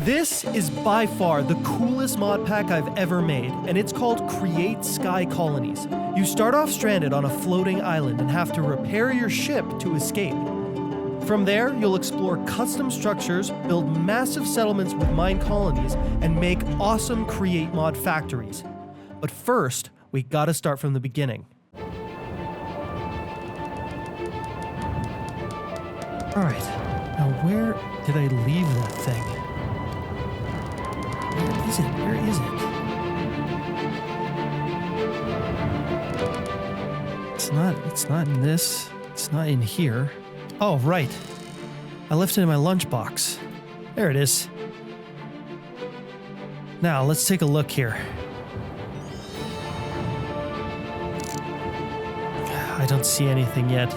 This is by far the coolest mod pack I've ever made, and it's called Create Sky Colonies. You start off stranded on a floating island and have to repair your ship to escape. From there, you'll explore custom structures, build massive settlements with mine colonies, and make awesome Create mod factories. But first, we gotta start from the beginning. Alright, now where did I leave that thing? Where is it? Where is it? It's not in this. It's not in here. Oh, right. I left it in my lunchbox. There it is. Now, let's take a look here. I don't see anything yet.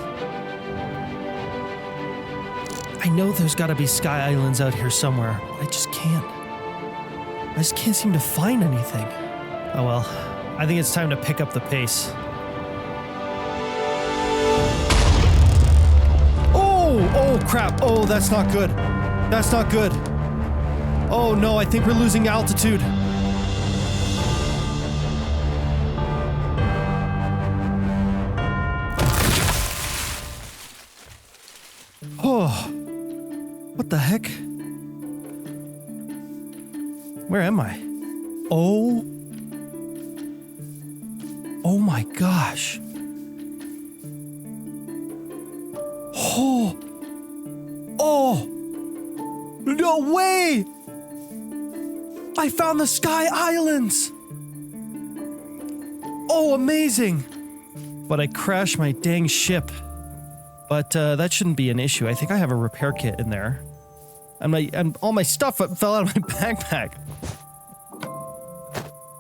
I know there's gotta be sky islands out here somewhere. I just can't seem to find anything. Oh well, I think it's time to pick up the pace. Oh crap, oh that's not good. That's not good. Oh no, I think we're losing altitude. Oh, what the heck? Where am I? Oh my gosh. Oh, no way! I found the Sky Islands! Oh, amazing! But I crashed my dang ship. But that shouldn't be an issue. I think I have a repair kit in there. And all my stuff fell out of my backpack.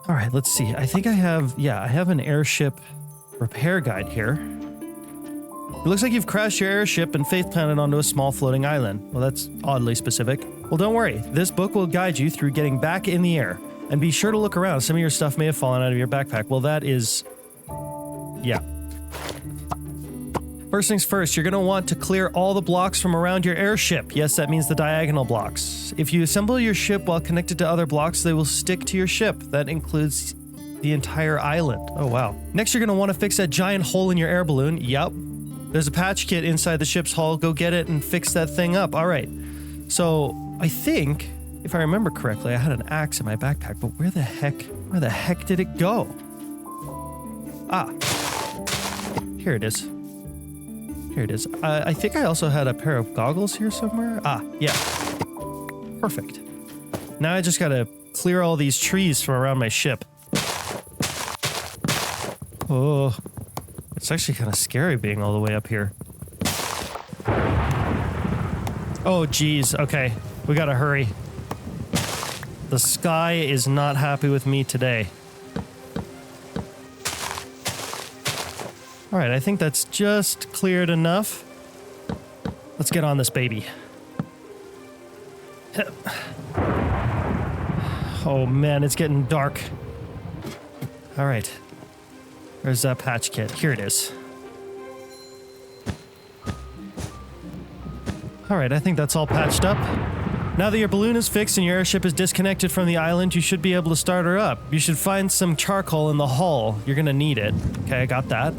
All right, let's see. I think I have an airship repair guide here. It looks like you've crashed your airship and faith planted onto a small floating island. Well, that's oddly specific. Well, don't worry. This book will guide you through getting back in the air. And be sure to look around. Some of your stuff may have fallen out of your backpack. Well, that is... yeah. First things first, you're going to want to clear all the blocks from around your airship. Yes, that means the diagonal blocks. If you assemble your ship while connected to other blocks, they will stick to your ship. That includes the entire island. Oh, wow. Next, you're going to want to fix that giant hole in your air balloon. Yup. There's a patch kit inside the ship's hull. Go get it and fix that thing up. All right. So I think, if I remember correctly, I had an axe in my backpack, but where the heck did it go? Ah, here it is. Here it is. I think I also had a pair of goggles here somewhere. Ah, yeah. Perfect. Now I just gotta clear all these trees from around my ship. Oh. It's actually kind of scary being all the way up here. Oh, geez. Okay. We gotta hurry. The sky is not happy with me today. Alright, I think that's just cleared enough. Let's get on this baby. Oh man, it's getting dark. Alright. Where's that patch kit? Here it is. Alright, I think that's all patched up. Now that your balloon is fixed and your airship is disconnected from the island, you should be able to start her up. You should find some charcoal in the hull. You're gonna need it. Okay, I got that.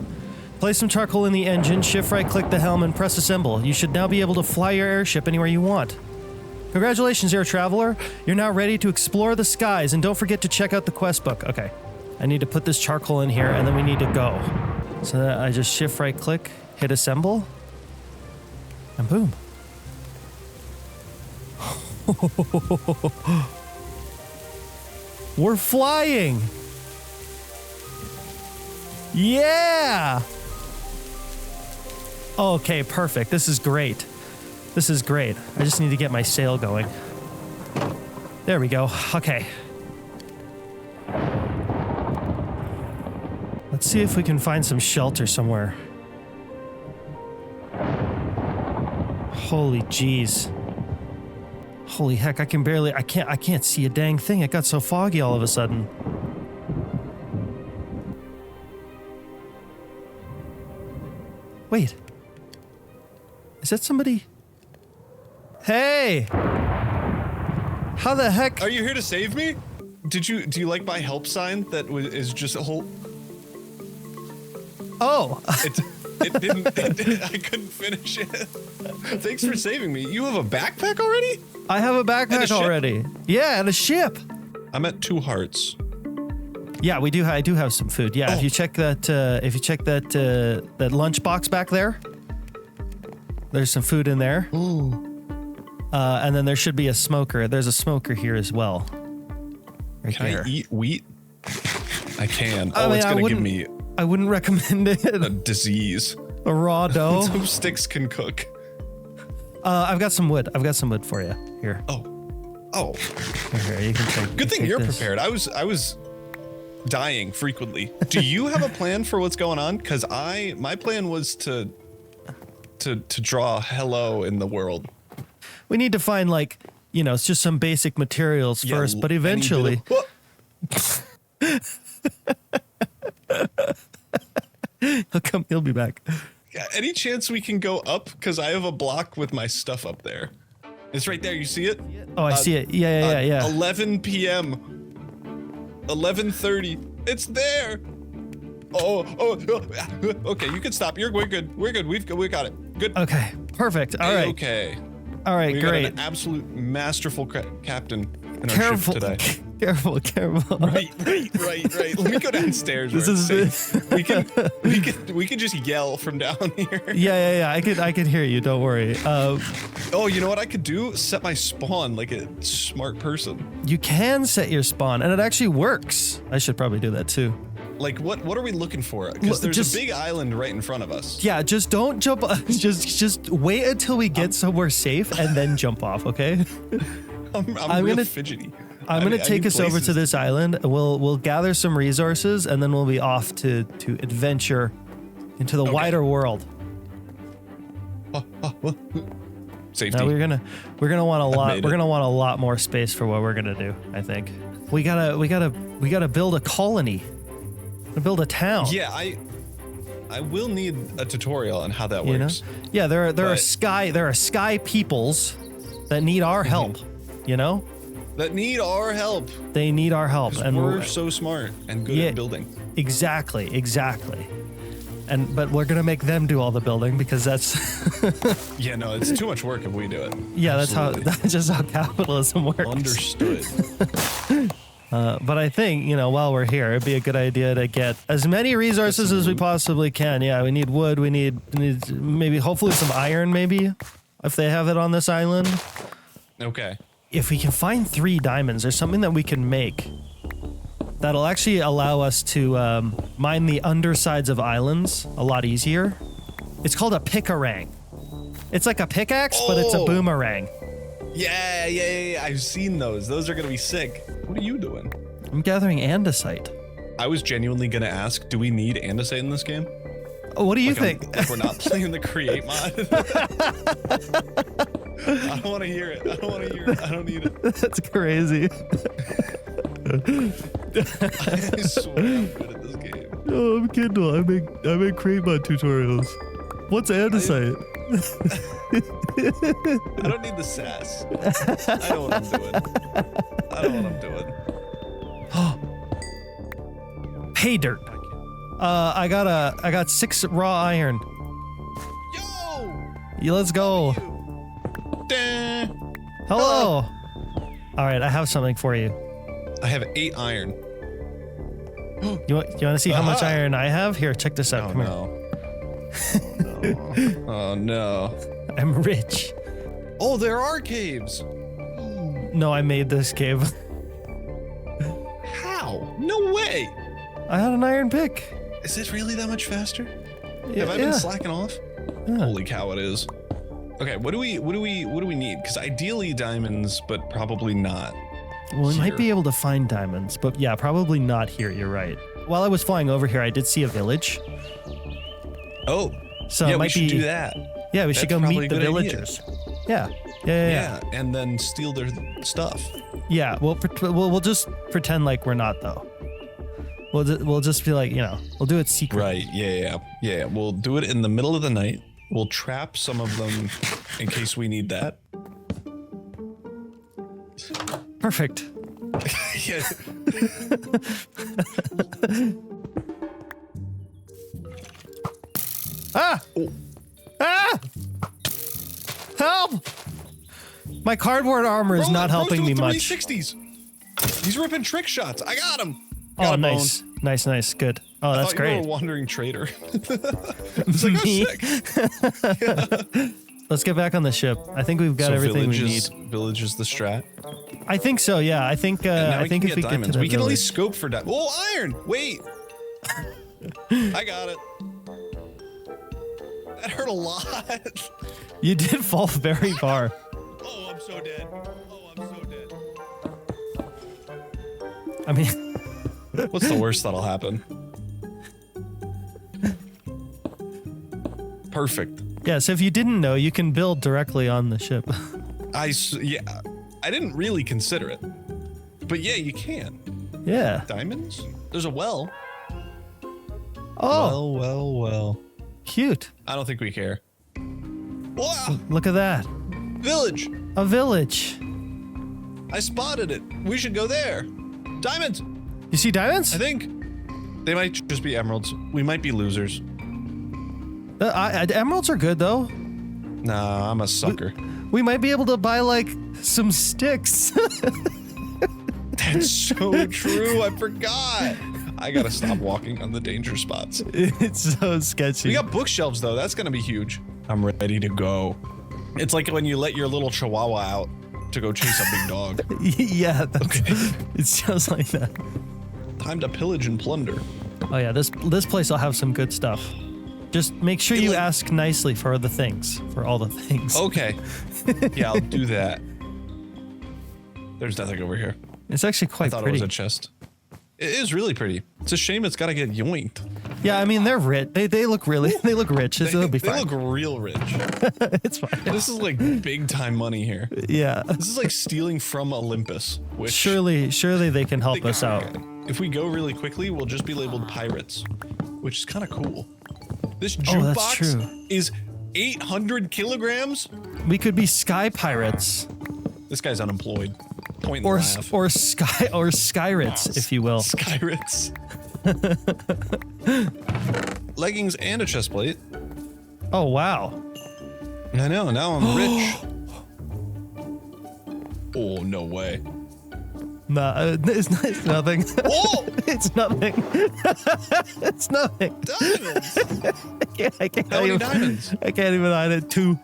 Place some charcoal in the engine, shift right click the helm and press assemble. You should now be able to fly your airship anywhere you want. Congratulations, air traveler. You're now ready to explore the skies, and don't forget to check out the quest book. Okay. I need to put this charcoal in here, and then we need to go. So I just shift right click, hit assemble, and boom. We're flying! Yeah! Okay, perfect. This is great. This is great. I just need to get my sail going. There we go. Okay. Let's see if we can find some shelter somewhere. Holy jeez. Holy heck, I can't see a dang thing. It got so foggy all of a sudden. Wait. Is that somebody? Hey! How the heck? Are you here to save me? Do you like my help sign that is just a whole? Oh. It didn't. I couldn't finish it. Thanks for saving me. You have a backpack already? I have a backpack already. Yeah, and a ship. I'm at 2 hearts. Yeah, we do. I do have some food. Yeah, if you check that, that lunch box back there, there's some food in there. Ooh. And then there should be a smoker. There's a smoker here as well. Right Can here. I eat wheat? I can. I mean, it's gonna give me I wouldn't recommend it. a disease. A raw dough. Some sticks can cook. I've got some wood. I've got some wood for you here. Oh. Here, you can take. Good thing you're this. prepared. I was dying frequently. Do you have a plan for what's going on? Because my plan was to draw hello in the world. We need to find it's just some basic materials first, but eventually. He'll be back. Any chance we can go up? Because I have a block with my stuff up there. It's right there. You see it? Oh, I see it. Yeah. 11 p.m. 11:30. It's there. Oh. Okay, you can stop. We're good. We're good. We got it. Good. Okay. Perfect. All right. Okay. All right. We Great. got an absolute masterful captain in our ship today. Careful. Right. Let me go downstairs. This is safe. We can just yell from down here. Yeah. I could hear you. Don't worry. Oh, you know what I could do? Set my spawn like a smart person. You can set your spawn, and it actually works. I should probably do that too. Like what are we looking for? Because there's a big island right in front of us. Yeah, just don't jump. Just wait until we get somewhere safe and then jump off. Okay. I'm real fidgety. I'm gonna take us over to this island. We'll gather some resources, and then we'll be off to adventure into the wider world. Safety. Now we're gonna want a lot. We're gonna want a lot more space for what we're gonna do. I think we gotta build a colony. Build a town. Yeah, I will need a tutorial on how that works. Yeah, there are sky peoples that need our help. You know. That need our help. They need our help, and we're so smart and good at building. Exactly. But we're gonna make them do all the building because that's. Yeah, no, it's too much work if we do it. Yeah, that's just how capitalism works. Understood. But I think, while we're here, it'd be a good idea to get as many resources as we possibly can. Yeah, we need wood. We need maybe, hopefully, some iron. Maybe if they have it on this island. Okay. If we can find 3 diamonds, there's something that we can make that'll actually allow us to mine the undersides of islands a lot easier. It's called a pickarang. It's like a pickaxe, but it's a boomerang. Yeah. I've seen those. Those are gonna be sick. What are you doing? I'm gathering andesite. I was genuinely gonna ask, do we need andesite in this game? What do you think? We're not playing the create mod. I don't want to hear it. I don't need it. That's crazy. I swear I'm good at this game. Oh, I'm Kindle. I make create mod tutorials. What's andesite? I don't need the sass. I know what I'm doing. Pay dirt. I got 6 raw iron. Yo! Yeah, let's go. Hello. All right, I have something for you. I have 8 iron. You want to see how much iron I have? Here, check this out. Come here. Oh no. I'm rich. Oh, there are caves. No, I made this cave. How? No way. I had an iron pick. Is it really that much faster? Yeah, have I been slacking off? Yeah. Holy cow, it is. Okay, what do we need? Because ideally diamonds, but probably not. Well, we might be able to find diamonds, but yeah, probably not here. You're right. While I was flying over here, I did see a village. Oh, so yeah, it might we should do that. Yeah, we should go meet the villagers. Yeah, and then steal their stuff. Yeah, we'll just pretend like we're not though. We'll just be like, we'll do it secretly. Right? Yeah. We'll do it in the middle of the night. We'll trap some of them in case we need that. Perfect. Yeah. Ah! Oh. Ah! Help! My cardboard armor is not helping me much. 360s. He's ripping trick shots. I got him. Oh, nice. Nice, nice. Good. Oh, that's great. You were a wandering trader. It's like, Me? oh, sick. Let's get back on the ship. I think we've got everything we need. Village is the strat. I think so, yeah. I think Now I think if we get diamonds, to that we can at village- least scope for diamonds. Oh, iron! Wait. I got it. That hurt a lot. You did fall very far. Oh, I'm so dead. Oh, I'm so dead. I mean, What's the worst that'll happen? Perfect. yeah, so if you didn't know, you can build directly on the ship. Yeah, I didn't really consider it, but yeah, you can. Yeah. Diamonds? There's a well. Oh, Well. cute. I don't think we care. Wow, Look at that. village! A village. I spotted it. We should go there. Diamonds! You see diamonds? I think they might just be emeralds. We might be losers. Emeralds are good though. Nah, I'm a sucker. We might be able to buy like some sticks. That's so true. I forgot. I gotta stop walking on the danger spots. It's so sketchy. We got bookshelves though. That's gonna be huge. I'm ready to go. It's like when you let your little chihuahua out to go chase a big dog. Yeah, that's, it sounds like that. Time to pillage and plunder. Oh yeah, this place will have some good stuff. Just make sure you ask nicely for all the things. Okay. Yeah, I'll do that. There's nothing over here. It's actually I quite thought pretty. it was a chest. It is really pretty. It's a shame it's gotta get yoinked. Yeah, I mean they're rich. They look really they look rich. It'll be They fine. look real rich. It's fine. This is like big time money here. Yeah. This is like stealing from Olympus. Which Surely they can help us out. If we go really quickly, we'll just be labeled pirates, which is kind of cool. This Oh, that's jukebox true. is 800 kilograms. We could be sky pirates This guy's unemployed. Point or and laugh. skyrates, if you will. Skyrates. Leggings and a chest plate. Oh wow. I know. Now I'm rich. Oh no way. Nah, it's nothing. Whoa! It's nothing. It's nothing. Diamonds. I can't How many even, diamonds? I can't even hide it. 2.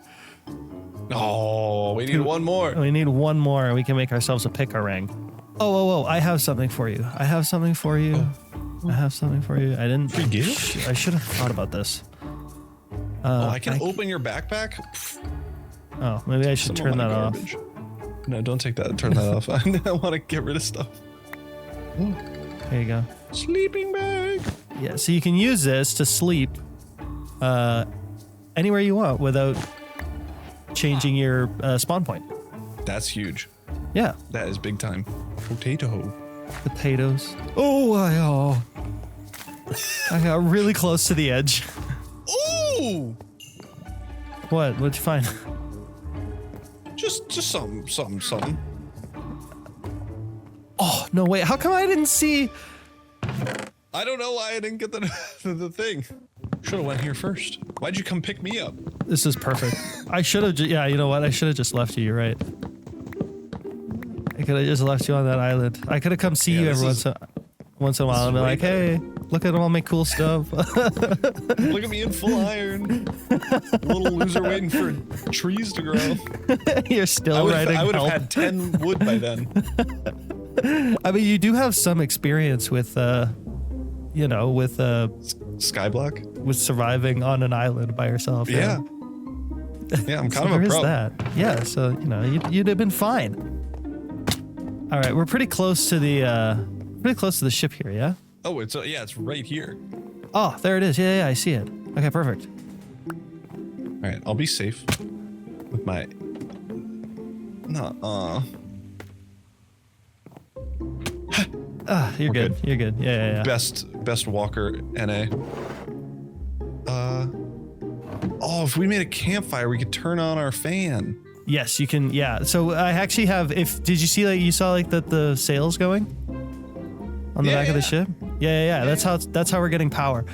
Oh, we need one more. We need one more and we can make ourselves a pick-a-ring. Oh, I have something for you. I have something for you. I didn't. Free gift? I should have thought about this. I can open your backpack. Oh, maybe I should Some of turn my that off. garbage. No, don't take that. Turn that off. I want to get rid of stuff. There you go. Sleeping bag. Yeah, so you can use this to sleep anywhere you want without changing your spawn point. That's huge. Yeah. That is big time. Potato. Potatoes. Oh, I got really close to the edge. Ooh! What? What'd you find? Just something. Oh, no, wait. How come I didn't see? I don't know why I didn't get the thing. Should have went here first. Why'd you come pick me up? This is perfect. I should have, yeah, you know what? I should have just left you. You're right. I could have just left you on that island. I could have come see you every once in a while and be like, hey, look at all my cool stuff. Look at me in full iron. Little loser waiting for trees to grow. You're still writing I would have help. had 10 wood by then. I mean, you do have some experience with, with Skyblock? with surviving on an island by yourself. Yeah. Yeah, I'm kind So of there a is pro. that. Yeah, so you'd have been fine. All right, we're pretty close to the ship here. Yeah. Oh, it's right here. Oh, there it is. Yeah, I see it. Okay, perfect. All right, I'll be safe with my. You're We're good. You're good. Yeah. Best walker NA. Oh, if we made a campfire, we could turn on our fan. Yes, you can. Yeah. So I actually have. Did you see you saw the sails going on the back of the ship? Yeah. That's how we're getting power.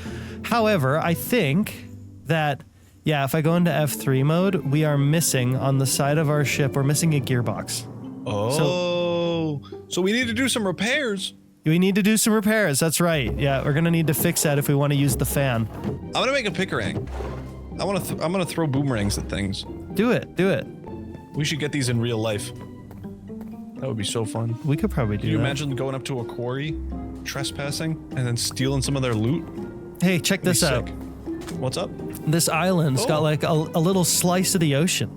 However, I think that if I go into F3 mode, we are missing on the side of our ship. We're missing a gearbox. Oh, so we need to do some repairs. We need to do some repairs. That's right. Yeah, we're gonna need to fix that if we want to use the fan. I'm gonna make a pickerang. I'm gonna throw boomerangs at things. Do it. We should get these in real life. That would be so fun. We could probably do that. Can you imagine going up to a quarry, trespassing, and then stealing some of their loot? Hey, check this out. What's up? This island's got like a little slice of the ocean.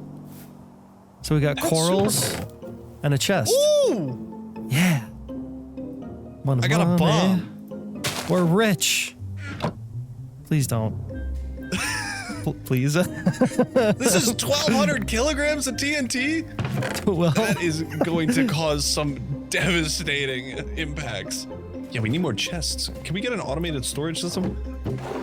So we got corals and a chest. Ooh! Yeah. I got a bomb. We're rich. Please don't. Please. This is 1,200 kilograms of TNT? Well, that is going to cause some devastating impacts. Yeah, we need more chests. Can we get an automated storage system?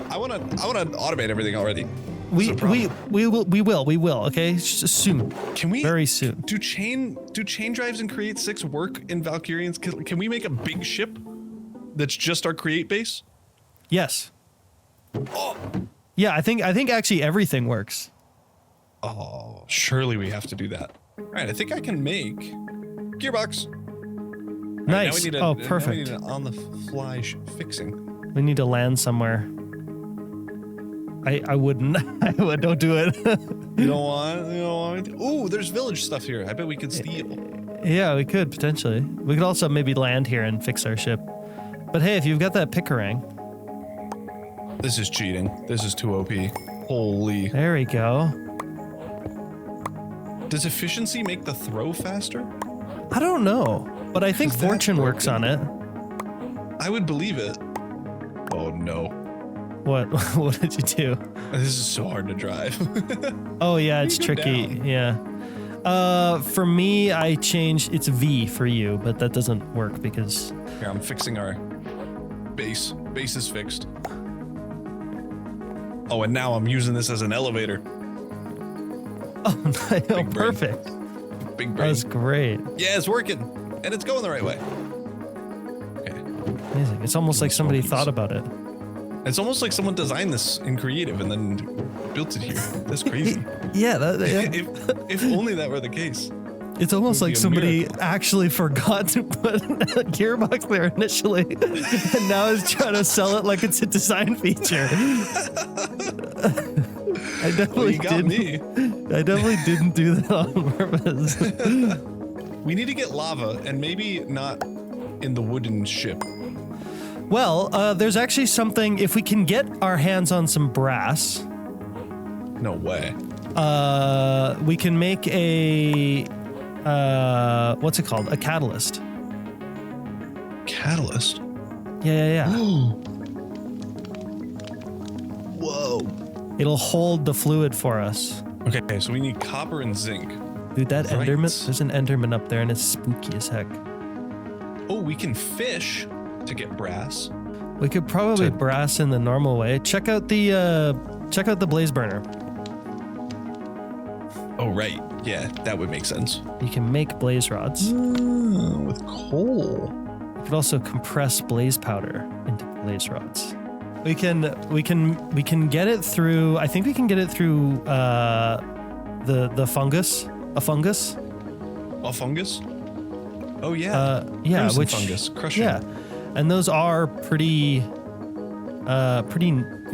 I wanna automate everything already. We will. Okay, soon. Can we? Very soon. Do chain drives and create 6 work in Valkyrians? Can we make a big ship that's just our create base? Yes. Oh. Yeah, I think actually everything works. Oh, surely we have to do that. All right, I think I can make gearbox. Nice. Right, perfect. Now we need an on-the-fly fixing. We need to land somewhere. I wouldn't. Don't do it. You don't want it? Ooh, there's village stuff here. I bet we could steal. Yeah, we could potentially. We could also maybe land here and fix our ship. But hey, if you've got that pickerang. This is cheating. This is too OP. Holy. There we go. Does efficiency make the throw faster? I don't know, but I think fortune works on it. I would believe it. Oh no. What? What did you do? This is so hard to drive. Oh yeah, it's tricky. Down. Yeah. For me, I changed. It's V for you, but that doesn't work because. Here, I'm fixing our base. Base is fixed. Oh, and now I'm using this as an elevator. Oh, perfect. Big brain. That's great. Yeah, it's working. And it's going the right way. Okay. Amazing. It's almost like somebody thought about it. It's almost like someone designed this in creative and then built it here. That's crazy. Yeah. If only that were the case. It's almost like somebody actually forgot to put a gearbox there initially, and now is trying to sell it like it's a design feature. I definitely didn't do that on purpose. We need to get lava, and maybe not in the wooden ship. Well, there's actually something. If we can get our hands on some brass, no way. We can make a. What's it called? A catalyst. Catalyst? Yeah. Whoa. It'll hold the fluid for us. Okay, so we need copper and zinc. Dude, that Enderman, there's an Enderman up there and it's spooky as heck. Oh, we can fish to get brass. We could probably brass in the normal way. Check out the blaze burner. Oh, right. Yeah, that would make sense. You can make blaze rods. With coal. You could also compress blaze powder into blaze rods. We can get it through. I think we can get it through the fungus. A fungus. A fungus? Oh yeah. Yeah. Crimson which fungus. Crushing. Yeah, and those are pretty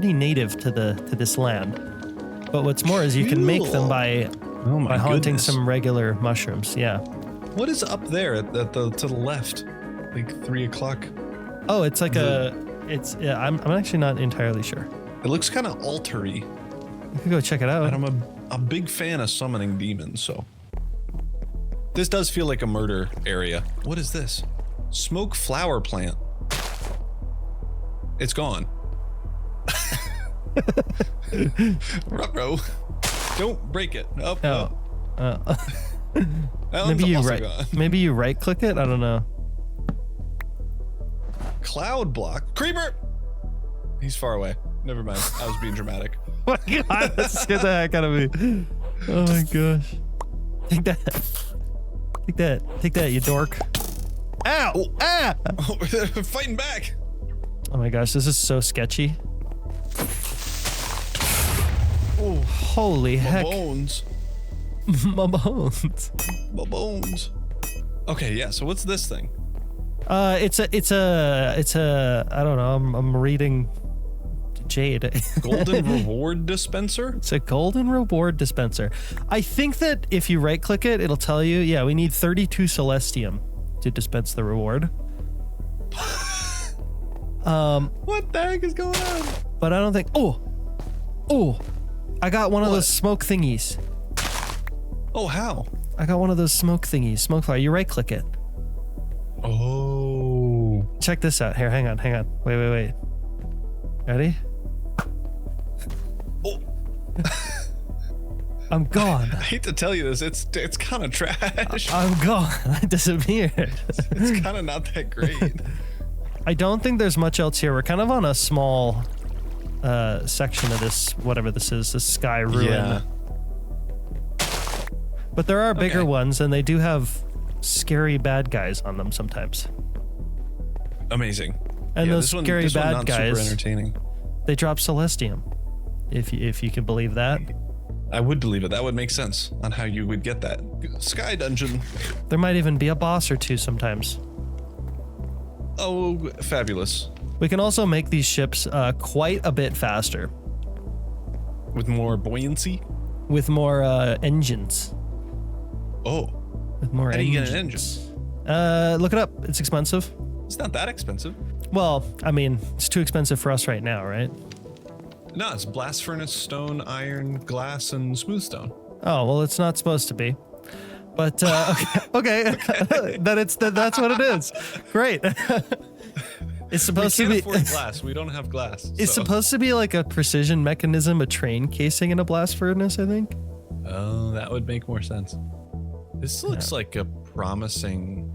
native to this land. But what's more is you can make them by haunting some regular mushrooms. Yeah. What is up there to the left? Like 3 o'clock. Oh, it's like I'm actually not entirely sure. It looks kind of altar-y. You could go check it out. And I'm a big fan of summoning demons, so. This does feel like a murder area. What is this? Smoke flower plant. It's gone. Ruh-roh. Don't break it. Maybe you right click it. I don't know. Cloud block. Creeper. He's far away. Never mind. I was being dramatic. Oh my god, that scared the heck out of me. Oh my gosh. Take that. Take that. Take that, you dork. Ow! Oh. Ah! Oh, they're fighting back. Oh my gosh, this is so sketchy. Oh, Holy my heck. bones. My bones. My bones. Okay, yeah. So what's this thing? It's a, I don't know, I'm reading Jade. Golden reward dispenser? It's a golden reward dispenser. I think that if you right click it, it'll tell you, yeah, we need 32 Celestium to dispense the reward. What the heck is going on? But I don't think, oh, I got one of those smoke thingies. Oh, how? I got one of those smoke thingies, smoke fire. You right click it. Oh. Check this out. Here, hang on. Wait. Ready? Oh. I'm gone. I hate to tell you this, it's kind of trash. I'm gone. I disappeared. It's kind of not that great. I don't think there's much else here. We're kind of on a small section of this, whatever this is, this sky ruin. Yeah. But there are bigger Okay. ones, and they do have scary bad guys on them sometimes. Amazing. And Yeah, those scary this one bad not guys, super entertaining. they drop Celestium. If you can believe that. I would believe it. That would make sense on how you would get that. Sky dungeon. There might even be a boss or two sometimes. Oh, fabulous. We can also make these ships quite a bit faster With more buoyancy. with more engines. Oh, With more how do engines. you get an engine? Look it up. It's expensive. It's not that expensive. Well, I mean, it's too expensive for us right now, right? No, it's blast furnace, stone, iron, glass, and smooth stone. Oh, well, it's not supposed to be. But, okay. That's what it is. Great. It's supposed We to can't be. afford glass. We don't have glass. It's so- supposed to be like a precision mechanism, a train casing in a blast furnace, I think. Oh, that would make more sense. This looks like a promising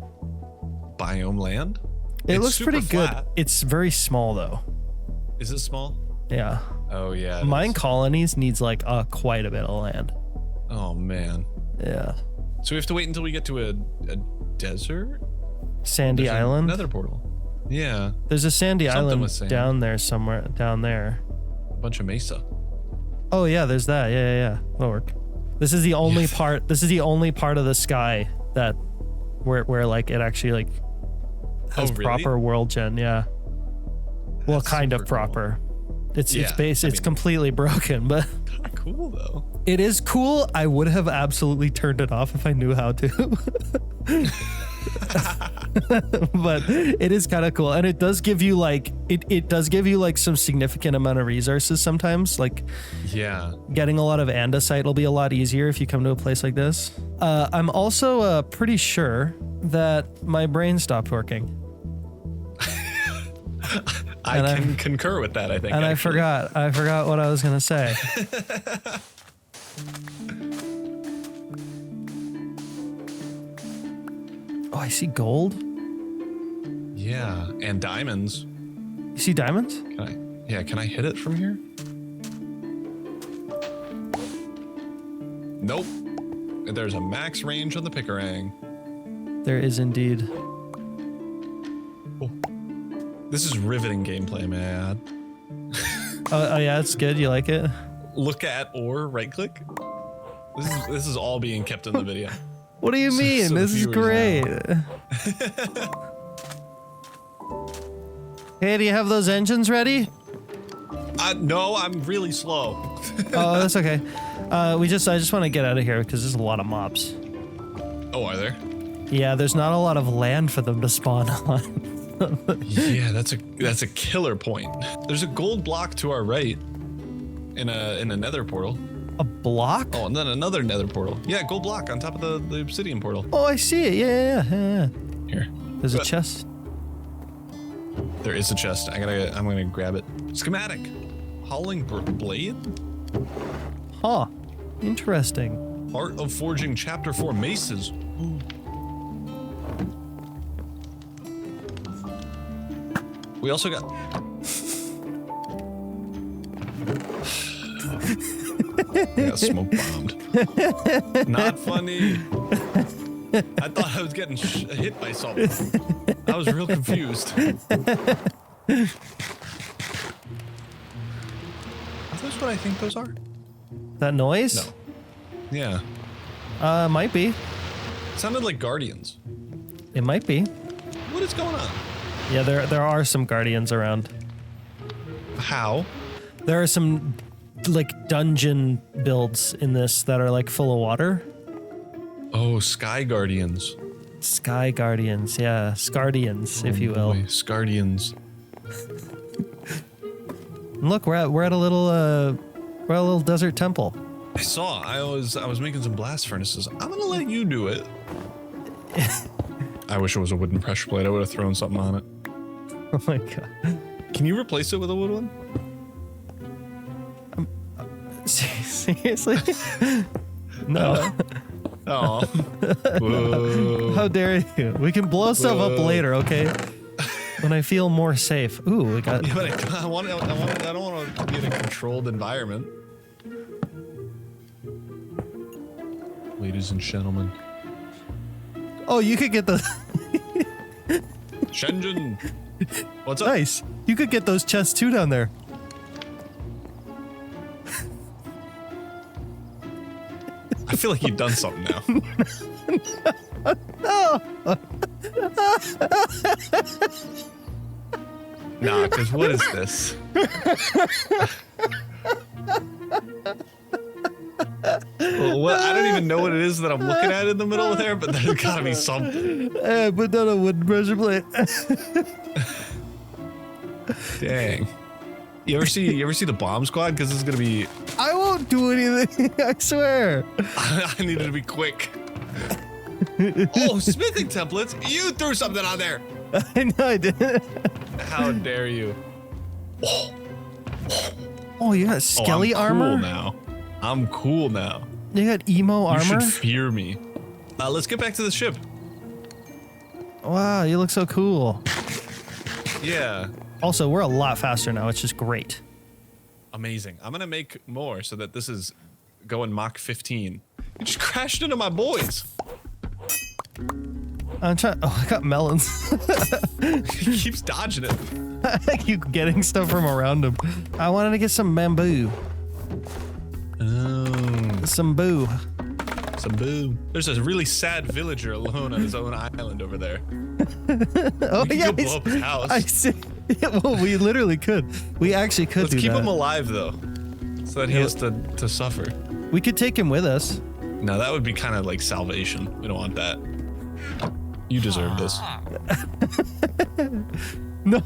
biome land. It It's looks pretty super flat. good. It's very small, though. Is it small? Yeah. Oh, yeah. it Mine is. colonies needs like quite a bit of land. Oh, man. Yeah. So we have to wait until we get to a desert? Sandy There's Island. Another portal. Yeah. There's a sandy Something island with sand. down there somewhere. Down there. A bunch of mesa. Oh yeah, there's that. Yeah. That'll work. This is the only part. This is the only part of the sky that where like it actually like has Oh, really? proper world gen. Yeah. Well, That's kind of super cool. proper. It's Yeah, base. I It's mean- completely broken, but Kind of cool, though. it is cool. I would have absolutely turned it off if I knew how to. But it is kind of cool, and it does give you like it does give you like some significant amount of resources sometimes. Like Yeah. getting a lot of andesite will be a lot easier if you come to a place like this. I'm also pretty sure that my brain stopped working, I And can concur with that, I think. and actually. I forgot what I was gonna say. Oh, I see gold. Yeah. And diamonds. You see diamonds? Can I hit it from here? Nope. There's a max range on the Picarang. There is indeed. This is riveting gameplay, man. Oh yeah, it's good. You like it? Look at or right click. This is all being kept in the video. What do you mean? so the This is viewers great. Hey, do you have those engines ready? No, I'm really slow. Oh, that's okay. I just want to get out of here because there's a lot of mobs. Oh, are there? Yeah, there's not a lot of land for them to spawn on. Yeah, that's a killer point. There's a gold block to our right in a nether portal. A block? Oh, and then another nether portal. Yeah, gold block on top of the obsidian portal. Oh, I see it. Yeah. Here. There's a But chest. There is a chest. I'm gonna grab it. Schematic. Hauling blade. Huh. Interesting. Art of Forging Chapter 4 Maces. Ooh. We also got... I got smoke bombed. Not funny. I thought I was getting hit by something. I was real confused. Are those what I think those are? That noise? No. Yeah. Might be. It sounded like guardians. It might be. What is going on? Yeah, there are some guardians around. How? There are some like dungeon builds in this that are like full of water. Oh, sky guardians. Sky guardians, yeah, Scardians, if you will. Boy, Scardians. Look, we're at a little desert temple. I saw. I was making some blast furnaces. I'm gonna let you do it. I wish it was a wooden pressure plate. I would have thrown something on it. Oh my god. Can you replace it with a wood one? Seriously? No. Oh. Whoa. How dare you? We can blow stuff up later, okay? When I feel more safe. Ooh, we got. Yeah, but I don't want to be in a controlled environment. Ladies and gentlemen. Oh, you could get the. Shenzhen. What's up? Nice. You could get those chests too down there. I feel like you've done something now. Nah, because what is this? Well, what? I don't even know what it is that I'm looking at in the middle there, but there's gotta be something. Put down a wooden pressure plate. Dang. You ever see the bomb squad? Because this is gonna be. I won't do anything. I swear. I needed to be quick. Oh, smithing templates! You threw something on there. I know I did. How dare you? Oh, you got skelly I'm armor? Cool now. I'm cool now. You got emo armor? You should fear me. Let's get back to the ship. Wow, you look so cool. Yeah. Also, we're a lot faster now, which is great. Amazing. I'm gonna make more so that this is going Mach 15. You just crashed into my boys. I'm trying. Oh, I got melons. He keeps dodging it. I keep getting stuff from around him. I wanted to get some bamboo. Oh. Some boo. Some boo. There's a really sad villager alone on his own island over there. Oh We yeah, could go blow up his house. I see. Yeah, well, we literally could. We actually could Let's do keep that. him alive though, so that he has to suffer. We could take him with us. No, that would be kind of like salvation. We don't want that. You deserve this. No, I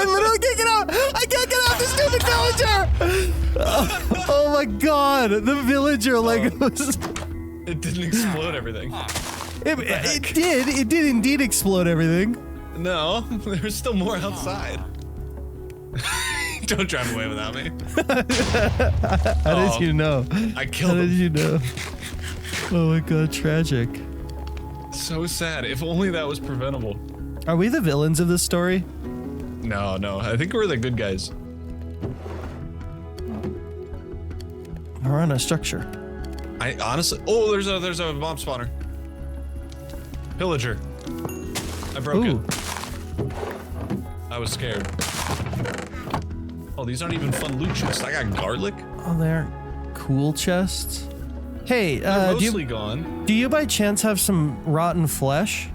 literally can't get out. I can't get out. This stupid villager. Oh my god, the villager like was. It didn't explode everything. It did indeed explode everything. No, there's still more outside. Don't drive away without me. How did you know? I killed How did him. you know? Oh my god, tragic. So sad. If only that was preventable. Are we the villains of this story? No, I think we're the good guys. We're on a structure. I honestly. Oh, there's a bomb spawner. Pillager. I broke Ooh. it. I was scared. Oh, these aren't even fun loot chests. I got garlic. Oh, they're cool chests. Hey, They're do mostly you gone. do you by chance have some rotten flesh?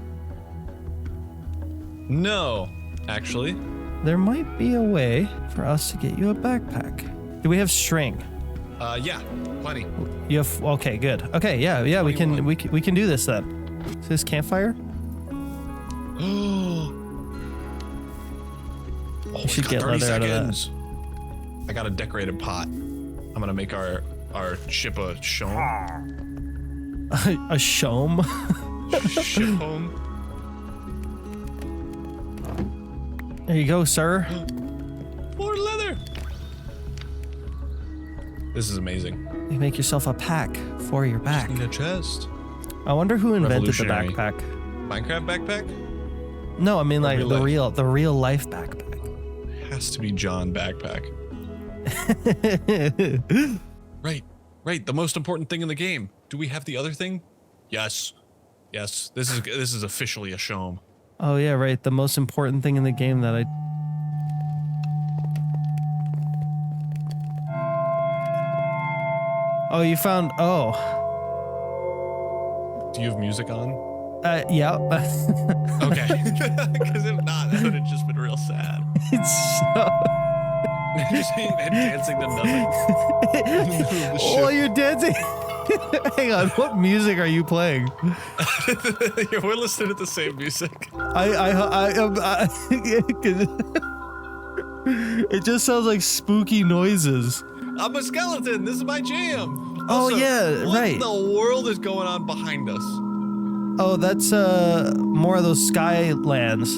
No, actually. There might be a way for us to get you a backpack. Do we have string? Yeah, plenty. You have okay, good. Okay, yeah, we can we can do this then. Is this campfire? Oh, You should get leather out of that. I got a decorated pot. I'm gonna make our ship a shome. A shome? Ship home. There you go, sir. More leather. This is amazing. You make yourself a pack for your back. In a chest. I wonder who invented the Revolutionary. backpack. Minecraft backpack? No, I mean like real the real life backpack. Has to be John backpack. Right. The most important thing in the game. Do we have the other thing? Yes. This is officially a showm. Oh yeah, right. The most important thing in the game that I. Oh, you found. Oh. Do you have music on? Yeah. Okay. Because if not, that would have just been real sad. It's so. And dancing to nothing. Oh, you're dancing. Hang on. What music are you playing? We're listening to the same music. It just sounds like spooky noises. I'm a skeleton. This is my jam. Oh, Also, yeah, what right. in the world is going on behind us? Oh, that's more of those sky lands.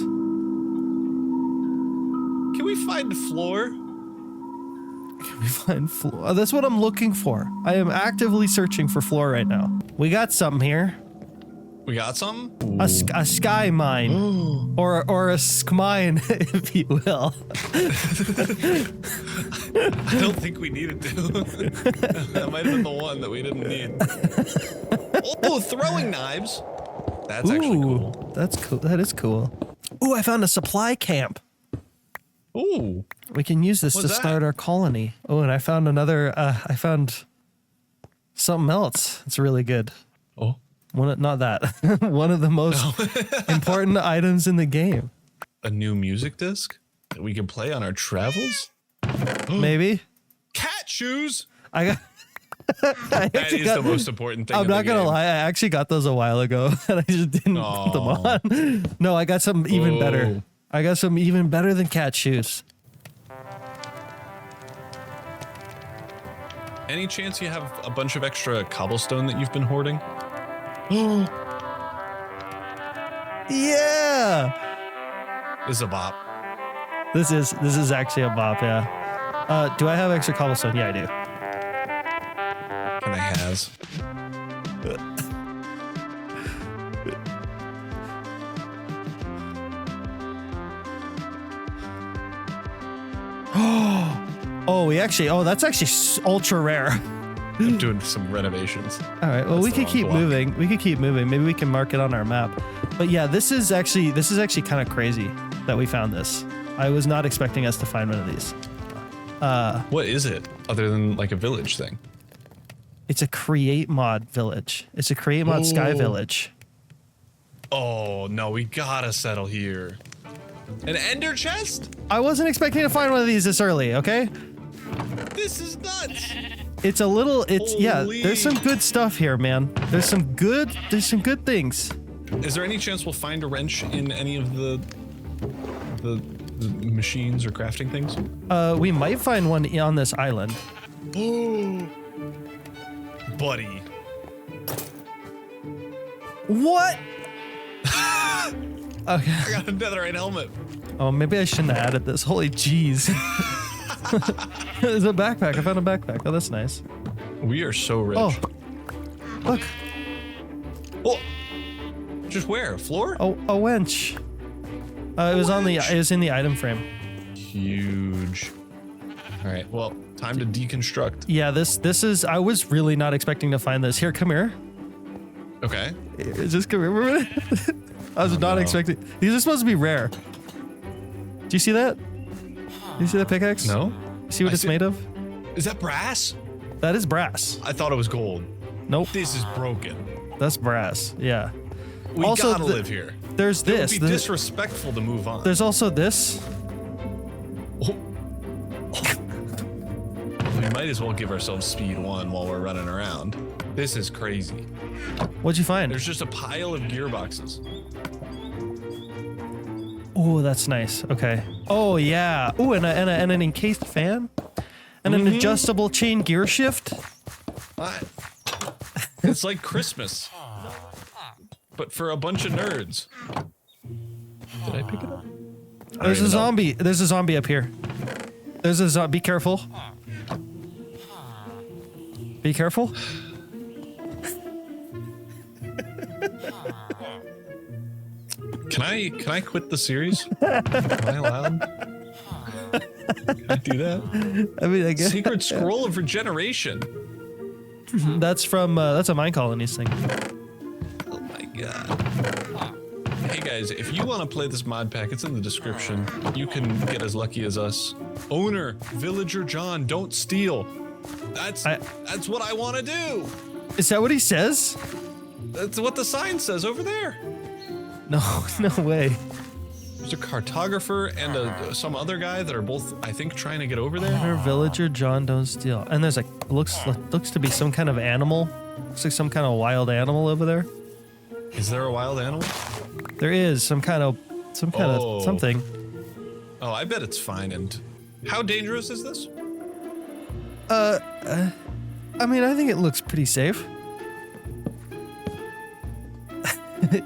Can we find floor? Can we find floor? Oh, that's what I'm looking for. I am actively searching for floor right now. We got something here. We got some? A sky mine. or a skmine, if you will. I don't think we needed to. That might have been the one that we didn't need. Oh, throwing knives. That's actually cool. That's cool. That is cool. Ooh, I found a supply camp. Ooh. We can use this to start our colony. Oh, and I found another, I found something else. It's really good. Oh. Not that. One of the most important items in the game. A new music disc that we can play on our travels? Maybe. Cat shoes! I got... That is the most important thing. I'm not gonna lie, I actually got those a while ago and I just didn't put them on. No, I got something even better. I got some even better than cat shoes. Any chance you have a bunch of extra cobblestone that you've been hoarding? Yeah! This is a bop. This is actually a bop, yeah. Do I have extra cobblestone? Yeah, I do. Can I has? That's actually ultra rare. I'm doing some renovations. All right. Well, we could keep moving. Maybe we can mark it on our map. But yeah, this is actually kind of crazy that we found this. I was not expecting us to find one of these. What is it other than like a village thing? It's a create mod village. It's a create mod sky village. Oh no, we gotta settle here. An ender chest? I wasn't expecting to find one of these this early. Okay. This is nuts. It's a little. Yeah. There's some good stuff here, man. There's some good things. Is there any chance we'll find a wrench in any of the machines or crafting things? We might find one on this island. Oh, buddy. What? Okay. I got a netherite helmet. Oh, maybe I shouldn't have added this. Holy jeez. There's a backpack. I found a backpack. Oh, that's nice. We are so rich. Oh, look. Oh, just where? Floor? Oh, a winch. It was in the item frame. Huge. All right. Well, time to deconstruct. Yeah, this is. I was really not expecting to find this. Here, come here. Okay. Just come here. I was not expecting. These are supposed to be rare. Do you see that? Do you see that pickaxe? No. See what it's made of? Is that brass? That is brass. I thought it was gold. Nope. This is broken. That's brass. Yeah. We also, gotta live here. There's this. It would be disrespectful to move on. There's also this. Oh. We might as well give ourselves speed 1 while we're running around. This is crazy. What'd you find? There's just a pile of gearboxes. Oh, that's nice. Okay. Oh yeah. Oh, and an encased fan, and an adjustable chain gear shift. What? It's like Christmas, but for a bunch of nerds. Did I pick it up? There's a zombie. There's a zombie up here. There's a zombie. Be careful. Be careful. Can I quit the series? Am I allowed? Can I do that? I mean, I guess Secret scroll of regeneration. that's from that's a mine colonies thing. Oh my god. Hey guys, if you want to play this mod pack, it's in the description. You can get as lucky as us. Owner, villager John, don't steal. That's what I want to do. Is that what he says? That's what the sign says over there. No, no way. There's a cartographer and some other guy that are both, I think, trying to get over there. Owner, villager John, don't steal. And there's looks to be some kind of animal. Looks like some kind of wild animal over there. Is there a wild animal? There is some kind of something. Oh, I bet it's fine. And how dangerous is this? I mean, I think it looks pretty safe.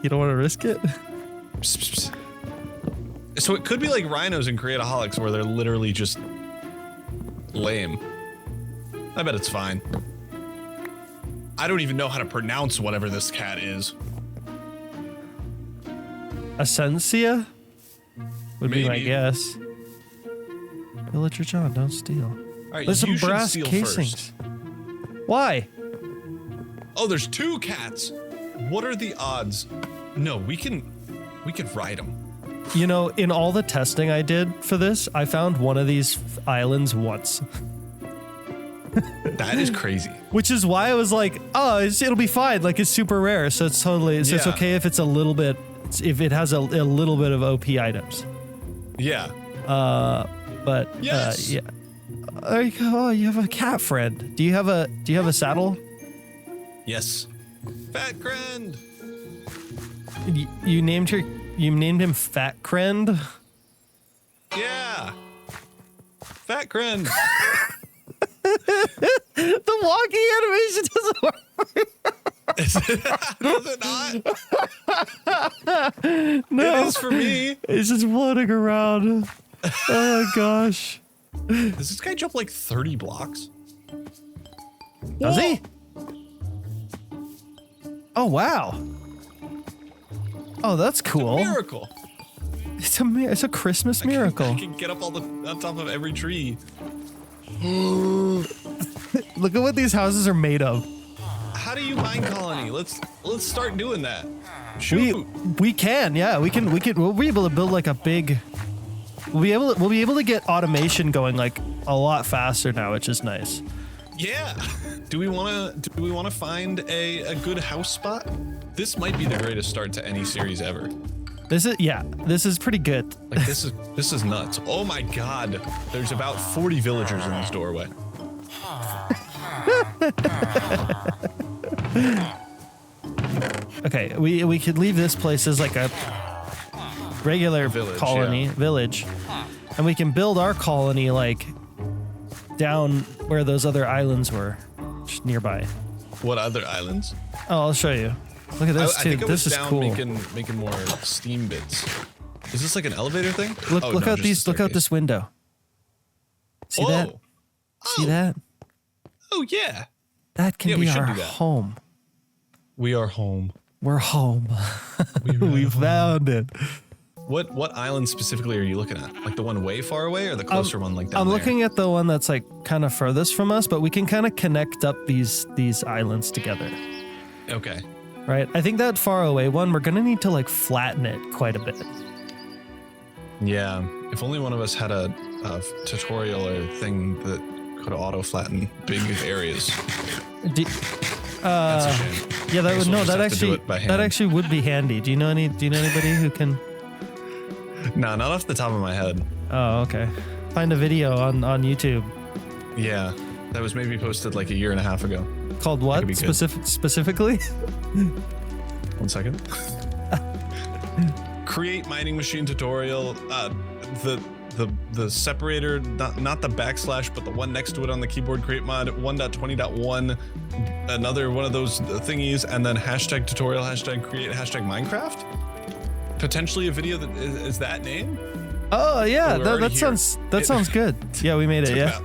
You don't want to risk it? Psst, psst, psst. So it could be like rhinos in Creataholics where they're literally just lame. I bet it's fine. I don't even know how to pronounce whatever this cat is. Essentia? Would be my Maybe. guess. Villager John, don't steal. All right, There's some you should brass steal casings. first. Why? Oh, there's 2 cats. What are the odds? No, we can ride them. You know, in all the testing I did for this, I found one of these islands once. That is crazy. Which is why I was like, oh, it'll be fine. Like, it's super rare, so it's totally, so it's Yeah. okay if it's a little bit, if it has a little bit of OP items. Yeah. But Yes. yeah. Oh, you have a cat friend. Do you have a saddle? Yes. Fat Crend. You named him Fat Crend? Yeah. Fat Crend. The walking animation doesn't work. Does it not? No. It is for me. It's just floating around. Oh my gosh. Does this guy jump like 30 blocks? Does he? Oh wow. Oh, that's cool. Miracle. It's a Christmas miracle. I can get up on top of every tree. Look at what these houses are made of. How do you mine colony? Let's start doing that. Shoot. We can, yeah, we'll be able to build like a big. We'll be able to get automation going like a lot faster now, which is nice. Yeah. Do we want to find a good house spot? This might be the greatest start to any series ever. This is pretty good. Like this is nuts. Oh my god. There's about 40 villagers in this doorway. Okay, we could leave this place as like a regular village, and we can build our colony like down where those other islands were, just nearby. What other islands? Oh, I'll show you. Look at this I too. think I was This is down cool. making more steam bits. Is this like an elevator thing? Look Oh, look no, out just a these. Look out staircase. this window. See that? Oh. See that? Oh yeah. That can Yeah, be we should our do that. home. We are home. We're home. We found it. What island specifically are you looking at? Like the one way far away or the closer one like down I'm there? looking at the one that's like kind of furthest from us, but we can kind of connect up these islands together. Okay. Right? I think that far away one, we're gonna need to like flatten it quite a bit. Yeah. If only one of us had a tutorial or thing that could auto flatten big areas. That's a shame. Yeah, that I guess would we'll just have to do it by hand. that actually would be handy. Do you know anybody who can? No, not off the top of my head. Oh, okay. Find a video on YouTube Yeah. That was maybe posted like a year and a half ago. called could what be good. specifically? 1 second. Create mining machine tutorial. The separator, not the backslash, but the one next to it on the keyboard. Create mod 1.20.1. Another one of those thingies, and then hashtag tutorial, hashtag create, hashtag Minecraft. Potentially a video that is that name. Oh yeah, We're already that here. sounds good. Yeah, we made it. Yeah.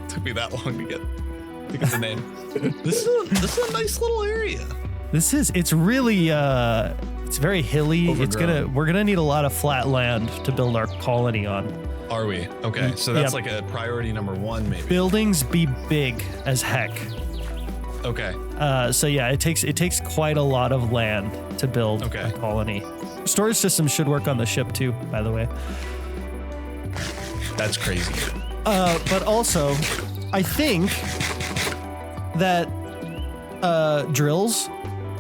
Took me that long to get the name. This is a nice little area. It's really it's very hilly. Overgrown. We're gonna need a lot of flat land to build our colony on. Are we? Okay, so that's Yeah. like a priority number 1, maybe. Buildings be big as heck. Okay. So yeah, it takes quite a lot of land to build a colony. Storage systems should work on the ship too, by the way. That's crazy. But also, I think that drills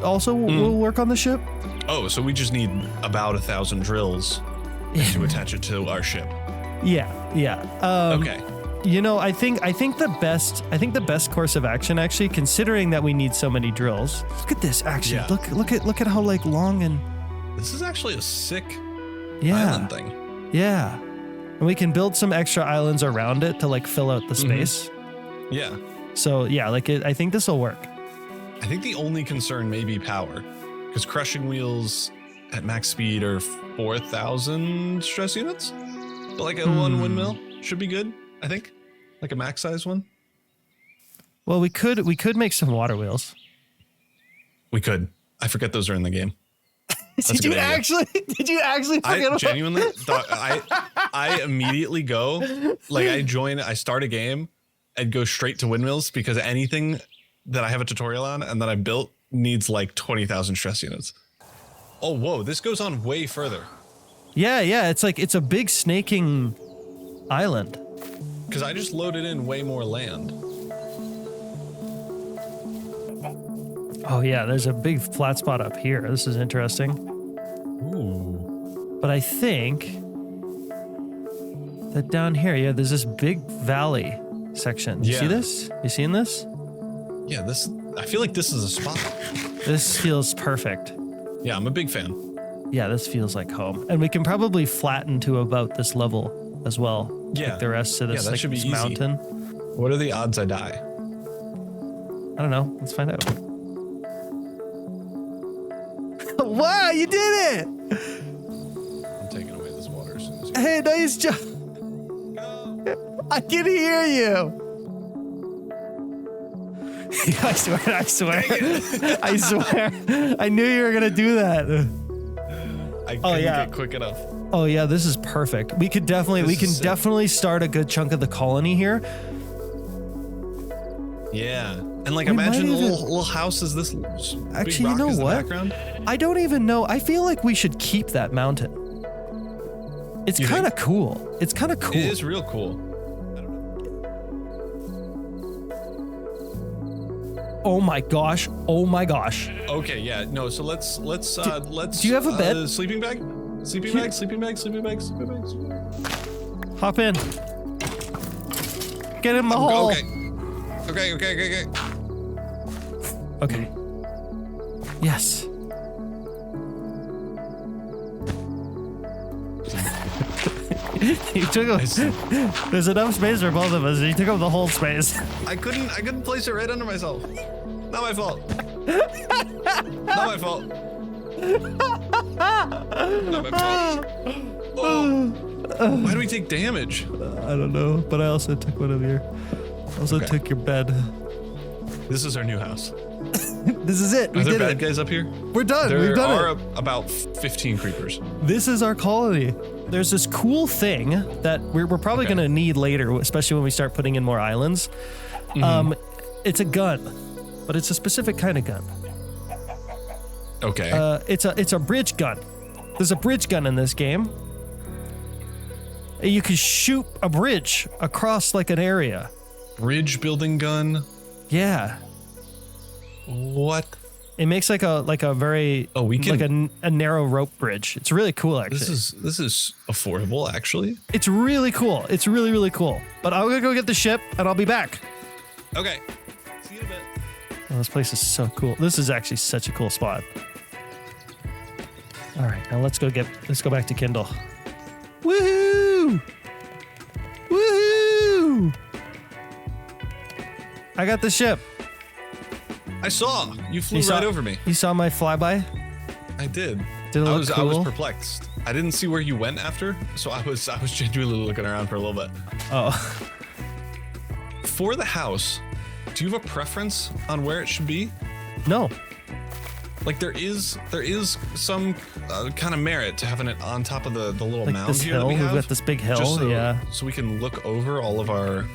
also will work on the ship. Oh, so we just need about 1,000 drills to attach it to our ship. Yeah. Okay. You know, I think the best course of action, actually, considering that we need so many drills. Look at this, actually. Yeah. Look at how like long and. This is actually a sick island thing. Yeah. And we can build some extra islands around it to like fill out the space. Yeah. So yeah, like I think this will work. I think the only concern may be power, because crushing wheels at max speed are 4,000 stress units. But like a one windmill should be good, I think. Like a max size one. Well, we could make some water wheels. We could. I forget those are in the game. Did you actually forget I about genuinely thought I immediately go, like I start a game and go straight to windmills, because anything that I have a tutorial on and that I built needs like 20,000 stress units. Oh, whoa, this goes on way further. Yeah, it's a big snaking island. Because I just loaded in way more land. Oh yeah, there's a big flat spot up here. This is interesting. Ooh. But I think that down here, yeah, there's this big valley section. You see this? You seeing this? Yeah, I feel like this is a spot. This feels perfect. Yeah, I'm a big fan. Yeah, this feels like home. And we can probably flatten to about this level as well. Yeah. Like the rest of this, that like, should be this easy. mountain. What are the odds I die? I don't know. Let's find out. Wow, you did it! I'm taking away this water as soon as you... Hey, nice job. I can hear you. I swear. I knew you were gonna do that. I couldn't get quick enough. Oh yeah, this is perfect. We can definitely start a good chunk of the colony here. Yeah, and like imagine a little house is this. Actually, big rock you know is the what? background. I don't even know. I feel like we should keep that mountain. It's kind of cool. It's kind of cool. It is real cool. Oh my gosh. Oh my gosh. Okay, yeah, no. So let's. Do you have a bed? Sleeping bag. Sleeping bag. Hop in. Get in the hole. Okay. Okay. Yes. You took up. There's enough space for both of us. You took up the whole space. I couldn't place it right under myself. Not my fault. Not my fault. Not my fault. Oh. Why do we take damage? I don't know, but I also took one of your. Took your bed. This is our new house. This is it. Are there bad guys up here? We're done. There are about 15 creepers. This is our colony. There's this cool thing that we're probably going to need later, especially when we start putting in more islands. It's a gun, but it's a specific kind of gun. Okay. It's a bridge gun. There's a bridge gun in this game. You can shoot a bridge across like an area. Bridge building gun? Yeah. What? It makes like a very like a narrow rope bridge. It's really cool, actually. This is affordable, actually. It's really cool. It's really cool. But I'm gonna go get the ship and I'll be back. Okay. See you in a bit. Oh, this place is so cool. This is actually such a cool spot. All right, now let's go back to Kindle. Woohoo! Woohoo! I got the ship. I saw you flew right over me. You saw my flyby? I did. Did it look cool? I was perplexed. I didn't see where you went after, so I was genuinely looking around for a little bit. Oh. For the house, do you have a preference on where it should be? No. Like there is some kind of merit to having it on top of the little Like mound this here hill, that we we've have. got this big hill, Just yeah. So we can look over all of our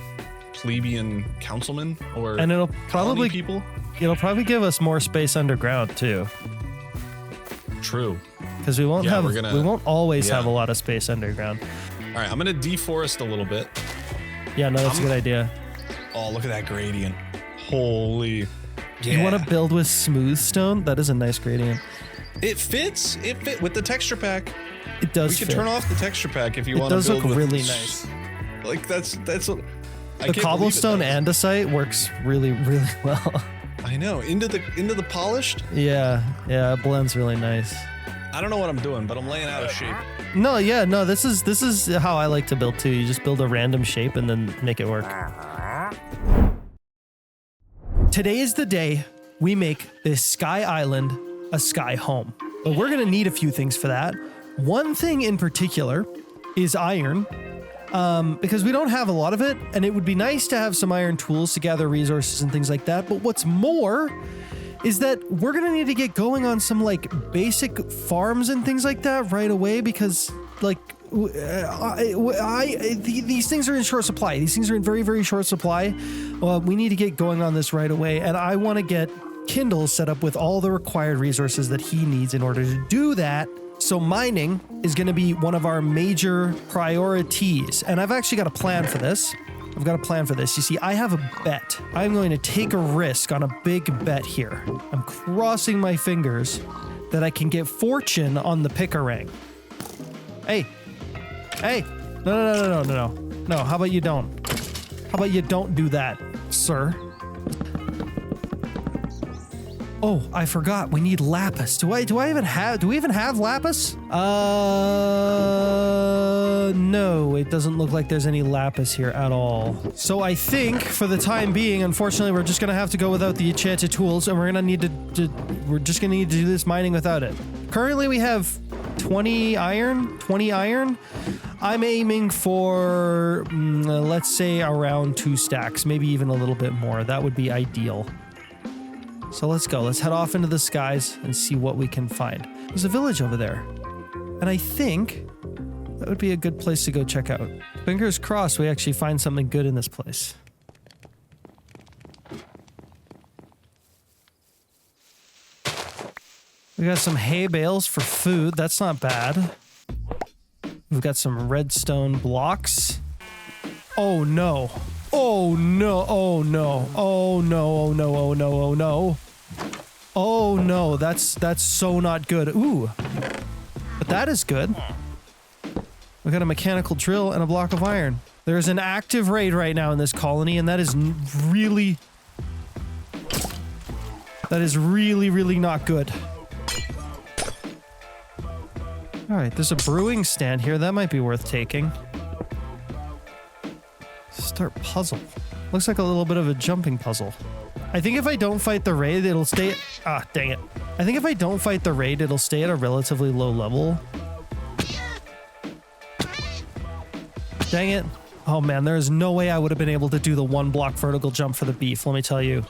plebeian councilmen or And it'll colony probably people. It'll probably give us more space underground too, True. because we won't Yeah, have we're gonna- we won't always yeah. have a lot of space underground. All right, I'm gonna deforest a little bit. Yeah, no, that's a good idea. Oh, look at that gradient. Holy. Yeah. You want to build with smooth stone? That is a nice gradient. It fits. It fit with the texture pack. It does. We can fit. turn off the texture pack if you It want to does build look with really nice. Like that's what The cobblestone andesite works really well. I know. Into the polished. Yeah, it blends really nice. I don't know what I'm doing, but I'm laying out a shape. No, yeah, no, this is how I like to build too. You just build a random shape and then make it work. Today is the day we make this sky island a sky home. But we're gonna need a few things for that. One thing in particular is iron, because we don't have a lot of it, and it would be nice to have some iron tools to gather resources and things like that. But what's more is that we're gonna need to get going on some like basic farms and things like that right away, because like these things are in short supply. These things are in very, very short supply. We need to get going on this right away, and I want to get Kindle set up with all the required resources that he needs in order to do that. So mining is going to be one of our major priorities, and I've actually got a plan for this. You see, I have a bet. I'm going to take a risk on a big bet here. I'm crossing my fingers that I can get fortune on the Pickerang. Hey, no, how about you don't? How about you don't do that, sir? Oh, I forgot. We need lapis. Do we even have lapis? No, it doesn't look like there's any lapis here at all. So I think for the time being, unfortunately, we're just gonna have to go without the enchanted tools, and we're just gonna need to do this mining without it. Currently we have 20 iron. I'm aiming for, let's say around 2 stacks, maybe even a little bit more. That would be ideal. So let's go. Let's head off into the skies and see what we can find. There's a village over there, and I think that would be a good place to go check out. Fingers crossed we actually find something good in this place. We got some hay bales for food. That's not bad. We've got some redstone blocks. Oh no. Oh no, oh no, oh no, oh no, oh no, oh no. Oh no, that's so not good. Ooh. But that is good. We got a mechanical drill and a block of iron. There's an active raid right now in this colony, and that is really not good. Alright, there's a brewing stand here. That might be worth taking. Start puzzle. Looks like a little bit of a jumping puzzle. I think if I don't fight the raid, it'll stay... Ah, dang it. I think if I don't fight the raid, it'll stay at a relatively low level. Dang it. Oh man, there is no way I would have been able to do the 1 block vertical jump for the beef, let me tell you.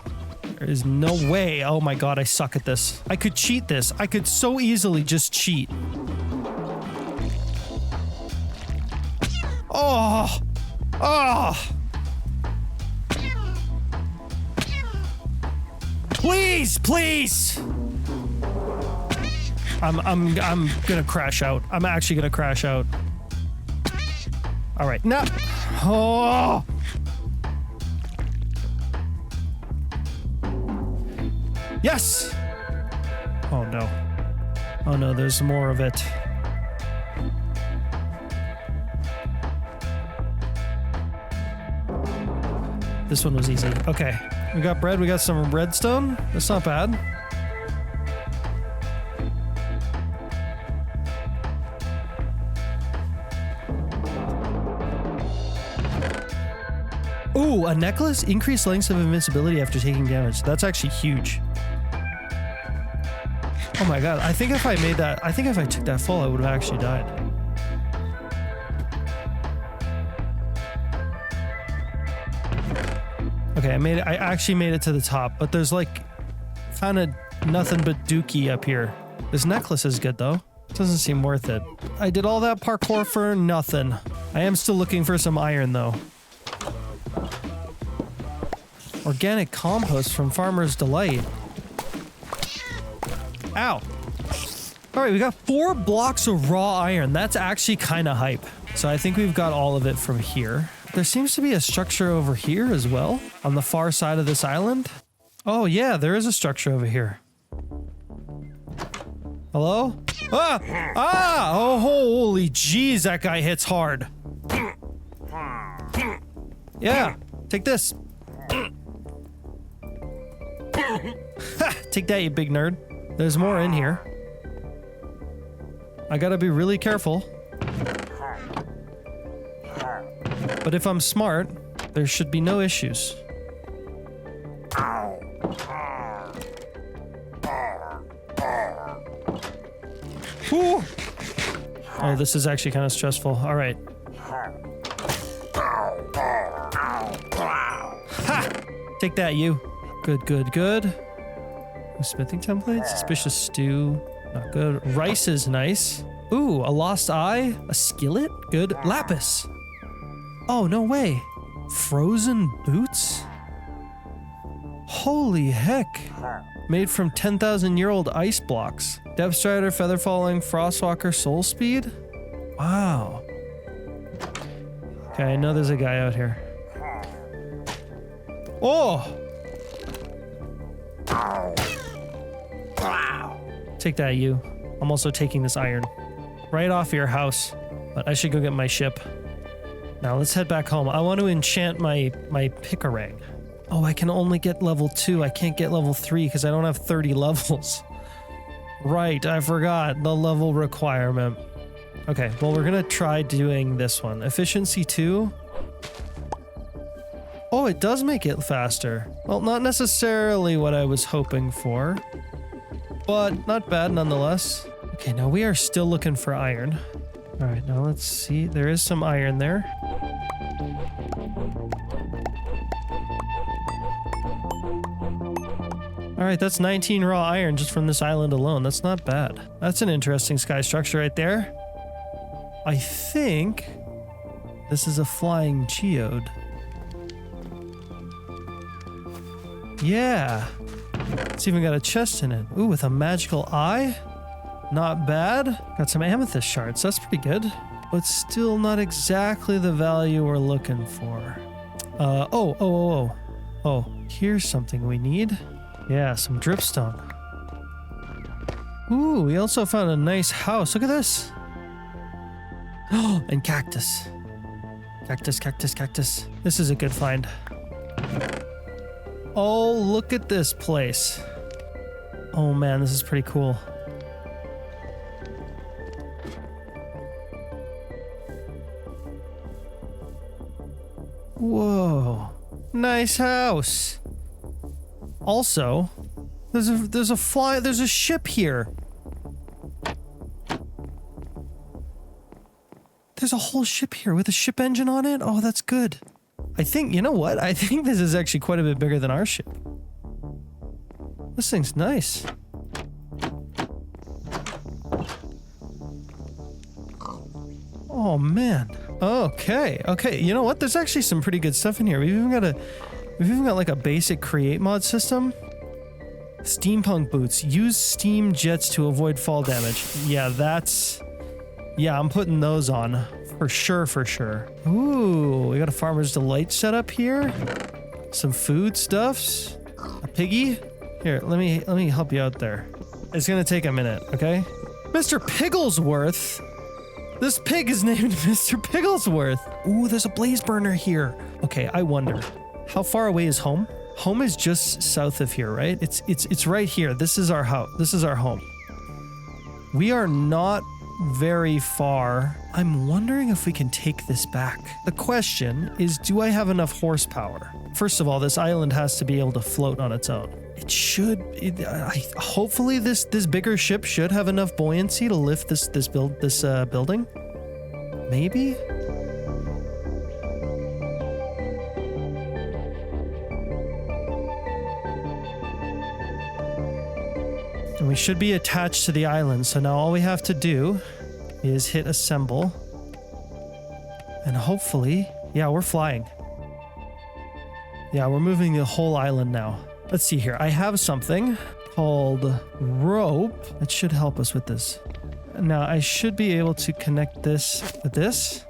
There is no way. Oh my god, I suck at this. I could cheat this. I could so easily just cheat. Oh! Oh! Please! I'm gonna crash out. I'm actually gonna crash out. All right, no. Oh! Yes! Oh no. Oh no, there's more of it. This one was easy. Okay. We got bread. We got some redstone. That's not bad. Ooh, a necklace? Increased lengths of invincibility after taking damage. That's actually huge. Oh my god. I think if I took that fall, I would have actually died. Okay, I actually made it to the top, but there's like, found a nothing but dookie up here. This necklace is good though. Doesn't seem worth it. I did all that parkour for nothing. I am still looking for some iron though. Organic compost from Farmer's Delight. Ow. Alright, we got 4 blocks of raw iron. That's actually kind of hype. So I think we've got all of it from here. There seems to be a structure over here as well, on the far side of this island. Oh yeah, there is a structure over here. Hello? Ah! Ah! Oh, holy jeez, that guy hits hard. Yeah, take this. Ha! Take that, you big nerd. There's more in here. I gotta be really careful. But if I'm smart, there should be no issues. Whew. Oh, this is actually kind of stressful. All right. Ha! Take that, you. Good, good, good. Smithing template, suspicious stew. Not good. Rice is nice. Ooh, a lost eye, a skillet. Good. Lapis. Oh, no way. Frozen boots? Holy heck. Made from 10,000-year-old ice blocks. Depth Strider, Feather Falling, Frostwalker, Soul Speed? Wow. Okay, I know there's a guy out here. Oh! Take that, you. I'm also taking this iron. Right off your house. But I should go get my ship. Now let's head back home. I want to enchant my Pickerang. Oh, I can only get level 2. I can't get level 3 because I don't have 30 levels. Right, I forgot the level requirement. Okay, well, we're gonna try doing this one. Efficiency 2. Oh, it does make it faster. Well, not necessarily what I was hoping for, but not bad nonetheless. Okay, now we are still looking for iron. All right, now let's see. There is some iron there. All right, that's 19 raw iron just from this island alone. That's not bad. That's an interesting sky structure right there. I think this is a flying geode. Yeah. It's even got a chest in it. Ooh, with a magical eye. Not bad. Got some amethyst shards. That's pretty good. But still not exactly the value we're looking for. Oh, here's something we need. Yeah, some dripstone. Ooh, we also found a nice house. Look at this. Oh, and cactus. Cactus, cactus, cactus. This is a good find. Oh, look at this place. Oh man, this is pretty cool. Whoa. Nice house. Also, there's a ship here. There's a whole ship here with a ship engine on it. Oh, that's good. I think, you know what? I think this is actually quite a bit bigger than our ship. This thing's nice. Oh man. Okay. Okay. You know what? There's actually some pretty good stuff in here. We've even got like a basic create mod system. Steampunk boots. Use steam jets to avoid fall damage. Yeah, I'm putting those on. For sure, for sure. Ooh, we got a Farmer's Delight set up here. Some food stuffs. A piggy. Here, let me help you out there. It's gonna take a minute, okay? Mr. Pigglesworth. This pig is named Mr. Pigglesworth. Ooh, there's a blaze burner here. Okay, I wonder, how far away is home? Home is just south of here, right? It's right here. This is our house. This is our home. We are not very far. I'm wondering if we can take this back. The question is, do I have enough horsepower? First of all, this island has to be able to float on its own. It should. Hopefully, this bigger ship should have enough buoyancy to lift this building. Maybe. we should be attached to the island. So now all we have to do is hit assemble. And hopefully, yeah, we're flying. Yeah, we're moving the whole island now. Let's see here. I have something called rope that should help us with this. Now I should be able to connect this with this.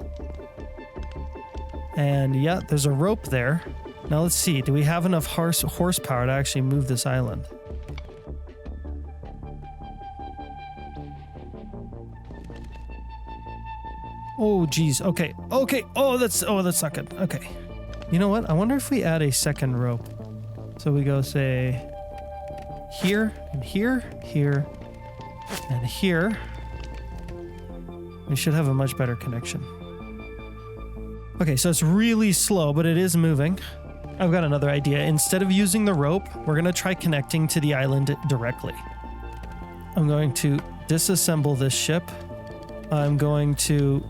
And yeah, there's a rope there. Now let's see. Do we have enough horsepower to actually move this island? Oh, geez. Okay. Okay. Oh, that's not good. Okay. You know what? I wonder if we add a second rope. So we go, say, here, and here, here, and here. We should have a much better connection. Okay, so it's really slow, but it is moving. I've got another idea. Instead of using the rope, we're going to try connecting to the island directly. I'm going to disassemble this ship. I'm going to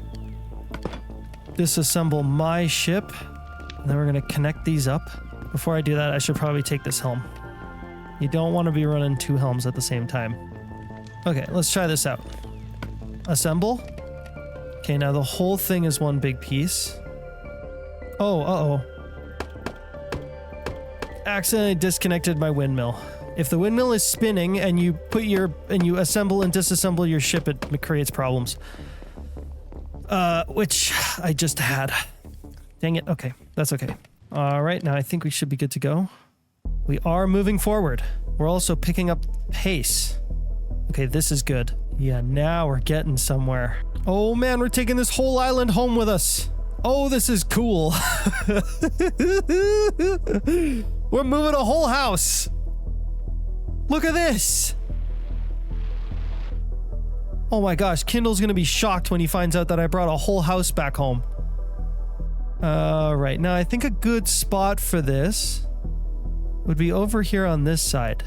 disassemble my ship. And then we're going to connect these up. Before I do that, I should probably take this helm. You don't want to be running two helms at the same time. Okay, let's try this out. Assemble. Okay, now the whole thing is one big piece. Oh, uh-oh. Accidentally disconnected my windmill. If the windmill is spinning and you assemble and disassemble your ship, it creates problems. Which I just had. Dang it. Okay, that's okay. All right, now I think we should be good to go. We are moving forward. We're also picking up pace. Okay, this is good. Yeah, now we're getting somewhere. Oh man, we're taking this whole island home with us. Oh, this is cool. We're moving a whole house. Look at this. Oh my gosh, Kindle's gonna be shocked when he finds out that I brought a whole house back home. Right, now I think a good spot for this would be over here on this side.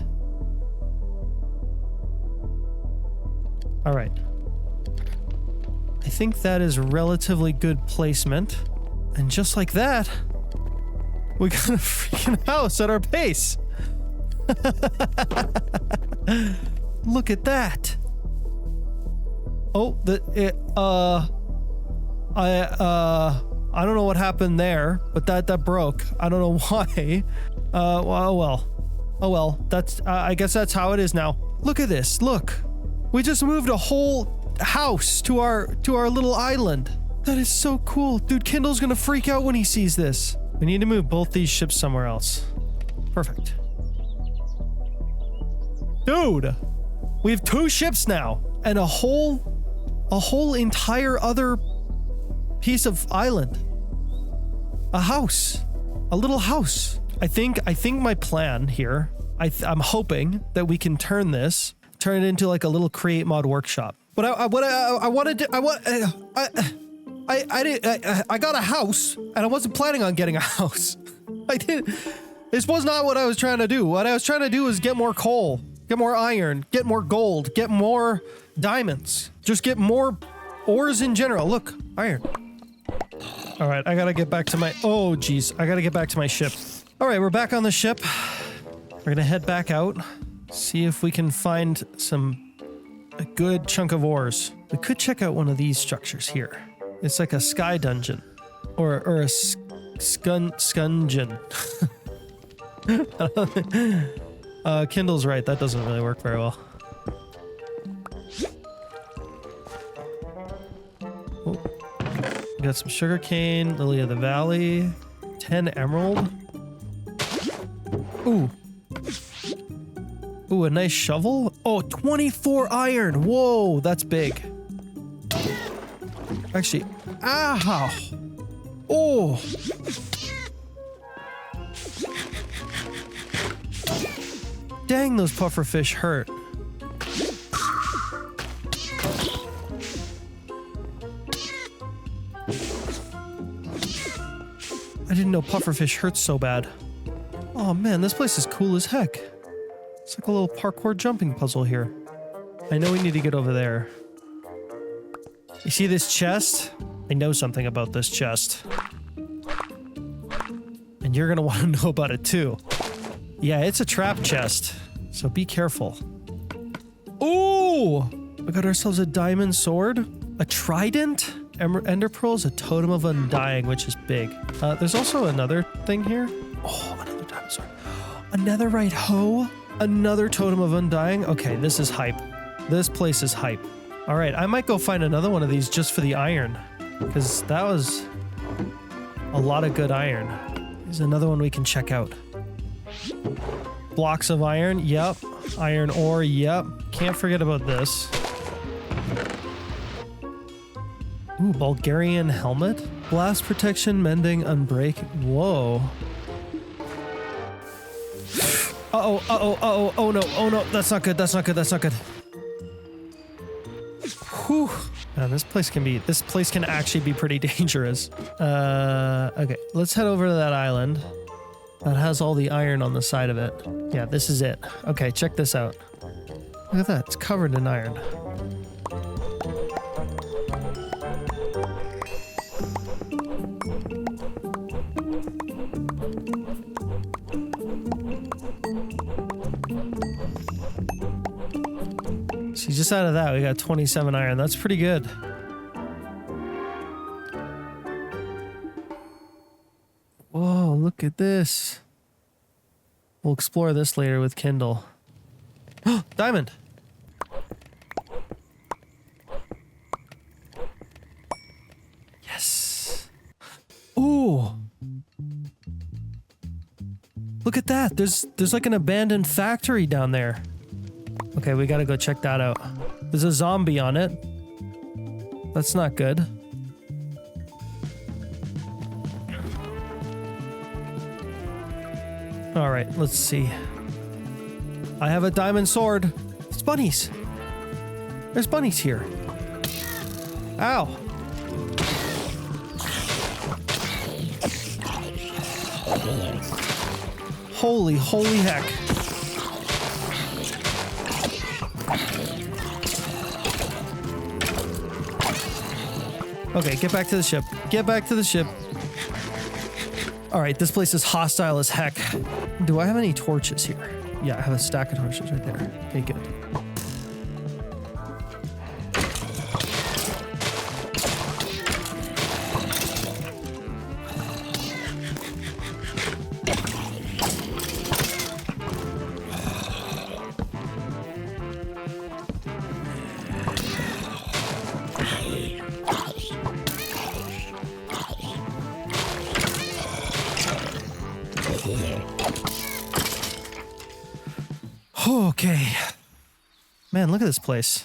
All right. I think that is relatively good placement. And just like that, we got a freaking house at our base. Look at that. Oh, I don't know what happened there, but that broke. I don't know why. Oh well. That's I guess that's how it is now. Look at this. Look. We just moved a whole house to our little island. That is so cool. Dude, Kindle's gonna freak out when he sees this. We need to move both these ships somewhere else. Perfect. Dude, we have 2 ships now and a whole entire other piece of island. A house. A little house. I think my plan here, I'm hoping that we can turn it into like a little create mod workshop. But I got a house and I wasn't planning on getting a house. This was not what I was trying to do. What I was trying to do was get more coal, get more iron, get more gold, get more diamonds, just get more ores in general. Look, iron. All right, I gotta get back to my, oh geez, I gotta get back to my ship. All right, we're back on the ship. We're gonna head back out, see if we can find a good chunk of ores. We could check out one of these structures here. It's like a sky dungeon or a scungeon. Kindle's right, that doesn't really work very well. Oh. We got some sugarcane, lily of the valley, 10 emerald. Ooh. Ooh, a nice shovel. Oh, 24 iron. Whoa, that's big. Actually, ow. Oh. Dang, those pufferfish hurt. I didn't know pufferfish hurt so bad. Oh man, this place is cool as heck. It's like a little parkour jumping puzzle here. I know we need to get over there. You see this chest? I know something about this chest. And you're gonna want to know about it too. Yeah, it's a trap chest, so be careful. Ooh, we got ourselves a diamond sword, a trident, ender pearls, a totem of undying, which is big. There's also another thing here. Oh, another diamond sword. A netherite hoe, another totem of undying. Okay, this is hype. This place is hype. All right, I might go find another one of these just for the iron, because that was a lot of good iron. There's another one we can check out. Blocks of iron, yep. Iron ore, yep. Can't forget about this. Ooh, Bulgarian helmet. Blast protection, mending, unbreaking. Whoa. Uh-oh, uh-oh, uh-oh, oh no, oh no, that's not good, that's not good, that's not good. Whew. Man, this place can actually be pretty dangerous. Okay, let's head over to that island. That has all the iron on the side of it. Yeah, this is it. Okay, check this out. Look at that, it's covered in iron. See, just out of that, we got 27 iron. That's pretty good. Whoa, look at this. We'll explore this later with Kindle. Diamond! Yes! Ooh! Look at that! There's like an abandoned factory down there. Okay, we gotta go check that out. There's a zombie on it. That's not good. Alright, let's see. I have a diamond sword. It's bunnies. There's bunnies here. Ow. Holy heck. Okay, get back to the ship. Get back to the ship. Alright, this place is hostile as heck. Do I have any torches here? Yeah, I have a stack of torches right there. Okay, good. Okay. Man, look at this place.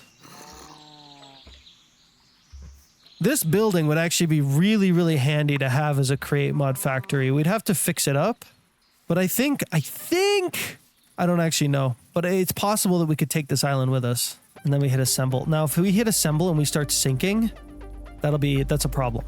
This building would actually be really, really handy to have as a create mod factory. We'd have to fix it up. But I think, I don't actually know. But it's possible that we could take this island with us. And then we hit assemble. Now, if we hit assemble and we start sinking, that's a problem.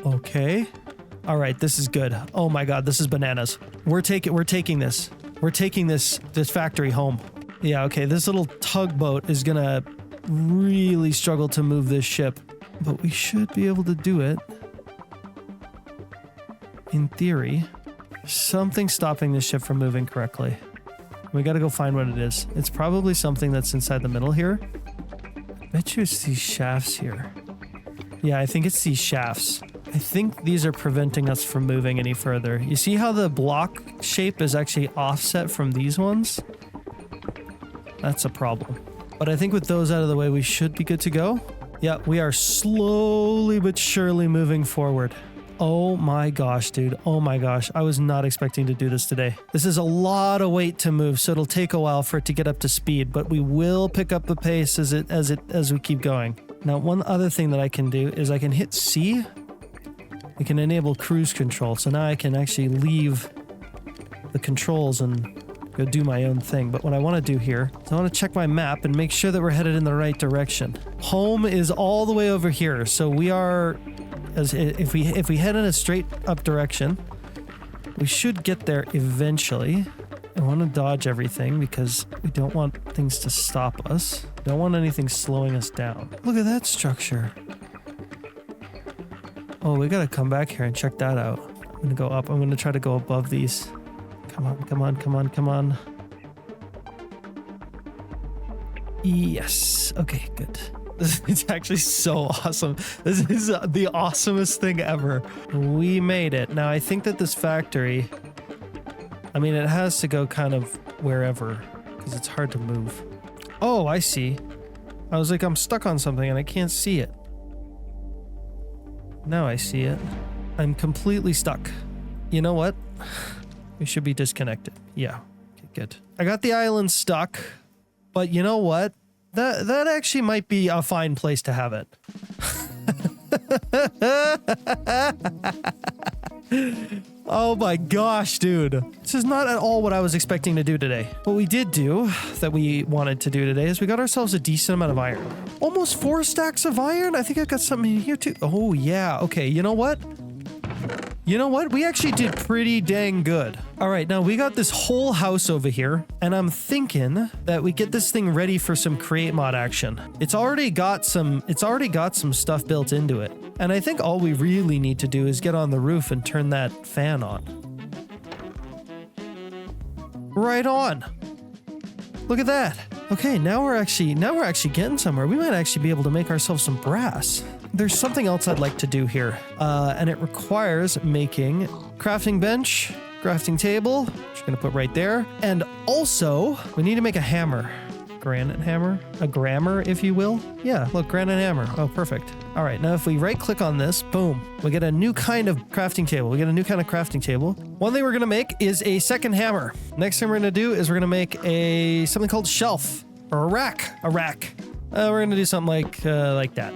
Okay. All right, this is good. Oh my god, this is bananas. We're taking this. We're taking this factory home. Yeah, okay, this little tugboat is gonna really struggle to move this ship, but we should be able to do it. In theory. Something's stopping this ship from moving correctly. We gotta go find what it is. It's probably something that's inside the middle here. I bet you it's these shafts here. Yeah, I think it's these shafts. I think these are preventing us from moving any further. You see how the block shape is actually offset from these ones? That's a problem. But I think with those out of the way, we should be good to go. Yeah, we are slowly but surely moving forward. Oh my gosh, dude. Oh my gosh. I was not expecting to do this today. This is a lot of weight to move, so it'll take a while for it to get up to speed, but we will pick up the pace as we keep going. Now, one other thing that I can do is I can hit C. I can enable cruise control, so now I can actually leave the controls and go do my own thing. But what I want to do here is I want to check my map and make sure that we're headed in the right direction. Home is all the way over here, so we are, if we head in a straight up direction, we should get there eventually. I want to dodge everything because we don't want things to stop us. Don't want anything slowing us down. Look at that structure. Oh, we gotta come back here and check that out. I'm gonna go up. I'm gonna try to go above these. Come on, come on, come on, come on. Yes. Okay, good. It's actually so awesome. This is the awesomest thing ever. We made it. Now, I think that this factory, I mean, it has to go kind of wherever because it's hard to move. Oh, I see. I was like, I'm stuck on something and I can't see it. Now I see it. I'm completely stuck. You know what? We should be disconnected. Yeah. Okay, good. I got the island stuck, but you know what? That actually might be a fine place to have it. Oh my gosh, dude. This is not at all what I was expecting to do today. What we did do that we wanted to do today is we got ourselves a decent amount of iron. Almost 4 stacks of iron? I think I got something in here too. Oh yeah, okay, you know what? You know what? We actually did pretty dang good. All right, now we got this whole house over here, and I'm thinking that we get this thing ready for some create mod action. It's already got some stuff built into it. And I think all we really need to do is get on the roof and turn that fan on. Right on. Look at that. Okay, now we're actually getting somewhere. We might actually be able to make ourselves some brass. There's something else I'd like to do here, and it requires making crafting bench, crafting table, which I'm gonna put right there, and also we need to make a hammer. Granite hammer? A grammar, if you will? Yeah, look, granite hammer. Oh, perfect. All right, now if we right click on this, boom, we get a new kind of crafting table. One thing we're gonna make is a second hammer. Next thing we're gonna do is we're gonna make something called shelf, or a rack. We're gonna do something like that.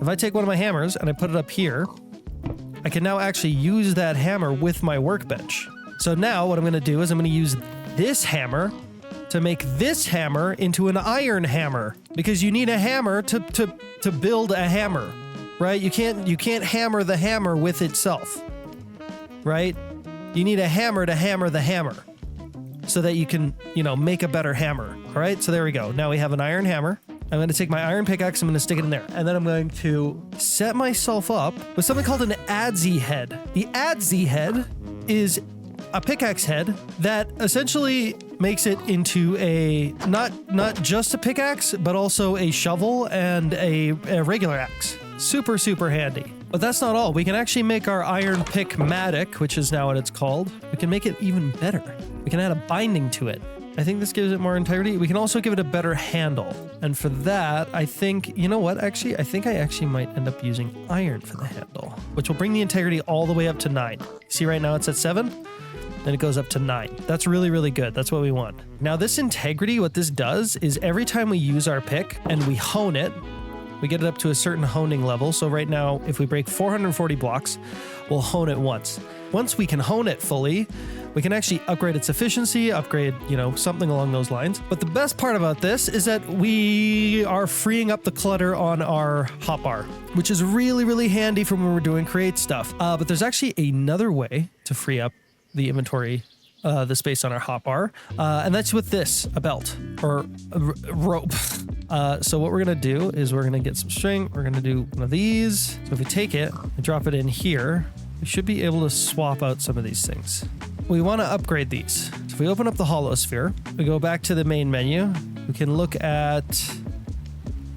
If I take one of my hammers and I put it up here, I can now actually use that hammer with my workbench. So now what I'm going to do is I'm going to use this hammer to make this hammer into an iron hammer, because you need a hammer to build a hammer, right? You can't hammer the hammer with itself, right? You need a hammer to hammer the hammer so that you can, make a better hammer. All right, so there we go. Now we have an iron hammer. I'm going to take my iron pickaxe, I'm going to stick it in there. And then I'm going to set myself up with something called an adze head. The adze head is a pickaxe head that essentially makes it into a, not just a pickaxe, but also a shovel and a regular axe. Super, super handy. But that's not all. We can actually make our iron pick-matic, which is now what it's called. We can make it even better. We can add a binding to it. I think this gives it more integrity. We can also give it a better handle. And for that, I think, you know what, actually, I think I actually might end up using iron for the handle, which will bring the integrity all the way up to 9. See, right now it's at 7, then it goes up to 9. That's really, really good. That's what we want. Now this integrity, what this does is every time we use our pick and we hone it, we get it up to a certain honing level. So right now, if we break 440 blocks, we'll hone it once. Once we can hone it fully, we can actually upgrade its efficiency, upgrade, something along those lines. But the best part about this is that we are freeing up the clutter on our hotbar, which is really, really handy for when we're doing create stuff. But there's actually another way to free up the inventory, the space on our hotbar, and that's with this, a belt or a rope. So what we're gonna do is we're gonna get some string. We're gonna do one of these. So if we take it and drop it in here, we should be able to swap out some of these things. We want to upgrade these. So if we open up the hollow sphere, we go back to the main menu, we can look at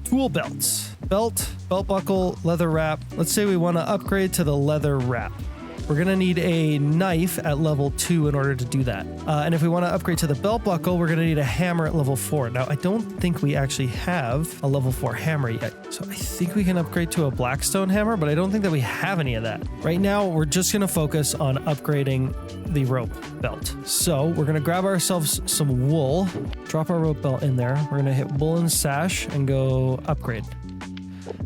tool belts. Belt buckle, leather wrap. Let's say we want to upgrade to the leather wrap. We're going to need a knife at level 2 in order to do that. And if we want to upgrade to the belt buckle, we're going to need a hammer at level 4. Now, I don't think we actually have a level 4 hammer yet. So I think we can upgrade to a blackstone hammer, but I don't think that we have any of that. Right now, we're just going to focus on upgrading the rope belt. So we're going to grab ourselves some wool, drop our rope belt in there. We're going to hit woolen sash and go upgrade.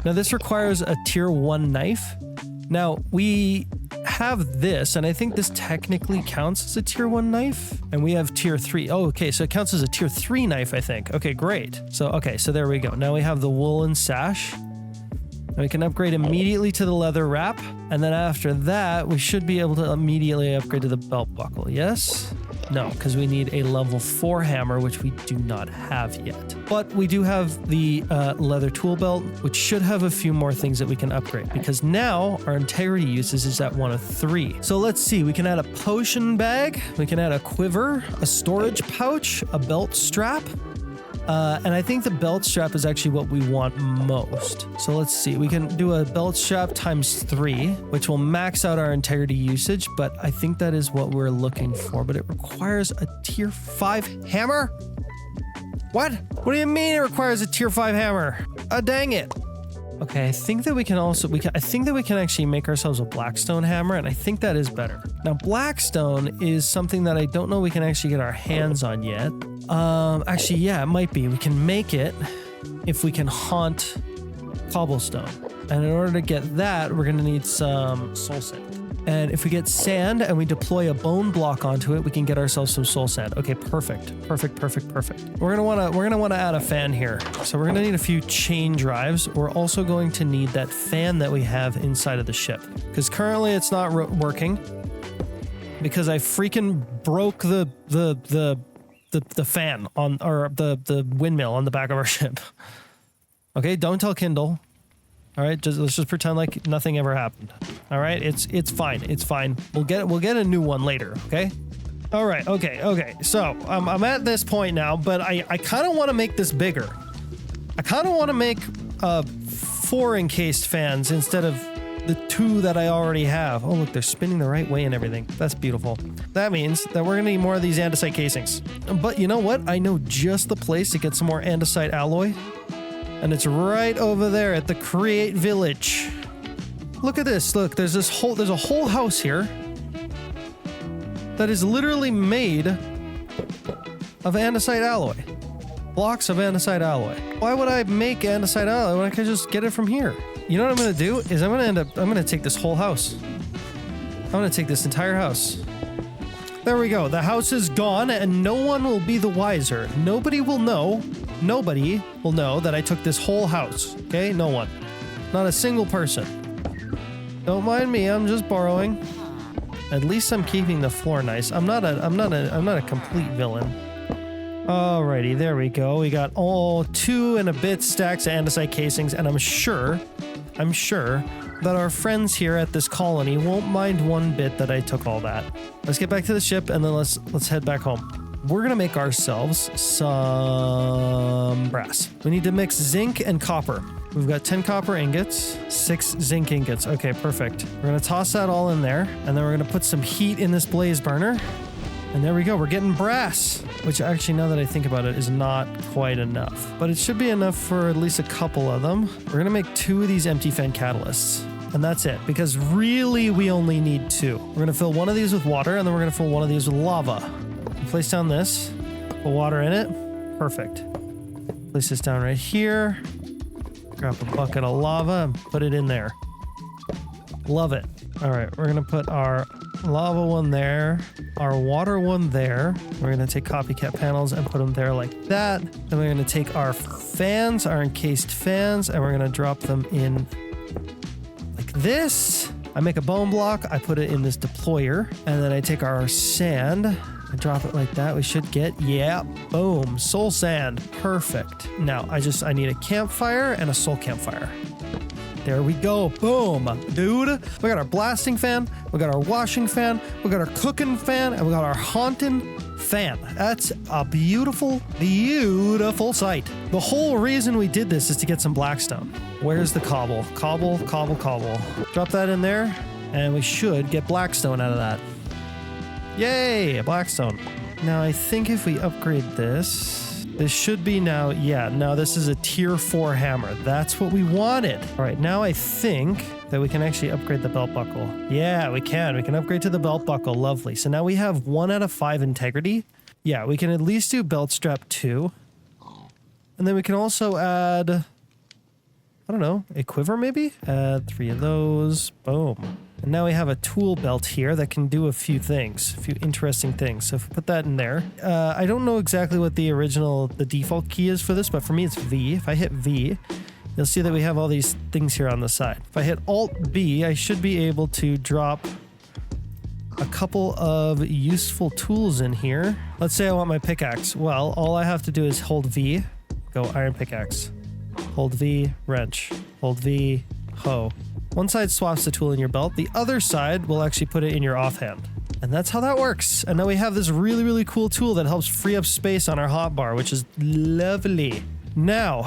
Now, this requires a tier 1 knife. Now, we have this, and I think this technically counts as a tier 1 knife, and we have tier 3. Oh, okay, so it counts as a tier 3 knife, I think. Okay, great. So there we go. Now we have the woolen sash, and we can upgrade immediately to the leather wrap, and then after that, we should be able to immediately upgrade to the belt buckle. Yes? No, because we need a level 4 hammer, which we do not have yet. But we do have the leather tool belt, which should have a few more things that we can upgrade, because now our integrity usage is at 1 of 3. So let's see, we can add a potion bag, we can add a quiver, a storage pouch, a belt strap. And I think the belt strap is actually what we want most. So let's see, we can do a belt strap times 3, which will max out our integrity usage, but I think that is what we're looking for. But it requires a tier 5 hammer? What? What do you mean it requires a tier 5 hammer? Dang it. Okay, I think that we can also, I think that we can actually make ourselves a blackstone hammer, and I think that is better. Now, blackstone is something that I don't know we can actually get our hands on yet. Actually, yeah, it might be. We can make it if we can haunt cobblestone. And in order to get that, we're going to need some soul sand. And if we get sand and we deploy a bone block onto it, we can get ourselves some soul sand. Okay, perfect. Perfect. We're gonna wanna add a fan here. So we're gonna need a few chain drives. We're also going to need that fan that we have inside of the ship, because currently it's not working because I freaking broke the fan on, or the windmill on the back of our ship. Okay, don't tell Kindle. All right, let's just pretend like nothing ever happened. All right, it's fine. It's fine. We'll get a new one later. Okay. All right. Okay. So I'm at this point now, but I kind of want to make this bigger. I kind of want to make 4 encased fans instead of the 2 that I already have. Oh look, they're spinning the right way and everything. That's beautiful. That means that we're gonna need more of these andesite casings. But you know what? I know just the place to get some more andesite alloy. And it's right over there at the Create Village. Look at this. Look, there's a whole house here that is literally made of andesite alloy. Blocks of andesite alloy. Why would I make andesite alloy when I could just get it from here? You know what I'm gonna do is I'm gonna take this whole house. I'm gonna take this entire house. There we go. The house is gone and no one will be the wiser. Nobody will know that I took this whole house. Okay? No one. Not a single person. Don't mind me. I'm just borrowing. At least I'm keeping the floor nice. I'm not a complete villain. Alrighty, there we go. We got all 2 and a bit stacks of andesite casings, and I'm sure that our friends here at this colony won't mind one bit that I took all that. Let's get back to the ship and then let's head back home. We're gonna make ourselves some brass. We need to mix zinc and copper. We've got 10 copper ingots, 6 zinc ingots. Okay, perfect. We're gonna toss that all in there, and then we're gonna put some heat in this blaze burner. And there we go, we're getting brass, which actually, now that I think about it, is not quite enough. But it should be enough for at least a couple of them. We're gonna make 2 of these empty fan catalysts. And that's it, because really we only need 2. We're gonna fill one of these with water, and then we're gonna fill one of these with lava. Place down this, put water in it. Perfect. Place this down right here. Grab a bucket of lava and put it in there. Love it. All right, we're gonna put our lava one there, our water one there. We're gonna take copycat panels and put them there like that. Then we're gonna take our fans, our encased fans, and we're gonna drop them in like this. I make a bone block, I put it in this deployer, and then I take our sand, I drop it like that. We should get, yeah, boom, soul sand. Perfect. Now, I need a campfire and a soul campfire. There we go. Boom. Dude, we got our blasting fan, we got our washing fan, we got our cooking fan, and we got our haunting fan. That's a beautiful, beautiful sight. The whole reason we did this is to get some blackstone. Where's the cobble? Cobble. Drop that in there, and we should get blackstone out of that. Yay, blackstone. Now, I think if we upgrade this should be now, yeah, now this is a tier 4 hammer. That's what we wanted. All right, now I think that we can actually upgrade the belt buckle. Yeah, we can. We can upgrade to the belt buckle. Lovely. So now we have 1 out of 5 integrity. Yeah, we can at least do belt strap 2. And then we can also add, I don't know, a quiver maybe? Add 3 of those. Boom. And now we have a tool belt here that can do a few things, a few interesting things. So if we put that in there, I don't know exactly what the default key is for this, but for me it's V. If I hit V, you'll see that we have all these things here on the side. If I hit Alt B, I should be able to drop a couple of useful tools in here. Let's say I want my pickaxe. Well, all I have to do is hold V, go iron pickaxe. Hold V, wrench. Hold V, hoe. One side swaps the tool in your belt. The other side will actually put it in your offhand. And that's how that works. And now we have this really, really cool tool that helps free up space on our hotbar, which is lovely. Now,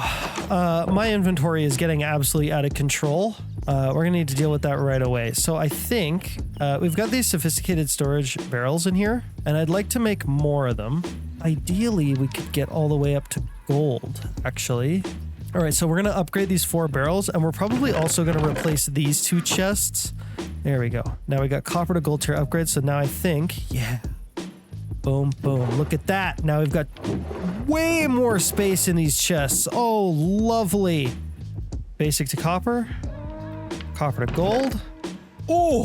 my inventory is getting absolutely out of control. We're gonna need to deal with that right away. So I think we've got these sophisticated storage barrels in here, and I'd like to make more of them. Ideally, we could get all the way up to gold, actually. All right, so we're gonna upgrade these 4 barrels, and we're probably also gonna replace these 2 chests. There we go. Now we got copper to gold tier upgrades, so now I think, yeah. Boom, boom. Look at that. Now we've got way more space in these chests. Oh, lovely. Basic to copper. Copper to gold. Oh,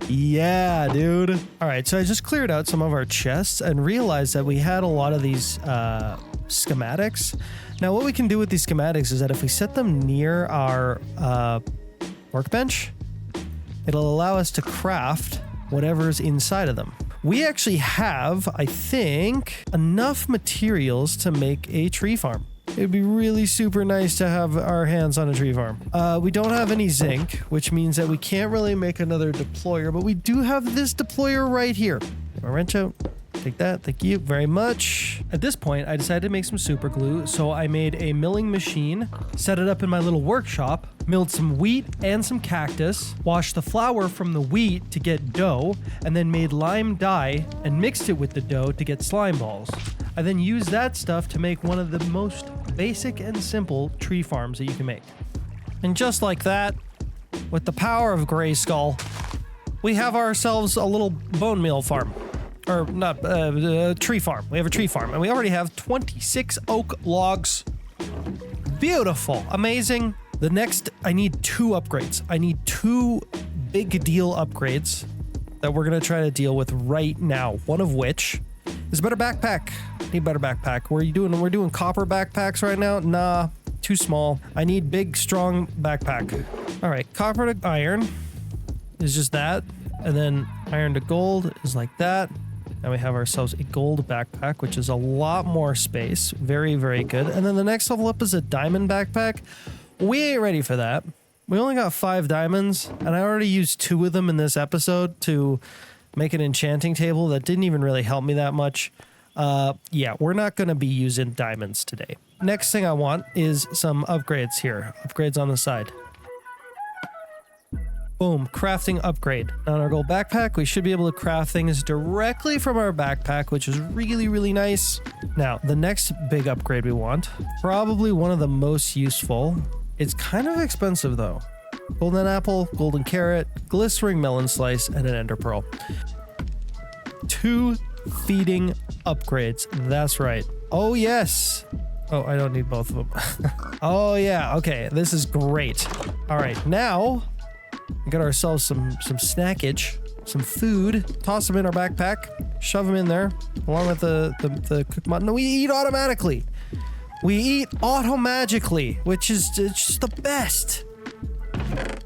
yeah, dude. All right, so I just cleared out some of our chests and realized that we had a lot of these schematics. Now, what we can do with these schematics is that if we set them near our workbench, it'll allow us to craft whatever's inside of them. We actually have, I think, enough materials to make a tree farm. It'd be really super nice to have our hands on a tree farm. We don't have any zinc, which means that we can't really make another deployer, but we do have this deployer right here. Get my wrench out. Take that. Thank you very much. At this point, I decided to make some super glue, so I made a milling machine, set it up in my little workshop, milled some wheat and some cactus, washed the flour from the wheat to get dough, and then made lime dye and mixed it with the dough to get slime balls. I then used that stuff to make one of the most basic and simple tree farms that you can make. And just like that, with the power of Grayskull, we have ourselves a little bone meal farm. Or not, tree farm. We have a tree farm, and we already have 26 oak logs. Beautiful. Amazing. The next, I need 2 upgrades. I need 2 big deal upgrades that we're going to try to deal with right now. One of which is a better backpack. Need better backpack. We're doing copper backpacks right now? Nah, too small. I need big, strong backpack. All right, copper to iron is just that. And then iron to gold is like that. Now we have ourselves a gold backpack, which is a lot more space. Very, very good. And then the next level up is a diamond backpack. We ain't ready for that. We only got 5 diamonds, and I already used 2 of them in this episode to make an enchanting table that didn't even really help me that much. Yeah, we're not going to be using diamonds today. Next thing I want is some upgrades here. Upgrades on the side. Boom, crafting upgrade. Now on our gold backpack, we should be able to craft things directly from our backpack, which is really, really nice. Now, the next big upgrade we want, probably one of the most useful. It's kind of expensive though. Golden apple, golden carrot, glistering melon slice, and an ender pearl. 2 feeding upgrades. That's right. Oh, yes. Oh, I don't need both of them. Oh, yeah. Okay, this is great. All right, now we got ourselves some snackage, some food. Toss them in our backpack. Shove them in there, along with the cooked mutton. No, we eat automatically. We eat automagically, which is just the best.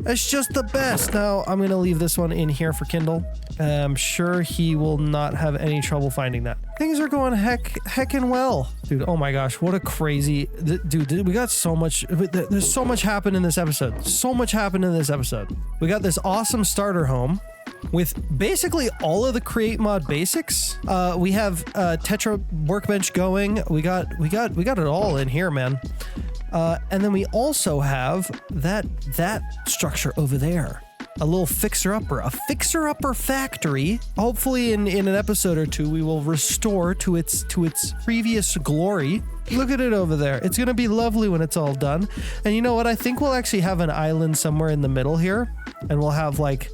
It's just the best. Now, I'm going to leave this one in here for Kindle. I'm sure he will not have any trouble finding that. Things are going heckin' well. Dude, oh my gosh, what a crazy... Dude, we got so much... There's so much happened in this episode. So much happened in this episode. We got this awesome starter home with basically all of the create mod basics. We have Tetra workbench going. We got it all in here, man. And then we also have that structure over there. A little fixer-upper. A fixer-upper factory. Hopefully in an episode or 2, we will restore to its previous glory. Look at it over there. It's going to be lovely when it's all done. And you know what? I think we'll actually have an island somewhere in the middle here. And we'll have like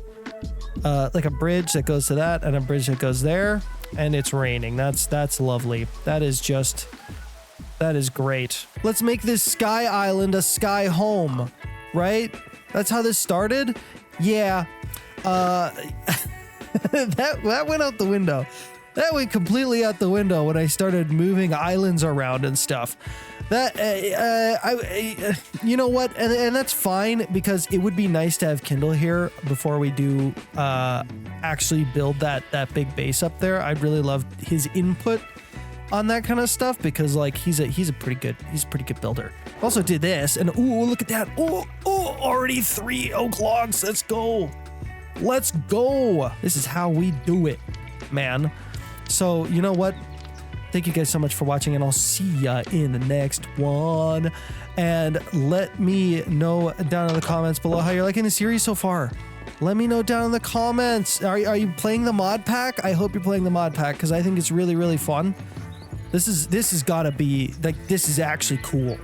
a bridge that goes to that and a bridge that goes there. And it's raining. That's lovely. That is great. Let's make this sky island a sky home, right? That's how this started? Yeah. That went out the window. That went completely out the window when I started moving islands around and stuff. That you know what, and that's fine because it would be nice to have Kindle here before we do actually build that big base up there. I'd really love his input on that kind of stuff because like he's a pretty good builder. Also did this, and ooh, look at that! Oh, already 3 oak logs. Let's go. This is how we do it, man. So you know what? Thank you guys so much for watching, and I'll see ya in the next one. And let me know down in the comments below how you're liking the series so far. Let me know down in the comments. Are you playing the mod pack? I hope you're playing the mod pack because I think it's really, really fun. This has gotta be like, this is actually cool.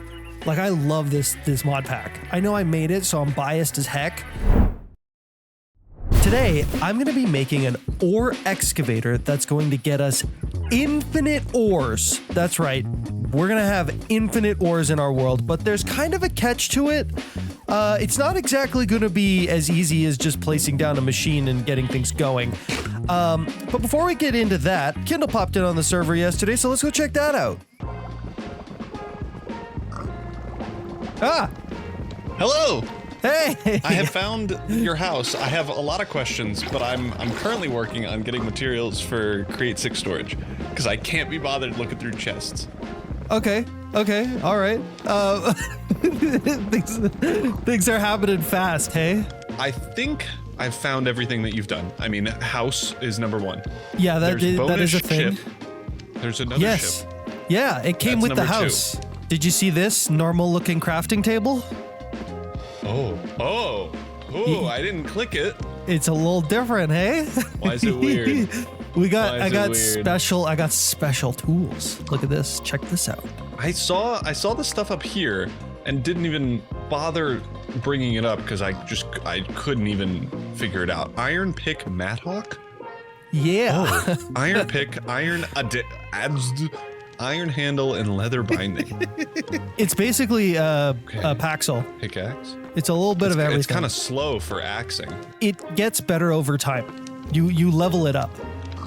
Like I love this mod pack. I know I made it, so I'm biased as heck. Today, I'm going to be making an ore excavator that's going to get us infinite ores. That's right. We're going to have infinite ores in our world, but there's kind of a catch to it. It's not exactly going to be as easy as just placing down a machine and getting things going. But before we get into that, Kindle popped in on the server yesterday, so let's go check that out. Ah! Hello! Hey! I have found your house. I have a lot of questions, but I'm currently working on getting materials for Create 6 storage because I can't be bothered looking through chests. Okay, all right. Things are happening fast, hey? I think I've found everything that you've done. I mean, house is number 1. Yeah, that is a thing. Ship. There's another ship. Yeah, it came That's with the number house. 2. Did you see this normal looking crafting table? Oh, I didn't click it. It's a little different, hey? Why is it weird? I got special tools. Look at this. Check this out. I saw the stuff up here and didn't even bother bringing it up because I couldn't even figure it out. Iron pick Matthawk? Yeah. Oh, iron pick, iron handle, and leather binding. It's basically a paxel. Pickaxe? It's a little bit of everything. It's kind of slow for axing. It gets better over time. You level it up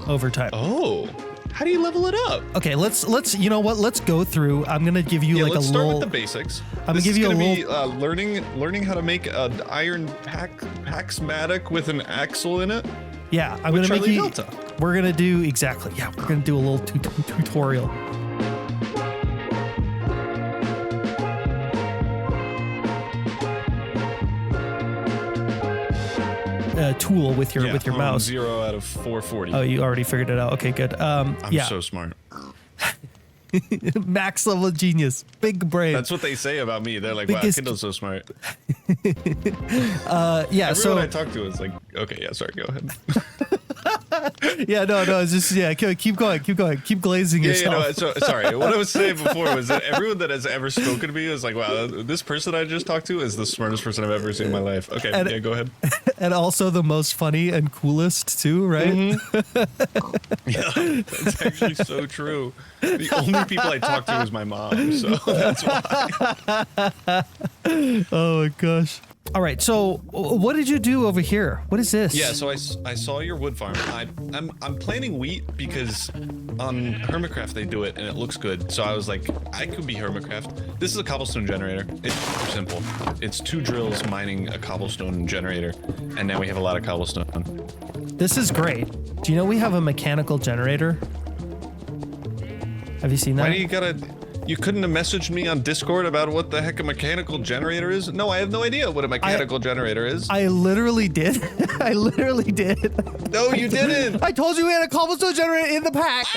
over time. Oh, how do you level it up? Okay, let's you know what? Let's go through. I'm gonna give you like let's a start little. with the basics. I'm gonna give you a little. Learning how to make an iron paxmatic with an axle in it. Yeah, I'm gonna make you. Delta. We're gonna do exactly. Yeah, we're gonna do a little tutorial. Tool with your mouse. 0 out of 440. Oh, you already figured it out. Okay, good. I'm so smart. Max level genius, big brain. That's what they say about me. They're like, wow, Kindle's so smart. Yeah. Everyone I talk to is like, okay, yeah, sorry, go ahead. Yeah, no, it's just keep going, keep glazing yourself. Sorry. What I was saying before was that everyone that has ever spoken to me is like, wow, this person I just talked to is the smartest person I've ever seen in my life. Okay, yeah, go ahead. And also the most funny and coolest too, right? Mm-hmm. Yeah, that's actually so true. The only people I talk to is my mom, so that's why. Oh my gosh. All right, so what did you do over here? What is this? Yeah, so I saw your wood farm. I'm planting wheat because on Hermitcraft they do it and it looks good. So I was like, I could be Hermitcraft. This is a cobblestone generator. It's super simple. It's 2 drills mining a cobblestone generator, and now we have a lot of cobblestone. This is great. Do you know we have a mechanical generator? Have you seen that? Why do you gotta... You couldn't have messaged me on Discord about what the heck a mechanical generator is? No, I have no idea what a mechanical generator is. I literally did. I literally did. No, you didn't. I told you we had a cobblestone generator in the pack.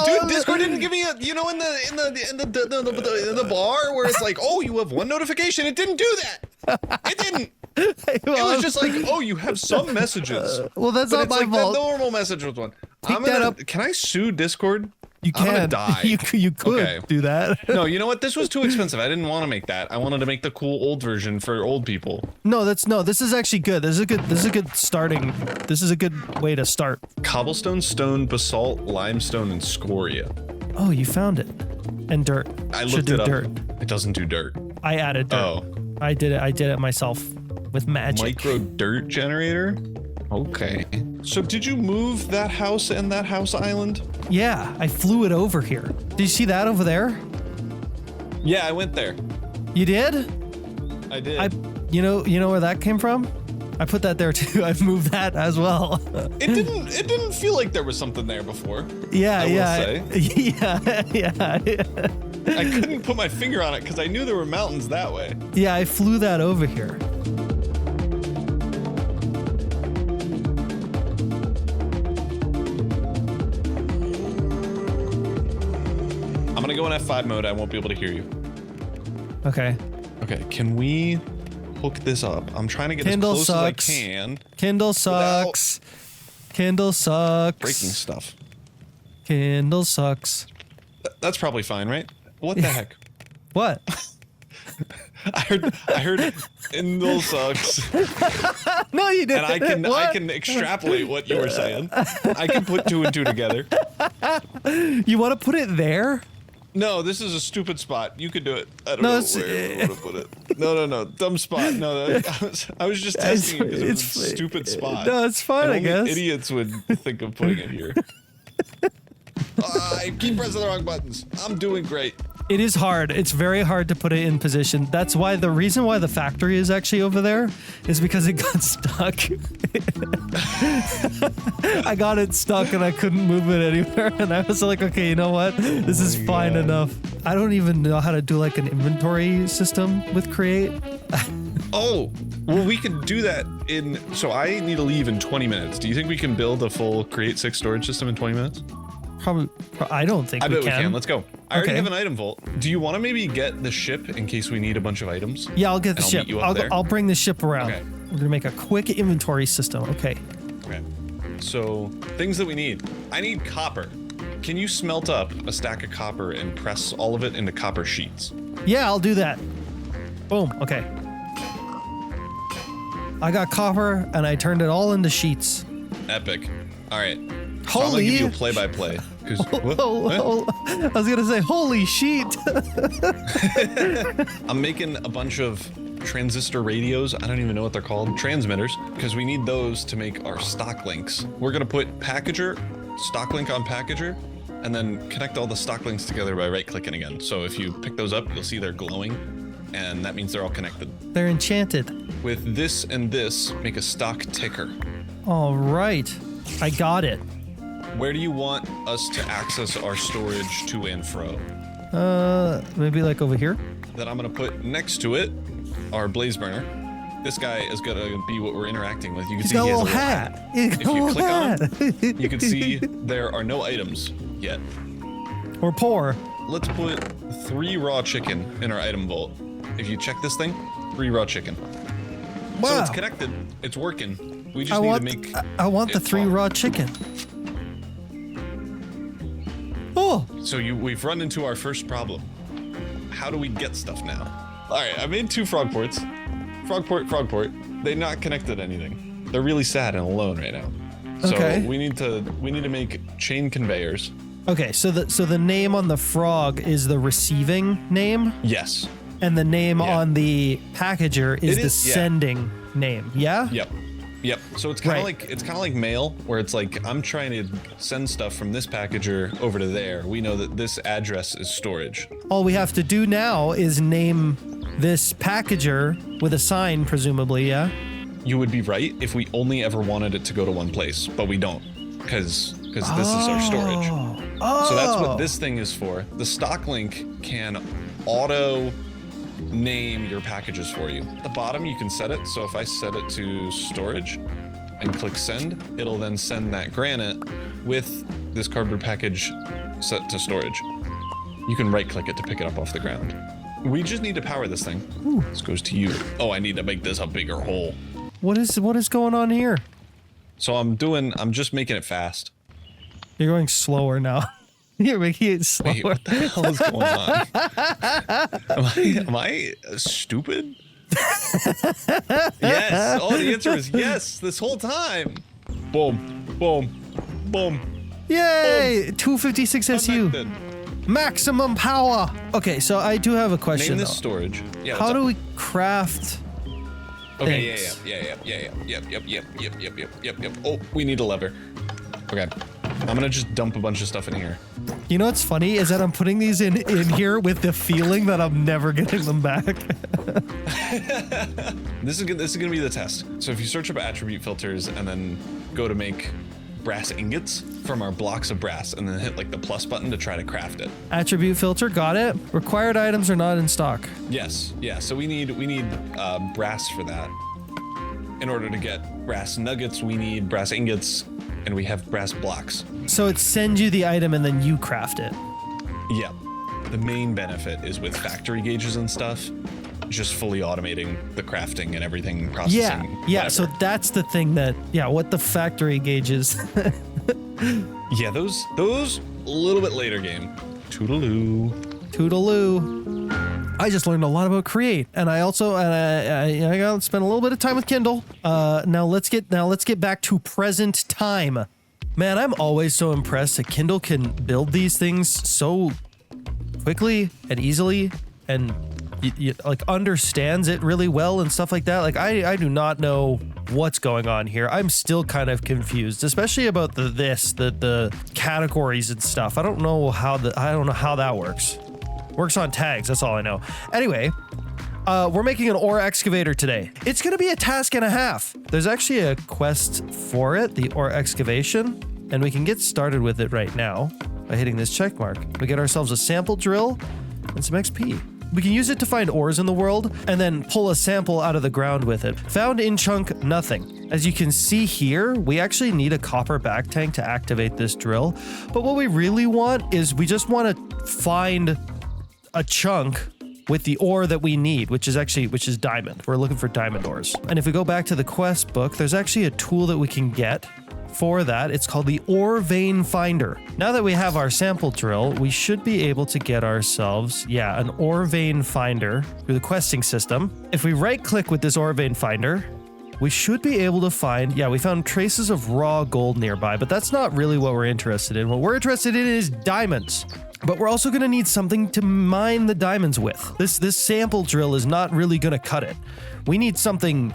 Dude, Discord didn't give me a, you know, in the bar where it's like, oh, you have 1 notification. It didn't do that. It didn't. It was just like, oh, you have some messages. Well, that's not my fault. That normal message was one. Can I sue Discord? You can. I'm gonna die. You could do that. No, you know what? This was too expensive. I didn't want to make that. I wanted to make the cool old version for old people. No, this is actually good. This is a good starting. This is a good way to start. Cobblestone, stone, basalt, limestone, and scoria. Oh, you found it. And dirt. I looked it up. Dirt. It doesn't do dirt. I added dirt. Oh. I did it myself with magic. Micro dirt generator? Okay. So did you move that house and that house island? Yeah, I flew it over here. Did you see that over there? Yeah, I went there. You did? I did. You know where that came from? I put that there too. I've moved that as well. It didn't feel like there was something there before. Yeah, I will say. yeah. I couldn't put my finger on it because I knew there were mountains that way. Yeah, I flew that over here. I'm gonna go in F5 mode. I won't be able to hear you. Okay. Okay, can we hook this up? I'm trying to get Kindle as close sucks. as I can. Kindle sucks. Kindle sucks. Breaking stuff. Kindle sucks. That's probably fine, right? What the heck? What? I heard Kindle sucks. No, you didn't. And I can extrapolate what you were saying. I can put 2 and 2 together. You want to put it there? No, this is a stupid spot. You could do it. I don't No, know it's- where you want to put it. No. Dumb spot. No, I was just testing it because it was a stupid spot. No, it's fine, And I only guess. idiots would think of putting it here. I keep pressing the wrong buttons. I'm doing great. It is hard. It's very hard to put it in position. That's why the reason why the factory is actually over there is because it got stuck. I got it stuck and I couldn't move it anywhere. And I was like, okay, you know what? This is fine enough. I don't even know how to do like an inventory system with Create. Oh, well, we can do that in. So I need to leave in 20 minutes. Do you think we can build a full Create 6 storage system in 20 minutes? Probably. I don't think I bet we can. Let's go. I already Okay. have an item vault. Do you want to maybe get the ship in case we need a bunch of items? Yeah, I'll get the And I'll ship. meet you up there? I'll bring the ship around. Okay. We're gonna make a quick inventory system. Okay. Okay. So things that we need. I need copper. Can you smelt up a stack of copper and press all of it into copper sheets? Yeah, I'll do that. Boom. Okay. I got copper and I turned it all into sheets. Epic. All right. So I'm gonna Holy. give you a play-by-play. 'Cause- what? I was gonna say, holy sheet. I'm making a bunch of transistor radios. I don't even know what they're called. Transmitters, because we need those to make our stock links. We're gonna put packager, stock link on packager, and then connect all the stock links together by right-clicking again. So if you pick those up, you'll see they're glowing, and that means they're all connected. They're enchanted. With this and this, make a stock ticker. All right. I got it. Where do you want us to access our storage to and fro? Maybe like over here? Then I'm gonna put next to it our blaze burner. This guy is gonna be what we're interacting with. You can He's see got a he has little hat. He's got If a you little click on hat. him, you can see there are no items yet. Or poor. Let's put 3 raw chicken in our item vault. If you check this thing, 3 raw chicken. So Wow. it's connected. It's working. We just I need want, to make. I want the it 3 talk. raw chicken. Oh, So we've run into our first problem. How do we get stuff now? All right, I made 2 frog ports. Frog port. They're not connected to anything. They're really sad and alone right now. So Okay. we need to make chain conveyors. okay. So the name on the frog is the receiving name, Yes. and the name Yeah. on the packager is It the is- yeah. sending name. Yeah. Yep. So it's kind of Right. like mail, where it's like I'm trying to send stuff from this packager over to there. We know that this address is storage. All we have to do now is name this packager with a sign, presumably. Yeah. You would be right if we only ever wanted it to go to one place, but we don't, because this is our storage. Oh. So that's what this thing is for. The stock link can auto name your packages for you. At the bottom, you can set it. So if I set it to storage and click send, it'll then send that granite with this cardboard package set to storage. You can right click it to pick it up off the ground. We just need to power this thing. This goes to you. Oh, I need to make this a bigger hole. What is going on here? So I'm just making it fast. You're going slower now. You're making it slower. Wait, what the hell is going on? Am I stupid? Yes. Oh, the answer is yes this whole time. Boom, boom, boom. Yay! 256 SU. Connected. Maximum power. Okay, so I do have a question. Name this though. storage. Yeah. How what's do up? we craft Okay, things. Yep. Oh, we need a lever. Okay. I'm gonna just dump a bunch of stuff in here. You know what's funny is that I'm putting these in here with the feeling that I'm never getting them back. This is gonna be the test. So if you search up attribute filters and then go to make brass ingots from our blocks of brass and then hit like the plus button to try to craft it. Attribute filter, got it. Required items are not in stock. Yes, yeah. So we need brass for that. In order to get brass nuggets, we need brass ingots, and we have brass blocks. So it sends you the item and then you craft it. Yeah. The main benefit is with factory gauges and stuff, just fully automating the crafting and everything, processing. Yeah. So that's the thing what the factory gauges. Yeah, those a little bit later game. Toodaloo. I just learned a lot about Create, and I also I got to spend a little bit of time with Kindle. Now let's get back to present time. Man, I'm always so impressed that Kindle can build these things so quickly and easily, and like understands it really well and stuff like that. Like I do not know what's going on here. I'm still kind of confused, especially about the categories and stuff. I don't know how that works. Works on tags, that's all I know. Anyway, we're making an ore excavator today. It's gonna be a task and a half. There's actually a quest for it, the ore excavation, and we can get started with it right now by hitting this check mark. We get ourselves a sample drill and some XP. We can use it to find ores in the world and then pull a sample out of the ground with it. Found in chunk, nothing. As you can see here, we actually need a copper back tank to activate this drill. But what we really want is we just want to find a chunk with the ore that we need, which is diamond. We're looking for diamond ores. And if we go back to the quest book, there's actually a tool that we can get for that. It's called the ore vein finder. Now that we have our sample drill, we should be able to get ourselves, an ore vein finder through the questing system. If we right click with this ore vein finder, we should be able to find, we found traces of raw gold nearby, but that's not really what we're interested in. What we're interested in is diamonds. But we're also going to need something to mine the diamonds with. This sample drill is not really going to cut it. We need something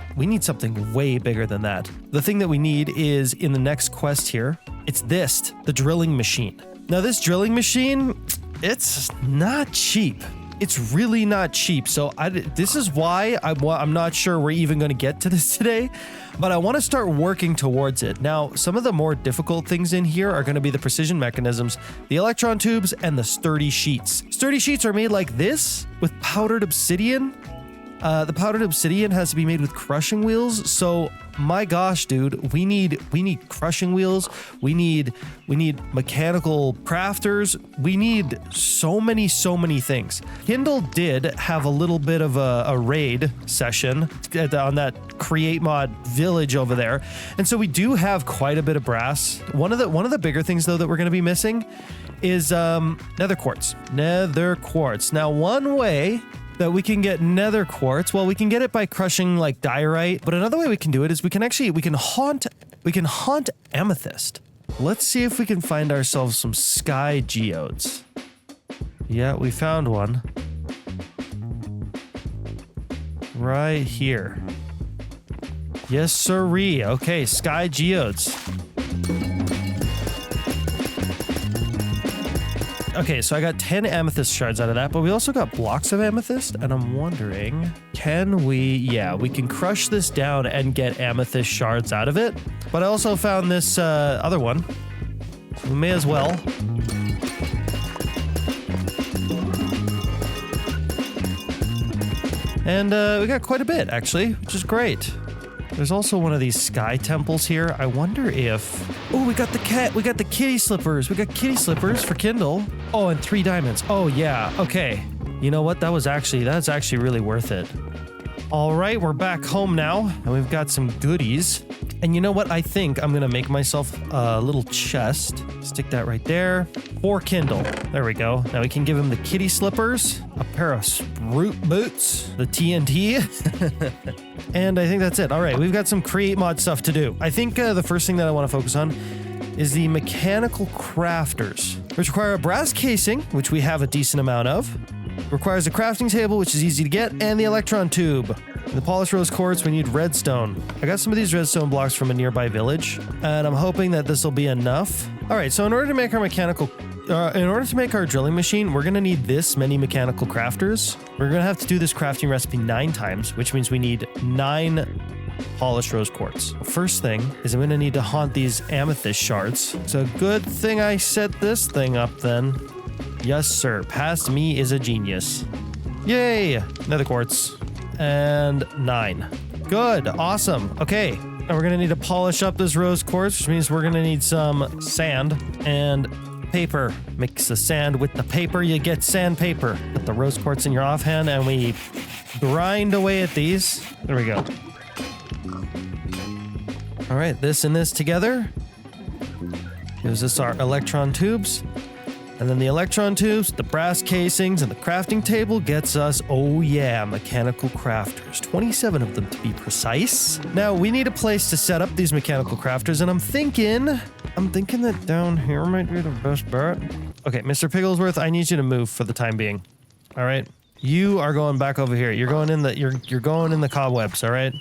way bigger than that. The thing that we need is in the next quest here. It's the drilling machine. Now this drilling machine, it's not cheap. It's really not cheap. So this is why I'm not sure we're even going to get to this today, but I want to start working towards it. Now, some of the more difficult things in here are going to be the precision mechanisms, the electron tubes, and the sturdy sheets. Sturdy sheets are made like this with powdered obsidian. The powdered obsidian has to be made with crushing wheels. So my gosh, dude, we need crushing wheels. We need mechanical crafters. We need so many things. Kindle did have a little bit of a raid session on that Create mod village over there. And so we do have quite a bit of brass. One of the bigger things though that we're going to be missing is nether quartz. Now, one way that we can get nether quartz, well, we can get it by crushing like diorite, but another way we can do it is we can haunt amethyst. Let's see if we can find ourselves some sky geodes. Yeah, we found one right here. Yes sirree. Okay, sky geodes. Okay, so I got 10 amethyst shards out of that, but we also got blocks of amethyst, and I'm wondering, can we can crush this down and get amethyst shards out of it. But I also found this other one. We may as well. And we got quite a bit, actually, which is great. There's also one of these sky temples here. I wonder if... Oh, we got the kitty slippers. We got kitty slippers for Kindle. Oh, and 3 diamonds. Oh, yeah. Okay. You know what? That's actually really worth it. All right, we're back home now, and we've got some goodies. And you know what? I think I'm going to make myself a little chest. Stick that right there. For Kindle. There we go. Now we can give him the kitty slippers, a pair of root boots, the TNT. And I think that's it. All right, we've got some Create mod stuff to do. I think the first thing that I want to focus on is the mechanical crafters, which require a brass casing, which we have a decent amount of. Requires a crafting table, which is easy to get, and the electron tube. In the polished rose quartz, we need redstone. I got some of these redstone blocks from a nearby village, and I'm hoping that this will be enough. All right, so in order to make our drilling machine, we're gonna need this many mechanical crafters. We're gonna have to do this crafting recipe 9 times, which means we need 9 polished rose quartz. First thing is I'm gonna need to haunt these amethyst shards. It's a good thing I set this thing up then. Yes, sir. Past me is a genius. Yay! Nether quartz. And 9. Good. Awesome. Okay. And we're gonna need to polish up this rose quartz, which means we're gonna need some sand and paper. Mix the sand with the paper, you get sandpaper. Put the rose quartz in your offhand and we grind away at these. There we go. All right, this and this together gives us our electron tubes. And then the electron tubes, the brass casings, and the crafting table gets us, oh yeah, mechanical crafters. 27 of them to be precise. Now, we need a place to set up these mechanical crafters, and I'm thinking that down here might be the best bet. Okay, Mr. Pigglesworth, I need you to move for the time being. All right? You are going back over here. You're going in the cobwebs, all right?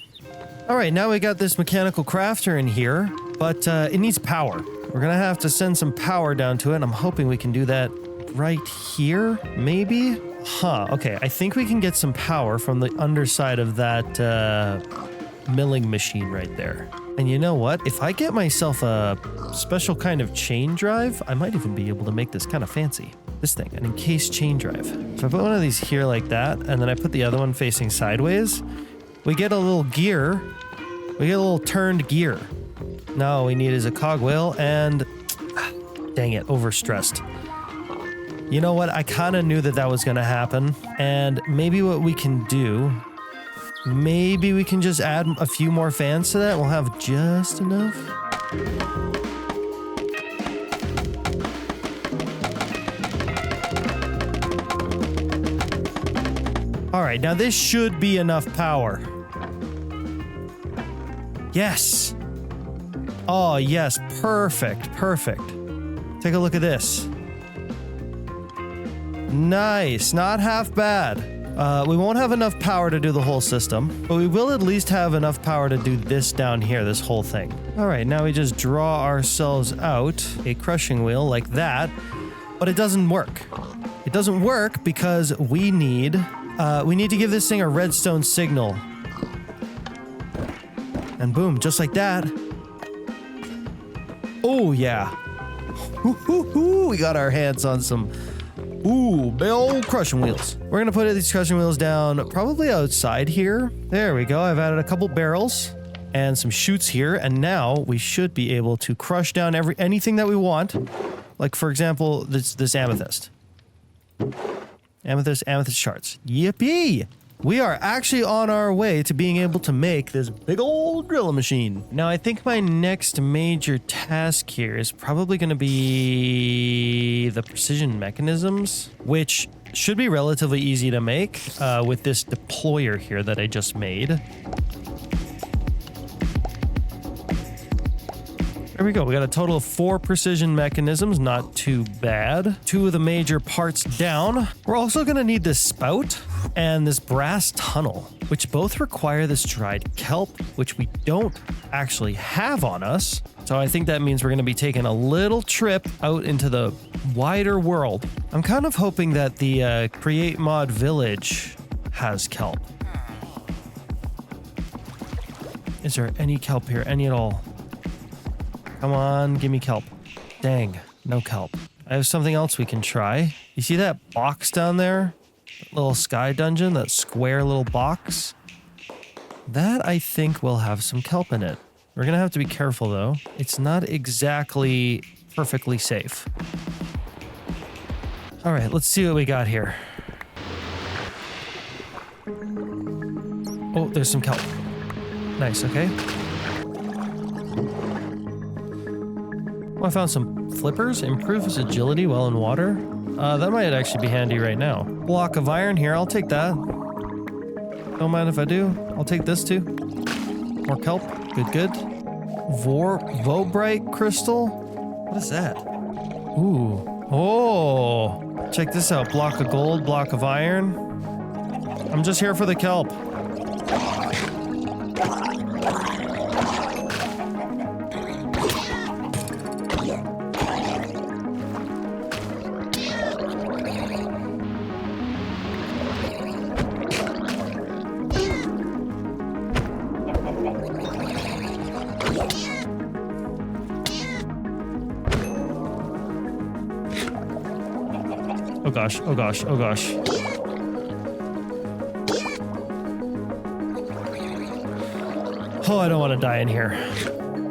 All right, now we got this mechanical crafter in here, but it needs power. We're gonna have to send some power down to it, and I'm hoping we can do that right here, maybe? Huh, okay, I think we can get some power from the underside of that milling machine right there. And you know what? If I get myself a special kind of chain drive, I might even be able to make this kind of fancy. This thing, an encased chain drive. If I put one of these here like that, and then I put the other one facing sideways, we get a little gear. We get a little turned gear. Now all we need is a cogwheel and... dang it, overstressed. You know what? I kind of knew that was going to happen. And maybe what we can do... maybe we can just add a few more fans to that. We'll have just enough. All right, now this should be enough power. Yes. Oh, yes. Perfect. Perfect. Take a look at this. Nice. Not half bad. We won't have enough power to do the whole system, but we will at least have enough power to do this down here, this whole thing. All right, now we just draw ourselves out a crushing wheel like that, but it doesn't work. It doesn't work because we need to give this thing a redstone signal. And boom, just like that. Oh, yeah. We got our hands on some, big old crushing wheels. We're going to put these crushing wheels down probably outside here. There we go. I've added a couple barrels and some chutes here. And now we should be able to crush down anything that we want. Like, for example, this amethyst. Amethyst shards. Yippee! We are actually on our way to being able to make this big old drilling machine. Now, I think my next major task here is probably going to be the precision mechanisms, which should be relatively easy to make with this deployer here that I just made. There we go. We got a total of 4 precision mechanisms. Not too bad. 2 of the major parts down. We're also going to need this spout and this brass tunnel, which both require this dried kelp, which we don't actually have on us. So I think that means we're going to be taking a little trip out into the wider world. I'm kind of hoping that the Create Mod Village has kelp. Is there any kelp here? Any at all? Come on, give me kelp. Dang, no kelp. I have something else we can try. You see that box down there? That little sky dungeon, that square little box? That, I think, will have some kelp in it. We're gonna have to be careful, though. It's not exactly perfectly safe. All right, let's see what we got here. Oh, there's some kelp. Nice, okay. Oh, I found some flippers. Improves agility while in water. That might actually be handy right now. Block of iron here. I'll take that. Don't mind if I do. I'll take this too. More kelp. Good. Vobrite crystal? What is that? Ooh. Oh. Check this out. Block of gold. Block of iron. I'm just here for the kelp. Oh gosh, oh gosh, oh gosh. Oh, I don't want to die in here.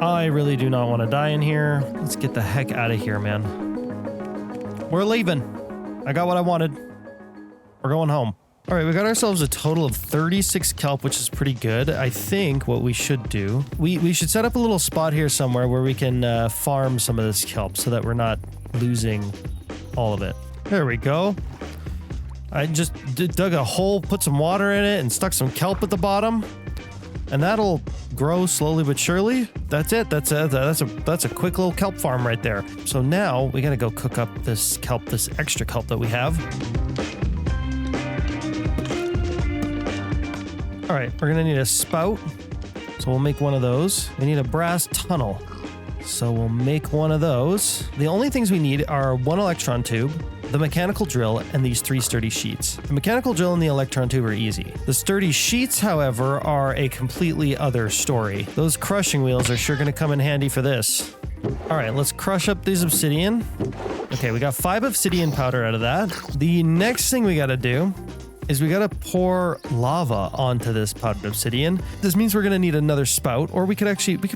I really do not want to die in here. Let's get the heck out of here, man. We're leaving. I got what I wanted. We're going home. All right, we got ourselves a total of 36 kelp, which is pretty good. I think what we should do, we should set up a little spot here somewhere where we can farm some of this kelp so that we're not losing all of it. There we go. I just dug a hole, put some water in it, and stuck some kelp at the bottom. And that'll grow slowly but surely. That's it. That's a quick little kelp farm right there. So now we gotta go cook up this kelp, this extra kelp that we have. All right, we're gonna need a spout. So we'll make one of those. We need a brass tunnel. So we'll make one of those. The only things we need are one electron tube, the mechanical drill, and these 3 sturdy sheets. The mechanical drill and the electron tube are easy. The sturdy sheets, however, are a completely other story. Those crushing wheels are sure gonna come in handy for this. All right, let's crush up these obsidian. Okay, we got 5 obsidian powder out of that. The next thing we gotta do is we gotta pour lava onto this powdered obsidian. This means we're gonna need another spout, or we could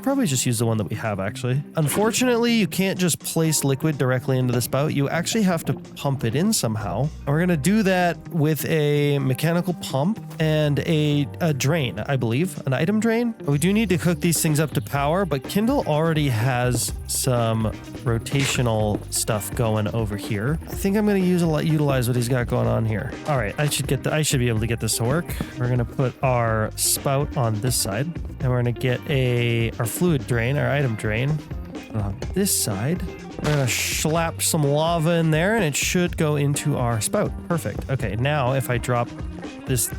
probably just use the one that we have, actually. Unfortunately, you can't just place liquid directly into the spout. You actually have to pump it in somehow. And we're gonna do that with a mechanical pump and a drain, I believe, an item drain. We do need to cook these things up to power, but Kindle already has some rotational stuff going over here. I think I'm gonna utilize what he's got going on here. All right, I should be able to get this to work. We're gonna put our spout on this side, and we're gonna get our fluid drain, our item drain, on this side. We're gonna slap some lava in there, and it should go into our spout. Perfect. Okay, now if I drop this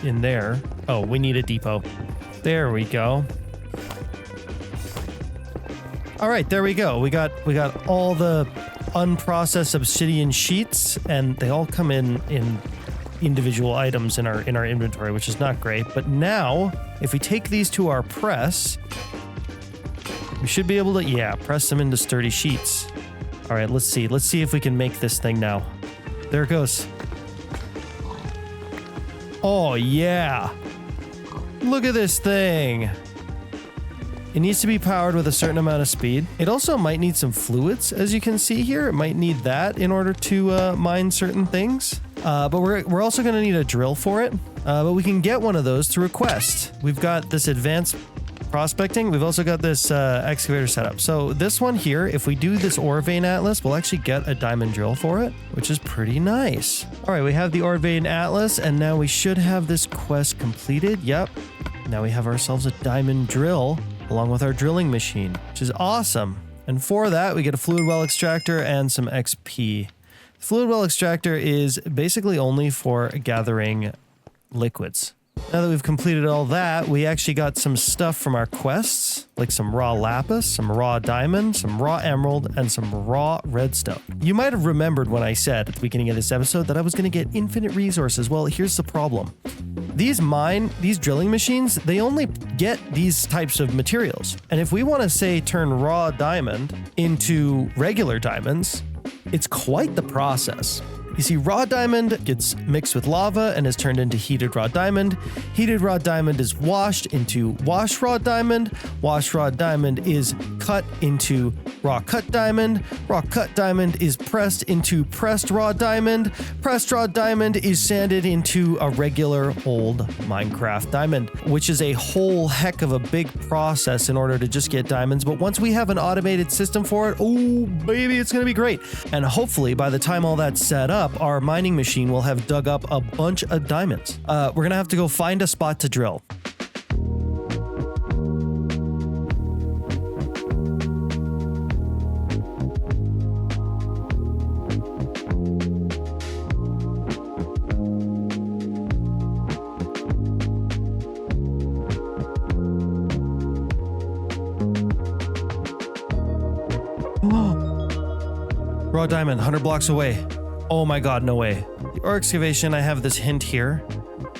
in there, oh, we need a depot. There we go. All right, there we go. We got all the unprocessed obsidian sheets, and they all come in individual items in our inventory, which is not great. But now, if we take these to our press, we should be able to, press them into sturdy sheets. All right, let's see if we can make this thing now. There it goes. Oh yeah, look at this thing. It needs to be powered with a certain amount of speed. It also might need some fluids, as you can see here. It might need that in order to mine certain things. But we're also going to need a drill for it. But we can get one of those through a quest. We've got this advanced prospecting. We've also got this excavator set up. So this one here, if we do this ore vein atlas, we'll actually get a diamond drill for it, which is pretty nice. All right, we have the ore vein atlas, and now we should have this quest completed. Yep. Now we have ourselves a diamond drill along with our drilling machine, which is awesome. And for that, we get a fluid well extractor and some XP. The fluid well extractor is basically only for gathering liquids. Now that we've completed all that, we actually got some stuff from our quests, like some raw lapis, some raw diamond, some raw emerald, and some raw redstone. You might have remembered when I said at the beginning of this episode that I was going to get infinite resources. Well, here's the problem. These drilling machines, they only get these types of materials. And if we want to, say, turn raw diamond into regular diamonds, it's quite the process. You see, raw diamond gets mixed with lava and is turned into heated raw diamond. Heated raw diamond is washed into washed raw diamond. Washed raw diamond is cut into raw cut diamond. Raw cut diamond is pressed into pressed raw diamond. Pressed raw diamond is sanded into a regular old Minecraft diamond, which is a whole heck of a big process in order to just get diamonds. But once we have an automated system for it, oh baby, it's gonna be great. And hopefully by the time all that's set up, our mining machine will have dug up a bunch of diamonds. We're gonna have to go find a spot to drill. Raw diamond, 100 blocks away. Oh my god, no way. The ore excavation, I have this hint here.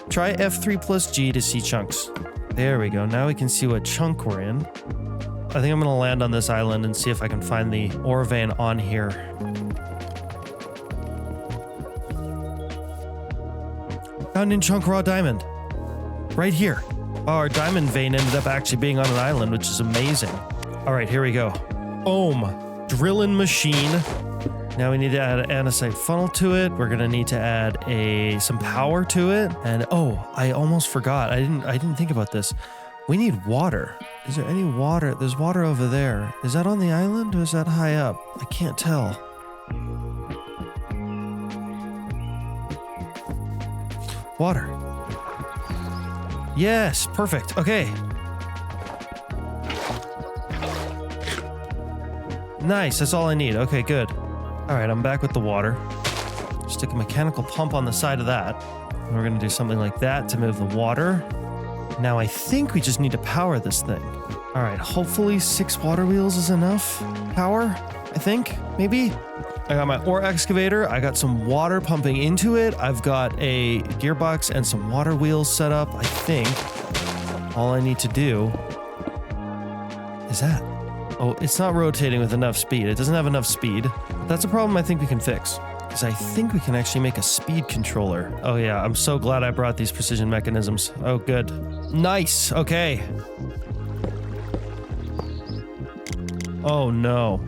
Try F3 plus G to see chunks. There we go. Now we can see what chunk we're in. I think I'm going to land on this island and see if I can find the ore vein on here. Found in chunk raw diamond. Right here. Oh, our diamond vein ended up actually being on an island, which is amazing. All right, here we go. Boom. Drilling machine. Now we need to add an andesite funnel to it. We're gonna need to add some power to it. And oh, I almost forgot. I didn't think about this. We need water. Is there any water? There's water over there. Is that on the island or is that high up? I can't tell. Water. Yes, perfect. Okay. Nice, that's all I need. Okay, good. All right, I'm back with the water. Stick a mechanical pump on the side of that. And we're gonna do something like that to move the water. Now I think we just need to power this thing. All right, hopefully 6 water wheels is enough power, I think, maybe. I got my ore excavator. I got some water pumping into it. I've got a gearbox and some water wheels set up. I think all I need to do is that. Oh, it's not rotating with enough speed. It doesn't have enough speed. That's a problem I think we can fix. Because I think we can actually make a speed controller. Oh yeah, I'm so glad I brought these precision mechanisms. Oh, good. Nice, okay. Oh no.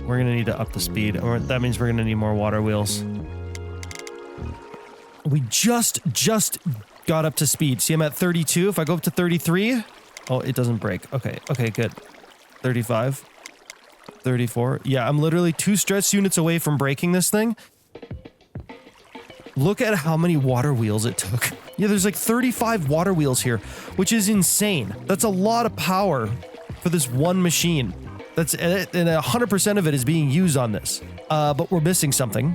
We're gonna need to up the speed, or that means we're gonna need more water wheels. We just got up to speed. See, I'm at 32. If I go up to 33, oh, it doesn't break. Okay, good. 35, 34. Yeah, I'm literally 2 stress units away from breaking this thing. Look at how many water wheels it took. Yeah, there's like 35 water wheels here, which is insane. That's a lot of power for this one machine. And 100% of it is being used on this. But we're missing something.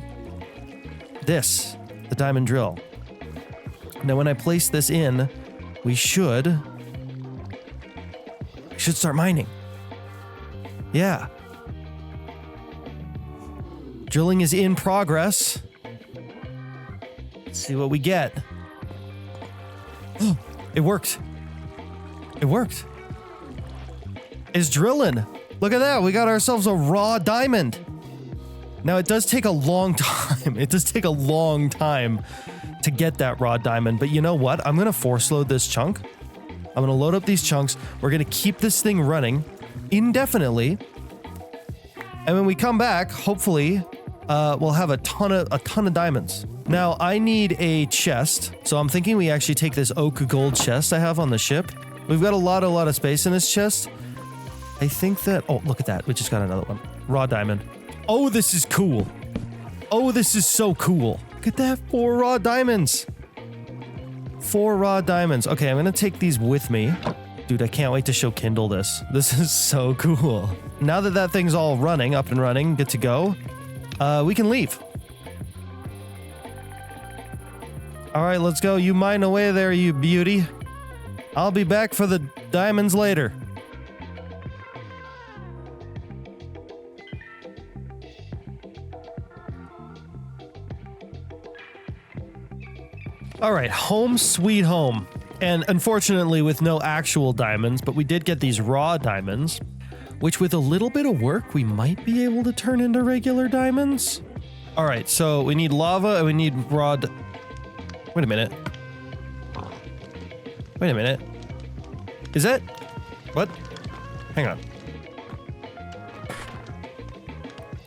The diamond drill. Now, when I place this in, we should start mining. Yeah. Drilling is in progress. Let's see what we get. Oh, it worked. It worked. It's drilling. Look at that. We got ourselves a raw diamond. Now, it does take a long time. It does take a long time to get that raw diamond. But you know what? I'm going to force load this chunk. I'm going to load up these chunks. We're going to keep this thing running indefinitely. And when we come back, hopefully, we'll have a ton of diamonds. Now, I need a chest. So I'm thinking we actually take this oak gold chest I have on the ship. We've got a lot of space in this chest. I think that... Oh, look at that. We just got another one. Raw diamond. Oh, this is cool. Oh, this is so cool. Look at that. 4 raw diamonds. 4 raw diamonds. Okay, I'm going to take these with me. Dude, I can't wait to show Kindle this. This is so cool. Now that that thing's all running, up and running, good to go, we can leave. All right, let's go. You mine away there, you beauty. I'll be back for the diamonds later. All right, home sweet home. And unfortunately with no actual diamonds, but we did get these raw diamonds, which with a little bit of work, we might be able to turn into regular diamonds. All right, so we need lava and we need raw... Wait a minute. Wait a minute. Is that... What? Hang on.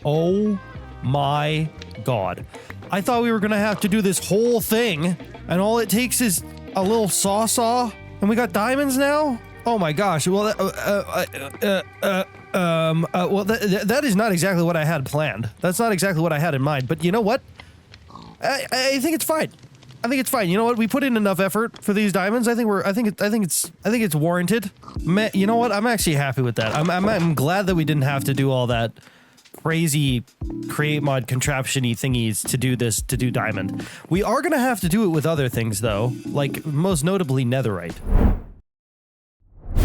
Oh my God. I thought we were gonna have to do this whole thing, and all it takes is a little saw, and we got diamonds now? Oh my gosh. Well, that is not exactly what I had planned. That's not exactly what I had in mind. But you know what? I think it's fine. I think it's fine. You know what? We put in enough effort for these diamonds. I think it's warranted. You know what? I'm actually happy with that. I'm glad that we didn't have to do all that crazy create mod contraption-y thingies to do diamond. We are gonna have to do it with other things though, like most notably netherite.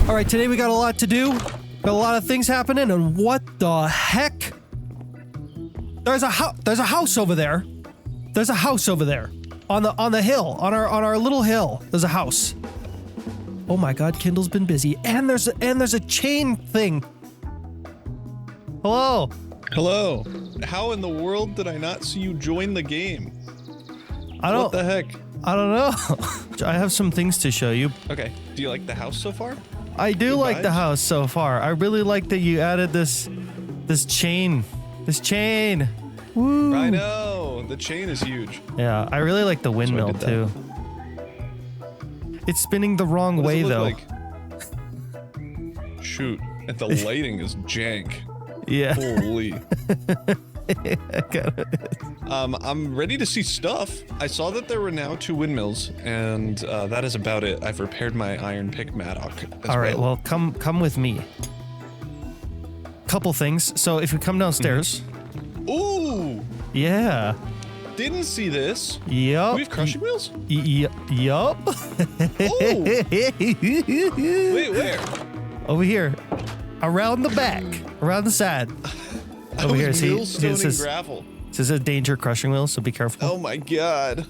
All right, today we got a lot to do. Got a lot of things happening, and what the heck? There's a house over there. There's a house over there. On the hill, on our little hill. There's a house. Oh my God, Kindle's been busy. And there's a chain thing. Hello. Hello. How in the world did I not see you join the game? What the heck? I don't know. I have some things to show you. Okay. Do you like the house so far? I do Good like the vibes? house so far. I really like that you added this chain. This chain. Woo. I know. The chain is huge. Yeah, I really like the windmill did that. too. It's spinning the wrong What does way it look though. like? Shoot. And the lighting is jank. Yeah. Holy. I'm ready to see stuff. I saw that there were now 2 windmills, and that is about it. I've repaired my iron pick mattock. All right, well, come with me. Couple things. So if you come downstairs, Ooh! yeah. Didn't see this. Yup. Do we have crushing wheels? Yup. Oh! Wait, where? Over here. Around the back. Around the side. Over here, see? Millstone This and is gravel. a danger crushing wheel, so be careful. Oh my god.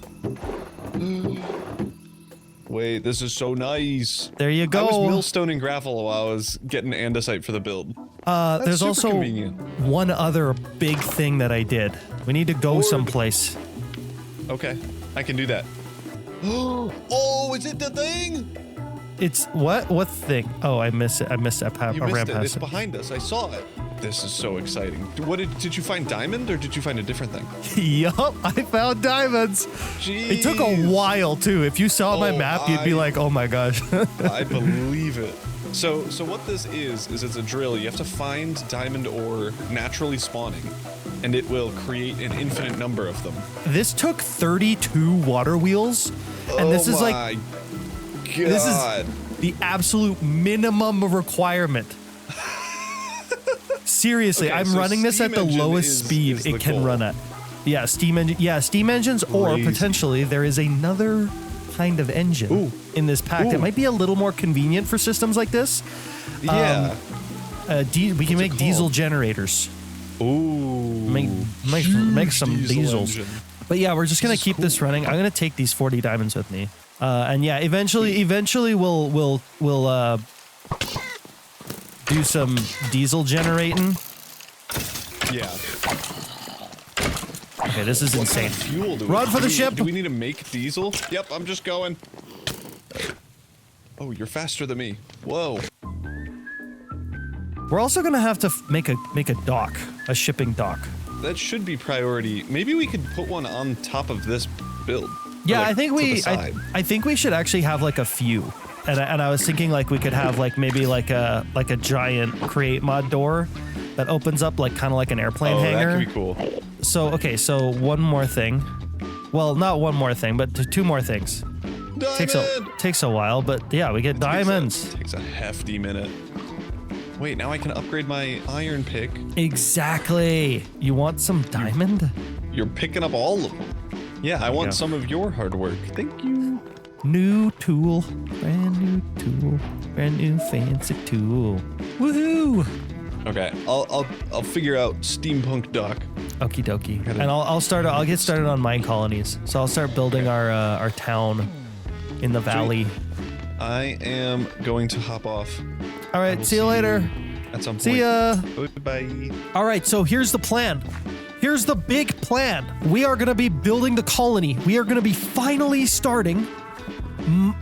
Wait, this is so nice. There you I go. was millstone and gravel while I was getting andesite for the build. There's super also convenient. one other big thing that I did. We need to go Orb. someplace. Okay, I can do that. Oh, is it the thing? It's what? What thing? Oh, I missed it. I missed that. You I ran missed it. past It's behind us. I saw it. This is so exciting. What did you find diamond or did you find a different thing? Yup, I found diamonds. Jeez. It took a while too. If you saw my Oh, map, you'd be like, "Oh my gosh." I believe it. So what this is it's a drill. You have to find diamond ore naturally spawning, and it will create an infinite number of them. This took 32 water wheels, and this is like this is the absolute minimum requirement. Seriously, Okay, I'm so running this at the steam engine lowest is speed the it can goal. run at. Yeah, steam engine. Yeah, steam engines, or Crazy. potentially there is another kind of engine Ooh. in this pack that Ooh. might be a little more convenient for systems like this. Yeah. We can make it diesel called? generators. Ooh. Make some Diesel diesels. engine. But yeah, we're just gonna This is keep this cool. running. I'm gonna take these 40 diamonds with me, and yeah, eventually we'll do some diesel generating. Yeah. Okay, this is What kind insane. of fuel do Run we, for do the we- ship. Do we need to make diesel? Yep, I'm just going. Oh, you're faster than me. Whoa. We're also gonna have to make a dock, a shipping dock. That should be priority. Maybe we could put one on top of this build. Or, Yeah, like, I think to the we side. I think we should actually have like a few. And I was thinking like we could have like maybe like a giant create mod door that opens up like kind of like an airplane hangar. That could be cool. So okay, so one more thing. Well, not one more thing, but 2 more things. Diamond! Takes a while, but yeah, we get diamonds. Takes a hefty minute. Wait, now I can upgrade my iron pick. Exactly. You want some diamond? You're picking up all of them. Yeah, I want go. some of your hard work. Thank you. New tool, brand new tool, brand new fancy tool. Woohoo! Okay, I'll figure out steampunk dock. Okie dokie. Gotta- And I'll get started on mine colonies. So I'll start building our town in the valley. I am going to hop off. All right, will see you see later. At some point. See ya. Goodbye. All right, so here's the plan. Here's the big plan. We are going to be building the colony. We are going to be finally starting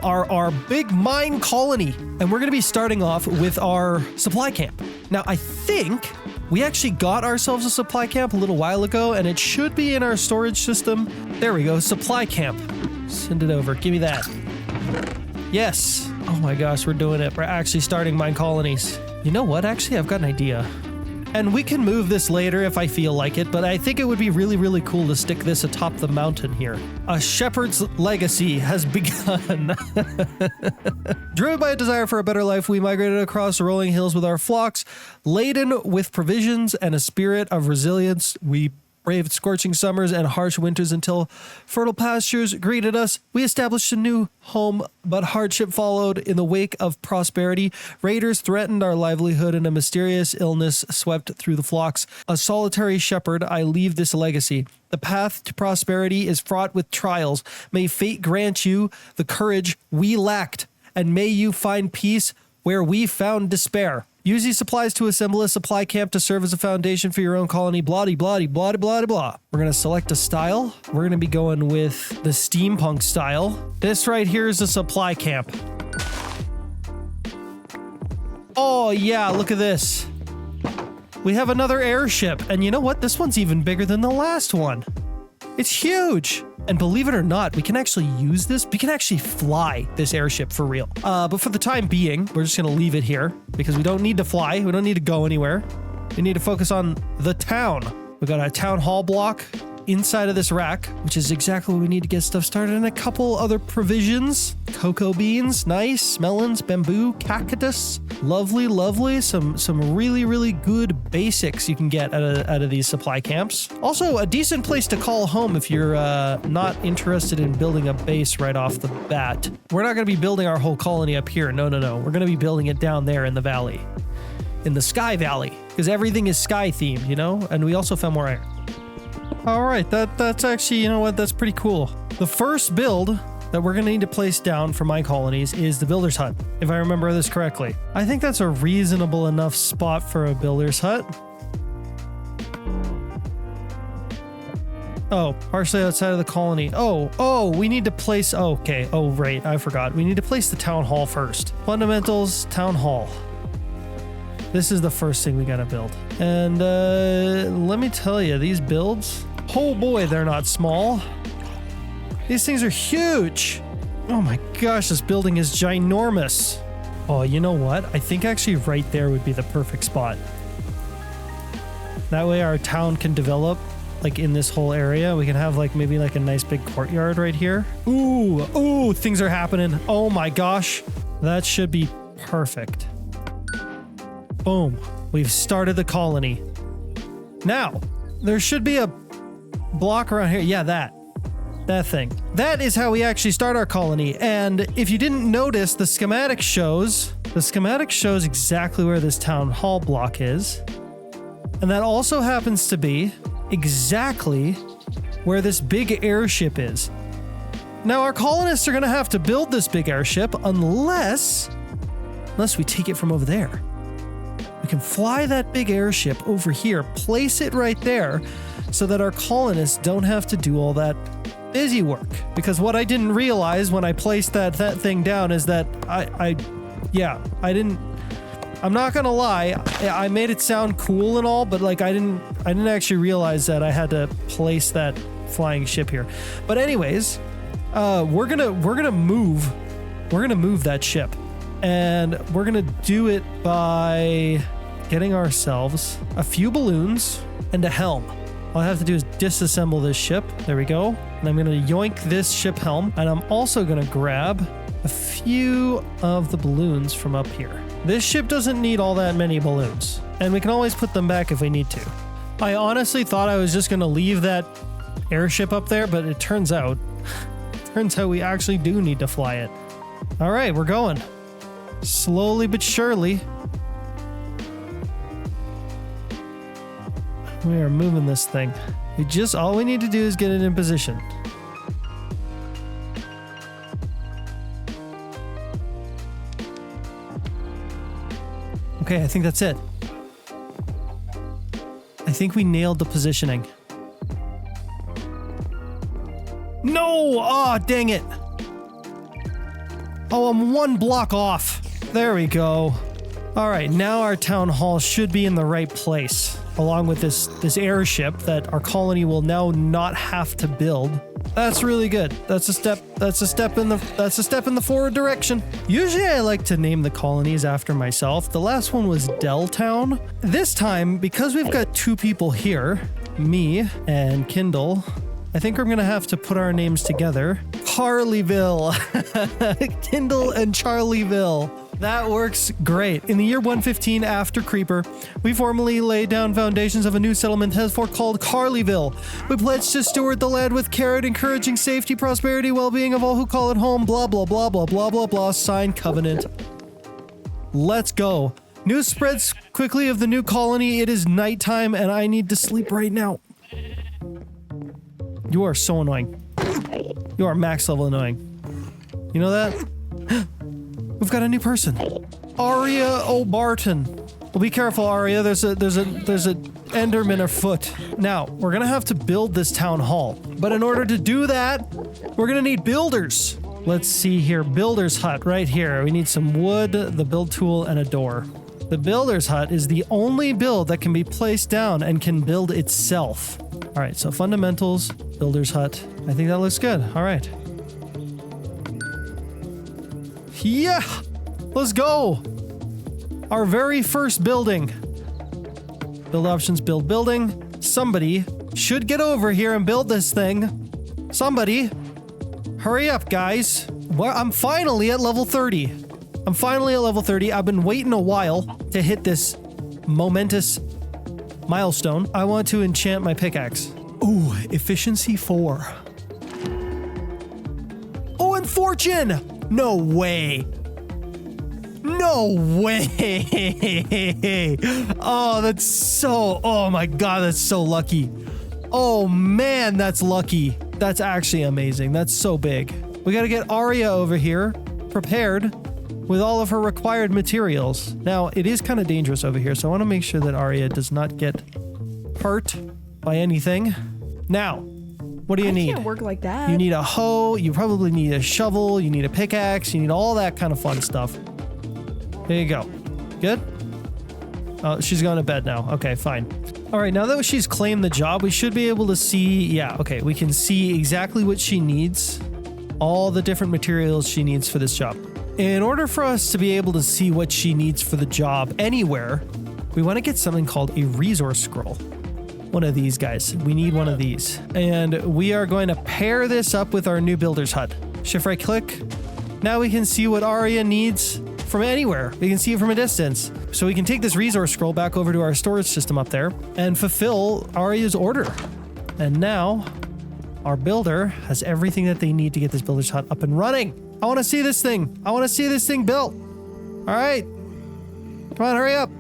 our big mine colony. And we're going to be starting off with our supply camp. Now, I think we actually got ourselves a supply camp a little while ago, and it should be in our storage system. There we go, supply camp. Send it over. Give me that. Yes. Oh my gosh, we're doing it. We're actually starting mine colonies. You know what? Actually, I've got an idea. And we can move this later if I feel like it, but I think it would be really, really cool to stick this atop the mountain here. A shepherd's legacy has begun. Driven by a desire for a better life, we migrated across the rolling hills with our flocks. Laden with provisions and a spirit of resilience, we braved scorching summers and harsh winters until fertile pastures greeted us. We established a new home, but hardship followed in the wake of prosperity. Raiders threatened our livelihood and a mysterious illness swept through the flocks. A solitary shepherd, I leave this legacy. The path to prosperity is fraught with trials. May fate grant you the courage we lacked, and may you find peace where we found despair. Use these supplies to assemble a supply camp to serve as a foundation for your own colony. Blah, blah, blah, blah, blah. We're going to select a style. We're going to be going with the steampunk style. This right here is a supply camp. Oh, yeah, look at this. We have another airship. And you know what? This one's even bigger than the last one. It's huge. And believe it or not, we can actually use this. We can actually fly this airship for real. But for the time being, we're just going to leave it here because we don't need to fly. We don't need to go anywhere. We need to focus on the town. We got a town hall block inside of this rack, which is exactly what we need to get stuff started, and a couple other provisions. Cocoa beans, nice. Melons, bamboo, cactus. Lovely, lovely. Some really, really good basics you can get out of these supply camps. Also, a decent place to call home if you're not interested in building a base right off the bat. We're not going to be building our whole colony up here. No, no, no. We're going to be building it down there in the valley. In the Sky Valley. Because everything is sky themed, you know? And we also found more iron. All right, that's actually, you know what, that's pretty cool. The first build that we're going to need to place down for my colonies is the builder's hut, if I remember this correctly. I think that's a reasonable enough spot for a builder's hut. Oh, partially outside of the colony. Oh, we need to place, okay, oh, right, I forgot. We need to place the town hall first. Fundamentals, town hall. This is the first thing we gotta build. And let me tell you, these builds, oh boy, they're not small. These things are huge. Oh my gosh, this building is ginormous. Oh, you know what? I think actually right there would be the perfect spot. That way our town can develop like in this whole area. We can have like maybe like a nice big courtyard right here. Ooh, things are happening. Oh my gosh. That should be perfect. Boom. We've started the colony. Now, there should be a block around here. Yeah, that thing. That is how we actually start our colony. And if you didn't notice, the schematic shows exactly where this town hall block is. And that also happens to be exactly where this big airship is. Now, our colonists are going to have to build this big airship unless we take it from over there. We can fly that big airship over here, place it right there so that our colonists don't have to do all that busy work. Because what I didn't realize when I placed that thing down is that I'm not gonna lie, I made it sound cool and all, but like I didn't actually realize that I had to place that flying ship here. But anyways, we're gonna move that ship. And we're gonna do it by getting ourselves a few balloons and a helm. All I have to do is disassemble this ship. There we go. And I'm gonna yoink this ship helm. And I'm also gonna grab a few of the balloons from up here. This ship doesn't need all that many balloons. And we can always put them back if we need to. I honestly thought I was just gonna leave that airship up there, but it turns out we actually do need to fly it. All right, we're going. Slowly but surely. We are moving this thing. All we need to do is get it in position. Okay, I think that's it. I think we nailed the positioning. No! Oh, dang it. Oh, I'm one block off. There we go. All right, now our town hall should be in the right place, along with this airship that our colony will now not have to build. That's really good. That's a step in the forward direction. Usually I like to name the colonies after myself. The last one was Delltown. This time, because we've got two people here, me and Kindle, I think we're gonna have to put our names together. Carlyville. Kindle and Charlieville. That works great. In the year 115 after Creeper, we formally laid down foundations of a new settlement henceforth called Carlyville. We pledged to steward the land with care, encouraging safety, prosperity, well-being of all who call it home, blah, blah, blah, blah, blah, blah, blah, signed covenant. Let's go. News spreads quickly of the new colony. It is nighttime and I need to sleep right now. You are so annoying. You are max level annoying. You know that? We've got a new person. Aria O'Barton. Well, be careful, Arya. There's a Enderman afoot. Now, we're gonna have to build this town hall. But in order to do that, we're gonna need builders. Let's see here. Builder's hut right here. We need some wood, the build tool, and a door. The builder's hut is the only build that can be placed down and can build itself. All right, so fundamentals, builder's hut. I think that looks good. All right. Yeah, let's go. Our very first building. Build options, build building. Somebody should get over here and build this thing. Somebody. Hurry up, guys. Well, I'm finally at level 30. I've been waiting a while to hit this momentous milestone. I want to enchant my pickaxe. Ooh, efficiency 4. Oh, and fortune! No way. No way. Oh, that's so... Oh my god, that's so lucky. Oh man, that's lucky. That's actually amazing. That's so big. We gotta get Arya over here, prepared with all of her required materials. Now, it is kind of dangerous over here, so I want to make sure that Arya does not get hurt by anything. Now, what do you need? Can't work like that. You need a hoe, you probably need a shovel, you need a pickaxe, you need all that kind of fun stuff. There you go. Good? Oh, she's going to bed now. Okay, fine. All right, now that she's claimed the job, we should be able to see... Yeah, okay, we can see exactly what she needs. All the different materials she needs for this job. In order for us to be able to see what she needs for the job anywhere, we want to get something called a resource scroll. One of these guys. We need one of these. And we are going to pair this up with our new builder's hut. Shift right click. Now we can see what Arya needs from anywhere. We can see it from a distance. So we can take this resource scroll back over to our storage system up there and fulfill Arya's order. And now our builder has everything that they need to get this builder's hut up and running. I want to see this thing. I want to see this thing built. All right. Come on, hurry up.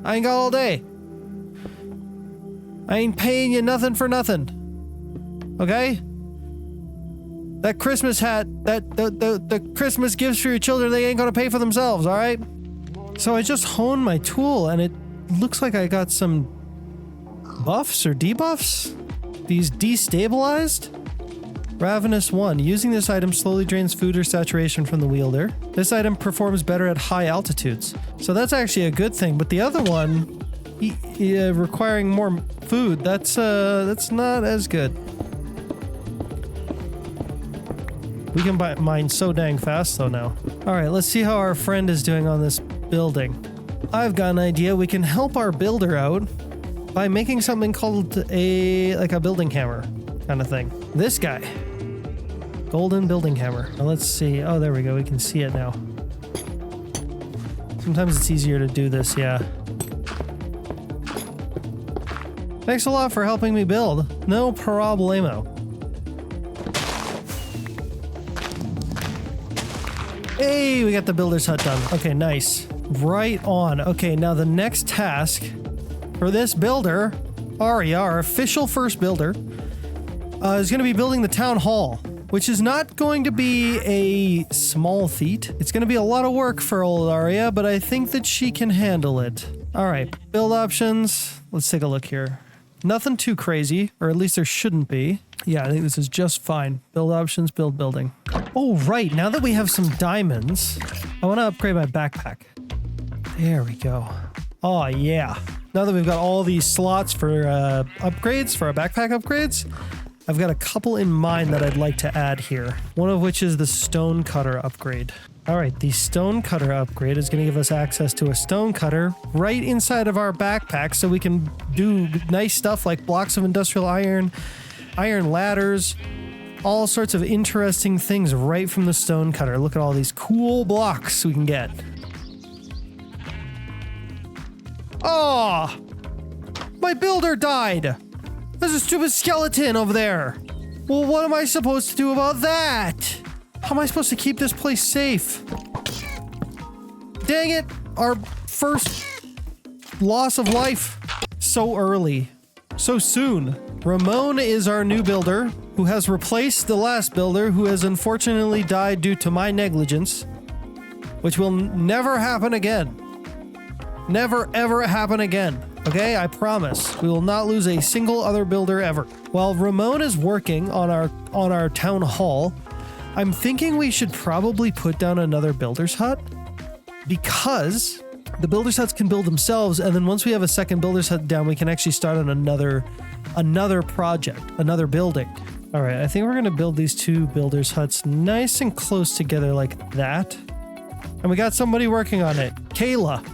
I ain't got all day. I ain't paying you nothing for nothing. Okay? That Christmas hat, the Christmas gifts for your children, they ain't gonna pay for themselves, all right? So I just honed my tool and it looks like I got some buffs or debuffs. These destabilized. Ravenous 1. Using this item slowly drains food or saturation from the wielder. This item performs better at high altitudes. So that's actually a good thing. But the other one, requiring more food, that's not as good. We can mine so dang fast though now. All right, let's see how our friend is doing on this building. I've got an idea. We can help our builder out by making something called like a building hammer kind of thing. This guy. Golden building hammer. Now let's see. Oh, there we go. We can see it now. Sometimes it's easier to do this, yeah. Thanks a lot for helping me build. No problemo. Hey, we got the builder's hut done. Okay, nice. Right on. Okay, now the next task for this builder, Arya, our official first builder, is going to be building the town hall, which is not going to be a small feat. It's going to be a lot of work for old Arya, but I think that she can handle it. All right, build options. Let's take a look here. Nothing too crazy, or at least there shouldn't be. Yeah, I think this is just fine. Build options, build building. Oh, right. Now that we have some diamonds, I want to upgrade my backpack. There we go. Oh, yeah. Now that we've got all these slots for upgrades, for our backpack upgrades, I've got a couple in mind that I'd like to add here. One of which is the stone cutter upgrade. All right, the stone cutter upgrade is going to give us access to a stone cutter right inside of our backpack so we can do nice stuff like blocks of industrial iron, iron ladders, all sorts of interesting things right from the stone cutter. Look at all these cool blocks we can get. Oh, my builder died. There's a stupid skeleton over there. Well, what am I supposed to do about that? How am I supposed to keep this place safe? Dang it, our first loss of life. So early, so soon. Ramon is our new builder who has replaced the last builder who has unfortunately died due to my negligence, which will never happen again. Never, ever happen again. Okay, I promise. We will not lose a single other builder ever. While Ramon is working on our town hall, I'm thinking we should probably put down another builder's hut, because the builder's huts can build themselves, and then once we have a second builder's hut down, we can actually start on another project, another building. All right, I think we're gonna build these 2 builder's huts nice and close together like that. And we got somebody working on it. Keila.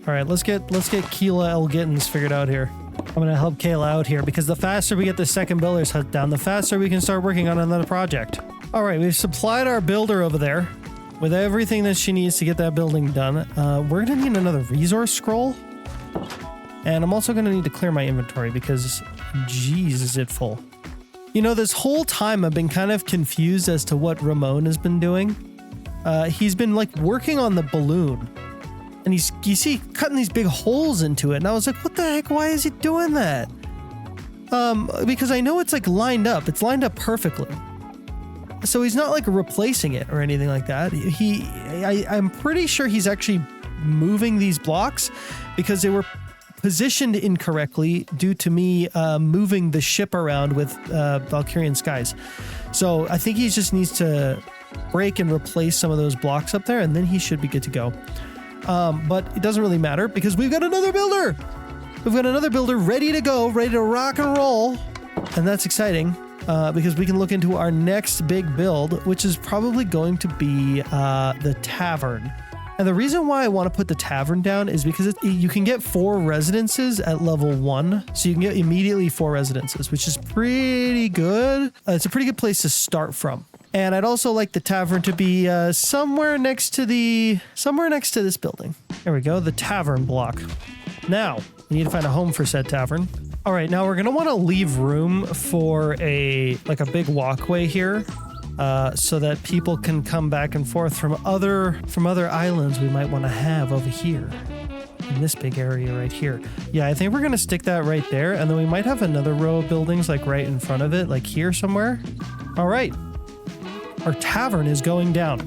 All right, let's get Keila L. Gittins figured out here. I'm gonna help Kayla out here, because the faster we get the second builder's hut down, the faster we can start working on another project. All right, we've supplied our builder over there with everything that she needs to get that building done. We're gonna need another resource scroll. And I'm also gonna need to clear my inventory because, geez, is it full. You know, this whole time I've been kind of confused as to what Ramon has been doing. He's been like working on the balloon. And you see, cutting these big holes into it. And I was like, what the heck? Why is he doing that? Because I know it's like lined up. It's lined up perfectly. So he's not like replacing it or anything like that. I'm pretty sure he's actually moving these blocks because they were positioned incorrectly due to me moving the ship around with Valkyrian Skies. So I think he just needs to break and replace some of those blocks up there, and then he should be good to go. But it doesn't really matter because we've got another builder. We've got another builder ready to go, ready to rock and roll. And that's exciting because we can look into our next big build, which is probably going to be the tavern. And the reason why I want to put the tavern down is because you can get 4 residences at level 1. So you can get immediately 4 residences, which is pretty good. It's a pretty good place to start from. And I'd also like the tavern to be somewhere next to this building. There we go, the tavern block. Now, we need to find a home for said tavern. All right, now we're gonna want to leave room for a big walkway here, so that people can come back and forth from other islands we might want to have over here. In this big area right here. Yeah, I think we're gonna stick that right there, and then we might have another row of buildings like right in front of it, like here somewhere. All right. Our tavern is going down.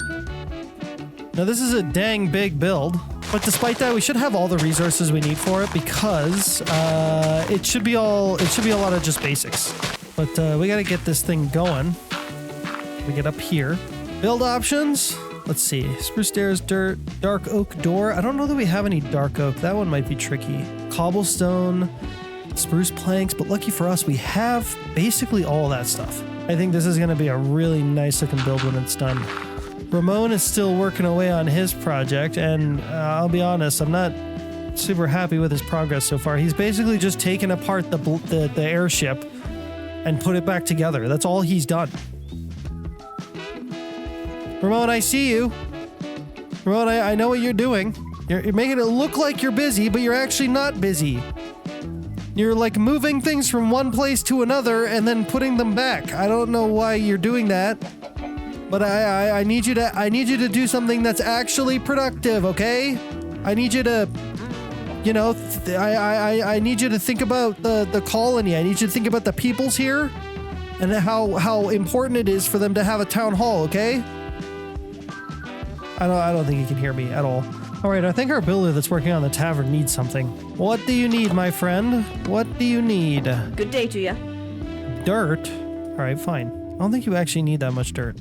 Now this is a dang big build, but despite that, we should have all the resources we need for it because it should be a lot of just basics. But we gotta get this thing going. We get up here. Build options. Let's see. Spruce stairs, dirt, dark oak door. I don't know that we have any dark oak. That one might be tricky. Cobblestone, spruce planks, but lucky for us, we have basically all that stuff. I think this is going to be a really nice looking build when it's done. Ramon is still working away on his project, and I'll be honest, I'm not super happy with his progress so far. He's basically just taken apart the airship and put it back together. That's all he's done. Ramon, I see you. Ramon, I know what you're doing. You're making it look like you're busy, but you're actually not busy. You're like moving things from one place to another and then putting them back. I don't know why you're doing that, but I need you to do something that's actually productive, okay? I need you to, you know, I need you to think about the colony. I need you to think about the peoples here and how important it is for them to have a town hall, okay? I don't think you can hear me at all. All right, I think our builder that's working on the tavern needs something. What do you need, my friend? What do you need? Good day to you. Dirt? All right, fine. I don't think you actually need that much dirt.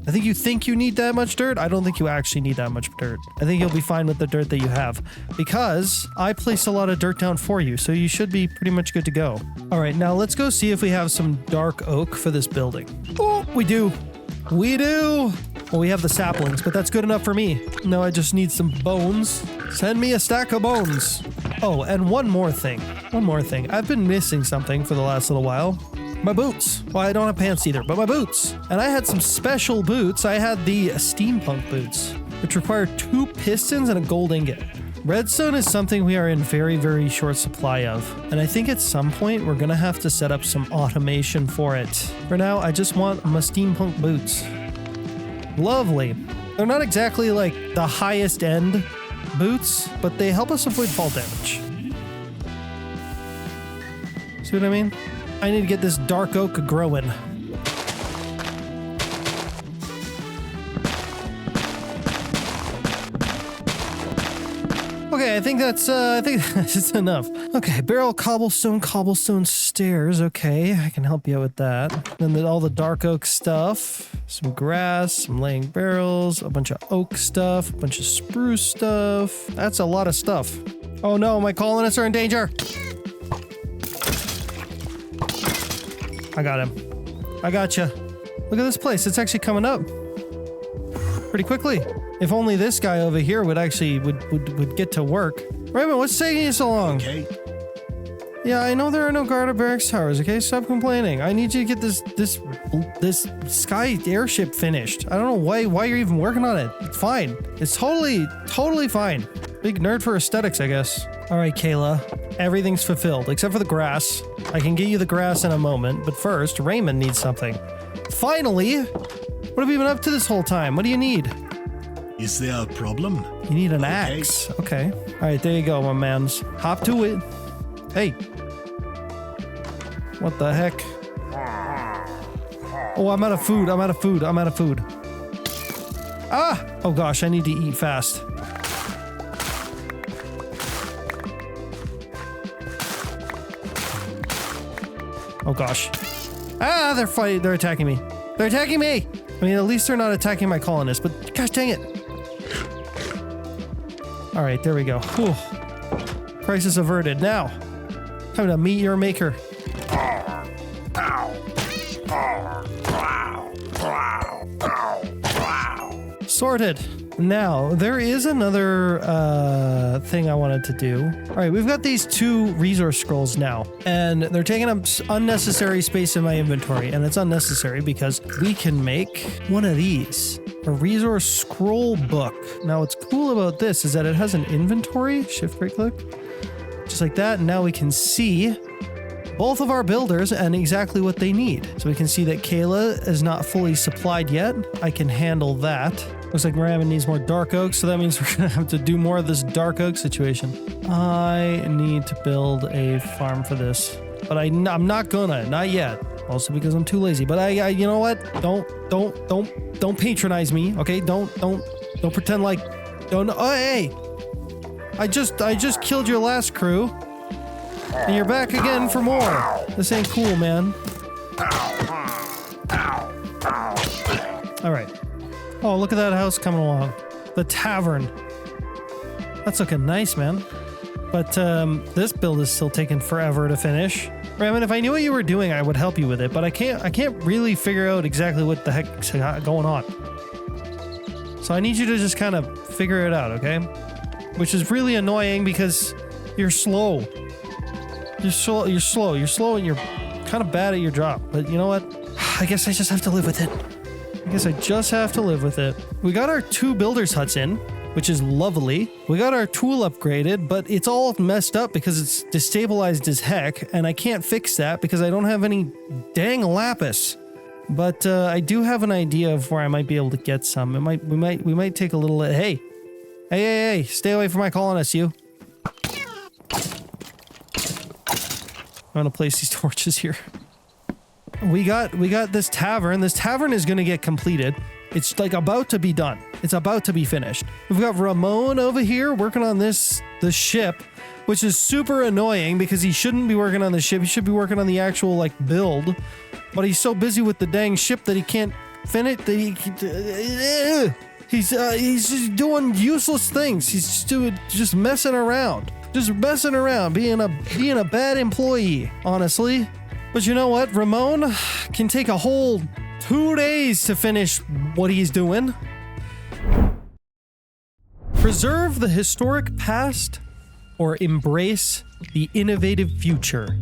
I think you need that much dirt. I don't think you actually need that much dirt. I think you'll be fine with the dirt that you have because I placed a lot of dirt down for you, so you should be pretty much good to go. All right, now let's go see if we have some dark oak for this building. Oh, we do. We do. Well, we have the saplings, but that's good enough for me. Now I just need some bones. Send me a stack of bones. Oh, and one more thing. I've been missing something for the last little while. My boots. Well, I don't have pants either, but my boots. And I had some special boots. I had the steampunk boots, which require 2 pistons and a gold ingot. Redstone is something we are in very, very short supply of. And I think at some point we're gonna have to set up some automation for it. For now, I just want my steampunk boots. Lovely. They're not exactly like the highest end boots, but they help us avoid fall damage. See what I mean? I need to get this dark oak growing. Okay, I think that's enough. Okay, barrel, cobblestone stairs. Okay, I can help you out with that. Then all the dark oak stuff, some grass, some laying barrels, a bunch of oak stuff, a bunch of spruce stuff. That's a lot of stuff. Oh no, my colonists are in danger. I got him. I gotcha. Look at this place. It's actually coming up pretty quickly. If only this guy over here would actually would get to work. Raymond, what's taking you so long? Okay. Yeah, I know there are no guarded barracks towers, okay? Stop complaining. I need you to get this sky airship finished. I don't know why you're even working on it. It's fine. It's totally fine. Big nerd for aesthetics, I guess. All right, Kayla. Everything's fulfilled, except for the grass. I can get you the grass in a moment, but first, Raymond needs something. Finally! What have you been up to this whole time? What do you need? Is there a problem? You need an axe. Okay. All right, there you go, my mans. Hop to it. Hey. What the heck? Oh, I'm out of food. I'm out of food. Ah! Oh gosh, I need to eat fast. Oh gosh. Ah, they're fighting. They're attacking me. They're attacking me! I mean, at least they're not attacking my colonists, but gosh dang it. All right, there we go. Whew. Crisis averted. Now, time to meet your maker. Sorted. Now, there is another thing I wanted to do. All right, we've got these 2 resource scrolls now, and they're taking up unnecessary space in my inventory, and it's unnecessary because we can make one of these. A resource scroll book. Now, what's cool about this is that it has an inventory. Shift right click. Just like that, and now we can see both of our builders and exactly what they need. So we can see that Kayla is not fully supplied yet. I can handle that. Looks like Ramen needs more dark oak, so that means we're gonna have to do more of this dark oak situation. I need to build a farm for this, but I'm not gonna, not yet. Also because I'm too lazy. But I you know what? Don't patronize me, okay? Don't pretend like, don't. Oh, hey! I just killed your last crew, and you're back again for more. This ain't cool, man. All right. Oh, look at that house coming along. The tavern. That's looking nice, man. But this build is still taking forever to finish. Raymond, if I knew what you were doing, I would help you with it, but I can't really figure out exactly what the heck's going on. So I need you to just kind of figure it out, okay? Which is really annoying because you're slow. You're slow and you're kind of bad at your job. But you know what? I guess I just have to live with it. We got our 2 builders huts in, which is lovely. We got our tool upgraded, but it's all messed up because it's destabilized as heck, and I can't fix that because I don't have any dang lapis. But I do have an idea of where I might be able to get some. We might take a little. Hey, stay away from my colonists, you. I'm gonna place these torches here. We got this tavern. This tavern is gonna get completed. It's like about to be done. It's about to be finished. We've got Ramon over here working on the ship, which is super annoying because he shouldn't be working on the ship. He should be working on the actual like build, but he's so busy with the dang ship that he can't finish. He's just doing useless things. He's just messing around, being a bad employee, honestly. But you know what? Ramon can take a whole 2 days to finish what he's doing. Preserve the historic past or embrace the innovative future?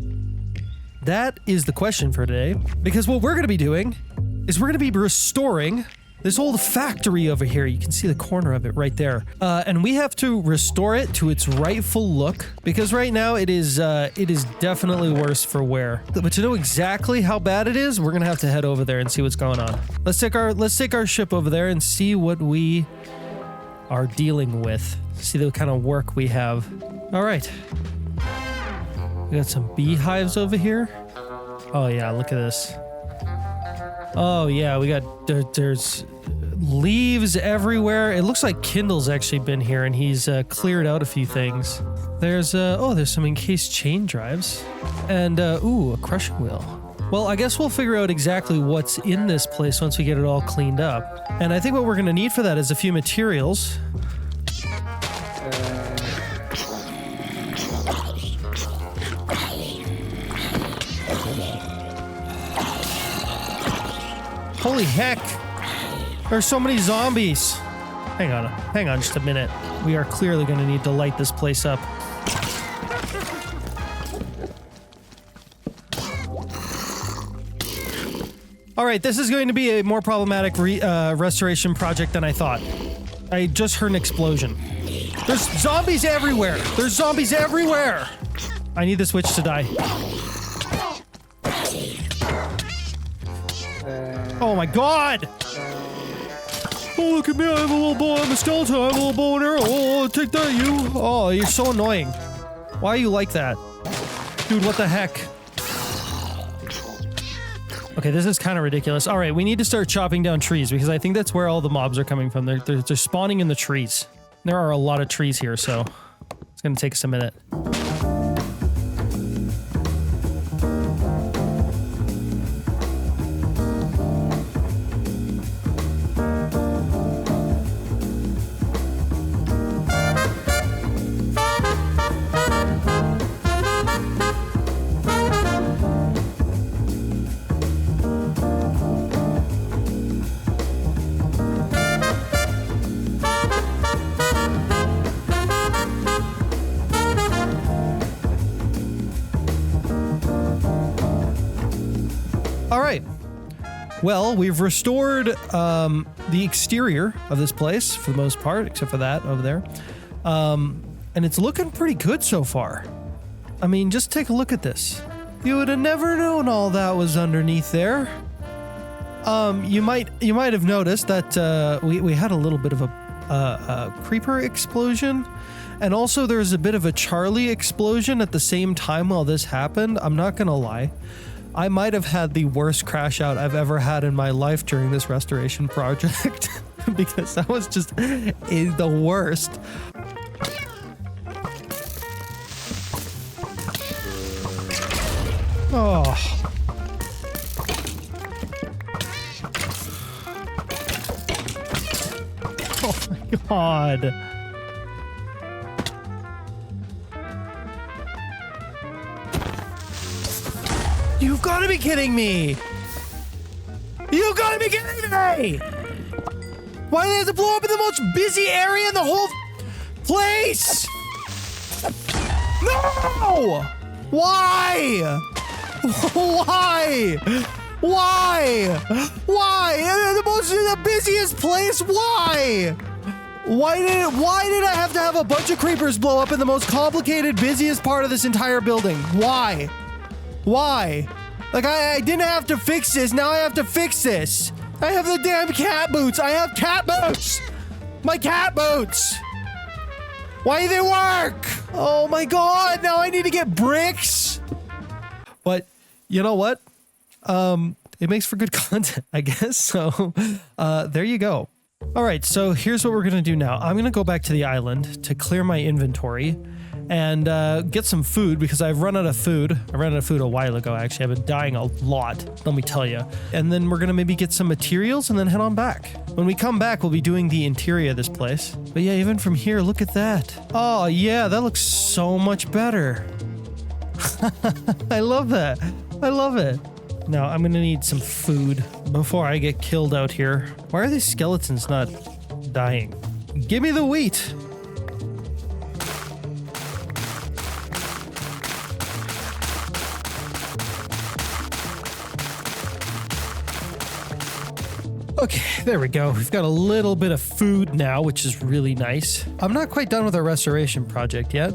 That is the question for today, because what we're going to be doing is we're going to be restoring this old factory over here. You can see the corner of it right there. And we have to restore it to its rightful look, because right now it is definitely worse for wear. But to know exactly how bad it is, we're gonna have to head over there and see what's going on. Let's take our ship over there and see what we are dealing with. See the kind of work we have. All right. We got some beehives over here. Oh yeah, look at this. Oh yeah, we got there's leaves everywhere. It looks like Kindle's actually been here and he's cleared out a few things. There's there's some encased chain drives and ooh, a crushing wheel. Well, I guess we'll figure out exactly what's in this place once we get it all cleaned up. And I think what we're gonna need for that is a few materials. Holy heck! There's so many zombies! Hang on just a minute. We are clearly gonna need to light this place up. Alright, this is going to be a more problematic restoration project than I thought. I just heard an explosion. There's zombies everywhere! There's zombies everywhere! I need this witch to die. Oh my god! Oh, look at me, I have a little bow, I'm a skeleton, I have a little bow and arrow. Oh, take that, you! Oh, you're so annoying. Why are you like that? Dude, what the heck? Okay, this is kind of ridiculous. Alright, we need to start chopping down trees because I think that's where all the mobs are coming from. They're spawning in the trees. There are a lot of trees here, so it's gonna take us a minute. Alright, well, we've restored the exterior of this place for the most part, except for that over there. And it's looking pretty good so far. I mean, just take a look at this. You would have never known all that was underneath there. You might have noticed that we had a little bit of a creeper explosion. And also there's a bit of a Charlie explosion at the same time while this happened. I'm not gonna lie. I might have had the worst crash out I've ever had in my life during this restoration project because that was just the worst. Oh. Oh my god. You've got to be kidding me! You've got to be kidding me! Why do they have to blow up in the most busy area in the whole place? No! Why? Why? Why? Why? The busiest place? Why? Why did I have to have a bunch of creepers blow up in the most complicated, busiest part of this entire building? Why? Why? Like, I didn't have to fix this, now I have to fix this. I have the damn cat boots. I have cat boots. My cat boots. Why do they work? Oh my god, now I need to get bricks. But you know what? It makes for good content, I guess. So, there you go. All right, so here's what we're gonna do now. I'm gonna go back to the island to clear my inventory and get some food because I've run out of food. I ran out of food a while ago, actually. I've been dying a lot, let me tell you. And then we're gonna maybe get some materials and then head on back. When we come back, we'll be doing the interior of this place. But yeah, even from here, look at that. Oh yeah, that looks so much better. I love that. I love it. Now, I'm gonna need some food before I get killed out here. Why are these skeletons not dying? Give me the wheat. Okay, there we go. We've got a little bit of food now, which is really nice. I'm not quite done with our restoration project yet,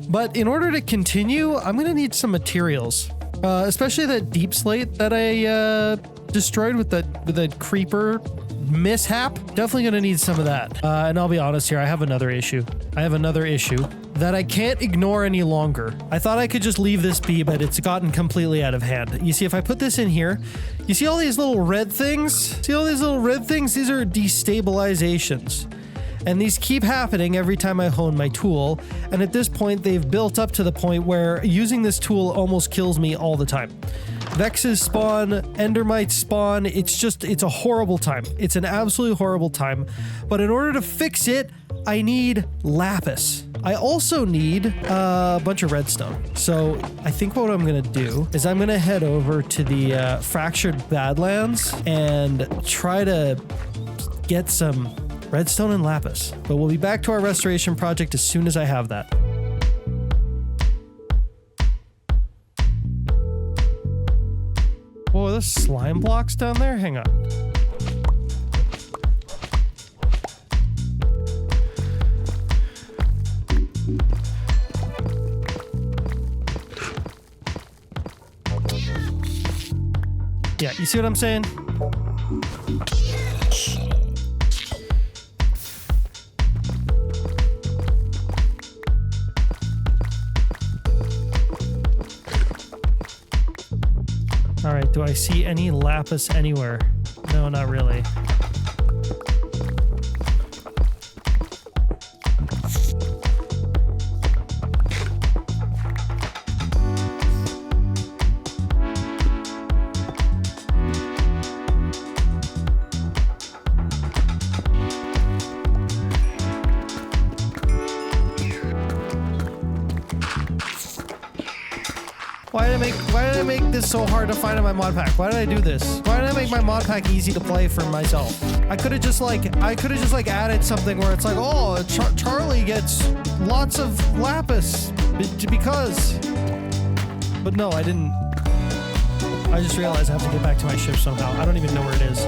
but in order to continue, I'm gonna need some materials. Especially that deep slate that I destroyed with the creeper mishap. Definitely gonna need some of that. And I'll be honest here, I have another issue. that I can't ignore any longer. I thought I could just leave this be, but it's gotten completely out of hand. You see, if I put this in here, you see all these little red things? See all these little red things? These are destabilizations. And these keep happening every time I hone my tool. And at this point, they've built up to the point where using this tool almost kills me all the time. Vexes spawn, Endermites spawn. It's a horrible time. It's an absolutely horrible time. But in order to fix it, I need lapis. I also need a bunch of redstone. So I think what I'm gonna do is I'm gonna head over to the Fractured Badlands and try to get some redstone and lapis. But we'll be back to our restoration project as soon as I have that. Whoa, are those slime blocks down there? Hang on. Yeah, you see what I'm saying? All right, do I see any lapis anywhere? No, not really. Why did I make this so hard to find in my mod pack? Why did I do this? Why did I make my mod pack easy to play for myself? I could have just like added something where it's like, oh, Charlie gets lots of lapis because. But no, I didn't. I just realized I have to get back to my ship somehow. I don't even know where it is.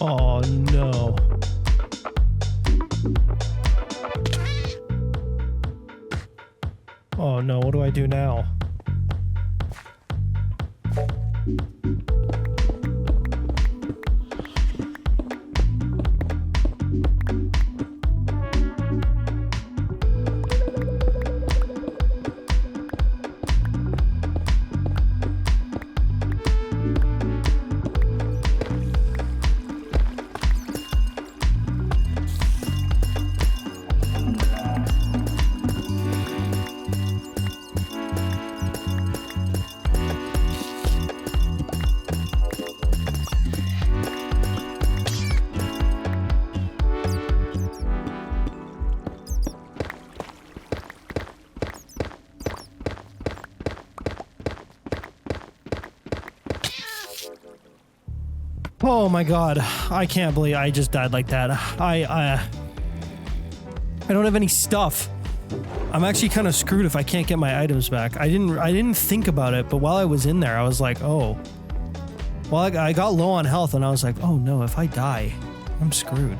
Oh no. Oh no, what do I do now? Oh my god, I can't believe I just died like that. I don't have any stuff. I'm actually kind of screwed if I can't get my items back. I didn't think about it, but while I was in there, I was like, oh. Well, I got low on health and I was like, oh no, if I die, I'm screwed.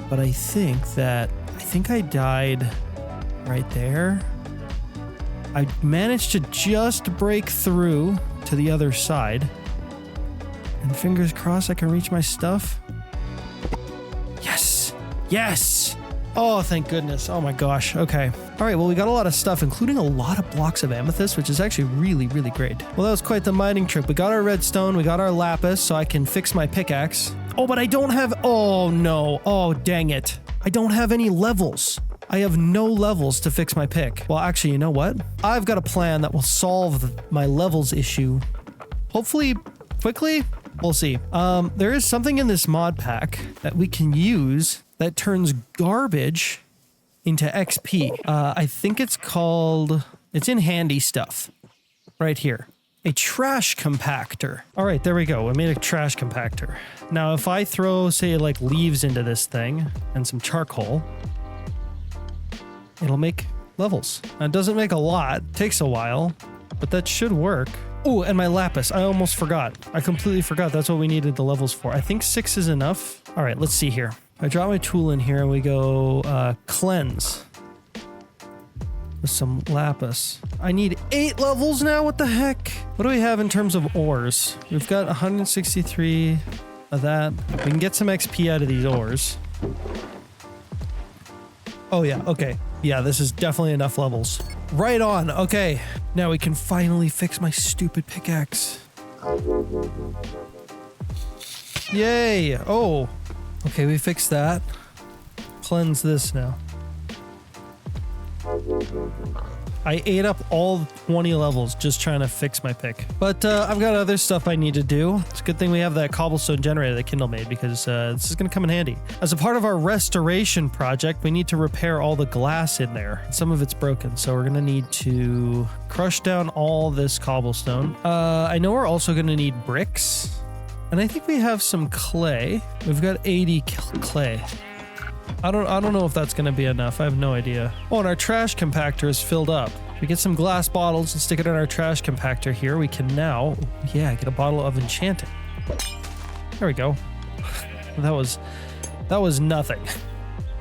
But I think I died right there. I managed to just break through to the other side. And fingers crossed I can reach my stuff. Yes! Yes! Oh, thank goodness. Oh my gosh. Okay. All right, well, we got a lot of stuff, including a lot of blocks of amethyst, which is actually really, really great. Well, that was quite the mining trip. We got our redstone, we got our lapis, so I can fix my pickaxe. Oh, but I don't have... Oh, no. Oh, dang it. I don't have any levels. I have no levels to fix my pick. Well, actually, you know what? I've got a plan that will solve my levels issue. Hopefully, quickly. We'll see. There is something in this mod pack that we can use that turns garbage into XP. I think it's called... It's in handy stuff. Right here. A trash compactor. All right, there we go. I made a trash compactor. Now, if I throw, say, like leaves into this thing and some charcoal, it'll make levels. Now, it doesn't make a lot. It takes a while, but that should work. Oh, and my lapis. I almost forgot. I completely forgot. That's what we needed the levels for. I think 6 is enough. All right, let's see here. I drop my tool in here and we go cleanse. with some lapis. I need 8 levels now. What the heck? What do we have in terms of ores? We've got 163 of that. We can get some XP out of these ores. Oh yeah, okay. Yeah, this is definitely enough levels. Right on, okay. Now we can finally fix my stupid pickaxe. Yay! Oh, okay, we fixed that. Cleanse this now. I ate up all 20 levels just trying to fix my pick. But I've got other stuff I need to do. It's a good thing we have that cobblestone generator that Kindle made because this is going to come in handy. As a part of our restoration project, we need to repair all the glass in there. Some of it's broken, so we're going to need to crush down all this cobblestone. I know we're also going to need bricks. And I think we have some clay. We've got 80 clay. I don't know if that's going to be enough. I have no idea. Oh, and our trash compactor is filled up. We get some glass bottles and stick it in our trash compactor here. We can now, yeah, get a bottle of enchanting. There we go. That was nothing.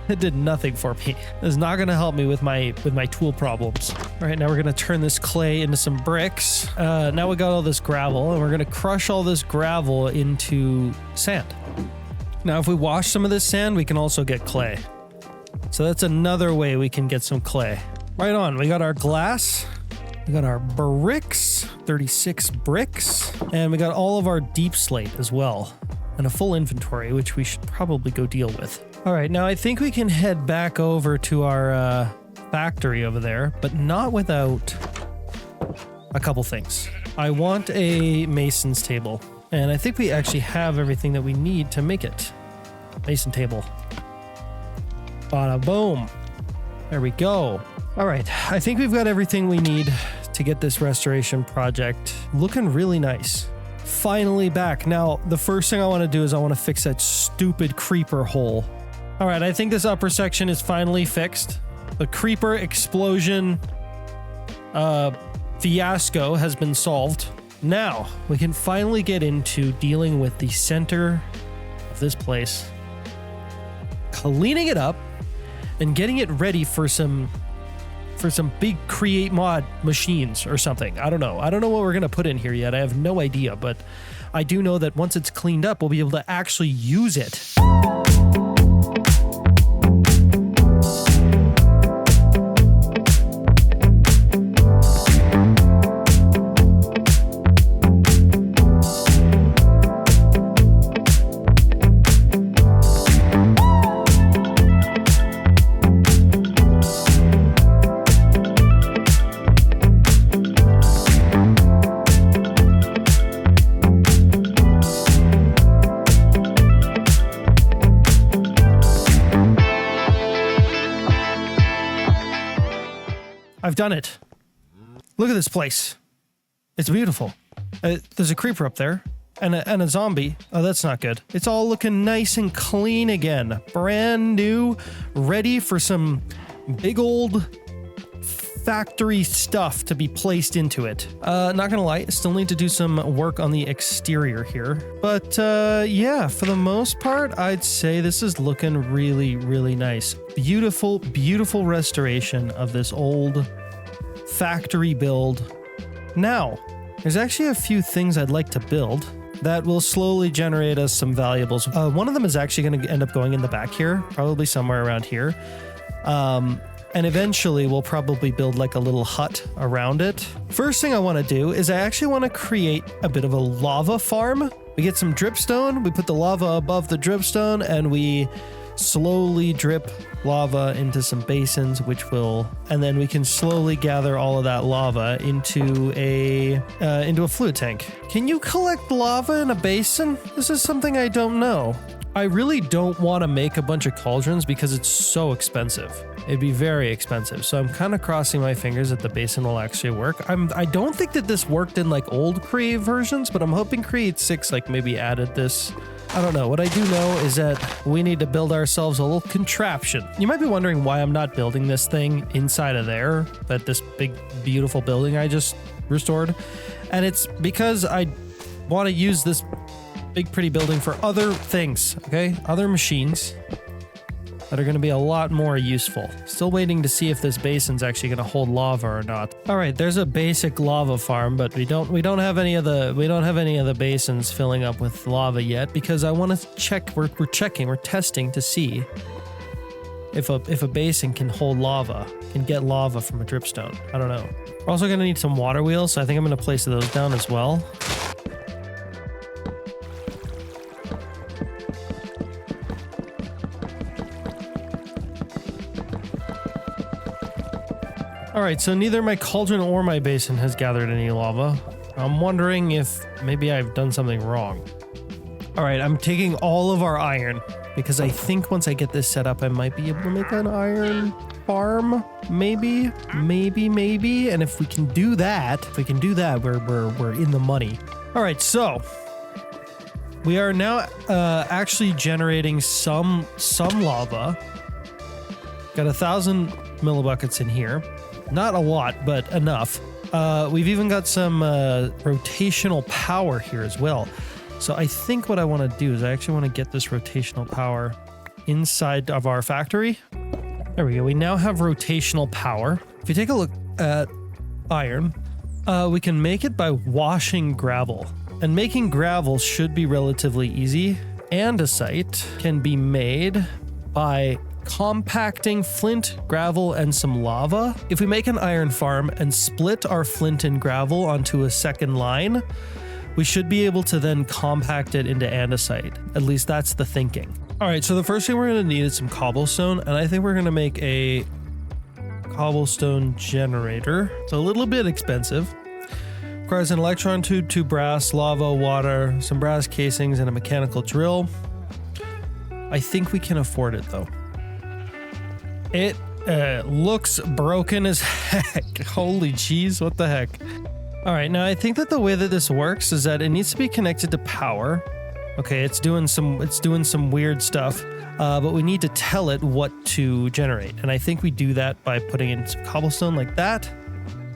It did nothing for me. It's not going to help me with my tool problems. All right, now we're going to turn this clay into some bricks. Now we got all this gravel, and we're going to crush all this gravel into sand. Now, if we wash some of this sand, we can also get clay. So that's another way we can get some clay. Right on, we got our glass, we got our bricks, 36 bricks, and we got all of our deep slate as well, and a full inventory, which we should probably go deal with. All right, now I think we can head back over to our factory over there, but not without a couple things. I want a mason's table. And I think we actually have everything that we need to make it. Mason table. Bada boom. There we go. All right. I think we've got everything we need to get this restoration project looking really nice. Finally back. Now, the first thing I want to do is I want to fix that stupid creeper hole. All right. I think this upper section is finally fixed. The creeper explosion fiasco has been solved. Now, we can finally get into dealing with the center of this place, cleaning it up, and getting it ready for some big create mod machines or something. I don't know. I don't know what we're going to put in here yet. I have no idea, but I do know that once it's cleaned up, we'll be able to actually use it. I've done it. Look at this place. It's beautiful. There's a creeper up there and a zombie. Oh, that's not good. It's all looking nice and clean again. Brand new, ready for some big old factory stuff to be placed into it. Not gonna lie, still need to do some work on the exterior here. But yeah, for the most part, I'd say this is looking really, really nice. Beautiful, beautiful restoration of this old factory build. Now, there's actually a few things I'd like to build that will slowly generate us some valuables. One of them is actually going to end up going in the back here, probably somewhere around here. And eventually we'll probably build like a little hut around it. First thing I want to do is I actually want to create a bit of a lava farm. We get some dripstone, we put the lava above the dripstone, and we slowly drip lava into some basins, and then we can slowly gather all of that lava into a fluid tank. Can you collect lava in a basin? This is something I don't know. I really don't want to make a bunch of cauldrons because it's so expensive. It'd be very expensive. So I'm kind of crossing my fingers that the basin will actually work. I don't think that this worked in like old Create versions, but I'm hoping Create 6 like maybe added this. I don't know. What I do know is that we need to build ourselves a little contraption. You might be wondering why I'm not building this thing inside of there, but this big, beautiful building I just restored. And it's because I want to use this big, pretty building for other things, okay? Other machines. that are going to be a lot more useful. Still waiting to see if this basin's actually going to hold lava or not. All right, there's a basic lava farm, but we don't have any of the basins filling up with lava yet because I want to check. We're testing to see if a basin can hold lava, can get lava from a dripstone. I don't know. We're also going to need some water wheels, so I think I'm going to place those down as well. All right, so neither my cauldron or my basin has gathered any lava. I'm wondering if maybe I've done something wrong. All right, I'm taking all of our iron because I think once I get this set up, I might be able to make an iron farm. Maybe. And if we can do that, we're in the money. All right, so we are now actually generating some lava. Got 1,000 millibuckets in here. Not a lot, but enough. We've even got some rotational power here as well. So I think what I want to do is I actually want to get this rotational power inside of our factory. There we go. We now have rotational power. If you take a look at iron, we can make it by washing gravel. And making gravel should be relatively easy. Andesite can be made by compacting flint, gravel, and some lava. If we make an iron farm and split our flint and gravel onto a second line, we should be able to then compact it into andesite. At least that's the thinking. All right, so the first thing we're going to need is some cobblestone, and I think we're going to make a cobblestone generator. It's a little bit expensive. Requires an electron tube, 2 brass, lava, water, some brass casings, and a mechanical drill. I think we can afford it though. It looks broken as heck. Holy jeez, what the heck? All right, now I think that the way that this works is that it needs to be connected to power. Okay, it's doing some weird stuff, but we need to tell it what to generate. And I think we do that by putting in some cobblestone like that.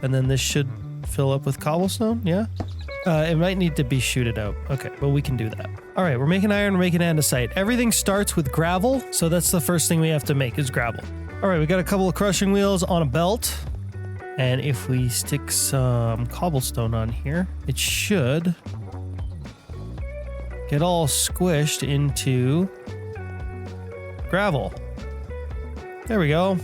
And then this should fill up with cobblestone, yeah? It might need to be shooted out. Okay, but we can do that. All right, we're making iron, we're making andesite. Everything starts with gravel, so that's the first thing we have to make is gravel. All right, we got a couple of crushing wheels on a belt. And if we stick some cobblestone on here, it should get all squished into gravel. There we go.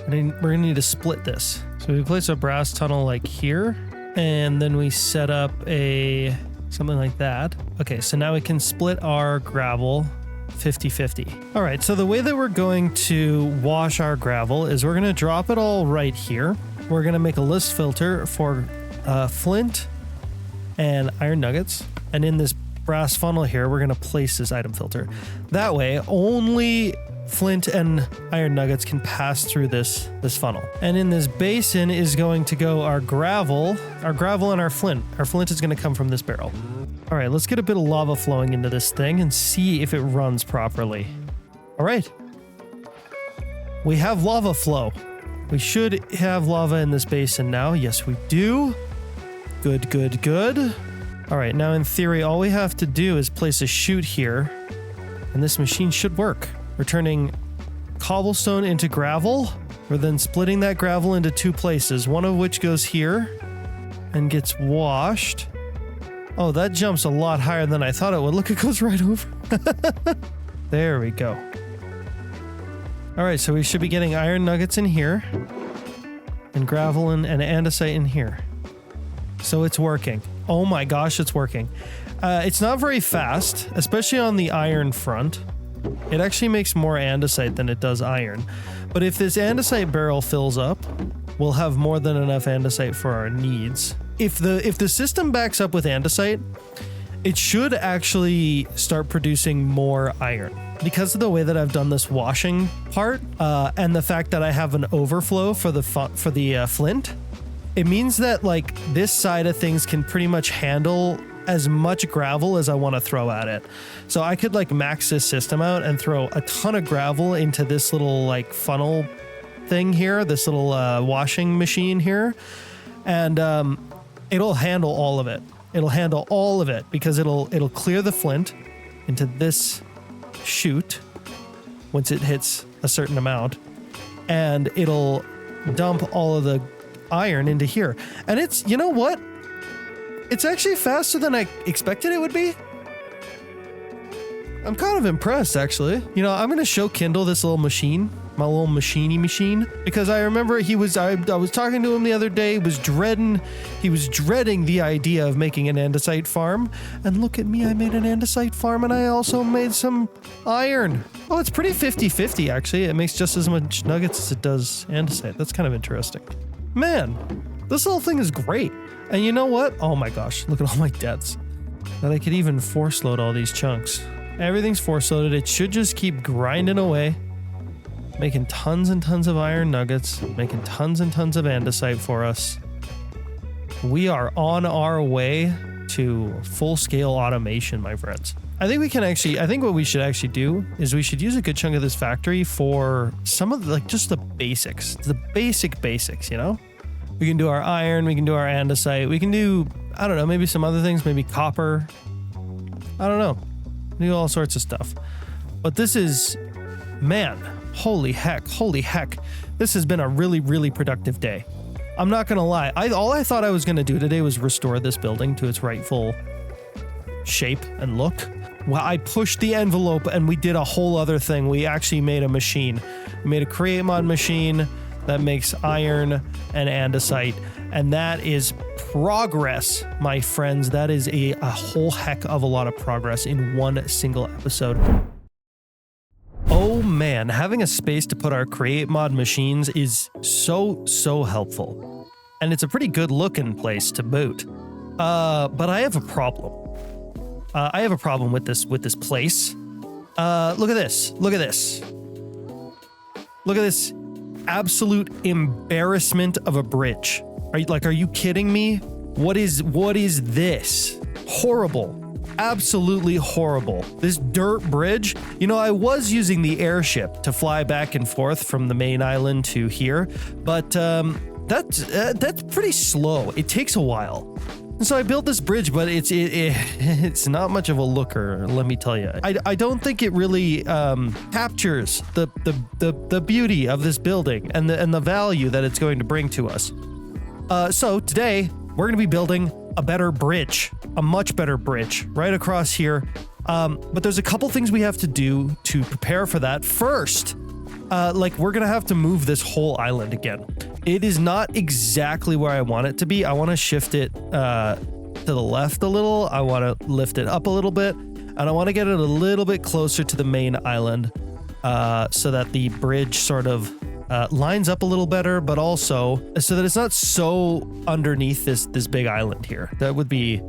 We're gonna need to split this. So we place a brass tunnel like here, and then we set up something like that. Okay, so now we can split our gravel 50-50. All right, so the way that we're going to wash our gravel is we're going to drop it all right here. We're going to make a list filter for flint and iron nuggets. And in this brass funnel here, we're going to place this item filter. That way, only flint and iron nuggets can pass through this funnel. And in this basin is going to go our gravel and our flint. Our flint is going to come from this barrel. All right, let's get a bit of lava flowing into this thing and see if it runs properly. All right. We have lava flow. We should have lava in this basin now. Yes, we do. Good, good, good. All right, now in theory, all we have to do is place a chute here, and this machine should work. We're turning cobblestone into gravel. We're then splitting that gravel into 2 places, one of which goes here and gets washed. Oh, that jumps a lot higher than I thought it would. Look, it goes right over. There we go. All right, so we should be getting iron nuggets in here and gravel and andesite in here. So it's working. Oh my gosh, it's working. It's not very fast, especially on the iron front. It actually makes more andesite than it does iron. But if this andesite barrel fills up, we'll have more than enough andesite for our needs. If the system backs up with andesite, it should actually start producing more iron. Because of the way that I've done this washing part, and the fact that I have an overflow for the flint, it means that like this side of things can pretty much handle as much gravel as I want to throw at it. So I could like max this system out and throw a ton of gravel into this little like funnel thing here, this little washing machine here, and it'll handle all of it. It'll handle all of it because it'll clear the flint into this chute once it hits a certain amount, and it'll dump all of the iron into here. And it's, you know what? It's actually faster than I expected it would be. I'm kind of impressed, actually. You know, I'm going to show Kindle this little machine, my little machiney machine, because I remember I was talking to him the other day. He was dreading the idea of making an andesite farm. And look at me, I made an andesite farm, and I also made some iron. Oh, it's pretty 50-50, actually. It makes just as much nuggets as it does andesite. That's kind of interesting. Man, this little thing is great. And you know what? Oh my gosh, look at all my debts. That I could even force load all these chunks. Everything's force loaded. It should just keep grinding away, making tons and tons of iron nuggets, making tons and tons of andesite for us. We are on our way to full-scale automation, my friends. I think what we should actually do is we should use a good chunk of this factory for some of the, just the basics, the basics, you know? We can do our iron, we can do our andesite, we can do, I don't know, maybe some other things, maybe copper. I don't know. Do all sorts of stuff. But this is, man, holy heck. This has been a really, really productive day. I'm not gonna lie. All I thought I was gonna do today was restore this building to its rightful shape and look. Well, I pushed the envelope and we did a whole other thing. We actually made a machine. We made a create mod machine that makes iron and andesite. And that is progress, my friends. That is a whole heck of a lot of progress in one single episode. Oh man, having a space to put our create mod machines is so helpful. And it's a pretty good looking place to boot. But I have a problem. I have a problem with this place. Look at this. Look at this. Look at this absolute embarrassment of a bridge. Are you kidding me? What is this? Horrible. Absolutely horrible. This dirt bridge. You know, I was using the airship to fly back and forth from the main island to here, but that's pretty slow. It takes a while. And so I built this bridge, but it's not much of a looker, let me tell you. I don't think it really captures the beauty of this building and the value that it's going to bring to us. So today we're going to be building a better bridge, a much better bridge right across here. But there's a couple things we have to do to prepare for that. First, we're going to have to move this whole island again. It is not exactly where I want it to be. I want to shift it to the left a little. I want to lift it up a little bit, and I want to get it a little bit closer to the main island so that the bridge sort of lines up a little better, but also so that it's not so underneath this big island here. That would be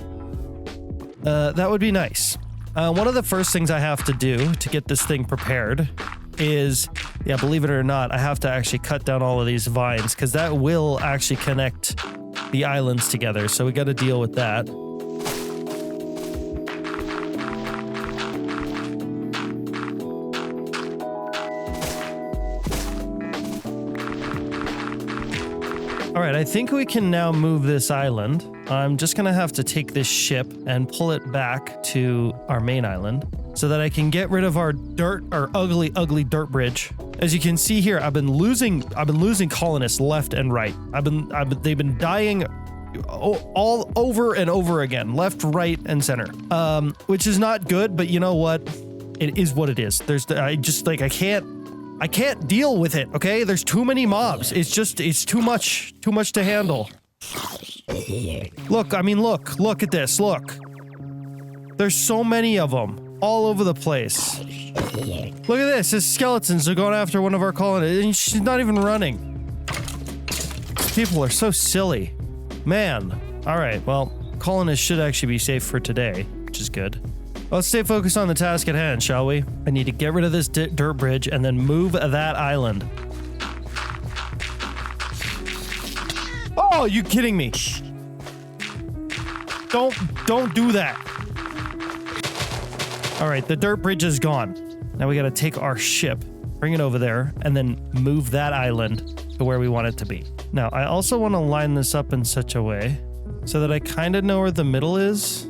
nice. One of the first things I have to do to get this thing prepared is, yeah, believe it or not, I have to actually cut down all of these vines because that will actually connect the islands together. So we got to deal with that. All right, I think we can now move this island. I'm just gonna have to take this ship and pull it back to our main island so that I can get rid of our ugly dirt bridge. As you can see here, I've been losing colonists left and right. They've been dying all over and over again, left, right, and center. Which is not good, but you know what? It is what it is. I can't deal with it, okay? There's too many mobs. It's too much to handle. Look at this, look. There's so many of them all over the place. Look at this, his skeletons are going after one of our colonists, and she's not even running. People are so silly. Man. All right, well, colonists should actually be safe for today, which is good. Let's stay focused on the task at hand, shall we? I need to get rid of this dirt bridge and then move that island. Oh, you kidding me? Don't do that. All right, the dirt bridge is gone. Now we got to take our ship, bring it over there, and then move that island to where we want it to be. Now, I also want to line this up in such a way so that I kind of know where the middle is.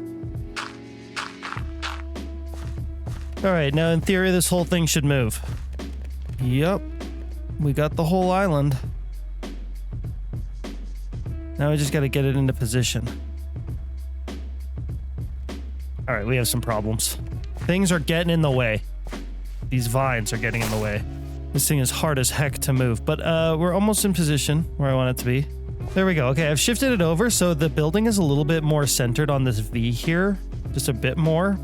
All right, now in theory, this whole thing should move. Yep. We got the whole island. Now we just got to get it into position. All right, we have some problems. Things are getting in the way. These vines are getting in the way. This thing is hard as heck to move, but we're almost in position where I want it to be. There we go. Okay, I've shifted it over, so the building is a little bit more centered on this V here. Just a bit more.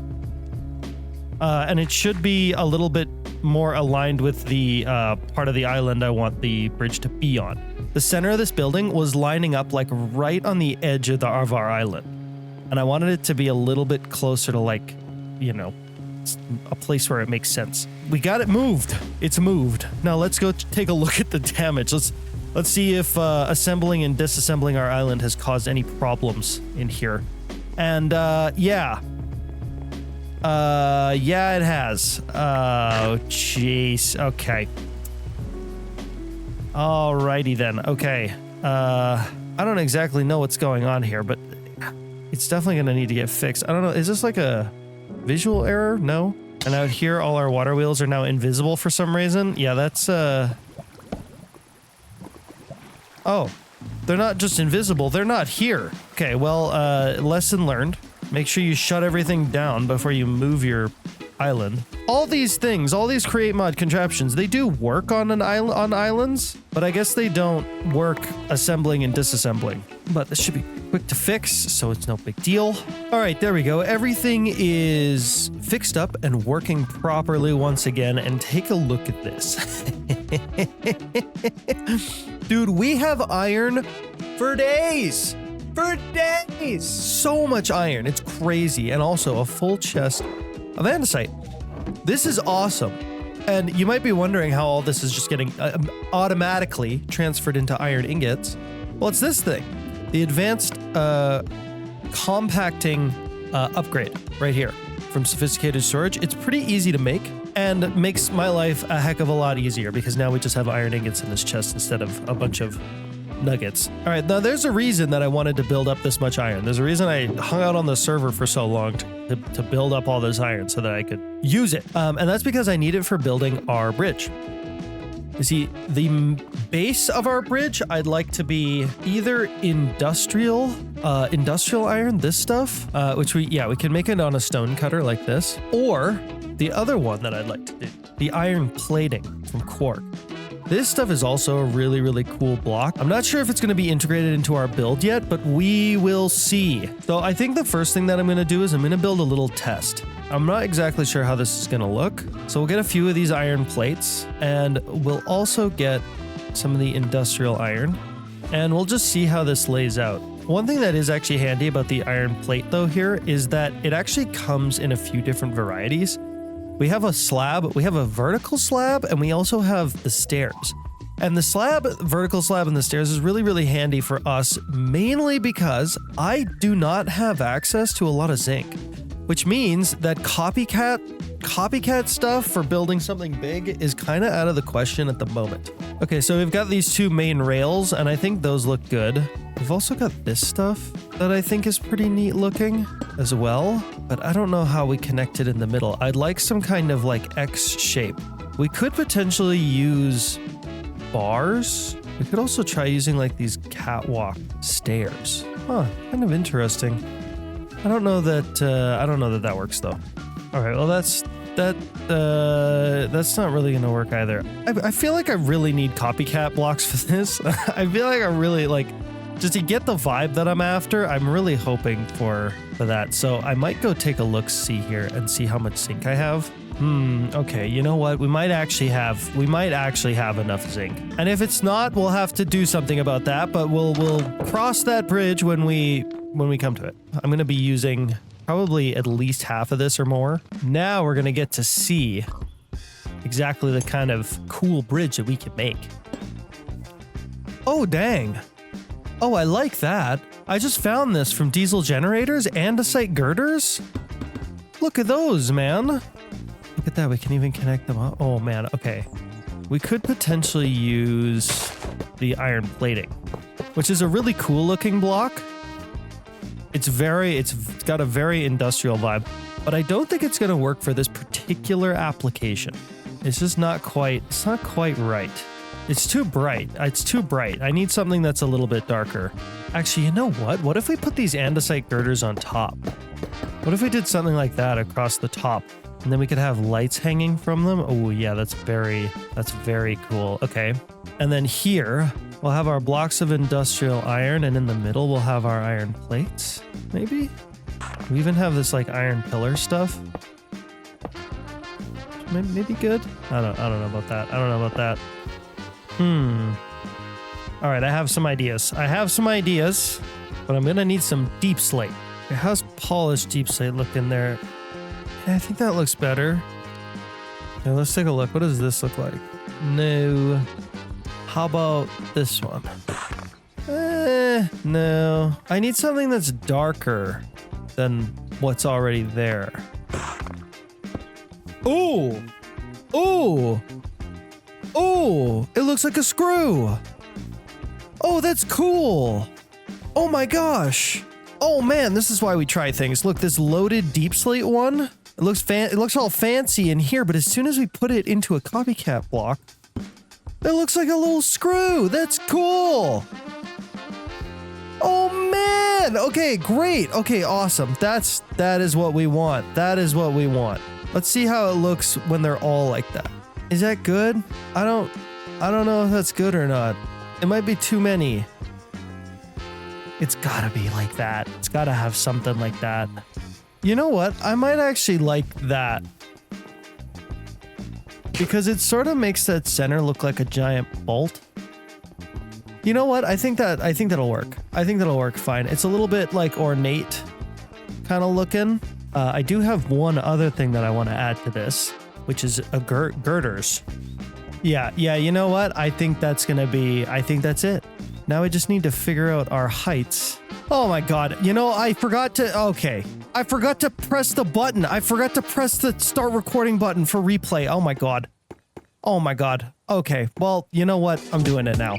And it should be a little bit more aligned with the part of the island I want the bridge to be on. The center of this building was lining up like right on the edge of our island. And I wanted it to be a little bit closer to like, you know, a place where it makes sense. We got it moved. It's moved. Now let's go take a look at the damage. Let's see if assembling and disassembling our island has caused any problems in here. And yeah, it has. Oh, jeez. Okay. Alrighty then. Okay. I don't exactly know what's going on here, but it's definitely gonna need to get fixed. I don't know. Is this like a visual error? No. And out here, all our water wheels are now invisible for some reason. Yeah, that's oh, they're not just invisible. They're not here. Okay. Well, lesson learned. Make sure you shut everything down before you move your island. All these things, all these create mod contraptions, they do work on an island, on islands, but I guess they don't work assembling and disassembling. But this should be quick to fix, so it's no big deal. All right, there we go. Everything is fixed up and working properly once again, and take a look at this. Dude, we have iron for days. For days! So much iron, it's crazy. And also a full chest of andesite. This is awesome. And you might be wondering how all this is just getting automatically transferred into iron ingots. Well, it's this thing. The advanced compacting upgrade right here from Sophisticated Storage. It's pretty easy to make and makes my life a heck of a lot easier because now we just have iron ingots in this chest instead of a bunch of nuggets. All right, now there's a reason that I wanted to build up this much iron. There's a reason I hung out on the server for so long to build up all this iron so that I could use it. And that's because I need it for building our bridge. You see, the base of our bridge, I'd like to be either industrial iron, this stuff, which we can make it on a stone cutter like this, or the other one that I'd like to do, the iron plating from quark. This stuff is also a really, really cool block. I'm not sure if it's going to be integrated into our build yet, but we will see. So I think the first thing that I'm going to do is I'm going to build a little test. I'm not exactly sure how this is going to look. So we'll get a few of these iron plates, and we'll also get some of the industrial iron, and we'll just see how this lays out. One thing that is actually handy about the iron plate though here is that it actually comes in a few different varieties. We have a slab, we have a vertical slab, and we also have the stairs. And the vertical slab and the stairs is really, really handy for us, mainly because I do not have access to a lot of zinc, which means that copycat stuff for building something big is kind of out of the question at the moment. Okay, so we've got these two main rails, and I think those look good. We've also got this stuff that I think is pretty neat looking as well, but I don't know how we connect it in the middle. I'd like some kind of like X shape. We could potentially use bars. We could also try using like these catwalk stairs. Huh, kind of interesting. I don't know that that works though. All right, well that's not really gonna work either. I feel like I really need copycat blocks for this. I feel like I really like, just to get the vibe that I'm after, I'm really hoping for that. So I might go take a look-see here and see how much zinc I have. Okay, you know what? We might actually have enough zinc. And if it's not, we'll have to do something about that, but we'll cross that bridge when we come to it. I'm gonna be using probably at least half of this or more. Now we're gonna get to see exactly the kind of cool bridge that we can make. Oh, dang. Oh, I like that. I just found this from diesel generators, andesite girders. Look at those, man. Look at that, we can even connect them up. Oh man, okay. We could potentially use the iron plating, which is a really cool looking block. It's got a very industrial vibe, but I don't think it's gonna work for this particular application. It's just not quite right. It's too bright. It's too bright. I need something that's a little bit darker. Actually, you know what? What if we put these andesite girders on top? What if we did something like that across the top? And then we could have lights hanging from them. Oh yeah, that's very cool. Okay. And then here, we'll have our blocks of industrial iron, and in the middle, we'll have our iron plates, maybe? We even have this like iron pillar stuff. Maybe good? I don't know about that. All right, I have some ideas. But I'm gonna need some deep slate. How's polished deep slate look in there? I think that looks better. Okay, let's take a look. What does this look like? No. How about this one? No. I need something that's darker than what's already there. Ooh! Ooh! Ooh! It looks like a screw! Oh, that's cool! Oh my gosh! Oh man, this is why we try things. Look, this loaded deep slate one, it looks all fancy in here, but as soon as we put it into a copycat block, it looks like a little screw. That's cool. Oh man. Okay, great. Okay, awesome. That is what we want. Let's see how it looks when they're all like that. Is that good? I don't know if that's good or not. It might be too many. It's gotta be like that. It's gotta have something like that. You know what? I might actually like that. Because it sort of makes that center look like a giant bolt. You know what? I think that'll work. I think that'll work fine. It's a little bit like ornate kind of looking. I do have one other thing that I want to add to this, which is a girders. Yeah, you know what? I think that's it. Now we just need to figure out our heights. Oh my god. You know, I forgot to press the button. I forgot to press the start recording button for replay. Oh my god. Okay, well, you know what? I'm doing it now.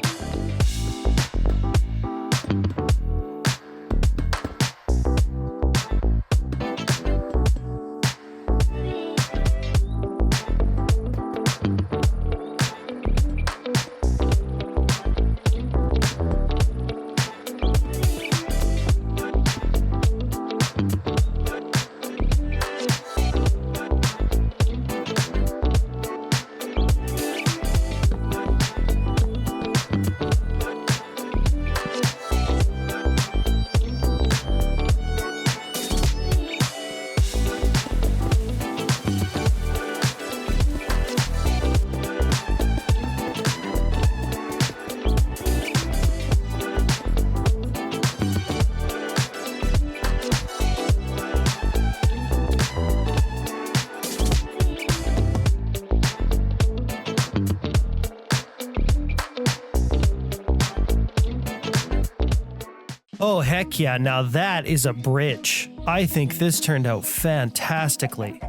Oh, heck yeah. Now that is a bridge. I think this turned out fantastically.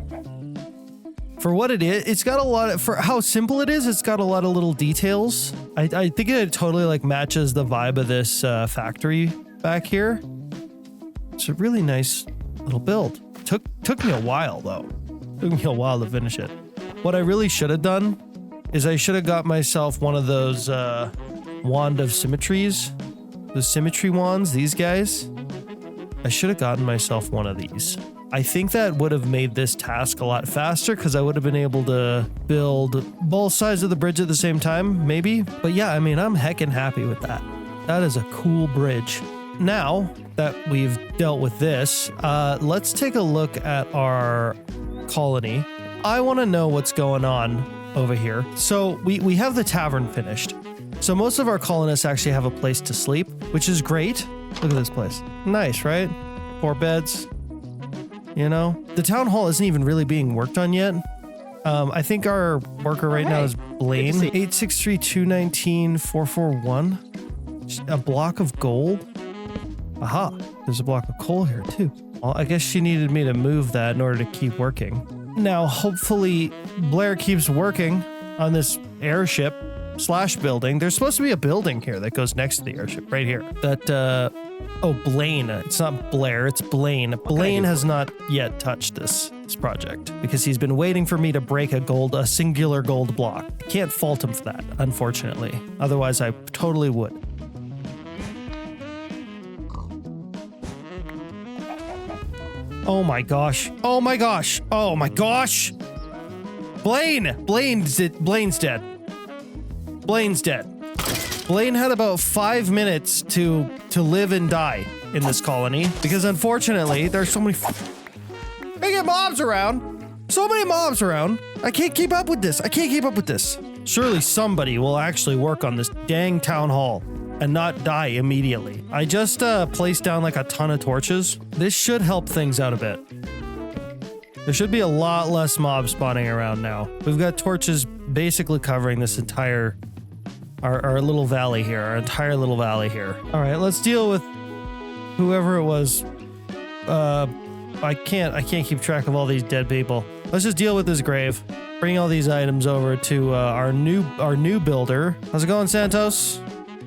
For what it is, it's got a lot of, for how simple it is, it's got a lot of little details. I think it totally like matches the vibe of this factory back here. It's a really nice little build. Took me a while though. Took me a while to finish it. What I really should have done is I should have got myself one of those wand of symmetries. The symmetry wands, these guys. I should have gotten myself one of these. I think that would have made this task a lot faster because I would have been able to build both sides of the bridge at the same time, maybe. But yeah, I mean, I'm heckin' happy with that. That is a cool bridge. Now that we've dealt with this, let's take a look at our colony. I want to know what's going on over here. So we have the tavern finished. So most of our colonists actually have a place to sleep, which is great. Look at this place. Nice, right? 4 beds. You know? The town hall isn't even really being worked on yet. I think our worker right now is Blaine. 863-219-441. A block of gold. Aha. There's a block of coal here too. Well, I guess she needed me to move that in order to keep working. Now, hopefully Blair keeps working on this airship / building. There's supposed to be a building here that goes next to the airship right here. Oh, Blaine. It's not Blair, it's Blaine. Blaine has not yet touched this. this project because he's been waiting for me to break a singular gold block. Can't fault him for that, unfortunately. Otherwise, I totally would. Oh my gosh. Oh my gosh. Oh my gosh. Blaine's dead. Blaine's dead. Blaine had about 5 minutes to live and die in this colony because unfortunately there's so many freaking mobs around. So many mobs around. I can't keep up with this. Surely somebody will actually work on this dang town hall and not die immediately. I just placed down like a ton of torches. This should help things out a bit. There should be a lot less mobs spawning around now. We've got torches basically covering this entire our little valley here, our entire little valley here. All right, let's deal with whoever it was. I can't keep track of all these dead people. Let's just deal with this grave. Bring all these items over to our new builder. How's it going, Santos?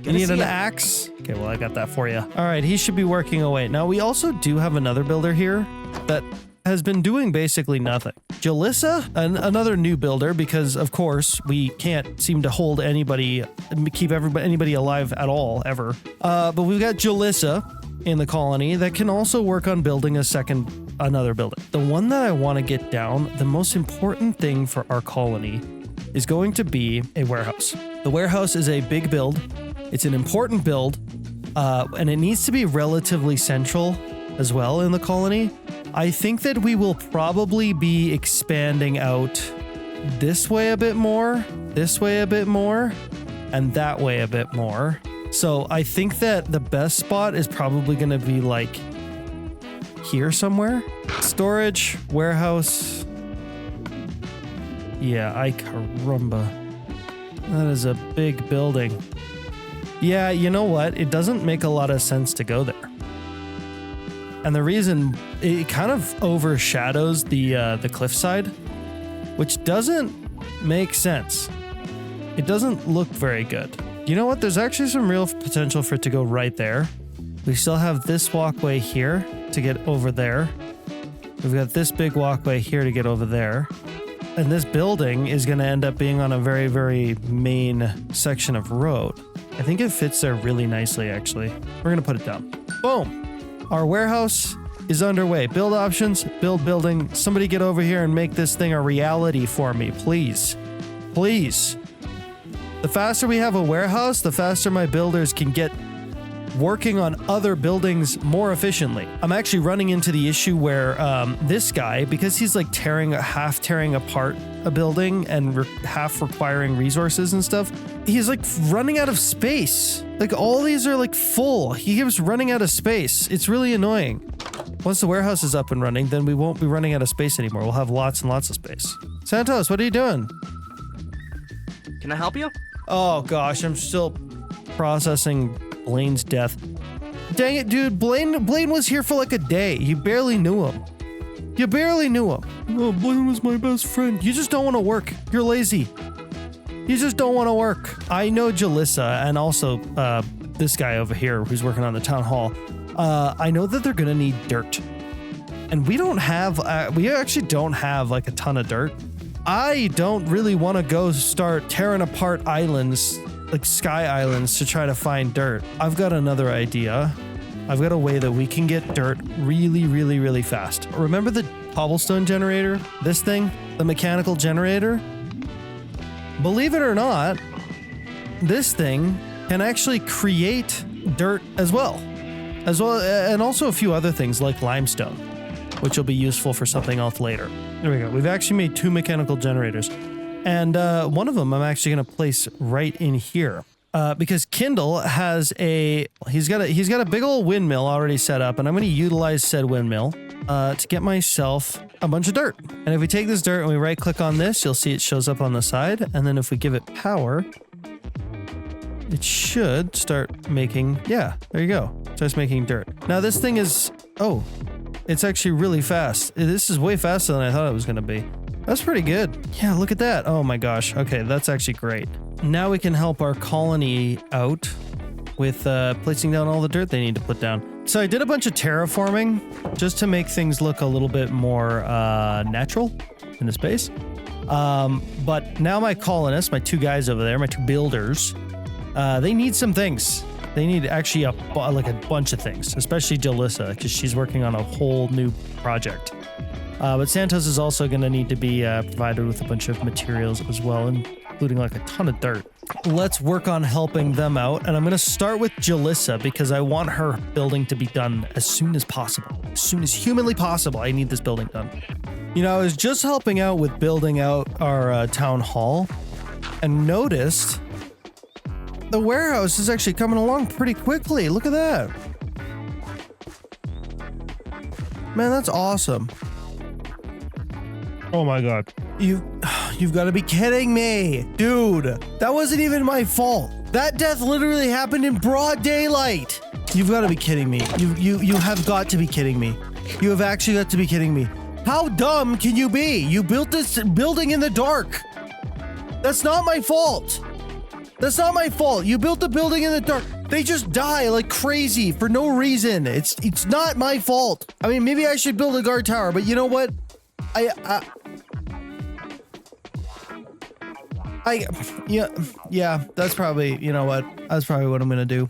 You need an axe? Okay, well, I got that for you. All right, he should be working away. Now, we also do have another builder here that has been doing basically nothing. Jalissa, another new builder, because, of course, we can't seem to hold anybody, keep anybody alive at all, ever. But we've got Jalissa in the colony that can also work on building another building. The one that I want to get down, the most important thing for our colony is going to be a warehouse. The warehouse is a big build. It's an important build, and it needs to be relatively central as well in the colony. I think that we will probably be expanding out this way a bit more, this way a bit more, and that way a bit more. So I think that the best spot is probably going to be like here somewhere. Storage, warehouse. Yeah, ay caramba. That is a big building. Yeah, you know what? It doesn't make a lot of sense to go there. And the reason, it kind of overshadows the cliffside, which doesn't make sense. It doesn't look very good. You know what? There's actually some real potential for it to go right there. We still have this walkway here to get over there. We've got this big walkway here to get over there. And this building is going to end up being on a very, very main section of road. I think it fits there really nicely, actually. We're going to put it down. Boom. Our warehouse is underway. Build options, build building. Somebody get over here and make this thing a reality for me, please. Please. The faster we have a warehouse, the faster my builders can get working on other buildings more efficiently. I'm actually running into the issue where this guy, because he's like half tearing apart a building and half requiring resources and stuff, he's like running out of space. Like all these are like full. He keeps running out of space. It's really annoying. Once the warehouse is up and running, then we won't be running out of space anymore. We'll have lots and lots of space. Santos, what are you doing? Can I help you? Oh gosh, I'm still processing Blaine's death. Dang it, dude. Blaine was here for like a day. You barely knew him. Oh, Blaine was my best friend. You just don't want to work. You're lazy. You just don't want to work. I know Jalissa and also this guy over here who's working on the town hall. I know that they're going to need dirt. And we actually don't have like a ton of dirt. I don't really want to go start tearing apart islands, like sky islands, to try to find dirt. I've got another idea. I've got a way that we can get dirt really, really, really fast. Remember the cobblestone generator? This thing? The mechanical generator? Believe it or not, this thing can actually create dirt as well, and also a few other things like limestone, which will be useful for something else later. There we go. We've actually made 2 mechanical generators. And one of them I'm actually going to place right in here. Because Kindle has he's got a big old windmill already set up, and I'm going to utilize said windmill to get myself a bunch of dirt. And if we take this dirt and we right click on this, you'll see it shows up on the side. And then if we give it power, it should start making, yeah, there you go. Starts making dirt. Now this thing is, it's actually really fast. This is way faster than I thought it was going to be. That's pretty good. Yeah, look at that. Oh my gosh. Okay, that's actually great. Now we can help our colony out with placing down all the dirt they need to put down. So I did a bunch of terraforming just to make things look a little bit more natural in the space. But now my colonists, my 2 guys over there, my 2 builders, they need some things. They need actually a bunch of things, especially Jalissa, because she's working on a whole new project. But Santos is also going to need to be provided with a bunch of materials as well, including like a ton of dirt. Let's work on helping them out. And I'm going to start with Jalissa because I want her building to be done as soon as possible. As soon as humanly possible, I need this building done. You know, I was just helping out with building out our town hall and noticed the warehouse is actually coming along pretty quickly. Look at that. Man, that's awesome. Oh my god. You've got to be kidding me. Dude, that wasn't even my fault. That death literally happened in broad daylight. You've got to be kidding me. You have got to be kidding me. You have actually got to be kidding me. How dumb can you be? You built this building in the dark. That's not my fault. That's not my fault. You built the building in the dark. They just die like crazy for no reason. It's not my fault. I mean, maybe I should build a guard tower, but you know what? Yeah, that's probably, you know what? That's probably what I'm gonna do.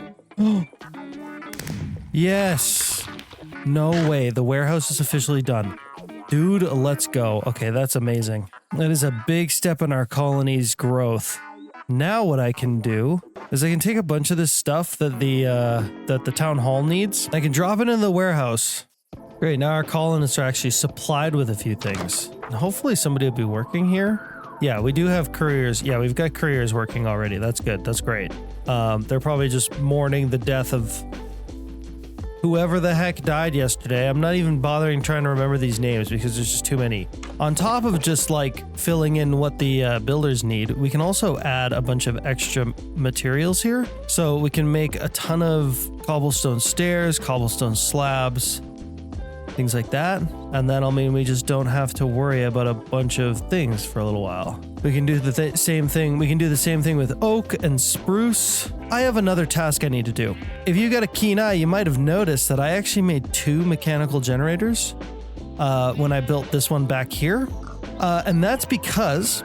Yes. No way. The warehouse is officially done. Dude, let's go. Okay, that's amazing. That is a big step in our colony's growth. Now what I can do is I can take a bunch of this stuff that the town hall needs. I can drop it in the warehouse. Great, now our colonists are actually supplied with a few things. And hopefully somebody will be working here. Yeah, we do have couriers. Yeah, we've got couriers working already. That's good. That's great. They're probably just mourning the death of whoever the heck died yesterday. I'm not even bothering trying to remember these names because there's just too many. On top of just like filling in what the builders need, we can also add a bunch of extra materials here. So we can make a ton of cobblestone stairs, cobblestone slabs, things like that. And then, I mean, we just don't have to worry about a bunch of things for a little while. We can do the same thing. We can do the same thing with oak and spruce. I have another task I need to do. If you got a keen eye, you might have noticed that I actually made 2 mechanical generators when I built this one back here. And that's because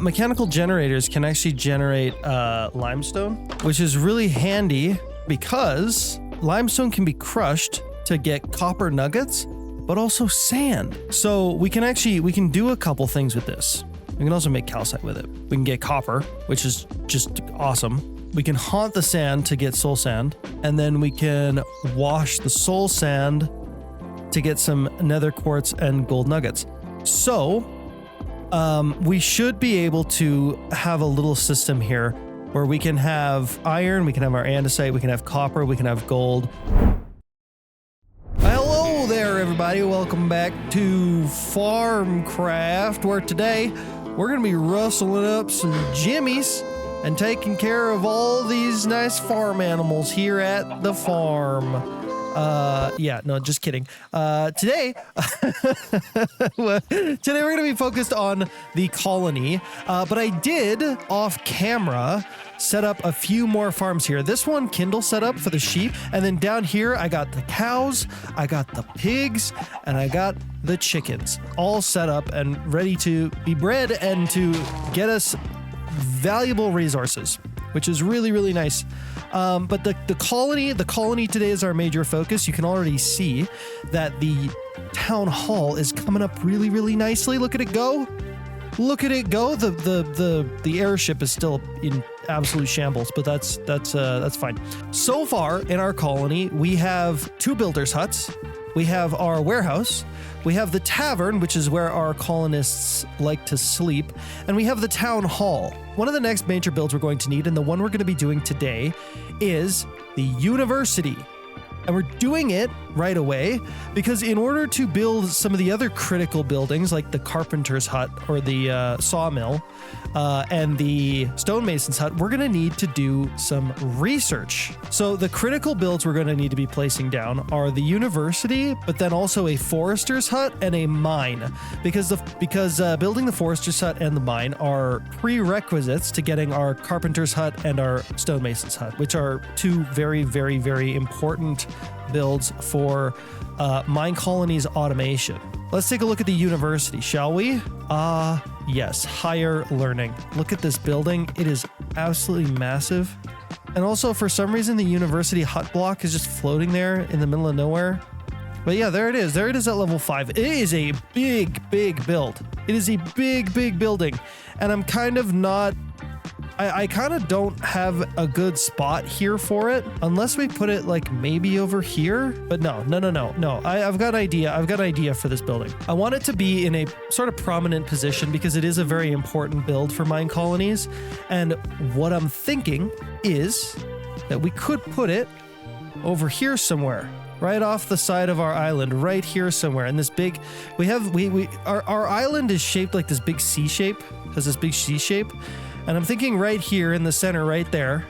mechanical generators can actually generate limestone, which is really handy because limestone can be crushed to get copper nuggets, but also sand. So we can do a couple things with this. We can also make calcite with it. We can get copper, which is just awesome. We can haunt the sand to get soul sand, and then we can wash the soul sand to get some nether quartz and gold nuggets. So we should be able to have a little system here where we can have iron, we can have our andesite, we can have copper, we can have gold. Hello there, everybody. Welcome back to Farmcraft, where today we're going to be rustling up some jimmies and taking care of all these nice farm animals here at the farm. Yeah, no, just kidding. Today we're going to be focused on the colony, but I did off camera set up a few more farms here. This one, Kindle set up for the sheep, and then down here I got the cows, I got the pigs, and I got the chickens all set up and ready to be bred and to get us valuable resources, which is really, really nice. But the colony today is our major focus. You can already see that the town hall is coming up really, really nicely. Look at it go. Look at it go. The airship is still in absolute shambles, but that's fine. So far in our colony, we have 2 builders' huts. We have our warehouse. We have the tavern, which is where our colonists like to sleep, and we have the town hall. One of the next major builds we're going to need, and the one we're going to be doing today, is the university. And we're doing it right away because in order to build some of the other critical buildings like the carpenter's hut or the sawmill and the stonemason's hut, we're going to need to do some research. So the critical builds we're going to need to be placing down are the university, but then also a forester's hut and a mine, because building the forester's hut and the mine are prerequisites to getting our carpenter's hut and our stonemason's hut, which are 2 very, very, very important builds for mine colonies automation. Let's take a look at the university, shall we? Yes, higher learning. Look at this building. It is absolutely massive. And also, for some reason, the university hut block is just floating there in the middle of nowhere. But yeah, there it is. There it is at level 5. It is a big, big build. It is a big, big building. And I'm kind of not... I kind of don't have a good spot here for it, unless we put it like maybe over here. But no. I've got an idea. I've got an idea for this building. I want it to be in a sort of prominent position because it is a very important build for mine colonies. And what I'm thinking is that we could put it over here somewhere, right off the side of our island, right here somewhere. And this big, our island is shaped like this big C shape, has this big C shape. And I'm thinking right here in the center, right there,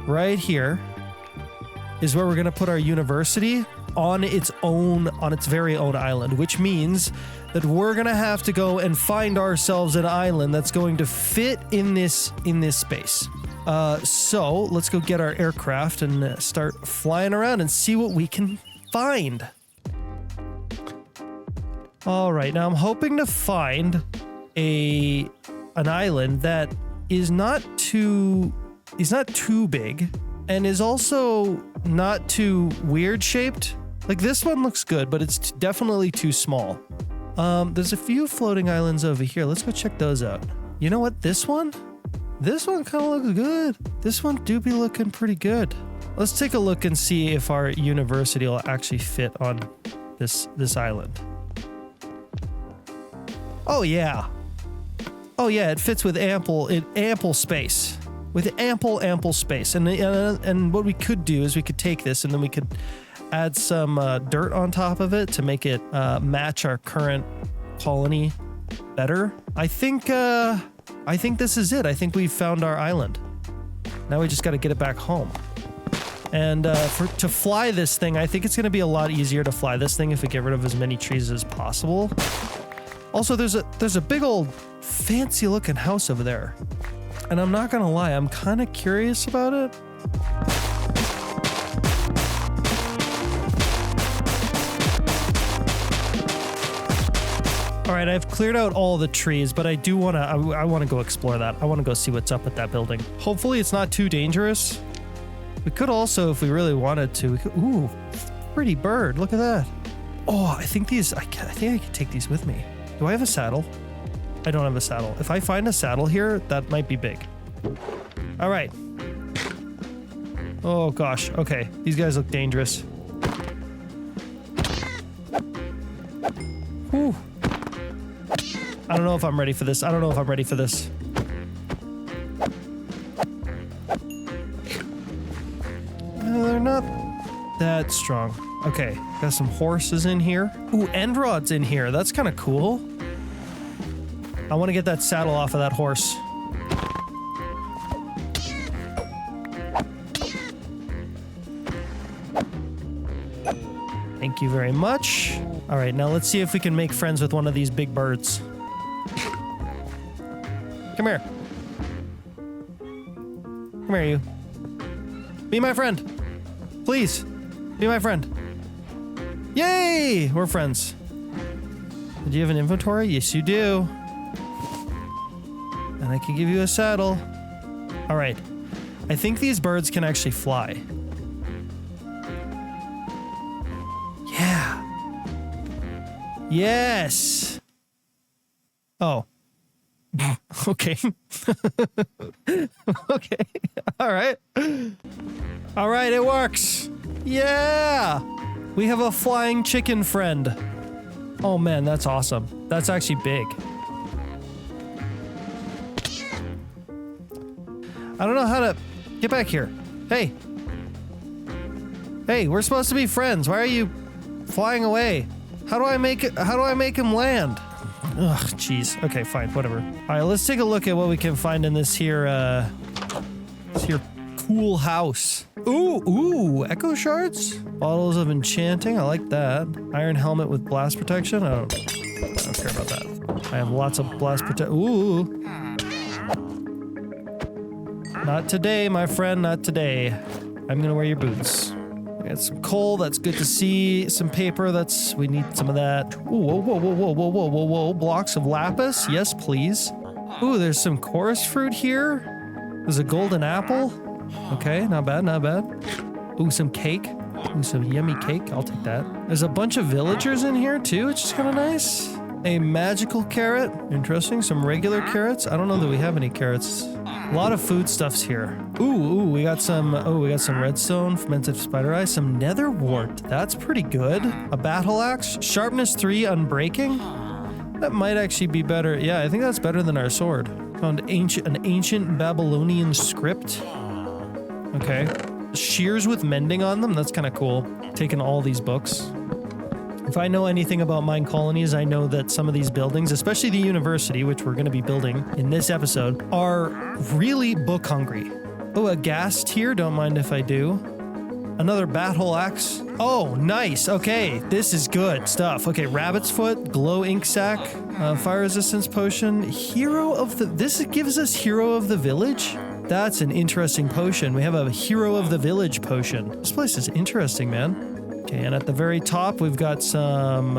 right here is where we're going to put our university on its very own island, which means that we're going to have to go and find ourselves an island that's going to fit in this space. So let's go get our aircraft and start flying around and see what we can find. All right, now I'm hoping to find an island that is not too big and is also not too weird shaped. Like this one looks good, but it's definitely too small. There's a few floating islands over here. Let's go check those out. You know what? This one kind of looks good. This one do be looking pretty good. Let's take a look and see if our university will actually fit on this island. Oh yeah. Oh yeah, it fits with ample space. With ample space. And what we could do is we could take this and then we could add some dirt on top of it to make it match our current colony better. I think this is it. I think we've found our island. Now we just got to get it back home. And to fly this thing, I think it's going to be a lot easier to fly this thing if we get rid of as many trees as possible. Also, there's a big old fancy looking house over there. And I'm not gonna lie, I'm kind of curious about it. All right, I've cleared out all the trees, but I do wanna, I wanna go explore that. I wanna go see what's up with that building. Hopefully it's not too dangerous. We could also, if we really wanted to, ooh, pretty bird, look at that. Oh, I think I think I can take these with me. Do I have a saddle? I don't have a saddle. If I find a saddle here, that might be big. All right. Oh gosh. Okay. These guys look dangerous. Whew. I don't know if I'm ready for this. They're not that strong. Okay. Got some horses in here. Ooh, end rods in here. That's kind of cool. I want to get that saddle off of that horse. Thank you very much. All right, now let's see if we can make friends with one of these big birds. Come here. Come here, you. Be my friend. Please, be my friend. Yay! We're friends. Do you have an inventory? Yes, you do. And I can give you a saddle. All right. I think these birds can actually fly. Yeah. Yes. Oh. Okay. Okay. All right. All right, it works. Yeah. We have a flying chicken friend. Oh man, that's awesome. That's actually big. I don't know how to get back here. Hey. Hey, we're supposed to be friends. Why are you flying away? How do I make him land? Ugh, jeez. Okay, fine, whatever. All right, let's take a look at what we can find in this here cool house. Ooh, echo shards? Bottles of enchanting, I like that. Iron helmet with blast protection, I don't care about that. I have lots of blast protection. Ooh. Not today, my friend, not today. I'm gonna wear your boots. Got some coal, that's good to see. Some paper, we need some of that. Ooh, whoa, whoa, whoa, whoa, whoa, whoa, whoa, whoa. Blocks of lapis, yes, please. Ooh, there's some chorus fruit here. There's a golden apple. Okay, not bad, not bad. Ooh, some cake. Ooh, some yummy cake, I'll take that. There's a bunch of villagers in here too, which is kind of nice. A magical carrot, interesting. Some regular carrots. I don't know that we have any carrots. A lot of foodstuffs here. Ooh, we got some redstone, fermented spider eye, some nether wart. That's pretty good. A battle axe, sharpness 3, unbreaking. That might actually be better. Yeah, I think that's better than our sword. Found an ancient Babylonian script. Okay. Shears with mending on them. That's kind of cool. Taking all these books. If I know anything about mine colonies, I know that some of these buildings, especially the university, which we're going to be building in this episode, are really book hungry. Oh, a gas tier. Don't mind if I do. Another battle axe. Oh, nice. Okay, this is good stuff. Okay, rabbit's foot, glow ink sac, fire resistance potion, this gives us hero of the village. That's an interesting potion. We have a hero of the village potion. This place is interesting, man. Okay, and at the very top, we've got some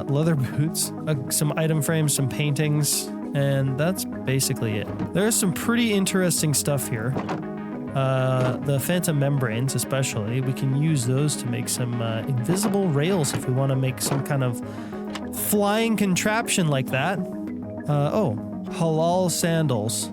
leather boots, some item frames, some paintings, and that's basically it. There's some pretty interesting stuff here. The phantom membranes, especially, we can use those to make some invisible rails if we want to make some kind of flying contraption like that. Halal sandals.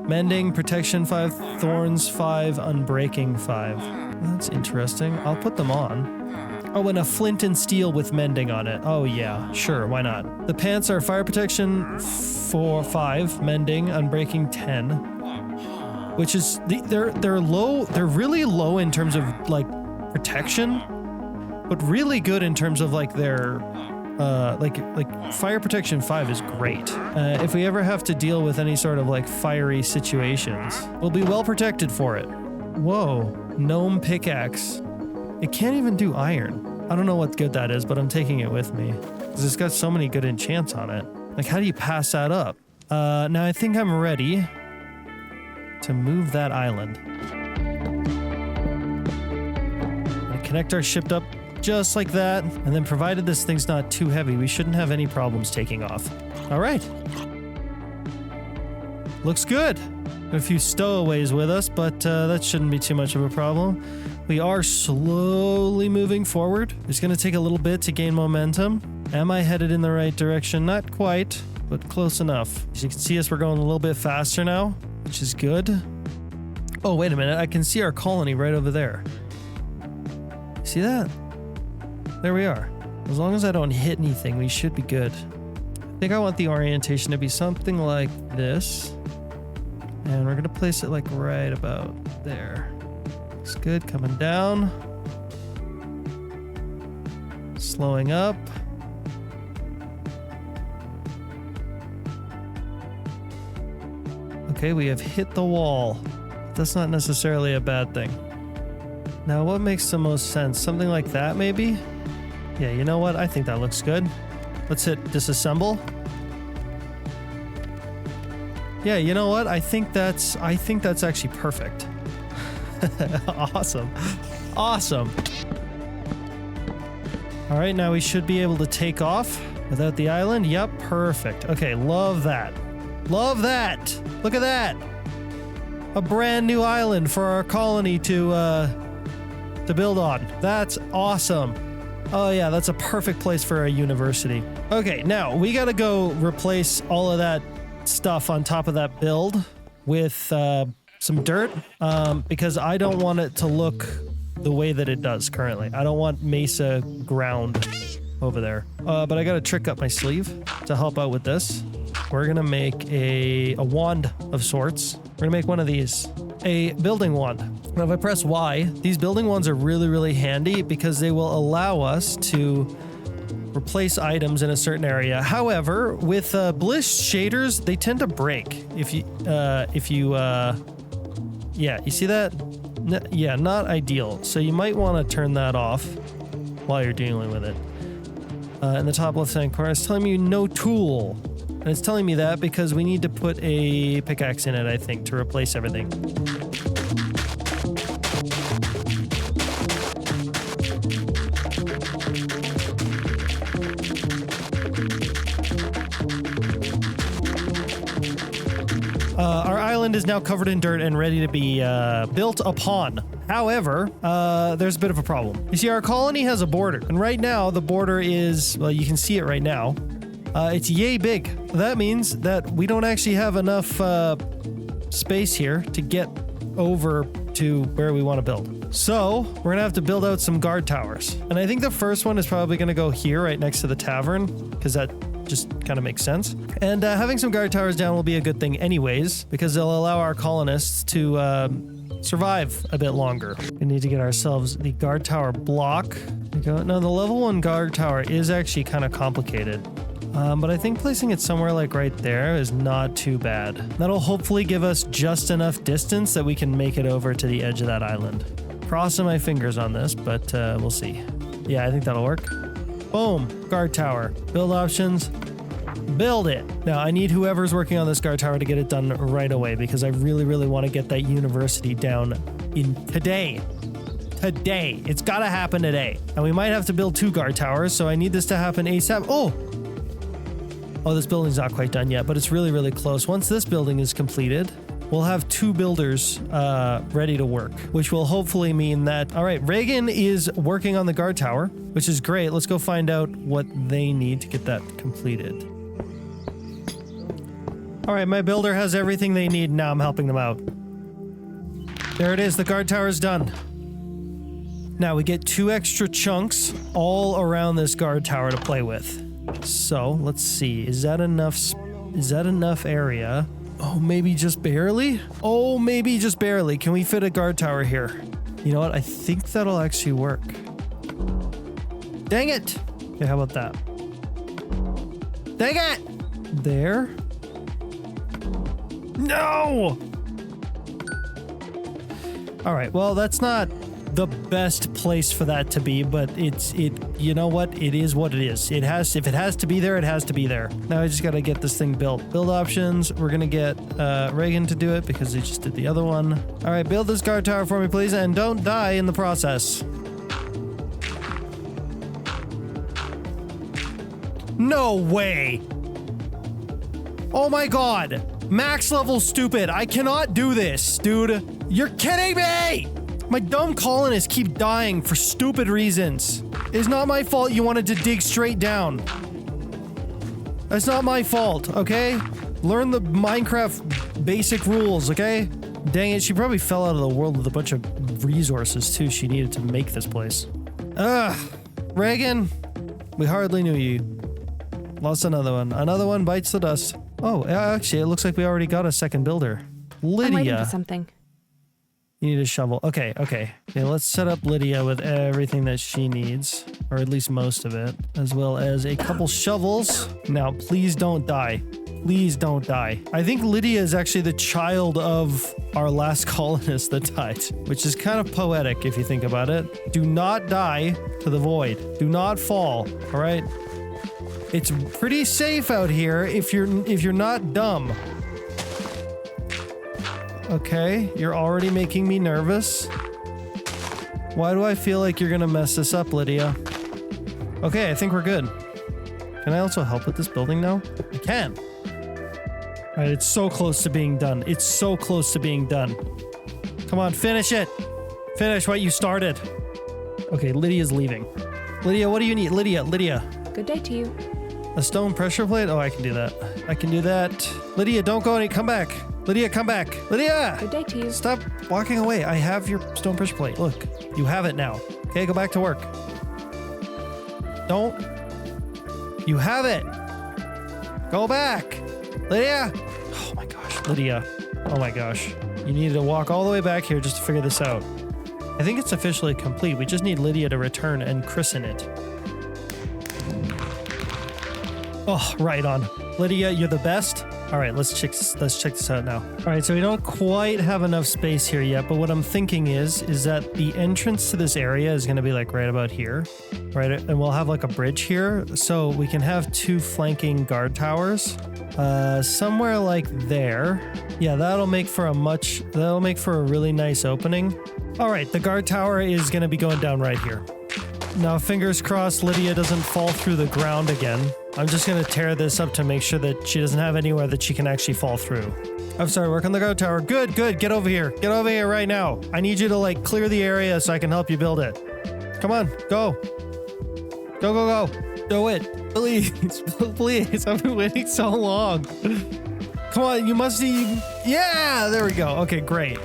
Mending, protection 5, thorns 5, unbreaking 5. That's interesting. I'll put them on. Oh, and a flint and steel with mending on it. Oh yeah, sure, why not? The pants are fire protection 5, mending, unbreaking 10. Which is they're low. They're really low in terms of like protection, but really good in terms of like their like fire protection 5 is great. If we ever have to deal with any sort of like fiery situations, we'll be well protected for it. Whoa, gnome pickaxe. It can't even do iron. I don't know what good that is, but I'm taking it with me because it's got so many good enchants on it. Like, how do you pass that up? Now I think I'm ready to move that island. Gonna connect our ship up just like that, and then provided this thing's not too heavy, we shouldn't have any problems taking off. All right. Looks good. Got a few stowaways with us, but that shouldn't be too much of a problem. We are slowly moving forward. It's going to take a little bit to gain momentum. Am I headed in the right direction? Not quite, but close enough. As you can see us, we're going a little bit faster now, which is good. Oh, wait a minute. I can see our colony right over there. See that? There we are. As long as I don't hit anything, we should be good. I think I want the orientation to be something like this. And we're going to place it like right about there. Looks good. Coming down. Slowing up. Okay, we have hit the wall. That's not necessarily a bad thing. Now, what makes the most sense? Something like that, maybe? Yeah, you know what? I think that looks good. Let's hit disassemble. Yeah, you know what? I think that's actually perfect. Awesome. Awesome. All right, now we should be able to take off without the island. Yep, perfect. Okay, love that. Love that. Look at that. A brand new island for our colony to build on. That's awesome. Oh yeah, that's a perfect place for a university. Okay, now we gotta go replace all of that stuff on top of that build with some dirt because I don't want it to look the way that it does currently. I don't want mesa ground over there. But I got a trick up my sleeve to help out with this. We're gonna make a wand of sorts. We're gonna make one of these. A building wand. Now if I press Y, these building wands are really, really handy because they will allow us to replace items in a certain area. However, with bliss shaders, they tend to break. Yeah, you see that? Yeah, not ideal. So you might want to turn that off while you're dealing with it. In the top left-hand corner, it's telling me no tool. And it's telling me that because we need to put a pickaxe in it, I think, to replace everything. island is now covered in dirt and ready to be built upon. However, there's a bit of a problem. You see, our colony has a border, and right now the border is, well, you can see it right now. It's yay big. That means that we don't actually have enough space here to get over to where we want to build. So we're gonna have to build out some guard towers. And I think the first one is probably gonna go here right next to the tavern, because that just kind of makes sense. And having some guard towers down will be a good thing anyways, because they'll allow our colonists to survive a bit longer. We need to get ourselves the guard tower block. Now the level 1 guard tower is actually kind of complicated. But I think placing it somewhere like right there is not too bad. That'll hopefully give us just enough distance that we can make it over to the edge of that island. Crossing my fingers on this, but we'll see. Yeah, I think that'll work. Boom, guard tower. Build options. Build it. Now, I need whoever's working on this guard tower to get it done right away because I really, really want to get that university down in today. Today. It's got to happen today. And we might have to build 2 guard towers, so I need this to happen ASAP. Oh, this building's not quite done yet, but it's really, really close. Once this building is completed, we'll have 2 builders ready to work, which will hopefully mean that... All right, Reagan is working on the guard tower, which is great. Let's go find out what they need to get that completed. All right, my builder has everything they need. Now I'm helping them out. There it is. The guard tower is done. Now we get 2 extra chunks all around this guard tower to play with. So let's see. Is that enough? Is that enough area? Oh, maybe just barely? Oh, maybe just barely. Can we fit a guard tower here? You know what? I think that'll actually work. Dang it! Okay, how about that? Dang it! There. No! All right, well, that's not the best place for that to be, but you know what? It is what it is. If it has to be there, it has to be there. Now I just gotta get this thing built. Build options. We're gonna get Reagan to do it because he just did the other one. All right, build this guard tower for me, please, and don't die in the process. No way! Oh my god! Max level stupid. I cannot do this, dude. You're kidding me! My dumb colonists keep dying for stupid reasons. It's not my fault you wanted to dig straight down. That's not my fault, okay? Learn the Minecraft basic rules, okay? Dang it, she probably fell out of the world with a bunch of resources, too, she needed to make this place. Ugh. Reagan, we hardly knew you. Lost another one. Another one bites the dust. Oh, actually, it looks like we already got a second builder. Lydia. I'm waiting for something. You need a shovel. Okay, let's set up Lydia with everything that she needs, or at least most of it, as well as a couple shovels. Now, please don't die. Please don't die. I think Lydia is actually the child of our last colonist that died, which is kind of poetic if you think about it. Do not die to the void. Do not fall, all right? It's pretty safe out here if you're not dumb. Okay, you're already making me nervous. Why do I feel like you're gonna mess this up, Lydia? Okay, I think we're good. Can I also help with this building now? I can. All right, it's so close to being done. It's so close to being done. Come on, finish it. Finish what you started. Okay, Lydia's leaving. Lydia, what do you need? Lydia. Good day to you. A stone pressure plate? Oh, I can do that. I can do that. Lydia, don't go any. Come back. Lydia, come back. Lydia! Good day to you. Stop walking away. I have your stone pressure plate. Look, you have it now. Okay, go back to work. Don't. You have it. Go back. Lydia! Oh my gosh, Lydia. Oh my gosh. You needed to walk all the way back here just to figure this out. I think it's officially complete. We just need Lydia to return and christen it. Oh, right on. Lydia, you're the best. All right, let's check this out now. All right, so we don't quite have enough space here yet, but what I'm thinking is that the entrance to this area is going to be like right about here, right? And we'll have like a bridge here, so we can have 2 flanking guard towers, somewhere like there. Yeah, that'll make for a really nice opening. All right, the guard tower is going to be going down right here. Now, fingers crossed Lydia doesn't fall through the ground again. I'm just going to tear this up to make sure that she doesn't have anywhere that she can actually fall through. I'm sorry, work on the guard tower. Good, good. Get over here. Get over here right now. I need you to like clear the area so I can help you build it. Come on, go. Go, go, go. Do it. Please, please. I've been waiting so long. Come on, you must see. Yeah, there we go. Okay, great.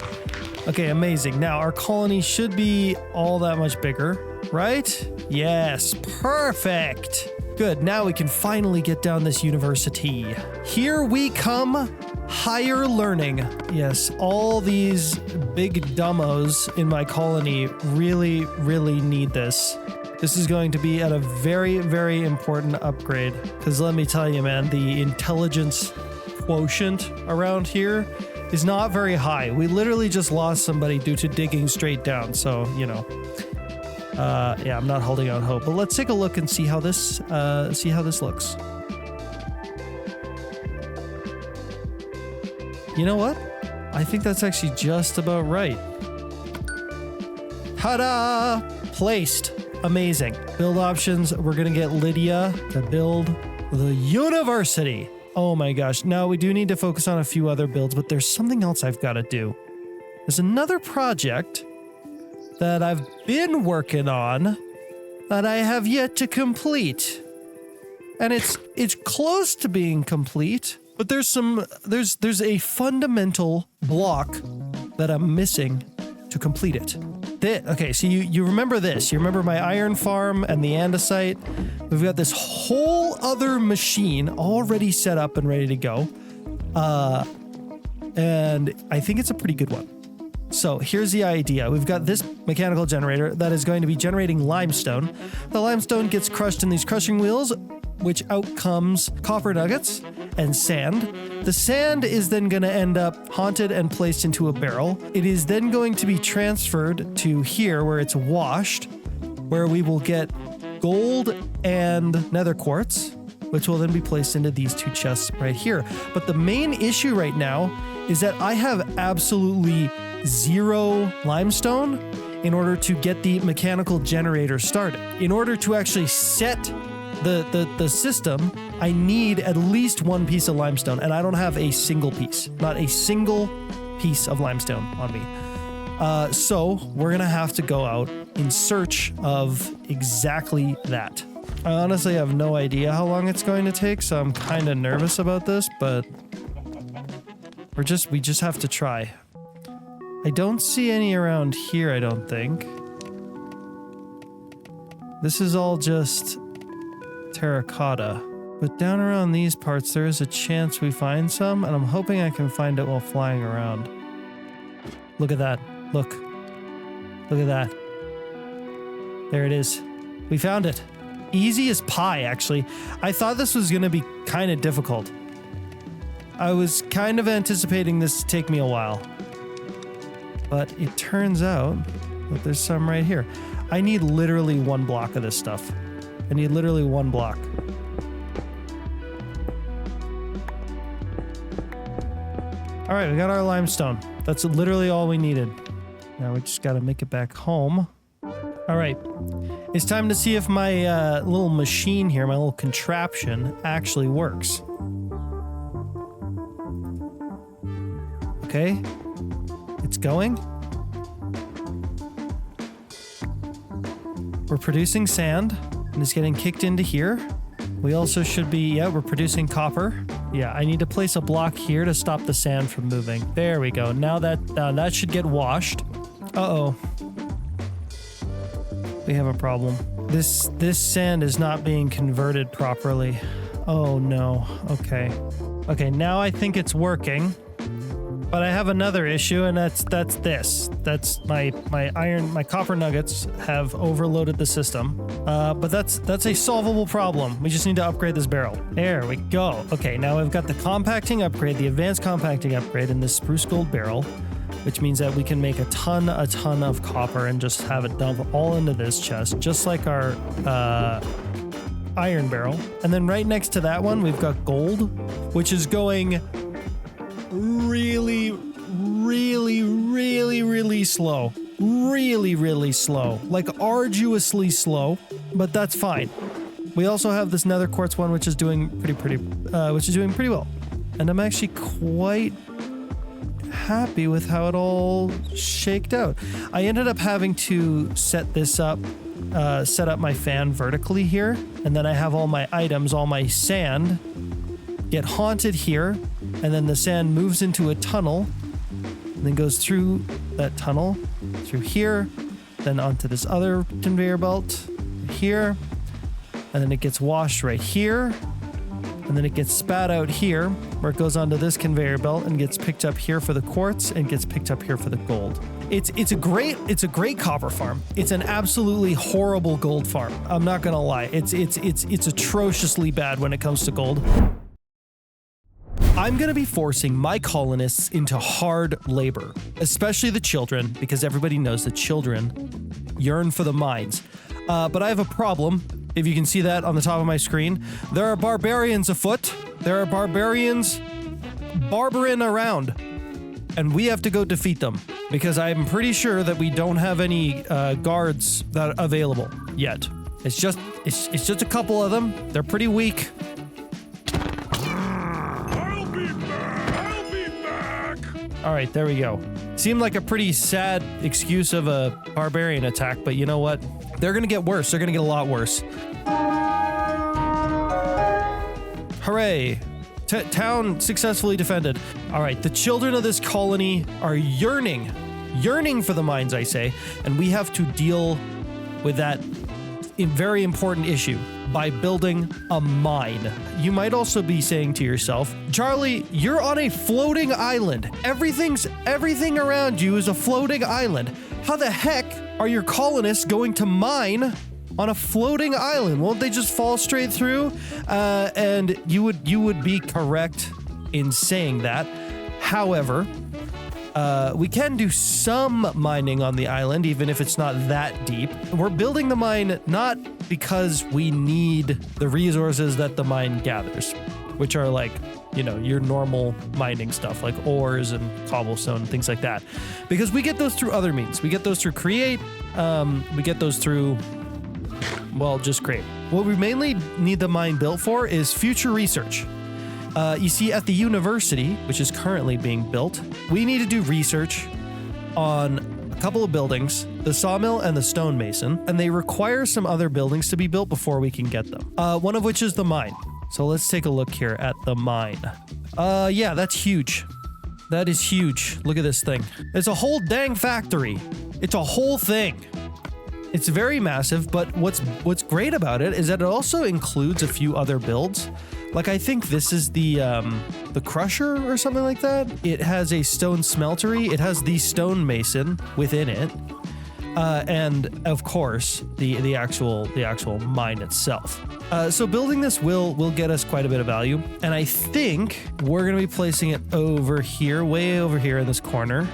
Okay, amazing. Now our colony should be all that much bigger, right? Yes, perfect. Good, now we can finally get down this university. Here we come, higher learning. Yes, all these big dumbos in my colony really, really need this. This is going to be at a very, very important upgrade. Because let me tell you, man, the intelligence quotient around here is not very high. We literally just lost somebody due to digging straight down. So, you know, yeah, I'm not holding out hope. But let's take a look and see how this looks. You know what? I think that's actually just about right. Ta-da! Placed. Amazing. Build options. We're gonna get Lydia to build the university. Oh my gosh. Now we do need to focus on a few other builds, but there's something else I've got to do. There's another project that I've been working on that I have yet to complete. And it's close to being complete, but there's a fundamental block that I'm missing to complete it. Okay, so you remember this. You remember my iron farm and the andesite? We've got this whole other machine already set up and ready to go. And I think it's a pretty good one. So here's the idea. We've got this mechanical generator that is going to be generating limestone. The limestone gets crushed in these crushing wheels, which out comes copper nuggets and sand. The sand is then going to end up haunted and placed into a barrel. It is then going to be transferred to here where it's washed, where we will get gold and nether quartz, which will then be placed into these two chests right here. But the main issue right now is that I have absolutely zero limestone in order to get the mechanical generator started. In order to actually set the system, I need at least one piece of limestone, and I don't have a single piece. Not a single piece of limestone on me. So we're gonna have to go out in search of exactly that. I honestly have no idea how long it's going to take, so I'm kind of nervous about this, but we just have to try. I don't see any around here, I don't think. This is all just terracotta. But down around these parts, there is a chance we find some, and I'm hoping I can find it while flying around. Look at that. Look. Look at that. There it is. We found it. Easy as pie, actually. I thought this was going to be kind of difficult. I was kind of anticipating this to take me a while. But it turns out that there's some right here. I need literally one block of this stuff. I need literally one block. All right, we got our limestone. That's literally all we needed. Now we just got to make it back home. All right, it's time to see if my little machine here, my little contraption, actually works. Okay, it's going. We're producing sand, and it's getting kicked into here. We also should be, yeah, we're producing copper. Yeah, I need to place a block here to stop the sand from moving. There we go. Now that should get washed. Uh-oh. We have a problem. This sand is not being converted properly. Oh no. Okay. Okay, now I think it's working. But I have another issue, and that's this. That's my copper nuggets have overloaded the system. But that's a solvable problem. We just need to upgrade this barrel. There we go. Okay, now we've got the compacting upgrade, the advanced compacting upgrade in this spruce gold barrel, which means that we can make a ton of copper and just have it dump all into this chest, just like our iron barrel. And then right next to that one, we've got gold, which is going really slow. Really slow. Like arduously slow, but that's fine. We also have this nether quartz one, which is doing pretty well. And I'm actually quite happy with how it all shaked out. I ended up having to set this up, set up my fan vertically here, and then I have all my items, all my sand get haunted here, and then the sand moves into a tunnel, and then goes through that tunnel, through here, then onto this other conveyor belt here, and then it gets washed right here, and then it gets spat out here, where it goes onto this conveyor belt and gets picked up here for the quartz and gets picked up here for the gold. It's a great copper farm. It's an absolutely horrible gold farm. I'm not gonna lie. It's atrociously bad when it comes to gold. I'm going to be forcing my colonists into hard labor, especially the children, because everybody knows that children yearn for the mines. But I have a problem. If you can see that on the top of my screen, there are barbarians afoot. There are barbarians barbering around, and we have to go defeat them because I'm pretty sure that we don't have any guards that are available yet. It's just a couple of them. They're pretty weak. All right, there we go. Seemed like a pretty sad excuse of a barbarian attack, but you know what? They're gonna get worse. They're gonna get a lot worse. Hooray. Town successfully defended. All right, the children of this colony are yearning for the mines, I say, and we have to deal with that very important issue by building a mine. You might also be saying to yourself, Charlie, you're on a floating island. Everything around you is a floating island. How the heck are your colonists going to mine on a floating island? Won't they just fall straight through? And you would be correct in saying that. However, we can do some mining on the island, even if it's not that deep. We're building the mine not because we need the resources that the mine gathers, which are like, you know, your normal mining stuff like ores and cobblestone and things like that, because we get those through other means. We get those through create. We get those through, well, just create. What we mainly need the mine built for is future research. You see, at the university, which is currently being built, we need to do research on a couple of buildings, the sawmill and the stonemason, and they require some other buildings to be built before we can get them. One of which is the mine. So let's take a look here at the mine. Yeah, that's huge. That is huge. Look at this thing. It's a whole dang factory. It's a whole thing. It's very massive, but what's great about it is that it also includes a few other builds. Like, I think this is the crusher or something like that. It has a stone smeltery. It has the stonemason within it. And of course, the actual mine itself. So building this will get us quite a bit of value. And I think we're going to be placing it over here, way over here in this corner.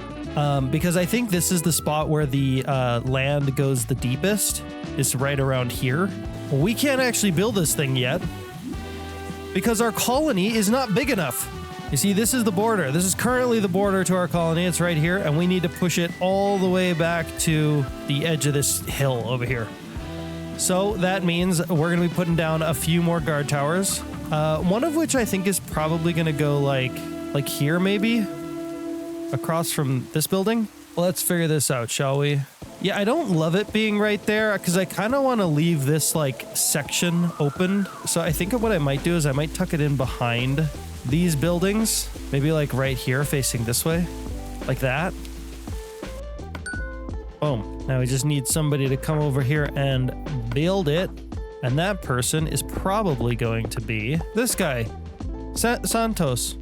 Because I think this is the spot where the land goes the deepest. It's right around here. We can't actually build this thing yet because our colony is not big enough. You see, this is the border. This is currently the border to our colony. It's right here, and we need to push it all the way back to the edge of this hill over here. So that means we're going to be putting down a few more guard towers, one of which I think is probably going to go like here maybe, across from this building. Let's figure this out, shall we? Yeah, I don't love it being right there because I kind of want to leave this like section open. So I think what I might do is I might tuck it in behind these buildings, maybe like right here facing this way, like that. Boom. Now we just need somebody to come over here and build it. And that person is probably going to be this guy, Santos.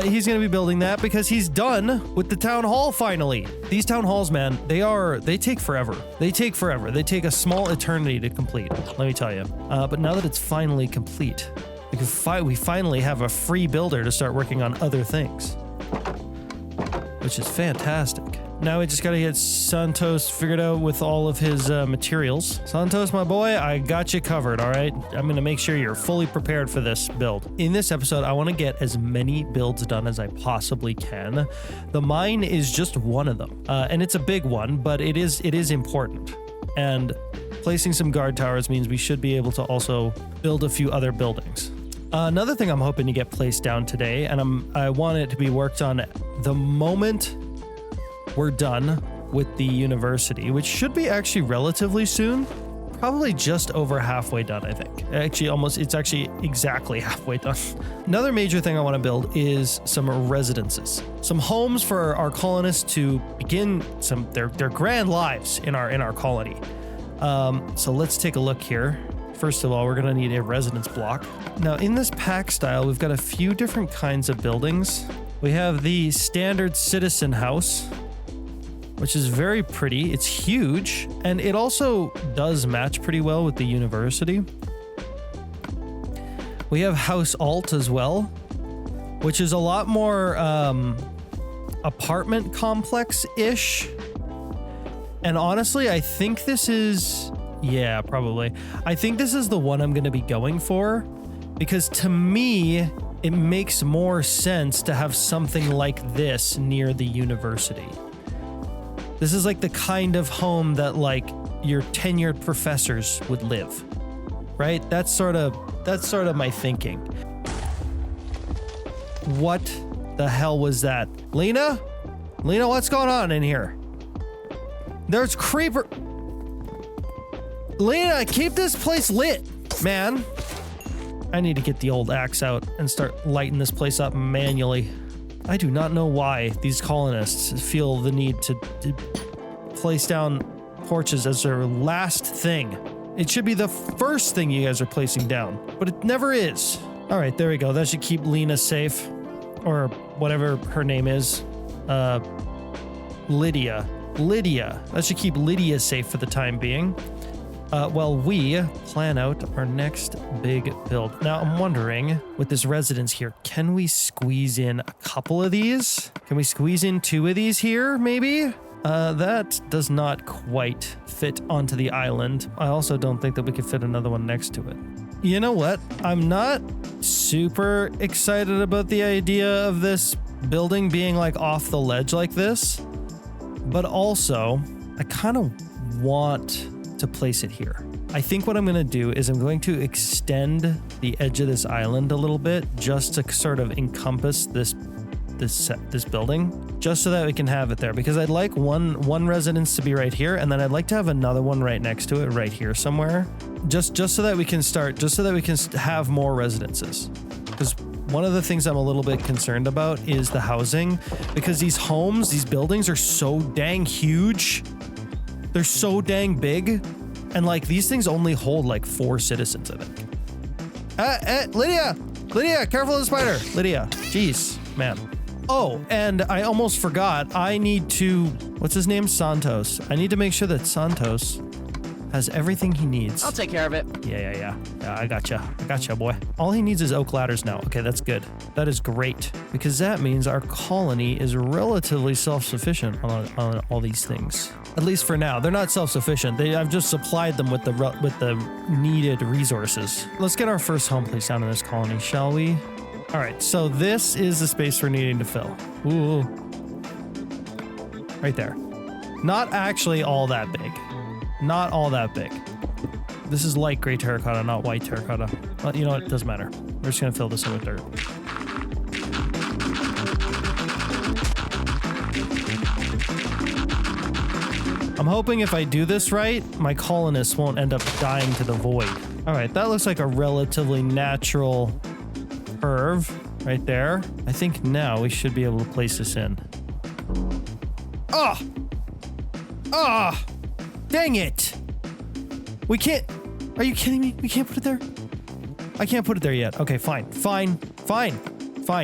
He's going to be building that because he's done with the town hall finally. These town halls, man, they take forever. They take forever. They take a small eternity to complete, let me tell you. But now that it's finally complete, we finally have a free builder to start working on other things, which is fantastic. Now we just got to get Santos figured out with all of his materials. Santos, my boy, I got you covered, all right? I'm going to make sure you're fully prepared for this build. In this episode, I want to get as many builds done as I possibly can. The mine is just one of them, and it's a big one, but it is important. And placing some guard towers means we should be able to also build a few other buildings. Another thing I'm hoping to get placed down today, and I want it to be worked on the moment we're done with the university, which should be actually relatively soon. Probably just over halfway done, I think. It's actually exactly halfway done. Another major thing I want to build is some residences, some homes for our colonists to begin their grand lives in our colony. So let's take a look here. First of all, we're gonna need a residence block. Now in this pack style, we've got a few different kinds of buildings. We have the standard citizen house, which is very pretty. It's huge, and it also does match pretty well with the university. We have House Alt as well, which is a lot more apartment complex-ish. And honestly, I think this is... Yeah, probably. I think this is the one I'm going to be going for, because to me, it makes more sense to have something like this near the university. This is like the kind of home that like your tenured professors would live, right? That's sort of my thinking. What the hell was that? Lena, what's going on in here? There's creeper. Lena, keep this place lit, man. I need to get the old axe out and start lighting this place up manually. I do not know why these colonists feel the need to place down torches as their last thing. It should be the first thing you guys are placing down, but it never is. All right, there we go. That should keep Lena safe, or whatever her name is. Lydia. That should keep Lydia safe for the time being. While we plan out our next big build. Now, I'm wondering, with this residence here, can we squeeze in a couple of these? Can we squeeze in 2 of these here, maybe? That does not quite fit onto the island. I also don't think that we could fit another one next to it. You know what? I'm not super excited about the idea of this building being like off the ledge like this, but also I kind of want to place it here. I think what I'm going to do is I'm going to extend the edge of this island a little bit just to sort of encompass this building, just so that we can have it there, because I'd like one residence to be right here, and then I'd like to have another one right next to it right here somewhere, just so that we can have more residences. Because one of the things I'm a little bit concerned about is the housing, because these buildings are so dang huge. They're so dang big, and like these things only hold like 4 citizens, I think. Lydia, careful of the spider. Lydia, jeez, man. Oh, and I almost forgot. I need to, what's his name? Santos. I need to make sure that Santos has everything he needs. I'll take care of it. Yeah, I gotcha, boy. All he needs is oak ladders now. Okay, that's good. That is great, because that means our colony is relatively self-sufficient on all these things. At least for now. They're not self-sufficient. I've just supplied them with the needed resources. Let's get our first home place down in this colony, shall we? All right, so this is the space we're needing to fill. Ooh. Right there. Not actually all that big. Not all that big. This is light gray terracotta, not white terracotta. But you know what? It doesn't matter. We're just gonna fill this in with dirt. I'm hoping if I do this right, my colonists won't end up dying to the void. All right, that looks like a relatively natural curve right there. I think now we should be able to place this in. Ah! Dang it! We can't... Are you kidding me? We can't put it there? I can't put it there yet. Okay, fine.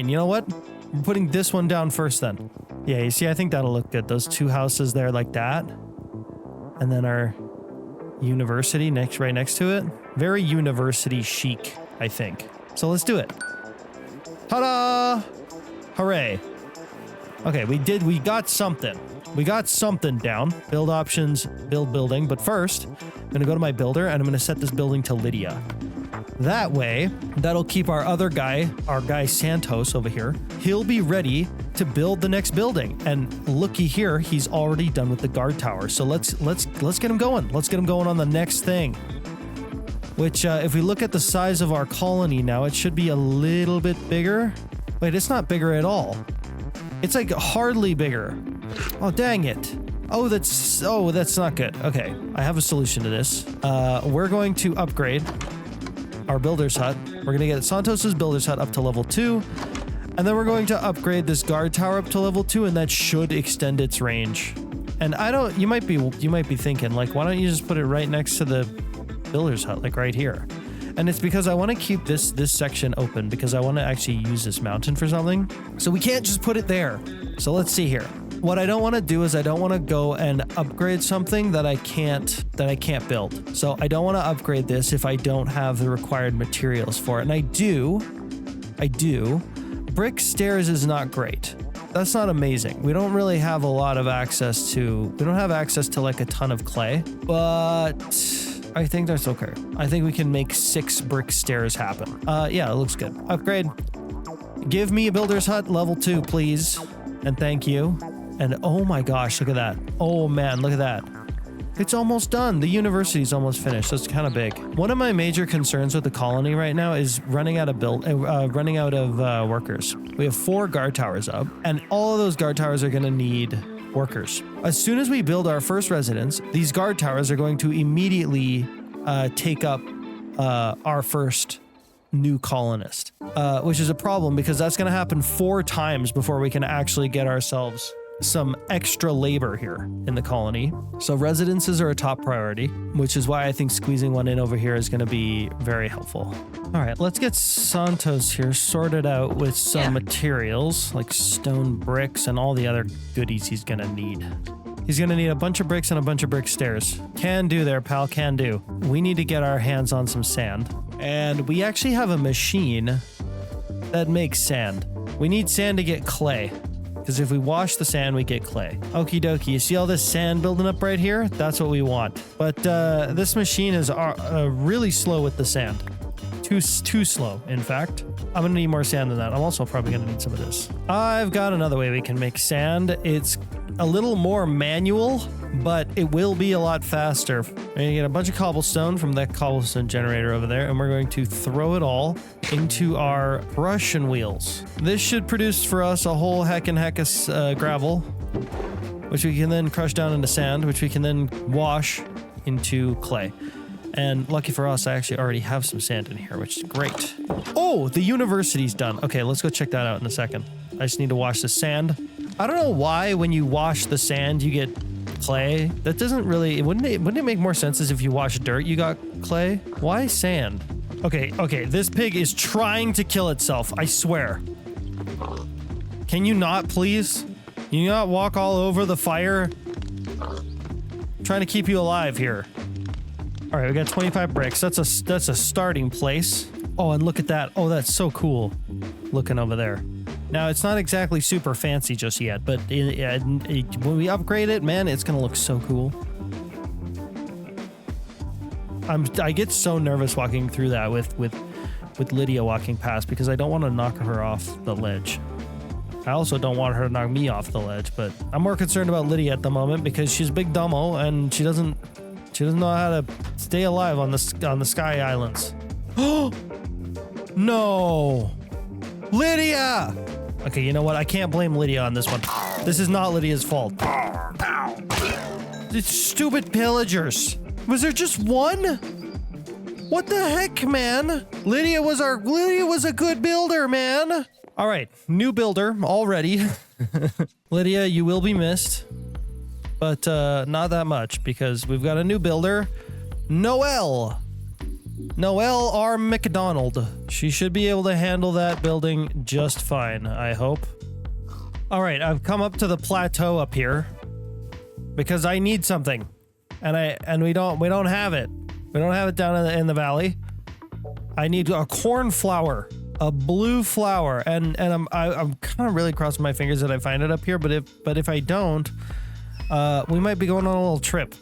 You know what? We're putting this one down first then. Yeah, you see, I think that'll look good. Those 2 houses there like that. And then our university right next to it. Very university chic, I think. So let's do it. Ta-da! Hooray. Okay, we got something. We got something down. Build options, build building. But first, I'm going to go to my builder and I'm going to set this building to Lydia. That way, that'll keep our other guy, Santos over here. He'll be ready to build the next building. And looky here, he's already done with the guard tower. So let's get him going. Let's get him going on the next thing. which if we look at the size of our colony now, it should be a little bit bigger. Wait, it's not bigger at all. It's like hardly bigger. Oh, dang it. Oh, that's not good. Okay, I have a solution to this. We're going to upgrade our builder's hut. We're going to get Santos's builder's hut up to level 2. And then we're going to upgrade this guard tower up to level 2, and that should extend its range. And you might be thinking, like, why don't you just put it right next to the builder's hut, like right here? And it's because I want to keep this section open because I want to actually use this mountain for something. So we can't just put it there. So let's see here. What I don't want to do is I don't want to go and upgrade something that I can't build. So I don't want to upgrade this if I don't have the required materials for it. And I do. Brick stairs is not great. That's not amazing. We don't really have a lot of access to, we don't have access to like a ton of clay, but I think that's okay. I think we can make 6 brick stairs happen. Yeah, it looks good. Upgrade. Give me a builder's hut level 2, please. And thank you. And oh my gosh, look at that. Oh man, look at that. It's almost done. The university's almost finished. That's kind of big. One of my major concerns with the colony right now is running out of workers. We have 4 guard towers up, and all of those guard towers are going to need workers. As soon as we build our first residence, these guard towers are going to immediately take up our first new colonist, which is a problem because that's going to happen 4 times before we can actually get ourselves some extra labor here in the colony. So residences are a top priority, which is why I think squeezing one in over here is going to be very helpful. All right, let's get Santos here sorted out with some materials like stone bricks and all the other goodies he's going to need. He's going to need a bunch of bricks and a bunch of brick stairs. Can do there, pal, can do. We need to get our hands on some sand. And we actually have a machine that makes sand. We need sand to get clay. Because if we wash the sand, we get clay. Okie dokie. You see all this sand building up right here? That's what we want. But this machine is really slow with the sand. Too slow, in fact. I'm going to need more sand than that. I'm also probably going to need some of this. I've got another way we can make sand. It's a little more manual, but it will be a lot faster. We're going to get a bunch of cobblestone from that cobblestone generator over there, and we're going to throw it all into our Russian wheels. This should produce for us a whole heck of gravel, which we can then crush down into sand, which we can then wash into clay. And lucky for us, I actually already have some sand in here, which is great. Oh, the university's done. Okay, let's go check that out in a second. I just need to wash the sand. I don't know why when you wash the sand, you get clay. That doesn't really, wouldn't it make more sense as if you wash dirt, you got clay? Why sand? Okay, this pig is trying to kill itself, I swear. Can you not, please? Can you not walk all over the fire? I'm trying to keep you alive here. All right, we got 25 bricks. That's a starting place. Oh, and look at that. Oh, that's so cool looking over there. Now, it's not exactly super fancy just yet, but when we upgrade it, man, it's going to look so cool. I get so nervous walking through that with Lydia walking past because I don't want to knock her off the ledge. I also don't want her to knock me off the ledge, but I'm more concerned about Lydia at the moment because she's a big dumbo and she doesn't know how to stay alive on the Sky Islands. Oh no, Lydia! Okay, you know what? I can't blame Lydia on this one. This is not Lydia's fault. It's stupid pillagers. Was there just one? What the heck, man? Lydia was a good builder, man. All right, new builder already. Lydia, you will be missed. But not that much because we've got a new builder, Noelle R. McDonald. She should be able to handle that building just fine, I hope. All right, I've come up to the plateau up here because I need something, and we don't have it. We don't have it down in the valley. I need a corn flower, a blue flower, and I'm kind of really crossing my fingers that I find it up here. But if I don't. We might be going on a little trip.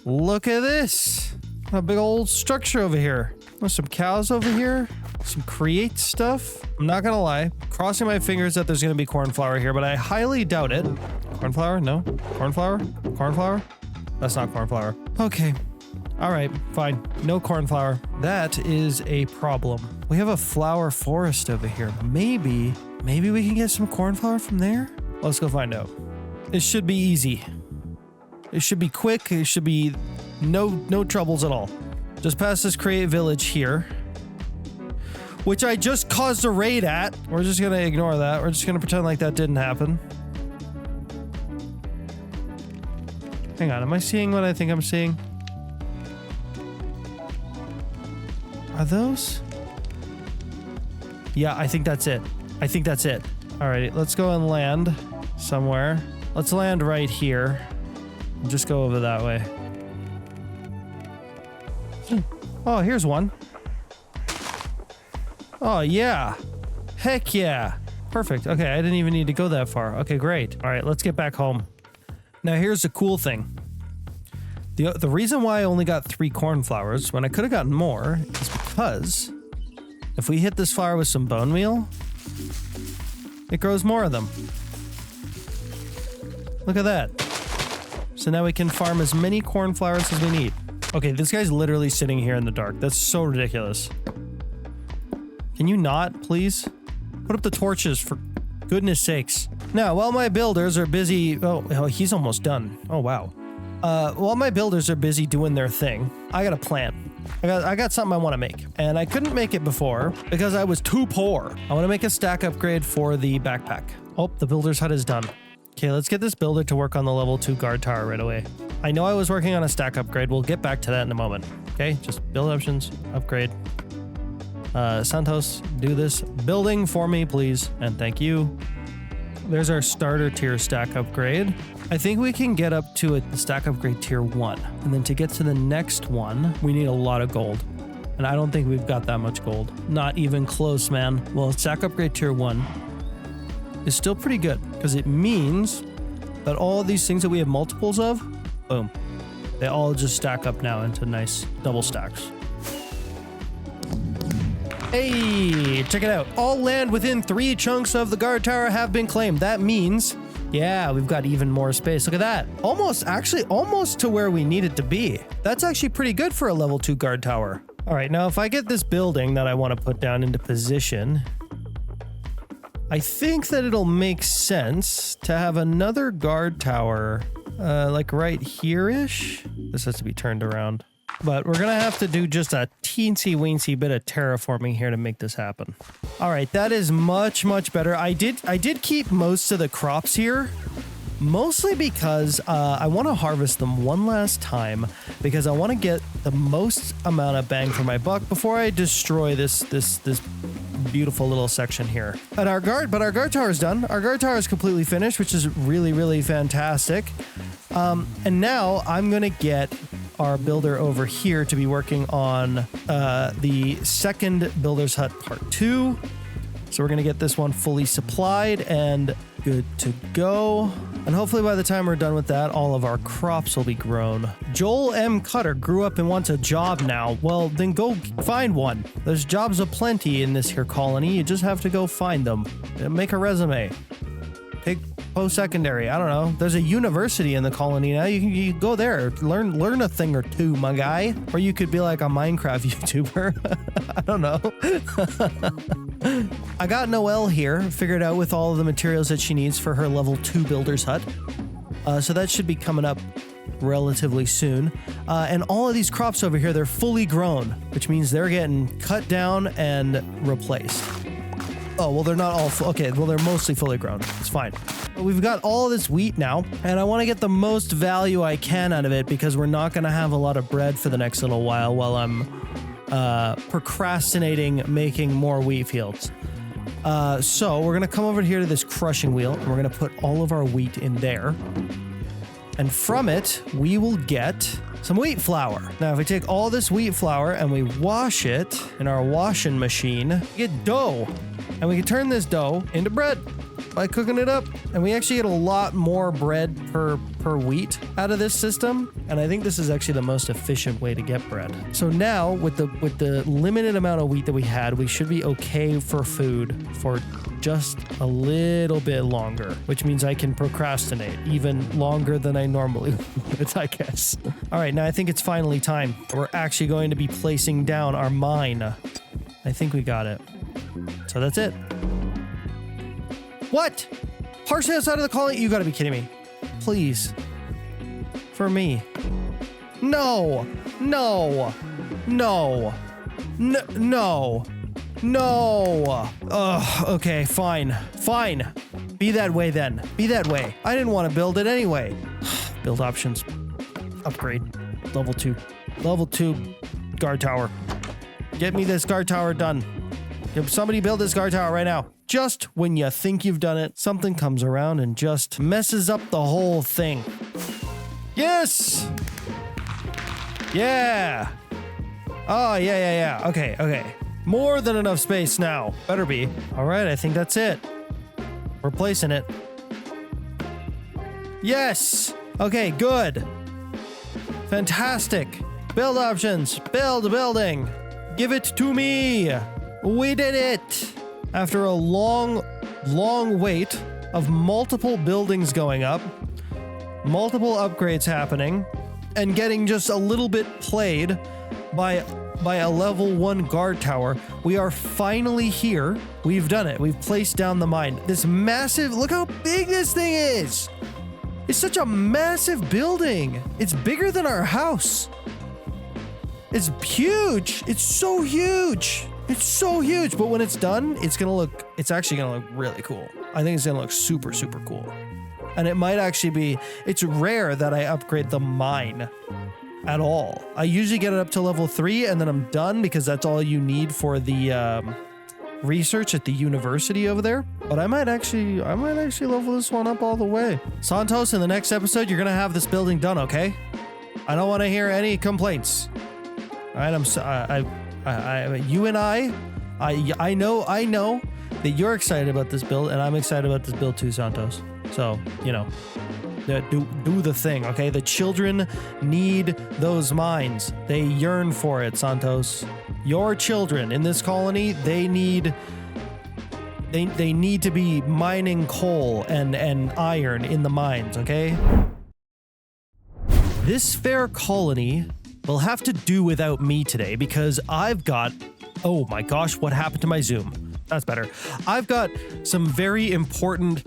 Look at this. A big old structure over here. There's some cows over here. Some create stuff. I'm not gonna lie. Crossing my fingers that there's gonna be cornflower here, but I highly doubt it. Cornflower? No. Cornflower? Cornflower? That's not cornflower. Okay. All right, fine. No cornflower. That is a problem. We have a flower forest over here. Maybe we can get some cornflower from there? Let's go find out. It should be easy. It should be quick. It should be no troubles at all. Just past this create village here, which I just caused a raid at. We're just gonna ignore that. We're just gonna pretend like that didn't happen. Hang on, am I seeing what I think I'm seeing? Are those? Yeah, I think that's it. I think that's it. All right, let's go and land somewhere. Let's land right here. Just go over that way. Oh, here's one. Oh, yeah. Heck yeah. Perfect. Okay, I didn't even need to go that far. Okay, great. All right, let's get back home. Now, here's the cool thing. The reason why I only got 3 cornflowers when I could have gotten more is because if we hit this flower with some bone meal, it grows more of them. Look at that. So now we can farm as many cornflowers as we need. Okay, this guy's literally sitting here in the dark. That's so ridiculous. Can you not, please? Put up the torches, for goodness sakes. Now, while my builders are busy... Oh, he's almost done. Oh, wow. While my builders are busy doing their thing, I got a plan. I got something I want to make. And I couldn't make it before because I was too poor. I want to make a stack upgrade for the backpack. Oh, the builder's hut is done. Okay, let's get this builder to work on the level 2 guard tower right away. I know I was working on a stack upgrade. We'll get back to that in a moment. Okay, just build options, upgrade. Santos, do this building for me, please. And thank you. There's our starter tier stack upgrade. I think we can get up to a stack upgrade tier 1. And then to get to the next one, we need a lot of gold. And I don't think we've got that much gold. Not even close, man. Well, stack upgrade tier 1 is still pretty good because it means that all of these things that we have multiples of, boom, they all just stack up now into nice double stacks. Hey, check it out. All land within 3 chunks of the guard tower have been claimed. That means, yeah, we've got even more space. Look at that. Almost to where we need it to be. That's actually pretty good for a level 2 guard tower. All right, now if I get this building that I want to put down into position, I think that it'll make sense to have another guard tower, like right here-ish. This has to be turned around. But we're going to have to do just a teensy-weensy bit of terraforming here to make this happen. All right, that is much, much better. I did keep most of the crops here, mostly because I want to harvest them one last time because I want to get the most amount of bang for my buck before I destroy this beautiful little section here. And our guard tower is done. Our guard tower is completely finished, which is really, really fantastic. And now I'm going to get our builder over here to be working on the second builder's hut part 2. So we're going to get this one fully supplied and good to go. And hopefully by the time we're done with that, all of our crops will be grown. Joel M. Cutter grew up and wants a job now. Well, then go find one. There's jobs aplenty in this here colony. You just have to go find them. Make a resume. Take post-secondary. I don't know. There's a university in the colony now. You can go there, learn a thing or two, my guy. Or you could be like a Minecraft YouTuber. I don't know. I got Noelle here, figured out with all of the materials that she needs for her level 2 builder's hut. So that should be coming up relatively soon. And all of these crops over here, they're fully grown, which means they're getting cut down and replaced. Oh, well, they're not all okay, well, they're mostly fully grown. It's fine. But we've got all this wheat now, and I want to get the most value I can out of it because we're not going to have a lot of bread for the next little while I'm procrastinating making more wheat fields. So we're going to come over here to this crushing wheel, and we're going to put all of our wheat in there. And from it, we will get some wheat flour. Now, if we take all this wheat flour and we wash it in our washing machine, we get dough. And we can turn this dough into bread. by cooking it up. And we actually get a lot more bread per wheat out of this system. And I think this is actually the most efficient way to get bread. So now with the limited amount of wheat that we had, we should be okay for food for just a little bit longer, which means I can procrastinate even longer than I normally would, I guess. All right, now I think it's finally time. We're actually going to be placing down our mine. I think we got it. So that's it. What? Partially outside of the colony? You gotta be kidding me. Please. For me. No. No. No. No. No. Ugh, okay, fine. Fine. Be that way then. Be that way. I didn't want to build it anyway. Build options. Upgrade. Level 2. Level 2 guard tower. Get me this guard tower done. Somebody build this guard tower right now. Just when you think you've done it, something comes around and just messes up the whole thing. Yes! Yeah! Oh, yeah. Okay. More than enough space now. Better be. All right, I think that's it. We're placing it. Yes! Okay, good. Fantastic. Build options. Build a building. Give it to me. We did it. After a long wait of multiple buildings going up, multiple upgrades happening, and getting just a little bit played by a level 1 guard tower, we are finally here. We've done it. We've placed down the mine. This massive, look how big this thing is. It's such a massive building. It's bigger than our house. It's huge. It's so huge. It's so huge. But when it's done, it's actually gonna look really cool. I think it's gonna look super, super cool. And it might actually be, it's rare that I upgrade the mine at all. I usually get it up to level 3 and then I'm done because that's all you need for the research at the university over there. But I might actually level this one up all the way. Santos, in the next episode, you're gonna have this building done, okay? I don't want to hear any complaints. All right, you and I know that you're excited about this build, and I'm excited about this build too, Santos. So, you know, do the thing, okay? The children need those mines. They yearn for it, Santos. Your children in this colony, they need to be mining coal and iron in the mines, okay? This fair colony will have to do without me today because I've got... Oh my gosh, what happened to my Zoom? That's better. I've got some very important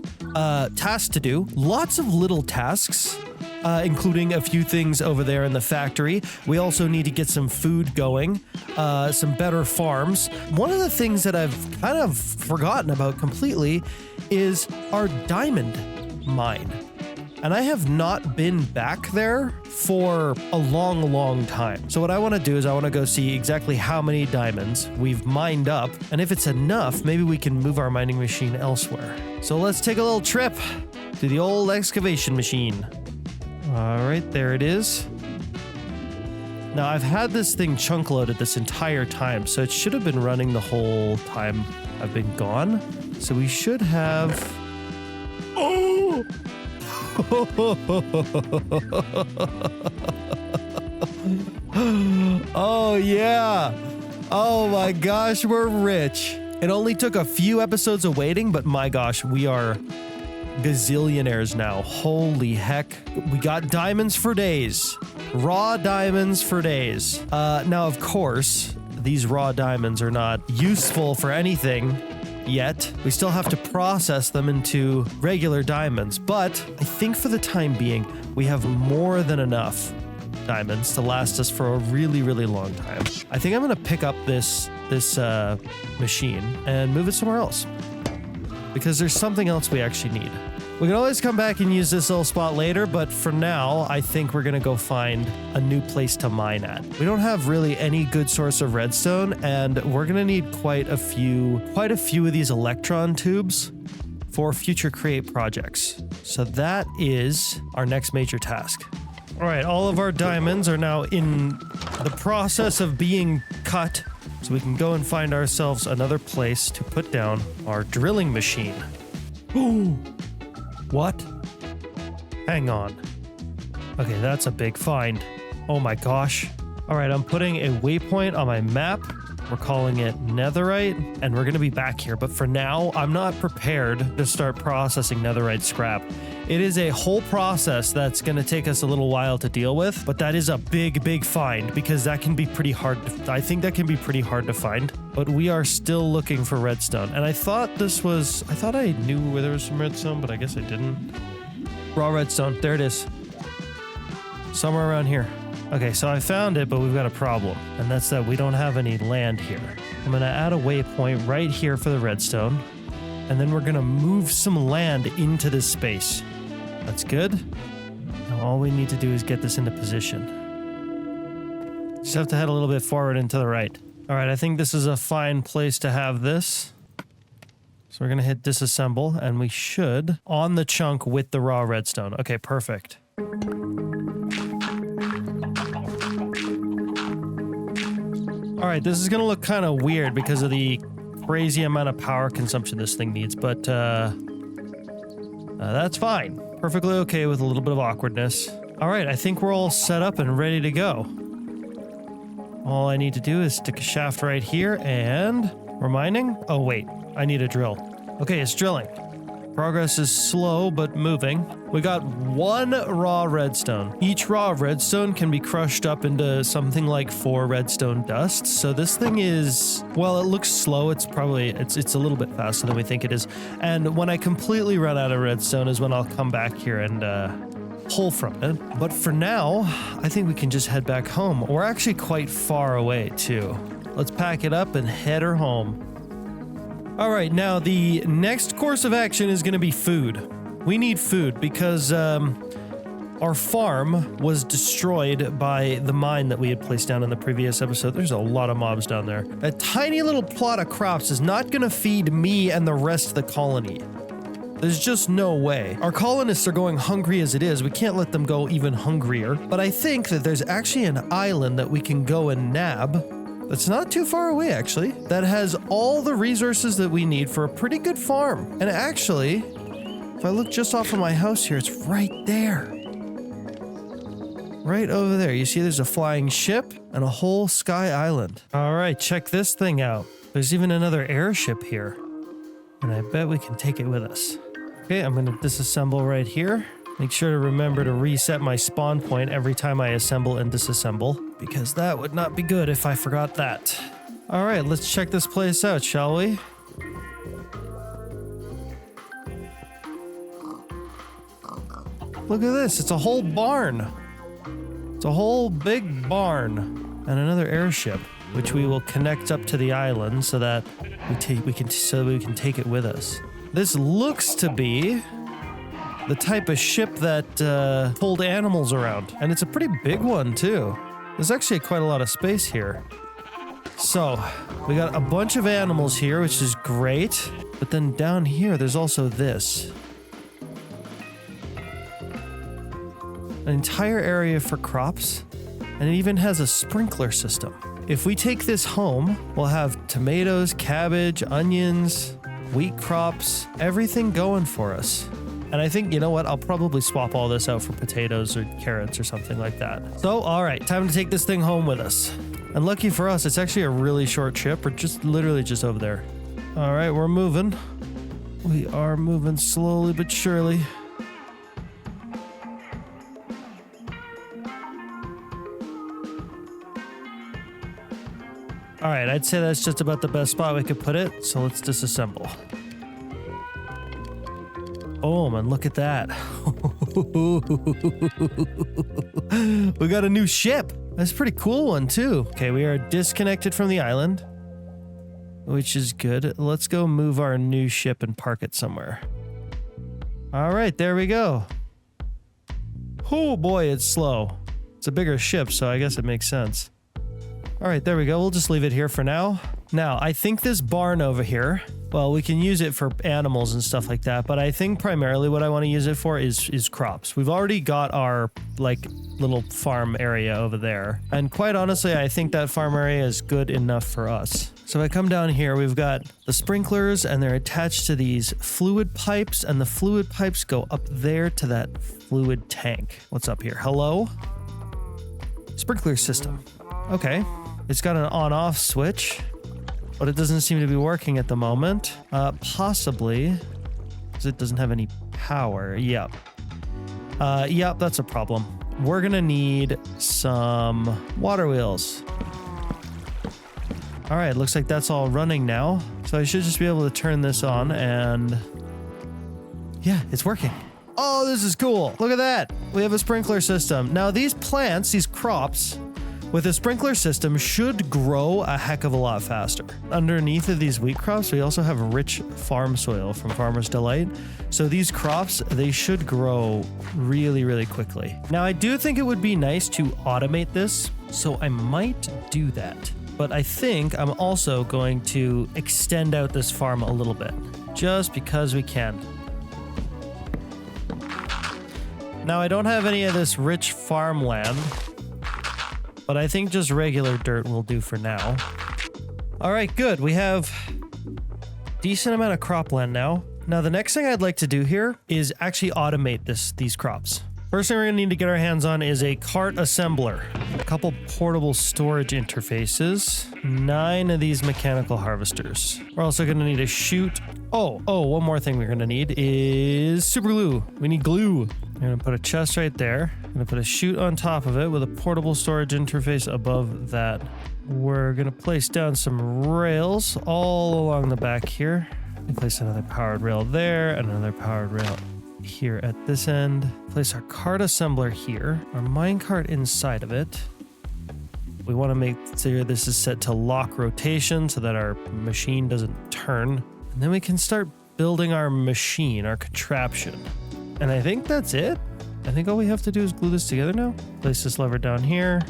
tasks to do. Lots of little tasks, including a few things over there in the factory. We also need to get some food going, some better farms. One of the things that I've kind of forgotten about completely is our diamond mine. And I have not been back there for a long time. So what I want to do is I want to go see exactly how many diamonds we've mined up. And if it's enough, maybe we can move our mining machine elsewhere. So let's take a little trip to the old excavation machine. All right, there it is. Now I've had this thing chunk loaded this entire time, so it should have been running the whole time I've been gone. So we should have... Oh! Oh yeah. Oh my gosh, we're rich. It only took a few episodes of waiting, but my gosh, we are gazillionaires now. Holy heck. We got diamonds for days. Raw diamonds for days. Now, of course, these raw diamonds are not useful for anything yet. We still have to process them into regular diamonds, but I think for the time being, we have more than enough diamonds to last us for a really long time. I think I'm gonna pick up this machine and move it somewhere else because there's something else we actually need. We can always come back and use this little spot later, but for now, I think we're gonna go find a new place to mine at. We don't have really any good source of redstone, and we're gonna need quite a few of these electron tubes for future create projects. So that is our next major task. All right, all of our diamonds are now in the process of being cut, so we can go and find ourselves another place to put down our drilling machine. What? Hang on. Okay, that's a big find. Oh my gosh. All right, I'm putting a waypoint on my map. We're calling it Netherite, and we're going to be back here. But for now, I'm not prepared to start processing Netherite scrap. It is a whole process that's going to take us a little while to deal with, but that is a big find because that can be pretty hard. I think that can be pretty hard to find, but we are still looking for redstone. And I thought I knew where there was some redstone, but I guess I didn't. Raw redstone. There it is. Somewhere around here. Okay, so I found it, but we've got a problem, and that's that we don't have any land here. I'm gonna add a waypoint right here for the redstone, and then we're gonna move some land into this space. That's good. Now all we need to do is get this into position. Just have to head a little bit forward and to the right. All right, I think this is a fine place to have this. So we're gonna hit disassemble, and we should on the chunk with the raw redstone. Okay, perfect. All right, this is going to look kind of weird because of the crazy amount of power consumption this thing needs, but that's fine. Perfectly okay with a little bit of awkwardness. All right, I think we're all set up and ready to go. All I need to do is stick a shaft right here and... We're mining? Oh, wait. I need a drill. Okay, it's drilling. Progress is slow, but moving. We got 1 raw redstone. Each raw redstone can be crushed up into something like 4 redstone dusts. So this thing is, well, it looks slow. It's probably, it's a little bit faster than we think it is. And when I completely run out of redstone is when I'll come back here and pull from it. But for now, I think we can just head back home. We're actually quite far away too. Let's pack it up and head her home. All right, now the next course of action is going to be food. We need food because our farm was destroyed by the mine that we had placed down in the previous episode. There's a lot of mobs down there. A tiny little plot of crops is not going to feed me and the rest of the colony. There's just no way. Our colonists are going hungry as it is. We can't let them go even hungrier. But I think that there's actually an island that we can go and nab. That's not too far away, actually. That has all the resources that we need for a pretty good farm. And actually, if I look just off of my house here, it's right there. Right over there. You see there's a flying ship and a whole sky island. All right, check this thing out. There's even another airship here. And I bet we can take it with us. Okay, I'm going to disassemble right here. Make sure to remember to reset my spawn point every time I assemble and disassemble, because that would not be good if I forgot that. All right, let's check this place out, shall we? Look at this, it's a whole barn. It's a whole big barn and another airship, which we will connect up to the island so that we can take it with us. This looks to be the type of ship that pulled animals around. And it's a pretty big one, too. There's actually quite a lot of space here. So, we got a bunch of animals here, which is great. But then down here, there's also this. An entire area for crops. And it even has a sprinkler system. If we take this home, we'll have tomatoes, cabbage, onions, wheat crops, everything going for us. And I think, you know what, I'll probably swap all this out for potatoes or carrots or something like that. So, all right, time to take this thing home with us. And lucky for us, it's actually a really short trip. We're just literally just over there. All right, we're moving. We are moving slowly but surely. All right, I'd say that's just about the best spot we could put it. So let's disassemble. Oh, and look at that. We got a new ship. That's a pretty cool one, too. Okay, we are disconnected from the island, which is good. Let's go move our new ship and park it somewhere. All right, there we go. Oh, boy, it's slow. It's a bigger ship, so I guess it makes sense. All right, there we go. We'll just leave it here for now. Now, I think this barn over here Well, we can use it for animals and stuff like that, but I think primarily what I want to use it for is crops. We've already got our like little farm area over there. And quite honestly, I think that farm area is good enough for us. So if I come down here, we've got the sprinklers and they're attached to these fluid pipes, and the fluid pipes go up there to that fluid tank. What's up here? Hello? Sprinkler system. Okay. It's got an on-off switch, but it doesn't seem to be working at the moment. Possibly because it doesn't have any power. Yep. Yep, that's a problem. We're gonna need some water wheels. All right, looks like that's all running now. So I should just be able to turn this on and yeah, it's working. Oh, this is cool. Look at that. We have a sprinkler system. Now these plants, these crops, with a sprinkler system should grow a heck of a lot faster. Underneath of these wheat crops, we also have rich farm soil from Farmer's Delight. So these crops, they should grow really, really quickly. Now, I do think it would be nice to automate this, so I might do that. But I think I'm also going to extend out this farm a little bit, just because we can. Now, I don't have any of this rich farmland, but I think just regular dirt will do for now. All right, good. We have decent amount of cropland now. Now, the next thing I'd like to do here is actually automate these crops. First thing we're gonna need to get our hands on is a cart assembler, a couple portable storage interfaces, 9 of these mechanical harvesters. We're also gonna need a chute. Oh, one more thing we're gonna need is super glue. We need glue. I'm gonna put a chest right there. I'm gonna put a chute on top of it with a portable storage interface above that. We're gonna place down some rails all along the back here. And place another powered rail there, another powered rail here at this end. Place our cart assembler here, our minecart inside of it. We want to make sure this is set to lock rotation so that our machine doesn't turn. And then we can start building our machine, our contraption. And I think that's it. I think all we have to do is glue this together now. Place this lever down here,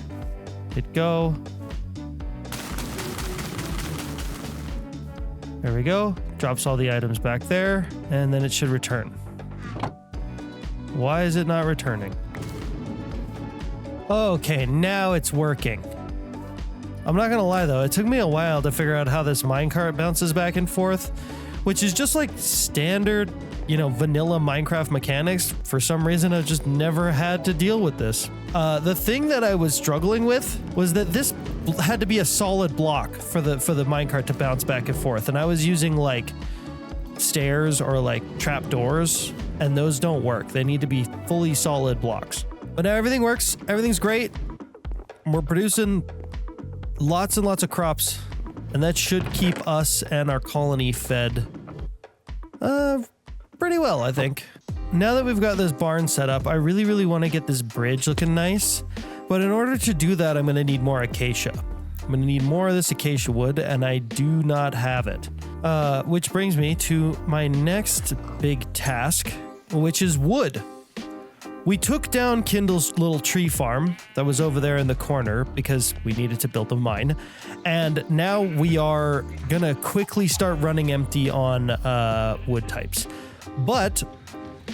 hit go. There we go. Drops all the items back there, and then it should return. Why is it not returning? Okay, now it's working. I'm not gonna lie though, it took me a while to figure out how this minecart bounces back and forth, which is just like standard, vanilla Minecraft mechanics. For some reason, I've just never had to deal with this. The thing that I was struggling with was that this had to be a solid block for the minecart to bounce back and forth, and I was using like stairs or like trap doors, and those don't work. They need to be fully solid blocks. But now everything works. Everything's great. We're producing lots and lots of crops, and that should keep us and our colony fed pretty well, I think. Now that we've got this barn set up, I really, really want to get this bridge looking nice. But in order to do that, I'm going to need more acacia. I'm going to need more of this acacia wood, and I do not have it. Which brings me to my next big task, which is wood. We took down Kindle's little tree farm that was over there in the corner because we needed to build a mine. And now we are going to quickly start running empty on wood types. But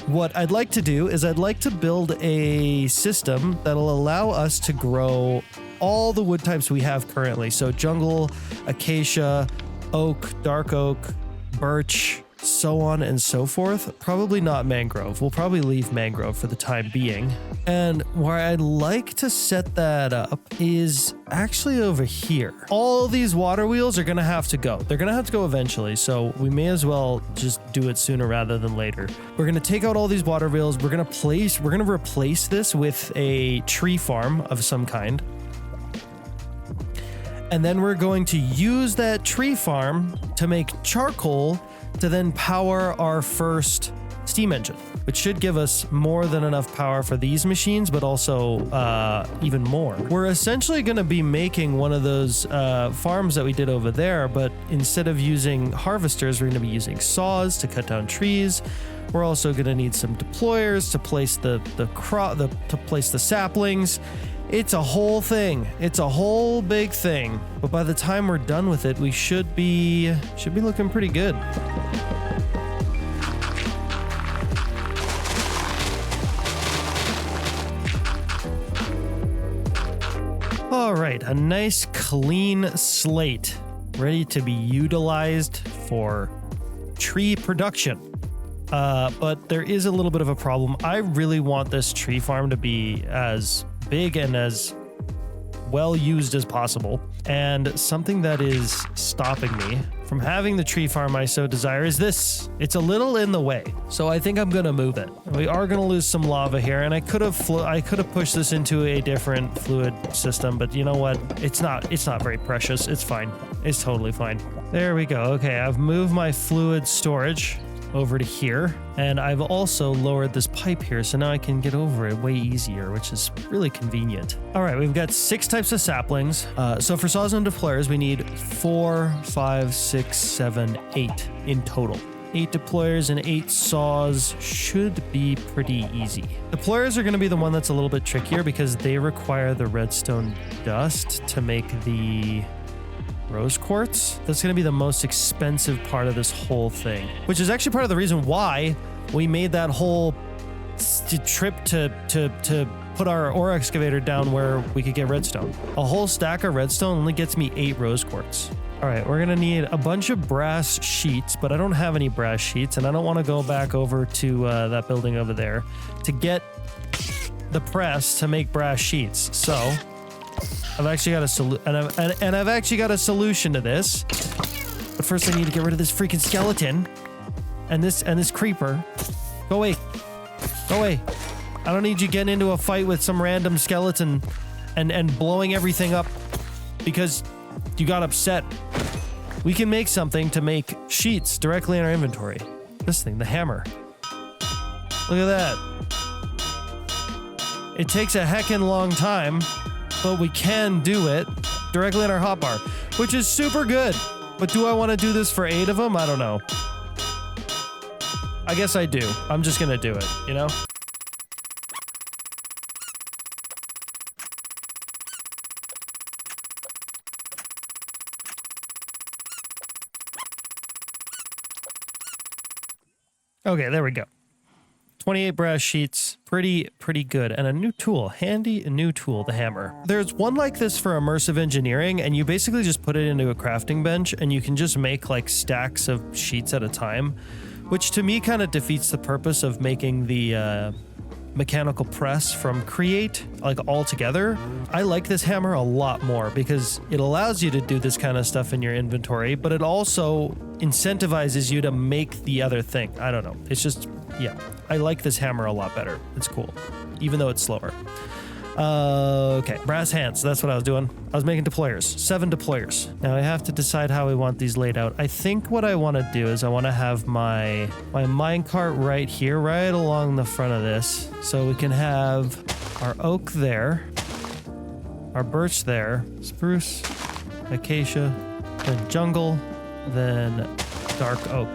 what I'd like to do is I'd like to build a system that'll allow us to grow all the wood types we have currently. So jungle, acacia, oak, dark oak, birch, so on and so forth. Probably not mangrove. We'll probably leave mangrove for the time being. And where I'd like to set that up is actually over here. All these water wheels are going to have to go. They're going to have to go eventually, so we may as well just do it sooner rather than later. We're going to take out all these water wheels. We're going to replace this with a tree farm of some kind. And then we're going to use that tree farm to make charcoal to then power our first steam engine, which should give us more than enough power for these machines, but also even more. We're essentially going to be making one of those farms that we did over there, but instead of using harvesters, we're going to be using saws to cut down trees. We're also going to need some deployers to place the saplings. It's a whole thing. It's a whole big thing. But by the time we're done with it, we should be looking pretty good. All right, a nice clean slate ready to be utilized for tree production. But there is a little bit of a problem. I really want this tree farm to be as big and as well used as possible. And something that is stopping me from having the tree farm I so desire is this. It's a little in the way. So I think I'm going to move it. We are going to lose some lava here, and I could have pushed this into a different fluid system, but you know what? It's not very precious. It's fine. It's totally fine. There we go. Okay, I've moved my fluid storage over to here, and I've also lowered this pipe here, so now I can get over it way easier, which is really convenient. All right, we've got 6 types of saplings. So for saws and deployers, we need 4, 5, 6, 7, 8 in total. 8 deployers and 8 saws should be pretty easy. Deployers are going to be the one that's a little bit trickier because they require the redstone dust to make the rose quartz. That's going to be the most expensive part of this whole thing, which is actually part of the reason why we made that whole trip to put our ore excavator down where we could get redstone. A whole stack of redstone only gets me 8 rose quartz. All right, we're going to need a bunch of brass sheets, but I don't have any brass sheets, and I don't want to go back over to that building over there to get the press to make brass sheets. So I've actually got a solution to this. But first I need to get rid of this freaking skeleton and this creeper. Go away. Go away. I don't need you getting into a fight with some random skeleton and blowing everything up because you got upset. We can make something to make sheets directly in our inventory. This thing, the hammer. Look at that. It takes a heckin' long time, but we can do it directly in our hotbar, which is super good. But do I want to do this for 8 of them? I don't know. I guess I do. I'm just going to do it, you know? Okay, there we go. 28 brass sheets, pretty good. And a new tool, handy new tool, the hammer. There's one like this for immersive engineering, and you basically just put it into a crafting bench and you can just make like stacks of sheets at a time, which to me kind of defeats the purpose of making the mechanical press from Create like all together. I like this hammer a lot more because it allows you to do this kind of stuff in your inventory, but it also incentivizes you to make the other thing. I don't know. It's just, yeah, I like this hammer a lot better. It's cool, even though it's slower. Okay, brass hands. That's what I was doing. I was making deployers, 7 deployers. Now I have to decide how we want these laid out. I think what I want to do is I want to have my minecart right here, right along the front of this. So we can have our oak there, our birch there, spruce, acacia, then jungle, then dark oak.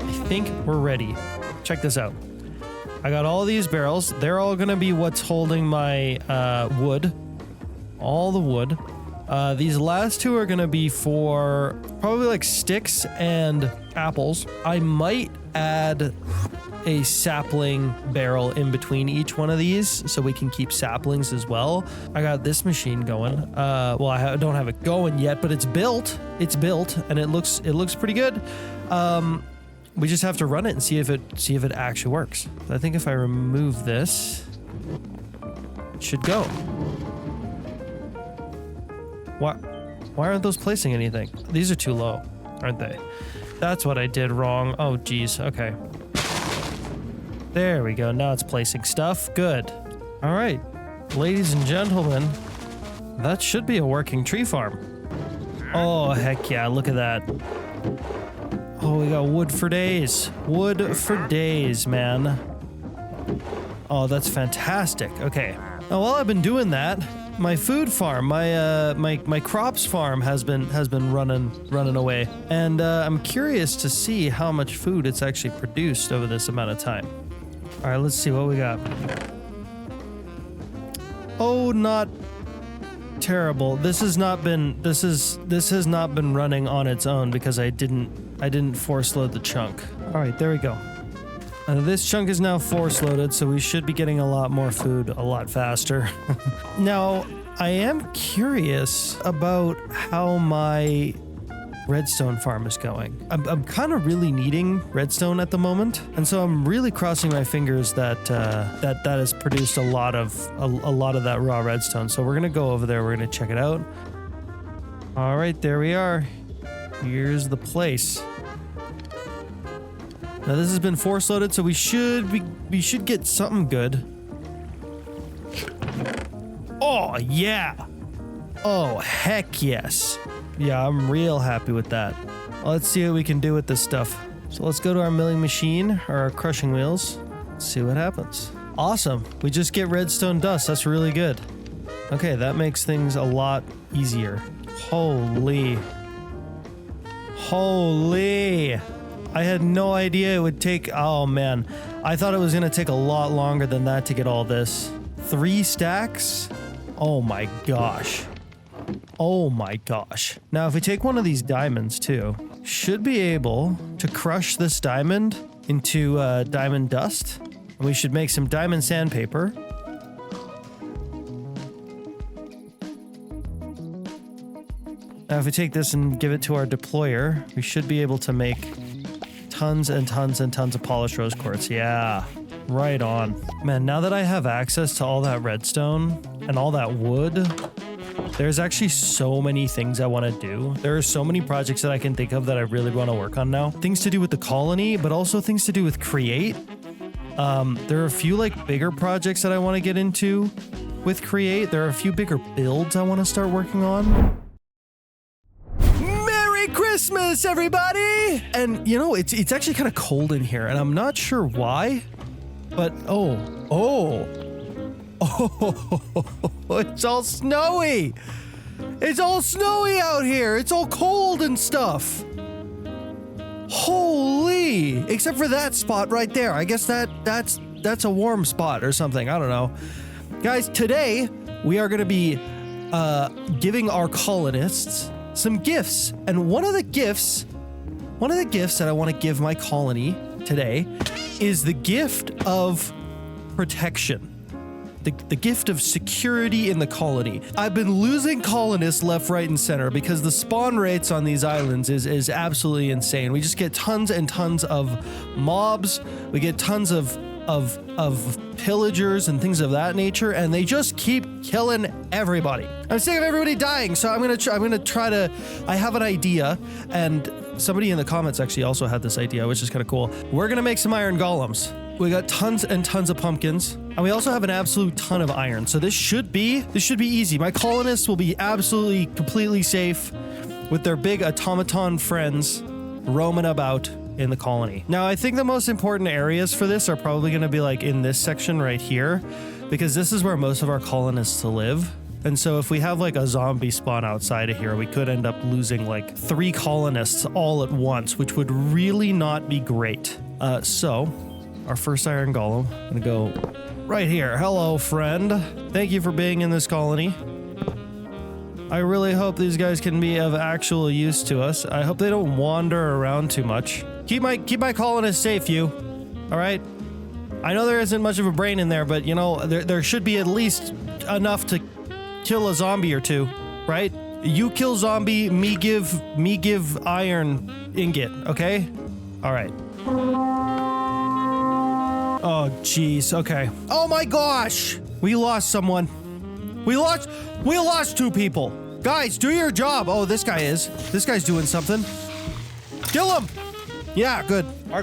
I think we're ready. Check this out. I got all these barrels. They're all going to be what's holding my wood. All the wood. These last 2 are going to be for probably like sticks and apples. I might add a sapling barrel in between each one of these so we can keep saplings as well. I got this machine going. Well, I don't have it going yet, but it's built. It's built and it looks pretty good. We just have to run it and see if it actually works. I think if I remove this, it should go. Why aren't those placing anything? These are too low, aren't they? That's what I did wrong. Oh, geez. Okay. There we go. Now it's placing stuff. Good. All right. Ladies and gentlemen, that should be a working tree farm. Oh, heck yeah. Look at that. Oh, we got wood for days. Wood for days, man. Oh, that's fantastic. Okay. Now, while I've been doing that, my food farm, my crops farm has been running away, and I'm curious to see how much food it's actually produced over this amount of time. All right, let's see what we got. Oh, not terrible. This has not been running on its own because I didn't force load the chunk. All right, there we go. This chunk is now force loaded, so we should be getting a lot more food a lot faster. Now, I am curious about how my redstone farm is going. I'm kind of really needing redstone at the moment, and so I'm really crossing my fingers that that has produced a lot of that raw redstone. So we're gonna go over there. We're gonna check it out. All right, there we are. Here's the place. Now this has been force loaded, so we should get something good. Oh yeah! Oh heck yes! Yeah, I'm real happy with that. Well, let's see what we can do with this stuff. So let's go to our milling machine or our crushing wheels. Let's see what happens. Awesome! We just get redstone dust. That's really good. Okay, that makes things a lot easier. Holy! I had no idea it would take... Oh, man. I thought it was going to take a lot longer than that to get all this. 3 stacks? Oh, my gosh. Oh, my gosh. Now, if we take one of these diamonds, too, should be able to crush this diamond into diamond dust. And we should make some diamond sandpaper. Now, if we take this and give it to our deployer, we should be able to make... tons and tons and tons of polished rose quartz. Yeah, right on. Man, now that I have access to all that redstone and all that wood, there's actually so many things I want to do. There are so many projects that I can think of that I really want to work on now. Things to do with the colony, but also things to do with create. There are a few like bigger projects that I want to get into with create. There are a few bigger builds I want to start working on. Christmas, everybody! And you know, it's actually kind of cold in here, and I'm not sure why, but oh, it's all snowy! It's all snowy out here! It's all cold and stuff! Holy! Except for that spot right there. I guess that's a warm spot or something. I don't know. Guys, today we are going to be giving our colonists some gifts, and one of the gifts that I want to give my colony today is the gift of protection. The gift of security in the colony. I've been losing colonists left, right, and center because the spawn rates on these islands is absolutely insane. We just get tons and tons of mobs. We get tons of pillagers and things of that nature, and they just keep killing everybody. I'm sick of everybody dying, so I'm gonna try to. I have an idea, and somebody in the comments actually also had this idea, which is kind of cool. We're gonna make some iron golems. We got tons and tons of pumpkins, and we also have an absolute ton of iron. So this should be easy. My colonists will be absolutely completely safe with their big automaton friends roaming about in the colony. Now, I think the most important areas for this are probably going to be like in this section right here, because this is where most of our colonists live. And so if we have like a zombie spawn outside of here, we could end up losing like 3 colonists all at once, which would really not be great. So our first iron golem, I'm gonna go right here. Hello, friend. Thank you for being in this colony. I really hope these guys can be of actual use to us. I hope they don't wander around too much. Keep my colonists safe, you. All right? I know there isn't much of a brain in there, but you know, there should be at least enough to kill a zombie or two, right? You kill zombie, me give iron ingot, okay? All right. Oh, jeez. Okay. Oh my gosh! We lost someone. We lost 2 people. Guys, do your job. Oh, this guy's doing something. Kill him! Yeah, good. I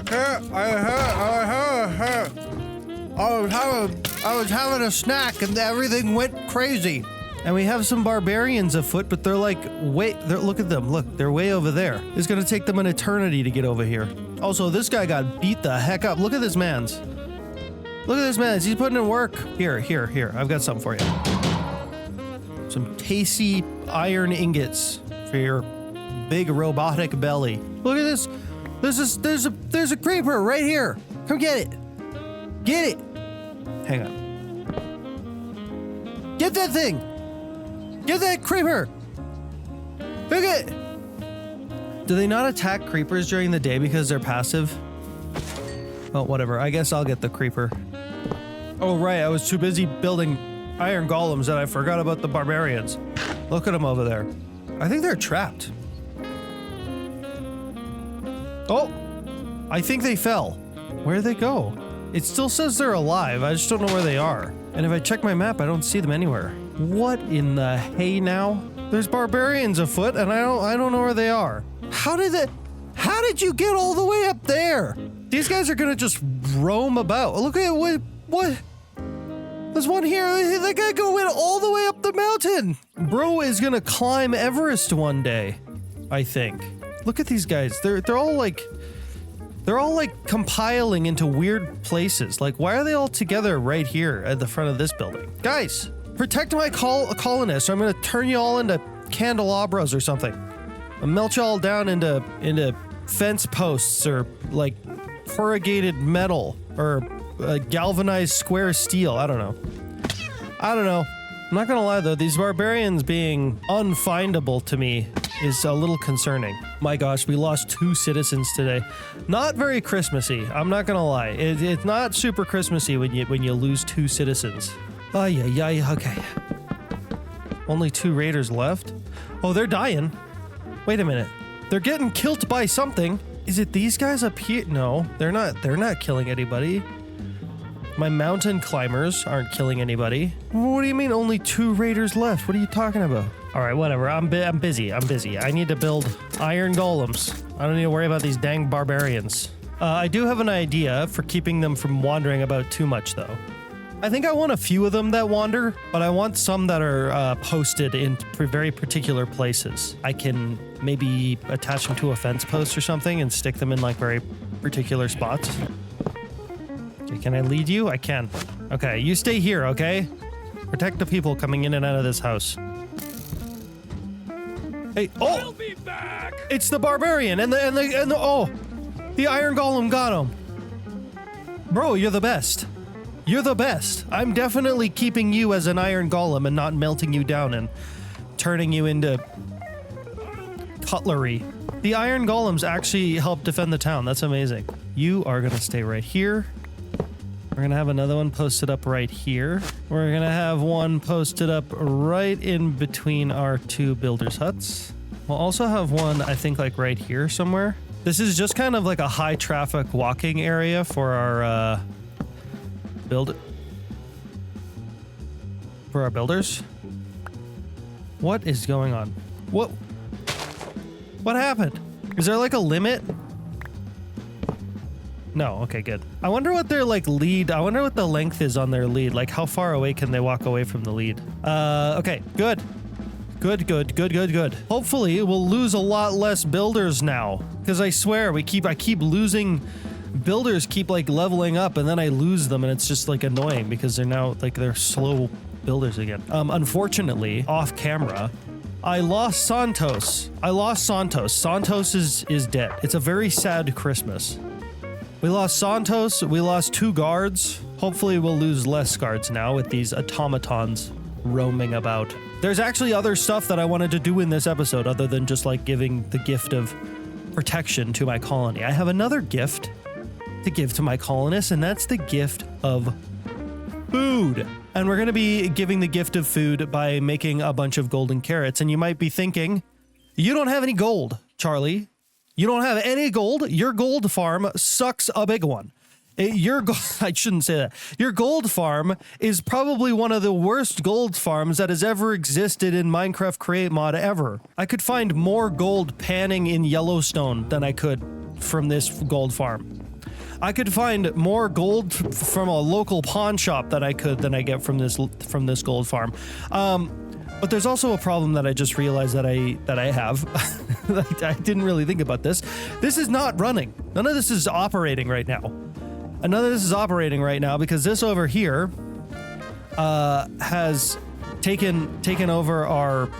was having a snack and everything went crazy. And we have some barbarians afoot, but they're like, look at them. Look, they're way over there. It's gonna take them an eternity to get over here. Also, this guy got beat the heck up. Look at this man's. Look at this man's. He's putting in work. Here. I've got something for you. Some tasty iron ingots for your big robotic belly. Look at this. There's a creeper right here. Come get it. Get it. Hang on. Get that thing. Get that creeper. Look at it. Do they not attack creepers during the day because they're passive? Well, whatever. I guess I'll get the creeper. Oh, right. I was too busy building iron golems that I forgot about the barbarians. Look at them over there. I think they're trapped. Oh, I think they fell. Where'd they go? It still says they're alive. I just don't know where they are. And if I check my map, I don't see them anywhere. What in the hey now? There's barbarians afoot, and I don't know where they are. How did you get all the way up there? These guys are gonna just roam about. Look at what? There's one here. That guy going all the way up the mountain. Bro is gonna climb Everest one day, I think. Look at these guys. They're all like compiling into weird places. Like, why are they all together right here at the front of this building? Guys, protect my colonists. I'm gonna turn you all into candelabras or something. I'll melt you all down into fence posts or like corrugated metal or galvanized square steel. I don't know. I'm not gonna lie though, these barbarians being unfindable to me is a little concerning. My gosh, we lost 2 citizens today. Not very Christmassy. I'm not gonna lie. It's not super Christmassy when you lose 2 citizens. Oh yeah. Okay. Only 2 raiders left. Oh, they're dying. Wait a minute. They're getting killed by something. Is it these guys up here? No, they're not. They're not killing anybody. My mountain climbers aren't killing anybody. What do you mean only 2 raiders left? What are you talking about? All right, whatever. I'm busy. I need to build iron golems. I don't need to worry about these dang barbarians. I do have an idea for keeping them from wandering about too much, though. I think I want a few of them that wander, but I want some that are posted in very particular places. I can maybe attach them to a fence post or something and stick them in like very particular spots. Okay, can I lead you? I can. Okay, you stay here, okay? Protect the people coming in and out of this house. Hey, oh! We'll be back! It's the barbarian and the iron golem got him. Bro, you're the best. You're the best. I'm definitely keeping you as an iron golem and not melting you down and turning you into cutlery. The iron golems actually help defend the town. That's amazing. You are gonna stay right here. We're gonna have another one posted up right here. We're gonna have one posted up right in between our 2 builders' huts. We'll also have one, I think, like right here somewhere. This is just kind of like a high traffic walking area for our builders. What is going on? What happened? Is there like a limit? No, okay, good. I wonder what their like lead, I wonder what the length is on their lead. Like how far away can they walk away from the lead? Okay, good. Good. Hopefully we'll lose a lot less builders now. Because I swear I keep losing builders, keep like leveling up and then I lose them and it's just like annoying because they're now like they're slow builders again. Unfortunately, off camera, I lost Santos. Santos is dead. It's a very sad Christmas. We lost Santos, we lost 2 guards. Hopefully we'll lose less guards now with these automatons roaming about. There's actually other stuff that I wanted to do in this episode other than just like giving the gift of protection to my colony. I have another gift to give to my colonists, and that's the gift of food. And we're going to be giving the gift of food by making a bunch of golden carrots. And you might be thinking, you don't have any gold, Charlie. You don't have any gold. Your gold farm sucks a big one. I shouldn't say that. Your gold farm is probably one of the worst gold farms that has ever existed in Minecraft Create Mod ever. I could find more gold panning in Yellowstone than I could from this gold farm. I could find more gold from a local pawn shop than I get from this gold farm. But there's also a problem that I just realized that I have. I didn't really think about this. This is not running. None of this is operating right now. And none of this is operating right now because this over here has taken over our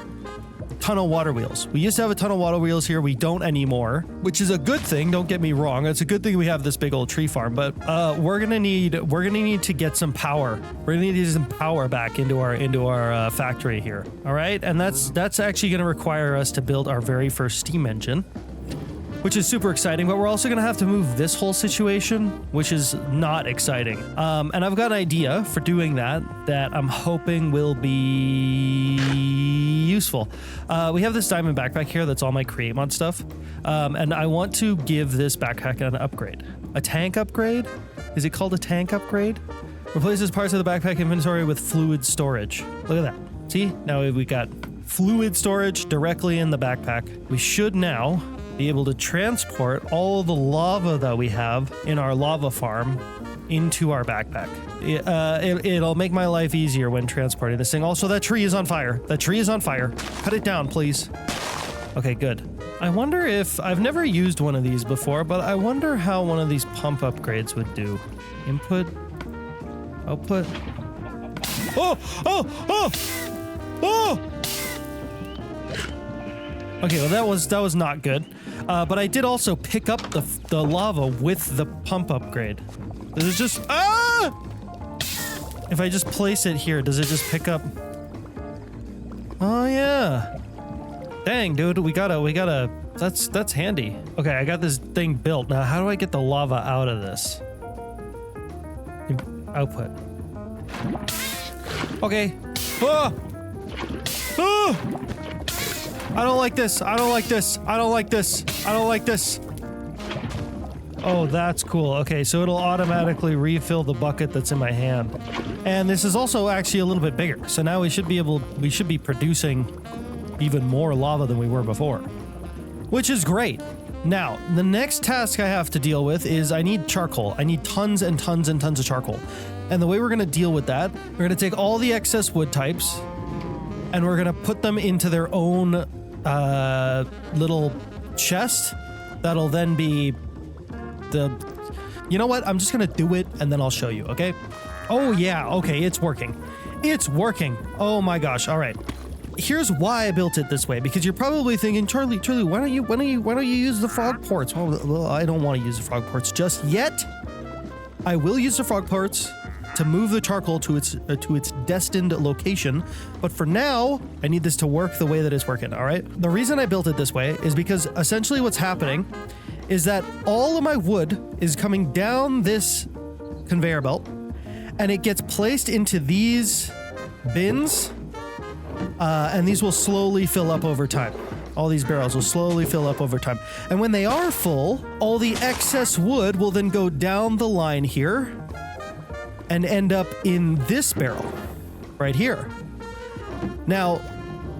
tunnel water wheels. We used to have a ton of water wheels here. We don't anymore, which is a good thing. Don't get me wrong. It's a good thing we have this big old tree farm, but we're gonna need to get some power. We're gonna need to get some power back into our factory here. All right, and that's actually gonna require us to build our very first steam engine, which is super exciting, but we're also gonna have to move this whole situation, which is not exciting. And I've got an idea for doing that I'm hoping will be useful. We have this diamond backpack here that's all my create mod stuff. And I want to give this backpack an upgrade. A tank upgrade? Is it called a tank upgrade? Replaces parts of the backpack inventory with fluid storage. Look at that. See, now we got fluid storage directly in the backpack. We should now be able to transport all the lava that we have in our lava farm into our backpack. It'll make my life easier when transporting this thing. Also, that tree is on fire. That tree is on fire. Cut it down, please. Okay, good. I wonder if... I've never used one of these before, but I wonder how one of these pump upgrades would do. Input. Output. Oh! Oh! Oh! Oh! Okay, well that was not good. But I did also pick up the lava with the pump upgrade. This is just... Ah! If I just place it here, does it just pick up... Oh, yeah. Dang, dude, we gotta... That's handy. Okay, I got this thing built. Now, how do I get the lava out of this? Output. Okay. Ah! Ah! I don't like this. I don't like this. I don't like this. I don't like this. Oh, that's cool. Okay, so it'll automatically refill the bucket that's in my hand. And this is also actually a little bit bigger. So now we should be producing even more lava than we were before, which is great. Now, the next task I have to deal with is I need charcoal. I need tons and tons and tons of charcoal. And the way we're going to deal with that, we're going to take all the excess wood types and we're going to put them into their own little chest. That'll then be you know what? I'm just going to do it and then I'll show you. Okay. Oh yeah. Okay. It's working. It's working. Oh my gosh. All right. Here's why I built it this way, because you're probably thinking, Charlie, why don't you use the frog ports? Well, I don't want to use the frog ports just yet. I will use the frog ports to move the charcoal to its destined location, but for now, I need this to work the way that it's working. All right. The reason I built it this way is because essentially what's happening is that all of my wood is coming down this conveyor belt, and it gets placed into these bins. And these will slowly fill up over time. All these barrels will slowly fill up over time. And when they are full, all the excess wood will then go down the line here and end up in this barrel right here. Now,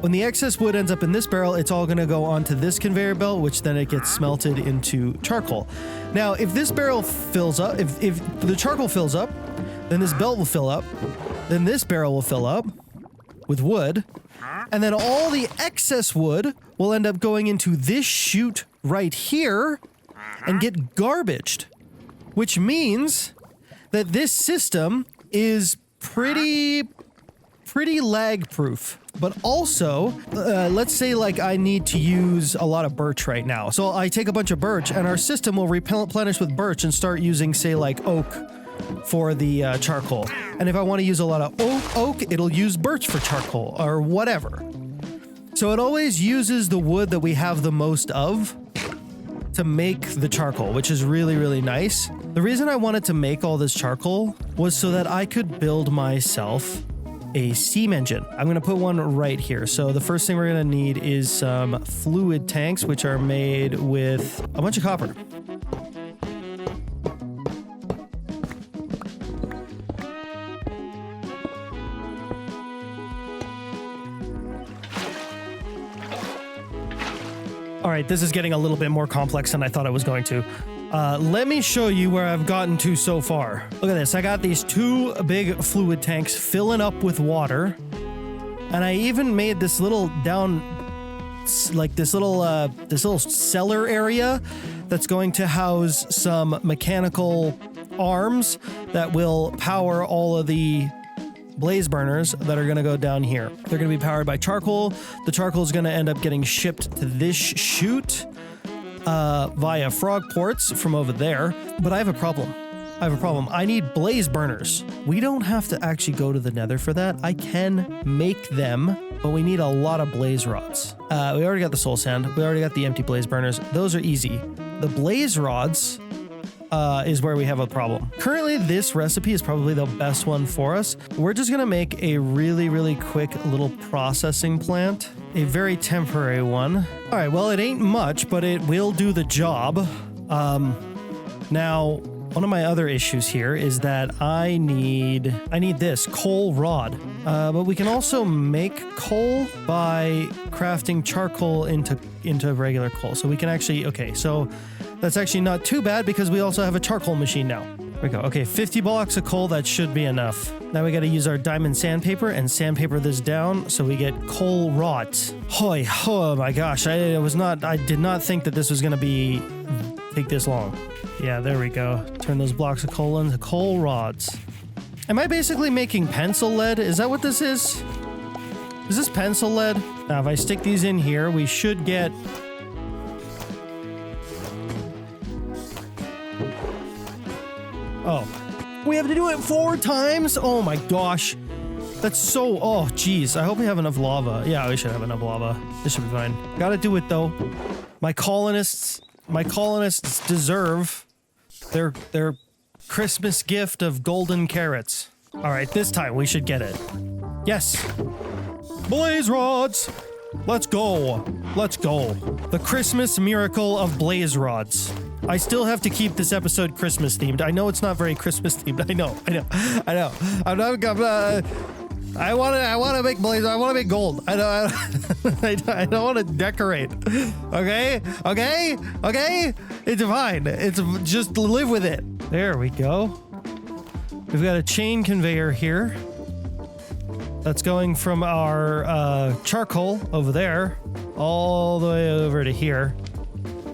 when the excess wood ends up in this barrel, it's all going to go onto this conveyor belt, which then it gets smelted into charcoal. Now, if this barrel fills up, if the charcoal fills up, then this belt will fill up, then this barrel will fill up with wood, and then all the excess wood will end up going into this chute right here and get garbaged, which means that this system is pretty lag proof. But also, let's say like I need to use a lot of birch right now. So I take a bunch of birch and our system will replenish with birch and start using, say, like oak for the charcoal. And if I want to use a lot of oak, it'll use birch for charcoal or whatever. So it always uses the wood that we have the most of to make the charcoal, which is really, really nice. The reason I wanted to make all this charcoal was so that I could build myself a steam engine. I'm going to put one right here. So the first thing we're going to need is some fluid tanks, which are made with a bunch of copper. All right, this is getting a little bit more complex than I thought it was going to. Let me show you where I've gotten to so far. Look at this. I got these two big fluid tanks filling up with water. And I even made this little this little cellar area that's going to house some mechanical arms that will power all of the blaze burners that are going to go down here. They're going to be powered by charcoal. The charcoal is going to end up getting shipped to this chute via frog ports from over there. But I have a problem. I need blaze burners. We don't have to actually go to the Nether for that. I can make them, but we need a lot of blaze rods. We already got the soul sand. We already got the empty blaze burners. Those are easy. The blaze rods is where we have a problem. Currently, this recipe is probably the best one for us. We're just gonna make a really, really quick little processing plant, a very temporary one. All right, well, it ain't much, but it will do the job. Now, one of my other issues here is that I need this coal rod, but we can also make coal by crafting charcoal into regular coal. So we can actually, okay, so that's actually not too bad because we also have a charcoal machine now. There we go. Okay, 50 blocks of coal, that should be enough. Now we got to use our diamond sandpaper and sandpaper this down so we get coal rods. Oh my gosh, I did not think that this was going to take this long. Yeah, there we go. Turn those blocks of coal into coal rods. Am I basically making pencil lead? Is that what this is? Is this pencil lead? Now, if I stick these in here, we should get... Oh. We have to do it 4 times? Oh my gosh. That's so... Oh, geez. I hope we have enough lava. Yeah, we should have enough lava. This should be fine. Gotta do it, though. My colonists deserve their Christmas gift of golden carrots. All right, this time we should get it. Yes. Blaze rods. Let's go. Let's go. The Christmas miracle of blaze rods. I still have to keep this episode Christmas themed. I know it's not very Christmas themed. I know. I want to make blaze. I want to make gold. I don't want to decorate. Okay. It's fine. It's just live with it. There we go. We've got a chain conveyor here. That's going from our charcoal over there all the way over to here,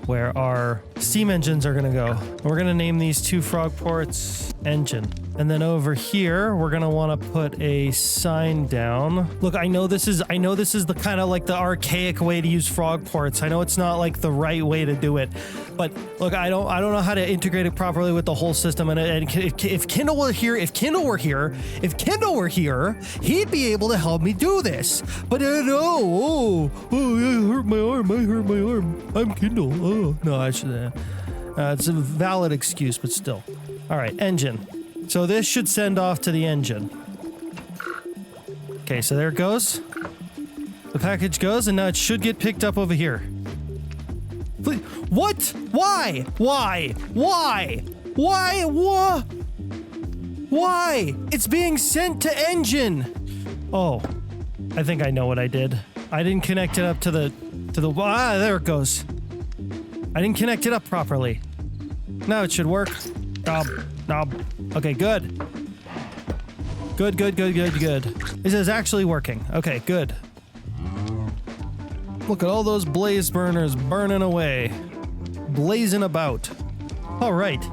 where our steam engines are gonna go. We're gonna name these 2 frog ports engine. And then over here, we're gonna want to put a sign down. Look, I know this is the kind of like the archaic way to use frog ports. I know it's not like the right way to do it, but look, I don't know how to integrate it properly with the whole system. And if Kindle were here, he'd be able to help me do this. But no, I hurt my arm. I'm Kindle. Oh no, I should. It's a valid excuse, but still. All right, engine. So this should send off to the engine. Okay, so there it goes. The package goes, and now it should get picked up over here. Please. What? Why? It's being sent to engine. Oh, I think I know what I did. I didn't connect it up to the there it goes. I didn't connect it up properly. Now it should work. Knob. Okay, good. Good. This is actually working. Okay, good. Look at all those blaze burners burning away. Blazing about. All right.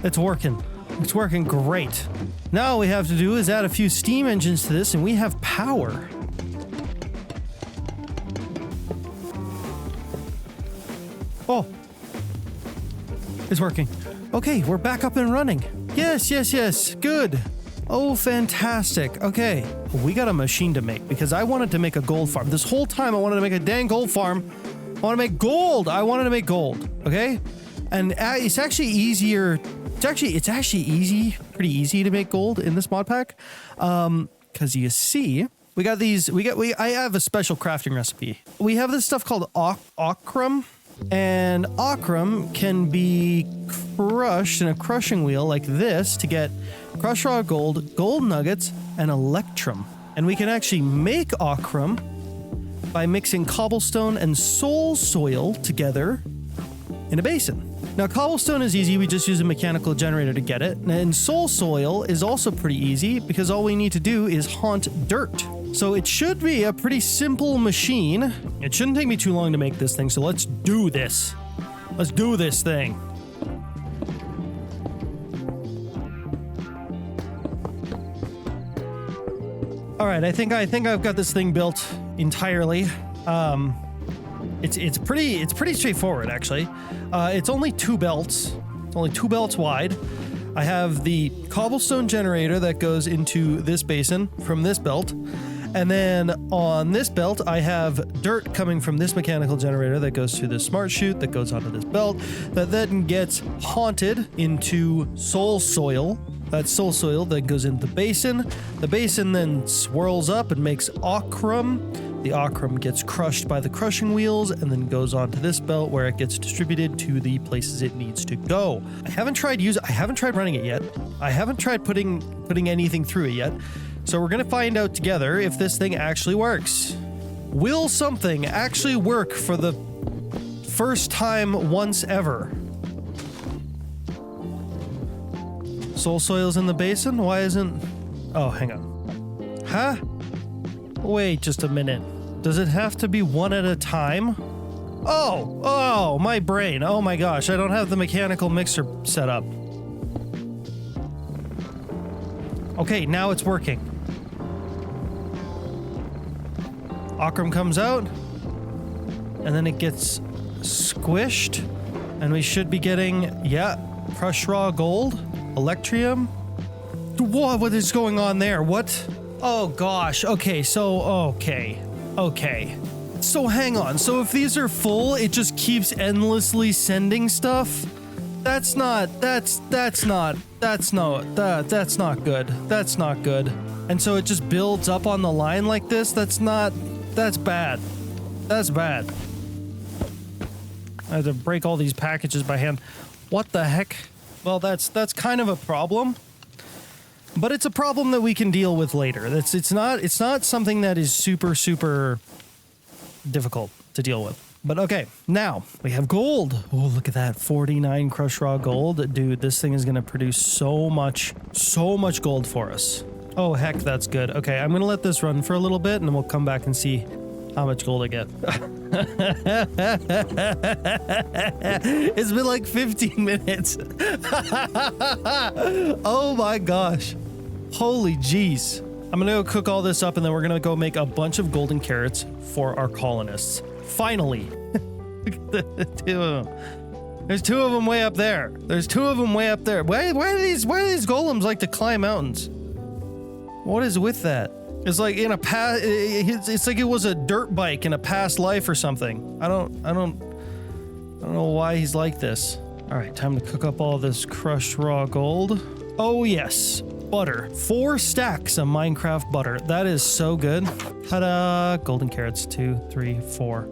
It's working. It's working great. Now all we have to do is add a few steam engines to this and we have power. Oh. It's working. Okay, we're back up and running. Yes. Good. Oh, fantastic. Okay. We got a machine to make because I wanted to make a gold farm. This whole time I wanted to make a dang gold farm. I want to make gold. Okay? And it's actually easier. It's actually pretty easy to make gold in this mod pack. Because you see, I have a special crafting recipe. We have this stuff called ochrum. And ochrum can be crushed in a crushing wheel like this to get crushed raw gold, gold nuggets, and electrum. And we can actually make ochrum by mixing cobblestone and soul soil together in a basin. Now, cobblestone is easy. We just use a mechanical generator to get it. And soul soil is also pretty easy because all we need to do is haunt dirt. So it should be a pretty simple machine. It shouldn't take me too long to make this thing, so let's do this. Let's do this thing. All right, I think I've got this thing built entirely. It's pretty straightforward actually. It's only 2 belts. It's only 2 belts wide. I have the cobblestone generator that goes into this basin from this belt. And then on this belt, I have dirt coming from this mechanical generator that goes to this smart chute that goes onto this belt that then gets haunted into soul soil. That soul soil then goes into the basin. The basin then swirls up and makes ochrum. The ochrum gets crushed by the crushing wheels and then goes onto this belt where it gets distributed to the places it needs to go. I haven't tried running it yet. I haven't tried putting anything through it yet. So we're gonna find out together if this thing actually works. Will something actually work for the first time once ever? Soul soil's in the basin? Why isn't... Oh, hang on. Huh? Wait just a minute. Does it have to be one at a time? Oh, my brain. Oh my gosh, I don't have the mechanical mixer set up. Okay, now it's working. Ochrum comes out, and then it gets squished, and we should be getting, crushed raw gold, electrium. What is going on there? What? Oh gosh, okay, okay. So hang on, so if these are full, it just keeps endlessly sending stuff? That's not good. That's not good. And so it just builds up on the line like this? That's bad. That's bad. I had to break all these packages by hand. What the heck? Well, that's kind of a problem. But it's a problem that we can deal with later. It's not something that is super difficult to deal with. But okay, now we have gold. Oh, look at that, 49 crushed raw gold. Dude, this thing is gonna produce so much gold for us. Oh heck, that's good. Okay, I'm gonna let this run for a little bit and then we'll come back and see how much gold I get. It's been like 15 minutes. Oh my gosh. Holy jeez. I'm gonna go cook all this up and then we're gonna go make a bunch of golden carrots for our colonists. Finally. Look at the 2 of them. There's 2 of them way up there. Why do these golems like to climb mountains? What is with that? It's like in a past, it's like it was a dirt bike in a past life or something. I don't know why he's like this. All right, time to cook up all this crushed raw gold. Oh yes, butter. 4 stacks of Minecraft butter. That is so good. Ta-da! Golden carrots, 2, 3, 4.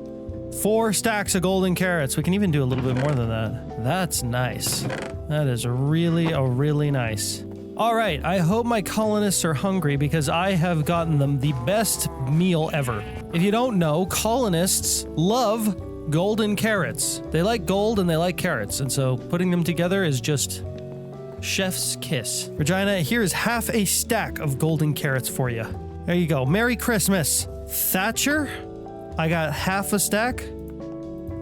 4 stacks of golden carrots. We can even do a little bit more than that. That's nice. That is really nice. All right, I hope my colonists are hungry because I have gotten them the best meal ever. If you don't know, colonists love golden carrots. They like gold and they like carrots, and so putting them together is just chef's kiss. Regina, here's half a stack of golden carrots for you. There you go. Merry Christmas. Thatcher, I got half a stack.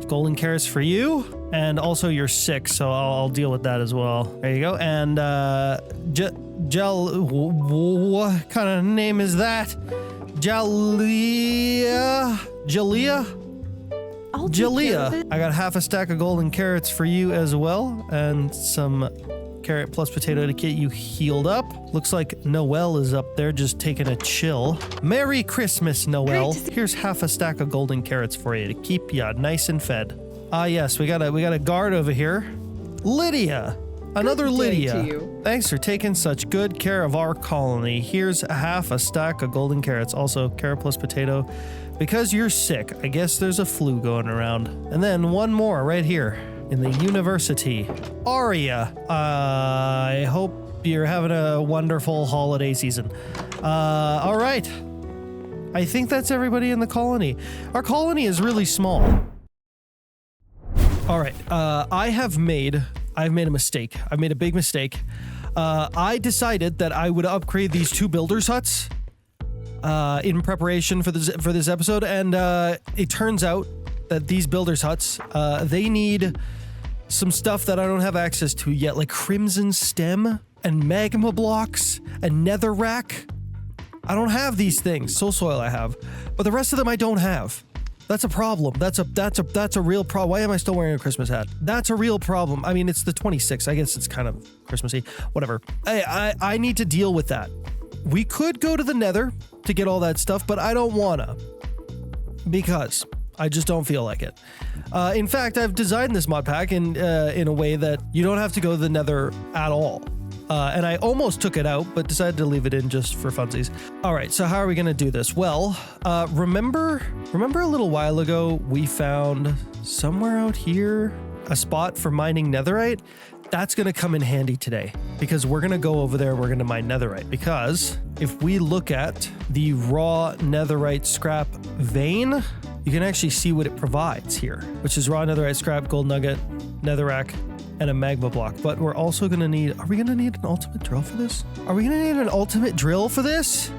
Golden carrots for you. And also you're sick, so I'll deal with that as well. There you go. And what kind of name is that? Jalea? I got half a stack of golden carrots for you as well, and some carrot plus potato to get you healed up. Looks like Noelle is up there just taking a chill. Merry Christmas, Noelle. Here's half a stack of golden carrots for you to keep ya nice and fed. Ah yes, we got a guard over here. Lydia! Another Lydia. Thanks for taking such good care of our colony. Here's half a stack of golden carrots. Also, carrot plus potato. Because you're sick, I guess there's a flu going around. And then one more right here in the university. Aria, I hope you're having a wonderful holiday season. All right. I think that's everybody in the colony. Our colony is really small. All right, I've made a mistake. I've made a big mistake. I decided that I would upgrade these 2 builders' huts in preparation for this episode, and it turns out that these builders' huts, they need some stuff that I don't have access to yet, like crimson stem and magma blocks and netherrack. I don't have these things. Soul soil I have, but the rest of them I don't have. That's a problem. That's a real problem. Why am I still wearing a Christmas hat? That's a real problem. I mean, it's the 26th. I guess it's kind of Christmassy. Whatever. I need to deal with that. We could go to the Nether to get all that stuff, but I don't wanna, because I just don't feel like it. In fact, I've designed this mod pack in a way that you don't have to go to the Nether at all. And I almost took it out, but decided to leave it in just for funsies. All right, so how are we gonna do this? Well, remember a little while ago, we found somewhere out here a spot for mining netherite? That's gonna come in handy today, because we're gonna go over there and we're gonna mine netherite. Because if we look at the raw netherite scrap vein, you can actually see what it provides here, which is raw netherite scrap, gold nugget, netherrack, and a magma block. But we're also gonna need, are we gonna need an ultimate drill for this? Are we gonna need an ultimate drill for this?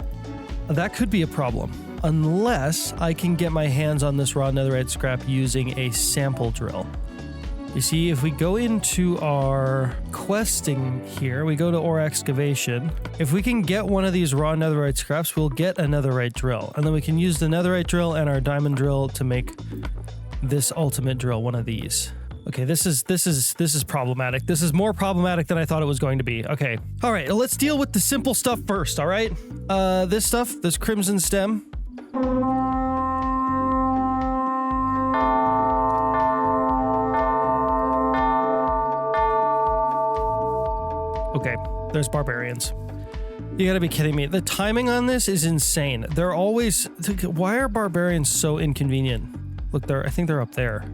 That could be a problem, unless I can get my hands on this raw netherite scrap using a sample drill. You see, if we go into our questing here, we go to ore excavation. If we can get one of these raw netherite scraps, we'll get a netherite drill. And then we can use the netherite drill and our diamond drill to make this ultimate drill, one of these. Okay, this is problematic. This is more problematic than I thought it was going to be. Okay. All right, let's deal with the simple stuff first, all right? This stuff, this crimson stem. Okay, there's barbarians. You gotta be kidding me. The timing on this is insane. They're always... Why are barbarians so inconvenient? Look, I think they're up there.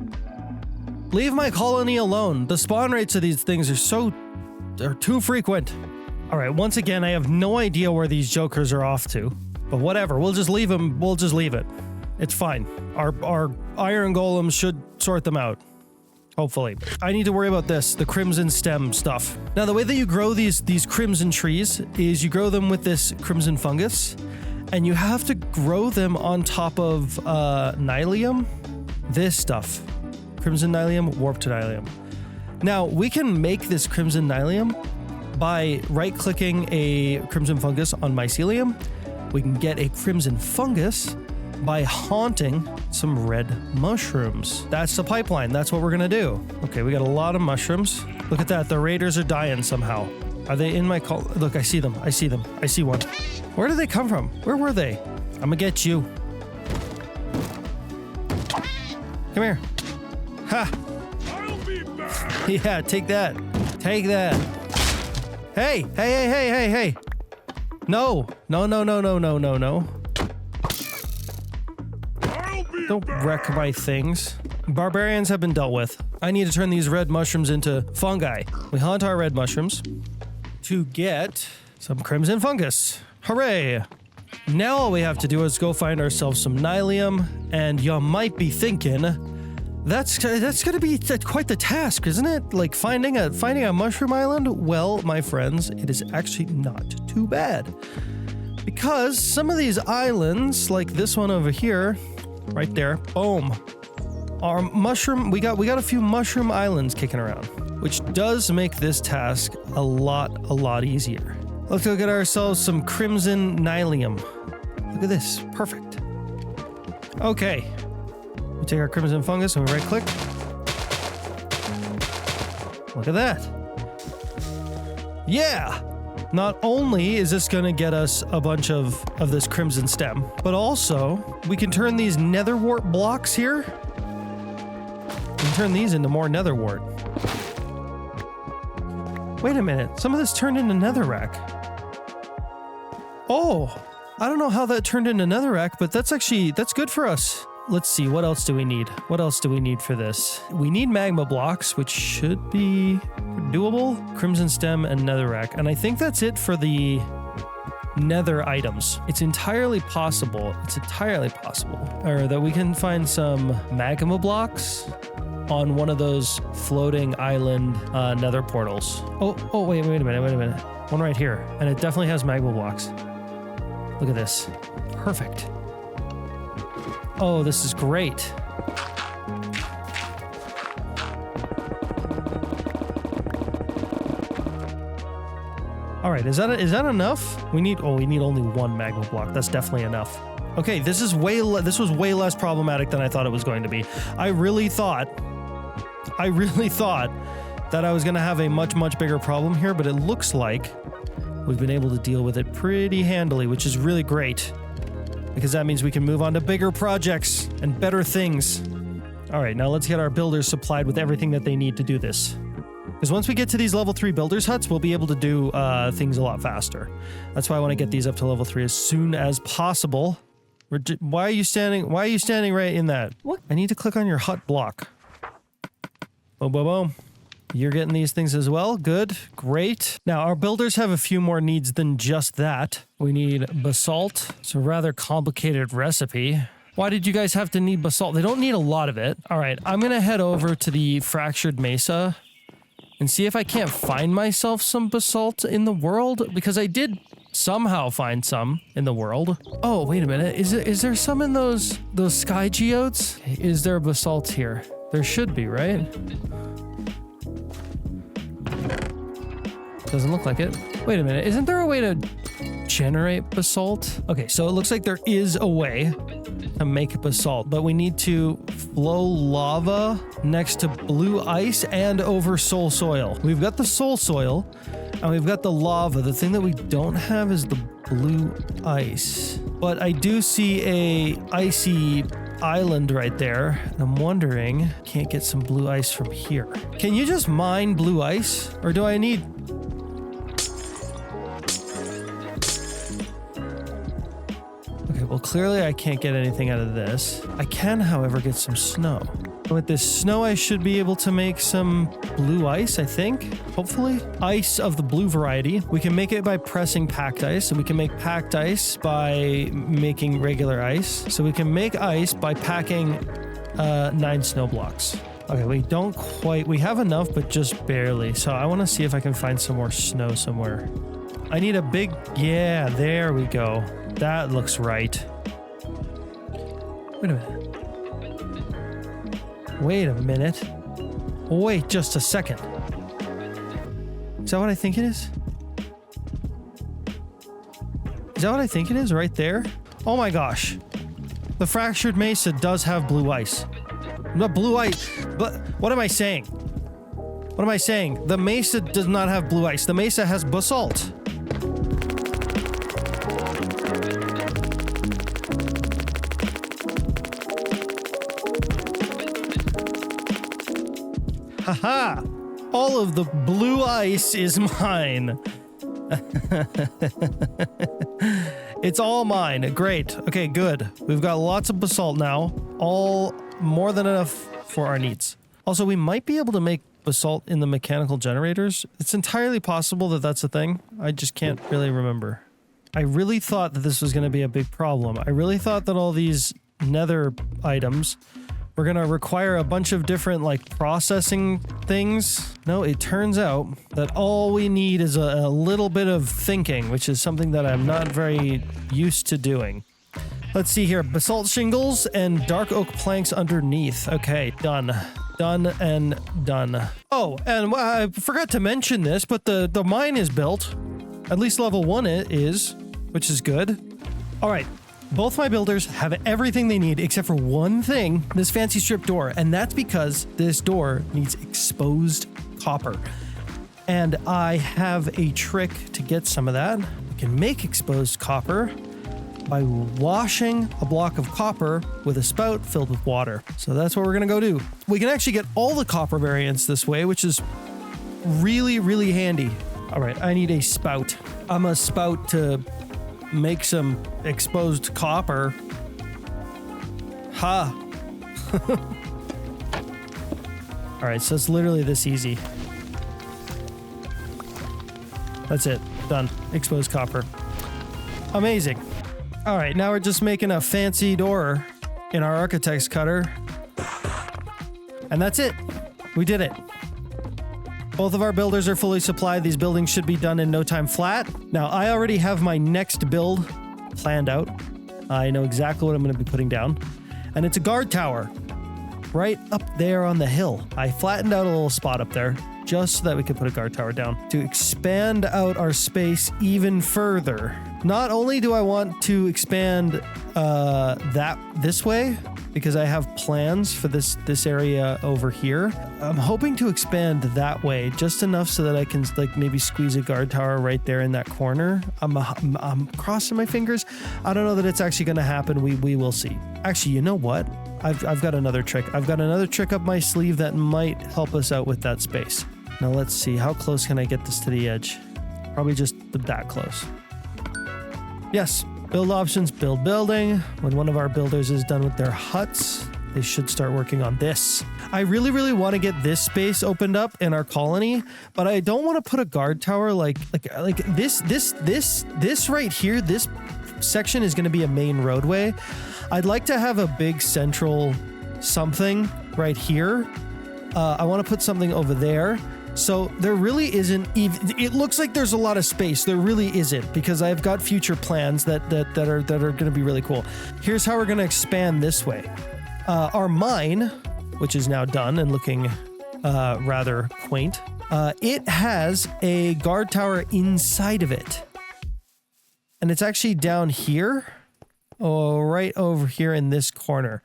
Leave my colony alone. The spawn rates of these things are too frequent. All right, once again, I have no idea where these jokers are off to, but whatever. We'll just leave them. We'll just leave it. It's fine. Our iron golems should sort them out. Hopefully. I need to worry about this, the crimson stem stuff. Now, the way that you grow these crimson trees is you grow them with this crimson fungus, and you have to grow them on top of nylium. This stuff. Crimson nylium, warped nylium. Now, we can make this crimson nylium by right-clicking a crimson fungus on mycelium. We can get a crimson fungus by haunting some red mushrooms. That's the pipeline. That's what we're gonna do. Okay, we got a lot of mushrooms. Look at that. The raiders are dying somehow. Are they in my call? Look, I see them. I see them. I see one. Where did they come from? Where were they? I'm gonna get you. Come here. Ha! I'll be back. Yeah, take that. Take that. Hey! Hey, hey, hey, hey, hey! No! No, no, no, no, no, no, no. Don't wreck my things. Barbarians have been dealt with. I need to turn these red mushrooms into fungi. We haunt our red mushrooms to get some crimson fungus. Hooray! Now all we have to do is go find ourselves some nylium, and you might be thinking, that's gonna be quite the task, isn't it? Like finding a mushroom island? Well, my friends, it is actually not too bad. Because some of these islands, like this one over here, right there, boom, our mushroom, we got a few mushroom islands kicking around, which does make this task a lot easier. Let's go get ourselves some crimson nylium. Look at this, perfect. Okay. We take our crimson fungus and we right click. Look at that. Yeah! Not only is this gonna get us a bunch of this crimson stem, but also we can turn these nether wart blocks here. We can turn these into more nether wart. Wait a minute, some of this turned into netherrack. Oh, I don't know how that turned into netherrack, but that's good for us. Let's see, what else do we need? What else do we need for this? We need magma blocks, which should be doable. Crimson stem and netherrack. And I think that's it for the nether items. It's entirely possible, or that we can find some magma blocks on one of those floating island nether portals. Oh, wait a minute. One right here. And it definitely has magma blocks. Look at this. Perfect. Oh, this is great. All right, is that enough? We need only one magma block. That's definitely enough. Okay, this was way less problematic than I thought it was going to be. I really thought that I was going to have a much bigger problem here, but it looks like we've been able to deal with it pretty handily, which is really great because that means we can move on to bigger projects and better things. All right, now let's get our builders supplied with everything that they need to do this. Because once we get to these level 3 builders huts, we'll be able to do things a lot faster. That's why I want to get these up to level 3 as soon as possible. Why are you standing right in that? What? I need to click on your hut block. Boom, boom, boom. You're getting these things as well. Good. Great. Now, our builders have a few more needs than just that. We need basalt. It's a rather complicated recipe. Why did you guys have to need basalt? They don't need a lot of it. All right, I'm going to head over to the fractured mesa and see if I can't find myself some basalt in the world, because I did somehow find some in the world. Oh, wait a minute. Is there some in those sky geodes? Is there basalt here? There should be, right? Doesn't look like it. Wait a minute. Isn't there a way to generate basalt? Okay, so it looks like there is a way to make basalt, but we need to flow lava next to blue ice and over soul soil. We've got the soul soil and we've got the lava. The thing that we don't have is the blue ice. But I do see a icy island right there. And I'm wondering, can't get some blue ice from here. Can you just mine blue ice? Or do I need... Okay, well, clearly I can't get anything out of this. I can, however, get some snow. With this snow, I should be able to make some blue ice, I think. Hopefully. Ice of the blue variety. We can make it by pressing packed ice, and we can make packed ice by making regular ice. So we can make ice by packing 9 snow blocks. Okay, we have enough, but just barely. So I want to see if I can find some more snow somewhere. I need a big... Yeah, there we go. That looks right. Wait a minute. Wait a minute. Wait just a second. Is that what I think it is? Is that what I think it is right there? Oh my gosh. The fractured mesa does have blue ice. Not blue ice, but what am I saying? What am I saying? The mesa does not have blue ice. The mesa has basalt. Haha! All of the blue ice is mine. It's all mine. Great. Okay, good. We've got lots of basalt now. All more than enough for our needs. Also, we might be able to make basalt in the mechanical generators. It's entirely possible that that's a thing. I just can't really remember. I really thought that this was going to be a big problem. I really thought that all these nether items were going to require a bunch of different, like, processing things. No, it turns out that all we need is a little bit of thinking, which is something that I'm not very used to doing. Let's see here. Basalt shingles and dark oak planks underneath. Okay, done. Done and done. Oh, and I forgot to mention this, but the mine is built. At least level 1 it is, which is good. All right. Both my builders have everything they need except for one thing, this fancy strip door, and that's because this door needs exposed copper. And I have a trick to get some of that. We can make exposed copper by washing a block of copper with a spout filled with water. So that's what we're gonna go do. We can actually get all the copper variants this way, which is really, really handy. All right, I need a spout. I'm a spout to make some exposed copper. Ha! All right, so it's literally this easy. That's it. Done. Exposed copper. Amazing. All right, now we're just making a fancy door in our architect's cutter. And that's it. We did it. Both of our builders are fully supplied. These buildings should be done in no time flat. Now, I already have my next build planned out. I know exactly what I'm going to be putting down. And it's a guard tower right up there on the hill. I flattened out a little spot up there just so that we could put a guard tower down to expand out our space even further. Not only do I want to expand this way, because I have plans for this area over here. I'm hoping to expand that way just enough so that I can like maybe squeeze a guard tower right there in that corner. I'm crossing my fingers. I don't know that it's actually going to happen. We will see. Actually, you know what? I've got another trick. I've got another trick up my sleeve that might help us out with that space. Now let's see. How close can I get this to the edge? Probably just that close. Yes. Build options, build building. When one of our builders is done with their huts, they should start working on this. I really, really want to get this space opened up in our colony, but I don't want to put a guard tower like this right here. This section is going to be a main roadway. I'd like to have a big central something right here. I want to put something over there. So there really isn't even, it looks like there's a lot of space. There really isn't, because I've got future plans that are going to be really cool. Here's how we're going to expand this way. Our mine, which is now done and looking rather quaint, it has a guard tower inside of it. And it's actually down here, right over here in this corner.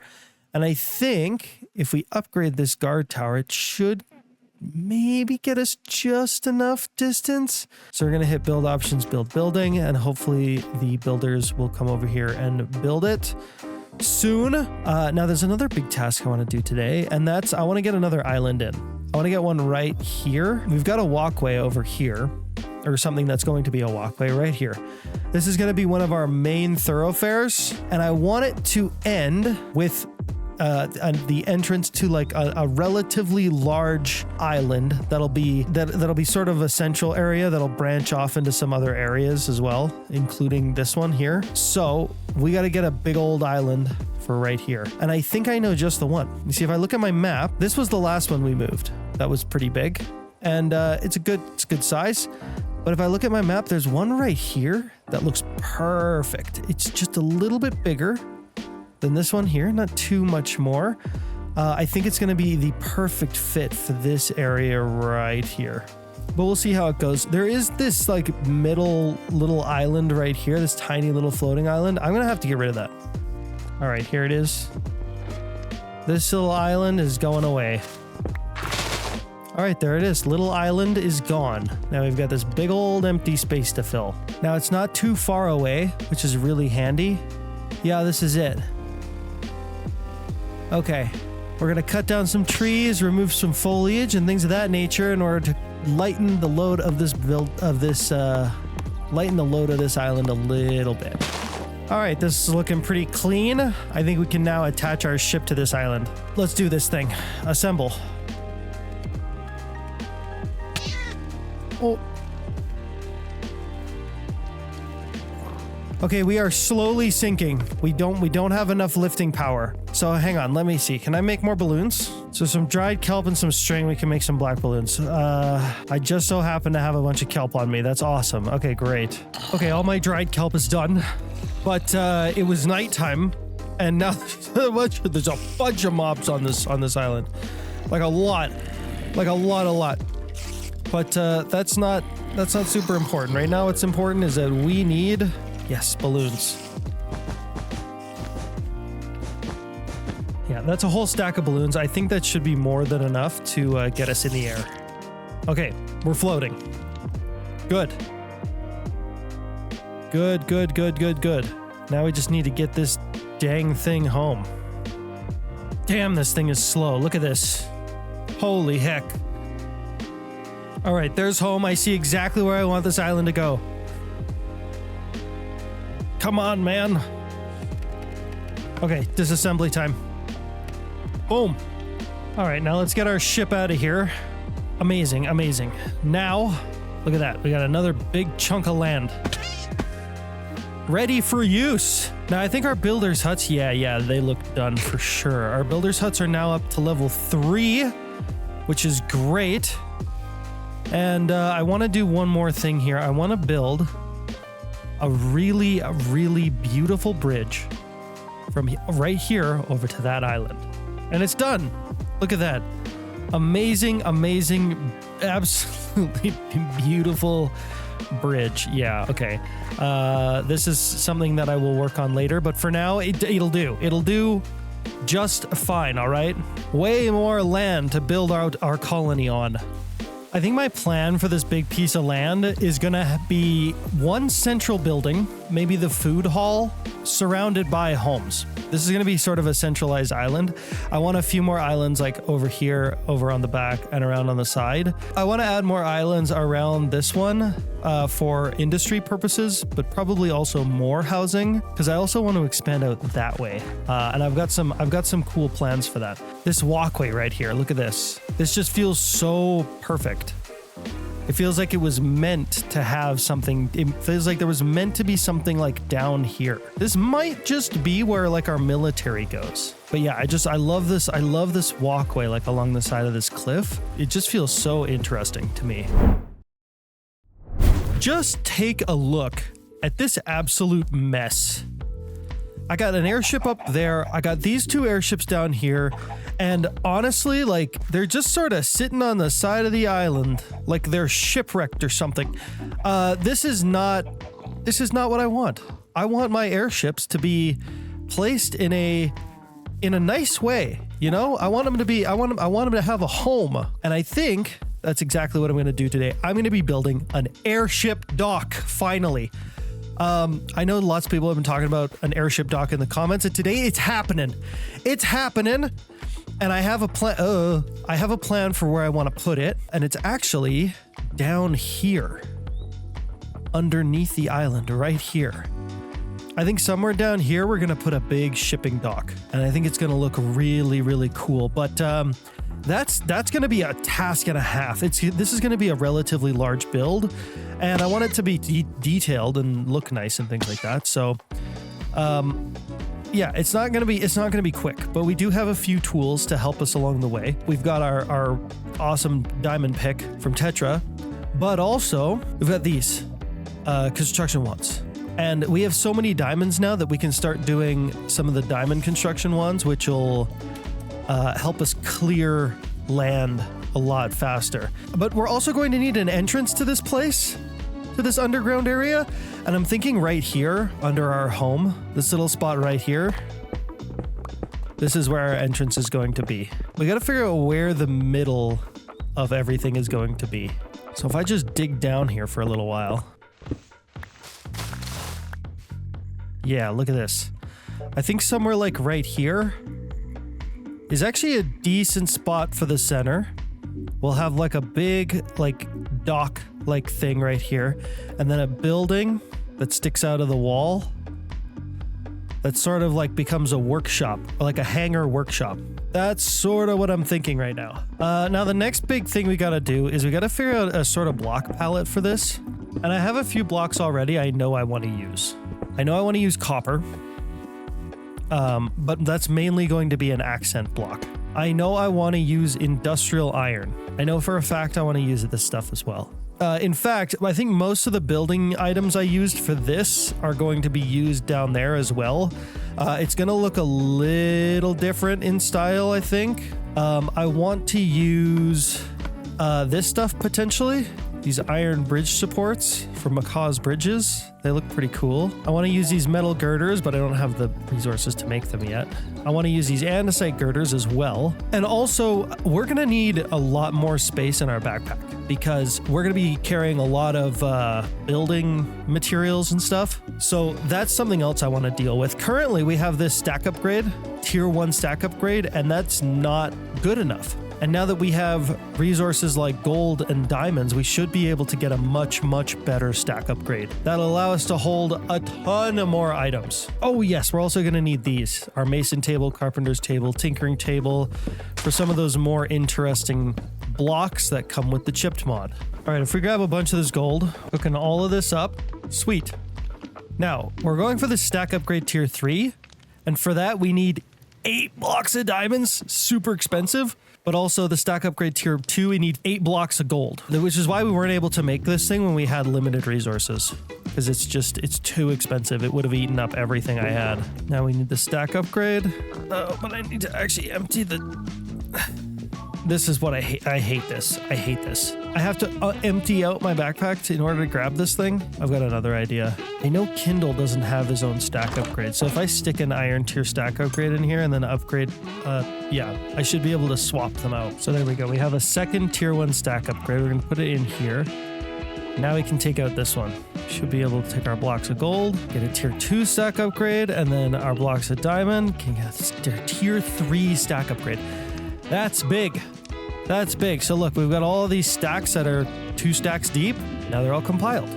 And I think if we upgrade this guard tower, it should maybe get us just enough distance. So we're going to hit build options, build building, and hopefully the builders will come over here and build it soon. Now there's another big task I want to do today, and that's I want to get another island in. I want to get one right here. We've got a walkway over here, or something that's going to be a walkway right here. This is going to be one of our main thoroughfares, and I want it to end with the entrance to like a relatively large island that'll be sort of a central area that'll branch off into some other areas as well, including this one here. So we got to get a big old island for right here, and I think I know just the one. You see, if I look at my map, this was the last one we moved. That was pretty big, and it's a good size. But if I look at my map, there's one right here that looks perfect. It's just a little bit bigger than this one here, not too much more. I think it's going to be the perfect fit for this area right here. But we'll see how it goes. There is this like middle little island right here, this tiny little floating island. I'm going to have to get rid of that. All right, here it is. This little island is going away. All right, there it is. Little island is gone. Now we've got this big old empty space to fill. Now it's not too far away, which is really handy. Yeah, this is it. Okay, we're gonna cut down some trees, remove some foliage and things of that nature in order to lighten the load of this island a little bit. All right, this is looking pretty clean. I think we can now attach our ship to this island. Let's do this thing. Assemble. Oh. Okay, we are slowly sinking. We don't have enough lifting power. So hang on, let me see. Can I make more balloons? So some dried kelp and some string, we can make some black balloons. I just so happen to have a bunch of kelp on me. That's awesome. Okay, great. Okay, all my dried kelp is done. But it was nighttime, and now there's a bunch of mobs on this island. Like a lot. But that's not super important. Right now what's important is that we need, yes, balloons. Yeah, that's a whole stack of balloons. I think that should be more than enough to get us in the air. Okay, we're floating. Good. Good. Now we just need to get this dang thing home. Damn, this thing is slow. Look at this. Holy heck. All right, there's home. I see exactly where I want this island to go. Come on, man. Okay, disassembly time. Boom. All right, now let's get our ship out of here. Amazing. Now, look at that. We got another big chunk of land. Ready for use. Now, I think our builder's huts, yeah, they look done for sure. Our builder's huts are now up to level 3, which is great. And I want to do one more thing here. I want to build a really beautiful bridge from right here over to that island. And it's done. Look at that. Amazing, absolutely beautiful bridge. Yeah, okay. This is something that I will work on later, but for now, it'll do. It'll do just fine, all right? Way more land to build out our colony on. I think my plan for this big piece of land is gonna be one central building, maybe the food hall, surrounded by homes. This is gonna be sort of a centralized island. I want a few more islands like over here, over on the back, and around on the side. I want to add more islands around this one for industry purposes, but probably also more housing, because I also want to expand out that way. And I've got some cool plans for that. This walkway right here, look at this. This just feels so perfect. It feels like it was meant to have something. It feels like there was meant to be something like down here. This might just be where like our military goes. But yeah, I love this. I love this walkway like along the side of this cliff. It just feels so interesting to me. Just take a look at this absolute mess. I got an airship up there. I got these two airships down here. And honestly, like, they're just sort of sitting on the side of the island like they're shipwrecked or something. This is not what I want. I want my airships to be placed in a nice way, you know? I want them to have a home. And I think that's exactly what I'm going to do today. I'm going to be building an airship dock, finally. I know lots of people have been talking about an airship dock in the comments, and today it's happening. It's happening. And I have a plan. I have a plan for where I want to put it, and it's actually down here, underneath the island, right here. I think somewhere down here we're gonna put a big shipping dock, and I think it's gonna look really cool. But that's gonna be a task and a half. This is gonna be a relatively large build, and I want it to be detailed and look nice and things like that. So, yeah, it's not gonna be quick, but we do have a few tools to help us along the way. We've got our awesome diamond pick from Tetra, but also we've got these construction ones. And we have so many diamonds now that we can start doing some of the diamond construction ones, which will help us clear land a lot faster. But we're also going to need an entrance to this place, to this underground area. And I'm thinking right here under our home, this little spot right here, this is where our entrance is going to be. We got to figure out where the middle of everything is going to be. So if I just dig down here for a little while. Yeah, look at this. I think somewhere like right here is actually a decent spot for the center. We'll have like a big like dock like thing right here, and then a building that sticks out of the wall that sort of like becomes a workshop, like a hangar workshop. That's sort of what I'm thinking right now. Now the next big thing we gotta do is we gotta figure out a sort of block palette for this. And I have a few blocks already I know I want to use. I know I want to use copper, but that's mainly going to be an accent block. I know I want to use industrial iron. I know for a fact I want to use this stuff as well. In fact, I think most of the building items I used for this are going to be used down there as well. It's going to look a little different in style, I think. I want to use this stuff potentially. These iron bridge supports from Macaw's Bridges. They look pretty cool. I want to use these metal girders, but I don't have the resources to make them yet. I want to use these andesite girders as well. And also, we're going to need a lot more space in our backpack because we're going to be carrying a lot of building materials and stuff. So that's something else I want to deal with. Currently, we have this stack upgrade, tier 1 stack upgrade, and that's not good enough. And now that we have resources like gold and diamonds, we should be able to get a much better stack upgrade. That'll allow us to hold a ton of more items. Oh yes, we're also going to need these. Our mason table, carpenter's table, tinkering table for some of those more interesting blocks that come with the chipped mod. All right, if we grab a bunch of this gold, hooking all of this up, sweet. Now, we're going for the stack upgrade tier 3. And for that, we need 8 blocks of diamonds, super expensive. but also the stack upgrade tier 2, we need 8 blocks of gold, which is why we weren't able to make this thing when we had limited resources, because it's too expensive. It would have eaten up everything I had. Now we need the stack upgrade. Oh, but I need to actually empty the... This is what I hate. I hate this. I hate this. I have to empty out my backpack in order to grab this thing. I've got another idea. I know Kindle doesn't have his own stack upgrade. So if I stick an iron tier stack upgrade in here and then upgrade, yeah, I should be able to swap them out. So there we go. We have a second tier 1 stack upgrade. We're going to put it in here. Now we can take out this one. Should be able to take our blocks of gold, get a tier 2 stack upgrade, and then our blocks of diamond can get a tier 3 stack upgrade. That's big. That's big. So look, we've got all of these stacks that are 2 stacks deep. Now they're all compiled.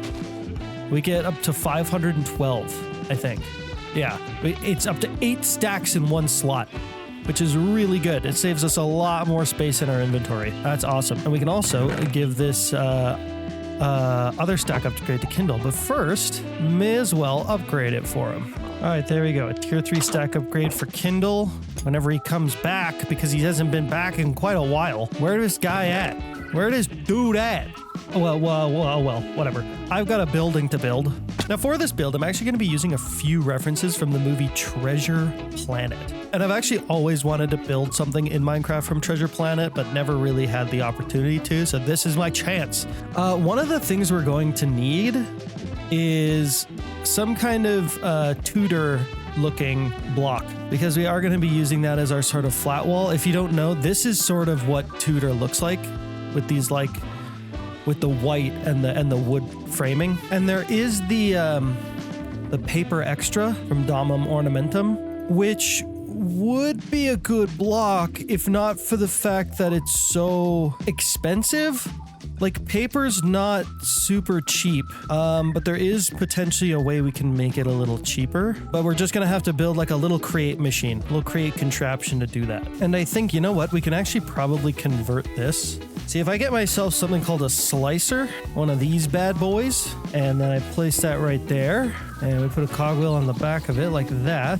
We get up to 512, I think. Yeah, it's up to 8 stacks in 1 slot, which is really good. It saves us a lot more space in our inventory. That's awesome. And we can also give this other stack upgrade to Kindle. But first, may as well upgrade it for him. All right, there we go. A tier 3 stack upgrade for Kindle whenever he comes back, because he hasn't been back in quite a while. Where this guy at? Where this dude at? Well, whatever. I've got a building to build. Now for this build, I'm actually going to be using a few references from the movie Treasure Planet. And I've actually always wanted to build something in Minecraft from Treasure Planet, but never really had the opportunity to, so this is my chance. One of the things we're going to need is some kind of Tudor looking block, because we are going to be using that as our sort of flat wall. If you don't know, this is sort of what Tudor looks like, with these like with the white and the wood framing. And there is the paper extra from Domum Ornamentum, which would be a good block if not for the fact that it's so expensive. Like, paper's not super cheap, but there is potentially a way we can make it a little cheaper. But we're just gonna have to build like a little create machine, a little create contraption to do that. And I think, you know what, we can actually probably convert this. See, if I get myself something called a slicer, one of these bad boys, and then I place that right there, and we put a cogwheel on the back of it like that,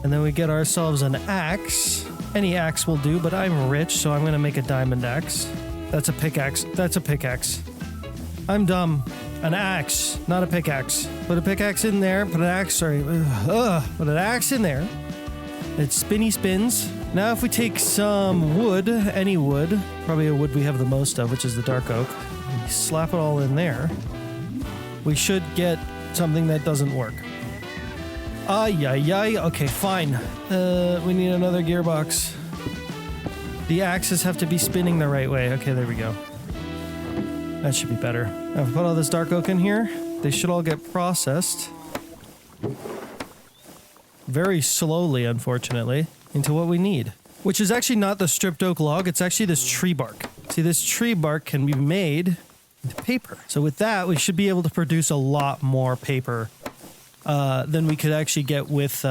and then we get ourselves an axe. Any axe will do, but I'm rich, so I'm gonna make a diamond axe. That's a pickaxe. That's a pickaxe. I'm dumb. An axe, not a pickaxe. Put a pickaxe in there. Put an axe, sorry. Put an axe in there. It spins. Now if we take some wood, any wood, probably a wood we have the most of, which is the dark oak, and we slap it all in there, we should get something that doesn't work. Okay, fine. We need another gearbox. The axes have to be spinning the right way. Okay, there we go. That should be better. Now, if we put all this dark oak in here, they should all get processed. Very slowly, unfortunately, into what we need. Which is actually not the stripped oak log, it's actually this tree bark. See, this tree bark can be made into paper. So with that, we should be able to produce a lot more paper than we could actually get with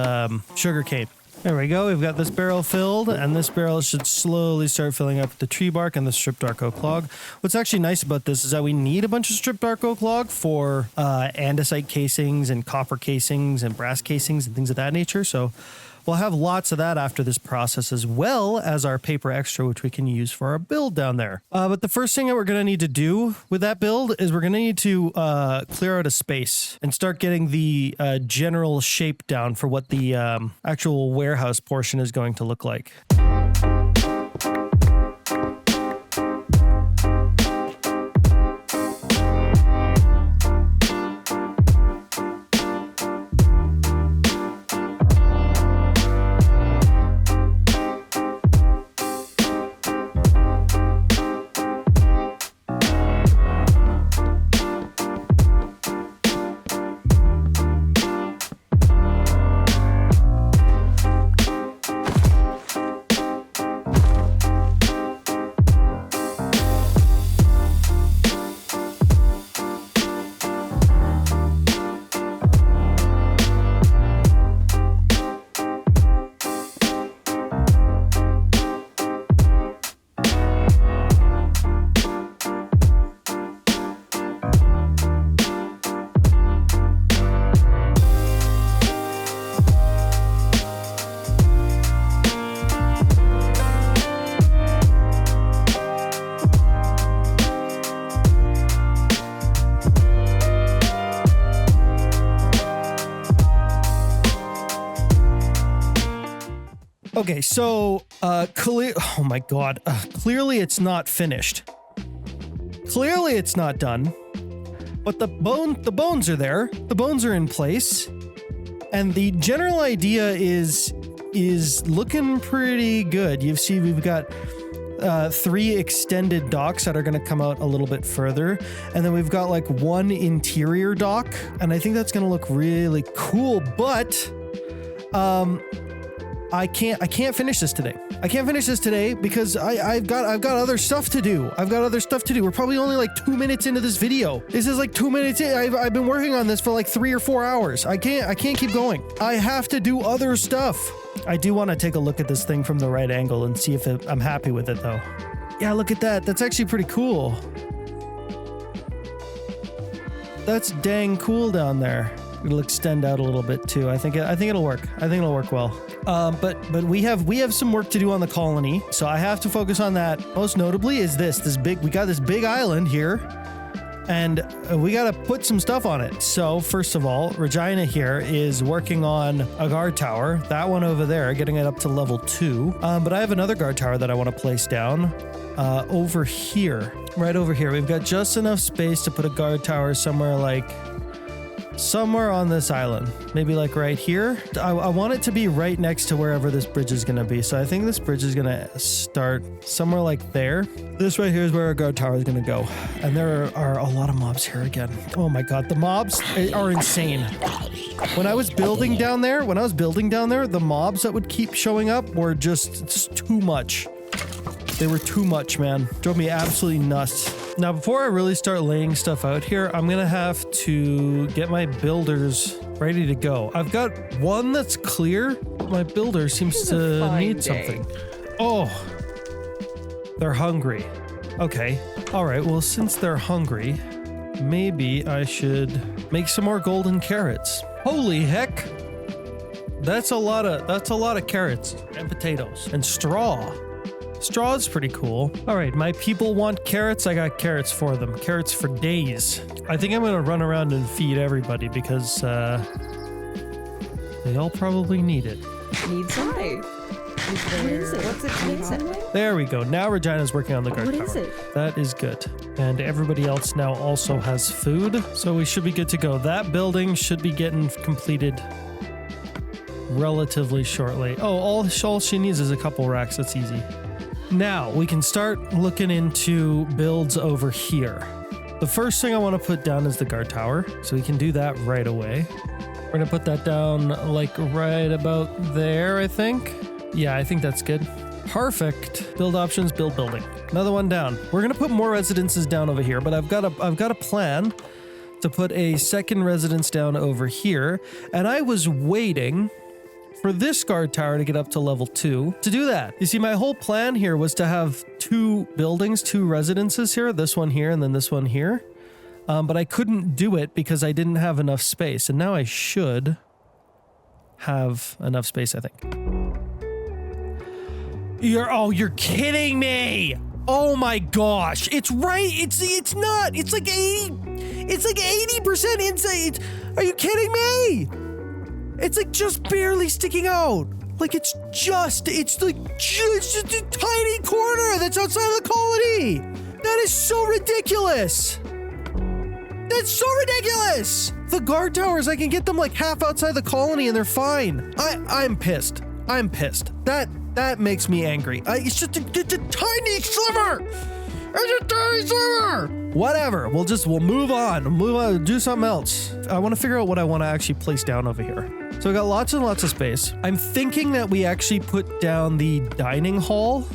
sugarcane. There we go, we've got this barrel filled, and this barrel should slowly start filling up with the tree bark and the stripped dark oak log. What's actually nice about this is that we need a bunch of stripped dark oak log for andesite casings and copper casings and brass casings and things of that nature, so we'll have lots of that after this process, as well as our paper extra, which we can use for our build down there. But the first thing that we're going to need to do with that build is we're going to need to clear out a space and start getting the general shape down for what the actual warehouse portion is going to look like. Okay, so oh my god, clearly it's not finished. Clearly it's not done. But the bones are there. The bones are in place. And the general idea is looking pretty good. You see we've got 3 extended docks that are going to come out a little bit further, and then we've got like 1 interior dock, and I think that's going to look really cool. But I can't finish this today. I can't finish this today because I've got other stuff to do. We're probably only like 2 minutes into this video. This is like 2 minutes in. I've been working on this for like 3 or 4 hours. I can't keep going. I have to do other stuff. I do want to take a look at this thing from the right angle and see if I'm happy with it though. Yeah, look at that. That's actually pretty cool. That's dang cool down there. It'll extend out a little bit too. I think it'll work. I think it'll work well. But we have some work to do on the colony, so I have to focus on that. Most notably is we got this big island here, and we got to put some stuff on it. So first of all, Regina here is working on a guard tower. That one over there, getting it up to level 2. But I have another guard tower that I want to place down over here, right over here. We've got just enough space to put a guard tower somewhere on this island, maybe like right here. I want it to be right next to wherever this bridge is going to be. So I think this bridge is going to start somewhere like there. This right here is where our guard tower is going to go. And there are a lot of mobs here again. Oh my god, the mobs are insane. When I was building down there, the mobs that would keep showing up were just too much. They were too much, man. Drove me absolutely nuts. Now, before I really start laying stuff out here, I'm gonna have to get my builders ready to go. I've got one that's clear. My builder seems to need something. Oh, they're hungry. Okay. All right. Well, since they're hungry, maybe I should make some more golden carrots. Holy heck. That's a lot of carrots and potatoes and straw. Straw is pretty cool. All right, my people want carrots. I got carrots for them. Carrots for days. I think I'm going to run around and feed everybody because they all probably need it. Need some? What is it? What's it taste? There we go. Now Regina's working on the guard tower. What is it? That is good. And everybody else now also has food, so we should be good to go. That building should be getting completed relatively shortly. Oh, all she needs is a couple racks. That's easy. Now, we can start looking into builds over here. The first thing I want to put down is the guard tower, so we can do that right away. We're going to put that down like right about there, I think. Yeah, I think that's good. Perfect. Build options, build building. Another one down. We're going to put more residences down over here, but I've got a plan to put a second residence down over here, and I was waiting for this guard tower to get up to level 2 to do that. You see, my whole plan here was to have 2 buildings, 2 residences here, this one here and then this one here. But I couldn't do it because I didn't have enough space. And now I should have enough space, I think. You're kidding me. Oh my gosh. It's right. It's not. It's like 80% inside. Are you kidding me? It's like just barely sticking out. Like it's just a tiny corner that's outside of the colony. That is so ridiculous. That's so ridiculous. The guard towers, I can get them like half outside the colony and they're fine. I'm pissed. That makes me angry. It's just a tiny sliver. It's a tiny sliver. Whatever. We'll move on. Do something else. I want to figure out what I want to actually place down over here. So we got lots and lots of space. I'm thinking that we actually put down the dining hall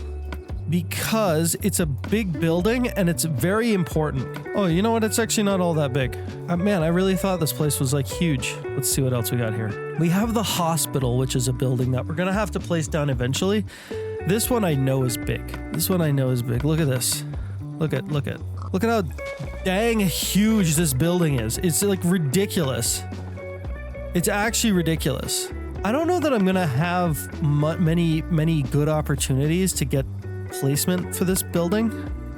because it's a big building and it's very important. Oh, you know what? It's actually not all that big. Man, I really thought this place was like huge. Let's see what else we got here. We have the hospital, which is a building that we're going to have to place down eventually. This one I know is big. Look at this. Look at how dang huge this building is. It's like ridiculous. It's actually ridiculous. I don't know that I'm going to have many good opportunities to get placement for this building.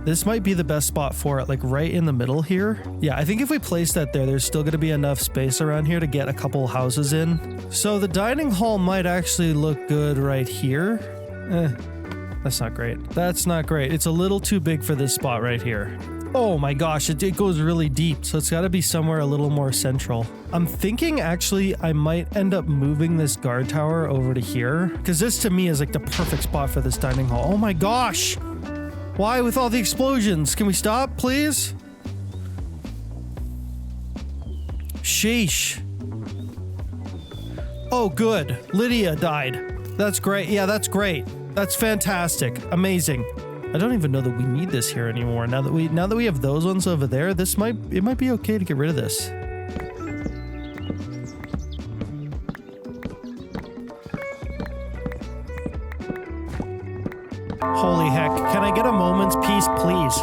This might be the best spot for it, like right in the middle here. Yeah, I think if we place that there, there's still gonna be enough space around here to get a couple houses in. So the dining hall might actually look good right here. That's not great. That's not great. It's a little too big for this spot right here. Oh my gosh, it goes really deep, so it's gotta be somewhere a little more central. I'm thinking actually I might end up moving this guard tower over to here, because this to me is like the perfect spot for this dining hall. Oh my gosh! Why with all the explosions? Can we stop, please? Sheesh. Oh, good. Lydia died. That's great. Yeah, that's great. That's fantastic. Amazing. I don't even know that we need this here anymore. Now that we have those ones over there, it might be okay to get rid of this. Holy heck. Can I get a moment's peace, please?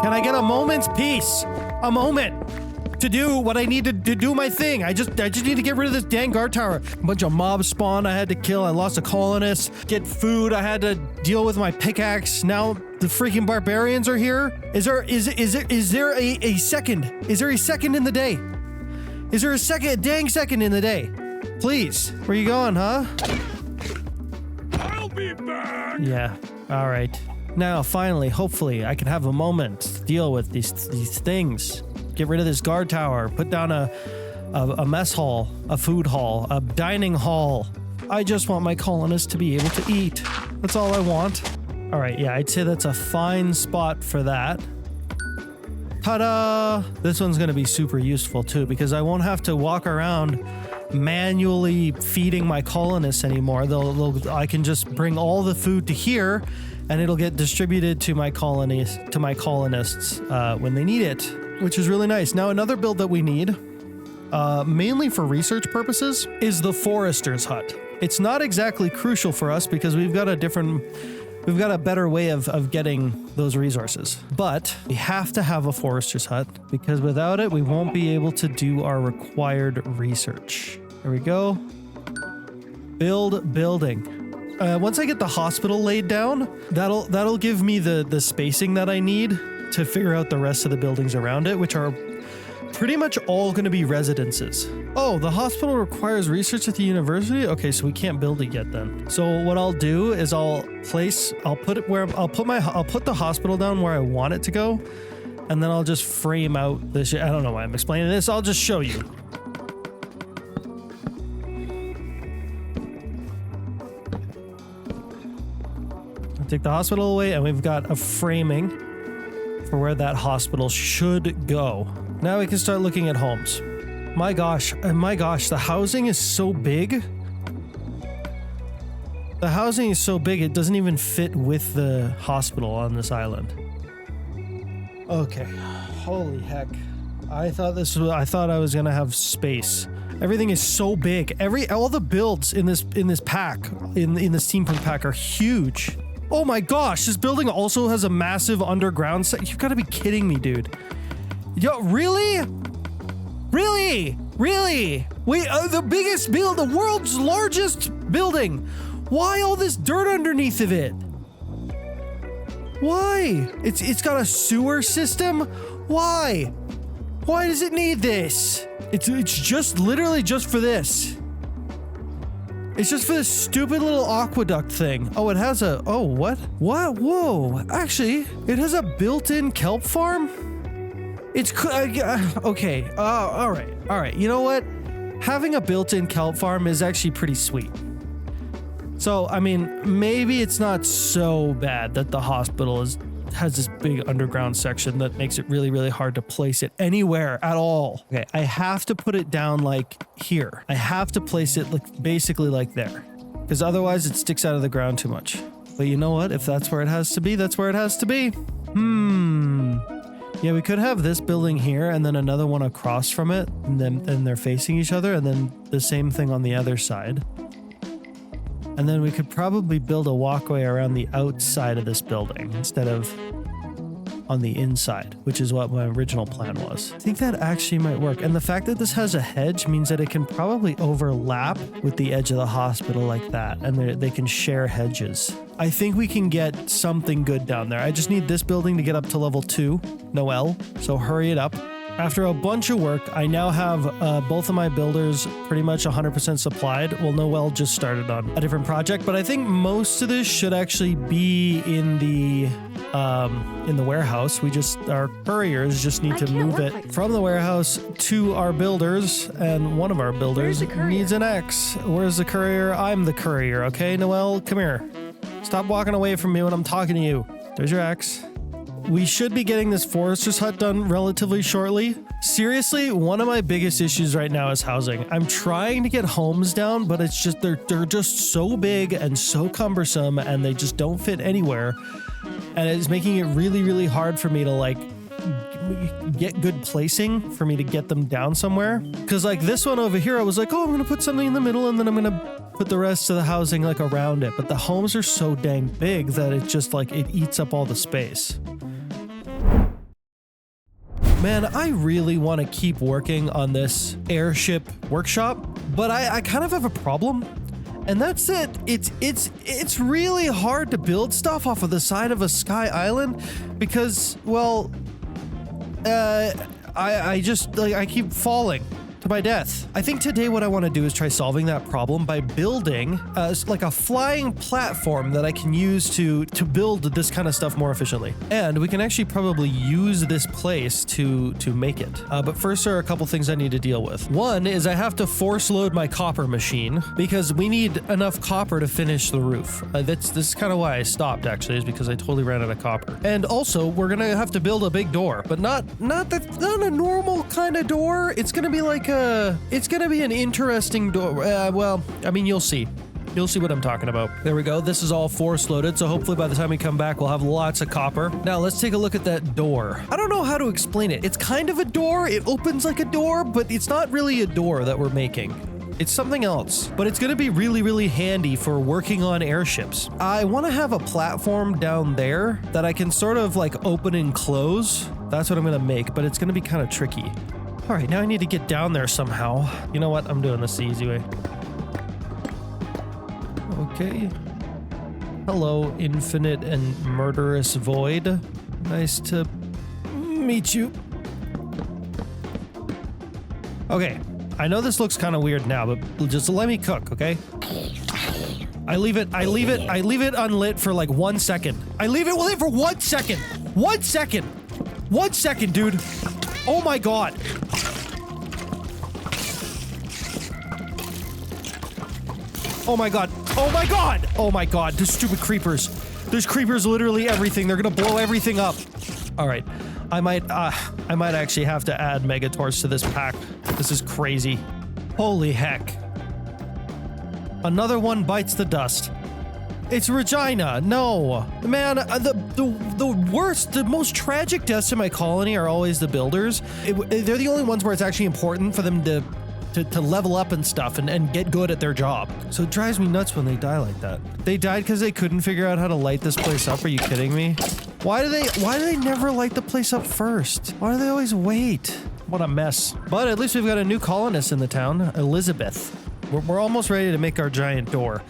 Can I get a moment's peace? A moment to do what I need to do my thing. I just need to get rid of this dang guard tower. A bunch of mobs spawned I had to kill. I lost a colonist. Get food. I had to deal with my pickaxe. Now the freaking barbarians are here. Is there a second? Is there a second in the day? Is there a dang second in the day? Please. Where you going, huh? I'll be back. Yeah. All right. Now, finally, hopefully, I can have a moment to deal with these things. Get rid of this guard tower. Put down a mess hall, a food hall, a dining hall. I just want my colonists to be able to eat. That's all I want. All right. Yeah, I'd say that's a fine spot for that. Ta-da! This one's going to be super useful too, because I won't have to walk around manually feeding my colonists anymore. I can just bring all the food to here, and it'll get distributed to my colonists when they need it, which is really nice. Now, another build that we need, mainly for research purposes, is the forester's hut. It's not exactly crucial for us because we've got a better way of getting those resources. But we have to have a forester's hut because without it, we won't be able to do our required research. There we go. Build building. Once I get the hospital laid down, that'll give me the spacing that I need to figure out the rest of the buildings around it, which are pretty much all going to be residences. Oh, the hospital requires research at the university? Okay, so we can't build it yet then. So what I'll do is I'll put the hospital down where I want it to go, and then I'll just frame out this. I don't know why I'm explaining this. I'll just show you. I'll take the hospital away, and we've got a framing for where that hospital should go. Now we can start looking at homes. My gosh, the housing is so big. The housing is so big, it doesn't even fit with the hospital on this island. Okay, holy heck. I thought I was gonna have space. Everything is so big. All the builds in this pack, in the steampunk pack, are huge. Oh my gosh, this building also has a massive underground set. You've got to be kidding me, dude. Yo, really? Really? Wait, the biggest build, the world's largest building. Why all this dirt underneath of it? Why? It's got a sewer system? Why? Why does it need this? It's just literally just for this. It's just for this stupid little aqueduct thing. Oh, it has what? What? Whoa. Actually, it has a built-in kelp farm? It's okay. All right. You know what? Having a built-in kelp farm is actually pretty sweet. So, I mean, maybe it's not so bad that the hospital has this big underground section that makes it really, really hard to place it anywhere at all. Okay, I have to put it down like here. I have to place it basically like there, because otherwise it sticks out of the ground too much. But you know what? If that's where it has to be, that's where it has to be. Yeah, we could have this building here and then another one across from it, and then they're facing each other, and then the same thing on the other side. And then we could probably build a walkway around the outside of this building instead of on the inside, which is what my original plan was. I think that actually might work. And the fact that this has a hedge means that it can probably overlap with the edge of the hospital like that, and they can share hedges. I think we can get something good down there. I just need this building to get up to level 2, Noel, so hurry it up. After a bunch of work, I now have both of my builders pretty much 100% supplied. Well, Noel just started on a different project, but I think most of this should actually be in the warehouse. Our couriers just need to move it from the warehouse to our builders, and one of our builders needs an X. Where's the courier? I'm the courier, okay? Noel, come here. Stop walking away from me when I'm talking to you. There's your X. We should be getting this forester's hut done relatively shortly. Seriously, one of my biggest issues right now is housing. I'm trying to get homes down, but it's just they're just so big and so cumbersome, and they just don't fit anywhere. And it's making it really, really hard for me to like get good placing for me to get them down somewhere. Because like this one over here, I was like, oh, I'm gonna put something in the middle, and then I'm gonna put the rest of the housing like around it. But the homes are so dang big that it just like it eats up all the space. Man, I really want to keep working on this airship workshop, but I kind of have a problem, and that's it. It's really hard to build stuff off of the side of a sky island because, well, I keep falling to my death. I think today what I want to do is try solving that problem by building like a flying platform that I can use to build this kind of stuff more efficiently. And we can actually probably use this place to make it. But first there are a couple things I need to deal with. One is I have to force load my copper machine because we need enough copper to finish the roof. This is kind of why I stopped actually, is because I totally ran out of copper. And also we're gonna have to build a big door, but not a normal kind of door. It's gonna be like it's gonna be an interesting door. Well, I mean, you'll see. You'll see what I'm talking about. There we go. This is all force loaded, so hopefully by the time we come back, we'll have lots of copper. Now, let's take a look at that door. I don't know how to explain it. It's kind of a door. It opens like a door, but it's not really a door that we're making. It's something else, but it's gonna be really, really handy for working on airships. I want to have a platform down there that I can sort of like open and close. That's what I'm gonna make, but it's gonna be kind of tricky. All right, now I need to get down there somehow. You know what? I'm doing this the easy way. Okay. Hello, infinite and murderous void. Nice to meet you. Okay, I know this looks kind of weird now, but just let me cook, okay? I leave it unlit for like 1 second. I leave it lit for 1 second. 1 second. 1 second, dude. Oh my God. Oh my God. Oh my God. Oh my God. There's stupid creepers. There's creepers literally everything. They're gonna blow everything up. All right. I might actually have to add Megatorch to this pack. This is crazy. Holy heck. Another one bites the dust. It's Regina. No. Man, the worst, the most tragic deaths in my colony are always the builders. They're the only ones where it's actually important for them to level up and stuff and get good at their job. So it drives me nuts when they die like that. They died because they couldn't figure out how to light this place up. Are you kidding me? Why do they never light the place up first? Why do they always wait? What a mess. But at least we've got a new colonist in the town, Elizabeth. We're almost ready to make our giant door.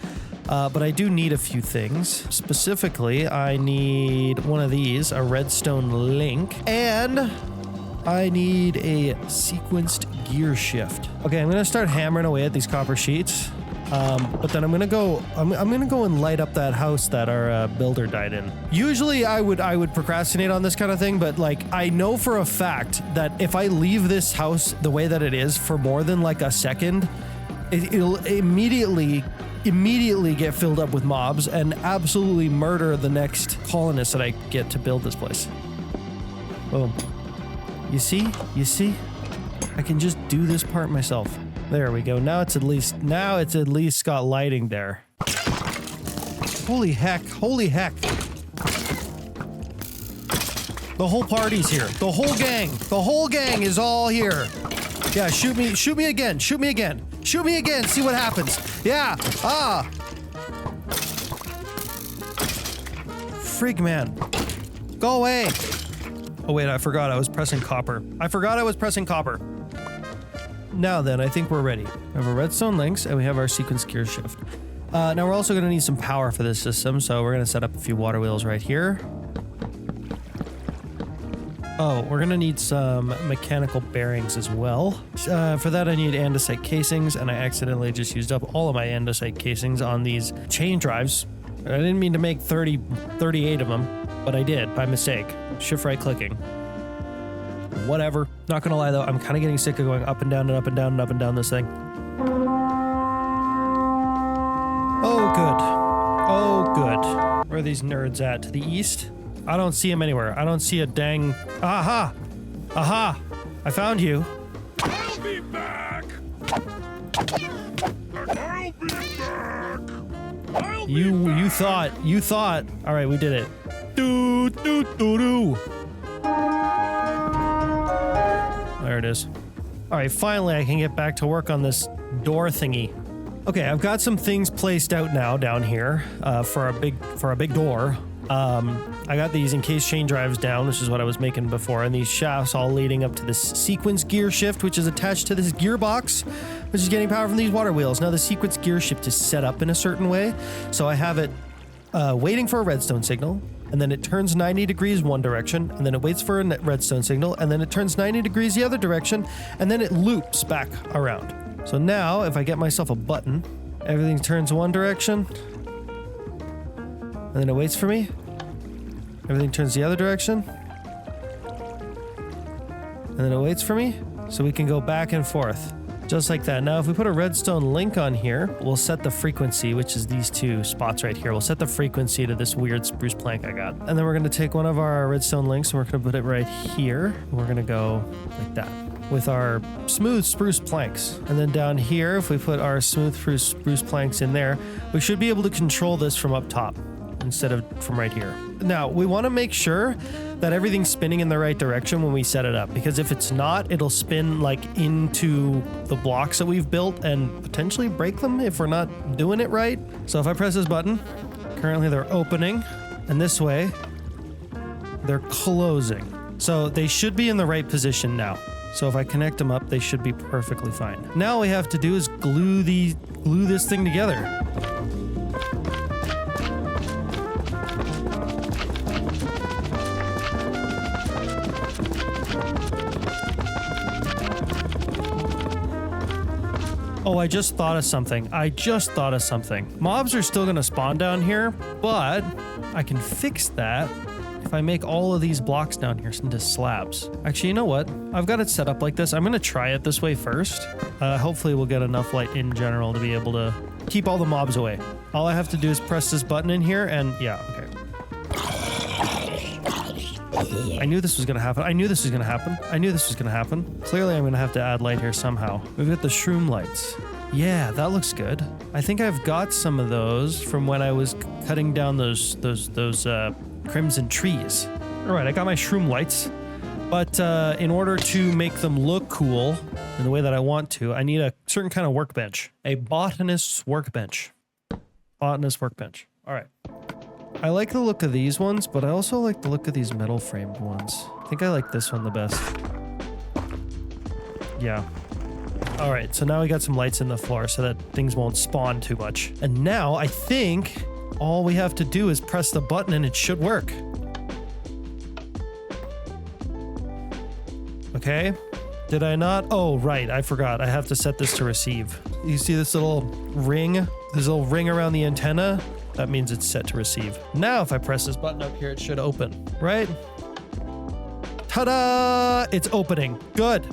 But I do need a few things. Specifically, I need one of these, a redstone link, and I need a sequenced gear shift. Okay, I'm gonna start hammering away at these copper sheets. But then I'm gonna go and light up that house that our builder died in. Usually I would procrastinate on this kind of thing, but like I know for a fact that if I leave this house the way that it is for more than like a second, it'll immediately get filled up with mobs and absolutely murder the next colonist that I get to build this place. Boom. You see? I can just do this part myself. There we go. Now it's at least got lighting there. Holy heck. The whole party's here. The whole gang is all here. Yeah, shoot me again. See what happens. Yeah. Frig, man. Go away. Oh wait, I forgot I was pressing copper. Now then, I think we're ready. We have our redstone links and we have our sequence gear shift. Now we're also going to need some power for this system, so we're going to set up a few water wheels right here. Oh, we're going to need some mechanical bearings as well. For that, I need andesite casings, and I accidentally just used up all of my andesite casings on these chain drives. I didn't mean to make 38 of them, but I did by mistake. Shift right clicking. Whatever. Not gonna lie though, I'm kind of getting sick of going up and down and up and down and up and down this thing. Oh, good. Oh, good. Where are these nerds at? To the east? I don't see them anywhere. I don't see a dang... Aha! Aha! I found you. I'll be back. I'll be back. You thought. All right, we did it. There it is. All right, finally I can get back to work on this door thingy. Okay, I've got some things placed out now down here for a big door. I got these encased chain drives down, which is what I was making before, and these shafts all leading up to this sequence gear shift, which is attached to this gearbox, which is getting power from these water wheels. Now the sequence gear shift is set up in a certain way, so I have it waiting for a redstone signal, and then it turns 90 degrees one direction, and then it waits for a redstone signal, and then it turns 90 degrees the other direction, and then it loops back around. So now, if I get myself a button, everything turns one direction, and then it waits for me. Everything turns the other direction. And then it waits for me, so we can go back and forth. Just like that. Now, if we put a redstone link on here, we'll set the frequency, which is these two spots right here. We'll set the frequency to this weird spruce plank I got. And then we're going to take one of our redstone links and we're going to put it right here. We're going to go like that with our smooth spruce planks. And then down here, if we put our smooth spruce planks in there, we should be able to control this from up top instead of from right here. Now, we want to make sure that everything's spinning in the right direction when we set it up, because if it's not, it'll spin like into the blocks that we've built and potentially break them if we're not doing it right. So if I press this button, currently they're opening, and this way they're closing. So they should be in the right position now. So if I connect them up, they should be perfectly fine. Now all we have to do is glue this thing together. Oh, I just thought of something. Mobs are still going to spawn down here, but I can fix that if I make all of these blocks down here into slabs. Actually, you know what? I've got it set up like this. I'm going to try it this way first. Hopefully we'll get enough light in general to be able to keep all the mobs away. All I have to do is press this button in here and yeah, okay. I knew this was going to happen. Clearly, I'm going to have to add light here somehow. We've got the shroom lights. Yeah, that looks good. I think I've got some of those from when I was cutting down those crimson trees. All right, I got my shroom lights. But in order to make them look cool in the way that I want to, I need a certain kind of workbench. A botanist's workbench. All right. I like the look of these ones, but I also like the look of these metal framed ones. I think I like this one the best. Yeah. All right, so now we got some lights in the floor so that things won't spawn too much. And now I think all we have to do is press the button and it should work. Okay. Did I not? Oh, right. I forgot. I have to set this to receive. You see this little ring? This little ring around the antenna? That means it's set to receive. Now, if I press this button up here, it should open, right? Ta-da! It's opening. Good.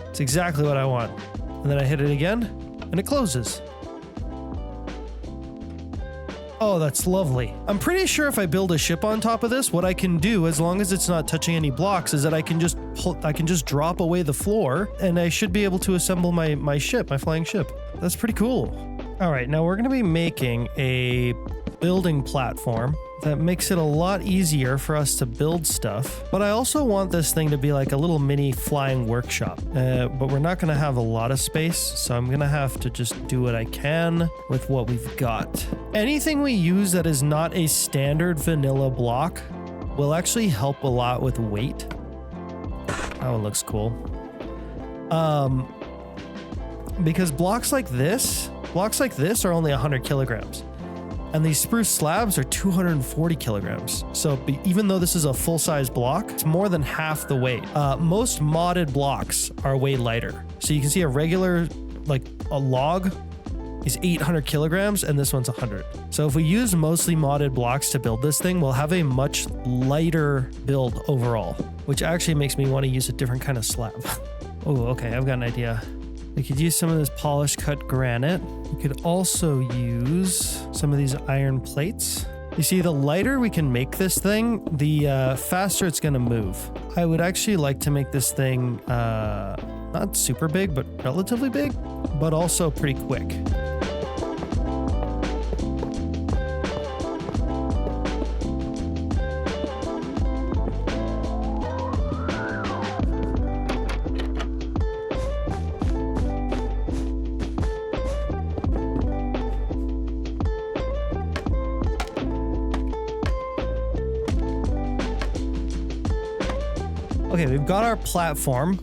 It's exactly what I want. And then I hit it again, and it closes. Oh, that's lovely. I'm pretty sure if I build a ship on top of this, what I can do, as long as it's not touching any blocks, is that I can just drop away the floor, and I should be able to assemble my flying ship. That's pretty cool. All right, now we're going to be making a building platform that makes it a lot easier for us to build stuff. But I also want this thing to be like a little mini flying workshop. But we're not going to have a lot of space, so I'm going to have to just do what I can with what we've got. Anything we use that is not a standard vanilla block will actually help a lot with weight. Oh, it looks cool. Because blocks like this are only 100 kilograms. And these spruce slabs are 240 kilograms. So even though this is a full-size block, it's more than half the weight. Most modded blocks are way lighter. So you can see a regular, like a log is 800 kilograms and this one's 100. So if we use mostly modded blocks to build this thing, we'll have a much lighter build overall, which actually makes me want to use a different kind of slab. Oh, okay, I've got an idea. We could use some of this polished cut granite. We could also use some of these iron plates. You see, the lighter we can make this thing, the faster it's gonna move. I would actually like to make this thing not super big, but relatively big, but also pretty quick. Okay, we've got our platform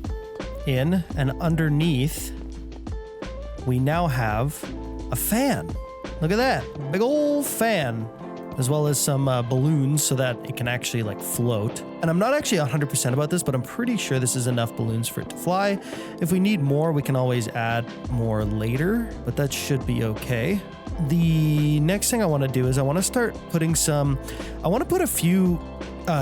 in, and underneath we now have a fan. Look at that, big old fan, as well as some balloons so that it can actually like float. And I'm not actually 100% about this, but I'm pretty sure this is enough balloons for it to fly. If we need more, we can always add more later, but that should be okay. The next thing I want to do is I want to start putting I want to put a few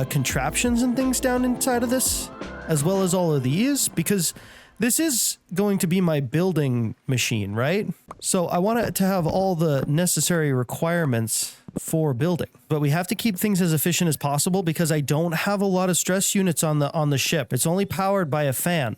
contraptions and things down inside of this, as well as all of these, because this is going to be my building machine, right? So I want it to have all the necessary requirements for building, but we have to keep things as efficient as possible because I don't have a lot of stress units on the ship. It's only powered by a fan.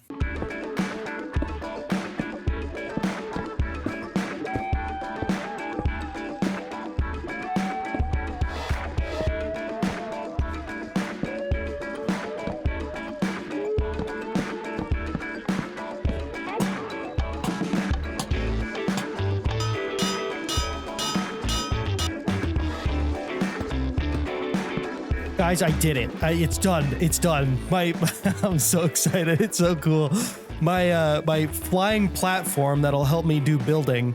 Guys, I did it. It's done. It's done. I'm so excited. It's so cool. My flying platform that'll help me do building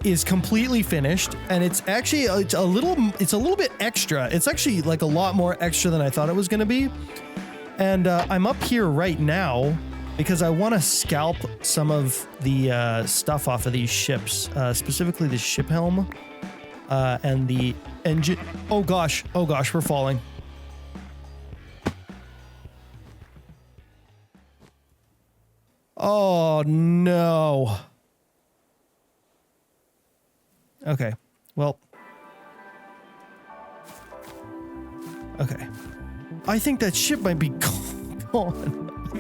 is completely finished, and it's a little bit extra. It's actually like a lot more extra than I thought it was going to be. And I'm up here right now because I want to scalp some of the stuff off of these ships, specifically the ship helm. And the engine. Oh gosh, we're falling. Oh no. Okay, well. Okay. I think that ship might be gone. I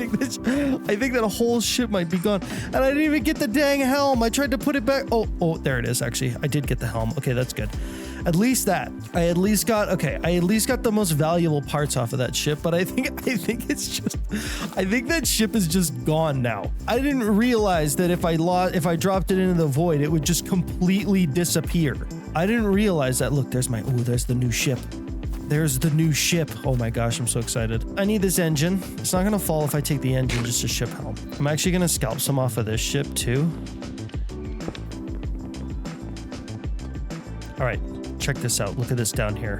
think that whole ship might be gone. And I didn't even get the dang helm. I tried to put it back. Oh, there it is, actually. I did get the helm. Okay, that's good. At least that. I at least got the most valuable parts off of that ship, but I think that ship is just gone now. I didn't realize that if I dropped it into the void, it would just completely disappear. I didn't realize that. Look, there's the new ship. There's the new ship. Oh my gosh, I'm so excited. I need this engine. It's not gonna fall if I take the engine, just a ship helm. I'm actually gonna scalp some off of this ship too. All right, check this out. Look at this down here.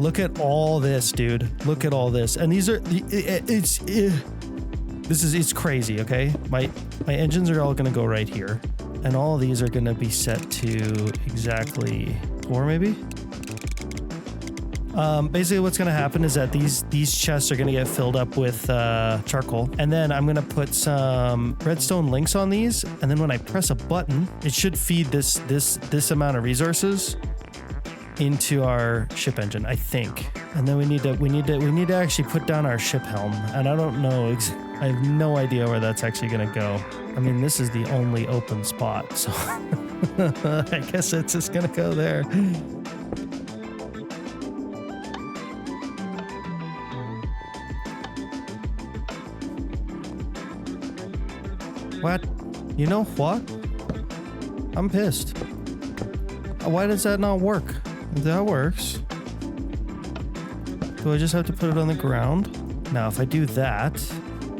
Look at all this, dude. Look at all this. And these are, it's crazy, okay? My engines are all gonna go right here. And all of these are gonna be set to exactly 4 maybe? Basically what's going to happen is that these chests are going to get filled up with charcoal, and then I'm going to put some redstone links on these, and then when I press a button, it should feed this amount of resources into our ship engine, I think. And then we need to actually put down our ship helm, and I don't know, I have no idea where that's actually going to go. I mean, this is the only open spot, so I guess it's just going to go there. What? You know what? I'm pissed. Why does that not work? That works. Do I just have to put it on the ground? Now, if I do that,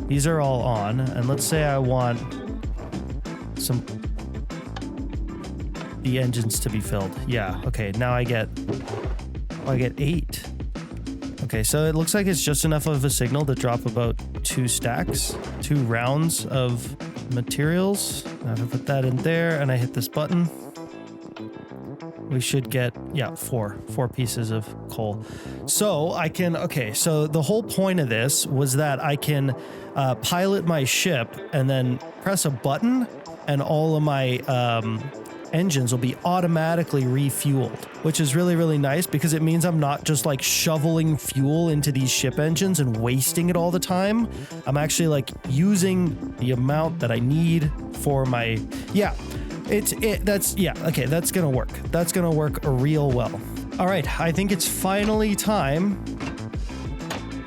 these are all on. And let's say I want the engines to be filled. Yeah, okay, now I get 8. Okay, so it looks like it's just enough of a signal to drop about 2 stacks, 2 rounds of materials. Now if I put that in there and I hit this button, we should get, yeah, 4 pieces of coal. So I can, okay, so the whole point of this was that I can pilot my ship and then press a button and all of my engines will be automatically refueled, which is really, really nice because it means I'm not just like shoveling fuel into these ship engines and wasting it all the time. I'm actually like using the amount that I need for my, yeah, that's gonna work. That's gonna work real well. All right, I think it's finally time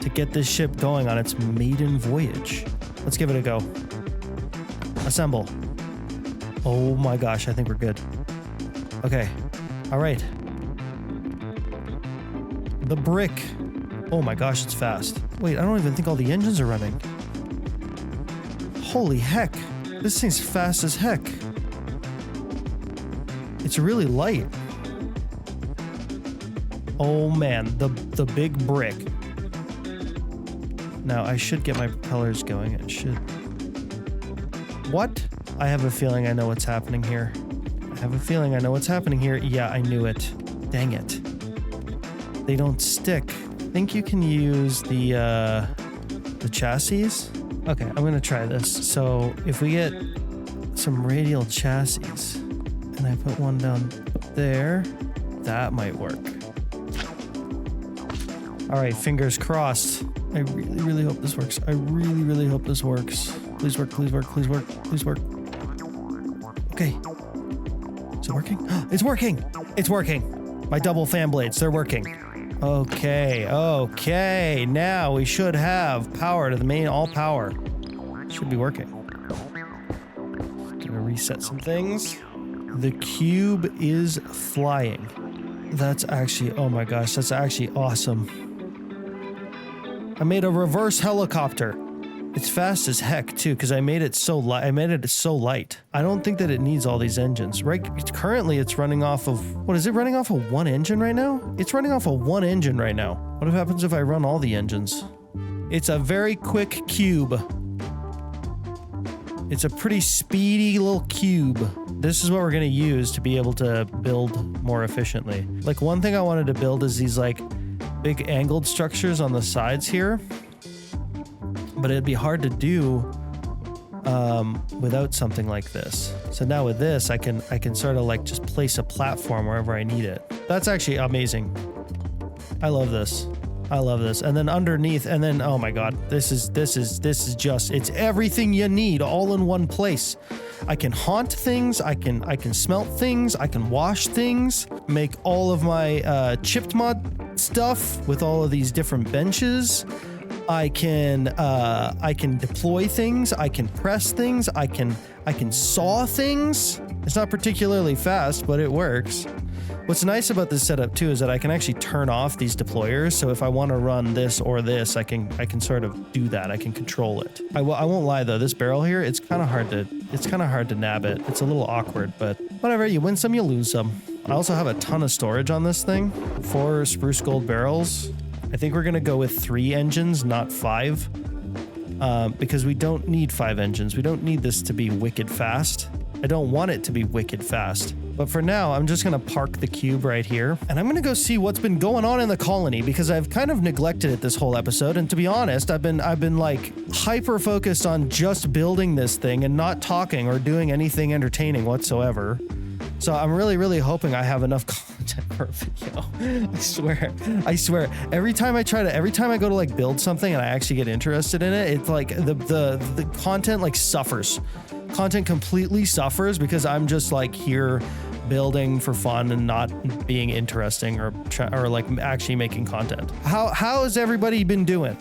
to get this ship going on its maiden voyage. Let's give it a go. Assemble. Oh my gosh, I think we're good. Okay. All right. The brick. Oh my gosh, it's fast. Wait, I don't even think all the engines are running. Holy heck. This thing's fast as heck. It's really light. Oh man, the big brick. Now, I should get my propellers going. It should. What? I have a feeling I know what's happening here. Yeah, I knew it. Dang it. They don't stick. I think you can use the chassis. Okay, I'm gonna try this. So if we get some radial chassis and I put one down there, that might work. All right, fingers crossed. I really, really hope this works. Please work, please work, please work, please work. Okay. Is it working? It's working! It's working! My double fan blades, they're working. Okay. Now we should have power to the main, all power. Should be working. Gonna reset some things. The cube is flying. That's actually, oh my gosh, that's actually awesome. I made a reverse helicopter. It's fast as heck too, because I made it so light. I don't think that it needs all these engines. Right? Currently, it's running off of, what is it running off of? 1 engine right now? It's running off of 1 engine right now. What happens if I run all the engines? It's a very quick cube. It's a pretty speedy little cube. This is what we're gonna use to be able to build more efficiently. Like, one thing I wanted to build is these like big angled structures on the sides here. But it'd be hard to do without something like this. So now with this, I can sort of like just place a platform wherever I need it. That's actually amazing. I love this. And then underneath, and then, oh my God, this is just, it's everything you need all in one place. I can haunt things, I can smelt things, I can wash things, make all of my chipped mod stuff with all of these different benches. I can deploy things, I can press things, I can saw things. It's not particularly fast, but it works. What's nice about this setup too is that I can actually turn off these deployers. So if I want to run this or this, I can sort of do that. I can control it. I won't lie though, this barrel here, it's kind of hard to nab it. It's a little awkward, but whatever, you win some, you lose some. I also have a ton of storage on this thing. 4 spruce gold barrels. I think we're gonna go with 3 engines, not 5, because we don't need 5 engines. We don't need this to be wicked fast. I don't want it to be wicked fast. But for now, I'm just gonna park the cube right here, and I'm gonna go see what's been going on in the colony, because I've kind of neglected it this whole episode. And to be honest, I've been like hyper focused on just building this thing and not talking or doing anything entertaining whatsoever. So I'm really, really hoping I have enough content for a video. I swear. Every time I go to like build something and I actually get interested in it, it's like the content like suffers. Content completely suffers because I'm just like here building for fun and not being interesting or like actually making content. How has everybody been doing?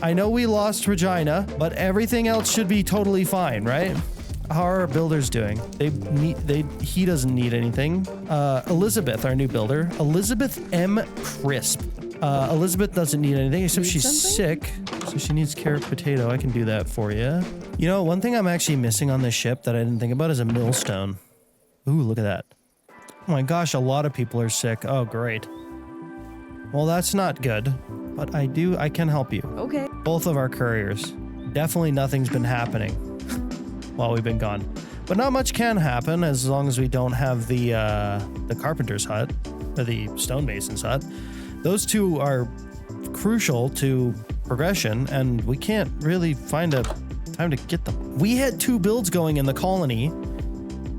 I know we lost Regina, but everything else should be totally fine, right? How are our builders doing? He doesn't need anything. Elizabeth, our new builder. Elizabeth M. Crisp. Elizabeth doesn't need anything except Need she's something? sick, so she needs carrot potato. I can do that for you. You know, one thing I'm actually missing on this ship that I didn't think about is a millstone. Ooh, look at that. Oh my gosh, a lot of people are sick. Oh, great. Well, that's not good, but I can help you. Okay. Both of our couriers. Definitely nothing's been happening while we've been gone. But not much can happen as long as we don't have the carpenter's hut, or the stonemason's hut. Those two are crucial to progression, and we can't really find a time to get them. We had 2 builds going in the colony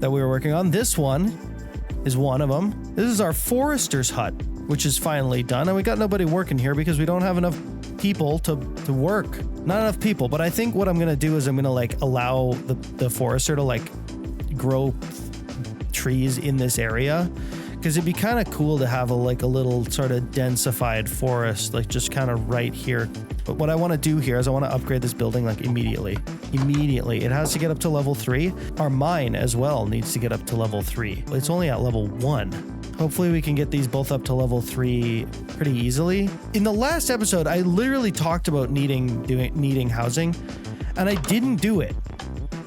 that we were working on. This one is one of them. This is our forester's hut, which is finally done, and we got nobody working here because we don't have enough people to work. Not enough people, but I think what I'm gonna do is I'm gonna like allow the forester to like grow trees in this area, because it'd be kind of cool to have a little sort of densified forest, like just kind of right here. But what I want to do here is I want to upgrade this building like immediately. It has to get up to level 3. Our mine as well needs to get up to level 3. It's only at level 1. Hopefully we can get these both up to level 3 pretty easily. In the last episode, I literally talked about needing housing, and I didn't do it.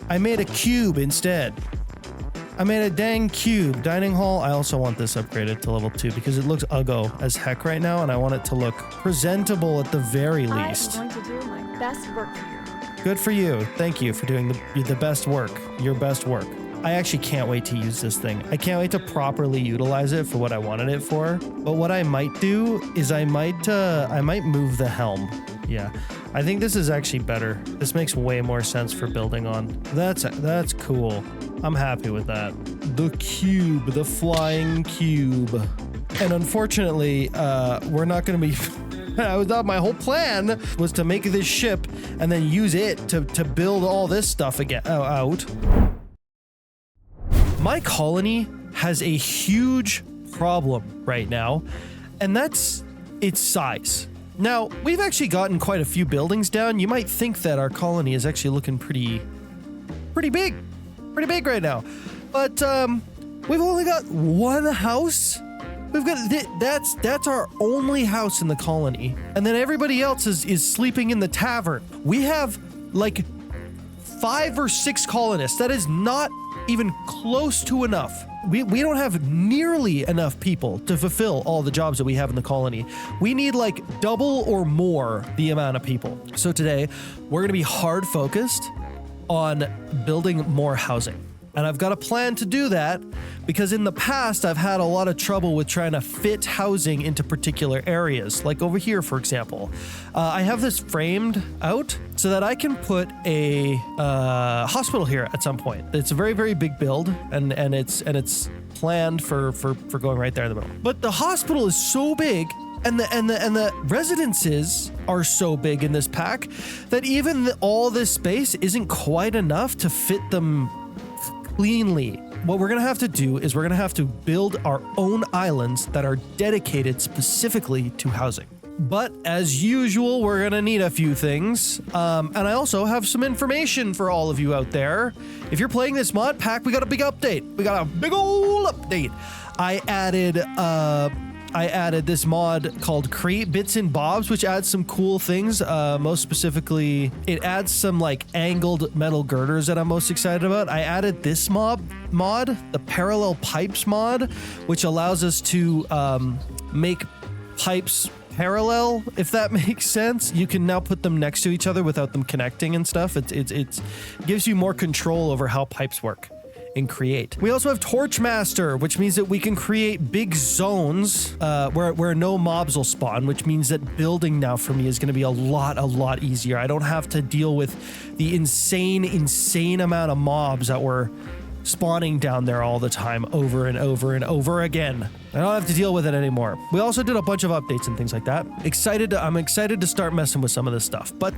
I made a cube instead. I made a dang cube. Dining hall, I also want this upgraded to level 2 because it looks uggo as heck right now, and I want it to look presentable at the very least. I'm going to do my best work here. Good for you. Thank you for doing the best work. Your best work. I actually can't wait to use this thing. I can't wait to properly utilize it for what I wanted it for. But what I might do is I might move the helm. Yeah, I think this is actually better. This makes way more sense for building on. That's cool. I'm happy with that. The cube, the flying cube. And unfortunately, we're not going to be... I thought my whole plan was to make this ship and then use it to build all this stuff again out. My colony has a huge problem right now, and that's its size. Now, we've actually gotten quite a few buildings down. You might think that our colony is actually looking pretty big right now. But we've only got one house. We've got that's our only house in the colony, and then everybody else is sleeping in the tavern. We have like 5 or 6 colonists. That is not even close to enough. We don't have nearly enough people to fulfill all the jobs that we have in the colony. We need like double or more the amount of people. So today we're gonna be hard focused on building more housing. And I've got a plan to do that because in the past I've had a lot of trouble with trying to fit housing into particular areas. Like over here, for example, I have this framed out so that I can put a hospital here at some point. It's a very, very big build, and it's planned for going right there in the middle. But the hospital is so big, and the residences are so big in this pack that even all this space isn't quite enough to fit them cleanly. What we're gonna have to do is we're gonna have to build our own islands that are dedicated specifically to housing. But as usual, we're gonna need a few things. And I also have some information for all of you out there. If you're playing this mod pack, we got a big update. We got a big ol' update. I added this mod called Create Bits and Bobs, which adds some cool things. Most specifically, it adds some like angled metal girders that I'm most excited about. I added this mod, the Parallel Pipes mod, which allows us to make pipes parallel, if that makes sense. You can now put them next to each other without them connecting and stuff. It gives you more control over how pipes work in Create. We also have Torchmaster, which means that we can create big zones where no mobs will spawn, which means that building now for me is going to be a lot easier. I don't have to deal with the insane amount of mobs that were spawning down there all the time over and over again. I don't have to deal with it anymore. We also did a bunch of updates and things like that. I'm excited to start messing with some of this stuff, but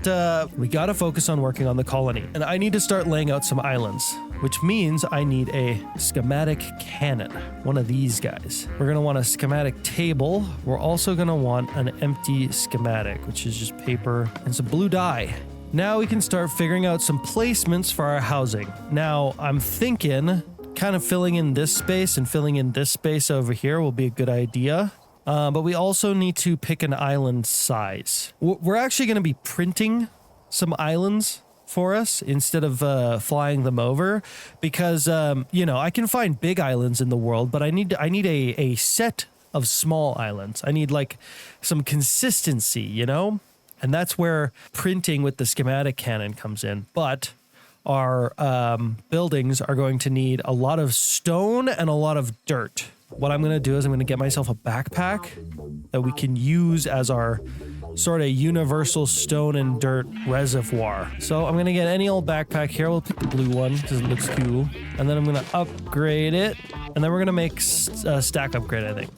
we gotta focus on working on the colony. And I need to start laying out some islands, which means I need a schematic cannon, one of these guys. We're gonna want a schematic table. We're also gonna want an empty schematic, which is just paper and some blue dye. Now we can start figuring out some placements for our housing. Now, I'm thinking kind of filling in this space and filling in this space over here will be a good idea. But we also need to pick an island size. We're actually going to be printing some islands for us instead of flying them over because, you know, I can find big islands in the world, but I need a set of small islands. I need like some consistency, you know? And that's where printing with the schematic cannon comes in. But our buildings are going to need a lot of stone and a lot of dirt. What I'm going to do is I'm going to get myself a backpack that we can use as our sort of universal stone and dirt reservoir. So I'm going to get any old backpack here. We'll pick the blue one because it looks cool. And then I'm going to upgrade it. And then we're going to make a stack upgrade, I think.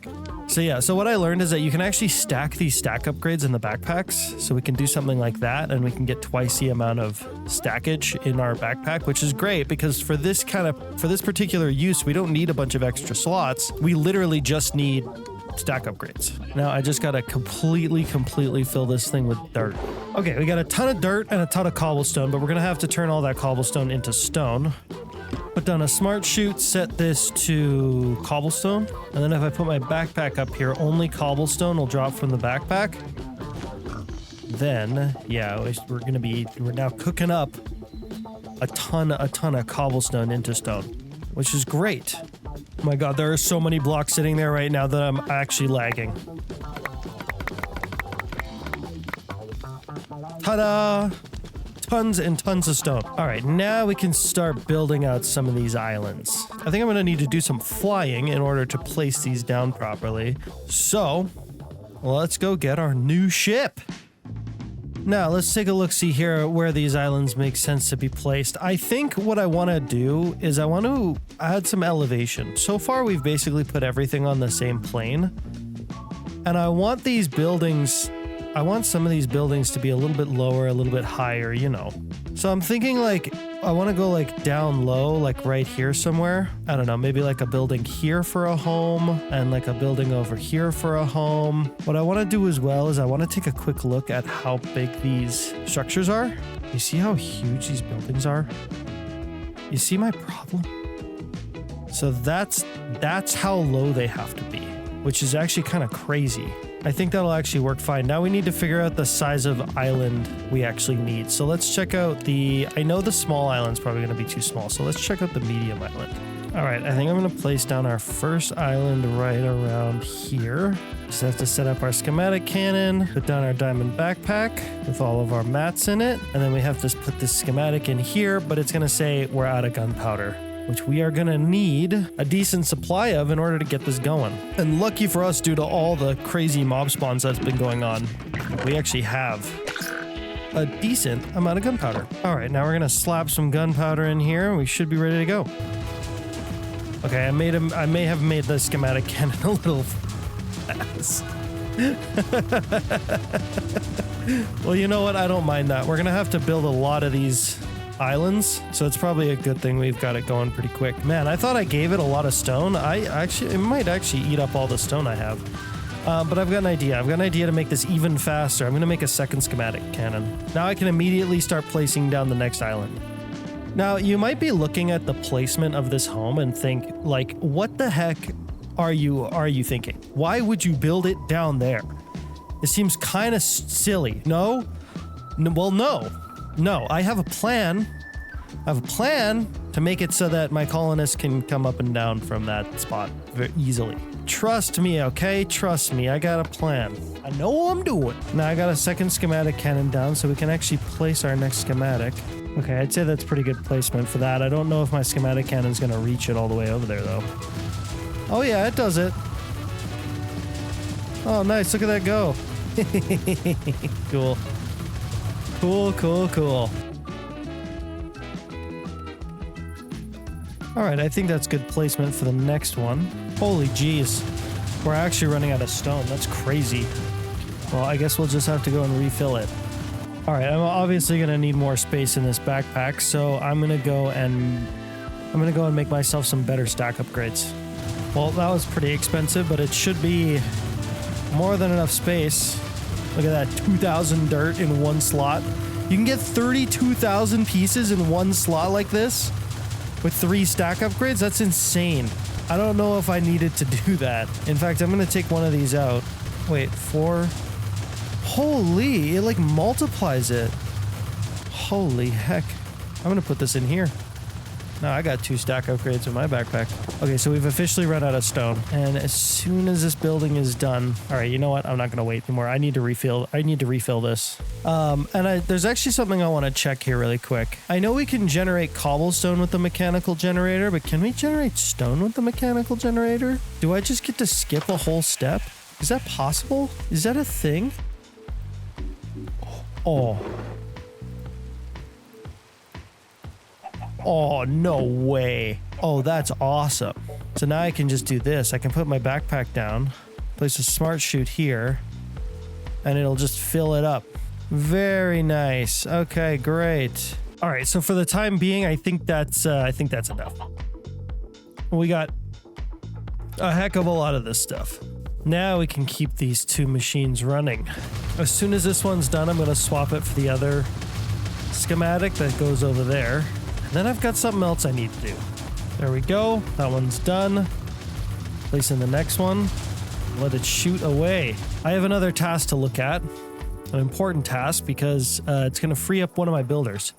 So yeah, so what I learned is that you can actually stack these stack upgrades in the backpacks. So we can do something like that and we can get twice the amount of stackage in our backpack, which is great because for this particular use, we don't need a bunch of extra slots. We literally just need stack upgrades. Now I just gotta completely fill this thing with dirt. Okay, we got a ton of dirt and a ton of cobblestone, but we're gonna have to turn all that cobblestone into stone. Put down a smart chute, set this to cobblestone, and then if I put my backpack up here, only cobblestone will drop from the backpack. Then, yeah, we're now cooking up a ton of cobblestone into stone, which is great. Oh my god, there are so many blocks sitting there right now that I'm actually lagging. Ta-da! Tons and tons of stone. All right, now we can start building out some of these islands. I think I'm gonna need to do some flying in order to place these down properly. So, let's go get our new ship. Now, let's take a look-see here where these islands make sense to be placed. I think what I want to do is I want to add some elevation. So far, we've basically put everything on the same plane. And I want these buildings... I want some of these buildings to be a little bit lower, a little bit higher, you know. So I'm thinking like, I want to go like down low, like right here somewhere. I don't know, maybe like a building here for a home and like a building over here for a home. What I want to do as well is I want to take a quick look at how big these structures are. You see how huge these buildings are? You see my problem? So that's how low they have to be, which is actually kind of crazy. I think that'll actually work fine. Now we need to figure out the size of island we actually need. So let's check out I know the small island's probably going to be too small, so let's check out the medium island. All right, I think I'm going to place down our first island right around here. Just have to set up our schematic cannon, put down our diamond backpack with all of our mats in it, and then we have to put this schematic in here, but it's going to say we're out of gunpowder, which we are going to need a decent supply of in order to get this going. And lucky for us, due to all the crazy mob spawns that's been going on, we actually have a decent amount of gunpowder. All right, now we're going to slap some gunpowder in here and we should be ready to go. Okay, I may have made the schematic cannon a little fast. Well, you know what? I don't mind that. We're going to have to build a lot of these islands, so it's probably a good thing we've got it going pretty quick. Man, I thought I gave it a lot of stone. It might actually eat up all the stone I have. But I've got an idea. I've got an idea to make this even faster. I'm going to make a second schematic cannon. Now I can immediately start placing down the next island. Now, you might be looking at the placement of this home and think, like, what the heck are you thinking? Why would you build it down there? It seems kind of silly. No? Well, no. No, I have a plan. I have a plan to make it so that my colonists can come up and down from that spot very easily. Trust me, okay? Trust me, I got a plan. I know what I'm doing. Now I got a second schematic cannon down so we can actually place our next schematic. Okay, I'd say that's pretty good placement for that. I don't know if my schematic cannon's gonna reach it all the way over there though. Oh yeah, it does it. Oh nice, look at that go. Cool. Cool. All right, I think that's good placement for the next one. Holy jeez. We're actually running out of stone. That's crazy. Well, I guess we'll just have to go and refill it. All right, I'm obviously going to need more space in this backpack, so I'm going to go and make myself some better stack upgrades. Well, that was pretty expensive, but it should be more than enough space. Look at that, 2,000 dirt in one slot. You can get 32,000 pieces in one slot like this with 3 stack upgrades. That's insane. I don't know if I needed to do that. In fact, I'm gonna take one of these out. Wait, 4. Holy, it like multiplies it. Holy heck. I'm gonna put this in here. No, I got 2 stack upgrades in my backpack. Okay, so we've officially run out of stone. And as soon as this building is done, all right, you know what? I'm not gonna wait anymore. I need to refill this. There's actually something I want to check here really quick. I know we can generate cobblestone with the mechanical generator, but can we generate stone with the mechanical generator? Do I just get to skip a whole step? Is that possible? Is that a thing? Oh. Oh, no way. Oh, that's awesome. So now I can just do this. I can put my backpack down, place a smart chute here, and it'll just fill it up. Very nice. Okay, great. All right, so for the time being, I think that's enough. We got a heck of a lot of this stuff. Now we can keep these 2 machines running. As soon as this one's done, I'm going to swap it for the other schematic that goes over there. Then I've got something else I need to do. There we go. That one's done. Place in the next one. Let it shoot away. I have another task to look at. An important task because it's going to free up one of my builders.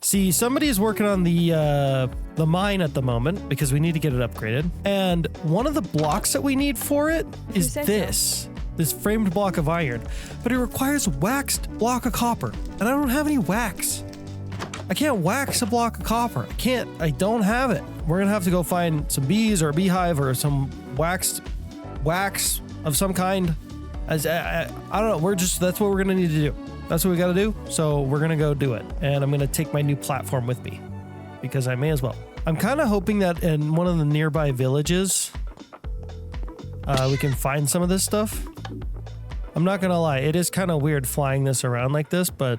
See, somebody is working on the mine at the moment because we need to get it upgraded. And one of the blocks that we need for it is this framed block of iron. But it requires a waxed block of copper. And I don't have any wax. I can't wax a block of copper. I don't have it. We're gonna have to go find some bees or a beehive or some wax of some kind. I don't know. That's what we're gonna need to do. That's what we gotta do. So we're gonna go do it. And I'm gonna take my new platform with me because I may as well. I'm kind of hoping that in one of the nearby villages, we can find some of this stuff. I'm not gonna lie. It is kind of weird flying this around like this, but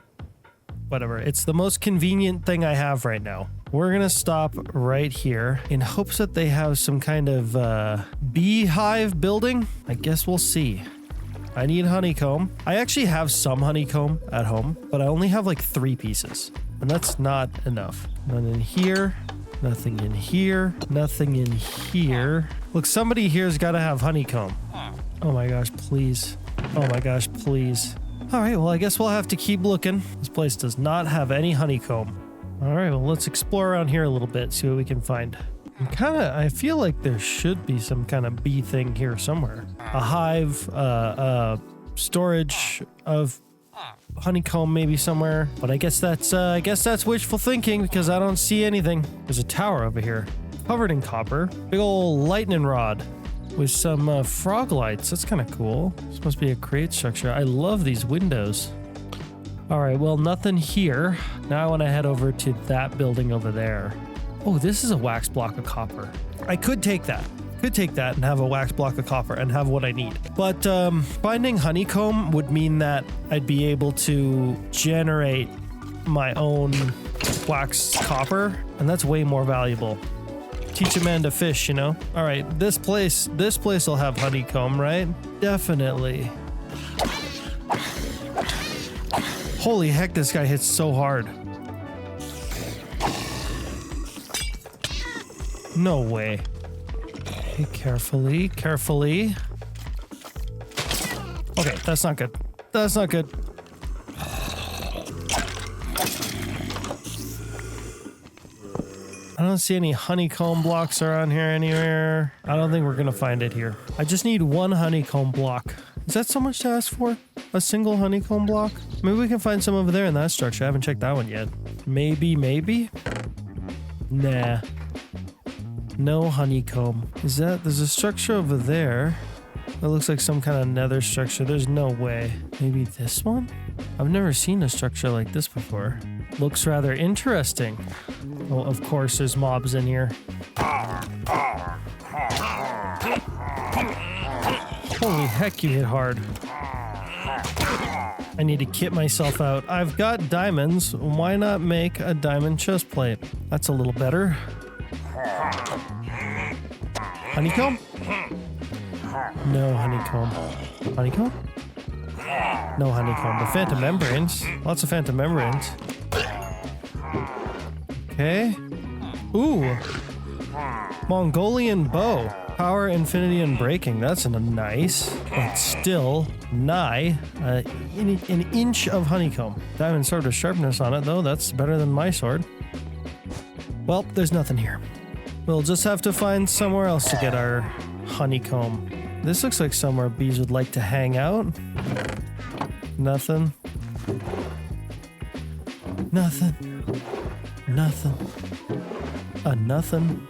whatever. It's the most convenient thing I have right now. We're gonna stop right here in hopes that they have some kind of beehive building. I guess we'll see. I need honeycomb. I actually have some honeycomb at home, but I only have like 3 pieces, and that's not enough. None in here. Nothing in here. Nothing in here. Look, somebody here's got to have honeycomb. Oh my gosh, please. Oh my gosh, please. All right, well, I guess we'll have to keep looking. This place does not have any honeycomb. All right, well, let's explore around here a little bit, see what we can find. I feel like there should be some kind of bee thing here somewhere. A hive, storage of honeycomb maybe somewhere. But I guess that's wishful thinking because I don't see anything. There's a tower over here, covered in copper. Big old lightning rod. With some frog lights. That's kind of cool. This must be a crate structure. I love these windows. All right, well, nothing here. Now I want to head over to that building over there. Oh, this is a wax block of copper. I could take that. And have a wax block of copper and have what I need. But finding honeycomb would mean that I'd be able to generate my own wax copper, and that's way more valuable. Teach a man to fish, you know? All right, this place will have honeycomb, right? Definitely. Holy heck, this guy hits so hard. No way. Okay, carefully. Okay, that's not good. I don't see any honeycomb blocks around here anywhere. I don't think we're gonna find it here. I just need 1 honeycomb block. Is that so much to ask for? A single honeycomb block? Maybe we can find some over there in that structure. I haven't checked that one yet. Maybe? Nah. No honeycomb. There's a structure over there. That looks like some kind of nether structure. There's no way. Maybe this one? I've never seen a structure like this before. Looks rather interesting. Oh, of course, there's mobs in here. Holy heck, you hit hard. I need to kit myself out. I've got diamonds. Why not make a diamond chest plate? That's a little better. Honeycomb? No honeycomb. Honeycomb? No honeycomb. The phantom membranes. Lots of phantom membranes. Okay. Ooh. Mongolian bow. Power, infinity, and breaking. That's nice, but still nigh an inch of honeycomb. Diamond sword with sharpness on it, though. That's better than my sword. Well, there's nothing here. We'll just have to find somewhere else to get our honeycomb. This looks like somewhere bees would like to hang out. Nothing. Nothing. Nothing. Nothing.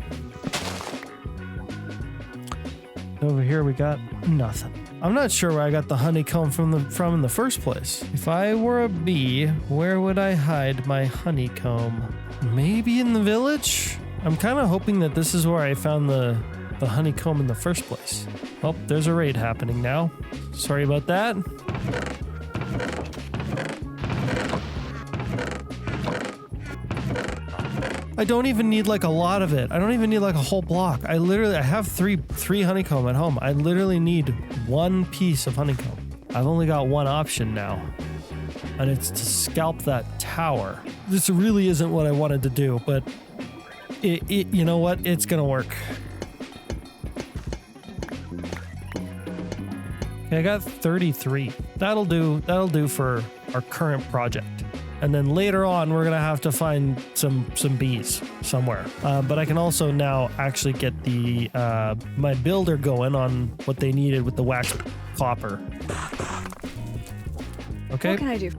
Over here we got nothing. I'm not sure where I got the honeycomb from in the first place. If I were a bee, where would I hide my honeycomb? Maybe in the village? I'm kind of hoping that this is where I found the honeycomb in the first place. Oh, there's a raid happening now. Sorry about that. I don't even need like a lot of it. I don't even need like a whole block. I have three honeycomb at home. I literally need one piece of honeycomb. I've only got one option now, and it's to scalp that tower. This really isn't what I wanted to do, but you know what? It's gonna work. Okay, I got 33. That'll do for our current project. And then later on, we're gonna have to find some bees somewhere. But I can also now actually get the my builder going on what they needed with the wax copper. Okay. What can I do?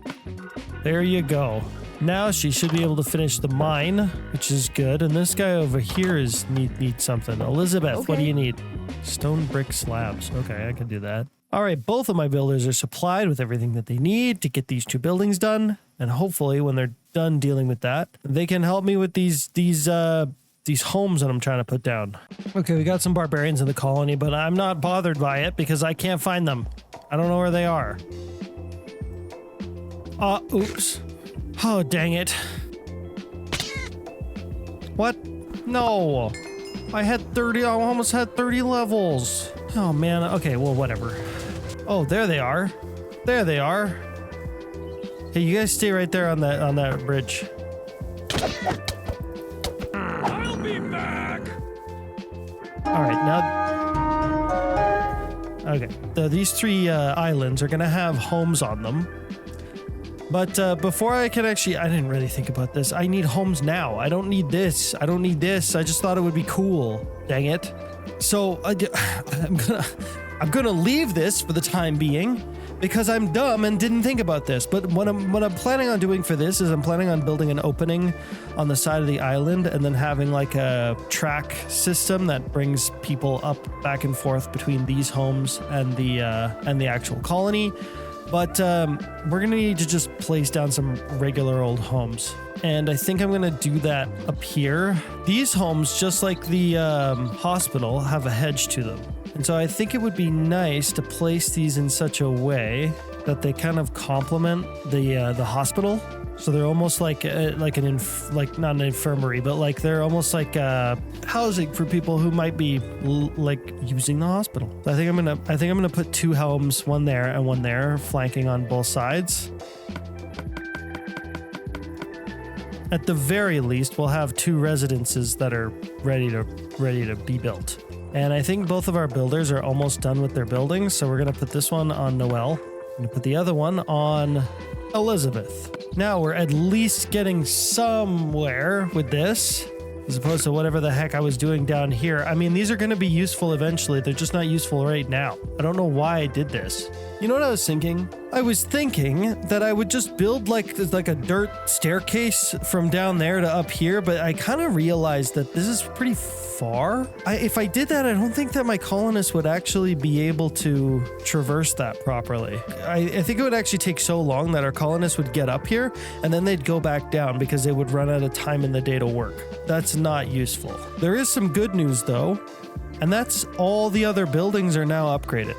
There you go. Now she should be able to finish the mine, which is good. And this guy over here needs something. Elizabeth, what do you need? Stone brick slabs. Okay, I can do that. All right, both of my builders are supplied with everything that they need to get these two buildings done. And hopefully when they're done dealing with that, they can help me with these homes that I'm trying to put down. Okay, we got some barbarians in the colony, but I'm not bothered by it because I can't find them. I don't know where they are. Oops. Oh, dang it. What? No. I almost had 30 levels. Oh man, okay, well, whatever. Oh, there they are. There they are. Hey, you guys stay right there on that bridge. I'll be back. All right, now. Okay, these three islands are gonna have homes on them. But before I can actually, I didn't really think about this. I need homes now. I don't need this. I don't need this. I just thought it would be cool. Dang it. So I'm gonna leave this for the time being because I'm dumb and didn't think about this. But what I'm planning on doing for this is I'm planning on building an opening on the side of the island and then having like a track system that brings people up back and forth between these homes and the actual colony. But we're gonna need to just place down some regular old homes. And I think I'm gonna do that up here. These homes, just like the hospital, have a hedge to them. And so I think it would be nice to place these in such a way that they kind of complement the hospital. So they're almost like not an infirmary, but like they're almost like housing for people who might be like using the hospital. I think I'm gonna put two homes, one there and one there, flanking on both sides. At the very least, we'll have two residences that are ready to be built. And I think both of our builders are almost done with their buildings, so we're gonna put this one on Noelle. I'm gonna put the other one on Elizabeth. Now we're at least getting somewhere with this, as opposed to whatever the heck I was doing down here. I mean, these are going to be useful eventually. They're just not useful right now. I don't know why I did this. You know what I was thinking? I was thinking that I would just build like a dirt staircase from down there to up here, but I kind of realized that this is pretty far. If I did that, I don't think that my colonists would actually be able to traverse that properly. I think it would actually take so long that our colonists would get up here and then they'd go back down because they would run out of time in the day to work. That's not useful. There is some good news though, and that's all the other buildings are now upgraded.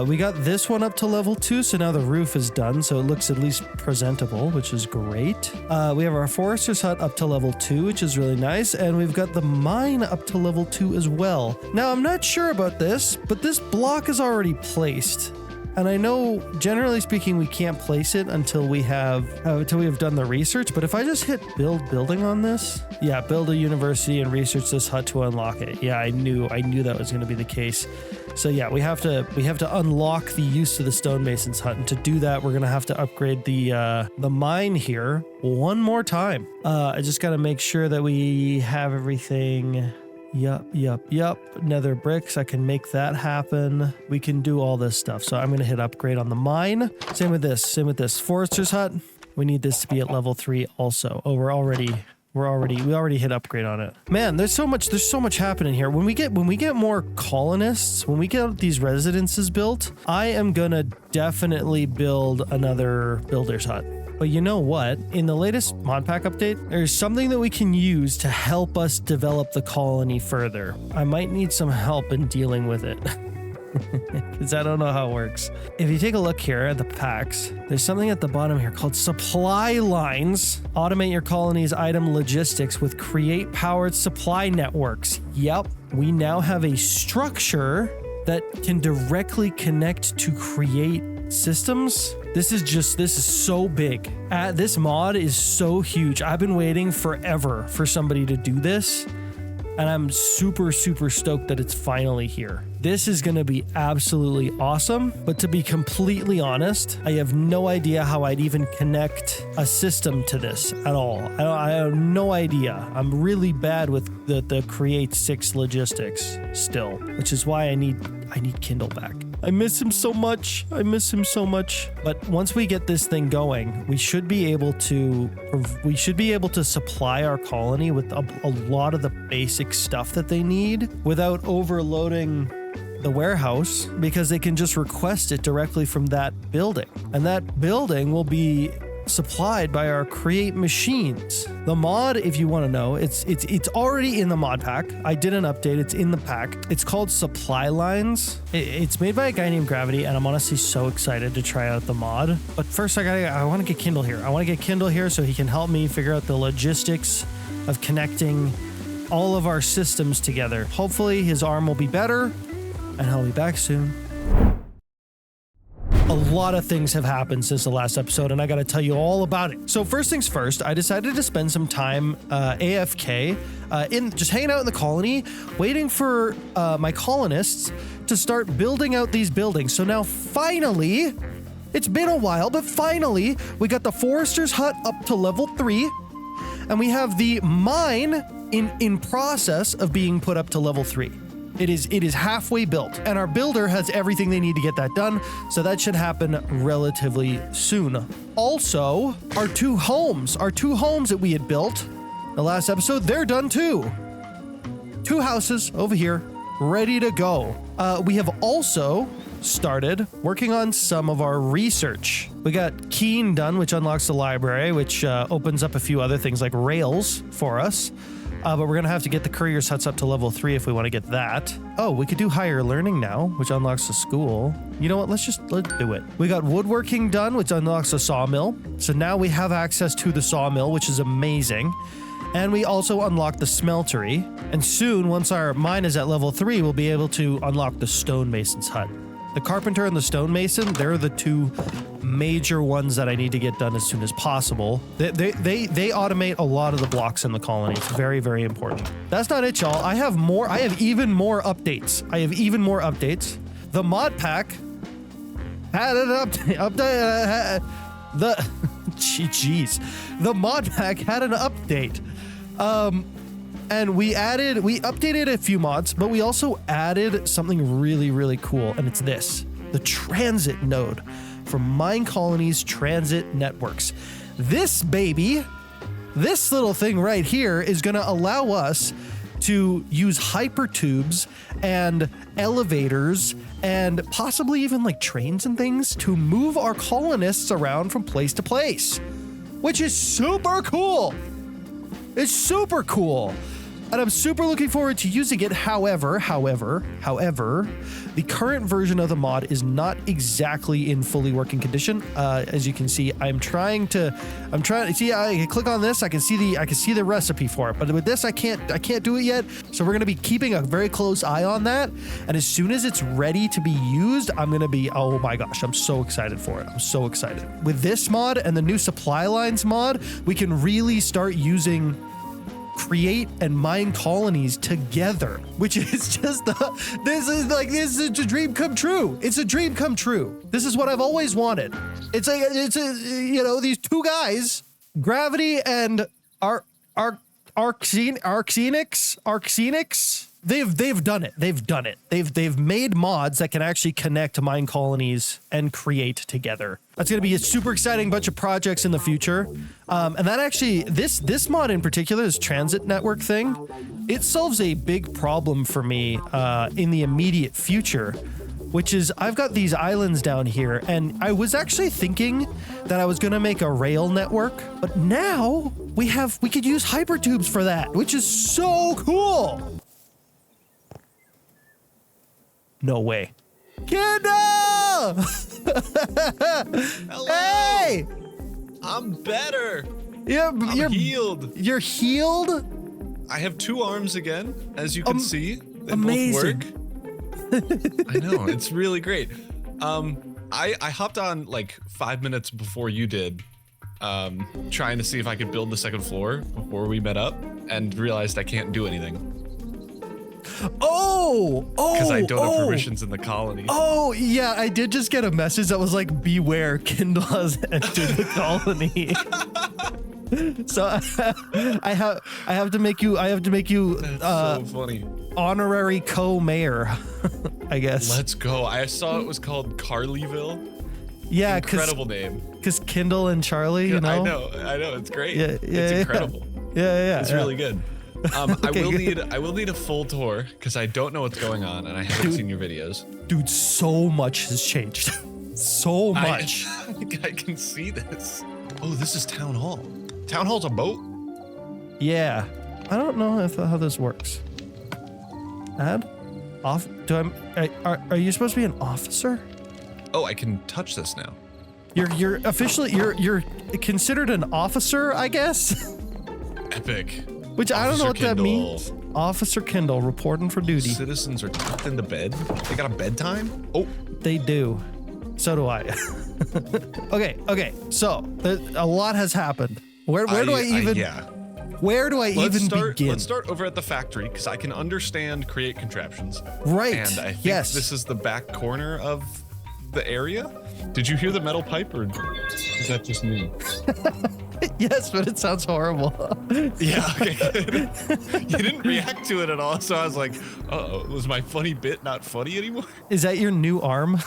We got this one up to level 2, so now the roof is done, so it looks at least presentable, which is great. We have our forester's hut up to level 2, which is really nice, and we've got the mine up to level 2 as well. Now, I'm not sure about this, but this block is already placed. And I know, generally speaking, we can't place it until we have done the research. But if I just hit build building on this, yeah, build a university and research this hut to unlock it. Yeah, I knew that was going to be the case. So yeah, we have to unlock the use of the stonemason's hut, and to do that, we're gonna have to upgrade the mine here one more time. I just gotta make sure that we have everything. Yup. Nether bricks, I can make that happen. We can do all this stuff. So I'm gonna hit upgrade on the mine. Same with this. Forester's hut. We need this to be at level 3 also. Oh, we already hit upgrade on it. Man, there's so much happening here. When we get more colonists, when we get these residences built, I am gonna definitely build another builder's hut. But you know what? In the latest Modpack update, there's something that we can use to help us develop the colony further. I might need some help in dealing with it. Because I don't know how it works. If you take a look here at the packs, there's something at the bottom here called supply lines. Automate your colony's item logistics with create powered supply networks. Yep, we now have a structure that can directly connect to create systems. This is so big. This mod is so huge. I've been waiting forever for somebody to do this, and I'm super stoked that it's finally here. This is going to be absolutely awesome, but to be completely honest, I have no idea how I'd even connect a system to this at all. I have no idea. I'm really bad with the create 6 logistics still, which is why I need Kindle back. I miss him so much. But once we get this thing going, we should be able to supply our colony with a lot of the basic stuff that they need without overloading the warehouse, because they can just request it directly from that building. And that building will be supplied by our create machines. The mod, if you want to know, it's already in the mod pack. I did an update. It's in the pack. It's called Supply Lines. It's made by a guy named Gravity, and I'm honestly so excited to try out the mod. But first, I want to get Kindle here. I want to get Kindle here so he can help me figure out the logistics of connecting all of our systems together. Hopefully, his arm will be better, and he'll be back soon. A lot of things have happened since the last episode, and I got to tell you all about it. So first things first, I decided to spend some time AFK, just hanging out in the colony, waiting for my colonists to start building out these buildings. So now finally, it's been a while, but finally, we got the Forester's hut up to level 3, and we have the mine in process of being put up to level 3. It is halfway built, and our builder has everything they need to get that done, so that should happen relatively soon. Also, our two homes that we had built the last episode, they're done too. 2 houses over here, ready to go. We have also started working on some of our research. We got Keen done, which unlocks the library, which opens up a few other things like rails for us. But we're going to have to get the courier's huts up to level 3 if we want to get that. Oh, we could do higher learning now, which unlocks the school. You know what? Let's do it. We got woodworking done, which unlocks the sawmill. So now we have access to the sawmill, which is amazing. And we also unlock the smeltery. And soon, once our mine is at level 3, we'll be able to unlock the stonemason's hut. The carpenter and the stonemason, they're the 2 major ones that I need to get done as soon as possible. They automate a lot of the blocks in the colony. It's very, very important. That's not it, y'all. I have even more updates. The mod pack had an update. The mod pack had an update. And we updated a few mods, but we also added something really, really cool, and it's this: the transit node for Mine Colony's transit networks. This little thing right here is going to allow us to use hypertubes and elevators and possibly even like trains and things to move our colonists around from place to place, which is super cool. It's super cool. and I'm super looking forward to using it. However, the current version of the mod is not exactly in fully working condition. As you can see, I'm trying to see. I click on this, I can see the recipe for it, but with this, I can't do it yet. So we're gonna be keeping a very close eye on that. And as soon as it's ready to be used, I'm gonna be, oh my gosh, I'm so excited for it. I'm so excited. With this mod and the new supply lines mod, we can really start using create and mine colonies together, which is just this is a dream come true. It's a dream come true. This is what I've always wanted. It's you know, these two guys, Gravity and Arxenix. They've done it. They've made mods that can actually connect to mine colonies and create together. That's gonna be a super exciting bunch of projects in the future. And that actually, this mod in particular, this transit network thing, it solves a big problem for me in the immediate future, which is I've got these islands down here, and I was actually thinking that I was gonna make a rail network, but now we could use hypertubes for that, which is so cool. No way. Kendall! Hello. Hey! I'm better. I'm healed. You're healed? I have 2 arms again, as you can see. They amazing. both work. I know, it's really great. I hopped on like 5 minutes before you did, trying to see if I could build the 2nd floor before we met up, and realized I can't do anything. Because I don't have permissions in the colony. Oh, yeah, I did just get a message that was like, beware, Kindle has entered the colony. So I have to make you That's so funny. Honorary co-mayor, I guess. Let's go. I saw it was called Carlyville. Yeah, incredible name. Because Kindle and Charlie, you know. I know, it's great. Yeah, it's incredible. Yeah. It's really good. Okay, I will need a full tour because I don't know what's going on and I haven't seen your videos. Dude, so much has changed. So much. I can see this. Oh, this is Town Hall. Town Hall's a boat? Yeah. I don't know how this works. Add? Off? Are you supposed to be an officer? Oh, I can touch this now. You're officially you're considered an officer, I guess. Epic. Which I don't know what Kindle. that means. Officer Kindle reporting for duty. Citizens are tucked into bed. They got a bedtime? Oh, They do. So do I. Okay. So a lot has happened. Where do I even begin? Let's start over at the factory because I can understand create contraptions. Right. And I think yes. this is the back corner of the area. Did you hear the metal pipe or is that just me? Yes, but it sounds horrible. Yeah, okay, good. You didn't react to it at all, so I was like, uh-oh, was my funny bit not funny anymore? Is that your new arm?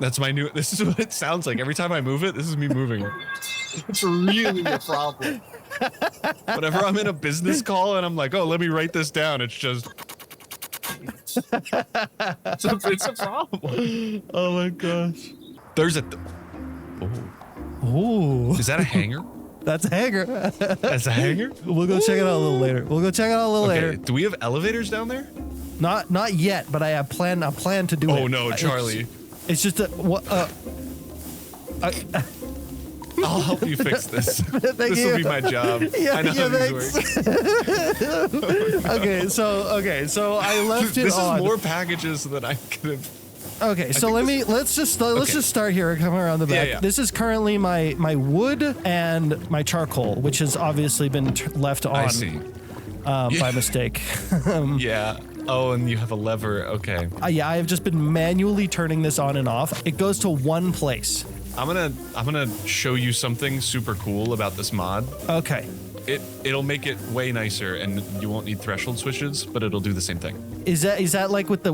That's my new, this is what it sounds like. Every time I move it, this is me moving. It's really a problem. Whenever I'm in a business call and I'm like, oh, let me write this down, it's just... it's a problem. Oh my gosh. There's a... Ooh. Is that a hanger? That's a hanger. That's a hanger? We'll go check it out a little later. Later. Do we have elevators down there? Not yet, but I plan to do it. Oh no, Charlie. It's just a what I'll help you fix this. This will be my job. Yeah, I know how these work. Okay, so I left it This on. is more packages than I could have. Okay, so let's just start here and come around the back. Yeah. This is currently my wood and my charcoal, which has obviously been left on I see. by mistake. Yeah. Oh, and you have a lever. Okay. Yeah, I have just been manually turning this on and off. It goes to one place. I'm gonna show you something super cool about this mod. Okay. It'll make it way nicer, and you won't need threshold switches, but it'll do the same thing. Is that like with the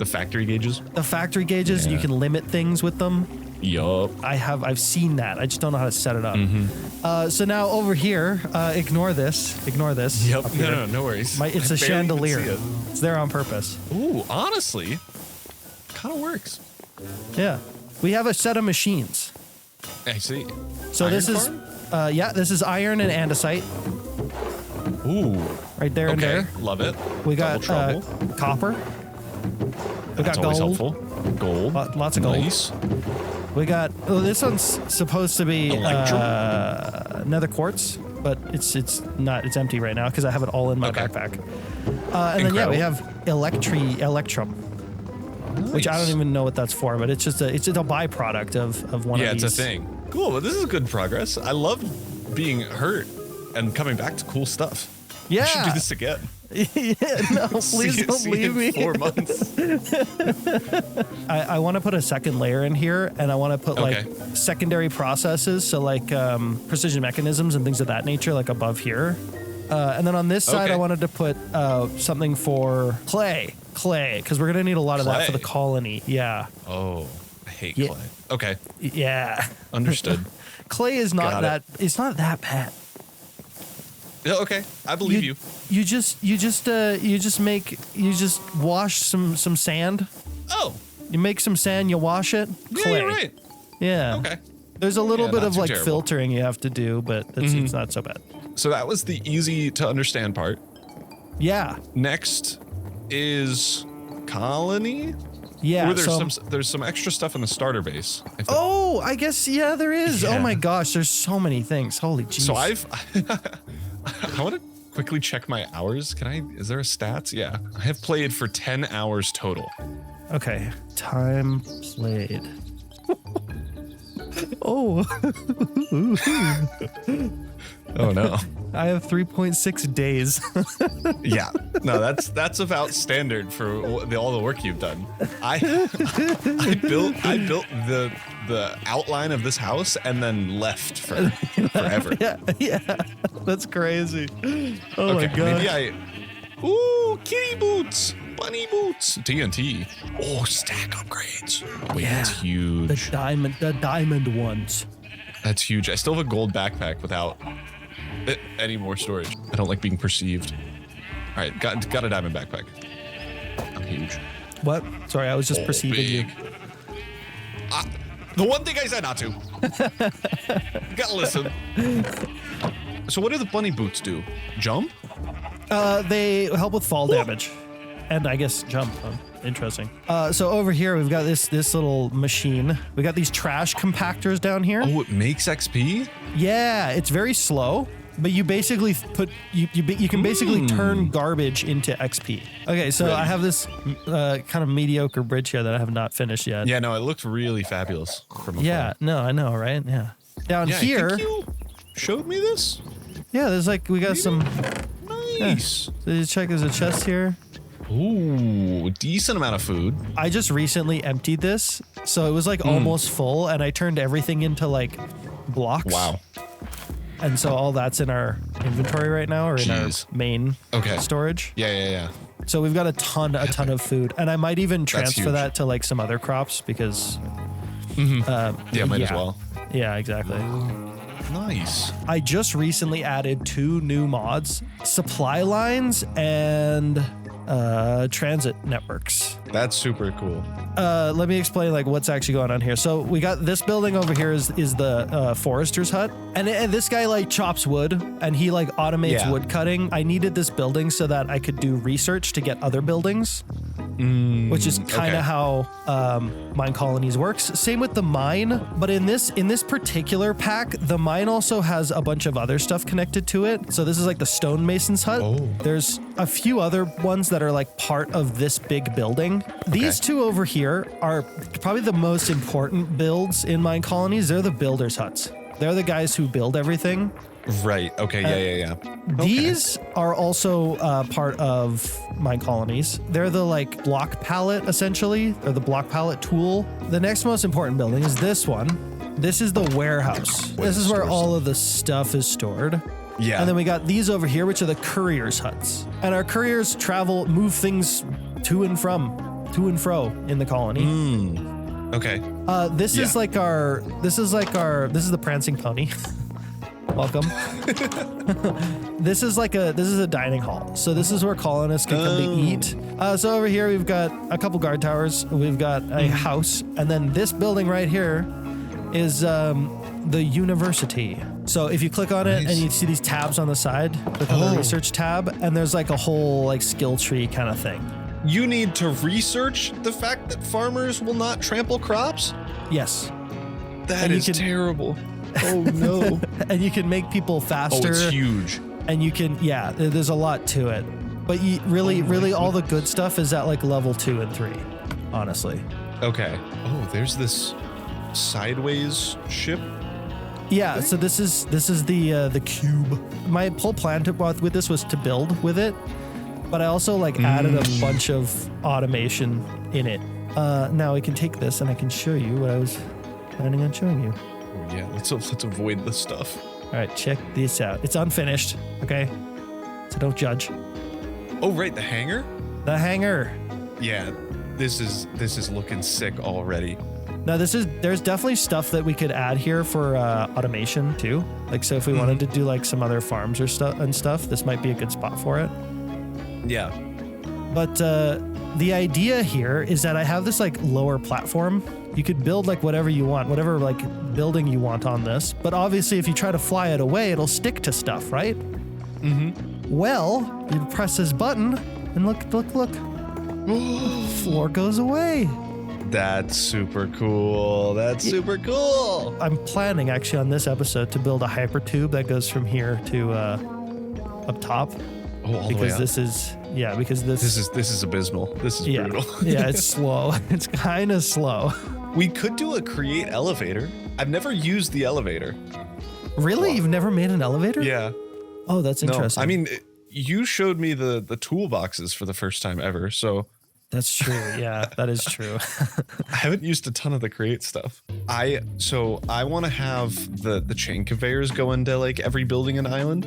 factory gauges? The factory gauges, Yeah. you can limit things with them. Yup. I've seen that. I just don't know how to set it up. So now over here, ignore this. Yep. Up here. No worries. It's a I barely even chandelier. see it. It's there on purpose. Ooh, honestly, kind of works. Yeah. We have a set of machines. I see. So Iron this is farm? this is iron and andesite. Ooh. Right there and Okay. there. Love it. We got Double trouble. copper. We That's got always gold. helpful. Gold. Lots of gold. Nice. We got, this one's supposed to be nether quartz, but it's not, it's empty right now because I have it all in my backpack. And then, yeah, we have electrum, which I don't even know what that's for, but it's just a byproduct of one of these. Yeah, it's a thing. Cool, but this is good progress. I love being hurt and coming back to cool stuff. Yeah. I should do this again. Yeah, no, please don't leave me. 4 months. I want to put a second layer in here, and I want to put like secondary processes, so like precision mechanisms and things of that nature, like above here. And then on this side, I wanted to put something for clay, because we're gonna need a lot of that for the colony. Yeah. Oh, I hate clay. Okay. Yeah. Understood. Clay is not that. It's not that bad. Yeah, okay, I believe you. You just wash some sand. Oh. You make some sand, you wash it. Clay. Yeah, you're right. Yeah. Okay. There's a little bit not of too like terrible. filtering you have to do, but it's not so bad. So that was the easy to understand part. Yeah. Next is colony. Yeah. Or there's some extra stuff in the starter base. Oh, I guess there is. Yeah. Oh my gosh, there's so many things. Holy jeez. So I want to quickly check my hours. Is there a stats? Yeah. I have played for 10 hours total. Okay. Time played. Oh. Oh no. I have 3.6 days. Yeah. No, that's about standard for all the work you've done. I built the outline of this house and then left for forever. Yeah. That's crazy. Oh my god. Maybe ooh, kitty boots, bunny boots, TNT. Oh, stack upgrades. Wait, that's huge. The diamond ones. That's huge. I still have a gold backpack without any more storage. I don't like being perceived. All right, got a diamond backpack. I'm huge. What? Sorry, I was just perceiving you. The one thing I said not to. You gotta listen. So what do the bunny boots do? Jump? They help with fall damage, and I guess jump. Interesting. So over here we've got this little machine. We got these trash compactors down here. Oh, it makes XP? Yeah, it's very slow, but you basically you can basically turn garbage into XP. Okay, so I have this kind of mediocre bridge here that I have not finished yet. Yeah, no, it looked really fabulous from afar. Yeah, no, I know, right? Yeah. Down here. I think you showed me this. Yeah, there's like we got some. Nice. So you check, there's a chest here. Ooh, decent amount of food. I just recently emptied this, so it was like almost full, and I turned everything into like blocks. Wow. And so all that's in our inventory right now, or in our main storage. Yeah. So we've got a ton of food, and I might even transfer huge. that to like some other crops because. Might as well. Yeah, exactly. Nice. I just recently added 2 new mods: supply lines and transit networks. That's super cool. Let me explain like what's actually going on here. So we got this building over here is the forester's hut, and this guy like chops wood and he like automates wood cutting. I needed this building so that I could do research to get other buildings, which is kind of how mine colonies works. Same with the mine, but in this particular pack, the mine also has a bunch of other stuff connected to it. So this is like the stonemason's hut. There's a few other ones that are like part of this big building. These 2 over here are probably the most important builds in mine colonies. They're the builder's huts. They're the guys who build everything. Right. Okay. Yeah. These are also part of mine colonies. They're the like block pallet, essentially, or the block pallet tool. The next most important building is this one. This is the warehouse. This is where all of the stuff is stored. Yeah. And then we got these over here, which are the couriers' huts. And our couriers move things to and fro in the colony. Okay. This is the prancing pony. Welcome. This is a dining hall. So this is where colonists can come to eat. So over here we've got a couple guard towers. We've got a house, and then this building right here is the university. So if you click on it and you see these tabs on the side, click on the research tab, and there's like a whole like skill tree kind of thing. You need to research the fact that farmers will not trample crops? Yes. That is terrible. Oh no. And you can make people faster. Oh, it's huge. And you can, yeah, there's a lot to it. But you really all the good stuff is at like level 2 and 3, honestly. Okay. Oh, there's this sideways ship. Yeah, so this is the cube. My whole plan with this was to build with it, but I also like added a bunch of automation in it. Now we can take this and I can show you what I was planning on showing you. Oh yeah, let's avoid this stuff. All right, check this out. It's unfinished, okay? So don't judge. Oh right, the hangar? The hangar. Yeah, this is looking sick already. Now there's definitely stuff that we could add here for automation too. Like, so if we wanted to do like some other farms or stuff, this might be a good spot for it. Yeah. But the idea here is that I have this like lower platform. You could build like whatever you want, whatever like building you want on this. But obviously if you try to fly it away, it'll stick to stuff, right? Well, you press this button and look. Floor goes away. That's super cool. That's super cool. I'm planning actually on this episode to build a hyper tube that goes from here to up top. Oh, all the way up. This is this is abysmal. This is brutal. Yeah, it's slow. It's kind of slow. We could do a create elevator. I've never used the elevator. Really? You've never made an elevator? Yeah. Oh, that's interesting. No, I mean, you showed me the toolboxes for the first time ever, so. That's true. Yeah, that is true. I haven't used a ton of the create stuff. I want to have the chain conveyors go into like every building and island.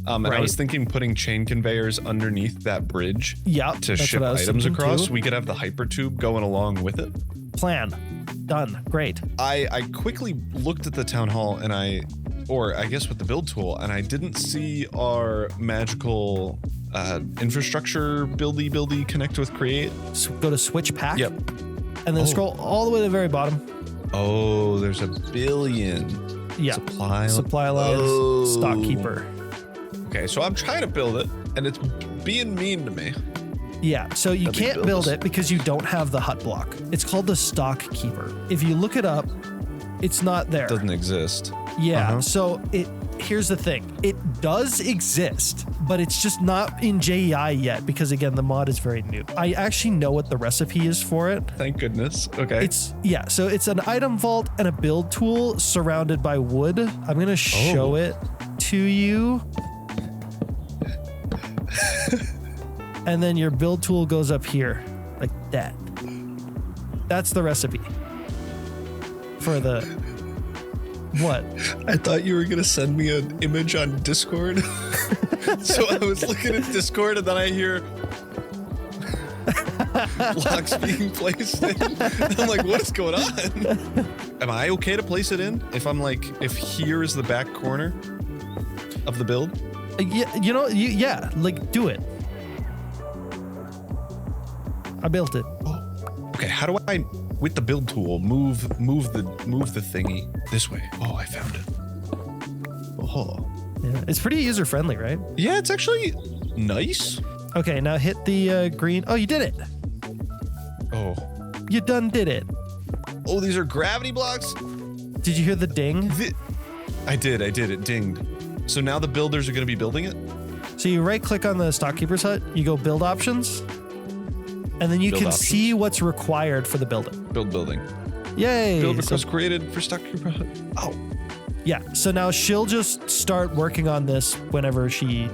And I was thinking putting chain conveyors underneath that bridge to ship items across. Too. We could have the hyper tube going along with it. Plan. Done. Great. I quickly looked at the town hall and I guess with the build tool, and I didn't see our magical infrastructure buildy connect with create. So go to switch pack. Yep. And then scroll all the way to the very bottom. Oh, there's a billion. Yeah. Supply lines, stock keeper. Okay, so I'm trying to build it, and it's being mean to me. Yeah, so you can't build it because you don't have the hut block. It's called the stock keeper. If you look it up, it's not there. It doesn't exist. Yeah, so here's the thing. It does exist, but it's just not in JEI yet because, again, the mod is very new. I actually know what the recipe is for it. Thank goodness. Okay. So it's an item vault and a build tool surrounded by wood. I'm going to show it to you. And then your build tool goes up here like that. That's the recipe for the what? I thought you were going to send me an image on Discord. So I was looking at Discord and then I hear blocks being placed in. And I'm like, what is going on? Am I okay to place it in? If here is the back corner of the build? Yeah, like do it. I built it. Okay, how do I, with the build tool, move the thingy this way? Oh, I found it. Oh. Yeah, it's pretty user friendly, right? Yeah, it's actually nice. Okay, now hit the green. Oh, you did it. Oh. You done did it. Oh, these are gravity blocks? Did you hear the ding? I did. It dinged. So now the builders are going to be building it? So you right click on the stockkeeper's hut, you go build options, and then you can see what's required for the building. Build building. Yay! Build request created for stockkeeper hut. Oh. Yeah, so now she'll just start working on this whenever she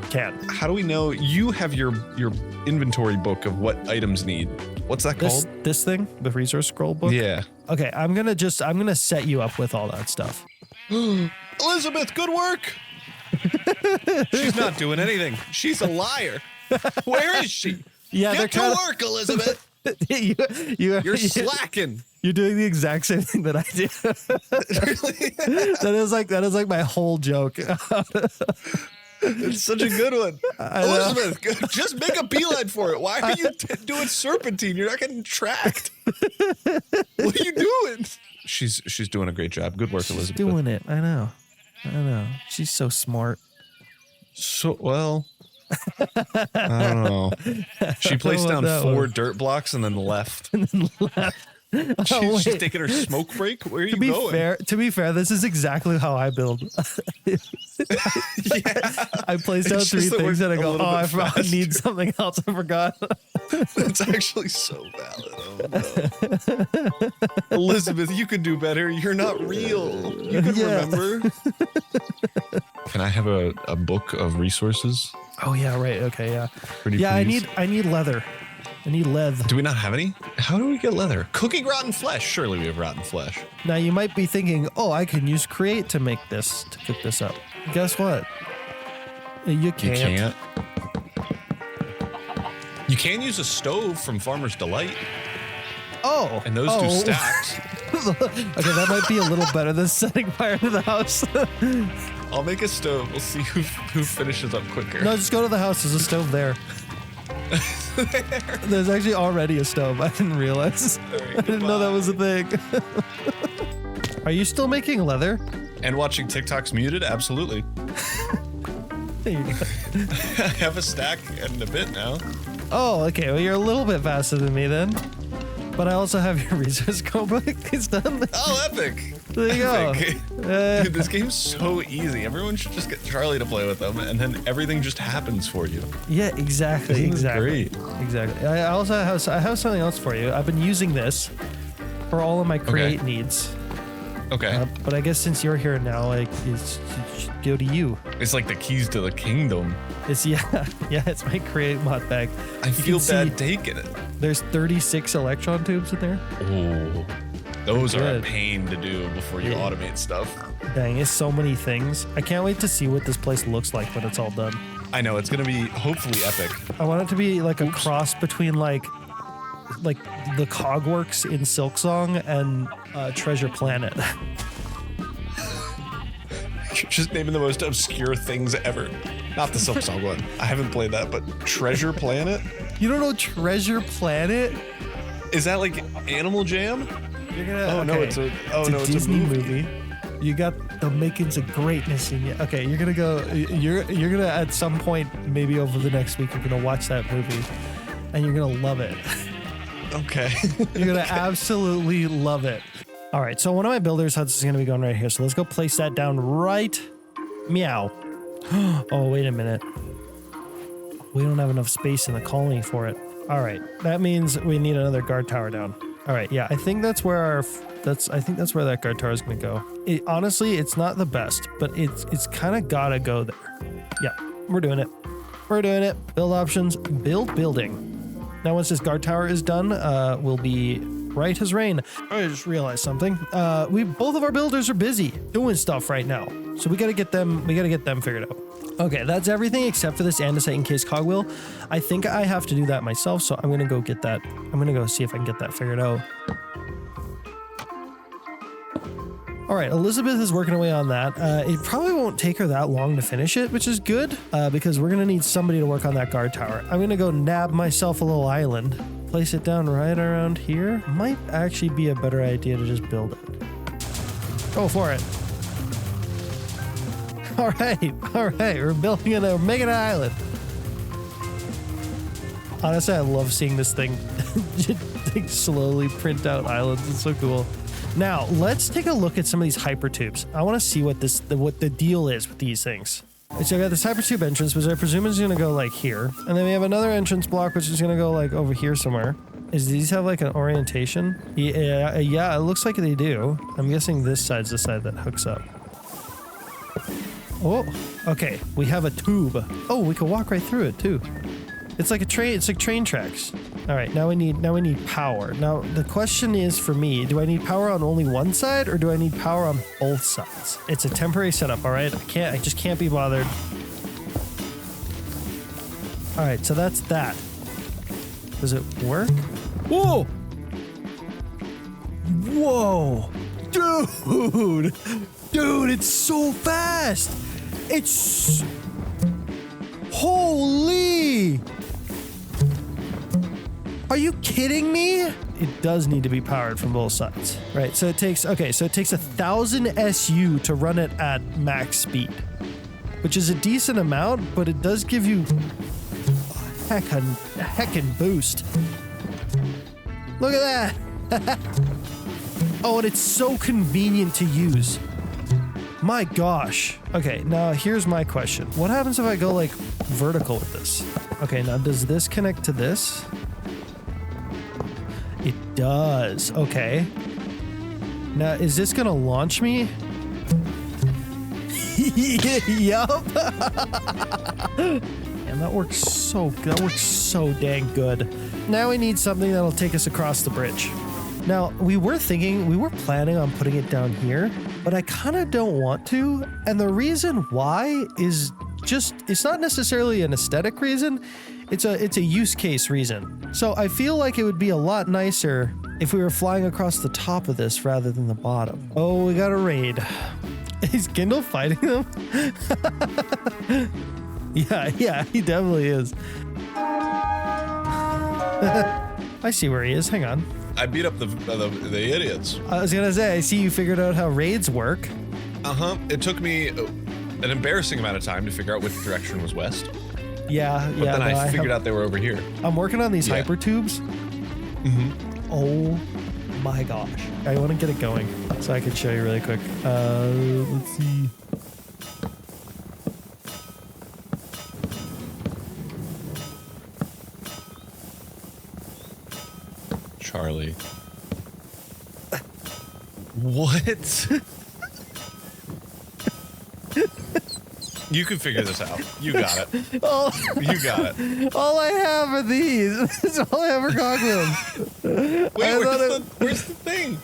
can. How do we know? You have your inventory book of what items need. What's that called? This thing? The resource scroll book? Yeah. Okay, I'm gonna set you up with all that stuff. Elizabeth, good work! She's not doing anything. She's a liar. Where is she? Yeah, Get to work, Elizabeth. You're slacking. You're doing the exact same thing that I did. Really? That is like my whole joke. It's such a good one. Elizabeth, just make a beeline for it. Why are you doing serpentine? You're not getting tracked. What are you doing? She's doing a great job. Good work, Elizabeth. Doing it. I know. I don't know. She's so smart. So, well, I don't know. She placed down 4 dirt blocks and then left. And then left. She's taking her smoke break. Where are you going? To be fair, this is exactly how I build. Yeah. I placed out It's 3 just that things we're and I a go, little oh, I bit forgot I need something else. I forgot. It's actually so valid. Oh, no. Elizabeth, you could do better. You're not real. You could remember. Can I have a book of resources? Oh yeah, right. Okay, yeah. Pretty yeah, please. I need leather. I need leather. Do we not have any? How do we get leather? Cooking rotten flesh. Surely we have rotten flesh. Now you might be thinking, oh, I can use create to make this, to cook this up. Guess what? You can't. You can use a stove from Farmer's Delight. Oh. And those do stacks. Okay, that might be a little better than setting fire to the house. I'll make a stove. We'll see who finishes up quicker. No, just go to the house. There's a stove there. There's actually already a stove. I didn't realize. I didn't know that was a thing. Are you still making leather? And watching TikToks muted? Absolutely. There you go. I have a stack and a bit now. Oh, okay. Well, you're a little bit faster than me then. But I also have your resource code it's done. Oh, epic. There you go. Dude, this game's so easy. Everyone should just get Charlie to play with them, and then everything just happens for you. Yeah, exactly. Great. Exactly. I also have something else for you. I've been using this for all of my create needs. Okay. But I guess since you're here now, like, it should go to you. It's like the keys to the kingdom. It's it's my create Modpack. I feel bad taking it. There's 36 electron tubes in there. Oh, those are a Good. pain to do before you automate stuff. Dang, it's so many things. I can't wait to see what this place looks like when it's all done. I know, it's gonna be hopefully epic. I want it to be like a cross between like the Cogworks in Silksong and Treasure Planet. You're just naming the most obscure things ever. Not the Silksong one. I haven't played that, but Treasure Planet? You don't know Treasure Planet? Is that like Animal Jam? You're gonna. Oh no, it's a Disney movie. You got the makings of greatness in you. Okay, you're gonna go. You're gonna at some point, maybe over the next week, you're gonna watch that movie, and you're gonna love it. Okay. You're gonna absolutely love it. All right, so one of my builders' huts is gonna be going right here. So let's go place that down right. Meow. Oh, wait a minute. We don't have enough space in the colony for it. All right, that means we need another guard tower down. All right, yeah, I think that's where that's where that guard tower is gonna go. Honestly, it's not the best, but it's kind of gotta go there. Yeah, we're doing it. We're doing it. Build options, building. Now, once this guard tower is done, we'll be right as rain. I just realized something. Both of our builders are busy doing stuff right now, so we gotta get them figured out. Okay, that's everything except for this andesite encased cogwheel. I think I have to do that myself, so I'm gonna go get that. I'm gonna go see if I can get that figured out. All right, Elizabeth is working away on that. It probably won't take her that long to finish it, which is good, because we're gonna need somebody to work on that guard tower. I'm gonna go nab myself a little island, place it down right around here. Might actually be a better idea to just build it. Go for it. All right, we're building it, we're making an island. Honestly, I love seeing this thing just slowly print out islands. It's so cool. Now, let's take a look at some of these hypertubes. I want to see what the deal is with these things. So I got this hypertube entrance, which I presume is going to go like here. And then we have another entrance block, which is going to go like over here somewhere. Does these have like an orientation? Yeah, it looks like they do. I'm guessing this side's the side that hooks up. Oh, okay. We have a tube. Oh, we can walk right through it too. It's like a train. It's like train tracks. All right, now we need power. Now the question is for me: do I need power on only one side, or do I need power on both sides? It's a temporary setup. All right, I just can't be bothered. All right, so that's that. Does it work? Whoa! Whoa! Dude, it's so fast! It's... Holy! Are you kidding me? it does need to be powered from both sides, right? So it takes 1,000 SU to run it at max speed, which is a decent amount, but it does give you a heckin' boost. Look at that. Oh, and it's so convenient to use. My gosh. Okay, now here's my question. What happens if I go like vertical with this? Okay, now does this connect to this? It does. Okay. Now, is this gonna launch me? Yup. And that works so good. That works so dang good. Now we need something that'll take us across the bridge. Now, we were planning on putting it down here, but I kind of don't want to. And the reason why is just, it's not necessarily an aesthetic reason. It's a use case reason. So I feel like it would be a lot nicer if we were flying across the top of this rather than the bottom. Oh, we got a raid. Is Kindle fighting them? Yeah, he definitely is. I see where he is. Hang on. I beat up the idiots. I was gonna say, I see you figured out how raids work. It took me an embarrassing amount of time to figure out which direction was west. Yeah. But then I figured out they were over here. I'm working on these hyper tubes. Oh my gosh. I want to get it going so I can show you really quick. Let's see. Charlie. What? You can figure this out. You got it. You got it. All I have are these. That's all I ever got with. Wait, where's the thing?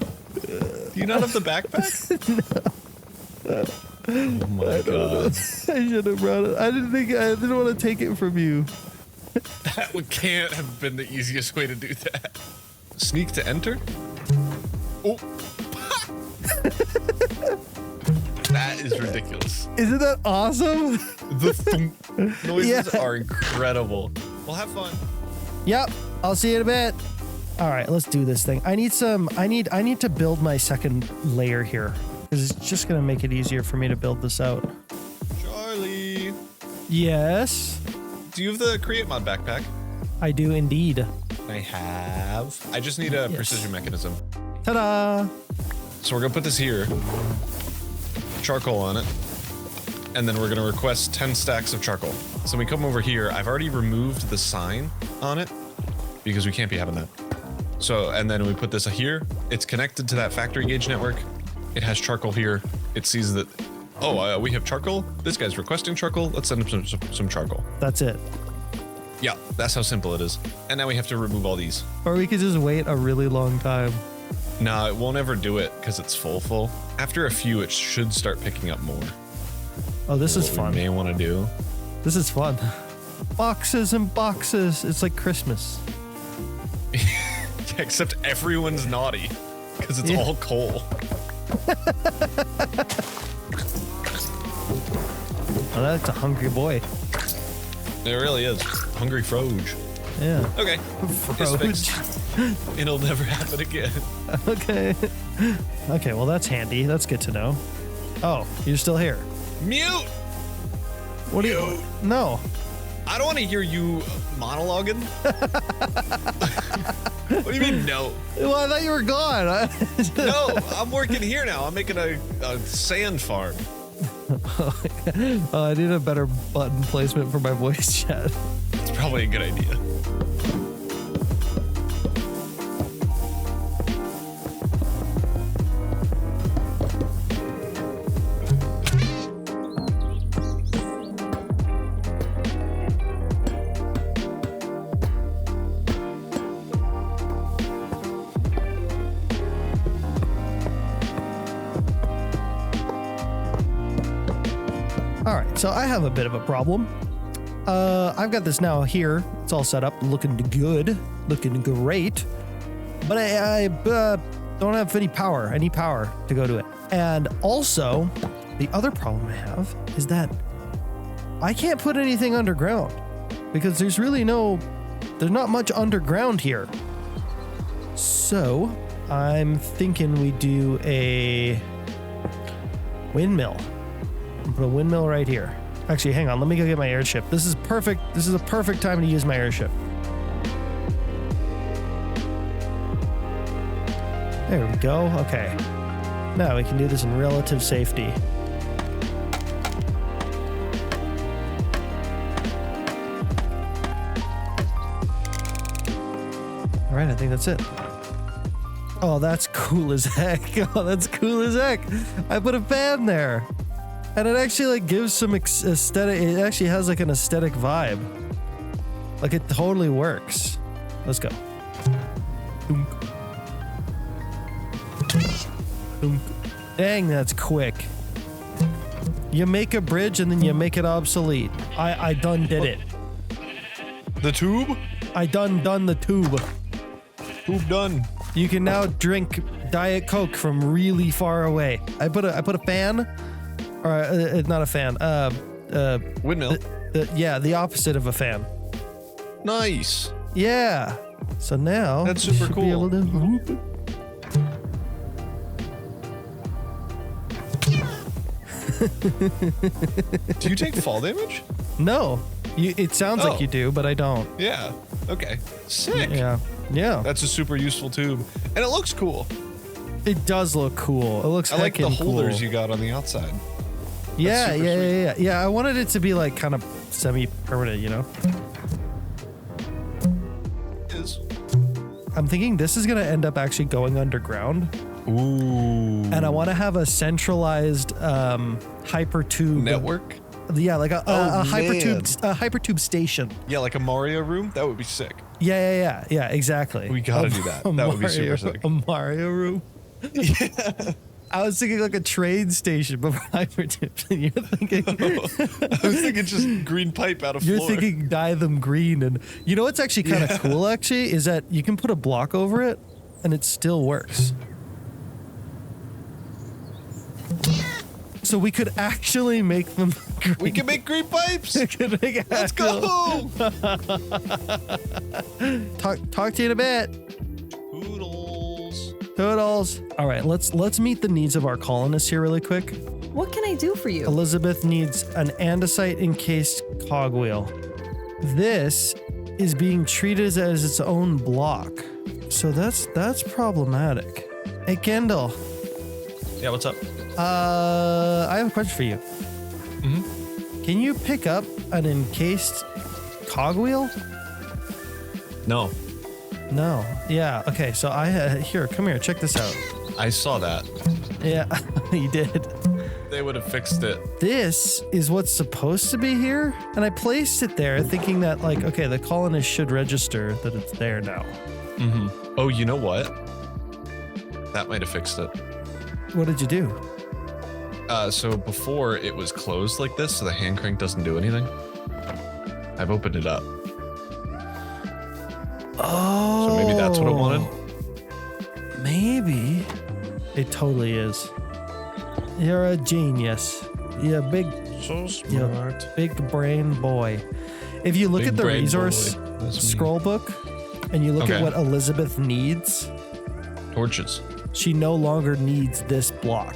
Do you not have the backpack? No. Oh my god. I should have brought it. I didn't want to take it from you. That can't have been the easiest way to do that. Sneak to enter? Oh. That is ridiculous. Isn't that awesome? The thump noises are incredible. Well, have fun. Yep. I'll see you in a bit. All right, let's do this thing. I need to build my second layer here because it's just going to make it easier for me to build this out. Charlie. Yes. Do you have the create mod backpack? I do indeed. I have. I just need a precision mechanism. Ta-da. So we're gonna put this here. Charcoal on it. And then we're gonna request 10 stacks of charcoal. So we come over here. I've already removed the sign on it because we can't be having that. So, and then we put this here. It's connected to that factory gauge network. It has charcoal here. It sees that, we have charcoal. This guy's requesting charcoal. Let's send him some charcoal. That's it. Yeah, that's how simple it is. And now we have to remove all these. Or we could just wait a really long time. No, it won't ever do it because it's full. After a few, it should start picking up more. Oh, this is fun. We may want to do. This is fun. Boxes and boxes. It's like Christmas. Except everyone's naughty because it's all coal. Oh, that's a hungry boy. It really is. Hungry Froge. Yeah. Okay. It's fixed. It'll never happen again. Okay. Okay, well that's handy. That's good to know. Oh, you're still here. Mute! What do you... No. I don't want to hear you monologuing. What do you mean, no? Well, I thought you were gone. No, I'm working here now. I'm making a sand farm. I need a better button placement for my voice chat. It's probably a good idea. All right, so I have a bit of a problem. I've got this now here. It's all set up, looking good, looking great. But I don't have any power to go to it. And also, the other problem I have is that I can't put anything underground because there's not much underground here. So I'm thinking we do a windmill. Put a windmill right here. Actually, hang on. Let me go get my airship. This is perfect. This is a perfect time to use my airship. There we go. Okay. Now we can do this in relative safety. All right, I think that's it. Oh, that's cool as heck. Oh, that's cool as heck. I put a fan there. And it actually like gives some aesthetic. It actually has like an aesthetic vibe. Like it totally works. Let's go. Dunk. Dunk. Dang, that's quick. You make a bridge and then you make it obsolete. I done did it. The tube? I done the tube. Tube done. You can now drink Diet Coke from really far away. I put a fan, or not a fan. Windmill. Yeah, the opposite of a fan. Nice. Yeah. So now That's you super should cool. be able to whoop. Do you take fall damage? No, it sounds like you do, but I don't. Yeah. Okay. Sick. Yeah. Yeah. That's a super useful tube. And it looks cool. It does look cool. It looks I like the heckin' holders cool. you got on the outside. Yeah, super yeah. Yeah, I wanted it to be like kind of semi-permanent, you know? Is. I'm thinking this is going to end up actually going underground. Ooh. And I want to have a centralized hypertube Network? Yeah, like a man. hypertube station. Yeah, like a Mario room? That would be sick. Yeah, exactly. We gotta do that. That would be super sick. A Mario room. Yeah. I was thinking like a train station, but for hypertubes. And you're thinking, I was thinking just green pipe out of you're floor. thinking dye them green, and you know what's actually kind of cool? Actually, is that you can put a block over it, and it still works. So we could actually make them green. We can make green pipes. We could make Let's go. Talk to you in a bit. Toodles. Toodles. All right, let's meet the needs of our colonists here really quick. What can I do for you? Elizabeth needs an andesite encased cogwheel. This is being treated as its own block, so that's problematic. Hey, Kendall. Yeah, what's up? I have a question for you. Mm-hmm. Can you pick up an encased cogwheel? No. No. Yeah. Okay. So here, come here. Check this out. I saw that. Yeah, you did. They would have fixed it. This is what's supposed to be here, and I placed it there thinking that like, okay, the colonist should register that it's there now. Mm-hmm. Oh, you know what? That might have fixed it. What did you do? So before it was closed like this, so the hand crank doesn't do anything. I've opened it up. Oh. So maybe that's what it wanted. Maybe. It totally is. You're a genius. You're a big, So big brain boy. If you look Big at the brain resource boy. That's me. scroll book and you look at Okay. what Elizabeth needs, Torches. she no longer needs this block.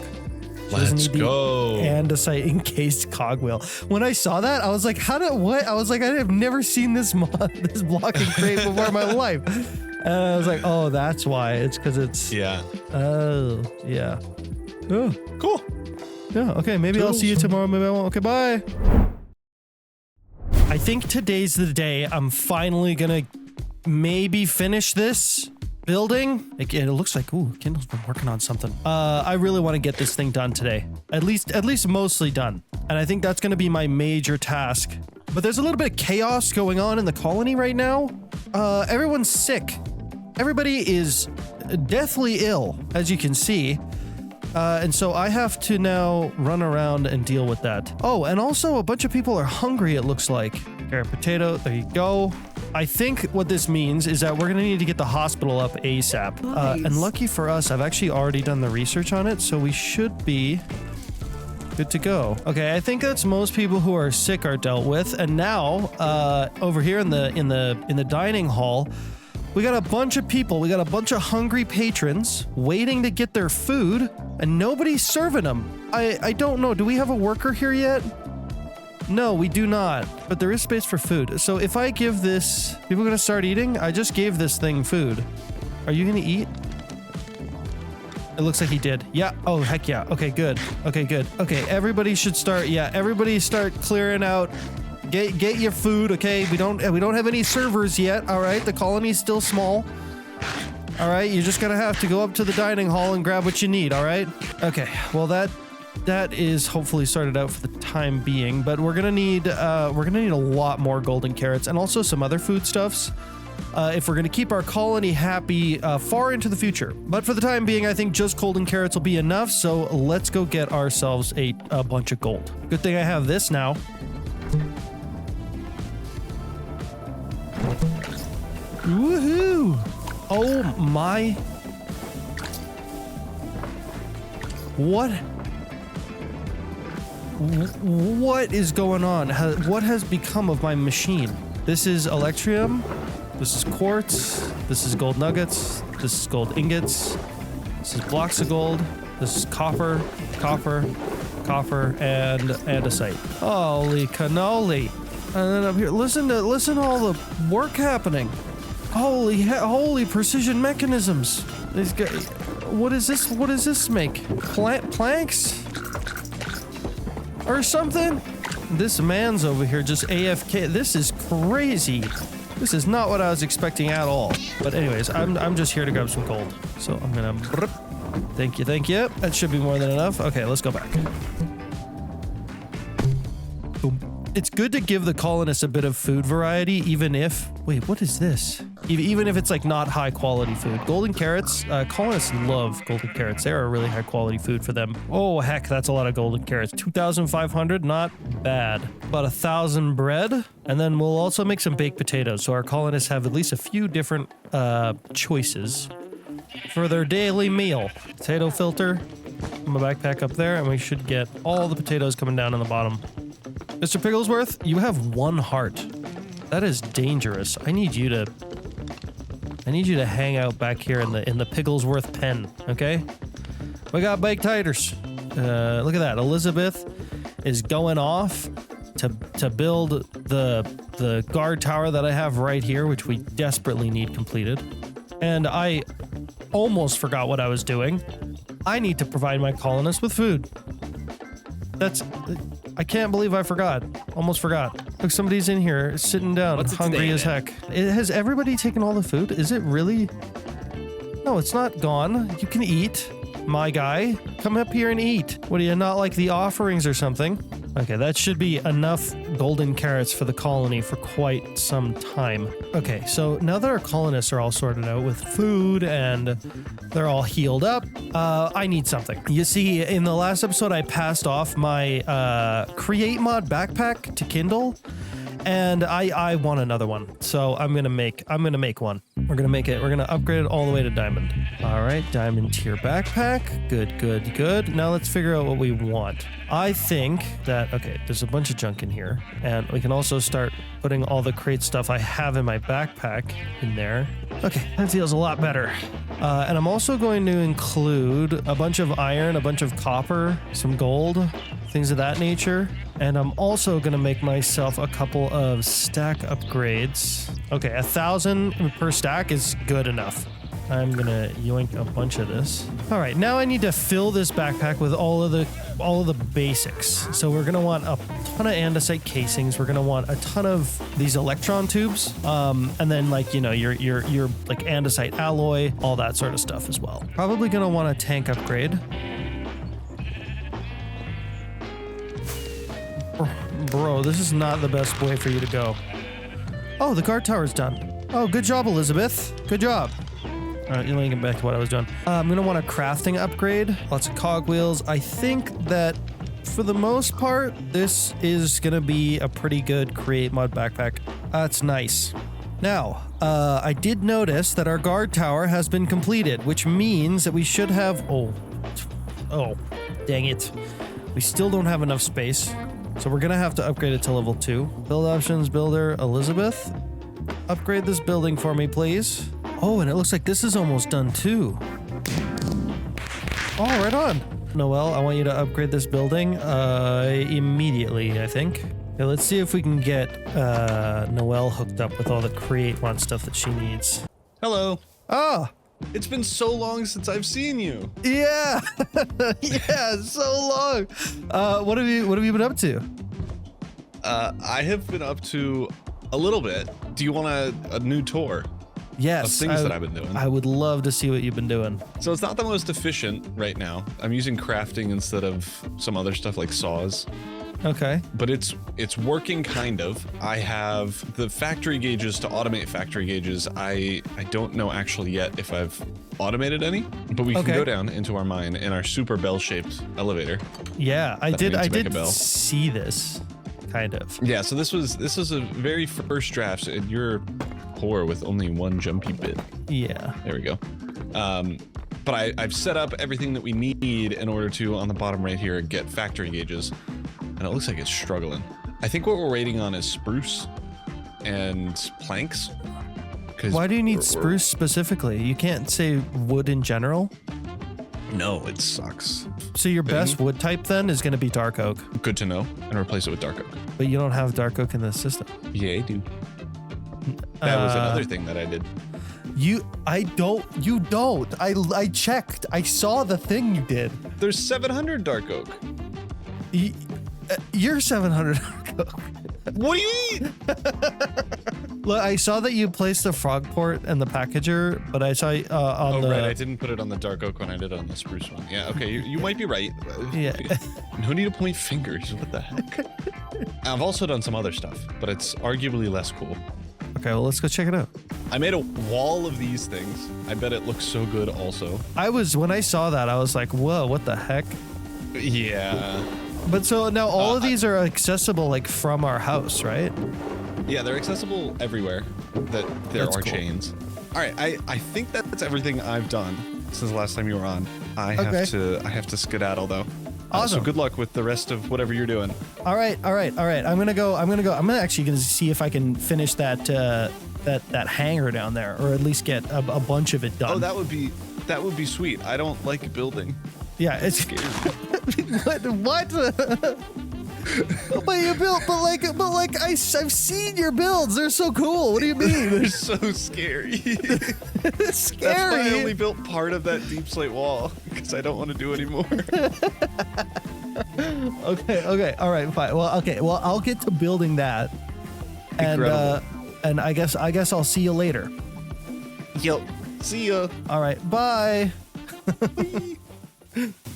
She doesn't Let's need the go. andesite encased cogwheel. When I saw that, I was like, what? I was like, I have never seen this this block in Crate before in my life. And I was like, oh, that's why. It's because it's... Yeah. Oh, yeah. Oh, Cool. yeah. Okay, maybe I'll see you tomorrow. Maybe I won't. Okay, bye. I think today's the day I'm finally gonna maybe finish this building. It looks like, ooh, Kendall's been working on something. I really want to get this thing done today. At least mostly done. And I think that's gonna be my major task. But there's a little bit of chaos going on in the colony right now. Everyone's sick. Everybody is deathly ill, as you can see. And so I have to now run around and deal with that. Oh, and also a bunch of people are hungry, it looks like. Carrot potato, there you go. I think what this means is that we're gonna need to get the hospital up ASAP. Nice. And lucky for us, I've actually already done the research on it, so we should be good to go. Okay, I think that's most people who are sick are dealt with. And now, over here in the dining hall, We got a bunch of people. We got a bunch of hungry patrons waiting to get their food, and nobody's serving them. I don't know. Do we have a worker here yet? No, we do not. But there is space for food. So if I give this... People gonna start eating? I just gave this thing food. Are you gonna eat? It looks like he did. Yeah. Oh, heck yeah. Okay, good. Okay, good. Okay, everybody should start... Yeah, everybody start clearing out... Get your food, okay? We don't have any servers yet, all right? The colony's still small. All right, you're just gonna have to go up to the dining hall and grab what you need, all right? Okay, well that is hopefully sorted out for the time being, but we're gonna need a lot more golden carrots and also some other foodstuffs if we're gonna keep our colony happy far into the future. But for the time being, I think just golden carrots will be enough, so let's go get ourselves a bunch of gold. Good thing I have this now. Woohoo! Oh my... What is going on? What has become of my machine? This is electrium. This is quartz. This is gold nuggets. This is gold ingots. This is blocks of gold. This is copper, and andesite. Holy cannoli! And then up here, listen to all the work happening. Holy precision mechanisms. These guys, what is this? What does this make? Planks? Or something? This man's over here just AFK. This is crazy. This is not what I was expecting at all. But anyways, I'm just here to grab some gold. So I'm gonna... Thank you. That should be more than enough. Okay, let's go back. Boom. It's good to give the colonists a bit of food variety, even if... Wait, what is this? Even if it's like not high quality food. Golden carrots, colonists love golden carrots. They're a really high quality food for them. Oh heck, that's a lot of golden carrots. 2,500, not bad. About 1,000 bread. And then we'll also make some baked potatoes. So our colonists have at least a few different choices for their daily meal. Potato filter. My backpack up there, and we should get all the potatoes coming down in the bottom. Mr. Pigglesworth, you have 1 heart. That is dangerous. I need you to hang out back here in the Pigglesworth pen, okay? We got baked taters. Look at that. Elizabeth is going off to build the guard tower that I have right here, which we desperately need completed. And I almost forgot what I was doing. I need to provide my colonists with food. I can't believe I forgot. Almost forgot. Look, somebody's in here sitting down, hungry as heck. Has everybody taken all the food? Is it really? No, it's not gone. You can eat. My guy, come up here and eat. What, do you not like the offerings or something? Okay, that should be enough golden carrots for the colony for quite some time. Okay, so now that our colonists are all sorted out with food and they're all healed up, I need something. You see, in the last episode, I passed off my create mod backpack to Kindle, and I want another one. So I'm gonna make one. We're gonna make it. We're gonna upgrade it all the way to diamond. All right, diamond tier backpack. Good. Now let's figure out what we want. I think that, okay, there's a bunch of junk in here, and we can also start putting all the crate stuff I have in my backpack in there. Okay, that feels a lot better. And I'm also going to include a bunch of iron, a bunch of copper, some gold, things of that nature. And I'm also going to make myself a couple of stack upgrades. Okay, 1,000 per stack is good enough. I'm gonna yoink a bunch of this. All right, now I need to fill this backpack with all of the basics. So we're gonna want a ton of andesite casings. We're gonna want a ton of these electron tubes, and then like your like andesite alloy, all that sort of stuff as well. Probably gonna want a tank upgrade. Bro, this is not the best way for you to go. Oh, the guard tower's done. Oh, good job, Elizabeth. Good job. All right, let me get back to what I was doing. I'm going to want a crafting upgrade. Lots of cogwheels. I think that for the most part, this is going to be a pretty good create mod backpack. That's nice. Now, I did notice that our guard tower has been completed, which means that we should have... Oh, dang it. We still don't have enough space. So we're going to have to upgrade it to level 2. Build options, builder, Elizabeth. Upgrade this building for me, please. Oh, and it looks like this is almost done too. Oh, right on. Noelle, I want you to upgrade this building immediately, I think. Okay, let's see if we can get Noelle hooked up with all the create one stuff that she needs. Hello. Ah, It's been so long since I've seen you. yeah, yeah, so long. What have you been up to? I have been up to a little bit. Do you want a new tour Yes, of things that I've been doing? I would love to see what you've been doing. So it's not the most efficient right now. I'm using crafting instead of some other stuff like saws. Okay. But it's working kind of. I have the factory gauges to automate factory gauges. I don't know actually yet if I've automated any, but we can go down into our mine in our super bell-shaped elevator. Yeah, I did make a bell. see this, kind of. Yeah, so this was a very first draft, and you're poor with only one jumpy bit. Yeah. There we go. But I've set up everything that we need in order to, on the bottom right here, get factory gauges. And it looks like it's struggling. I think what we're waiting on is spruce and planks. Why do you need spruce specifically? You can't say wood in general? No, it sucks. So your best wood type then is going to be dark oak. Good to know. And replace it with dark oak. But you don't have dark oak in the system. Yeah, I do. That was another thing that I did. You don't. I checked. I saw the thing you did. There's 700 dark oak. You're 700 dark oak. What do you mean? Look, I saw that you placed the frog port and the packager, but I saw on the... right, I didn't put it on the dark oak one, I did it on the spruce one. Yeah, okay, you might be right. Yeah. No need to point fingers, what the heck? I've also done some other stuff, but it's arguably less cool. Okay, well, let's go check it out. I made a wall of these things. I bet it looks so good also. When I saw that, I was like, whoa, what the heck? Yeah. But so now all of these are accessible like from our house, right? Yeah, they're accessible everywhere that there That's are cool. chains. All right, I think that's everything I've done since the last time you were on. I have to skedaddle though. Awesome. So good luck with the rest of whatever you're doing. All right. I'm actually gonna see if I can finish that hangar down there, or at least get a bunch of it done. Oh, that would be sweet. I don't like building. Yeah, it's Scary. what? But you built, but like I've seen your builds. They're so cool. What do you mean? They're so scary. It's scary. That's why I only built part of that deep slate wall, because I don't want to do any more. Okay. All right. Fine. Well, I'll get to building that. Incredible. And I guess I'll see you later. Yo, see ya. All right. Bye.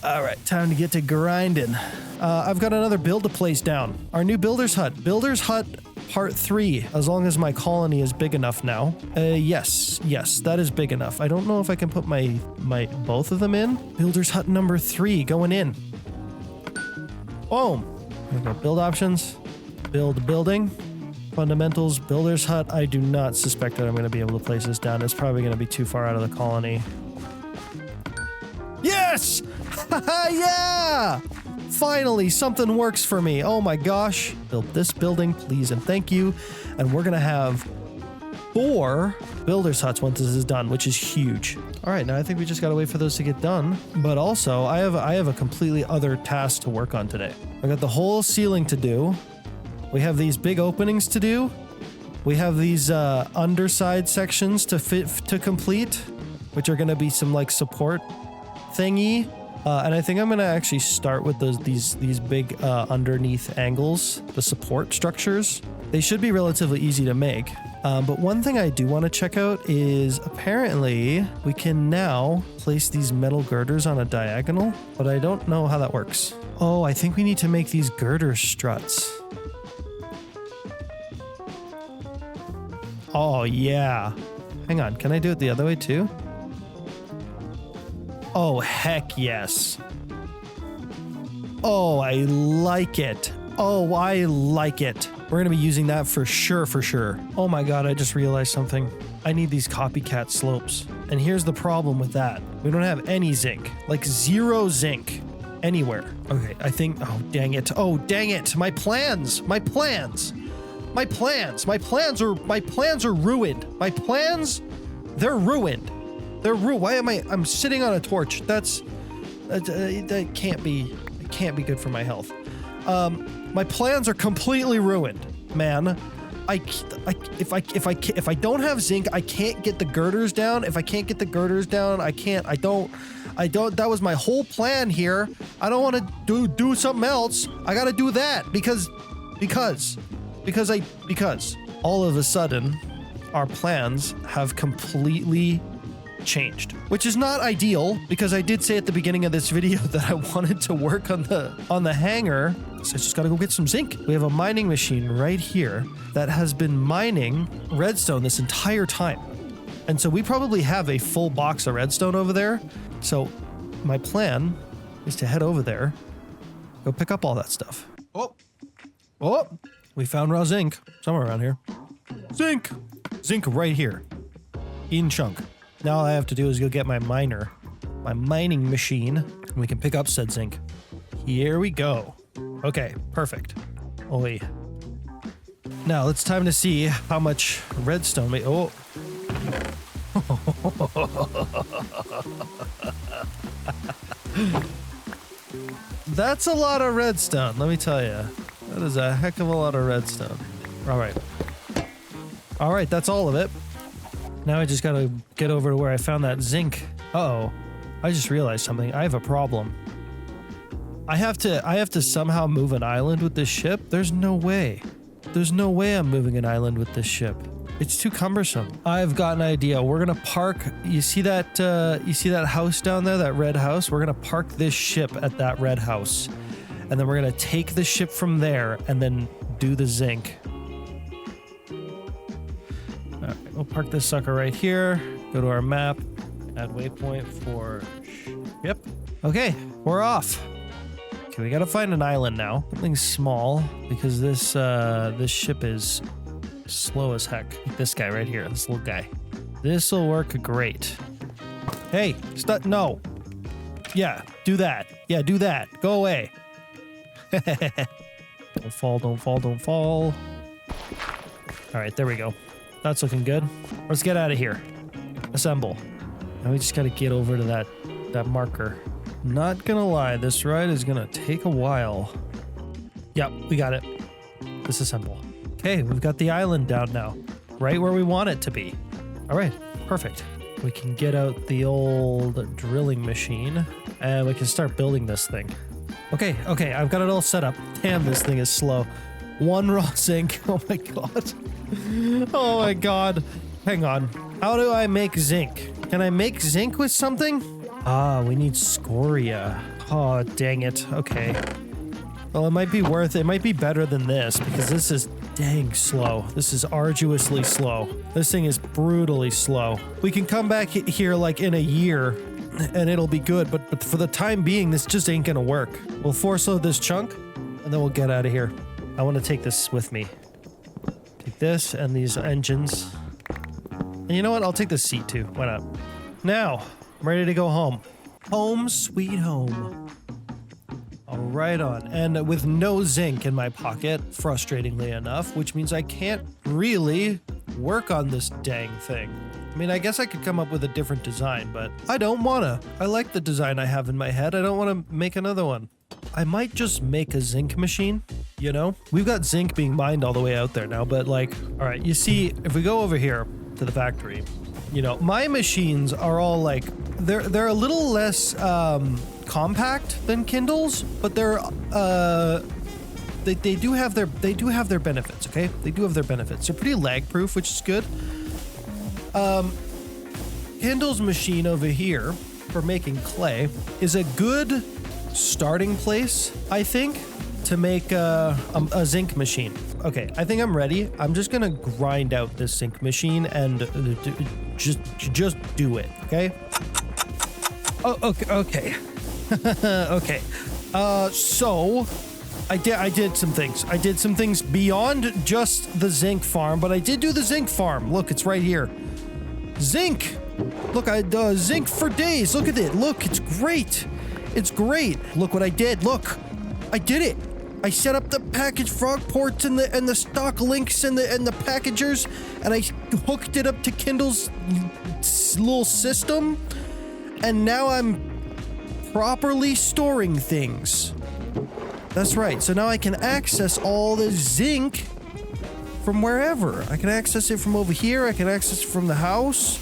All right, time to get to grinding. I've got another build to place down. Our new Builder's Hut. Builder's Hut Part 3, as long as my colony is big enough now. Yes, that is big enough. I don't know if I can put my both of them in. Builder's Hut number 3 going in. Boom. There we go. Build options. Build building. Fundamentals. Builder's Hut. I do not suspect that I'm going to be able to place this down. It's probably going to be too far out of the colony. Yes! Yeah! Finally, something works for me. Oh my gosh. Build this building, please and thank you. And we're gonna have 4 builder's huts once this is done, which is huge. All right, now I think we just gotta wait for those to get done. But also, I have a completely other task to work on today. I got the whole ceiling to do. We have these big openings to do. We have these underside sections to complete, which are gonna be some like support thingy, and I think I'm gonna actually start with these big underneath angles, the support structures. They should be relatively easy to make, but one thing I do want to check out is apparently we can now place these metal girders on a diagonal, but I don't know how that works. Oh, I think we need to make these girder struts. Oh yeah, hang on, can I do it the other way too? Oh, heck yes. Oh, I like it. Oh, I like it. We're going to be using that for sure. Oh my god, I just realized something. I need these copycat slopes. And here's the problem with that. We don't have any zinc. Like 0 zinc. Anywhere. Okay, I think... Oh, dang it. My plans are ruined. My plans they're ruined. Why am I'm sitting on a torch? That can't be, it can't be good for my health. My plans are completely ruined, man. If I don't have zinc, I can't get the girders down. If I can't get the girders down, I don't, that was my whole plan here. I don't want to do something else. I got to do that because all of a sudden our plans have completely changed, which is not ideal because I did say at the beginning of this video that I wanted to work on the hangar. So I just gotta go get some zinc. We have a mining machine right here that has been mining redstone this entire time. And so we probably have a full box of redstone over there. So my plan is to head over there, go pick up all that stuff. Oh, we found raw zinc somewhere around here. Zinc right here in chunk. Now all I have to do is go get my mining machine, and we can pick up said zinc. Here we go. Okay, perfect. Oh wait. Now it's time to see how much redstone we, oh. That's a lot of redstone, let me tell you. That is a heck of a lot of redstone. All right, that's all of it. Now I just gotta get over to where I found that zinc. Uh-oh, I just realized something. I have a problem. I have to somehow move an island with this ship. There's no way. There's no way I'm moving an island with this ship. It's too cumbersome. I've got an idea. We're gonna park, you see that house down there, that red house? We're gonna park this ship at that red house. And then we're gonna take the ship from there and then do the zinc. All right, we'll park this sucker right here. Go to our map, add waypoint for ship. Okay, we're off. Okay, we gotta find an island now. Something small, because this ship is slow as heck. Like this guy right here, this little guy. This'll work great. Hey, no. Yeah, do that. Yeah, do that. Go away. Don't fall, don't fall, don't fall. All right, there we go. That's looking good. Let's get out of here. Assemble. Now we just gotta get over to that marker. Not gonna lie, this ride is gonna take a while. Yep, we got it. Disassemble. Okay, we've got the island down now. Right where we want it to be. All right, perfect. We can get out the old drilling machine and we can start building this thing. Okay, I've got it all set up. Damn, this thing is slow. One raw zinc. Oh my god. Oh my god. Hang on. How do I make zinc? Can I make zinc with something? Ah, we need scoria. Oh, dang it. Okay. Well, it might be better than this because this is dang slow. This is arduously slow. This thing is brutally slow. We can come back here like in a year and it'll be good, but for the time being, this just ain't gonna work. We'll force load this chunk and then we'll get out of here. I want to take this with me. Take this and these engines. And you know what? I'll take this seat too. Why not? Now, I'm ready to go home. Home sweet home. All right on. And with no zinc in my pocket, frustratingly enough, which means I can't really work on this dang thing. I mean, I guess I could come up with a different design, but I don't wanna. I like the design I have in my head. I don't want to make another one. I might just make a zinc machine, you know? We've got zinc being mined all the way out there now, but like, all right, you see, if we go over here to the factory, you know, my machines are all like, they're a little less compact than Kindle's, but they're they do have their benefits, okay? They do have their benefits. They're pretty lag proof, which is good. Kindle's machine over here for making clay is a good starting place, I think, to make a zinc machine. Okay, I think I'm ready. I'm just gonna grind out this zinc machine and just do it, okay? Oh, okay. Okay. So I did some things. I did some things beyond just the zinc farm, but I did do the zinc farm. Look, it's right here. Zinc. Look, zinc for days. Look at it. Look, it's great. It's great. Look what I did. Look, I did it. I set up the package frog ports and the stock links and the packagers, and I hooked it up to Kindle's little system, and now I'm properly storing things. That's right. So now I can access all the zinc from wherever. I can access it from over here. I can access it from the house.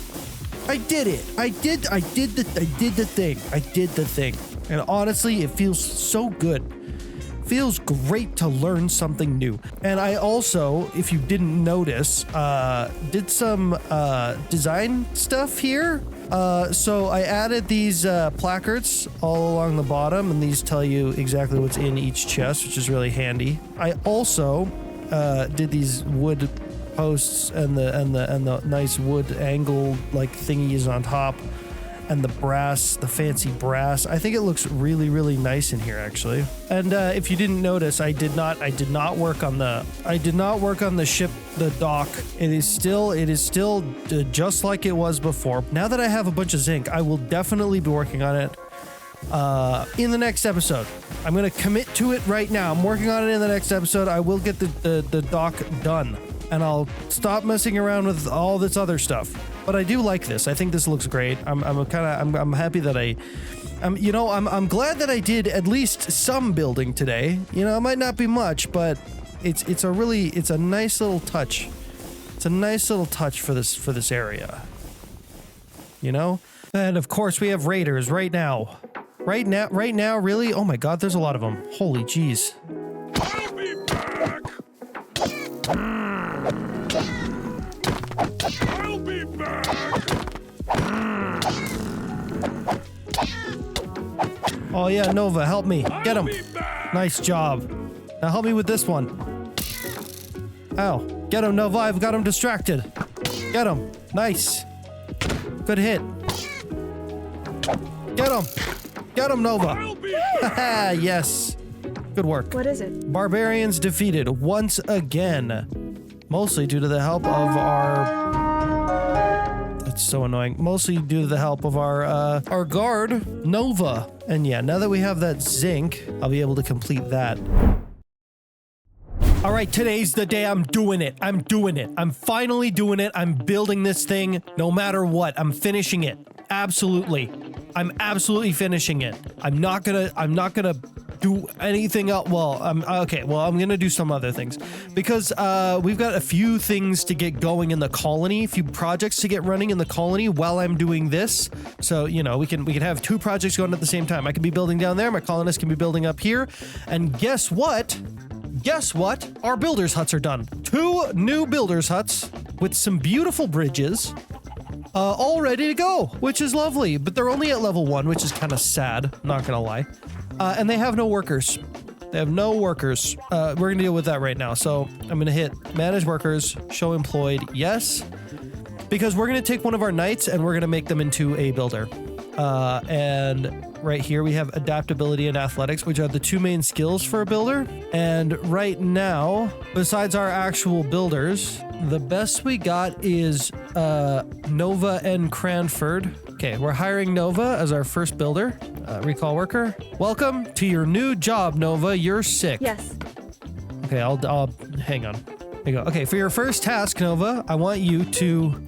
I did it. I did the thing. And honestly, it feels so good. Feels great to learn something new. And I also, if you didn't notice, did some design stuff here. So I added these placards all along the bottom, and these tell you exactly what's in each chest, which is really handy. I also did these wood posts and the nice wood angle like thingies on top, and the fancy brass. I think it looks really, really nice in here, actually. And if you didn't notice, I did not work on the ship, the dock. It is still just like it was before. Now that I have a bunch of zinc, I will definitely be working on it in the next episode. I'm gonna commit to it right now. I'm working on it in the next episode. I will get the dock done, and I'll stop messing around with all this other stuff. But I do like this. I think this looks great. I'm happy that I'm glad that I did at least some building today. You know, it might not be much, but it's a nice little touch. It's a nice little touch for this area. You know? And of course we have raiders right now. Right now, really? Oh my god, there's a lot of them. Holy jeez. I'll be back. I'll be back. Oh yeah, Nova, help me. Get him. Be back. Nice job. Now help me with this one. Ow. Get him, Nova. I've got him distracted. Get him. Nice. Good hit. Get him. Get him, Nova. I'll be Haha, yes. Good work. What is it? Barbarians defeated once again. Mostly due to the help of our... That's so annoying. Mostly due to the help of our guard, Nova. And yeah, now that we have that zinc, I'll be able to complete that. All right, today's the day. I'm doing it. I'm doing it. I'm finally doing it. I'm building this thing no matter what. I'm finishing it. Absolutely. I'm absolutely finishing it. I'm not gonna do anything else. Well, I'm gonna do some other things because we've got a few things to get going in the colony, a few projects to get running in the colony while I'm doing this. So, you know, we can have two projects going at the same time. I can be building down there, my colonists can be building up here, and guess what? Guess what? Our builders' huts are done. 2 new builders' huts with some beautiful bridges. All ready to go, which is lovely, but they're only at level 1, which is kind of sad, not gonna lie. And they have no workers. They have no workers. We're gonna deal with that right now. So I'm gonna hit manage workers, show employed, yes. Because we're gonna take one of our knights and we're gonna make them into a builder. And right here we have adaptability and athletics, which are the 2 main skills for a builder. And right now, besides our actual builders, the best we got is Nova and Cranford. Okay, we're hiring Nova as our first builder, recall worker. Welcome to your new job, Nova. You're sick. Yes. Okay, I'll hang on. There you go. Okay, for your first task, Nova, I want you to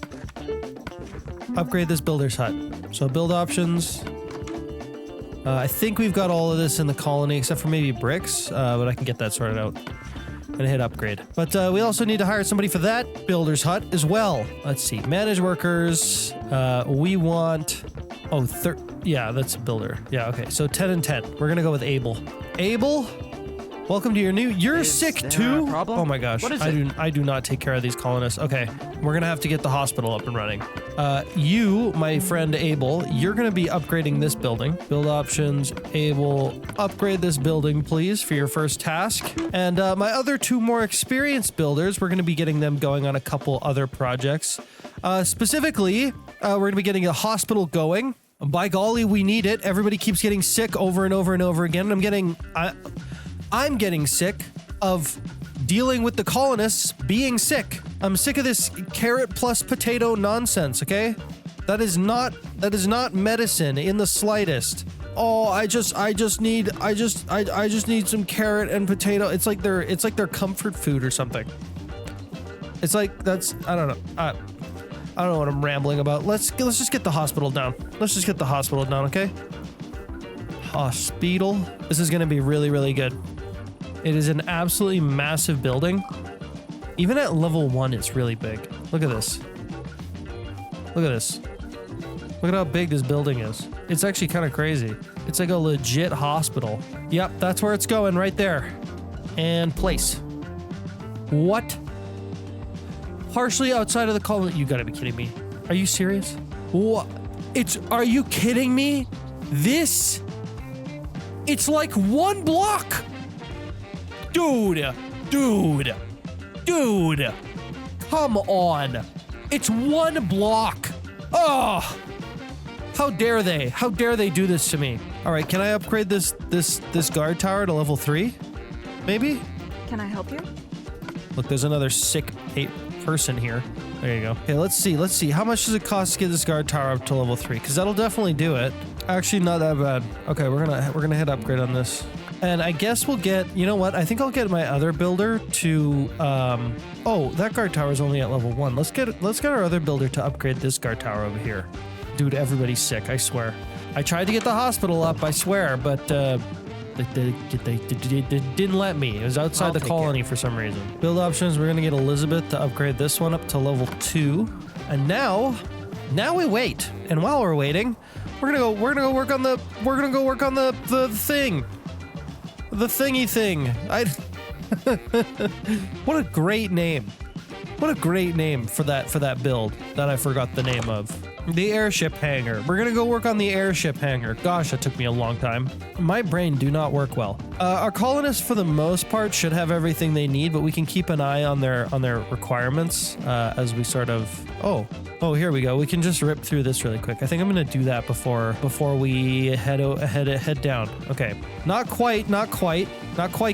upgrade this builder's hut. So build options. I think we've got all of this in the colony except for maybe bricks, but I can get that sorted out. And hit upgrade. But we also need to hire somebody for that builder's hut as well. Let's see. Manage workers. We want... Oh, yeah, that's a builder. Yeah, okay. So 10 and 10. We're gonna go with Abel. Abel, welcome to your new... You're sick too? Oh my gosh. What is I do not take care of these colonists. Okay. We're gonna have to get the hospital up and running. You, my friend Abel, you're gonna be upgrading this building. Build options. Abel, upgrade this building, please, for your first task. And my other 2 more experienced builders, we're gonna be getting them going on a couple other projects. Specifically, we're gonna be getting a hospital going. By golly, we need it. Everybody keeps getting sick over and over and over again. I'm getting sick of dealing with the colonists being sick. I'm sick of this carrot plus potato nonsense, okay? That is not medicine in the slightest. Oh, I just need some carrot and potato. It's like their comfort food or something. It's like I don't know. I don't know what I'm rambling about. Let's just get the hospital down. Let's just get the hospital down, okay? Hospital. This is gonna be really, really good. It is an absolutely massive building. Even at level 1, it's really big. Look at this. Look at this. Look at how big this building is. It's actually kind of crazy. It's like a legit hospital. Yep, that's where it's going right there. And place. What? Partially outside of the colony. You gotta be kidding me. Are you serious? What? Are you kidding me? This? It's like 1 block. Dude. Come on. It's 1 block. Oh. How dare they? How dare they do this to me? All right, can I upgrade this guard tower to level 3? Maybe? Can I help you? Look, there's another sick person here. There you go. Okay, let's see. How much does it cost to get this guard tower up to level 3? Because that'll definitely do it. Actually, not that bad. Okay, we're gonna hit upgrade on this. And I guess we'll get, you know what? I think I'll get my other builder to, oh, that guard tower is only at level 1. Let's get our other builder to upgrade this guard tower over here. Dude, everybody's sick, I swear. I tried to get the hospital up, I swear, but, they didn't let me. It was outside the colony for some reason. Build options, we're gonna get Elizabeth to upgrade this one up to level 2. And now we wait. And while we're waiting, we're gonna go work on the thing. The thingy thing. What a great name. What a great name for that build that I forgot the name of. The airship hangar. We're gonna go work on the airship hangar. Gosh, that took me a long time. My brain do not work well. Our colonists, for the most part, should have everything they need, but we can keep an eye on their requirements as we sort of. Oh, here we go. We can just rip through this really quick. I think I'm gonna do that before we head down. Okay, not quite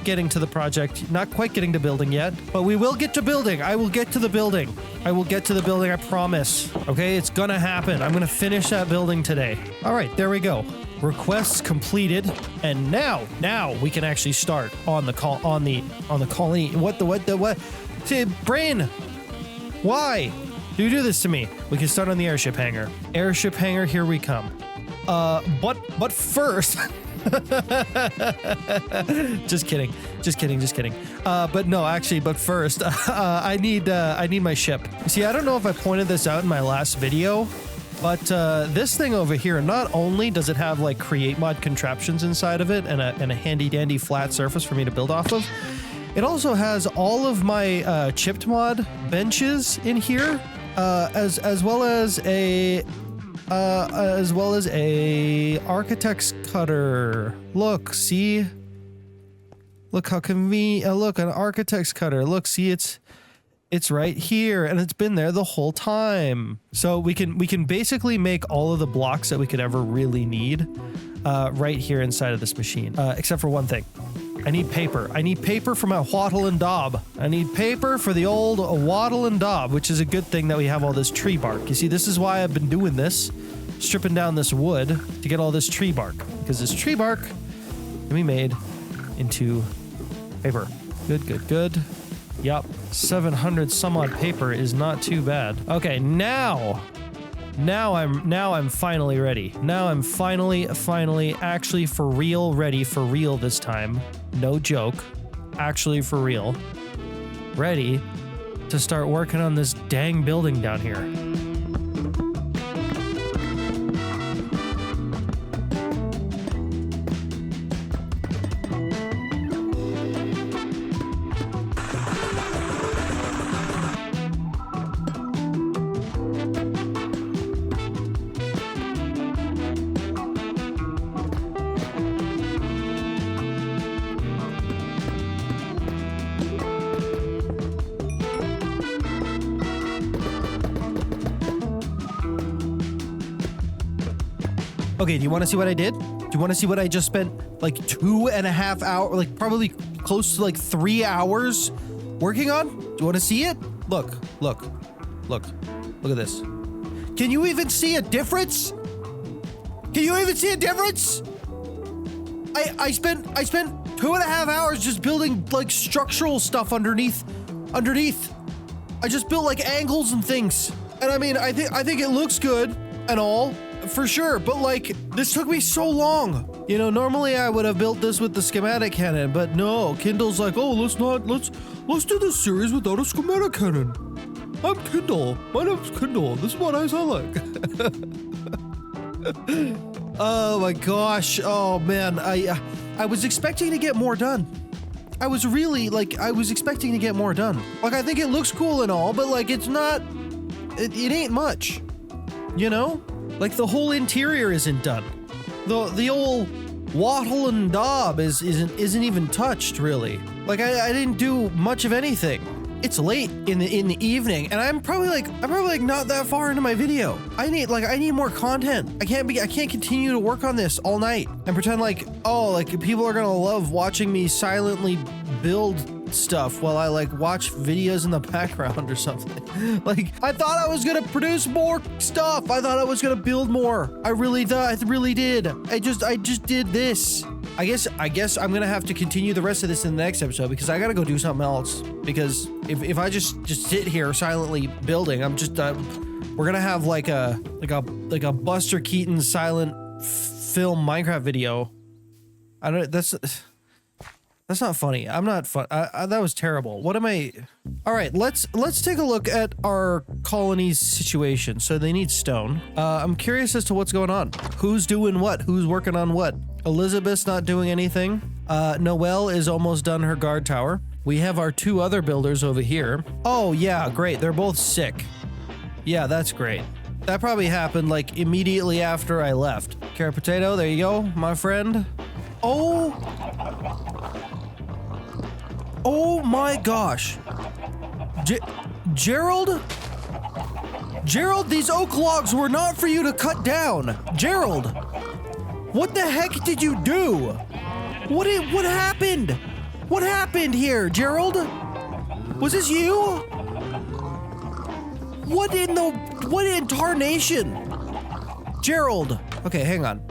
getting to the project, not quite getting to building yet, but we will get to building. I will get to the building. I promise. Okay, it's gonna happen. I'm gonna finish that building today. All right, there we go. Requests completed, and now we can actually start on the colony. What? See, brain, why do you do this to me? We can start on the airship hangar. Airship hangar, here we come. But first. Just kidding. But no, actually, but first, I need my ship. See, I don't know if I pointed this out in my last video, but this thing over here, not only does it have like create mod contraptions inside of it and a handy dandy flat surface for me to build off of, it also has all of my chipped mod benches in here, as well as a architect's cutter. Look, see? Look how convenient. Look, an architect's cutter. Look, see, it's right here, and it's been there the whole time. So we can basically make all of the blocks that we could ever really need right here inside of this machine, except for one thing. I need paper. I need paper for my wattle and daub. I need paper for the old wattle and daub, which is a good thing that we have all this tree bark. You see, this is why I've been doing this, stripping down this wood to get all this tree bark, because this tree bark can be made into paper. Good. Yup, 700 some odd paper is not too bad. Okay, now I'm finally ready. Now I'm finally actually for real ready for real this time. No joke. Actually for real. Ready to start working on this dang building down here. Okay, do you want to see what I did? Do you want to see what I just spent like 2.5 hours, like probably close to like 3 hours working on? Do you want to see it? Look at this. Can you even see a difference? I spent 2.5 hours just building like structural stuff underneath. I just built like angles and things. And I mean, I think it looks good and all, for sure, but like this took me so long. You know, normally I would have built this with the schematic cannon, but no, Kindle's like, "Oh, let's do this series without a schematic cannon." I'm Kindle. My name's Kindle. This is what I sound like. Oh my gosh. Oh man, I was expecting to get more done. I was expecting to get more done. Like, I think it looks cool and all, but like it's not, it ain't much, you know? Like the whole interior isn't done. The old wattle and daub isn't even touched really. Like I didn't do much of anything. It's late in the evening, and I'm probably like not that far into my video. I need more content. I can't continue to work on this all night and pretend like, oh, like people are gonna love watching me silently build stuff while I like watch videos in the background or something. Like, I thought I was gonna produce more stuff. I thought I was gonna build more. I really did. I just did this. I guess I'm gonna have to continue the rest of this in the next episode because I gotta go do something else. Because if I just sit here silently building, I'm just we're gonna have like a Buster Keaton silent film Minecraft video. I don't. That's not funny. I'm not fun. That was terrible. What am I? All right, let's take a look at our colony's situation. So they need stone. I'm curious as to what's going on. Who's doing what? Who's working on what? Elizabeth's not doing anything. Noelle is almost done her guard tower. We have our two other builders over here. Oh yeah, great. They're both sick. Yeah, that's great. That probably happened like immediately after I left. Carrot potato, there you go, my friend. Oh my gosh. Gerald, these oak logs were not for you to cut down. Gerald, what the heck did you do? What happened? What happened here, Gerald? Was this you? What in tarnation? Gerald. Okay, hang on.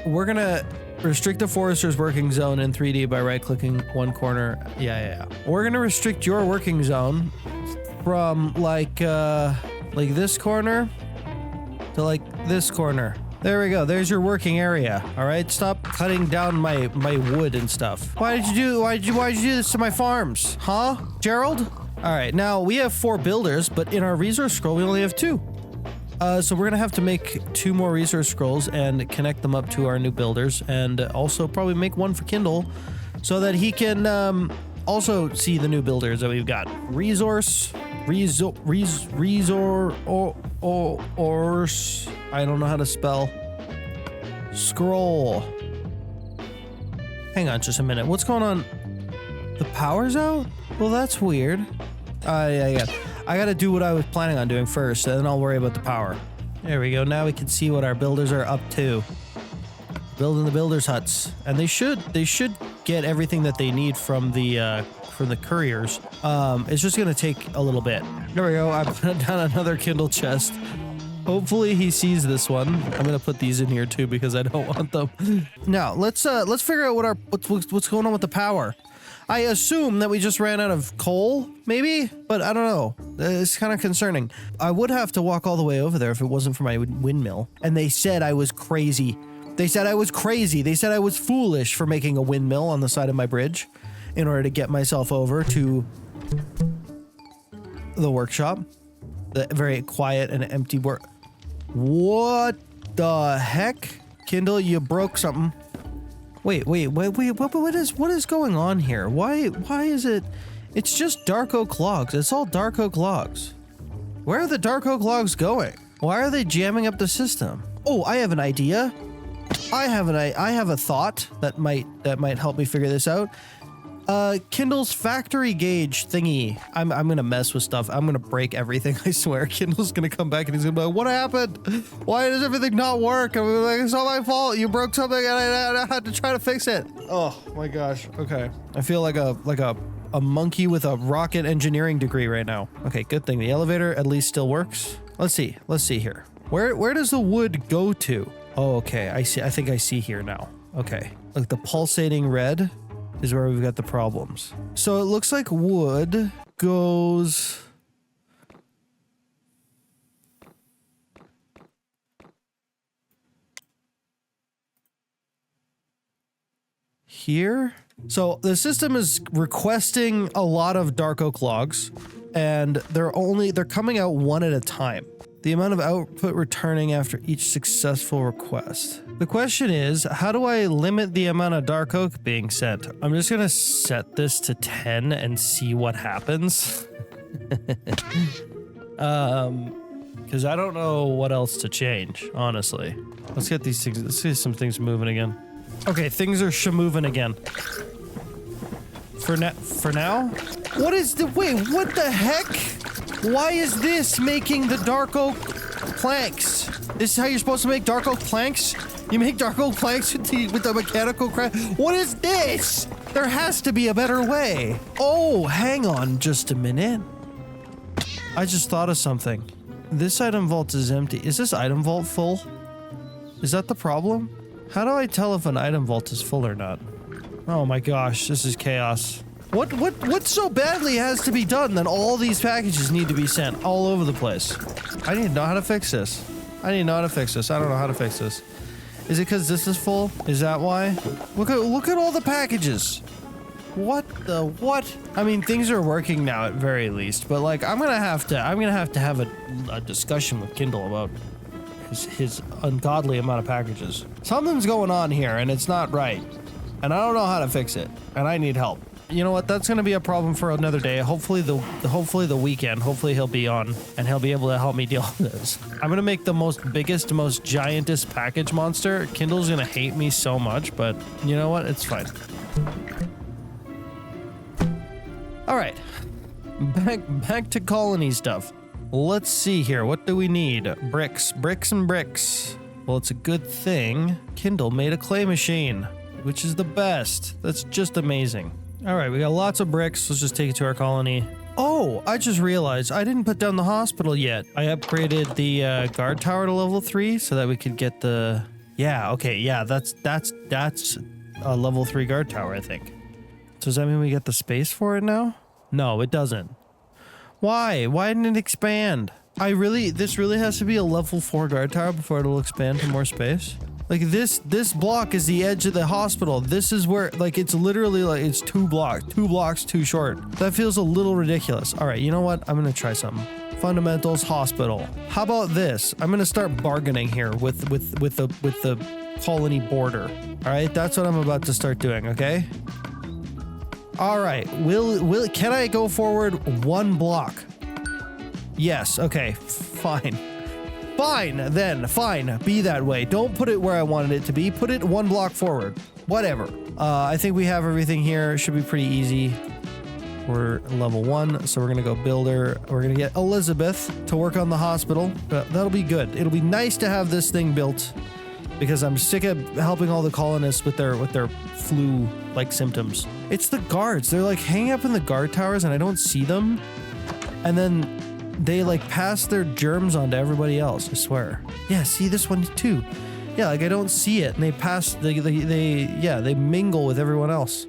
We're gonna restrict the forester's working zone in 3D by right-clicking one corner. Yeah. We're gonna restrict your working zone from like this corner to like this corner. There we go. There's your working area. All right. Stop cutting down my wood and stuff. Why did you do this to my farms? Huh, Gerald? All right. Now we have 4 builders, but in our resource scroll we only have 2. So we're gonna have to make 2 more resource scrolls and connect them up to our new builders, and also probably make one for Kindle so that he can also see the new builders that we've got. I don't know how to spell. Scroll. Hang on just a minute. What's going on? The power's out? Well, that's weird. Yeah. I gotta do what I was planning on doing first, and then I'll worry about the power. There we go. Now we can see what our builders are up to. Building the builders' huts, and they should get everything that they need from the couriers. It's just gonna take a little bit. There we go. I put down another Kindle chest. Hopefully he sees this one. I'm gonna put these in here too because I don't want them. Now let's figure out what's going on with the power. I assume that we just ran out of coal, maybe, but I don't know. It's kind of concerning. I would have to walk all the way over there if it wasn't for my windmill. And they said I was crazy. They said I was crazy. They said I was foolish for making a windmill on the side of my bridge in order to get myself over to the workshop. The very quiet and empty work. What the heck? Kindle, you broke something. Wait, what is going on here? Why is it? It's just dark oak logs. It's all dark oak logs. Where are the dark oak logs going? Why are they jamming up the system? Oh, I have an idea. I have a thought that might help me figure this out. Kindle's factory gauge thingy. I'm gonna mess with stuff. I'm gonna break everything. I swear. Kindle's gonna come back and he's gonna be like, "What happened? Why does everything not work?" I'm like, "It's not my fault. You broke something and I had to try to fix it." Oh my gosh. Okay. I feel like a monkey with a rocket engineering degree right now. Okay, good thing the elevator at least still works. Let's see here. Where does the wood go to? Oh, okay. I see. I think I see here now. Okay. Like the pulsating red is where we've got the problems. So it looks like wood goes... here. So the system is requesting a lot of dark oak logs, and they're coming out one at a time. The amount of output returning after each successful request. The question is, how do I limit the amount of dark oak being sent? I'm just gonna set this to 10 and see what happens. Because I don't know what else to change, honestly. Let's get these things, let's see some things moving again. Okay, things are shamoving again. For now? What is the, wait, what the heck? Why is this making the dark oak planks? This is how you're supposed to make dark oak planks? You make dark oak planks with the mechanical crap? What is this? There has to be a better way. Oh, hang on just a minute. I just thought of something. This item vault is empty. Is this item vault full? Is that the problem? How do I tell if an item vault is full or not? Oh my gosh, this is chaos. What so badly has to be done that all these packages need to be sent all over the place? I need to know how to fix this. I don't know how to fix this. Is it because this is full? Is that why? Look at all the packages. What? I mean, things are working now at very least, but like I'm gonna have to have a discussion with Kindle about his ungodly amount of packages. Something's going on here and it's not right. And I don't know how to fix it. And I need help. You know what? That's going to be a problem for another day. Hopefully the weekend. Hopefully he'll be on and he'll be able to help me deal with this. I'm going to make the most giantest package monster. Kindle's going to hate me so much, but you know what? It's fine. All right. Back to colony stuff. Let's see here. What do we need? Bricks and bricks. Well, it's a good thing Kindle made a clay machine, which is the best. That's just amazing. All right, we got lots of bricks. Let's just take it to our colony. Oh, I just realized I didn't put down the hospital yet. I upgraded the guard tower to level 3 so that we could get the... Yeah, okay, yeah, that's a level 3 guard tower, I think. So does that mean we get the space for it now? No, it doesn't. Why? Why didn't it expand? This really has to be a level 4 guard tower before it'll expand to more space. Like this block is the edge of the hospital. This is where, like, it's literally like it's 2 blocks too short. That feels a little ridiculous. All right, you know what? I'm gonna try something. Fundamentals hospital. How about this? I'm gonna start bargaining here with the colony border. All right, that's what I'm about to start doing. Okay. All right. Can I go forward 1 block? Yes. Okay. Fine. Fine, then. Fine. Be that way. Don't put it where I wanted it to be. Put it 1 block forward. Whatever. I think we have everything here. It should be pretty easy. We're level 1, so we're going to go builder. We're going to get Elizabeth to work on the hospital. That'll be good. It'll be nice to have this thing built because I'm sick of helping all the colonists with their flu-like symptoms. It's the guards. They're like hanging up in the guard towers and I don't see them. And then they like pass their germs on to everybody else, I swear. Yeah, see this one too. Yeah, like I don't see it and they pass, they mingle with everyone else.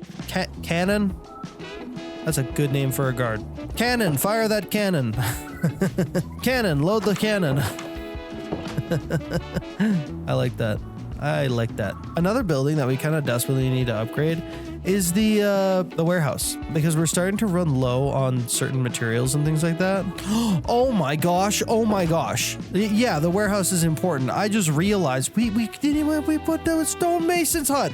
Cannon? That's a good name for a guard. Cannon, fire that cannon. Cannon, load the cannon. I like that. Another building that we kind of desperately need to upgrade is the warehouse, because we're starting to run low on certain materials and things like that. Oh my gosh. Yeah, the warehouse is important. I just realized we put down a stonemason's hut.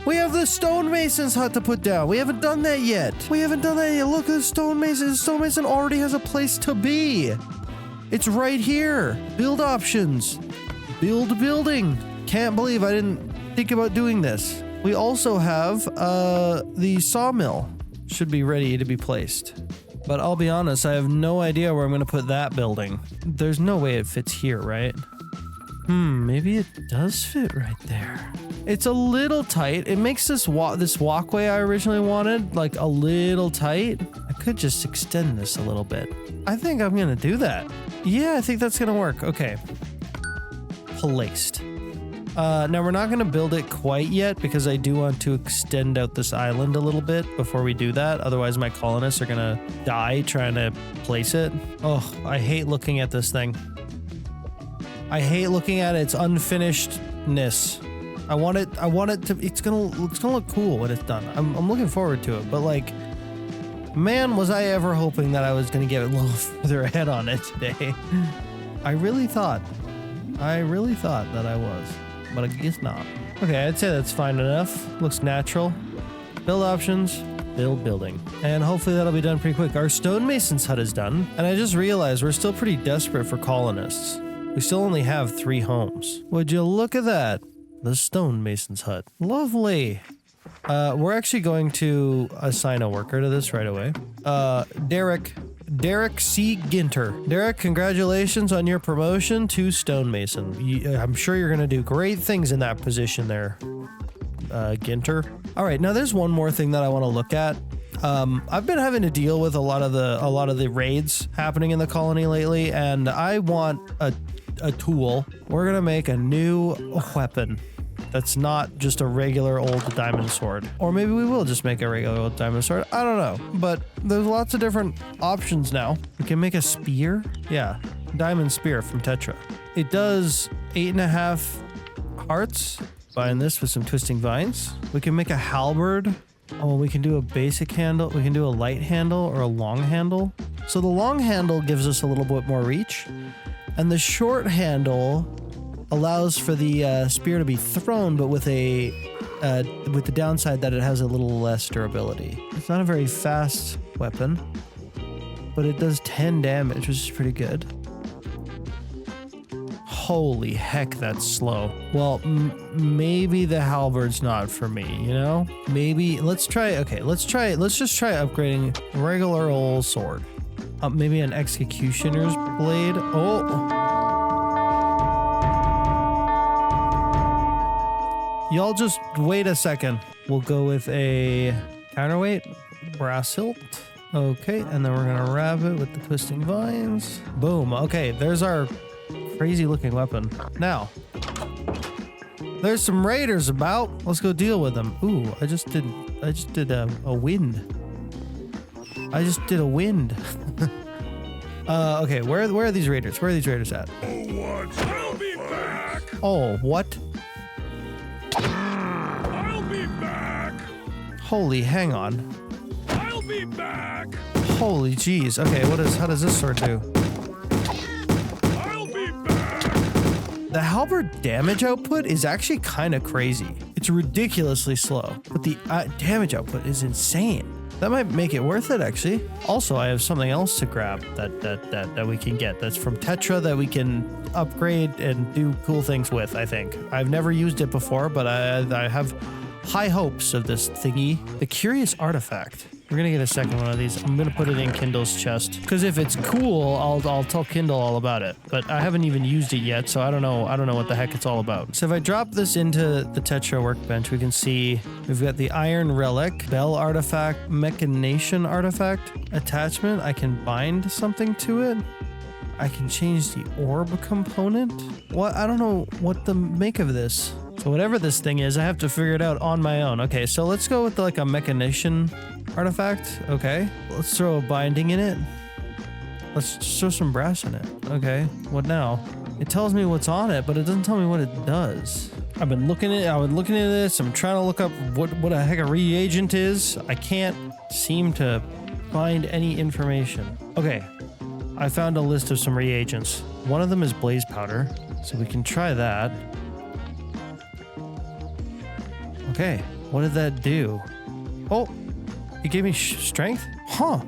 We have the stonemason's hut to put down. We haven't done that yet. Look at the stonemason. The stonemason already has a place to be. It's right here. Build options. Build building. Can't believe I didn't think about doing this. We also have the sawmill. Should be ready to be placed. But I'll be honest, I have no idea where I'm going to put that building. There's no way it fits here, right? Maybe it does fit right there. It's a little tight. It makes this walkway I originally wanted like a little tight. I could just extend this a little bit. I think I'm going to do that. Yeah, I think that's going to work. Okay. Placed. Now we're not going to build it quite yet because I do want to extend out this island a little bit before we do that. Otherwise my colonists are going to die trying to place it. Oh, I hate looking at this thing. I hate looking at its unfinishedness. I want it to, it's gonna look cool when it's done. I'm looking forward to it, but like, man, was I ever hoping that I was gonna get a little further ahead on it today. I really thought that I was, but I guess not. Okay, I'd say that's fine enough. Looks natural. Build options, build building. And hopefully that'll be done pretty quick. Our stonemason's hut is done. And I just realized we're still pretty desperate for colonists. We still only have 3 homes. Would you look at that? The stonemason's hut. Lovely. We're actually going to assign a worker to this right away. Derek C. Ginter. Derek, congratulations on your promotion to stonemason. I'm sure you're going to do great things in that position there, Ginter. All right, now there's one more thing that I want to look at. I've been having to deal with a lot of the raids happening in the colony lately, and I want a tool. We're gonna make a new weapon that's not just a regular old diamond sword. Or maybe we will just make a regular old diamond sword. I don't know. But there's lots of different options now. We can make a spear. Yeah. Diamond spear from Tetra. It does 8.5 hearts. Bind this with some twisting vines. We can make a halberd. Oh, we can do a basic handle. We can do a light handle or a long handle. So the long handle gives us a little bit more reach. And the short handle allows for the spear to be thrown, but with the downside that it has a little less durability. It's not a very fast weapon, but it does 10 damage, which is pretty good. Holy heck, that's slow. Well, maybe the halberd's not for me, you know? Maybe, let's just try upgrading regular old sword. Maybe an executioner's blade. Oh. Y'all just wait a second. We'll go with a counterweight brass hilt. Okay, and then we're gonna wrap it with the twisting vines. Boom. Okay, there's our crazy looking weapon. Now, there's some raiders about. Let's go deal with them. Ooh, I just did a wind. I just did a wind. Okay, where are these raiders? Where are these raiders at? I'll be back. Oh, what? I'll be back. Holy, hang on. I'll be back. Holy jeez. Okay, how does this sword do? I'll be back. The halberd damage output is actually kind of crazy. It's ridiculously slow, but the damage output is insane. That might make it worth it, actually. Also, I have something else to grab that we can get. That's from Tetra that we can upgrade and do cool things with, I think. I've never used it before, but I have high hopes of this thingy. The Curious Artifact. We're gonna get a second one of these. I'm gonna put it in Kindle's chest. Because if it's cool, I'll tell Kindle all about it. But I haven't even used it yet, so I don't know what the heck it's all about. So if I drop this into the Tetra workbench, we can see we've got the Iron Relic, Bell Artifact, Mechanation Artifact, Attachment. I can bind something to it. I can change the orb component. What? I don't know what to make of this. So whatever this thing is, I have to figure it out on my own. Okay, so let's go with like a Mechanation Artifact. Okay, let's throw a binding in it. Let's throw some brass in it. Okay, what now? It tells me what's on it, but it doesn't tell me what it does. I've been looking at this. I'm trying to look up what a heck a reagent is. I can't seem to find any information. Okay, I found a list of some reagents. One of them is blaze powder, so we can try that. Okay, what did that do? Oh, it gave me strength? Huh.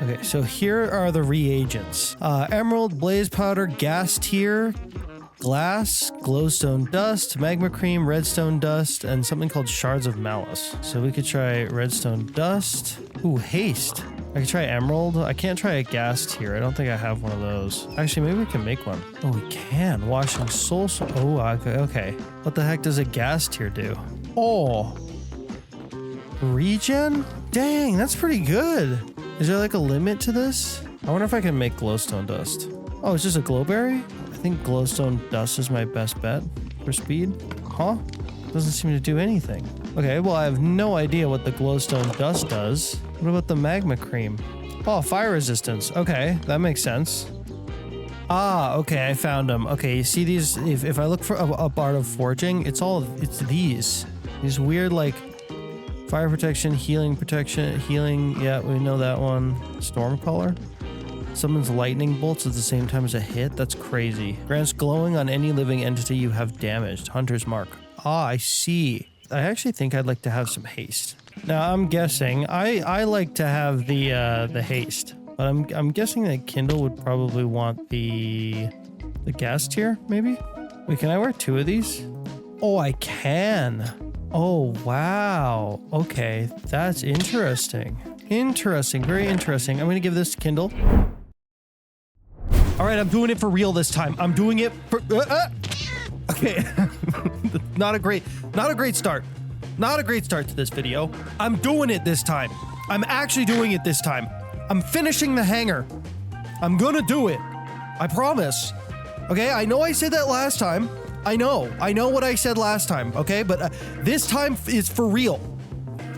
Okay, so here are the reagents. Emerald, blaze powder, gas tier, glass, glowstone dust, magma cream, redstone dust, and something called shards of malice. So we could try redstone dust. Ooh, haste. I could try emerald. I can't try a gas tier. I don't think I have one of those. Actually, maybe we can make one. Oh, we can. Washing soul. Oh, okay. What the heck does a gas tier do? Oh. Regen? Dang, that's pretty good. Is there like a limit to this? I wonder if I can make glowstone dust. Oh, it's just a glowberry? I think glowstone dust is my best bet for speed. Huh? Doesn't seem to do anything. Okay, well, I have no idea what the glowstone dust does. What about the magma cream? Oh, fire resistance. Okay, that makes sense. Ah, okay, I found them. Okay, you see these? If I look for a part of forging, it's these weird, like, fire protection, healing, yeah, we know that one. Storm color. Summons lightning bolts at the same time as a hit. That's crazy. Grants glowing on any living entity you have damaged. Hunter's mark. Ah, I see. I actually think I'd like to have some haste. Now, I'm guessing I like to have the haste, but I'm guessing that Kindle would probably want the gas tier, maybe? Wait, can I wear 2 of these? Oh, I can. Oh, wow. Okay, that's interesting. Interesting, very interesting. I'm gonna give this to Kindle. All right, I'm doing it for real this time. I'm doing it for, okay. Not a great start. Not a great start to this video. I'm doing it this time. I'm actually doing it this time. I'm finishing the hanger. I'm gonna do it. I promise. Okay, I know I said that last time. I know what I said last time, okay? But this time is for real.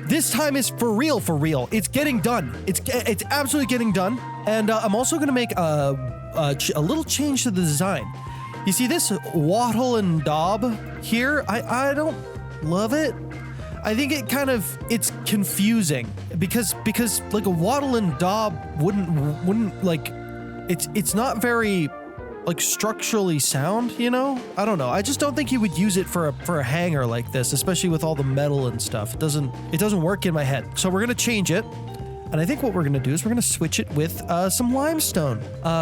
This time is for real. It's getting done. It's absolutely getting done. And I'm also gonna make a little change to the design. You see this wattle and daub here? I don't love it. I think it's confusing because like a wattle and daub wouldn't like, it's not very like structurally sound, you know? I don't know. I just don't think you would use it for a hanger like this, especially with all the metal and stuff. It doesn't work in my head. So we're gonna change it. And I think what we're gonna do is we're gonna switch it with some limestone.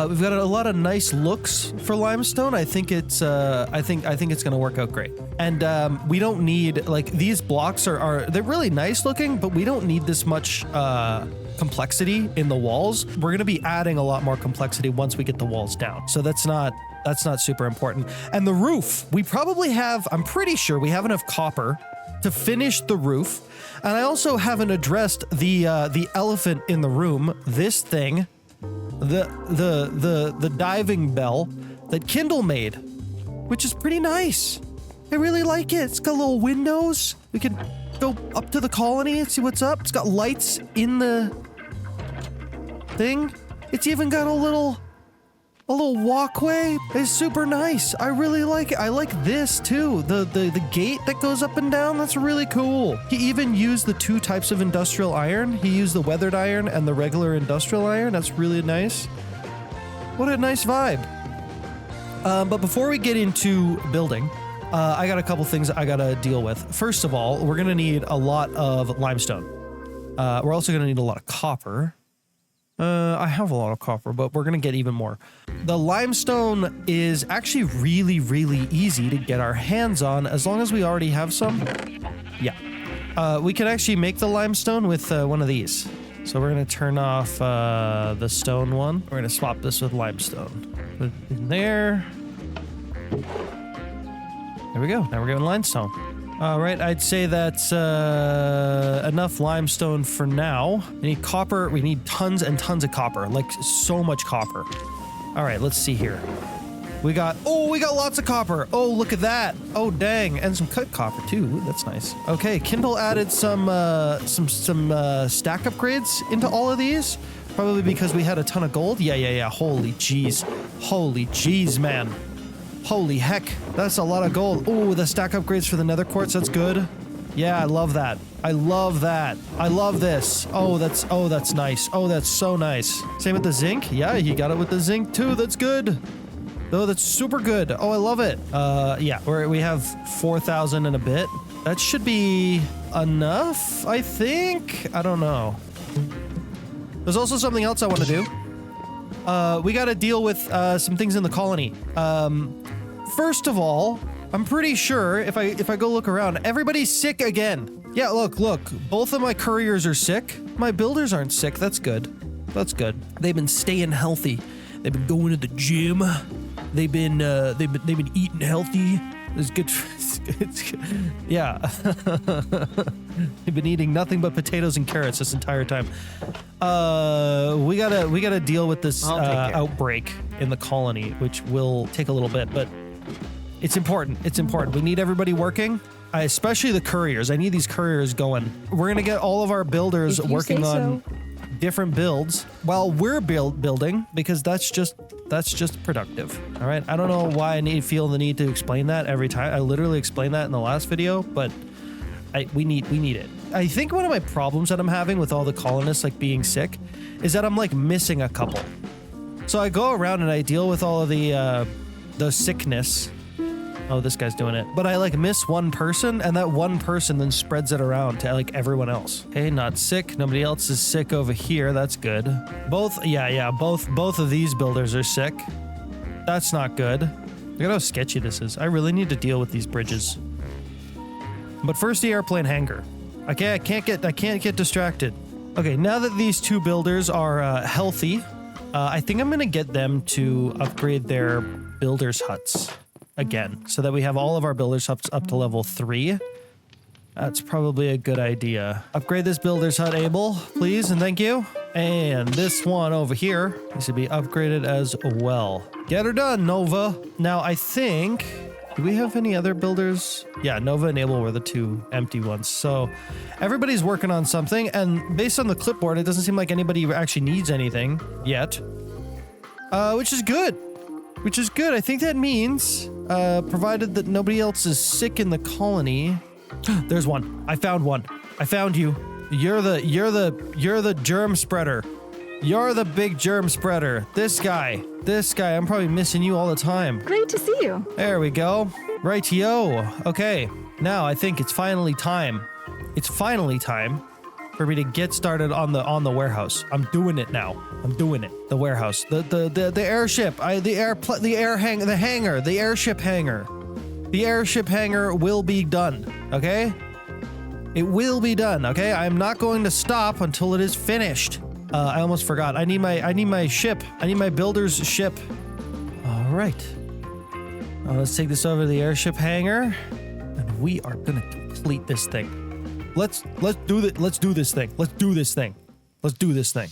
We've got a lot of nice looks for limestone. I think it's gonna work out great. And we don't need, like, these blocks they're really nice looking, but we don't need this much complexity in the walls. We're gonna be adding a lot more complexity once we get the walls down. So that's not super important. And the roof, I'm pretty sure we have enough copper to finish the roof. And I also haven't addressed the elephant in the room, this thing, the diving bell that Kindle made, which is pretty nice. I really like it. It's got little windows. We can go up to the colony and see what's up. It's got lights in the thing. It's even got a little walkway. It's super nice. I really like it. I like this too. The gate that goes up and down, that's really cool. He even used the 2 types of industrial iron. He used the weathered iron and the regular industrial iron. That's really nice. What a nice vibe. But before we get into building, I got a couple things I gotta deal with. First of all, we're gonna need a lot of limestone. We're also gonna need a lot of copper. I have a lot of copper, but we're gonna get even more. The limestone is actually really, really easy to get our hands on as long as we already have some. Yeah. We can actually make the limestone with one of these. So we're gonna turn off the stone one. We're gonna swap this with limestone. Put it in there. There we go. Now we're getting limestone. All right, I'd say that's enough limestone for now. We need copper. We need tons and tons of copper, like so much copper. All right, let's see here. We got lots of copper. Oh, look at that. Oh, dang, and some cut copper too. Ooh, that's nice. Okay, Kindle added some stack upgrades into all of these, probably because we had a ton of gold. Yeah. Holy jeez, man. Holy heck, that's a lot of gold. Oh, the stack upgrades for the nether quartz, that's good. Yeah, I love that. I love that. I love this. Oh, that's nice. Oh, that's so nice. Same with the zinc. Yeah, he got it with the zinc too. That's good. Oh, that's super good. Oh, I love it. Yeah, we have 4,000 and a bit. That should be enough, I think. I don't know. There's also something else I want to do. We got to deal with some things in the colony. First of all, I'm pretty sure if I go look around, everybody's sick again. Yeah, look. Both of my couriers are sick. My builders aren't sick. That's good. That's good. They've been staying healthy. They've been going to the gym. They've been eating healthy. It's good. It's good. Yeah. They've been eating nothing but potatoes and carrots this entire time. We gotta deal with this outbreak in the colony, which will take a little bit, but It's important. It's important. We need everybody working, especially the couriers. I need these couriers going. We're going to get all of our builders working on different builds while we're building, because that's just productive. All right. I don't know why I feel the need to explain that every time. I literally explained that in the last video, but we need it. I think one of my problems that I'm having with all the colonists like being sick is that I'm like missing a couple. So I go around and I deal with all of the sickness. Oh, this guy's doing it. But I like miss one person, and that one person then spreads it around to like everyone else. Okay, not sick. Nobody else is sick over here. That's good. Both of these builders are sick. That's not good. Look at how sketchy this is. I really need to deal with these bridges. But first, the airplane hangar. Okay, I can't get distracted. Okay, now that these two builders are healthy, I think I'm gonna get them to upgrade their builders' huts again, so that we have all of our builders huts up to level 3. That's probably a good idea. Upgrade this builder's hut, Abel, please, and thank you. And this one over here needs to be upgraded as well. Get her done, Nova. Now, I think... Do we have any other builders? Yeah, Nova and Abel were the two empty ones. So everybody's working on something, and based on the clipboard, it doesn't seem like anybody actually needs anything yet. Which is good. Which is good. I think that means, provided that nobody else is sick in the colony. There's one. I found one. I found you. You're the germ spreader. You're the big germ spreader. This guy. I'm probably missing you all the time. Great to see you. There we go. Rightio. Okay. Now I think it's finally time. It's finally time for me to get started on the warehouse. I'm doing it now. I'm doing it. The warehouse. The airship. The hangar. The airship hangar. The airship hangar will be done. Okay? It will be done. Okay? I'm not going to stop until it is finished. I almost forgot. I need my ship. I need my builder's ship. All right. Let's take this over to the airship hangar, and we are gonna complete this thing. Let's do this. Let's do this thing. Let's do this thing. Let's do this thing.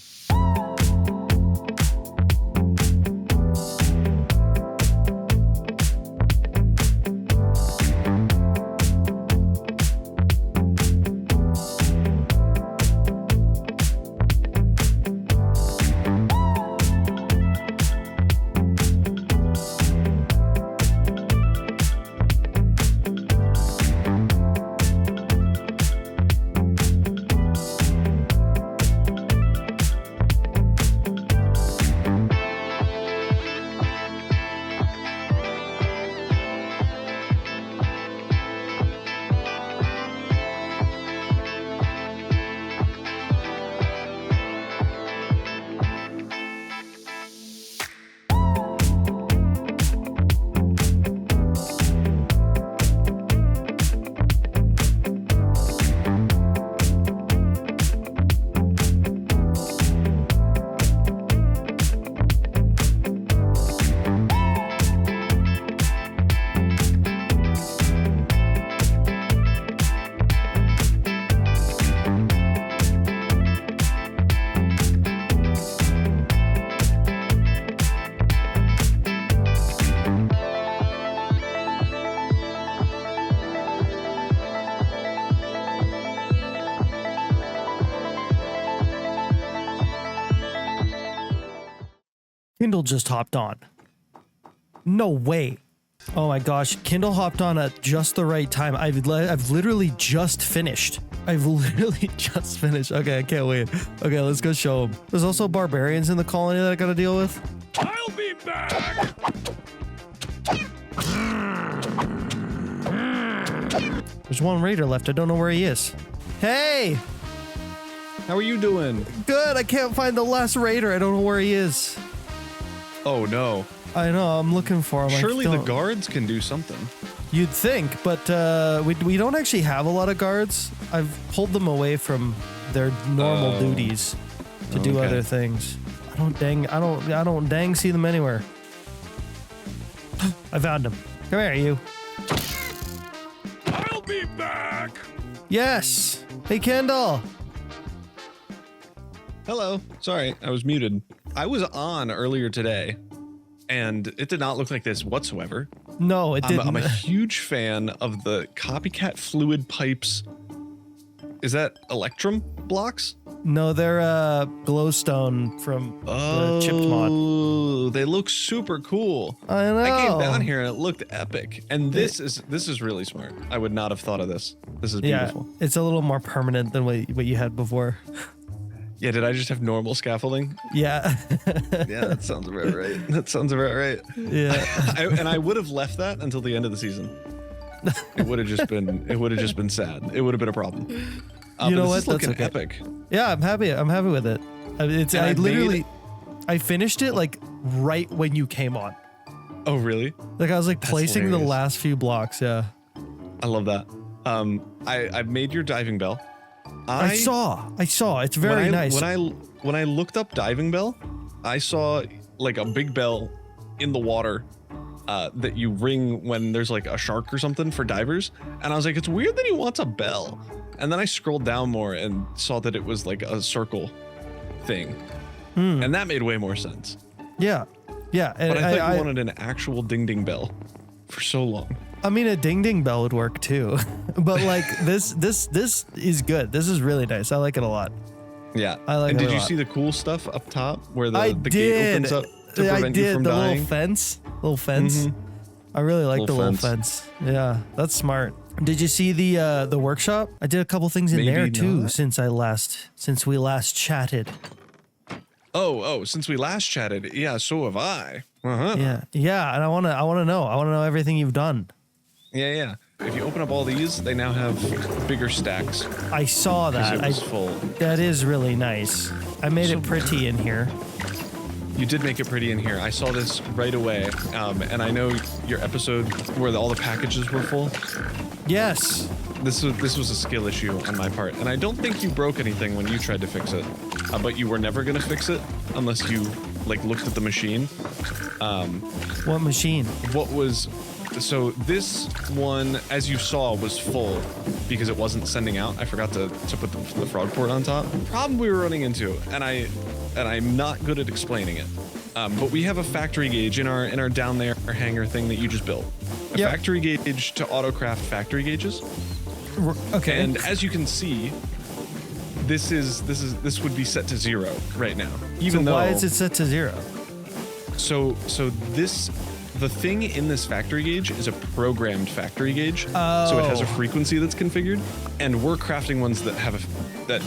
Kindle just hopped on. No way. Oh my gosh, Kindle hopped on at just the right time. I've literally just finished. Okay, I can't wait. Okay, let's go show them. There's also barbarians in the colony that I gotta deal with. I'll be back. There's one raider left. I don't know where he is. Hey! How are you doing? Good. I can't find the last raider. I don't know where he is. Oh no. I know. I'm looking for him. Surely the guards can do something. You'd think, but we don't actually have a lot of guards. I've pulled them away from their normal duties to do other things. I don't dang see them anywhere. I found him. Come here, you. I'll be back. Yes. Hey, Kendall. Hello. Sorry, I was muted. I was on earlier today, and it did not look like this whatsoever. No, it didn't. I'm a huge fan of the copycat fluid pipes. Is that Electrum blocks? No, they're glowstone from the chipped mod. Oh, they look super cool. I know. I came down here and it looked epic. And this is really smart. I would not have thought of this. This is beautiful. Yeah, it's a little more permanent than what you had before. Yeah, did I just have normal scaffolding? Yeah. Yeah, that sounds about right. That sounds about right. Yeah. I would have left that until the end of the season. It would have just been sad. It would have been a problem. You know but what? this is looking That's okay. epic. Yeah, I'm happy. I'm happy with it. I finished it like right when you came on. Oh, really? Like I was like That's placing the hilarious. last few blocks. Yeah. I love that. I've made your diving bell. I saw. It's very nice. When I looked up diving bell, I saw like a big bell in the water that you ring when there's like a shark or something for divers, and I was like, it's weird that he wants a bell. And then I scrolled down more and saw that it was like a circle thing, and that made way more sense. Yeah. Yeah. And But I thought you wanted an actual ding ding bell for so long. I mean, a ding ding bell would work too, but like this is good. This is really nice. I like it a lot. Yeah. I like and it did a you lot. see the cool stuff up top where I the gate opens up to prevent you from the dying? little fence. I really like the little fence. Yeah, that's smart. Did you see the workshop? I did a couple things in Maybe there too not. since we last chatted. Oh, since we last chatted, yeah, so have I. Yeah, and I wanna know everything you've done. Yeah. If you open up all these, they now have bigger stacks. I saw that. It was full. That is really nice. I made it pretty in here. You did make it pretty in here. I saw this right away, and I know your episode where all the packages were full. Yes. This was a skill issue on my part, and I don't think you broke anything when you tried to fix it, but you were never gonna fix it unless you like looked at the machine. What machine? So this one, as you saw, was full because it wasn't sending out. I forgot to put the frog port on top. Problem we were running into, and I'm not good at explaining it, but we have a factory gauge in our down there hangar thing that you just built. A Yep. factory gauge to autocraft factory gauges. Okay. And as you can see, this would be set to 0 right now. Even though why is it set to 0? So the thing in this factory gauge is a programmed factory gauge. So it has a frequency that's configured, and we're crafting ones that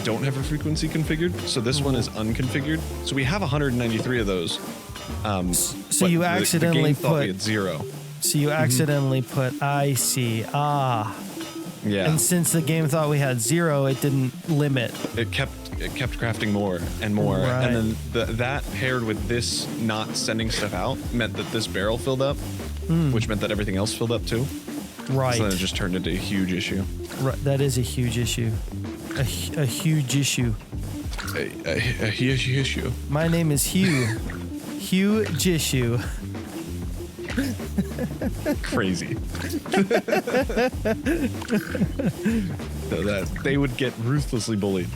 don't have a frequency configured. So this one is unconfigured. So we have 193 of those. So you accidentally the game thought we put. had 0. So you accidentally put. I see. Yeah. And since the game thought we had 0, it didn't limit. It kept crafting more and more, Right. and then that paired with this not sending stuff out meant that this barrel filled up, which meant that everything else filled up too. Right. So then it just turned into a huge issue. Right. That is a huge issue. A huge issue. A huge issue. My name is Hugh. Hugh Jishu. Crazy. So that they would get ruthlessly bullied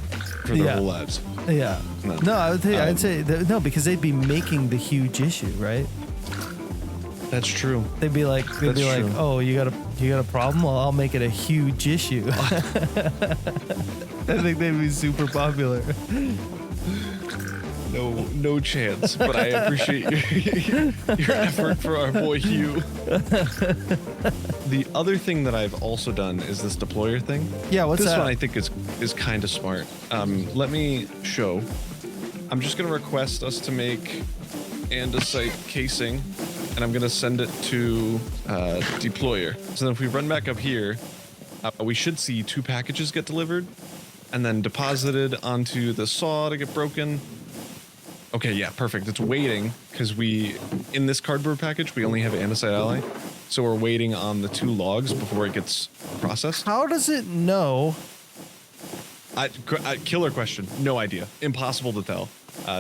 for their whole lives. Yeah. No, I'd say no, because they'd be making the huge issue, right? That's true. They'd be like, That's true. oh, you got a problem? Well, I'll make it a huge issue. I think they'd be super popular. No chance. But I appreciate your effort for our boy Hugh. The other thing that I've also done is this deployer thing. Yeah, what's this that? one I think is kind of smart. Let me show. I'm just gonna request us to make andesite casing, and I'm gonna send it to deployer. So then if we run back up here, we should see 2 packages get delivered, and then deposited onto the saw to get broken. Okay, yeah, perfect. It's waiting because in this cardboard package, we only have andesite alloy. So we're waiting on the 2 logs before it gets processed. How does it know? Killer question. No idea. Impossible to tell.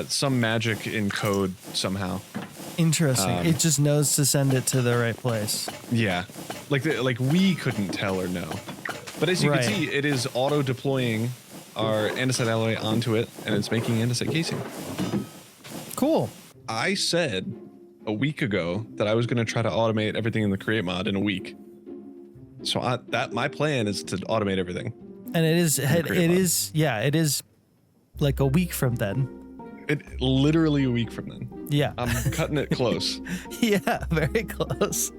Some magic in code somehow. Interesting. It just knows to send it to the right place. Yeah. Like we couldn't tell or know. But as you Right. can see, it is auto-deploying our andesite alloy onto it, and it's making andesite casing. Cool. I said a week ago that I was going to try to automate everything in the create mod in a week. So my plan is to automate everything. And it is like a week from then. It literally a week from then. Yeah. I'm cutting it close. Yeah, very close.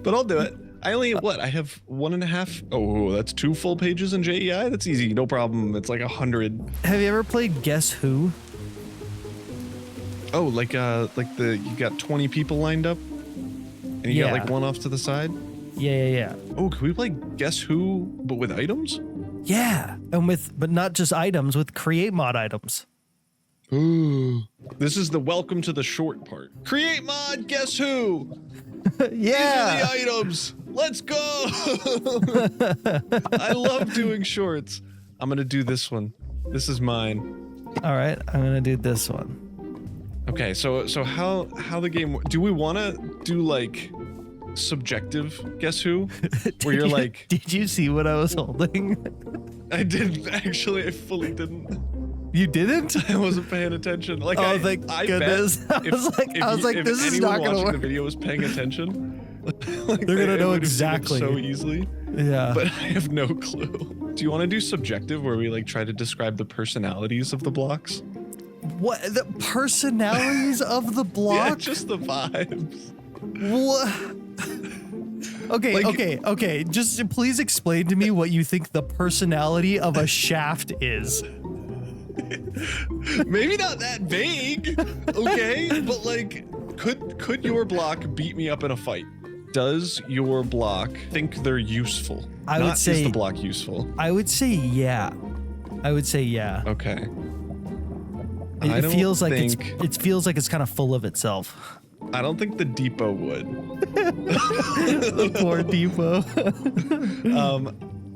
But I'll do it. I only, I have 1.5. Oh, that's 2 full pages in JEI? That's easy, no problem. It's like 100. Have you ever played Guess Who? Oh, like you got 20 people lined up? And you got like one off to the side? Yeah. Oh, can we play Guess Who, but with items? Yeah, but not just items, with create mod items. Ooh. This is the welcome to the short part. Create mod, Guess Who? Yeah. These are the items. Let's go. I love doing shorts. I'm going to do this one. This is mine. All right, I'm going to do this one. Okay, so how the game, do we want to do like subjective Guess Who, where you're like, did you see what I was holding? I didn't actually. I fully didn't. You didn't? I wasn't paying attention. Like, oh, thank goodness! I was like, this is not gonna work. If the video was paying attention, like they're gonna know exactly so easily. Yeah, but I have no clue. Do you want to do subjective, where we like try to describe the personalities of the blocks? What, the personalities of the blocks? Yeah, just the vibes. What? Okay, like, okay. Just please explain to me what you think the personality of a shaft is. Maybe not that vague, okay? But like, could your block beat me up in a fight? Does your block think they're useful? I would say, is the block useful? I would say yeah. Okay. It feels like it's kind of full of itself. I don't think the depot would. The poor depot.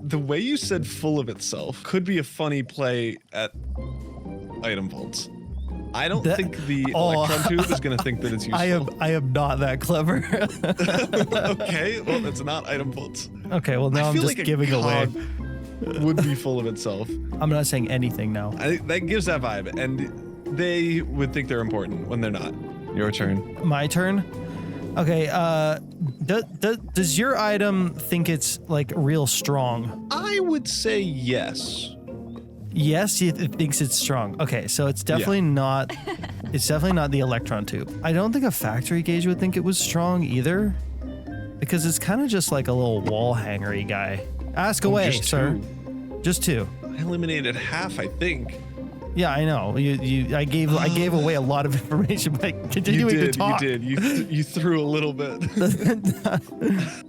The way you said full of itself could be a funny play at item vaults. I don't think the electron tube is going to think that it's useful. I am not that clever. Okay, well, it's not item vaults. Okay, well now I'm just like giving away. Would be full of itself. I'm not saying anything now. That gives that vibe, and they would think they're important when they're not. Your turn. My turn? Okay, does your item think it's like real strong? I would say yes. Yes, it thinks it's strong. Okay, so it's definitely not. It's definitely not the electron tube. I don't think a factory gauge would think it was strong either, because it's kind of just like a little wall hangery guy. Ask away, sir. Just 2. I eliminated half, I think. Yeah, I know. I gave away a lot of information by continuing to talk. You did. You threw a little bit.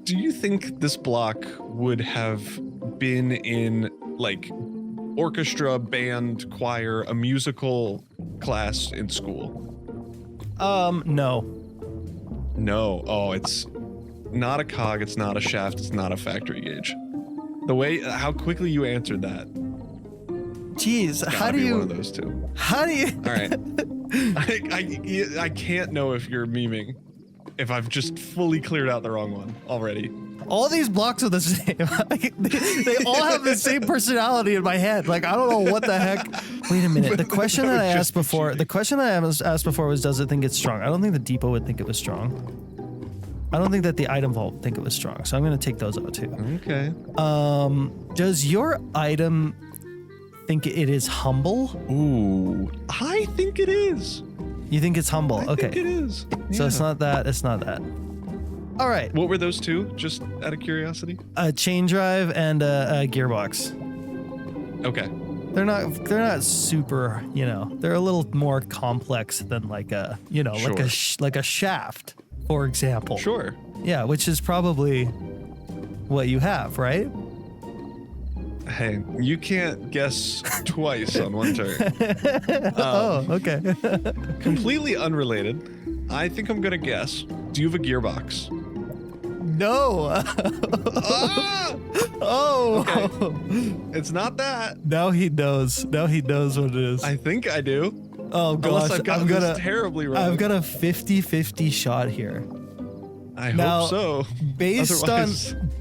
Do you think this block would have been in like orchestra, band, choir, a musical class in school? No. No. Oh, it's not a cog. It's not a shaft. It's not a factory gauge. The way how quickly you answered that. Jeez, how do you? One of those 2. How do you? All right. I can't know if you're memeing, if I've just fully cleared out the wrong one already. All these blocks are the same. They all have the same personality in my head. Like, I don't know what the heck. Wait a minute. The question that I asked before. The question that I asked before was, does it think it's strong? I don't think the depot would think it was strong. I don't think that the item vault would think it was strong. So I'm gonna take those out too. Okay. Does your item think it is humble? Ooh, I think it is. You think it's humble? I think it is. Yeah. So it's not that. It's not that. All right. What were those 2? Just out of curiosity. A chain drive and a gearbox. Okay. They're not super. They're a little more complex than like a like a shaft, for example. Sure. Yeah, which is probably what you have, right? Hey, you can't guess twice on one turn. Oh, okay. Completely unrelated. I think I'm gonna guess. Do you have a gearbox? No. Oh. Okay. It's not that. Now he knows. Now he knows what it is. I think I do. Oh gosh, Unless I've gotten this terribly wrong. I've got a 50-50 shot here. I hope so.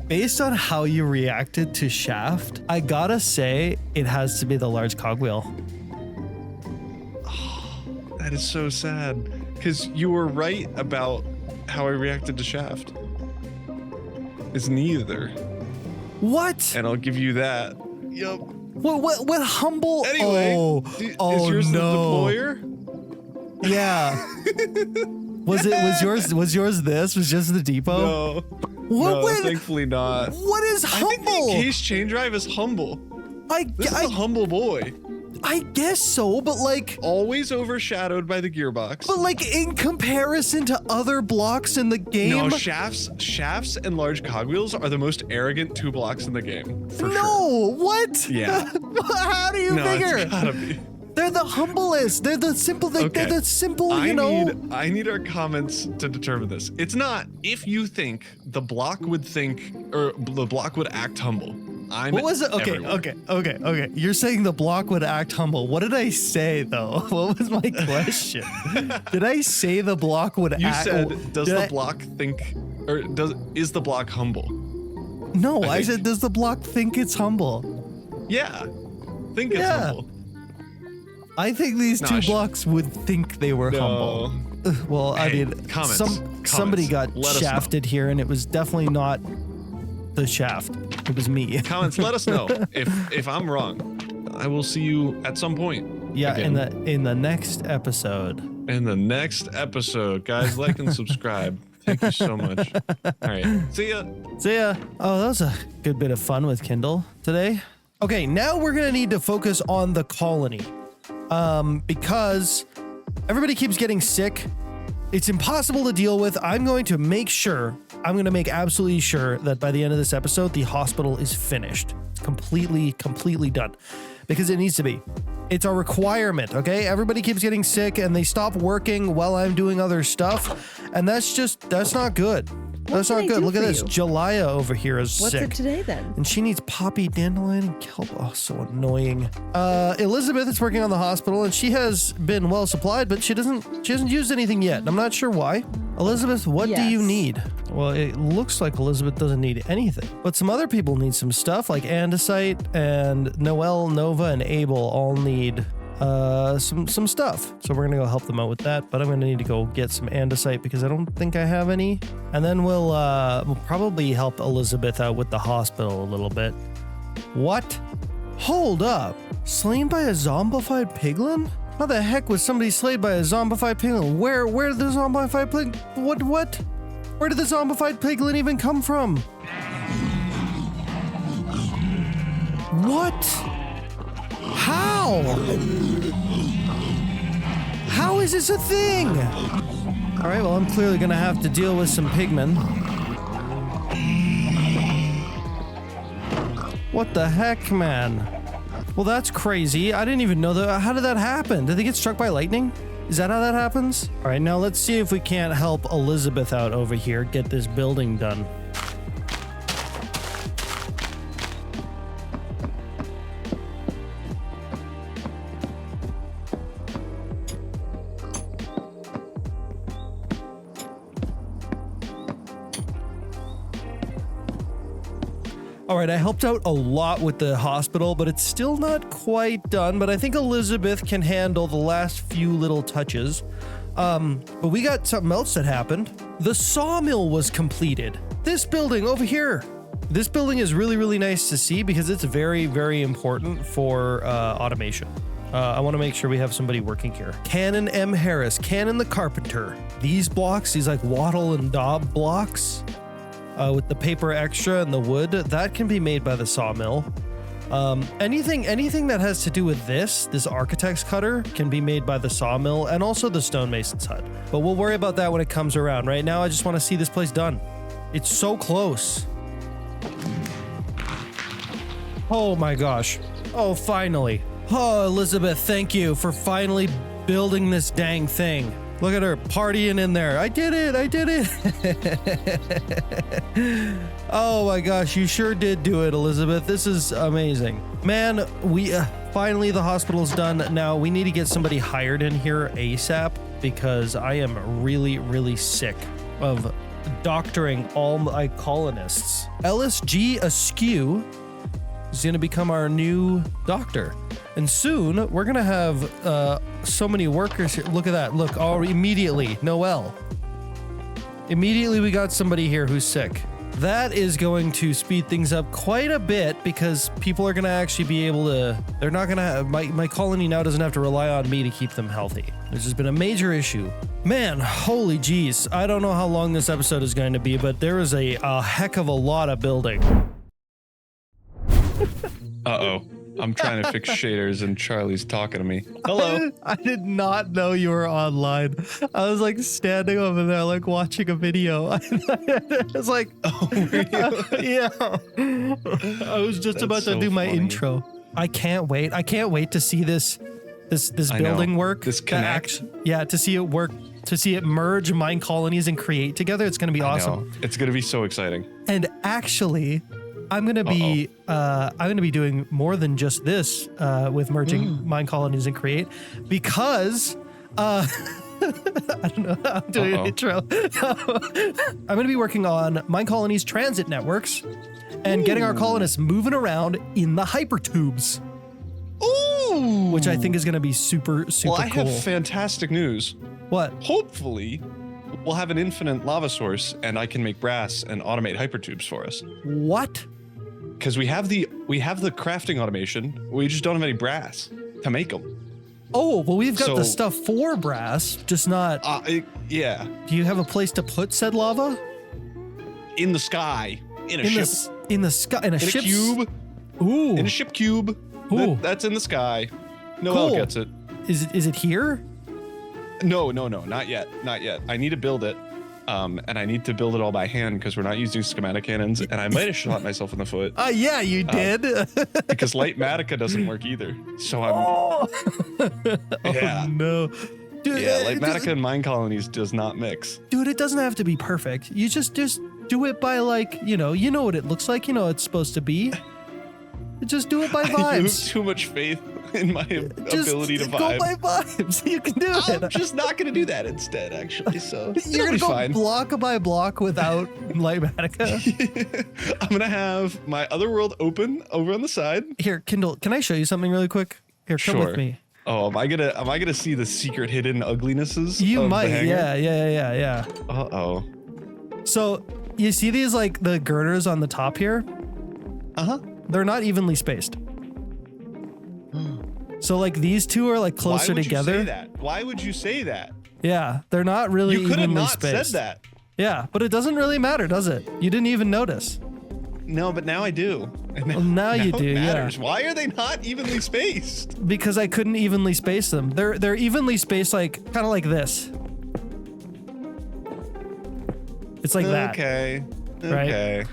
Based on how you reacted to Shaft, I gotta say it has to be the large cogwheel. Oh, that is so sad. Because you were right about how I reacted to Shaft. It's neither. What? And I'll give you that. Yup. What humble? Anyway, is yours the deployer? Yeah. Was yours this? Was just the depot? No. What? Thankfully not. What is humble? I think the encased chain drive is humble. This is a humble boy. I guess so, but like always overshadowed by the gearbox. But like in comparison to other blocks in the game, no, shafts and large cogwheels are the most arrogant 2 blocks in the game. For sure. What? Yeah. How do you figure? It's gotta be. They're the humblest. They're the simple. They're the simple. I need our comments to determine this. It's not if you think the block would think or the block would act humble. What was it? Okay. You're saying the block would act humble. What did I say though? What was my question? Did I say the block would act? You said, does the block think, or is the block humble? No, I said, does the block think it's humble? Yeah, think it's humble. I think these 2 blocks would think they were humble. Well, hey, I mean, comments. Somebody got shafted here, and it was definitely not the shaft. It was me. Comments, let us know if I'm wrong. I will see you at some point. Yeah, in the next episode. In the next episode, guys, like and subscribe. Thank you so much. All right, see ya. See ya. Oh, that was a good bit of fun with Kindle today. Okay, now we're gonna need to focus on the colony, because everybody keeps getting sick. It's impossible to deal with. I'm going to make absolutely sure that by the end of this episode, the hospital is finished. It's completely done, because it needs to be. It's a requirement, okay? Everybody keeps getting sick and they stop working while I'm doing other stuff. And that's not good. That's not good. Look at this. Jalaya over here is sick. What's it today then? And she needs poppy, dandelion, and kelp. Oh, so annoying. Elizabeth is working on the hospital and she has been well supplied, but she hasn't used anything yet. I'm not sure why. Elizabeth, what do you need? Well, it looks like Elizabeth doesn't need anything, but some other people need some stuff like andesite, and Noelle, Nova, and Abel all need some stuff. So we're gonna go help them out with that, but I'm gonna need to go get some andesite because I don't think I have any. And then we'll probably help Elizabeth out with the hospital a little bit. What? Hold up. Slain by a zombified piglin? How the heck was somebody slayed by a zombified piglin? Where did the zombified piglin? What? Where did the zombified piglin even come from? What? How? How is this a thing? All right, well, I'm clearly gonna have to deal with some pigmen. What the heck, man? Well, that's crazy. I didn't even know that. How did that happen? Did they get struck by lightning? Is that how that happens? All right, now let's see if we can't help Elizabeth out over here, get this building done. All right, I helped out a lot with the hospital, but it's still not quite done. But I think Elizabeth can handle the last few little touches. But we got something else that happened. The sawmill was completed. This building over here. This building is really, really nice to see because it's very, very important for automation. I want to make sure we have somebody working here. Cannon M. Harris, Cannon the Carpenter. These blocks, these like wattle and daub blocks, with the paper extra and the wood, that can be made by the sawmill. Anything that has to do with this architect's cutter can be made by the sawmill and also the stonemason's hut. But we'll worry about that when it comes around. Right now, I just want to see this place done. It's so close. Oh my gosh. Oh, finally. Oh, Elizabeth, thank you for finally building this dang thing. Look at her partying in there. I did it. Oh my gosh, you sure did do it, Elizabeth. This is amazing. Man, we finally the hospital's done. Now we need to get somebody hired in here ASAP because I am really, really sick of doctoring all my colonists. LSG Askew, He's going to become our new doctor. And soon, we're going to have so many workers here. Look at that. Look, immediately, Noel. Immediately, we got somebody here who's sick. That is going to speed things up quite a bit because people are going to actually be able to... They're not going to have... My colony now doesn't have to rely on me to keep them healthy. This has been a major issue. Man, holy jeez. I don't know how long this episode is going to be, but there is a heck of a lot of building. Uh-oh. I'm trying to fix shaders and Charlie's talking to me. Hello. I did not know you were online. I was like standing over there like watching a video. I was like, Oh, were you? yeah. I was just about to do my funny. intro. I can't wait. I can't wait to see this I building know. work. This connect. To see it work, to see it merge mine colonies and create together. It's going to be awesome. It's going to be so exciting. And actually, I'm gonna be doing more than just this with merging mine colonies and create, because I don't know how I'm doing an intro. I'm gonna be working on mine colonies transit networks and getting our colonists moving around in the hypertubes. Ooh! Which I think is gonna be super Well, I cool. have fantastic news. What? Hopefully, we'll have an infinite lava source and I can make brass and automate hypertubes for us. What? Because we have the crafting automation. We just don't have any brass to make them. Oh, well, we've got the So- stuff for brass, just not. Yeah. Do you have a place to put said lava? In the sky. In a In ship. in the sky, in a In a ship's- cube. Ooh. In a ship cube. Ooh. That's in the sky. Noel Cool. gets it. Is it here? No, not yet. Not yet. I need to build it. And I need to build it all by hand because we're not using schematic cannons, and I might have shot myself in the foot Yeah, you did. because light Matica doesn't work either. So I'm Oh yeah. no. Dude, Yeah, light Matica and mine colonies does not mix. dude, it doesn't have to be perfect. You just do it by like, you know what it looks like, it's supposed to be. Just do it by I have vibes. too much faith in my Just ability to go vibe. by vibes. You can do I'm it. just not gonna do that instead, actually. So You're it'll be gonna go fine. block by block without Lightmatica. I'm gonna have my other world open over on the side. Here, Kindle, can I show you something really quick? Here, come with Sure. me. Oh, am I gonna see the secret hidden uglinesses? You of might, the hangar? yeah. Uh-oh. So you see these like the girders on the top here? Uh-huh. They're not evenly spaced. So like these two are like closer Why would together. you say that? Why would you say that? Yeah, they're not really You could have evenly not spaced. said that. Yeah, but it doesn't really matter, does it? You didn't even notice. No, but now I do. And Well, now you it do, yeah. matters. Why are they not evenly spaced? Because I couldn't evenly space them. They're evenly spaced like kind of like this. It's like that. Okay. Right? Okay.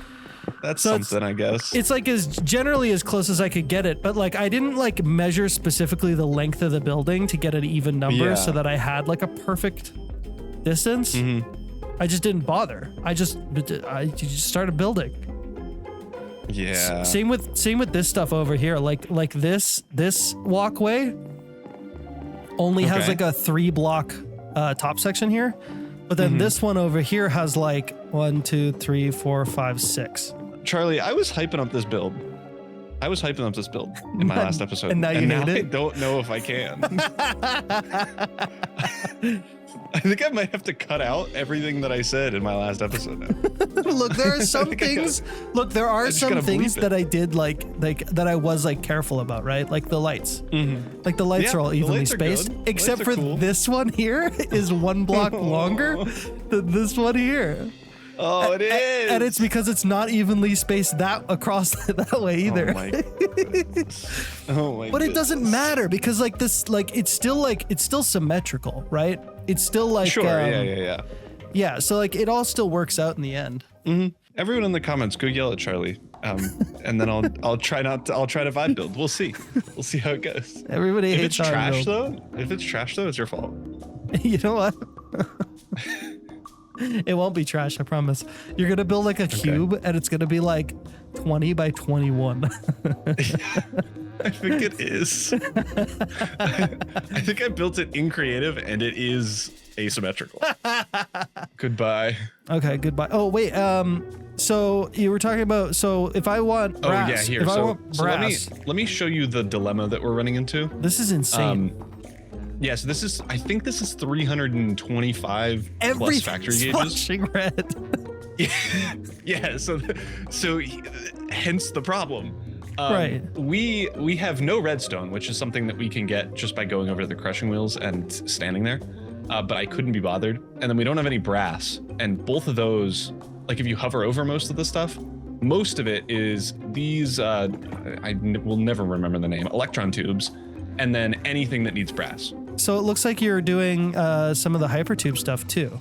That's So it's- something, I guess. It's like as generally as close as I could get it, but like I didn't like measure specifically the length of the building to get an even number Yeah. so that I had like a perfect distance. Mhm. I just didn't bother. I just started building. Yeah. Same with this stuff over here. Like this walkway only has Okay. like a 3-block top section here, but then this one over here has like 1, 2, 3, 4, 5, 6. Charlie, I was hyping up this build. In my last episode. and now you hate I it? don't know if I can. I think I might have to cut out everything that I said in my last episode now. Look, there are some think I things. Look, there are just some gotta things bleep it. that I did like that I was like careful about, right? Like the lights. Like the lights Yeah, are all the evenly lights are spaced, good. except Lights are for cool. this one here is 1 block longer than this one here. Oh, it is. And it's because it's not evenly spaced that across that way either. Oh my goodness. Oh my But it doesn't goodness. matter because like this, like it's still symmetrical, right? It's still like Sure, yeah. yeah. So like it all still works out in the end. Everyone in the comments, go yell at Charlie. And then I'll try to vibe build. We'll see. We'll see how it goes. Everybody If hates it's how I trash build. though, it's your fault. You know what? It won't be trash, I promise. You're gonna build like a cube and it's gonna be like 20 by 21. I think it is. I think I built it in creative and it is asymmetrical. Goodbye. Okay, goodbye. Oh wait, So you were talking about, so if I want brass, Oh yeah, here. if I So, want so brass, let me show you the dilemma that we're running into. this is insane. Yeah, so this is, I think this is 325 plus factory gauges. Flashing red. Yeah, so hence the problem. Right. We have no redstone, which is something that we can get just by going over to the crushing wheels and standing there. But I couldn't be bothered. And then we don't have any brass. And both of those, like if you hover over most of the stuff, most of it is these, I will never remember the name, electron tubes, and then anything that needs brass. So it looks like you're doing some of the hypertube stuff too.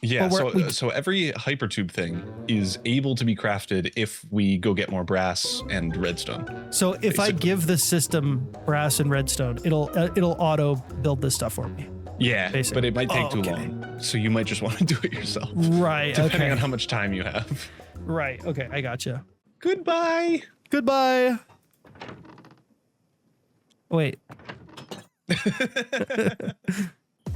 Yeah, But so every hypertube thing is able to be crafted if we go get more brass and redstone. So if I give the system brass and redstone, it'll auto build this stuff for me. Yeah, Basically. but it might take too okay. long. So you might just want to do it yourself. Right. Depending Okay. on how much time you have. Right. Okay. I gotcha. Goodbye. Goodbye. Wait.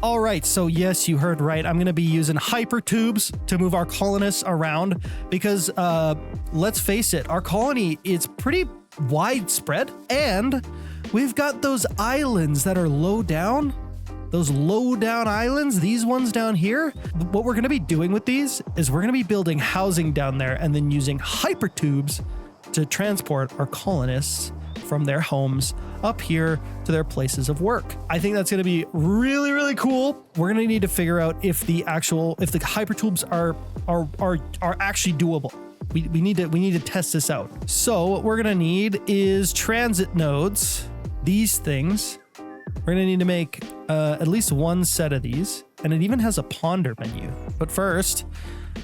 All right, so yes, you heard right. I'm going to be using hypertubes to move our colonists around because let's face it, our colony is pretty widespread and we've got those islands that are low down. Those low down islands, these ones down here. What we're going to be doing with these is we're going to be building housing down there and then using hypertubes to transport our colonists from their homes up here to their places of work. I think that's going to be really, really cool. We're going to need to figure out if the hypertubes are actually doable. We need to test this out. So what we're going to need is transit nodes. These things. We're going to need to make at least one set of these, and it even has a ponder menu. But first,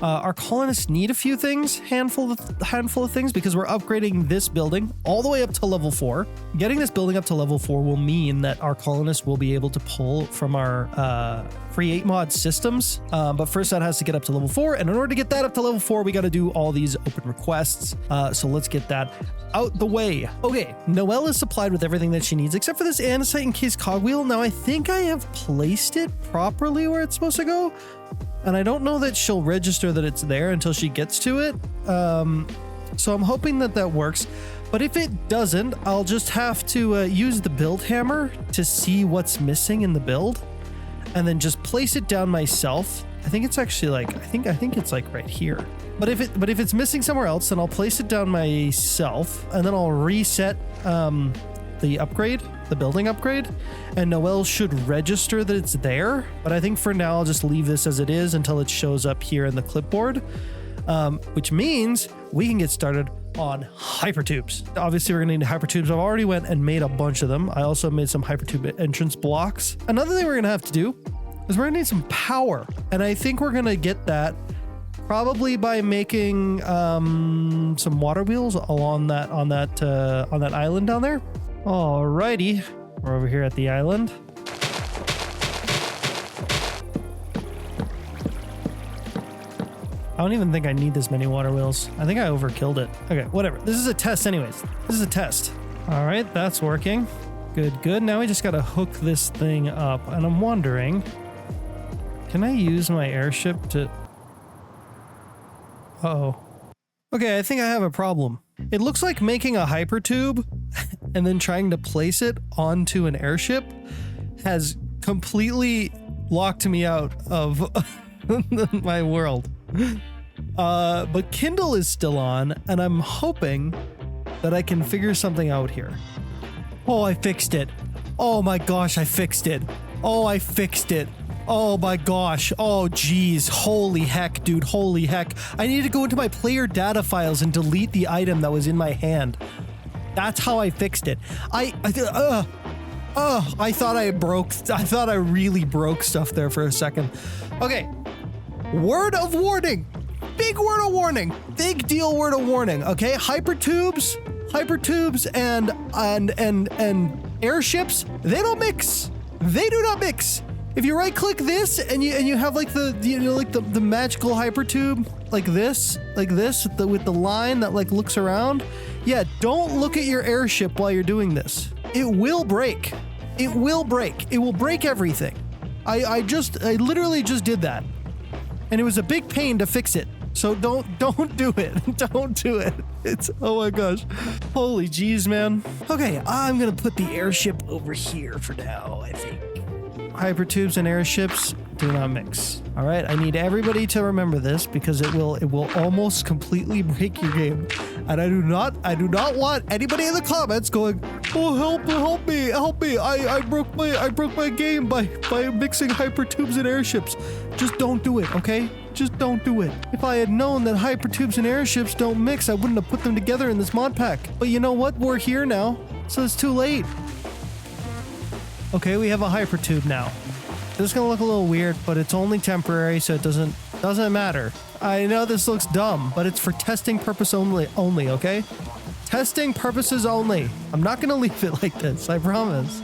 our colonists need a few things, handful of things, because we're upgrading this building all the way up to level 4. Getting this building up to level 4 will mean that our colonists will be able to pull from our create mod systems. But first that has to get up to level 4. And in order to get that up to level 4, we got to do all these open requests. So let's get that out the way. Okay, Noelle is supplied with everything that she needs, except for this andesite encased cogwheel. Now I think I have placed it properly where it's supposed to go. And I don't know that she'll register that it's there until she gets to it. So I'm hoping that works. But if it doesn't, I'll just have to use the build hammer to see what's missing in the build and then just place it down myself. I think it's actually like, I think it's like right here. But if it's missing somewhere else, then I'll place it down myself and then I'll reset the building upgrade, and Noelle should register that it's there. But I think for now, I'll just leave this as it is until it shows up here in the clipboard, which means we can get started on hypertubes. Obviously, we're gonna need hypertubes. I've already went and made a bunch of them. I also made some hypertube entrance blocks. Another thing we're gonna have to do is we're gonna need some power, and I think we're gonna get that probably by making some water wheels on that island down there. Alrighty, we're over here at the island. I don't even think I need this many water wheels. I think I overkilled it. Okay, whatever. This is a test anyways. This is a test. All right, that's working. Good. Now we just gotta hook this thing up. And I'm wondering, can I use my airship to... Uh-oh. Okay, I think I have a problem. It looks like making a hypertube and then trying to place it onto an airship has completely locked me out of my world. But Kindle is still on, and I'm hoping that I can figure something out here. Oh, I fixed it. Oh my gosh, I fixed it. Oh, I fixed it. Oh my gosh. Oh geez. Holy heck, dude. Holy heck. I need to go into my player data files and delete the item that was in my hand. That's how I fixed it. I thought I really broke stuff there for a second. Okay. Word of warning. Big word of warning. Big deal word of warning. Okay. Hypertubes and airships, they don't mix. They do not mix. If you right click this and you have like the magical hypertube like this with the line that like looks around, yeah, don't look at your airship while you're doing this. It will break. It will break. It will break everything. I literally just did that, and it was a big pain to fix it. So don't do it. Don't do it. It's, oh my gosh. Holy jeez, man. Okay, I'm gonna put the airship over here for now, I think. Hypertubes and airships do not mix. All right, I need everybody to remember this because it will almost completely break your game. And I do not want anybody in the comments going, "Oh, help me. I broke my game by mixing hypertubes and airships." Just don't do it, okay? Just don't do it. If I had known that hypertubes and airships don't mix, I wouldn't have put them together in this mod pack. But you know what? We're here now, so it's too late. Okay, we have a hypertube now. This is gonna look a little weird, but it's only temporary, so it doesn't matter. I know this looks dumb, but it's for testing purpose only, okay? Testing purposes only. I'm not gonna leave it like this, I promise.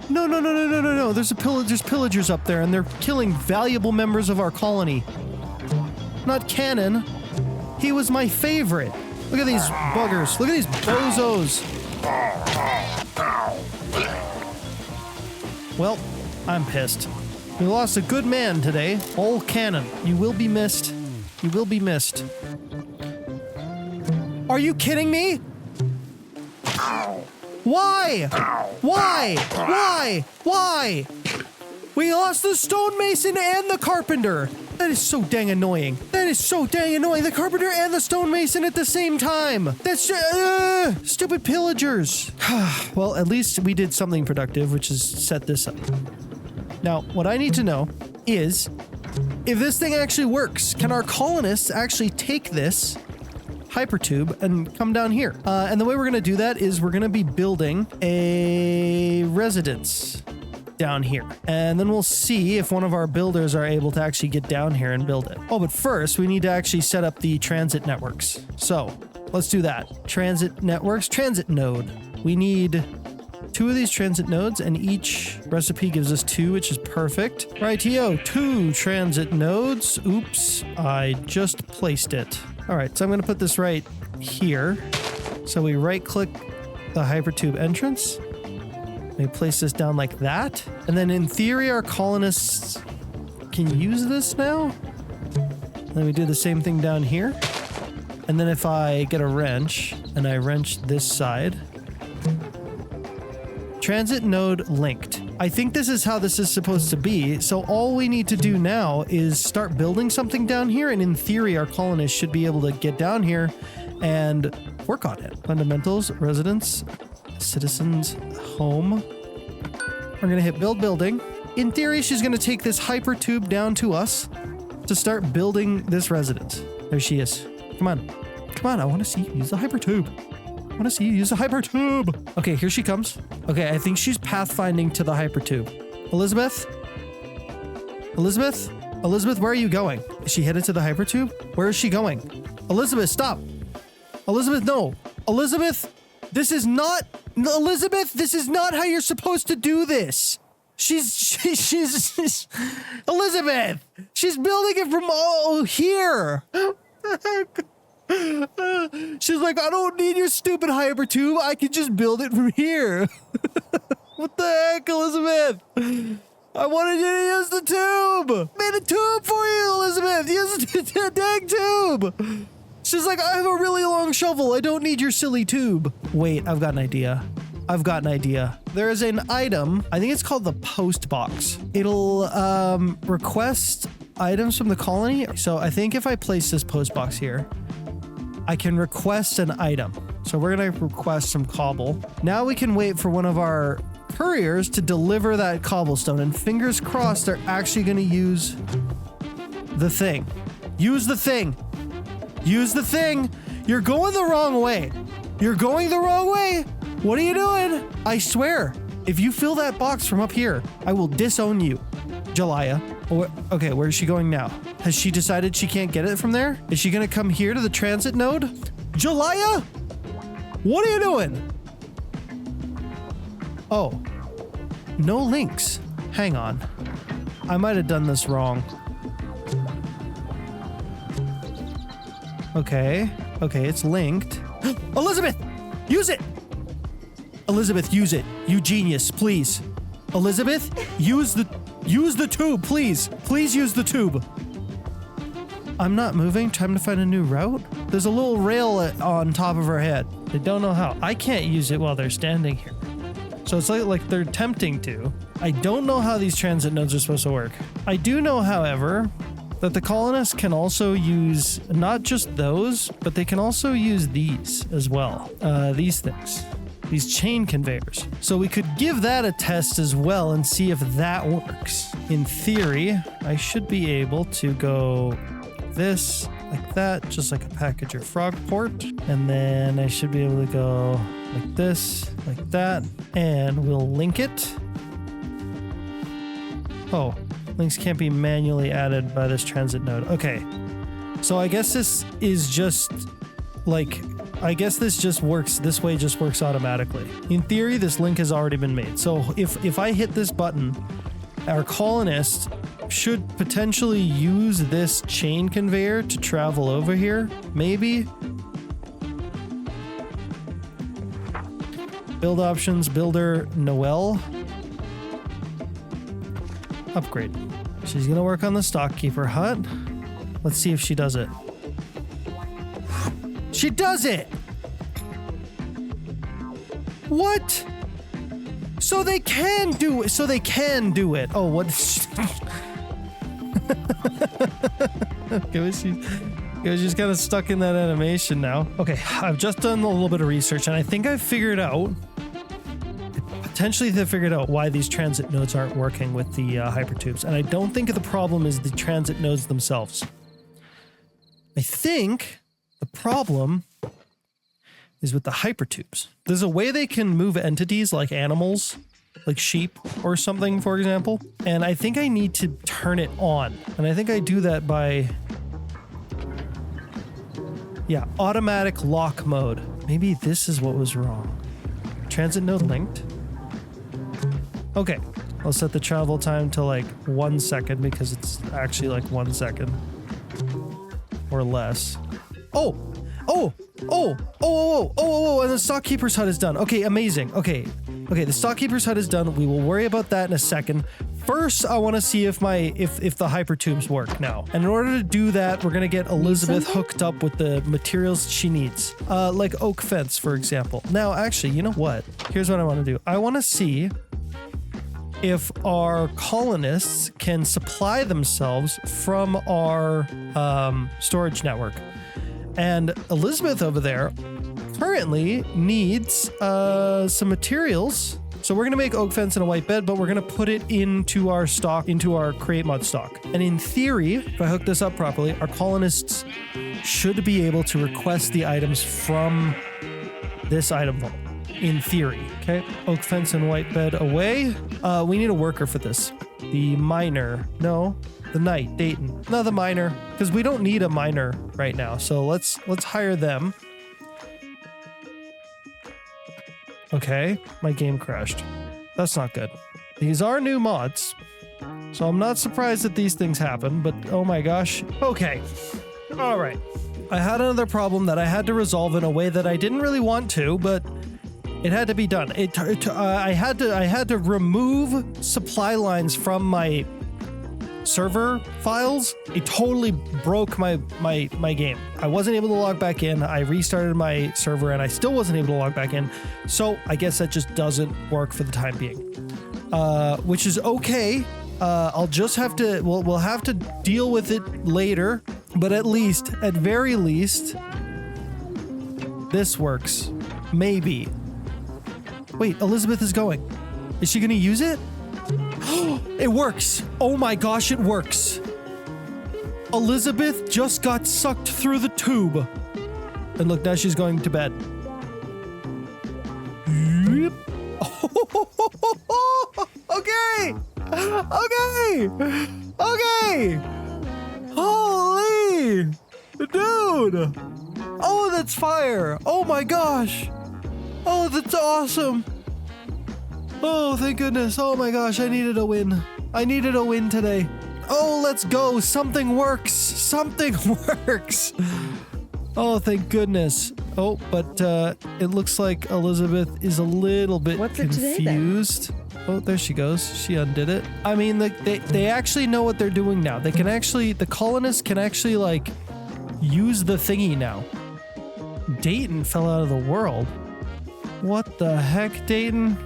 No. There's pillagers up there, and they're killing valuable members of our colony. Not canon. He was my favorite. Look at these buggers. Look at these bozos. Well, I'm pissed. We lost a good man today. All canon. You will be missed. You will be missed. Are you kidding me? Why? Why? We lost the stonemason and the carpenter. That is so dang annoying. The carpenter and the stonemason at the same time. That's stupid pillagers. Well, at least we did something productive, which is set this up. Now, what I need to know is if this thing actually works. Can our colonists actually take this hypertube and come down here? And the way we're going to do that is we're going to be building a residence down here. And then we'll see if one of our builders are able to actually get down here and build it. Oh, but first we need to actually set up the transit networks. So let's do that. Transit networks, transit node. We need 2 of these transit nodes, and each recipe gives us 2, which is perfect. Rightio, 2 transit nodes. Oops, I just placed it. All right, so I'm going to put this right here. So we right click the hypertube entrance. We place this down like that. And then in theory, our colonists can use this now. Then we do the same thing down here. And then if I get a wrench and I wrench this side, transit node linked. I think this is how this is supposed to be. So all we need to do now is start building something down here. And in theory, our colonists should be able to get down here and work on it. Fundamentals, residence, citizens, home. We're going to hit build building. In theory, she's going to take this hypertube down to us to start building this residence. There she is. Come on. I want to see you use the hypertube. Okay, here she comes. Okay, I think she's pathfinding to the hypertube. Elizabeth, where are you going? Is she headed to the hypertube? Where is she going? Elizabeth, stop. Elizabeth, no. Elizabeth, this is not how you're supposed to do this. She's Elizabeth, she's building it from here. She's like, I don't need your stupid hypertube. I can just build it from here. What the heck, Elizabeth? I wanted you to use the tube. Made a tube for you, Elizabeth. Use the dang tube. She's like, I have a really long shovel. I don't need your silly tube. Wait, I've got an idea. There is an item. I think it's called the post box. It'll request items from the colony. So I think if I place this post box here, I can request an item. So we're going to request some cobble. Now we can wait for one of our couriers to deliver that cobblestone. And fingers crossed, they're actually going to use the thing. Use the thing. You're going the wrong way. What are you doing? I swear, if you fill that box from up here, I will disown you. Jalaya. Okay, where is she going now? Has she decided she can't get it from there? Is she gonna come here to the transit node? Jalaya? What are you doing? Oh. No links. Hang on. I might have done this wrong. Okay, it's linked. Elizabeth! Use it! Elizabeth, use it. You genius, please. Elizabeth, use the tube, please. Please use the tube. I'm not moving. Time to find a new route. There's a little rail on top of her head. They don't know how. I can't use it while they're standing here. So it's like they're attempting to. I don't know how these transit nodes are supposed to work. I do know, however, that the colonists can also use not just those, but they can also use these as well. These things. These chain conveyors. So we could give that a test as well and see if that works. In theory, I should be able to go this, like that, just like a package or frog port. And then I should be able to go like this, like that, and we'll link it. Oh, links can't be manually added by this transit node. Okay, so I guess this is just like, I guess this just works, this way just works automatically. In theory, this link has already been made. So if I hit this button, our colonist should potentially use this chain conveyor to travel over here, maybe. Build options, builder, Noelle. Upgrade. She's gonna work on the stockkeeper hut. Let's see if she does it. She does it! What? So they can do it. So they can do it. Oh, what? She's kind of stuck in that animation now. Okay, I've just done a little bit of research and I think I've figured out, potentially they figured out why these transit nodes aren't working with the hypertubes. And I don't think the problem is the transit nodes themselves. I think the problem is with the hypertubes. There's a way they can move entities like animals, like sheep or something, for example. And I think I need to turn it on. And I think I do that by, yeah, automatic lock mode. Maybe this is what was wrong. Transit node linked. Okay, I'll set the travel time to like 1 second because it's actually like 1 second or less. Oh, and the stockkeeper's hut is done. Okay, amazing. Okay, the stockkeeper's hut is done. We will worry about that in a second. First, I want to see if the hypertubes work now. And in order to do that, we're gonna get Elizabeth hooked up with the materials she needs, like oak fence, for example. Now, actually, you know what? Here's what I want to do. I want to see if our colonists can supply themselves from our storage network. And Elizabeth over there currently needs some materials. So we're going to make oak fence and a white bed, but we're going to put it into our stock, into our create mod stock. And in theory, if I hook this up properly, our colonists should be able to request the items from this item vault. In theory. Okay, oak fence and white bed away. We need a worker for this. The miner. No, the knight, Dayton. No, the miner, because we don't need a miner right now. So let's hire them. Okay, my game crashed. That's not good. These are new mods, so I'm not surprised that these things happen, but oh my gosh. Okay, all right. I had another problem that I had to resolve in a way that I didn't really want to, but it had to be done. I had to remove supply lines from my server files. It totally broke my game. I wasn't able to log back in. I restarted my server and I still wasn't able to log back in. So I guess that just doesn't work for the time being, which is okay. I'll just have to, we'll have to deal with it later, but at very least, this works. Maybe. Wait, Elizabeth is going. Is she gonna use it? It works. Oh my gosh, it works. Elizabeth just got sucked through the tube. And look, now she's going to bed. Yep. Okay. Holy dude. Oh, that's fire. Oh my gosh. Oh, that's awesome. Oh, thank goodness. Oh my gosh, I needed a win. I needed a win today. Oh, let's go. Something works. Something works. Oh, thank goodness. Oh, but it looks like Elizabeth is a little bit confused. Oh, there she goes. She undid it. I mean, they actually know what they're doing now. They can actually, the colonists can actually like use the thingy now. Dayton fell out of the world. What the heck, Dayton?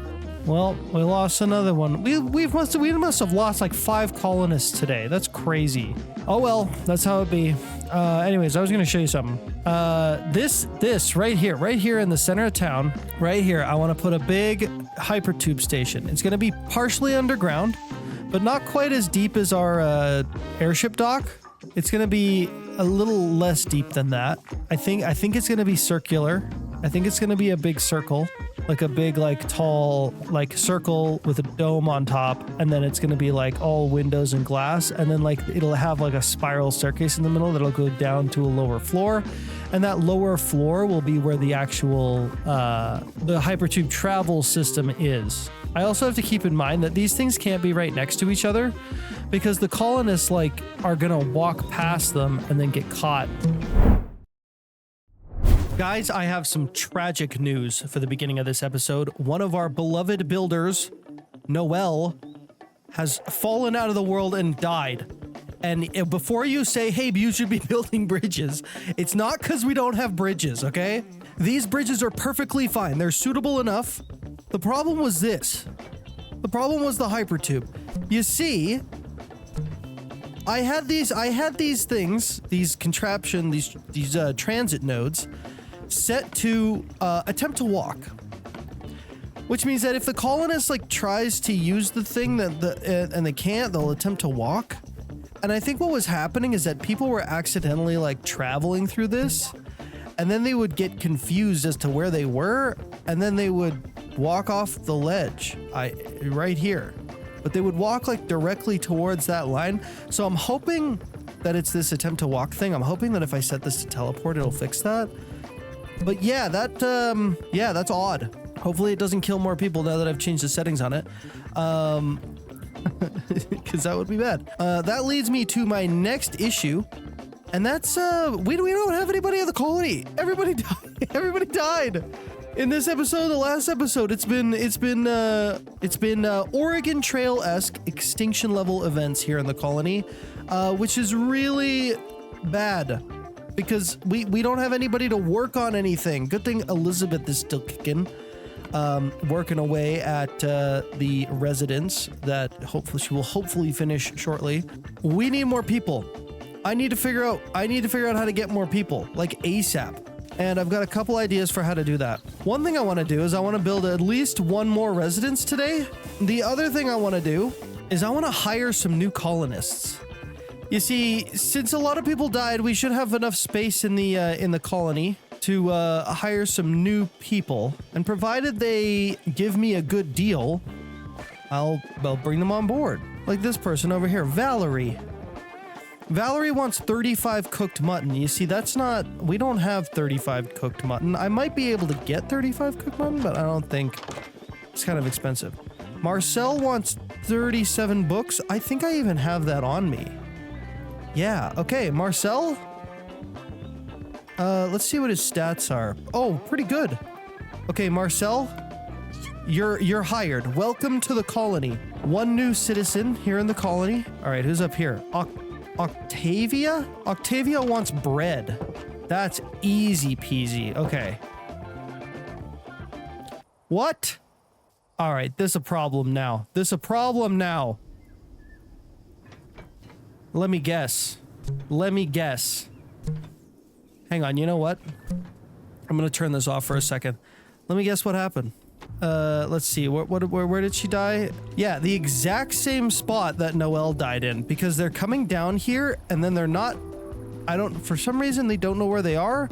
Well, we lost another one. We must have lost like 5 colonists today. That's crazy. Oh well, that's how it be. Anyways, I was gonna show you something. This right here in the center of town, right here, I want to put a big hypertube station. It's gonna be partially underground, but not quite as deep as our airship dock. It's gonna be a little less deep than that. I think it's gonna be circular. I think it's gonna be a big circle, like a big, like tall, like circle with a dome on top, and then it's gonna be like all windows and glass, and then like it'll have like a spiral staircase in the middle that'll go down to a lower floor, and that lower floor will be where the actual the hypertube travel system is. I also have to keep in mind that these things can't be right next to each other, because the colonists like are gonna walk past them and then get caught. Guys, I have some tragic news for the beginning of this episode. One of our beloved builders, Noel, has fallen out of the world and died. And before you say, hey, you should be building bridges, it's not because we don't have bridges, okay? These bridges are perfectly fine. They're suitable enough. The problem was this. The problem was the hypertube. You see, I had these things, these contraption, these transit nodes set to attempt to walk, which means that if the colonist like tries to use the thing and they can't, they'll attempt to walk. And I think what was happening is that people were accidentally like traveling through this, and then they would get confused as to where they were, and then they would walk off the ledge right here, but they would walk like directly towards that line. So I'm hoping that it's this attempt to walk thing. I'm hoping that if I set this to teleport, it'll fix that. But yeah, that's odd. Hopefully it doesn't kill more people now that I've changed the settings on it. Because that would be bad. That leads me to my next issue. And that's, we don't have anybody in the colony. Everybody died. Everybody died. In this episode, the last episode, it's been Oregon Trail-esque extinction level events here in the colony, which is really bad. Because we don't have anybody to work on anything. Good thing Elizabeth is still kicking, working away at the residence that she will hopefully finish shortly. We need more people. I need to figure out how to get more people, like ASAP. And I've got a couple ideas for how to do that. One thing I want to do is I want to build at least one more residence today. The other thing I want to do is I want to hire some new colonists. You see, since a lot of people died, we should have enough space in the colony to hire some new people. And provided they give me a good deal, I'll bring them on board. Like this person over here, Valerie. Valerie wants 35 cooked mutton. You see, we don't have 35 cooked mutton. I might be able to get 35 cooked mutton, but I don't think it's kind of expensive. Marcel wants 37 books. I think I even have that on me. Yeah, okay, Marcel. Let's see what his stats are. Oh, pretty good. Okay, Marcel, you're hired. Welcome to the colony. One new citizen here in the colony. All right, who's up here? Octavia? Octavia wants bread. That's easy peasy. Okay. What? All right, there's a problem now. Let me guess. Hang on, you know what? I'm gonna turn this off for a second. Let me guess what happened. Let's see. Where did she die? Yeah, the exact same spot that Noelle died in, because they're coming down here and then they're not. For some reason they don't know where they are,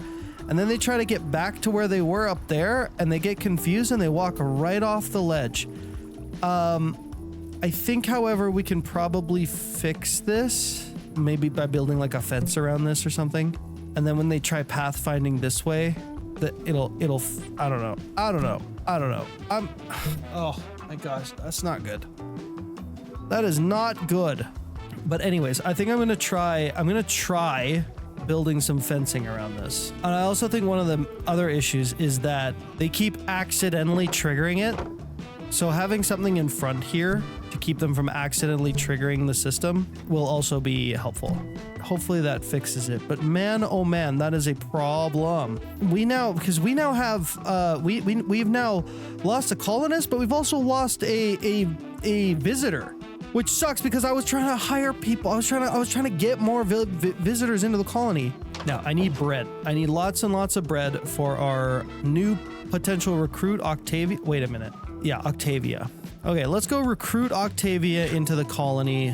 and then they try to get back to where they were up there and they get confused and they walk right off the ledge. I think, however, we can probably fix this, maybe by building like a fence around this or something. And then when they try pathfinding this way, I don't know. Oh my gosh, that's not good. That is not good. But anyways, I think I'm gonna try building some fencing around this. And I also think one of the other issues is that they keep accidentally triggering it. So having something in front here to keep them from accidentally triggering the system will also be helpful. Hopefully that fixes it. But man, oh man, that is a problem. We now have we've now lost a colonist, but we've also lost a visitor, which sucks because I was trying to hire people. I was trying to get more visitors into the colony. Now I need bread. I need lots and lots of bread for our new potential recruit, Octavia. Wait a minute. Yeah, Octavia. Okay, let's go recruit Octavia into the colony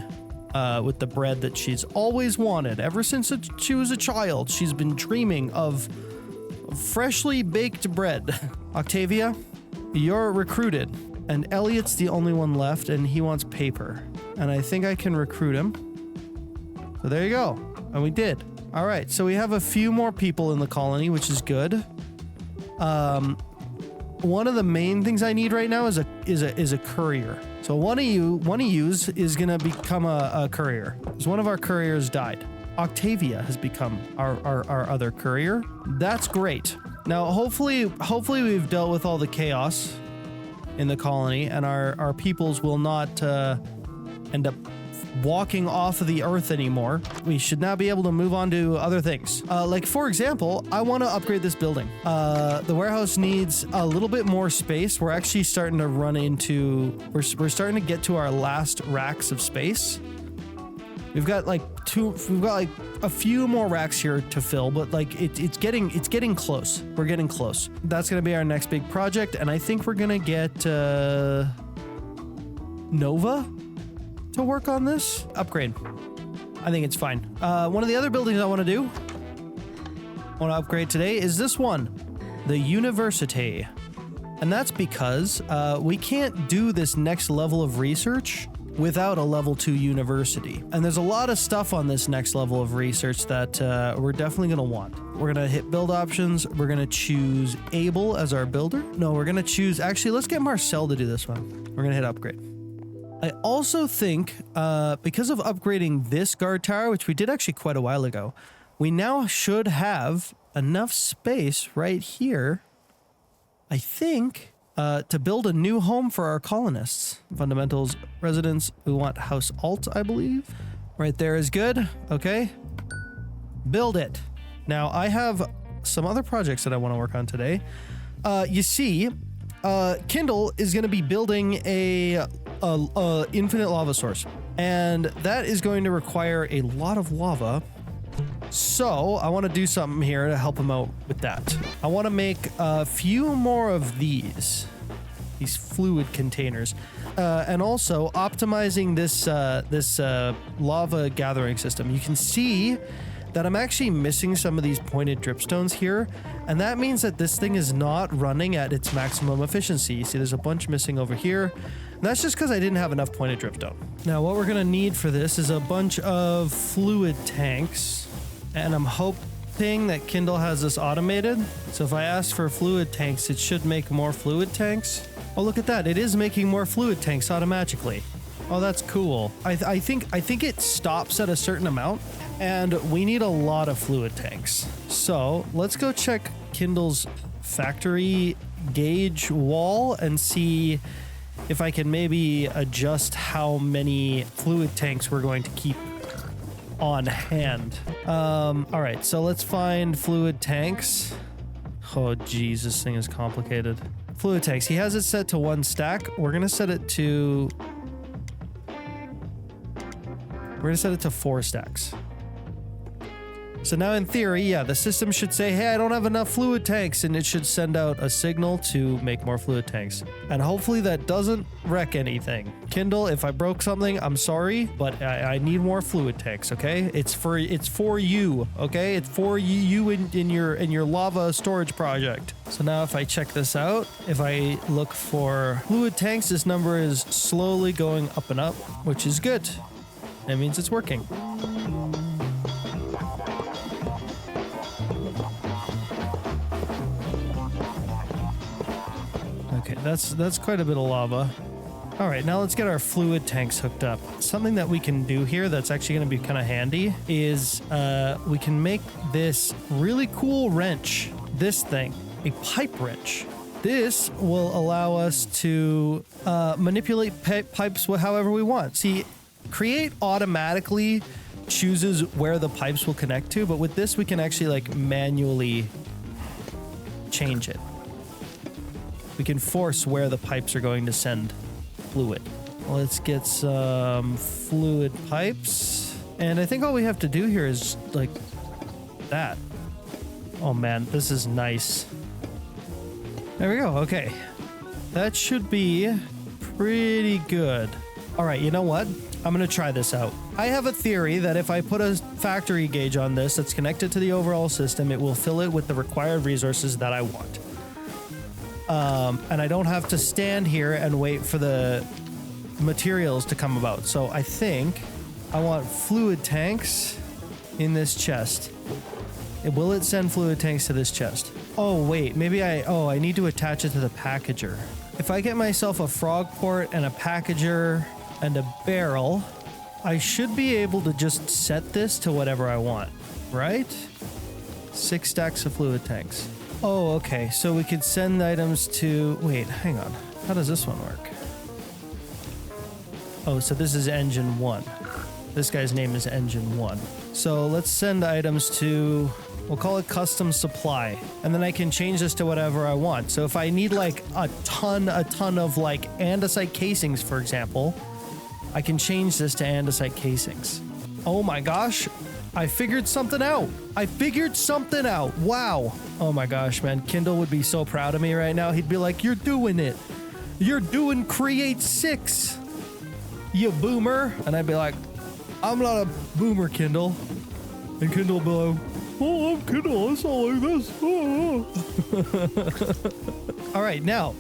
with the bread that she's always wanted. Ever since she was a child, she's been dreaming of freshly baked bread. Octavia, you're recruited. And Elliot's the only one left, and he wants paper. And I think I can recruit him. So there you go. And we did. All right, so we have a few more people in the colony, which is good. One of the main things I need right now is a courier. So one of yous is gonna become a courier, because one of our couriers died. Octavia has become our other courier. That's great. Now hopefully we've dealt with all the chaos in the colony, and our peoples will not end up walking off of the earth anymore. We should now be able to move on to other things. Like for example, I want to upgrade this building. The warehouse needs a little bit more space. We're actually starting to run into, we're starting to get to our last racks of space. We've got like a few more racks here to fill, but like it's getting close. We're getting close. That's going to be our next big project. And I think we're going to get Nova to work on this upgrade. I think it's fine. One of the other buildings I want to upgrade today is this one, the university. And that's because we can't do this next level of research without a level 2 university. And there's a lot of stuff on this next level of research that we're definitely going to want. We're going to hit build options. We're going to choose Abel as our builder. No, we're going to choose, actually, let's get Marcel to do this one. We're going to hit upgrade. I also think, because of upgrading this guard tower, which we did actually quite a while ago, we now should have enough space right here, I think, to build a new home for our colonists. Fundamentals, residence, we want house alt, I believe. Right there is good. Okay. Build it. Now, I have some other projects that I want to work on today. You see, Kindle is going to be building a infinite lava source, and that is going to require a lot of lava. So I want to do something here to help him out with that. I want to make a few more of these fluid containers, and also optimizing this lava gathering system. You can see that I'm actually missing some of these pointed dripstones here, and that means that this thing is not running at its maximum efficiency. You see there's a bunch missing over here. And that's just because I didn't have enough pointed dripstone. Now what we're gonna need for this is a bunch of fluid tanks, and I'm hoping that Kindle has this automated. So if I ask for fluid tanks, it should make more fluid tanks. Oh, look at that, it is making more fluid tanks automatically. Oh, that's cool. I think it stops at a certain amount, and we need a lot of fluid tanks. So let's go check Kindle's factory gauge wall and see if I can maybe adjust how many fluid tanks we're going to keep on hand. All right, so let's find fluid tanks. Oh, geez, this thing is complicated. Fluid tanks, he has it set to 1 stack. We're gonna set it to 4 stacks. So now in theory, yeah, the system should say, hey, I don't have enough fluid tanks, and it should send out a signal to make more fluid tanks. And hopefully that doesn't wreck anything. Kindle, if I broke something, I'm sorry, but I need more fluid tanks, okay? It's for you, okay? It's for you in your lava storage project. So now if I check this out, if I look for fluid tanks, this number is slowly going up and up, which is good. That means it's working. Okay, that's quite a bit of lava. All right, now let's get our fluid tanks hooked up. Something that we can do here that's actually going to be kind of handy is we can make this really cool wrench, this thing, a pipe wrench. This will allow us to manipulate pipes however we want. See, create automatically chooses where the pipes will connect to, but with this we can actually like manually change it. We can force where the pipes are going to send fluid. Let's get some fluid pipes. And I think all we have to do here is like that. Oh man, this is nice. There we go. Okay. That should be pretty good. All right, you know what? I'm going to try this out. I have a theory that if I put a factory gauge on this that's connected to the overall system, it will fill it with the required resources that I want. And I don't have to stand here and wait for the materials to come about. So I think I want fluid tanks in this chest. Will it send fluid tanks to this chest? Oh, wait, maybe I need to attach it to the packager. If I get myself a frog port and a packager and a barrel, I should be able to just set this to whatever I want, right? 6 stacks of fluid tanks. Oh, okay, so we could send items to, wait, hang on. How does this one work? Oh, so this is engine 1. This guy's name is engine 1. So let's send items to, we'll call it custom supply. And then I can change this to whatever I want. So if I need like a ton of like andesite casings, for example, I can change this to andesite casings. Oh my gosh, I figured something out. Wow. Oh my gosh, man. Kindle would be so proud of me right now. He'd be like, you're doing it. You're doing Create 6, you boomer. And I'd be like, I'm not a boomer, Kindle. And Kindle would be like, oh, I'm Kindle. I sound like this. Oh. All right, now,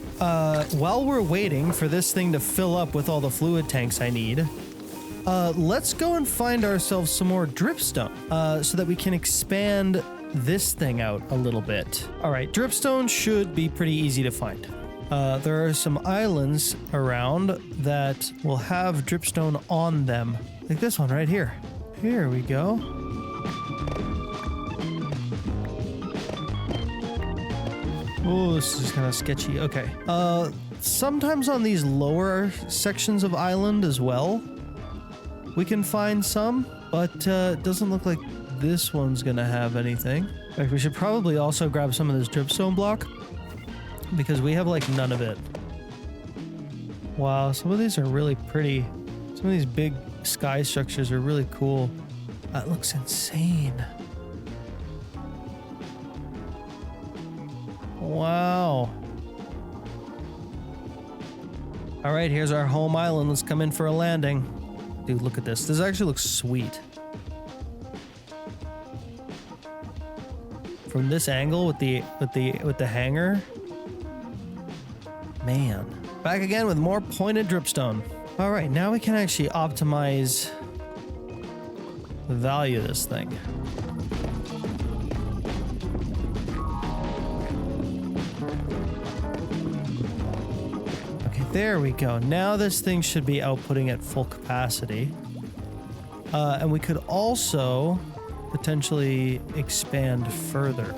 while we're waiting for this thing to fill up with all the fluid tanks I need, let's go and find ourselves some more dripstone so that we can expand this thing out a little bit. All right, dripstone should be pretty easy to find. There are some islands around that will have dripstone on them, like this one right here. Here we go. Oh, this is kind of sketchy. Okay. Sometimes on these lower sections of island as well, we can find some, but it doesn't look like this one's gonna have anything. In fact, we should probably also grab some of this dripstone block because we have like none of it. Wow, some of these are really pretty. Some of these big sky structures are really cool. That looks insane. Wow. All right, here's our home island. Let's come in for a landing. Dude, look at this. This actually looks sweet. From this angle with the hangar. Man. Back again with more pointed dripstone. All right, now we can actually optimize the value of this thing. Okay, there we go. Now this thing should be outputting at full capacity. And we could also potentially expand further.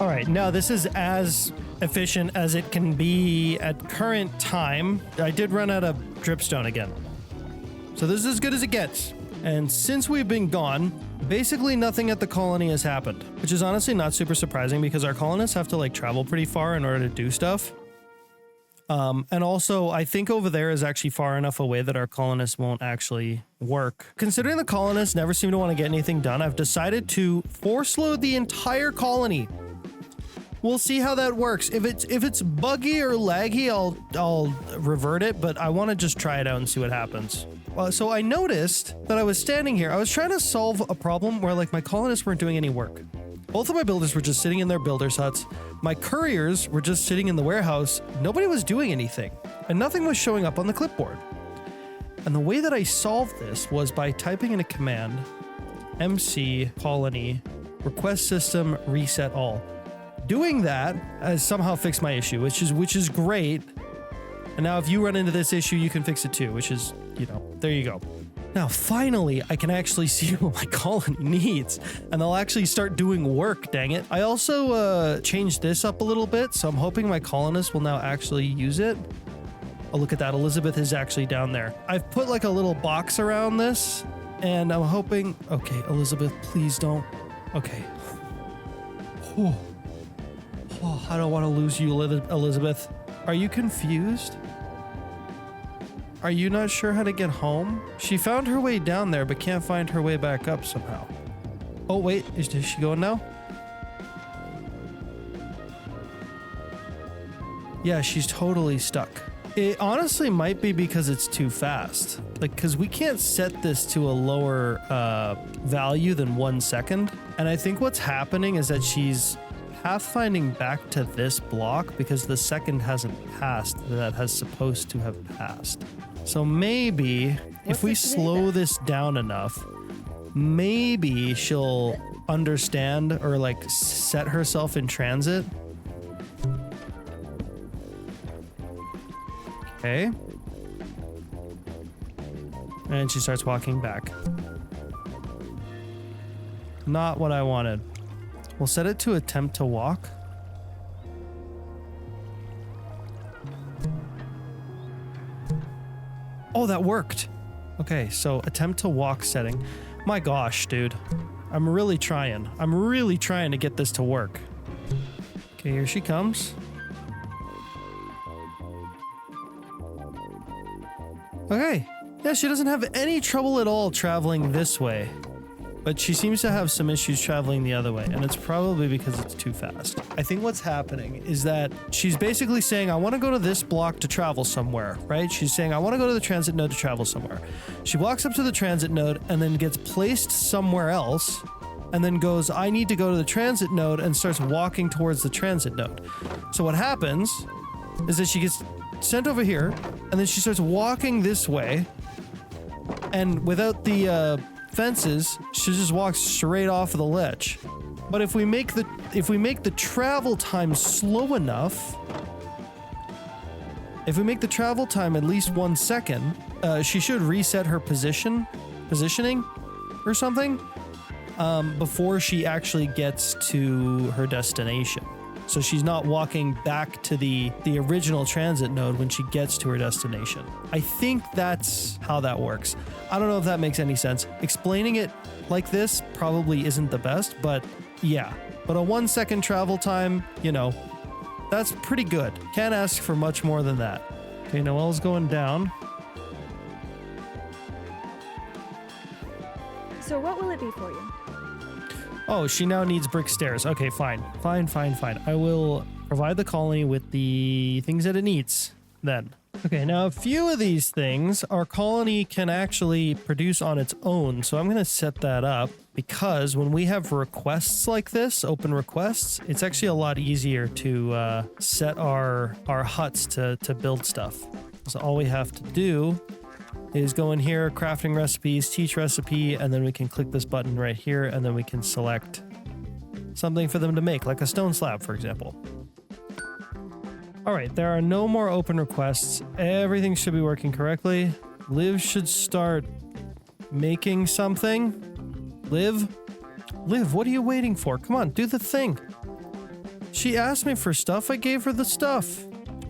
All right, now this is as efficient as it can be at current time. I did run out of dripstone again. So this is as good as it gets. And since we've been gone, basically nothing at the colony has happened, which is honestly not super surprising because our colonists have to like travel pretty far in order to do stuff. And also I think over there is actually far enough away that our colonists won't actually work. Considering the colonists never seem to want to get anything done, I've decided to force load the entire colony. We'll see how that works. If it's buggy or laggy, I'll revert it, but I want to just try it out and see what happens. So I noticed that I was standing here. I was trying to solve a problem where like my colonists weren't doing any work. Both of my builders were just sitting in their builder's huts. My couriers were just sitting in the warehouse. Nobody was doing anything, and nothing was showing up on the clipboard. And the way that I solved this was by typing in a command, MC colony request system reset all. Doing that has somehow fixed my issue, which is great. And now if you run into this issue, you can fix it too, which is, you know, there you go. Now, finally, I can actually see what my colony needs, and they'll actually start doing work, dang it. I also changed this up a little bit, so I'm hoping my colonists will now actually use it. Oh, look at that. Elizabeth is actually down there. I've put like a little box around this, and I'm hoping... Okay, Elizabeth, please don't. Okay. Oh, I don't want to lose you, Elizabeth. Are you confused? Are you not sure how to get home? She found her way down there, but can't find her way back up somehow. Oh, wait. Is she going now? Yeah, she's totally stuck. It honestly might be because it's too fast. Like, because we can't set this to a lower value than 1 second. And I think what's happening is that she's pathfinding back to this block because the second hasn't passed that has supposed to have passed. So maybe if we slow this down enough, maybe she'll understand or like set herself in transit. Okay. And she starts walking back. Not what I wanted. We'll set it to attempt to walk. Oh, that worked. Okay, so attempt to walk setting. My gosh, dude. I'm really trying. I'm really trying to get this to work. Okay, here she comes. Okay. Yeah, she doesn't have any trouble at all traveling this way. But she seems to have some issues traveling the other way, and it's probably because it's too fast. I think what's happening is that she's basically saying, I want to go to this block to travel somewhere, right? She's saying, I want to go to the transit node to travel somewhere. She walks up to the transit node and then gets placed somewhere else, and then goes, I need to go to the transit node, and starts walking towards the transit node. So what happens is that she gets sent over here, and then she starts walking this way, and without the fences, she just walks straight off of the ledge. But if we make the travel time slow enough, if we make the travel time at least 1 second, she should reset her positioning or something before she actually gets to her destination. So she's not walking back to the original transit node when she gets to her destination. I think that's how that works. I don't know if that makes any sense. Explaining it like this probably isn't the best, but yeah. But a 1 second travel time, you know, that's pretty good. Can't ask for much more than that. Okay, Noelle's going down. So what will it be for you? Oh, she now needs brick stairs. Okay, fine. Fine. I will provide the colony with the things that it needs then. Okay, now a few of these things our colony can actually produce on its own. So I'm going to set that up because when we have requests like this, open requests, it's actually a lot easier to set our huts to build stuff. So all we have to do is go in here, crafting recipes, teach recipe, and then we can click this button right here, and then we can select something for them to make, like a stone slab, for example. All right, there are no more open requests. Everything should be working correctly. Liv should start making something. Liv, what are you waiting for? Come on, do the thing. She asked me for stuff. I gave her the stuff.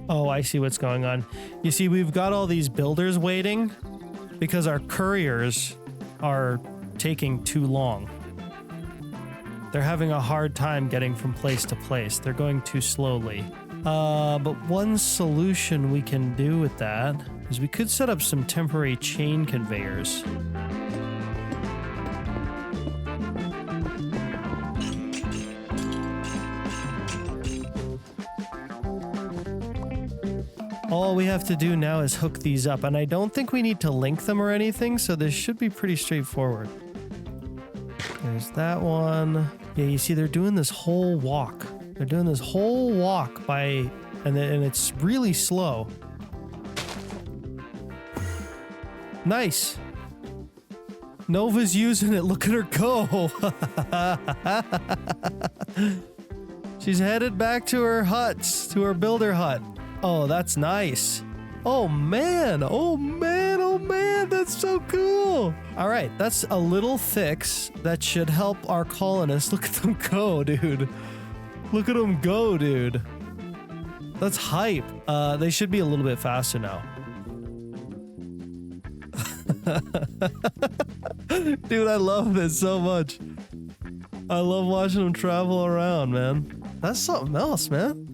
Oh, I see what's going on. You see, we've got all these builders waiting because our couriers are taking too long. They're having a hard time getting from place to place. They're going too slowly. But one solution we can do with that is we could set up some temporary chain conveyors. All we have to do now is hook these up, and I don't think we need to link them or anything, so this should be pretty straightforward. There's that one. Yeah, you see they're doing this whole walk. They're doing this whole walk and it's really slow. Nice. Nova's using it. Look at her go. She's headed back to her huts, to her builder hut. Oh, that's nice. Oh man, oh man, oh man, that's so cool. All right, that's a little fix that should help our colonists. Look at them go, dude. Look at them go, dude. That's hype. They should be a little bit faster now. Dude, I love this so much. I love watching them travel around, man. That's something else, man.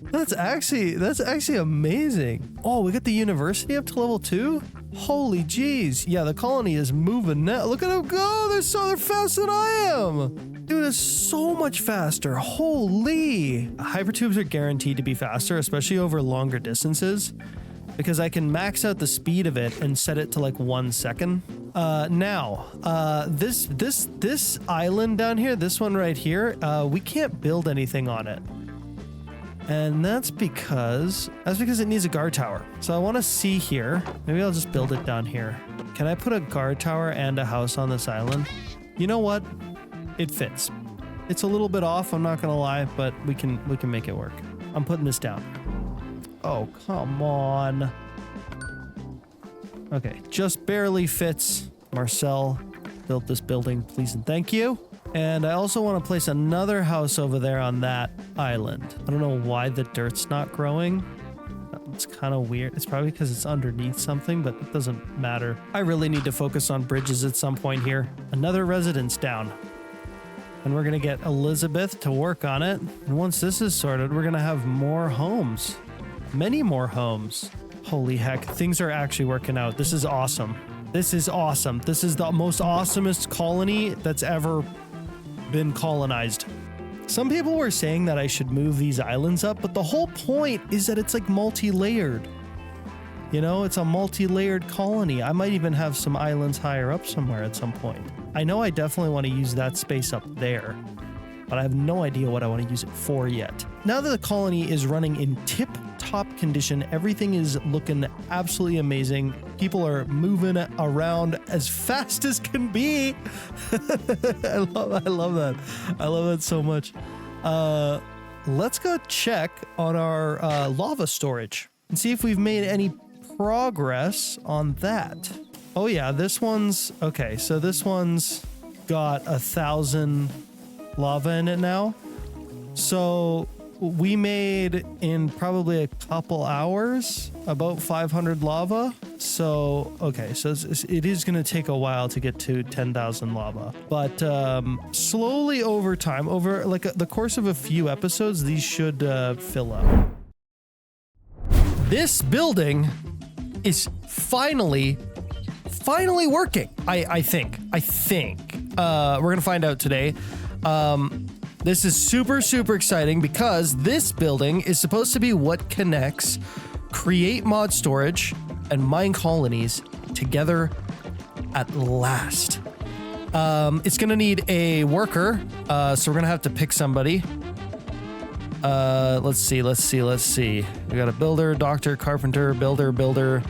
That's actually amazing. Oh, we got the university up to level 2? Holy jeez. Yeah, the colony is moving now. Look at them go. They're faster than I am. Dude, it's so much faster. Holy. Hypertubes are guaranteed to be faster, especially over longer distances, because I can max out the speed of it and set it to like 1 second. This island down here, this one right here, we can't build anything on it. And that's because it needs a guard tower. So I want to see here. Maybe I'll just build it down here. Can I put a guard tower and a house on this island? You know what? It fits. It's a little bit off, I'm not gonna lie, but we can make it work. I'm putting this down. Oh, come on. Okay, just barely fits. Marcel built this building, please and thank you. And I also want to place another house over there on that island. I don't know why the dirt's not growing. It's kind of weird. It's probably because it's underneath something, but it doesn't matter. I really need to focus on bridges at some point here. Another residence down. And we're going to get Elizabeth to work on it. And once this is sorted, we're going to have more homes. Many more homes. Holy heck, things are actually working out. This is awesome. This is awesome. This is the most awesomest colony that's ever been colonized. Some people were saying that I should move these islands up, but the whole point is that it's like multi-layered. You know, it's a multi-layered colony. I might even have some islands higher up somewhere at some point. I know I definitely want to use that space up there, but I have no idea what I want to use it for yet. Now that the colony is running in tip-top condition, everything is looking absolutely amazing. People are moving around as fast as can be. I love that. I love that so much. Let's go check on our lava storage and see if we've made any progress on that. Oh yeah, this one's okay. So this one's got 1,000 lava in it now. So we made in probably a couple hours about 500 lava. So okay, so it is going to take a while to get to 10,000 lava, but slowly over time, over like the course of a few episodes, these should fill up. This building is finally working. I think we're gonna find out today. This is super exciting because this building is supposed to be what connects create mod storage and mine colonies together at last. It's gonna need a worker, so we're gonna have to pick somebody. Let's see. We got a builder, doctor, carpenter, builder,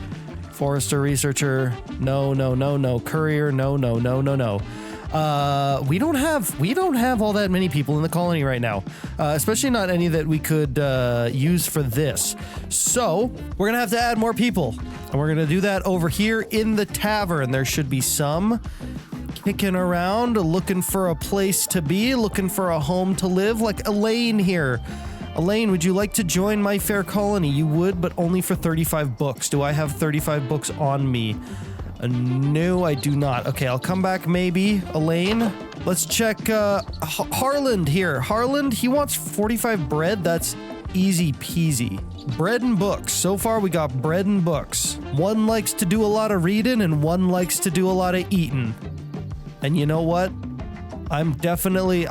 forester, researcher. No. Courier. No. We don't have all that many people in the colony right now, especially not any that we could use for this. So we're gonna have to add more people, and we're gonna do that over here in the tavern. There should be some kicking around, looking for a place to be, looking for a home to live, like Elaine here. Elaine, would you like to join my fair colony? You would, but only for 35 books. Do I have 35 books on me? No, I do not. Okay, I'll come back maybe. Elaine, let's check Harland here. Harland, he wants 45 bread. That's easy peasy. Bread and books. So far, we got bread and books. One likes to do a lot of reading and one likes to do a lot of eating. And you know what? I definitely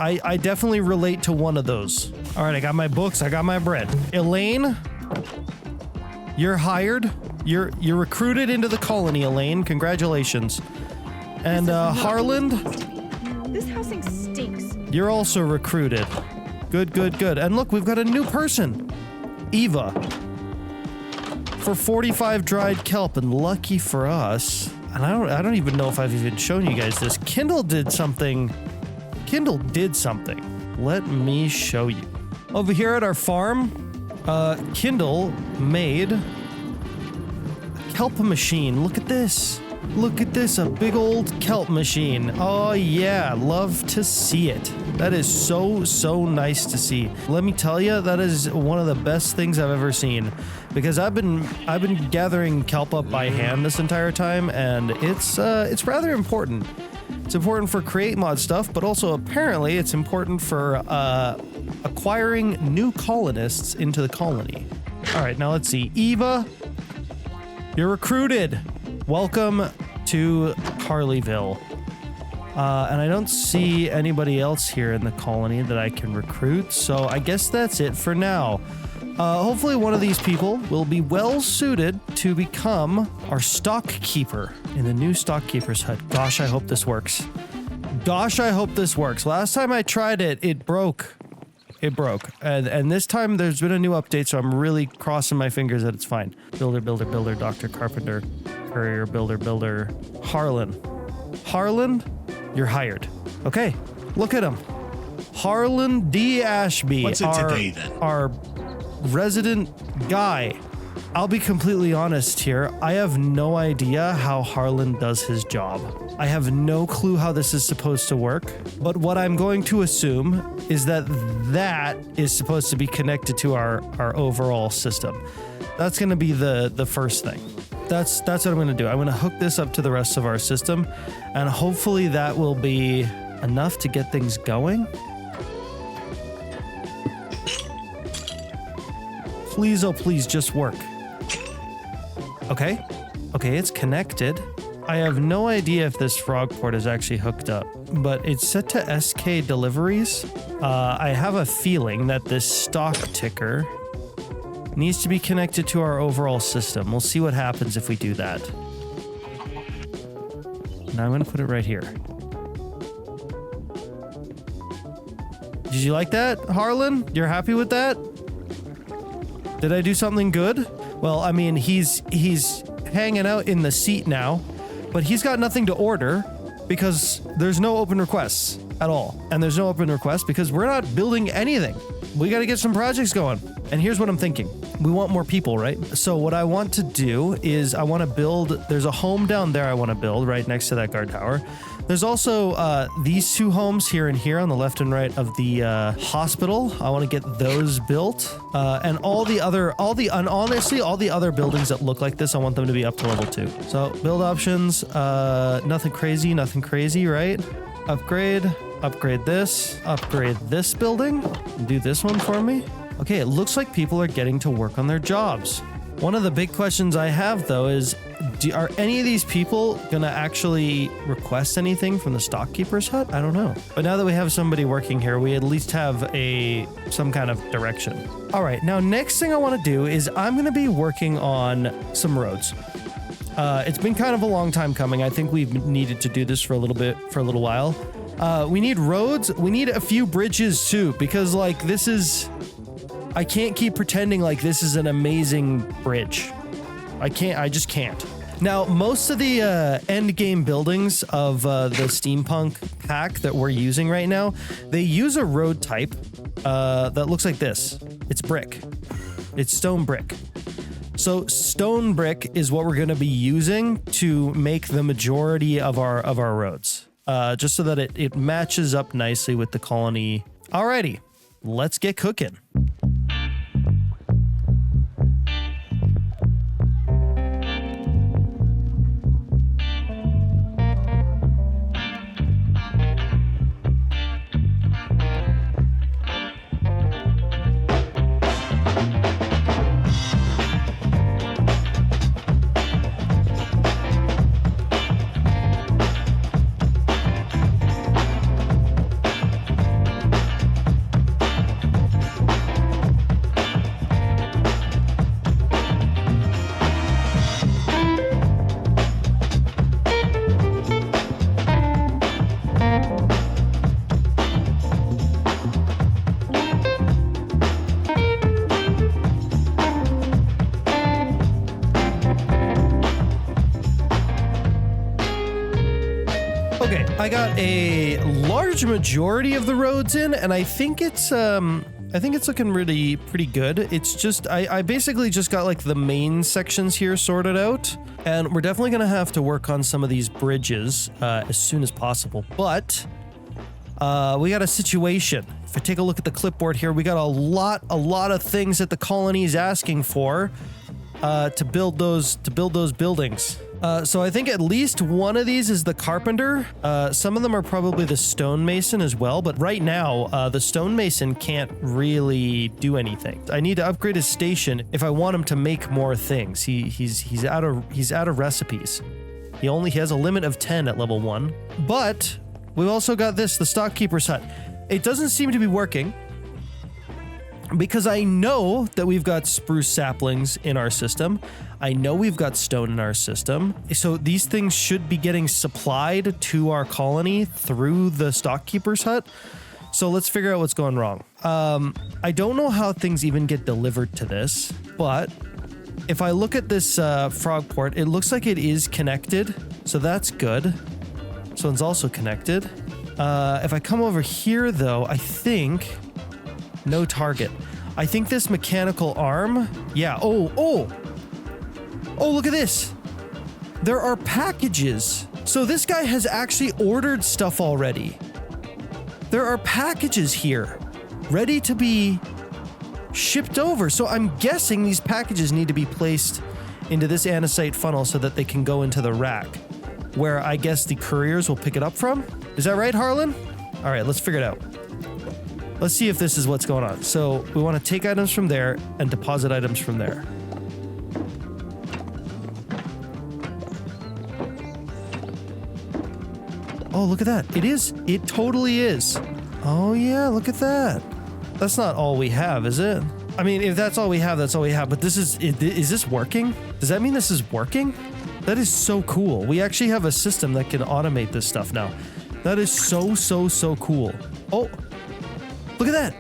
relate to one of those. All right, I got my books, I got my bread. Elaine, you're hired. You're recruited into the colony, Elaine. Congratulations. And Harland, This housing stinks. you're also recruited. Good. And look, we've got a new person. Eva. For 45 dried kelp, and lucky for us, and I don't even know if I've even shown you guys this. Kindle did something. Let me show you. Over here at our farm, Kindle made kelp machine. Look at this. Look at this, a big old kelp machine. Oh yeah, love to see it. That is so nice to see. Let me tell you, that is one of the best things I've ever seen, because I've been gathering kelp up by hand this entire time, and it's rather important. It's important for create mod stuff, but also apparently it's important for acquiring new colonists into the colony. All right, now let's see. Eva, you're recruited. Welcome to Carlyville. And I don't see anybody else here in the colony that I can recruit, so I guess that's it for now. Hopefully one of these people will be well suited to become our stock keeper in the new stock keeper's hut. Gosh, I hope this works. Gosh, I hope this works. Last time I tried it, it broke. It broke. And this time there's been a new update, so I'm really crossing my fingers that it's fine. Builder, Dr. Carpenter, Courier, Builder, Harlan. Harlan, you're hired. Okay, look at him. Harlan D. Ashby. What's it today, then? Our resident guy. I'll be completely honest here. I have no idea how Harlan does his job. I have no clue how this is supposed to work, but what I'm going to assume is that is supposed to be connected to our overall system. That's going to be the first thing. That's what I'm going to do. I'm going to hook this up to the rest of our system, and hopefully that will be enough to get things going. Please, oh please, just work. Okay, it's connected. I have no idea if this frog port is actually hooked up, but it's set to SK deliveries. I have a feeling that this stock ticker needs to be connected to our overall system. We'll see what happens if we do that. Now I'm going to put it right here. Did you like that, Harlan? You're happy with that? Did I do something good? Well, I mean, he's hanging out in the seat now, but he's got nothing to order because there's no open requests at all. And there's no open requests because we're not building anything. We got to get some projects going. And here's what I'm thinking. We want more people, right? So what I want to do is I want to build, there's a home down there I want to build right next to that guard tower. There's also these two homes here and here on the left and right of the hospital. I want to get those built. And honestly, all the other buildings that look like this, I want them to be up to level 2. So build options, nothing crazy, right? Upgrade this building. Do this one for me. Okay, it looks like people are getting to work on their jobs. One of the big questions I have, though, is are any of these people going to actually request anything from the stockkeeper's hut? I don't know. But now that we have somebody working here, we at least have some kind of direction. All right, now next thing I want to do is I'm going to be working on some roads. It's been kind of a long time coming. I think we've needed to do this for a little while. We need roads. We need a few bridges, too, because, like, I can't keep pretending like this is an amazing bridge. I just can't. Now, most of the end game buildings of the steampunk pack that we're using right now, they use a road type that looks like this. It's brick. It's stone brick. So stone brick is what we're going to be using to make the majority of our roads, just so that it matches up nicely with the colony. Alrighty, let's get cooking. I got a large majority of the roads in, and I think it's I think it's looking pretty good. It's just, I basically just got like the main sections here sorted out, and we're definitely going to have to work on some of these bridges as soon as possible. But we got a situation. If I take a look at the clipboard here, we got a lot of things that the colony is asking for to build those buildings. So I think at least one of these is the carpenter. Some of them are probably the stonemason as well, but right now, the stonemason can't really do anything. I need to upgrade his station if I want him to make more things. He's out of recipes. He has a limit of 10 at level 1. But we've also got this, the stockkeeper's hut. It doesn't seem to be working, because I know that we've got spruce saplings in our system. I know we've got stone in our system. So these things should be getting supplied to our colony through the stockkeeper's hut. So let's figure out what's going wrong. I don't know how things even get delivered to this, but if I look at this frog port, it looks like it is connected. So that's good. This one's also connected. If I come over here though, I think... No target. I think this mechanical arm... Yeah, oh, look at this. There are packages. So this guy has actually ordered stuff already. There are packages here, ready to be shipped over. So I'm guessing these packages need to be placed into this andesite funnel so that they can go into the rack, where I guess the couriers will pick it up from. Is that right, Harlan? All right, let's figure it out. Let's see if this is what's going on. So we want to take items from there and deposit items from there. Oh, look at that. It is. It totally is. Oh, yeah, look at that. That's not all we have, is it? I mean, if that's all we have, that's all we have. But this is this working? Does that mean this is working? That is so cool. We actually have a system that can automate this stuff now. That is so cool. Oh. Look at that!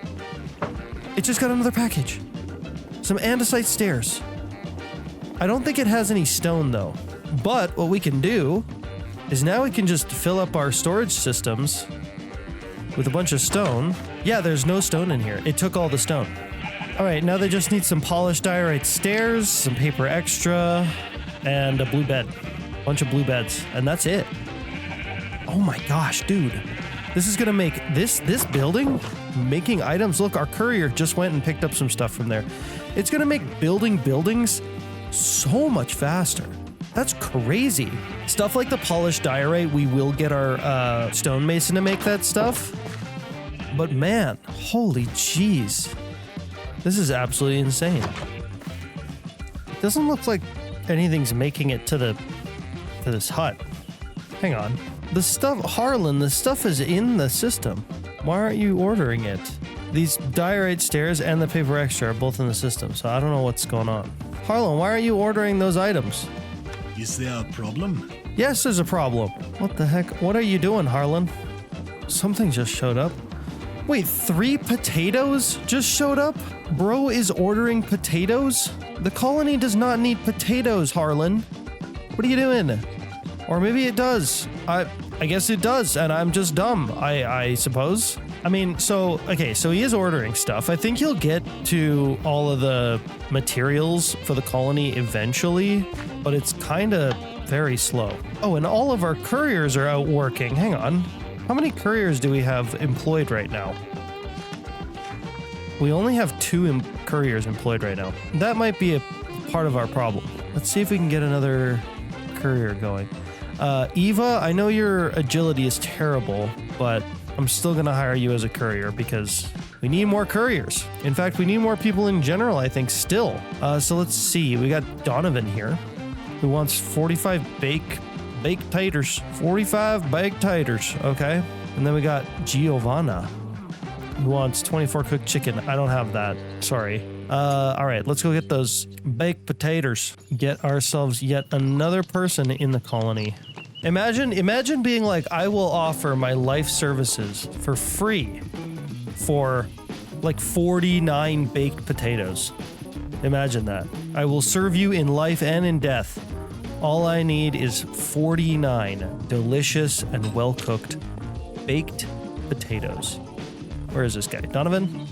It just got another package. Some andesite stairs. I don't think it has any stone though. But what we can do is now we can just fill up our storage systems with a bunch of stone. Yeah, there's no stone in here. It took all the stone. Alright, now they just need some polished diorite stairs, some paper extra, and a blue bed. Bunch of blue beds. And that's it. Oh my gosh, dude. This is gonna make this building making items. Look, our courier just went and picked up some stuff from there. It's gonna make building buildings so much faster. That's crazy. Stuff like the polished diorite, we will get our stonemason to make that stuff. But man, holy jeez. This is absolutely insane. It doesn't look like anything's making it to this hut. Hang on. The stuff, Harlan, the stuff is in the system. Why aren't you ordering it? These diorite stairs and the paper extra are both in the system, so I don't know what's going on. Harlan, why aren't you ordering those items? Is there a problem? Yes, there's a problem. What the heck? What are you doing, Harlan? Something just showed up. Wait, 3 potatoes just showed up? Bro is ordering potatoes? The colony does not need potatoes, Harlan. What are you doing? Or maybe it does. I guess it does, and I'm just dumb, I suppose. I mean, so he is ordering stuff. I think he'll get to all of the materials for the colony eventually, but it's kind of very slow. Oh, and all of our couriers are out working. Hang on. How many couriers do we have employed right now? We only have 2 couriers employed right now. That might be a part of our problem. Let's see if we can get another courier going. Eva, I know your agility is terrible, but I'm still gonna hire you as a courier because we need more couriers. In fact, we need more people in general, I think, still. So let's see. We got Donovan here, who wants 45 baked taters. 45 baked taters, okay. And then we got Giovanna, who wants 24 cooked chicken. I don't have that, sorry. All right, let's go get those baked potatoes. Get ourselves yet another person in the colony. Imagine being like, I will offer my life services for free for like 49 baked potatoes. Imagine that. I will serve you in life and in death. All I need is 49 delicious and well-cooked baked potatoes. Where is this guy? Donovan?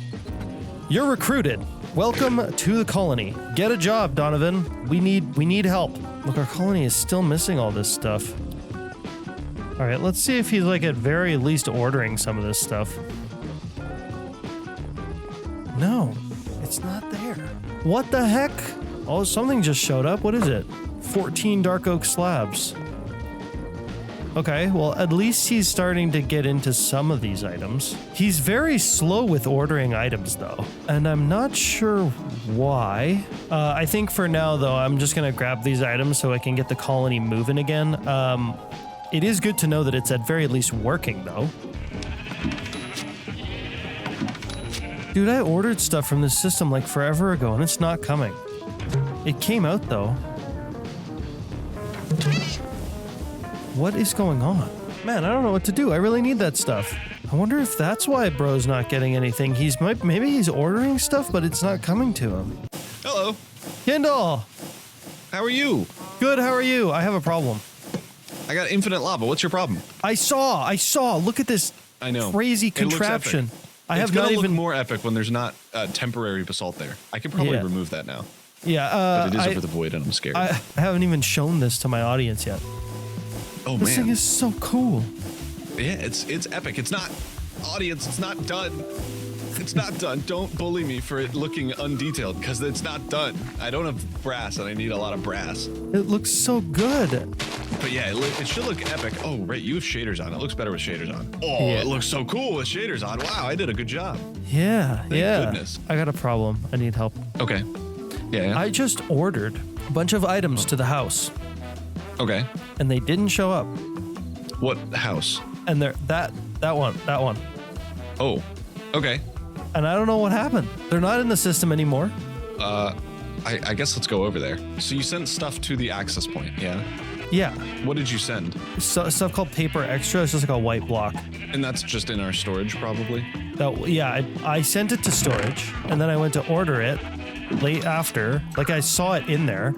You're recruited. Welcome to the colony. Get a job, Donovan. We need help. Look, our colony is still missing all this stuff. All right, let's see if he's like at very least ordering some of this stuff. No, it's not there. What the heck? Oh, something just showed up. What is it? 14 dark oak slabs. Okay, well, at least he's starting to get into some of these items. He's very slow with ordering items, though, and I'm not sure why. I think for now, though, I'm just gonna grab these items so I can get the colony moving again. It is good to know that it's at very least working, though. Dude, I ordered stuff from this system like forever ago, and it's not coming. It came out, though. What is going on? Man, I don't know what to do. I really need that stuff. I wonder if that's why bro's not getting anything. Maybe he's ordering stuff, but it's not coming to him. Hello. Kindle! How are you? Good, how are you? I have a problem. I got infinite lava. What's your problem? I saw. Look at this I know. crazy It looks contraption. epic. I It's have gonna not look even more epic when there's not temporary basalt there. I can probably Yeah. remove that now. Yeah, But it is over the void and I'm scared. I haven't even shown this to my audience yet. oh This thing man. is so cool. Yeah, it's epic. It's not audience, it's not done. It's not done. Don't bully me for it looking undetailed because it's not done. I don't have brass and I need a lot of brass. It looks so good. But yeah, it should look epic. Oh, right, you have shaders on. It looks better with shaders on. Oh, Yeah. It looks so cool with shaders on. Wow, I did a good job. Yeah, yeah. goodness. I got a problem. I need help. Okay. Yeah. I just ordered a bunch of items to the house, Okay. and they didn't show up. What house? And they're that one. Oh, okay. And I don't know what happened. They're not in the system anymore. I guess let's go over there. So you sent stuff to the access point, yeah? Yeah. What did you send? Stuff called paper extra. It's just like a white block. And that's just in our storage, probably? I sent it to storage, and then I went to order it late after. Like I saw it in there,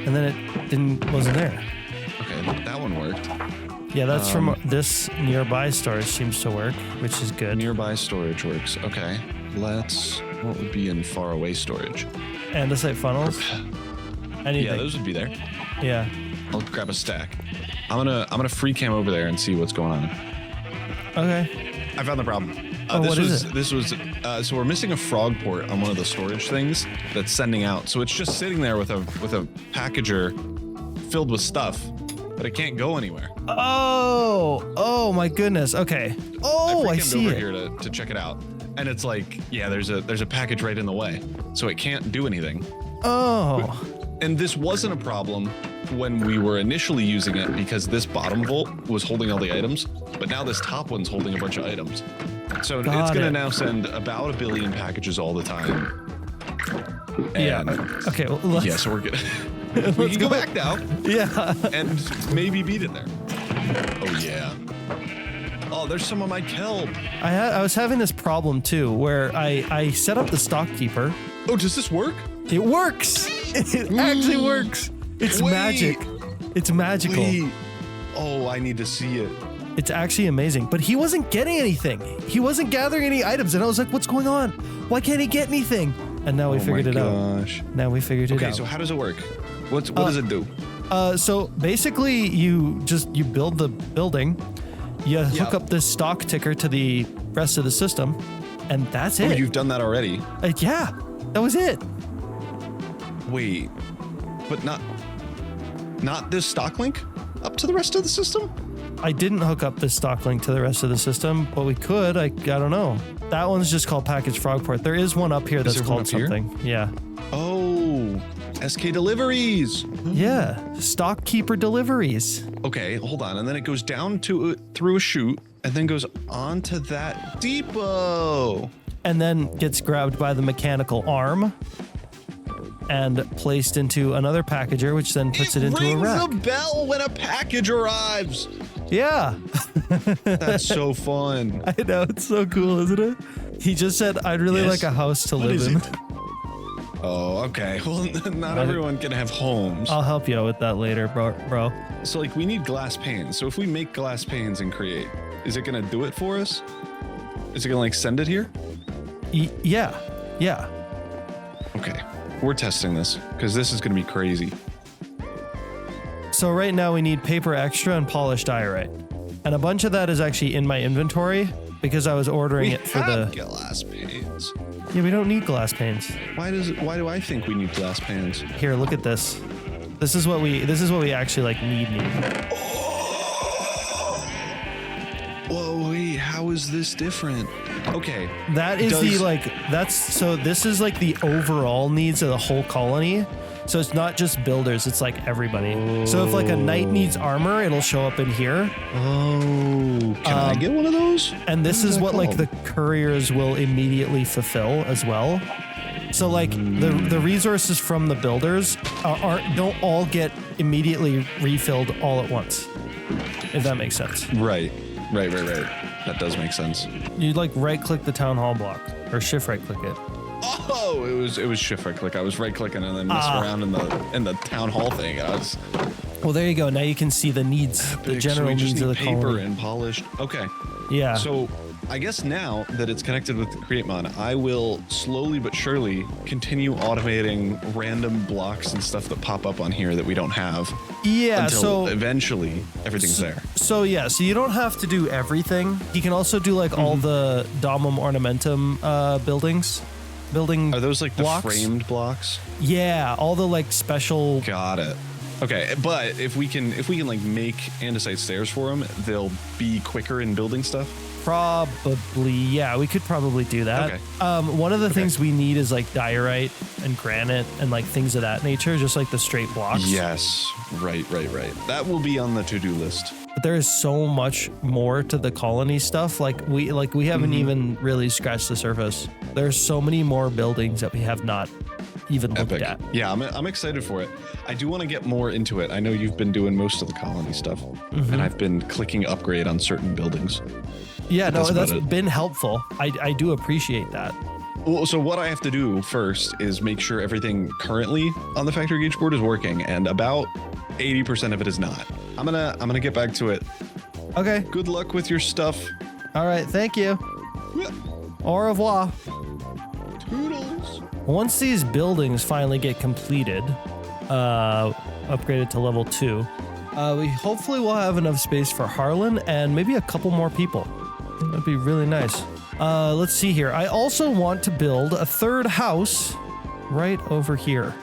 and then it wasn't there. Okay, that one worked. Yeah, that's from this nearby storage seems to work, which is good. Nearby storage works. Okay. What would be in far away storage? Andesite funnels. Anything. Yeah, those would be there. Yeah. I'll grab a stack. I'm gonna free cam over there and see what's going on. Okay. I found the problem. What is it? This was so we're missing a frog port on one of the storage things that's sending out. So it's just sitting there with a packager filled with stuff, but it can't go anywhere. Oh my goodness. Okay. Oh, I see over it. here to check it out, and it's like, yeah, there's a package right in the way, so it can't do anything. Oh. And this wasn't a problem when we were initially using it because this bottom vault was holding all the items, but now this top one's holding a bunch of items. So it's Got gonna it. now send about 1 billion packages all the time. Yeah. And Okay. Well, let's, yeah, so we're good. We can go back now Yeah. and maybe beat it there. Oh yeah. Oh, there's some of my kelp. I was having this problem too, where I set up the stock keeper. Oh, does this work? It works. It actually works. It's Wait. magic. It's magical. Wait. Oh, I need to see it. It's actually amazing. But he wasn't getting anything. He wasn't gathering any items, and I was like, "What's going on? Why can't he get anything?" And now we figured it out. Now we figured it Okay, out. so how does it work? What does it do? So basically, you build the building, you hook up this stock ticker to the rest of the system, and that's Oh, it. you've done that already. Yeah, that was it. Wait, but not this stock link up to the rest of the system? I didn't hook up this stock link to the rest of the system, but we could. I don't know. That one's just called Package Frogport. There is one up here that's there one called up here? something. Yeah. Oh, SK deliveries. Yeah. Stock keeper deliveries. Okay, hold on. And then it goes down through a chute and then goes onto that depot. And then gets grabbed by the mechanical arm and placed into another packager, which then puts it into a rack. Rings a bell when a package arrives. Yeah. That's so fun. I know, it's so cool, isn't it? He just said, I'd really Yes. like a house to What live is in. it? Oh, okay. Well, not everyone can have homes. I'll help you out with that later, bro. So, like, we need glass panes. So if we make glass panes and create, is it going to do it for us? Is it going to, like, send it here? Yeah. Yeah. Okay, we're testing this because this is going to be crazy. So right now we need paper extra and polished diorite. And a bunch of that is actually in my inventory because I was ordering it for the glass panes. Yeah, we don't need glass panes. Why do I think we need glass panes? Here, look at this. This is what we actually like need. Whoa, wait, how is this different? Okay. That is this is like the overall needs of the whole colony. So it's not just builders, it's like everybody. So if like a knight needs armor, it'll show up in here. Oh, can I get one of those? And this is what like the couriers will immediately fulfill as well. So like the resources from the builders don't all get immediately refilled all at once. If that makes sense. Right. That does make sense. You like right click the town hall block or shift right click it. Oh, it was shift right click. I was right clicking and then messing around in the town hall thing. And I was. Well, there you go. Now you can see the needs, the general needs of the paper colony. and polished. Okay. Yeah. So I guess now that it's connected with the create mod, I will slowly but surely continue automating random blocks and stuff that pop up on here that we don't have. Yeah. Until so eventually everything's there. So yeah. So you don't have to do everything. You can also do like all the domum ornamentum buildings. Are those like blocks? The framed blocks? Yeah, all the like special. Got it. Okay, but if we can like make andesite stairs for them, they'll be quicker in building stuff. Probably, yeah, we could probably do that. Okay. One of the things we need is like diorite and granite and like things of that nature, just like the straight blocks. Yes, right. That will be on the to-do list. But there is so much more to the colony stuff. Like we haven't even really scratched the surface. There's so many more buildings that we have not even looked at. Yeah, I'm excited for it. I do want to get more into it. I know you've been doing most of the colony stuff, and I've been clicking upgrade on certain buildings. Yeah, no, that's been helpful. I do appreciate that. Well, so what I have to do first is make sure everything currently on the factory gauge board is working, and about 80% of it is not. I'm gonna get back to it. Okay. Good luck with your stuff. All right. Thank you. Au revoir. Toodles. Once these buildings finally get completed, upgraded to level 2, we hopefully will have enough space for Harlan and maybe a couple more people. That'd be really nice. Let's see here. I also want to build a third house right over here.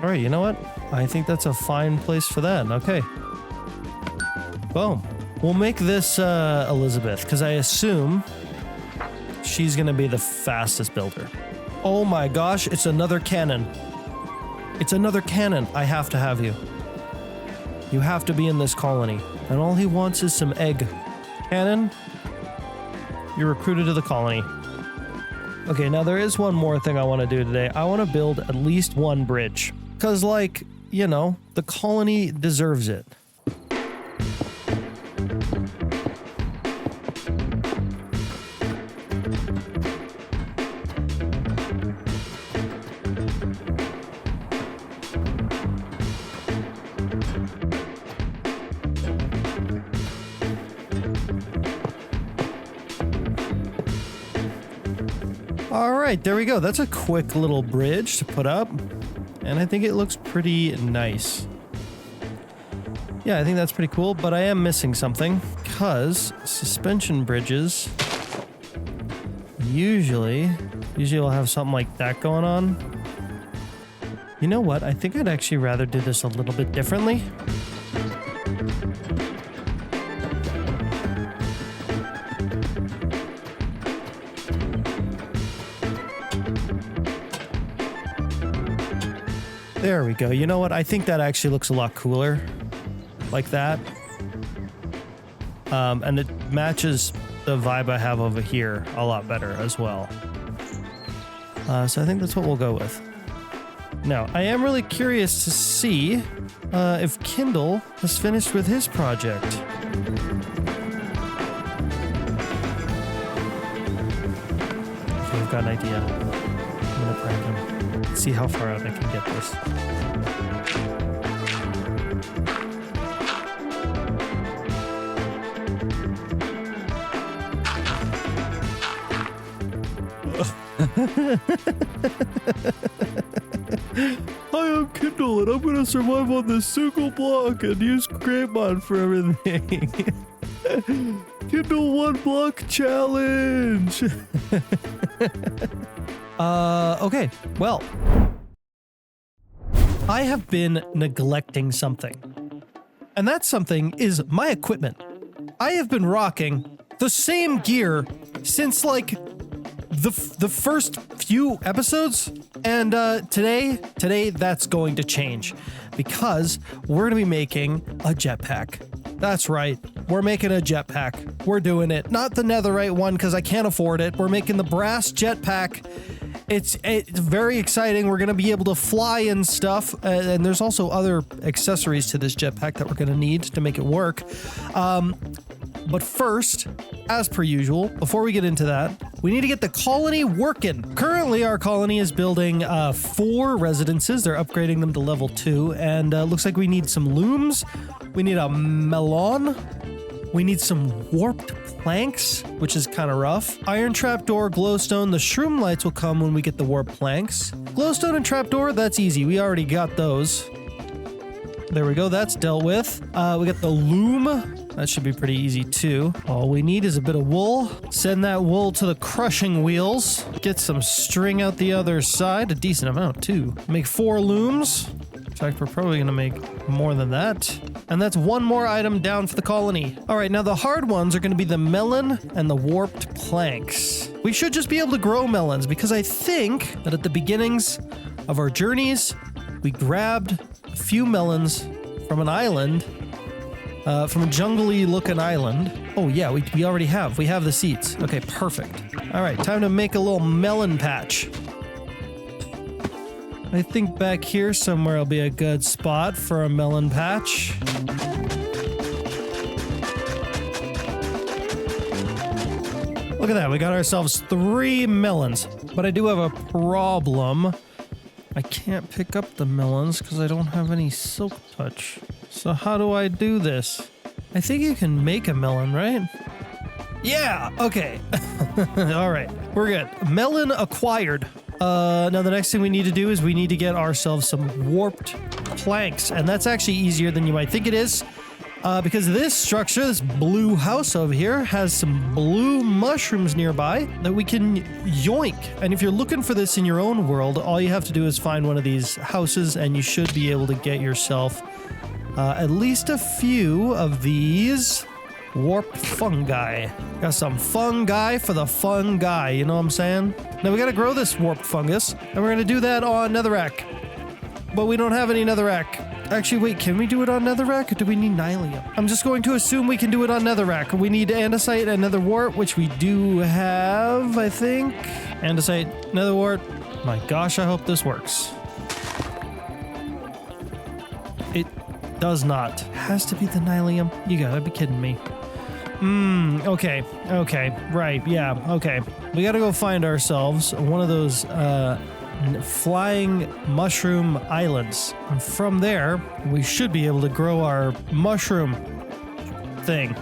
All right, you know what? I think that's a fine place for that. Okay. Boom. We'll make this Elizabeth, because I assume she's going to be the fastest builder. Oh my gosh, it's another cannon. It's another cannon. I have to have you. You have to be in this colony. And all he wants is some egg. Cannon, you're recruited to the colony. Okay, now there is one more thing I want to do today. I want to build at least one bridge. Because, like, you know, the colony deserves it. All right, there we go. That's a quick little bridge to put up. And I think it looks pretty nice. Yeah, I think that's pretty cool, but I am missing something because suspension bridges usually will have something like that going on. You know what? I think I'd actually rather do this a little bit differently. There we go. You know what? I think that actually looks a lot cooler like that. And it matches the vibe I have over here a lot better as well. So I think that's what we'll go with. Now, I am really curious to see if Kindle has finished with his project. Okay, I've got an idea. I'm gonna prank him. See how far out I can get this. Hi, I'm Kindle, and I'm gonna survive on this single block and use Great Mod for everything. Kindle 1 block challenge. Okay, well, I have been neglecting something, and that something is my equipment. I have been rocking the same gear since like the first few episodes, and today that's going to change because we're gonna be making a jetpack. That's right, we're making a jetpack. We're doing it, not the Netherite one because I can't afford it. We're making the brass jetpack. It's very exciting. We're gonna be able to fly and stuff, and there's also other accessories to this jetpack that we're gonna need to make it work. But first, as per usual, before we get into that, we need to get the colony working. Currently, our colony is building 4 residences. They're upgrading them to level 2, and looks like we need some looms. We need a melon. We need some warped planks, which is kind of rough. Iron trapdoor, glowstone. The shroom lights will come when we get the warped planks. Glowstone and trapdoor, that's easy. We already got those. There we go. That's dealt with. We got the loom. That should be pretty easy too. All we need is a bit of wool. Send that wool to the crushing wheels. Get some string out the other side. A decent amount too. Make 4 looms. In fact, we're probably going to make more than that. And that's 1 more item down for the colony. All right, now the hard ones are going to be the melon and the warped planks. We should just be able to grow melons because I think that at the beginnings of our journeys, we grabbed a few melons from an island, from a jungly looking island. Oh yeah, we already have. We have the seeds. Okay, perfect. All right, time to make a little melon patch. I think back here somewhere will be a good spot for a melon patch. Look at that, we got ourselves 3 melons. But I do have a problem. I can't pick up the melons because I don't have any silk touch. So how do I do this? I think you can make a melon, right? Yeah, okay. All right, we're good. Melon acquired. Now the next thing we need to do is we need to get ourselves some warped planks, and that's actually easier than you might think it is, because this structure, this blue house over here, has some blue mushrooms nearby that we can yoink. And if you're looking for this in your own world, all you have to do is find one of these houses, and you should be able to get yourself at least a few of these warped fungi. Got some fungi for the fun guy, you know what I'm saying? Now we gotta grow this warped fungus, and we're gonna do that on Netherrack. But we don't have any Netherrack. Actually, wait, can we do it on Netherrack, or do we need Nylium? I'm just going to assume we can do it on Netherrack. We need andesite and nether wart, which we do have, I think. Andesite, nether wart. My gosh, I hope this works. It does not. Has to be the Nylium. You gotta be kidding me. Okay, right, yeah, okay. We gotta go find ourselves one of those, flying mushroom islands. And from there, we should be able to grow our mushroom thing.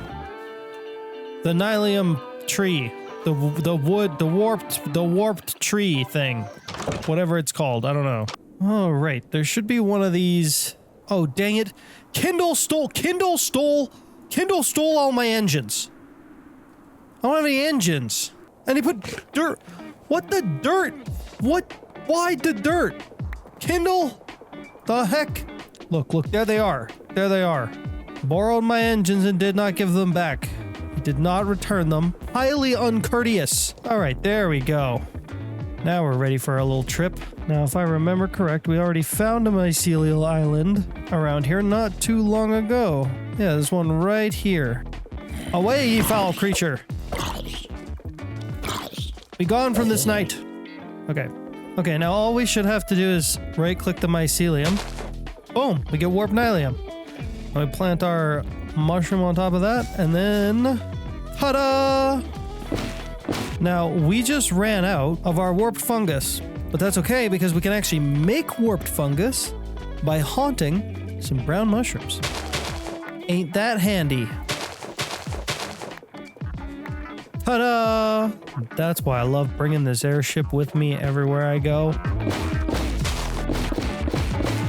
The Nylium tree. The warped tree thing. Whatever it's called, I don't know. Oh, right, there should be one of these. Oh, dang it. Kindle stole all my engines. I don't have any engines. And he put dirt. What the dirt? What? Why the dirt? Kindle? The heck? Look, there they are. There they are. Borrowed my engines and did not give them back. He did not return them. Highly uncourteous. All right, there we go. Now we're ready for our little trip. Now, if I remember correct, we already found a mycelial island around here not too long ago. Yeah, there's one right here. Away, ye foul creature! Be gone from this night. Okay. Okay, now all we should have to do is right-click the mycelium. Boom! We get warped Nylium. We plant our mushroom on top of that, and then... ta-da! Now, we just ran out of our warped fungus, but that's okay because we can actually make warped fungus by haunting some brown mushrooms. Ain't that handy? Ta-da! That's why I love bringing this airship with me everywhere I go.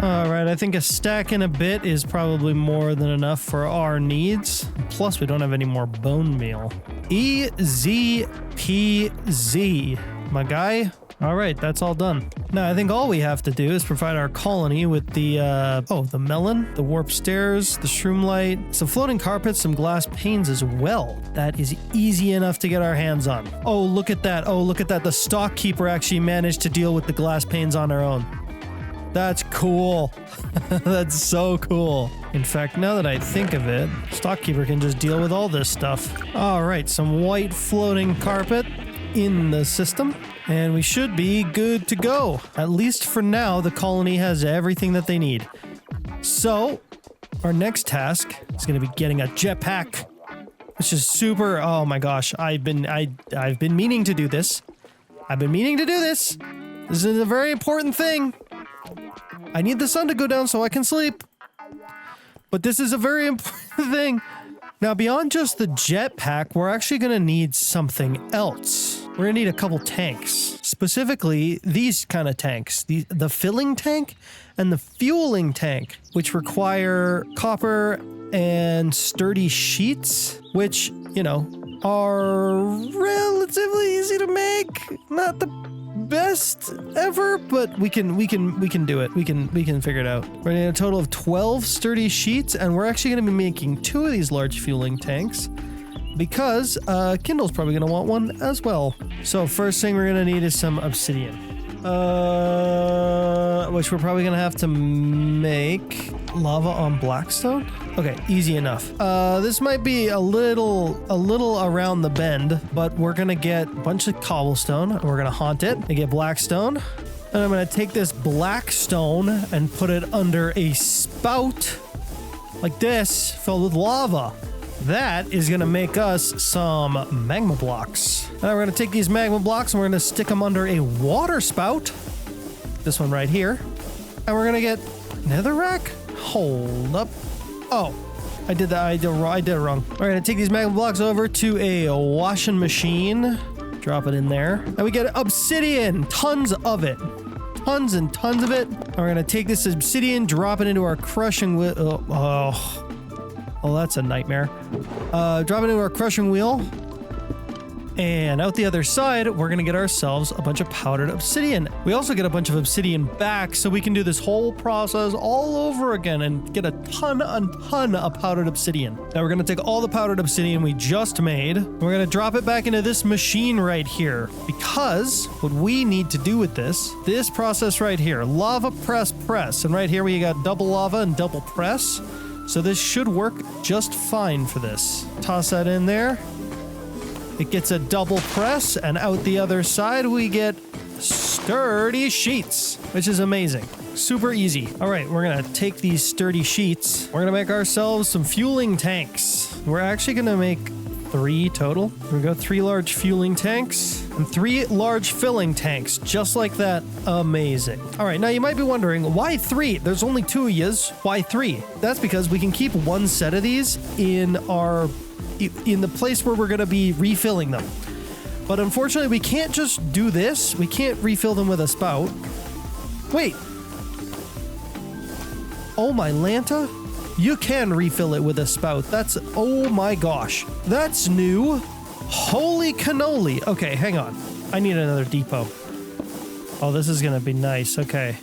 Alright, I think a stack and a bit is probably more than enough for our needs. Plus, we don't have any more bone meal. Easy peasy, my guy. Alright, that's all done. Now, I think all we have to do is provide our colony with the, the melon, the warp stairs, the shroom light, some floating carpets, some glass panes as well. That is easy enough to get our hands on. Oh, look at that. Oh, look at that. The stockkeeper actually managed to deal with the glass panes on her own. That's cool. That's so cool. In fact, now that I think of it, stockkeeper can just deal with all this stuff. All right, some white floating carpet in the system, and we should be good to go. At least for now, the colony has everything that they need. So, our next task is going to be getting a jetpack, which is super. Oh my gosh, I've been meaning to do this. This is a very important thing. I need the sun to go down so I can sleep. But this is a very important thing. Now, beyond just the jetpack, we're actually going to need something else. We're going to need a couple tanks. Specifically, these kind of tanks. The filling tank and the fueling tank, which require copper and sturdy sheets, which, you know, are relatively easy to make. Not the best ever, but we can do it. We can figure it out. We're gonna need a total of 12 sturdy sheets, and we're actually gonna be making 2 of these large fueling tanks because Kindle's probably gonna want one as well. So first thing we're gonna need is some obsidian, which we're probably gonna have to make. Lava on blackstone? Okay, easy enough. This might be a little around the bend, but we're gonna get a bunch of cobblestone, and we're gonna haunt it and get blackstone. And I'm gonna take this blackstone and put it under a spout like this, filled with lava. That is gonna make us some magma blocks. Now we're gonna take these magma blocks and we're gonna stick them under a water spout. This one right here. And we're gonna get netherrack? Hold up. Oh, I did that. I did it wrong. We're gonna take these magma blocks over to a washing machine. Drop it in there. And we get obsidian. Tons of it. Tons and tons of it. And we're gonna take this obsidian, drop it into our crushing wheel. Oh, that's a nightmare. Drop it into our crushing wheel. And out the other side, we're gonna get ourselves a bunch of powdered obsidian. We also get a bunch of obsidian back, so we can do this whole process all over again and get a ton of powdered obsidian. Now we're gonna take all the powdered obsidian we just made, and we're gonna drop it back into this machine right here, because what we need to do with this process right here, lava press, and right here we got double lava and double press. So this should work just fine for this. Toss that in there. It gets a double press, and out the other side we get sturdy sheets, which is amazing. Super easy. All right, we're gonna take these sturdy sheets. We're gonna make ourselves some fueling tanks. We're actually gonna make 3 total. We're gonna go 3 large fueling tanks and 3 large filling tanks, just like that. Amazing. All right, now you might be wondering, why 3? There's only 2 of yous. Why 3? That's because we can keep 1 set of these in the place where we're going to be refilling them. But unfortunately, we can't just do this. We can't refill them with a spout. Wait. Oh my Lanta. You can refill it with a spout. That's, oh my gosh. That's new. Holy cannoli. Okay, hang on. I need another depot. Oh, this is going to be nice. Okay.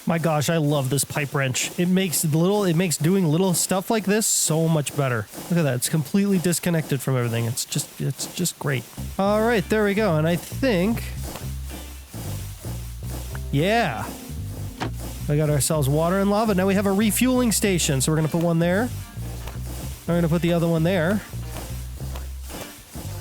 My gosh, I love this pipe wrench. It makes doing little stuff like this so much better. Look at that. It's completely disconnected from everything. It's just great. All right, there we go. And I think, yeah, we got ourselves water and lava. Now we have a refueling station. So we're going to put one there. We're going to put the other one there.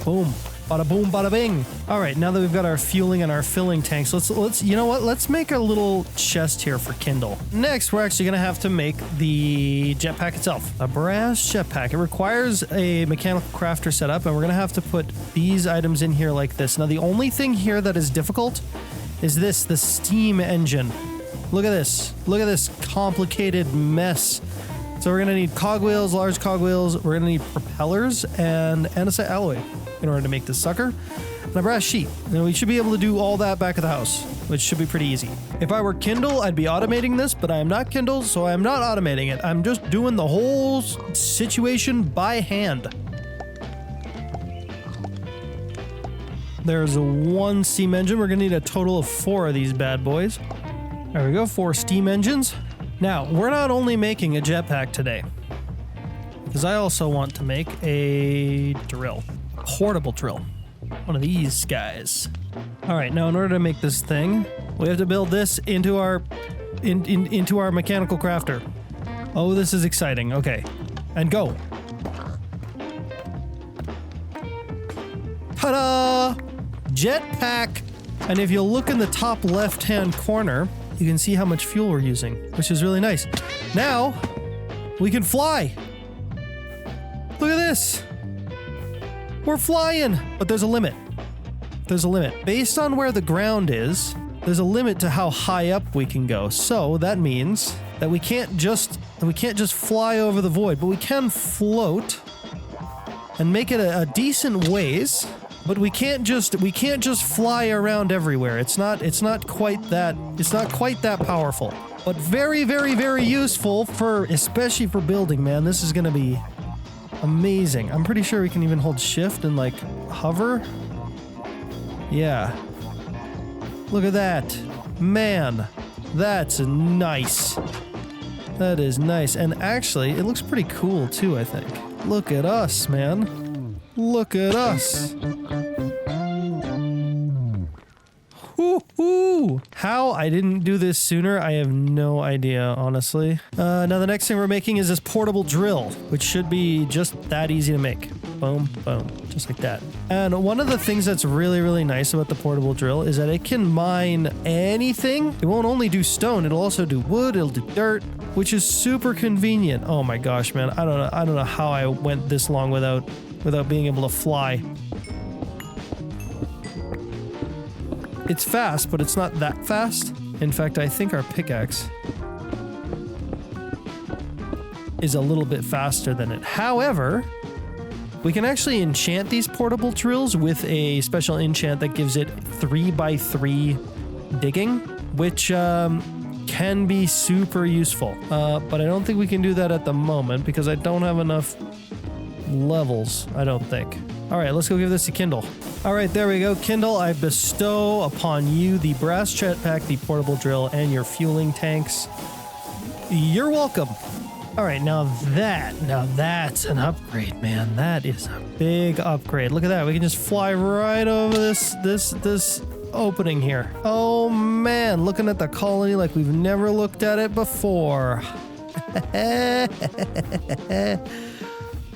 Boom. Bada boom, bada bing. All right, now that we've got our fueling and our filling tanks, let's you know what? Let's make a little chest here for Kindle. Next, we're actually gonna have to make the jetpack itself. A brass jetpack. It requires a mechanical crafter setup, and we're gonna have to put these items in here like this. Now, the only thing here that is difficult is the steam engine. Look at this. Look at this complicated mess. So we're gonna need cogwheels, large cogwheels. We're gonna need propellers and andesite alloy. in order to make this sucker. And a brass sheet. And we should be able to do all that back at the house, which should be pretty easy. If I were Kindle, I'd be automating this, but I am not Kindle, so I am not automating it. I'm just doing the whole situation by hand. There's one steam engine. We're gonna need a total of 4 of these bad boys. There we go, 4 steam engines. Now, we're not only making a jetpack today, because I also want to make a drill. Portable drill. One of these guys. All right, now in order to make this thing, we have to build this into our into our mechanical crafter. Oh, this is exciting. Okay, and go. Ta-da! Jetpack. And if you look in the top left-hand corner, you can see how much fuel we're using, which is really nice. Now we can fly. Look at this. We're flying, but there's a limit. There's a limit. Based on where the ground is, there's a limit to how high up we can go. So that means that we can't just fly over the void, but we can float and make it a decent ways. But we can't just fly around everywhere. It's not quite that powerful. But very, very, very useful especially for building, man. This is gonna be amazing. I'm pretty sure we can even hold shift and like hover. Yeah. Look at that. Man, that's nice. That is nice. And actually, it looks pretty cool too, I think. Look at us, man. Look at us. Woo-hoo! How I didn't do this sooner, I have no idea, honestly. Now the next thing we're making is this portable drill, which should be just that easy to make. Boom, boom, just like that. And one of the things that's really, really nice about the portable drill is that it can mine anything. It won't only do stone, it'll also do wood, it'll do dirt, which is super convenient. Oh my gosh, man, I don't know how I went this long without being able to fly. It's fast, but it's not that fast. In fact, I think our pickaxe is a little bit faster than it. However, we can actually enchant these portable drills with a special enchant that gives it 3x3 digging, which can be super useful. But I don't think we can do that at the moment because I don't have enough levels, I don't think. All right, let's go give this to Kindle. All right, there we go. Kindle, I bestow upon you the brass jetpack, the portable drill, and your fueling tanks. You're welcome. All right, now that's an upgrade, man. That is a big upgrade. Look at that. We can just fly right over this opening here. Oh man, looking at the colony like we've never looked at it before.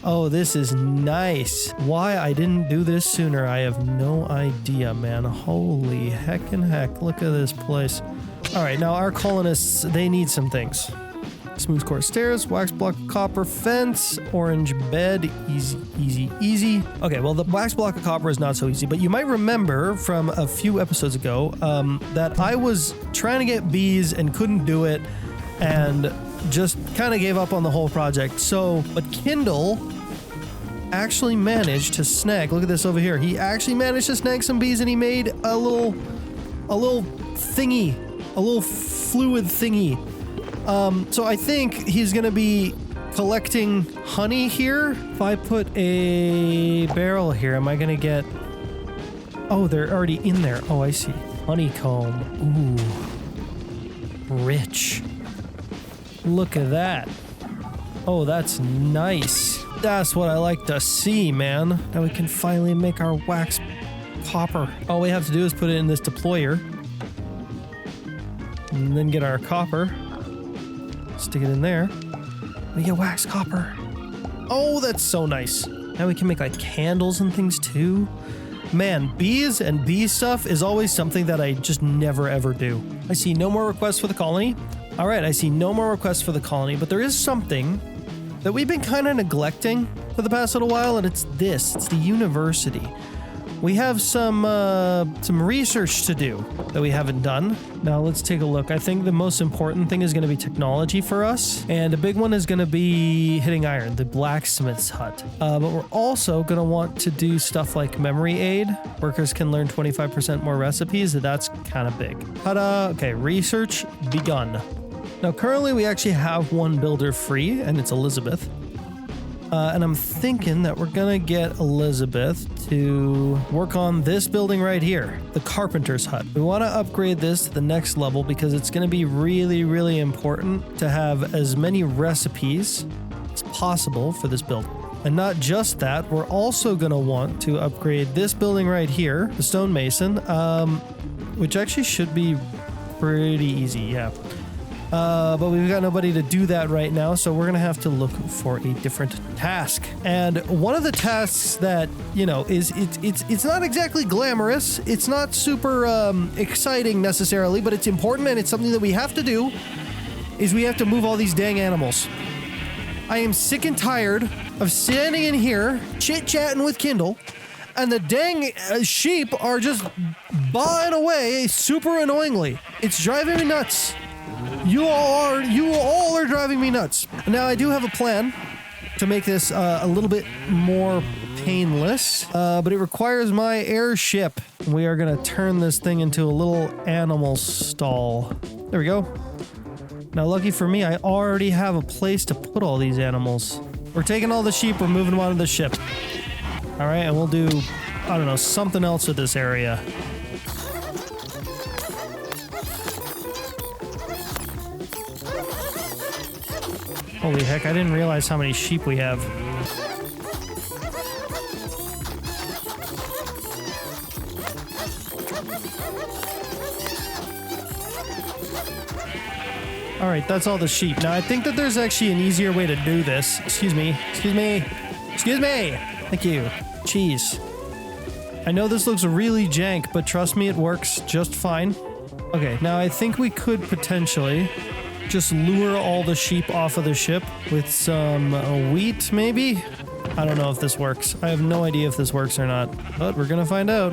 Oh, this is nice. Why I didn't do this sooner, I have no idea, man. Holy heckin' heck. Look at this place. All right, now our colonists, they need some things. Smooth core stairs, wax block of copper fence, orange bed, easy, easy, easy. Okay, well, the wax block of copper is not so easy, but you might remember from a few episodes ago that I was trying to get bees and couldn't do it and just kind of gave up on the whole project. So, but Kindle actually managed to snag, look at this over here. He actually managed to snag some bees and he made a little thingy, a little fluid thingy. So I think he's gonna be collecting honey here. If I put a barrel here, am I gonna get... Oh, they're already in there. Oh, I see. Honeycomb. Ooh. Rich. Look at that. Oh, that's nice. That's what I like to see, man. Now we can finally make our wax copper. All we have to do is put it in this deployer. And then get our copper. Stick it in there. We get wax copper. Oh, that's so nice. Now we can make like candles and things too. Man, bees and bee stuff is always something that I just never ever do. I see no more requests for the colony. All right, I see no more requests for the colony, but there is something that we've been kind of neglecting for the past little while, and it's this. It's the university. we have some research to do that we haven't done. Now let's take a look. I think the most important thing is going to be technology for us, and a big one is going to be hitting iron, the blacksmith's hut. But we're also going to want to do stuff like memory aid. Workers can learn 25% more recipes. That's kind of big. Ta-da! Okay, research begun. Now currently we actually have one builder free, and it's Elizabeth. And I'm thinking that we're gonna get Elizabeth to work on this building right here, the carpenter's hut. We want to upgrade this to the next level because it's gonna be really, really important to have as many recipes as possible for this build. And not just that, we're also gonna want to upgrade this building right here, the stonemason, which actually should be pretty easy, yeah. But we've got nobody to do that right now, so we're gonna have to look for a different task. And one of the tasks that, you know, it's not exactly glamorous, it's not super exciting necessarily, but it's important and it's something that we have to do, is we have to move all these dang animals. I am sick and tired of standing in here, chit-chatting with Kindle, and the dang sheep are just baaing away super annoyingly. It's driving me nuts. You all are driving me nuts. Now, I do have a plan to make this a little bit more painless, but it requires my airship. We are going to turn this thing into a little animal stall. There we go. Now, lucky for me, I already have a place to put all these animals. We're taking all the sheep, we're moving them onto the ship. All right, and we'll do, I don't know, something else with this area. Holy heck, I didn't realize how many sheep we have. All right, that's all the sheep. Now, I think that there's actually an easier way to do this. Excuse me. Excuse me. Excuse me. Thank you. Jeez. I know this looks really jank, but trust me, it works just fine. Okay, now I think we could potentially just lure all the sheep off of the ship with some wheat, maybe? I don't know if this works. I have no idea if this works or not, but we're gonna find out.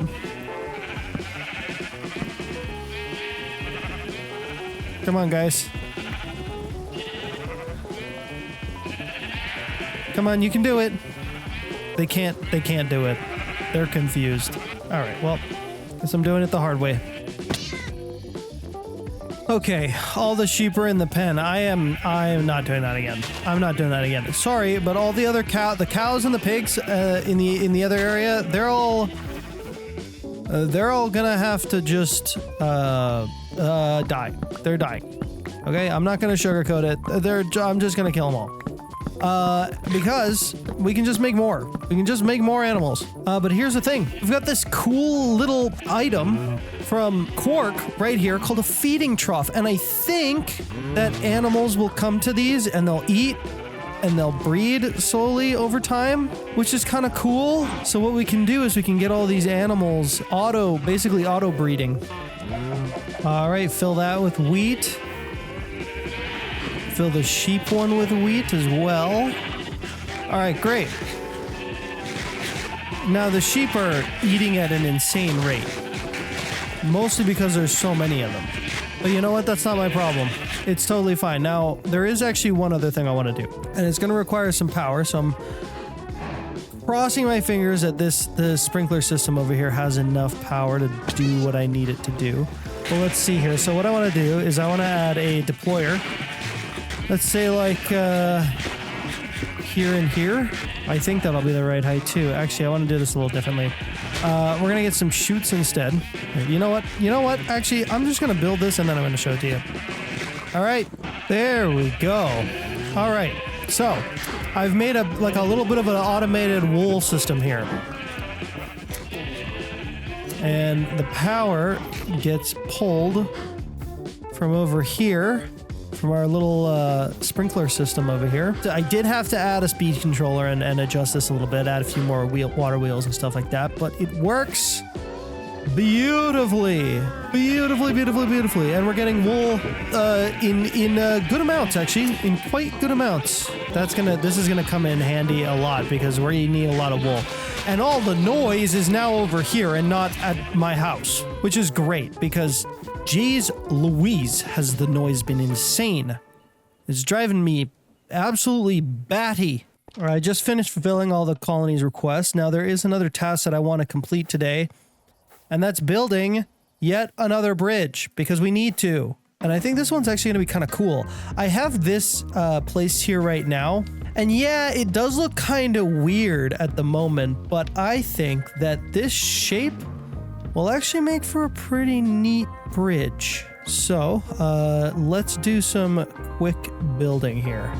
Come on, guys. Come on, you can do it. They can't do it. They're confused. All right, well, guess I'm doing it the hard way. Okay, all the sheep are in the pen. I am not doing that again. I'm not doing that again. Sorry, but all the other the cows and the pigs in the other area, they're all gonna have to just die. They're dying. Okay, I'm not gonna sugarcoat it. I'm just gonna kill them all. Because we can just make more. We can just make more animals. But here's the thing. We've got this cool little item from Quark right here called a feeding trough. And I think that animals will come to these and they'll eat and they'll breed slowly over time, which is kind of cool. So what we can do is we can get all these animals basically auto breeding. All right, fill that with wheat. Fill the sheep one with wheat as well. All right, great. Now the sheep are eating at an insane rate. Mostly because there's so many of them. But you know what? That's not my problem. It's totally fine. Now, there is actually one other thing I want to do. And it's going to require some power, so I'm crossing my fingers that the sprinkler system over here has enough power to do what I need it to do. Well, let's see here. So what I want to do is I want to add a deployer. Let's say like here and here. I think that'll be the right height too. Actually, I want to do this a little differently. We're going to get some chutes instead. You know what? Actually, I'm just going to build this and then I'm going to show it to you. All right. There we go. All right. So I've made a little bit of an automated wool system here. And the power gets pulled from over here, from our little sprinkler system over here. I did have to add a speed controller and adjust this a little bit, add a few more water wheels and stuff like that, but it works beautifully. Beautifully. And we're getting wool in good amounts, actually, in quite good amounts. This is gonna come in handy a lot because we need a lot of wool. And all the noise is now over here and not at my house, which is great because, geez Louise, has the noise been insane. It's driving me absolutely batty. All right, I just finished fulfilling all the colony's requests. Now there is another task that I want to complete today, and that's building yet another bridge because we need to. And I think this one's actually going to be kind of cool. I have this place here right now, and yeah, it does look kind of weird at the moment, but I think that this shape will actually make for a pretty neat bridge. So, let's do some quick building here.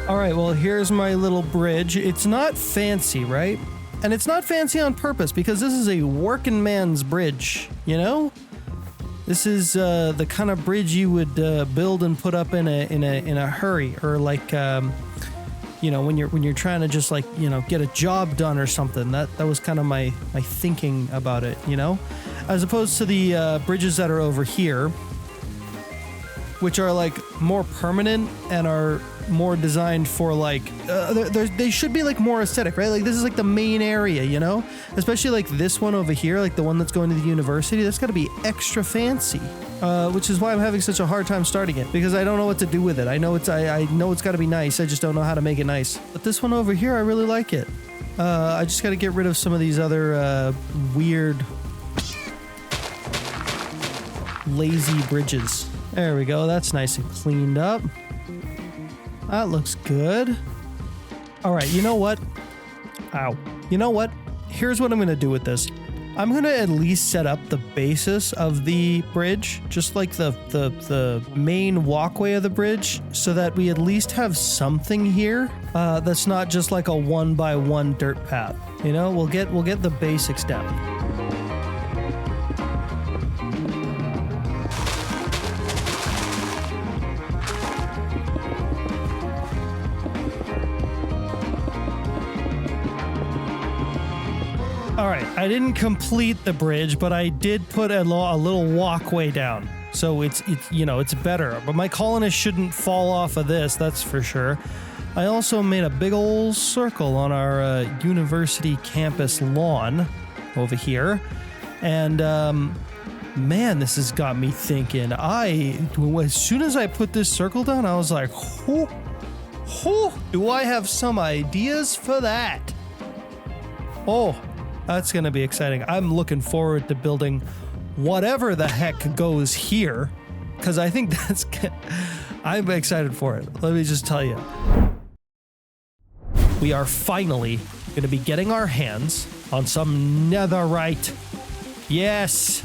All right, well, here's my little bridge. It's not fancy, right? And it's not fancy on purpose because this is a working man's bridge, you know? This is the kind of bridge you would build and put up in a hurry, or like you know, when you're trying to just like, you know, get a job done or something. That was kind of my thinking about it, you know? As opposed to the bridges that are over here, which are like more permanent and are more designed for like they should be like more aesthetic, right? Like this is like the main area, you know, especially like this one over here, like the one that's going to the university. That's got to be extra fancy, which is why I'm having such a hard time starting it, because I don't know what to do with it. I know it's got to be nice, I just don't know how to make it nice. But this one over here, I really like it. I just got to get rid of some of these other weird lazy bridges. There we go, that's nice and cleaned up. That looks good. All right, you know what? Ow. You know what? Here's what I'm going to do with this. I'm going to at least set up the basis of the bridge, just like the main walkway of the bridge, so that we at least have something here that's not just like a 1x1 dirt path. You know, we'll get the basics down. All right, I didn't complete the bridge, but I did put a little walkway down. So it's you know, it's better. But my colonists shouldn't fall off of this, that's for sure. I also made a big old circle on our university campus lawn over here. And man, this has got me thinking. As soon as I put this circle down, I was like, do I have some ideas for that? Oh, that's going to be exciting. I'm looking forward to building whatever the heck goes here, because I think I'm excited for it. Let me just tell you. We are finally going to be getting our hands on some Netherite. Yes.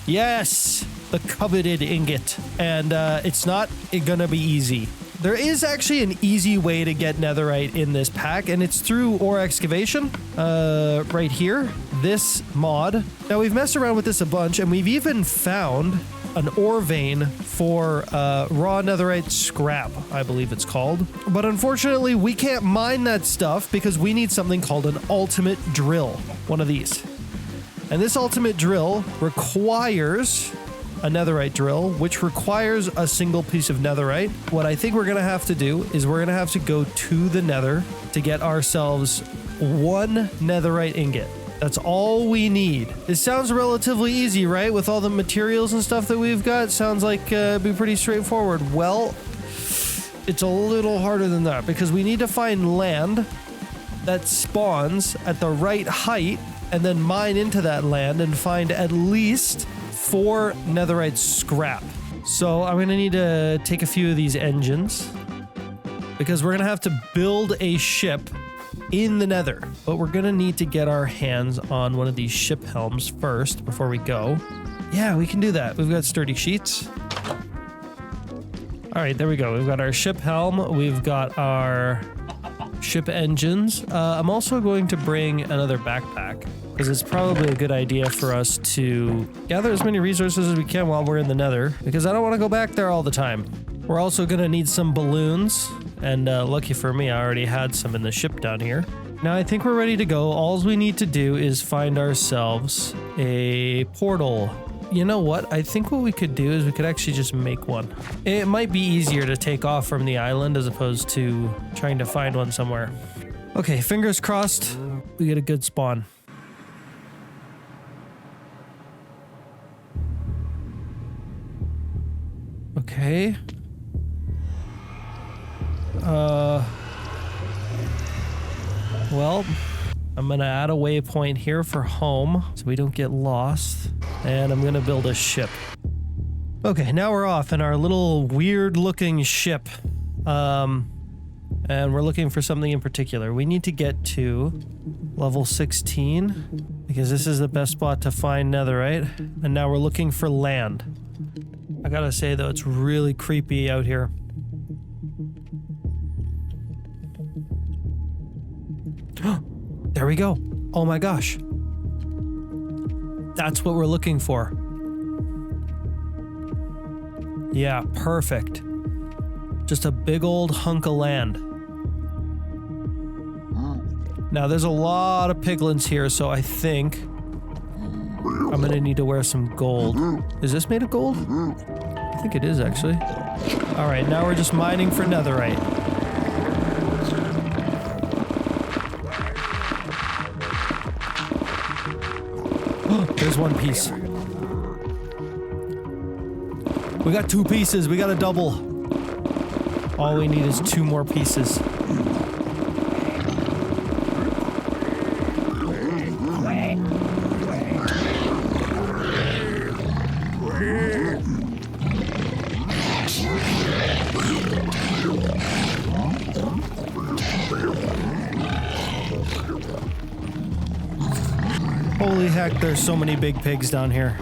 Yes. The coveted ingot. And it's not going to be easy. There is actually an easy way to get Netherite in this pack, and it's through ore excavation, right here, this mod. Now, we've messed around with this a bunch, and we've even found an ore vein for raw Netherite scrap, I believe it's called. But unfortunately, we can't mine that stuff because we need something called an ultimate drill, one of these. And this ultimate drill requires a Netherite drill, which requires a single piece of Netherite. What I think we're gonna have to do is we're gonna have to go to the Nether to get ourselves one Netherite ingot. That's all we need. It sounds relatively easy, right? With all the materials and stuff that we've got, sounds like it'd be pretty straightforward. Well, it's a little harder than that because we need to find land that spawns at the right height and then mine into that land and find at least 4 Netherite scrap. So I'm gonna need to take a few of these engines because we're gonna have to build a ship in the Nether, but we're gonna need to get our hands on one of these ship helms first before we go. Yeah, we can do that. We've got sturdy sheets. All right, there we go. We've got our ship helm. We've got our ship engines. I'm also going to bring another backpack because it's probably a good idea for us to gather as many resources as we can while we're in the Nether, because I don't want to go back there all the time. We're also going to need some balloons, and lucky for me, I already had some in the ship down here. Now I think we're ready to go. All we need to do is find ourselves a portal. You know what? I think what we could do is we could actually just make one. It might be easier to take off from the island as opposed to trying to find one somewhere. Okay, fingers crossed, we get a good spawn. Okay. Well, I'm gonna add a waypoint here for home so we don't get lost. And I'm gonna build a ship. Okay, now we're off in our little weird looking ship. And we're looking for something in particular. We need to get to level 16 because this is the best spot to find netherite. And now we're looking for land. I gotta say though, it's really creepy out here. There we go. Oh my gosh. That's what we're looking for. Yeah, perfect. Just a big old hunk of land. Now there's a lot of piglins here, so I think I'm gonna need to wear some gold. Is this made of gold? I think it is actually. All right, now we're just mining for netherite. There's one piece. We got 2 pieces. We got a double. All we need is 2 more pieces. Holy heck, there's so many big pigs down here.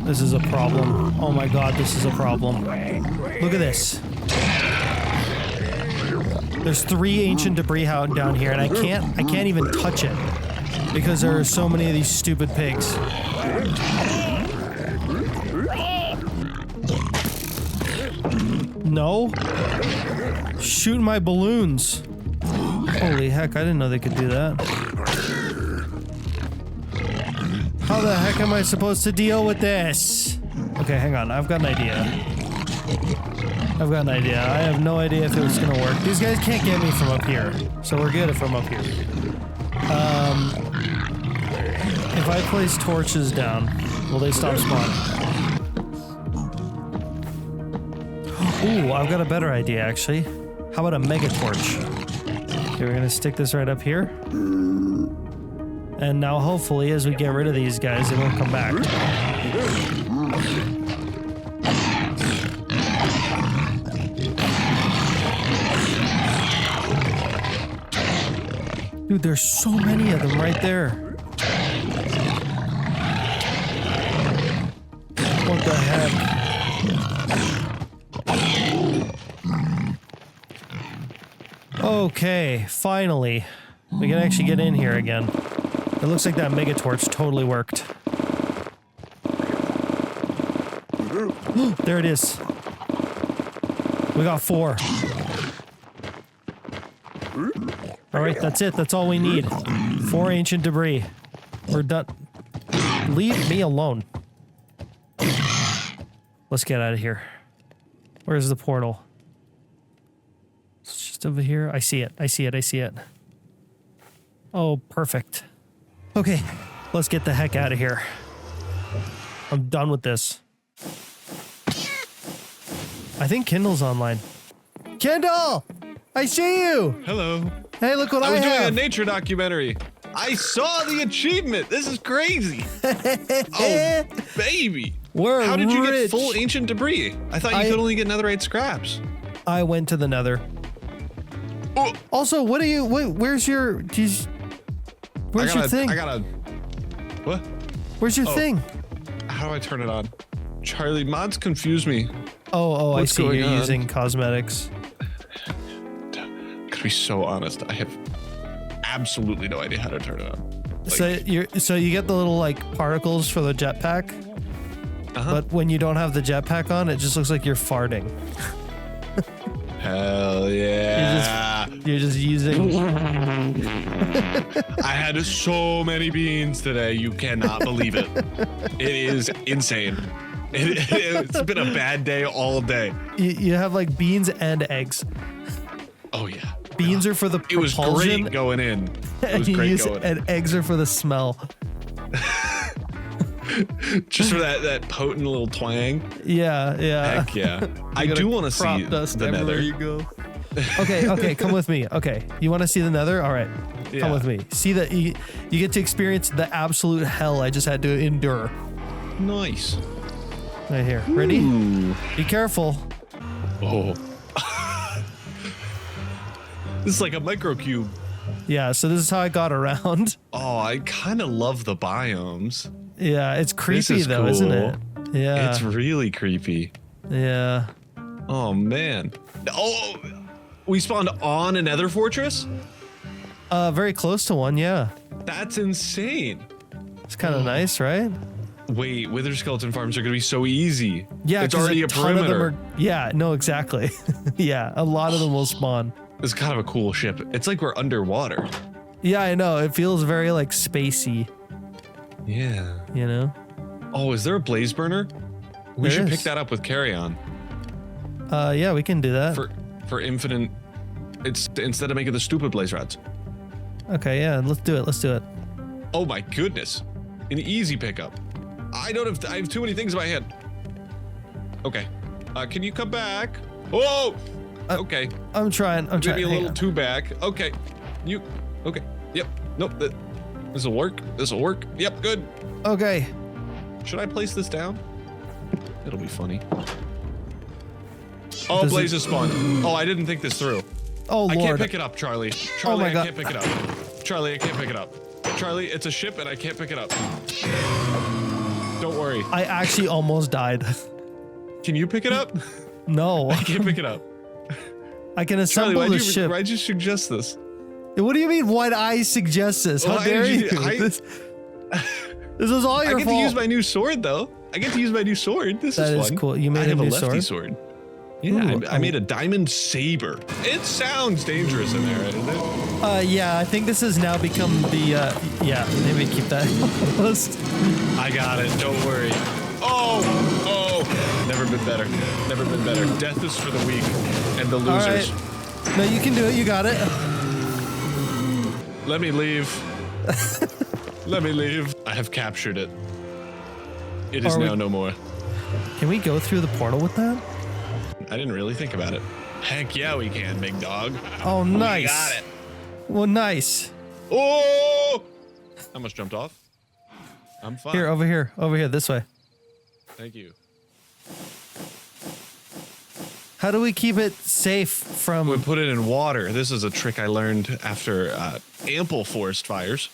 This is a problem. Oh my god, this is a problem. Look at this. There's 3 ancient debris down here, and I can't even touch it because there are so many of these stupid pigs. No. Shoot my balloons. Holy heck, I didn't know they could do that. How the heck am I supposed to deal with this? Okay, hang on. I've got an idea. I have no idea if it's gonna work. These guys can't get me from up here, so we're good if I'm up here. If I place torches down, will they stop spawning? Ooh, I've got a better idea, actually. How about a mega torch? Okay, we're gonna stick this right up here. And now hopefully as we get rid of these guys, they won't come back. Dude, there's so many of them right there. What the heck? Okay, finally. We can actually get in here again. It looks like that mega torch totally worked. There it is. We got 4. Alright, that's it. That's all we need. 4 ancient debris. We're done. Leave me alone. Let's get out of here. Where's the portal? It's just over here. I see it. I see it. I see it. Oh, perfect. Okay, let's get the heck out of here. I'm done with this. I think Kindle's online. Kindle! I see you! Hello. Hey, look what I was doing have! a nature documentary. I saw the achievement. This is crazy. Oh, baby. We're How did you get rich. full ancient debris? I thought you could only get netherite scraps. I went to the Nether. Oh. Also, what are you? Where's your? Where's your thing? I gotta. What? Where's your thing? How do I turn it on? Charlie, mods confuse me. Oh, I What's see. going You're on? using cosmetics. To be so honest, I have absolutely no idea how to turn it on. So you get the little like particles for the jetpack, but when you don't have the jetpack on, it just looks like you're farting. Hell yeah. You're just using. I had so many beans today. You cannot believe it. It is insane. It's been a bad day all day. You have like beans and eggs. Oh yeah. Beans are for the It was propulsion. great going in. It was and great going in. And eggs are for the smell. Just for that potent little twang. Yeah. Heck yeah. I do want to see the Nether. You go. Okay, come with me. Okay, you want to see the Nether? All right, come with me. See that you get to experience the absolute hell I just had to endure. Nice. Right here. Ready? Ooh. Be careful. Oh. This is like a microcube. Yeah, so this is how I got around. Oh, I kind of love the biomes. Yeah, it's creepy is though, cool. isn't it? Yeah. It's really creepy. Yeah. Oh man. Oh, we spawned on a Nether fortress? Very close to one, yeah. That's insane. It's kind of nice, right? Wait, wither skeleton farms are gonna be so easy. Yeah, it's 'cause already a ton of them perimeter. are, yeah, no, exactly. Yeah, a lot of them will spawn. It's kind of a cool ship. It's like we're underwater. Yeah, I know. It feels very like spacey, Yeah. you know? Oh, is there a blaze burner? We There should is. pick that up with carry on Yeah, we can do that. for infinite. It's instead of making the stupid blaze rods. Okay, yeah, let's do it. Oh my goodness, an easy pickup. I have too many things in my head. Okay, can you come back? Oh, okay. I'm trying. Maybe a hang little on. too back. Okay, okay. Yep. Nope. This will work. Yep. Good. Okay. Should I place this down? It'll be funny. Oh, Does blazes spawned. Oh, I didn't think this through. Oh, Lord. I can't pick it up, Charlie. Oh my I God. can't pick it up. Charlie, I can't pick it up. Charlie, it's a ship and I can't pick it up. Don't worry. I actually almost died. Can you pick it up? No. I can't pick it up. I can Charlie, assemble the ship. why'd you suggest this? What do you mean, why'd I suggest this? How Why dare did you? you- This was all your I get fault. to use my new sword, though. This That is is fun. cool. You made I a have new a lefty sword. Yeah, Ooh, I made a diamond saber. It sounds dangerous in there, doesn't it? Yeah, I think this has now become the, yeah, maybe keep that list. I got it. Don't worry. Oh. Never been better. Death is for the weak and the All losers. right. No, you can do it. You got it. Let me leave. Let me leave. I have captured it. It is Are we- now no more. Can we go through the portal with that? I didn't really think about it. Heck yeah, we can, big dog. Oh, nice. We got it. Well, nice. Oh! I almost jumped off. I'm fine. Here, over here, this way. Thank you. How do we keep it safe from? We put it in water. This is a trick I learned after ample forest fires.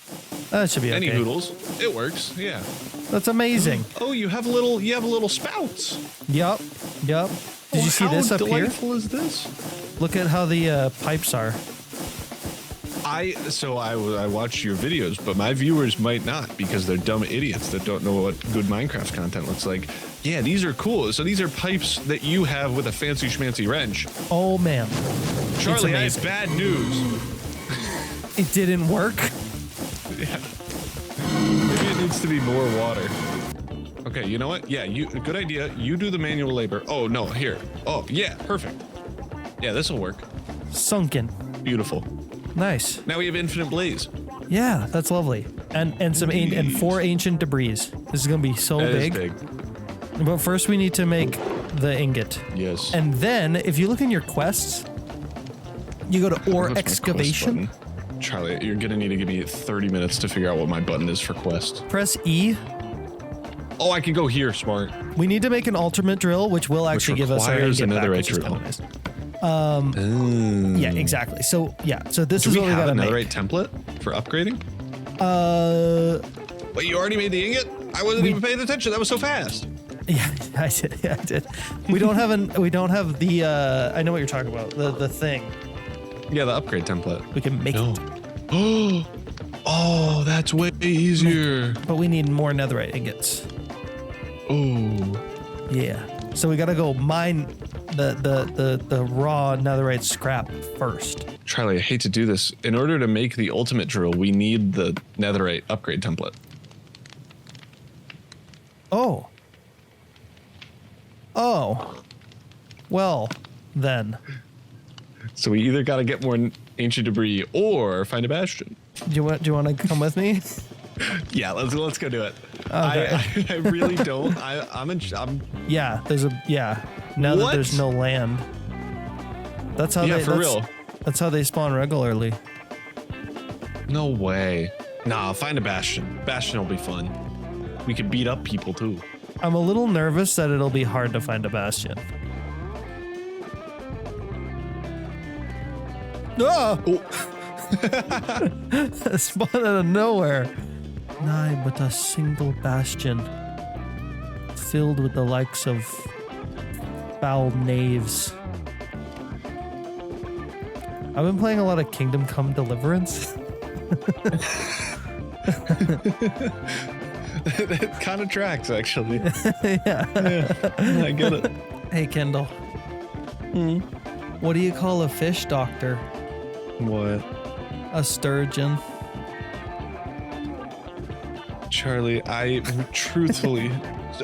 That should be okay. Any hoodles. It works. Yeah. That's amazing. Oh, you have little spouts. Yup. Did you see this up How here? delightful is this? Look at how the pipes are. I watch your videos, but my viewers might not because they're dumb idiots that don't know what good Minecraft content looks like. Yeah, these are cool. So these are pipes that you have with a fancy schmancy wrench. Oh man, Charlie, I have amazing. bad news. it didn't work. Yeah. Maybe it needs to be more water. Okay, you know what? Yeah, good idea. You do the manual labor. Oh no, here. Oh yeah, perfect. Yeah, this will work. Sunken. Beautiful. Nice. Now we have infinite blaze. Yeah, that's lovely. And and 4 ancient debris. This is gonna be so That is big. big. But first we need to make the ingot. Yes. And then if you look in your quests, you go to ore What's my excavation. quest button? Charlie, you're gonna need to give me 30 minutes to figure out what my button is for quest. Press E. Oh, I can go here, smart. We need to make an ultimate drill, which will actually give us our requires ingot back, a which is Netherite kinda drill. nice. Yeah, exactly. So this Do is we what we have gotta a make. Netherite template for upgrading? But you already made the ingot? I wasn't even paying attention. That was so fast. Yeah, I did. Yeah, I did. We don't have the. I know what you're talking about. The thing. Yeah, the upgrade template. We can make No. it. Oh, that's way easier. But we need more netherite ingots. Oh. Yeah. So we gotta go mine the raw netherite scrap first. Charlie, I hate to do this. In order to make the ultimate drill, we need the netherite upgrade template. Oh. Oh. Well, then. So we either got to get more ancient debris or find a bastion. Do you want to come with me? Yeah, let's go do it. Okay. I really don't. I'm Yeah, now that What? there's no land. That's how Yeah, they for real. That's how they spawn regularly. No way. Nah, find a bastion. Bastion will be fun. We could beat up people too. I'm a little nervous that it'll be hard to find a bastion. Ah! Oh. Spawned out of nowhere. Nigh but a single bastion, filled with the likes of foul knaves. I've been playing a lot of Kingdom Come Deliverance. It kind of tracks, actually. Yeah. I get it. Hey, Kendall. What do you call a fish doctor? What? A sturgeon. Charlie, I truthfully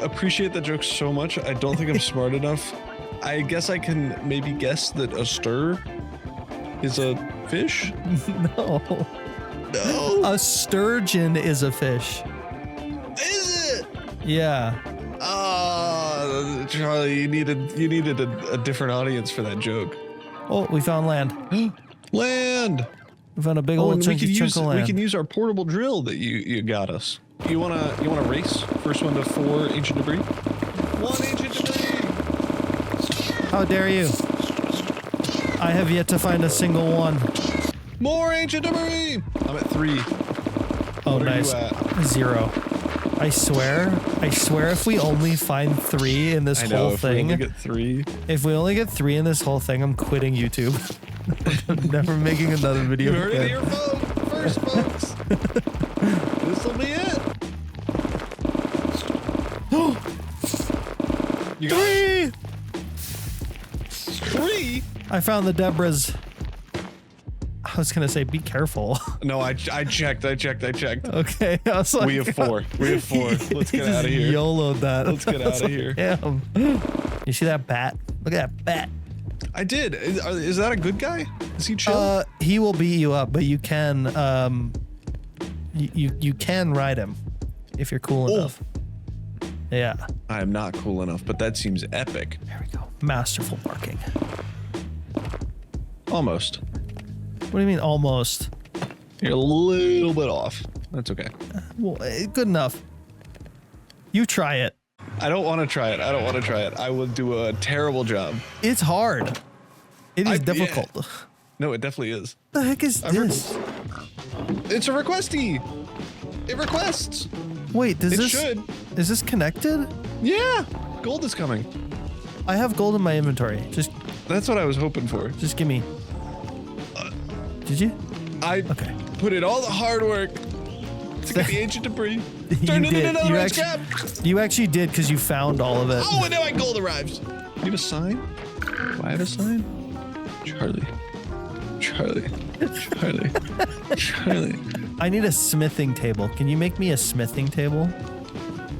appreciate that joke so much. I don't think I'm smart enough. I guess I can maybe guess that a stir is a fish? No. No. A sturgeon is a fish. Is it? Yeah. Charlie, you needed a different audience for that joke. Oh, we found land. Land. We found a big Oh, old and chunky chunk of land. we can use our portable drill that you got us. You wanna race? First one to 4 ancient debris. 1 ancient debris. How dare you? I have yet to find a single one. More ancient debris. I'm at 3. Oh, What are nice. you at? 0. I swear if we only find 3 in this I know. whole If thing, we only get 3. if we only get 3 in this whole thing, I'm quitting YouTube. I'm never making another video. You heard it again. here first, folks. This'll be it. You got 3! 3? I found the Debras. I was gonna say, be careful. No, I checked. Okay, I was like, We have 4. Let's he get out of just here. YOLO'd that. Let's get I was out of here. Damn. You see that bat? Look at that bat. I did. Is that a good guy? Is he chill? He will beat you up, but you can you can ride him if you're cool enough. Yeah. I am not cool enough, but that seems epic. There we go. Masterful barking. Almost. What do you mean almost? You're a little bit off. That's okay. Well, good enough. You try it. I don't want to try it. I will do a terrible job. It's hard. It is yeah. difficult. No, it definitely is. The heck is this? It's a requesty. It requests. Wait, does It this should. is this connected? Yeah. Gold is coming. I have gold in my inventory. That's what I was hoping for. Just give me. Did you? I Okay. put in all the hard work to get the ancient debris. Turned it into another scrap. You actually did because you found all of it. Oh, and now my gold arrives. You have a sign? Do I have a sign? Charlie. I need a smithing table. Can you make me a smithing table?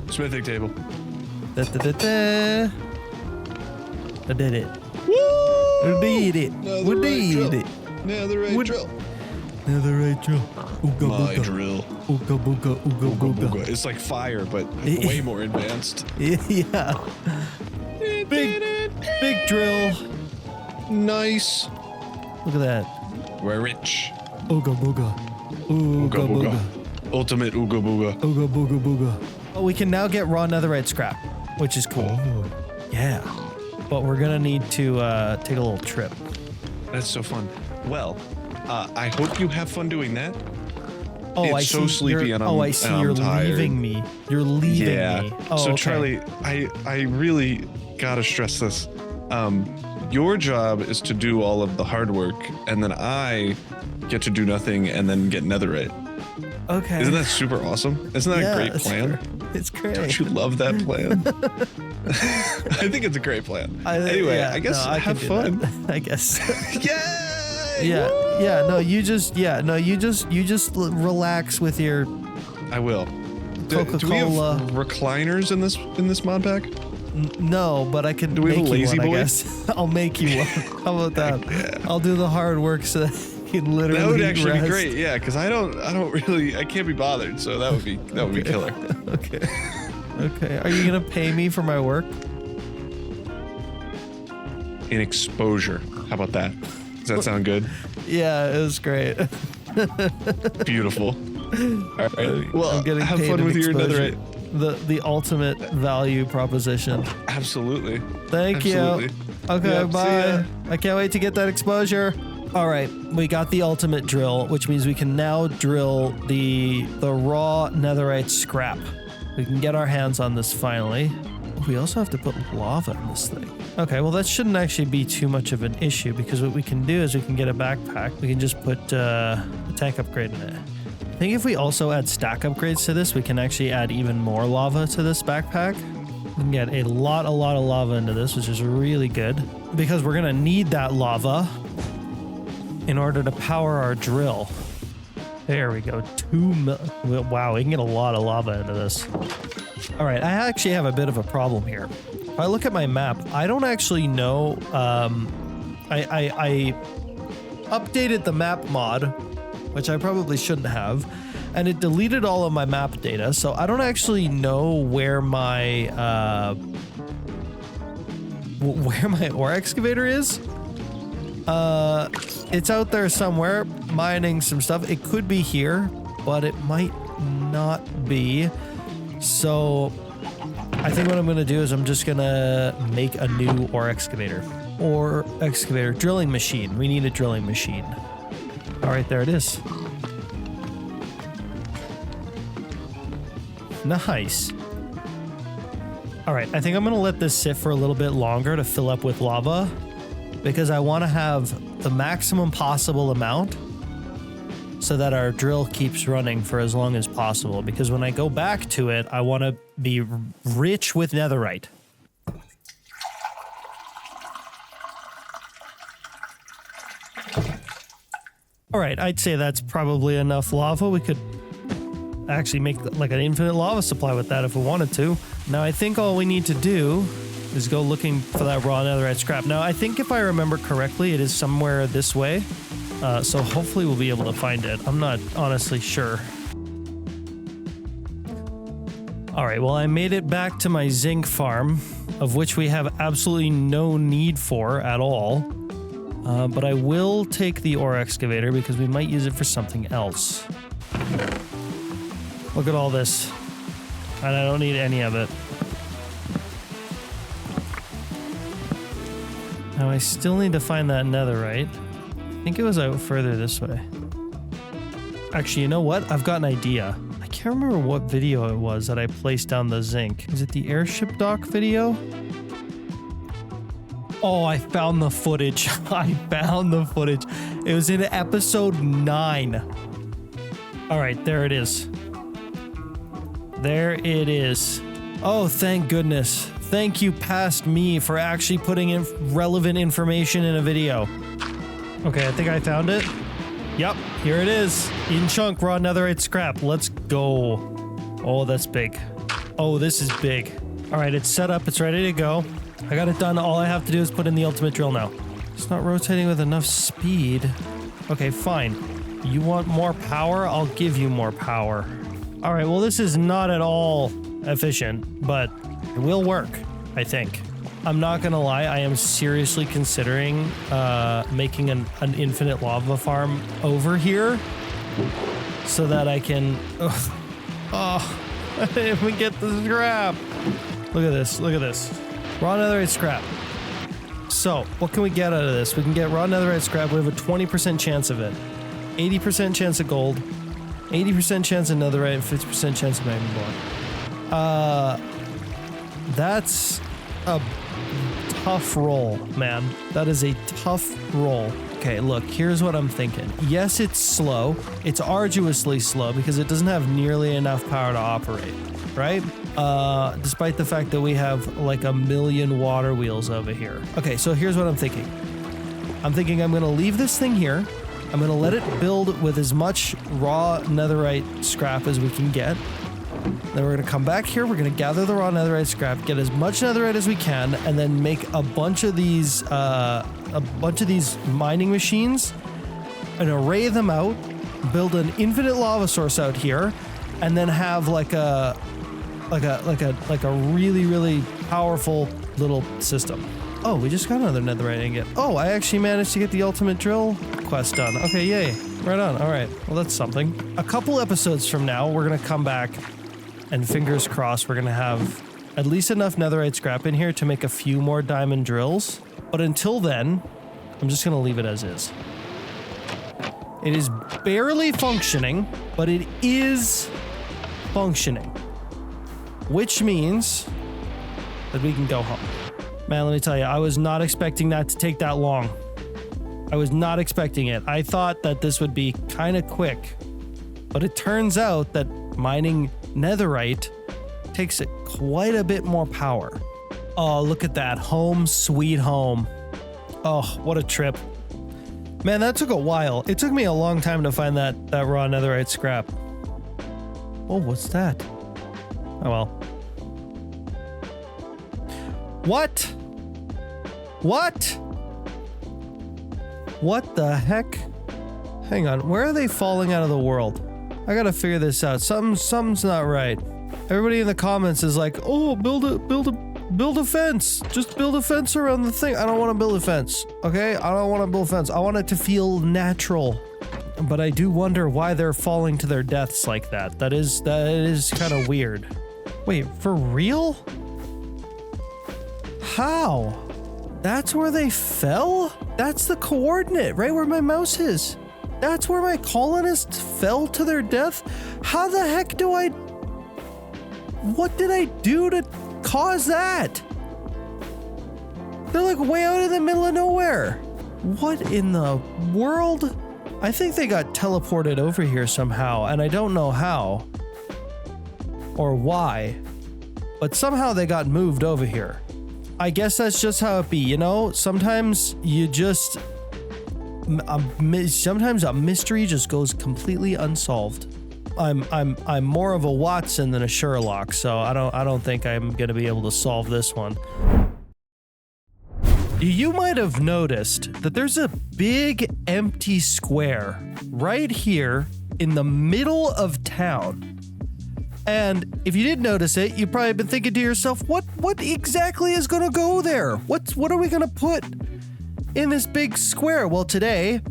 Smithing table. Da, da, da, da. I did it. Woo! We did it. We did it. Netherite drill. Netherite drill. Ooga My booga. drill. Ooga booga. Ooga booga. It's like fire, but way more advanced. Yeah. Big drill. Nice. Look at that. We're rich. Ooga booga. Ooga booga. Ultimate ooga booga. Ooga booga booga. Oh, we can now get raw netherite scrap, which is cool. Yeah. But we're gonna need to take a little trip. That's so fun. Well, I hope you have fun doing that. Oh, It's I so see. sleepy and I I'm- see. and I'm You're tired. leaving me. You're leaving me. Oh, So okay. Charlie, I really gotta stress this. Your job is to do all of the hard work, and then I get to do nothing and then get netherite. Okay. Isn't that super awesome? Isn't that a great plan? It's great. Don't you love that plan? I think it's a great plan. Anyway, I guess have fun. I guess. Yay! Yeah. No, you just relax with your I will. Coca-Cola. Do we have recliners in this mod pack? No, but I can. Do we have make a lazy you one, boy? I guess. I'll make you one. How about that? Yeah. I'll do the hard work so that you can literally. That would actually rest. be great. Yeah, because I can't be bothered. So that would be killer. Okay. Are you gonna pay me for my work? In exposure. How about that? Does that sound good? Yeah, it was great. Beautiful. All right. Well, I'm getting have paid fun in with your exposure. netherite. The ultimate value proposition. Absolutely. Thank Absolutely. you. Okay, Yep, see bye. ya. I can't wait to get that exposure. All right, we got the ultimate drill, which means we can now drill the raw netherite scrap. We can get our hands on this finally. We also have to put lava in this thing. Okay, well that shouldn't actually be too much of an issue because what we can do is we can get a backpack. We can just put a tank upgrade in it. I think if we also add stack upgrades to this, we can actually add even more lava to this backpack. We can get a lot of lava into this, which is really good because we're gonna need that lava in order to power our drill. There we go. Wow, we can get a lot of lava into this. All right, I actually have a bit of a problem here. If I look at my map, I don't actually know. I updated the map mod, which I probably shouldn't have, and it deleted all of my map data. So I don't actually know where my ore excavator is. It's out there somewhere mining some stuff. It could be here, but it might not be. So I think what I'm going to do is I'm just going to make a new ore excavator. Ore excavator drilling machine. We need a drilling machine. All right, there it is. Nice. All right, I think I'm going to let this sit for a little bit longer to fill up with lava because I want to have the maximum possible amount so that our drill keeps running for as long as possible. Because when I go back to it, I want to be rich with netherite. All right, I'd say that's probably enough lava. We could actually make like an infinite lava supply with that if we wanted to. Now, I think all we need to do is go looking for that raw netherite scrap. Now, I think if I remember correctly, it is somewhere this way. So hopefully we'll be able to find it. I'm not honestly sure. All right, well, I made it back to my zinc farm, of which we have absolutely no need for at all. But I will take the ore excavator because we might use it for something else. Look at all this. And I don't need any of it. Now I still need to find that netherite. I think it was out further this way. Actually, you know what? I've got an idea. I can't remember what video it was that I placed down the zinc. Is it the airship dock video? Oh, I found the footage. I found the footage. It was in episode 9. All right, there it is. There it is. Oh, thank goodness. Thank you, past me, for actually putting in relevant information in a video. Okay, I think I found it. Yep, here it is. In chunk, raw netherite scrap. Let's go. Oh, that's big. Oh, this is big. All right, it's set up. It's ready to go. I got it done. All I have to do is put in the ultimate drill now. It's not rotating with enough speed. Okay, fine. You want more power? I'll give you more power. All right, well, this is not at all efficient, but it will work, I think. I'm not gonna lie, I am seriously considering making an infinite lava farm over here so that I can... Oh, I didn't even get the scrap. Look at this, look at this. Raw netherite scrap. So, what can we get out of this? We can get raw netherite scrap. We have a 20% chance of it. 80% chance of gold. 80% chance of netherite and 50% chance of magma block. That's a tough roll, man. That is a tough roll. Okay, look, here's what I'm thinking. Yes, it's slow. It's arduously slow because it doesn't have nearly enough power to operate, right? Despite the fact that we have like a million water wheels over here. Okay, so here's what I'm thinking. I'm gonna leave this thing here. I'm gonna let it build with as much raw netherite scrap as we can get. Then we're gonna come back here, we're gonna gather the raw netherite scrap, get as much netherite as we can, and then make a bunch of these mining machines and array them out, build an infinite lava source out here, and then have like a really, really powerful little system. Oh, we just got another netherite ingot. Oh, I actually managed to get the ultimate drill quest done. Okay, yay. Right on. All right. Well, that's something. A couple episodes from now, we're going to come back and fingers crossed, we're going to have at least enough netherite scrap in here to make a few more diamond drills. But until then, I'm just going to leave it as is. It is barely functioning, but it is functioning. Which means that we can go home. Man, let me tell you, I was not expecting that to take that long. I was not expecting it. I thought that this would be kind of quick. But it turns out that mining netherite takes it quite a bit more power. Oh, look at that. Home sweet home. Oh, what a trip. Man, that took a while. It took me a long time to find that raw netherite scrap. Oh, what's that? Oh, well. What? What? What the heck? Hang on, where are they falling out of the world? I gotta figure this out. Something's not right. Everybody in the comments is like, oh, build a fence. Just build a fence around the thing. I don't want to build a fence. Okay? I don't want to build a fence. I want it to feel natural. But I do wonder why they're falling to their deaths like that. That is kind of weird. Wait, for real? How? That's where they fell? That's the coordinate, right where my mouse is. That's where my colonists fell to their death? How the heck do I... What did I do to cause that? They're like way out in the middle of nowhere. What in the world? I think they got teleported over here somehow, and I don't know how. Or why. But somehow they got moved over here. I guess that's just how it be, you know? Sometimes you just... sometimes a mystery just goes completely unsolved. I'm more of a Watson than a Sherlock, so I don't think I'm gonna be able to solve this one. You might have noticed that there's a big empty square right here in the middle of town. And if you did notice it, you've probably been thinking to yourself, what exactly is gonna go there? What are we gonna put in this big square? Well, today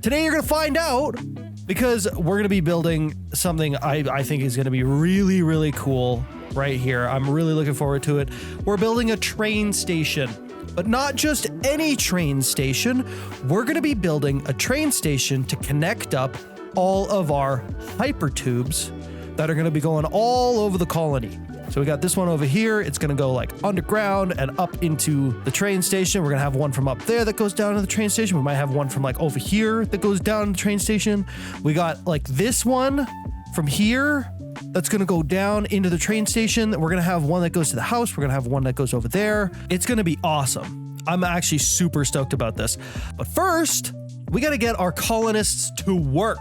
you're gonna find out, because we're gonna be building something I think is gonna be really, really cool right here. I'm really looking forward to it. We're building a train station, but not just any train station. We're gonna be building a train station to connect up all of our hypertubes that are going to be going all over the colony. So we got this one over here. It's going to go like underground and up into the train station. We're going to have one from up there that goes down to the train station. We might have one from like over here that goes down to the train station. We got like this one from here that's going to go down into the train station. We're going to have one that goes to the house. We're going to have one that goes over there. It's going to be awesome. I'm actually super stoked about this. But first, we got to get our colonists to work,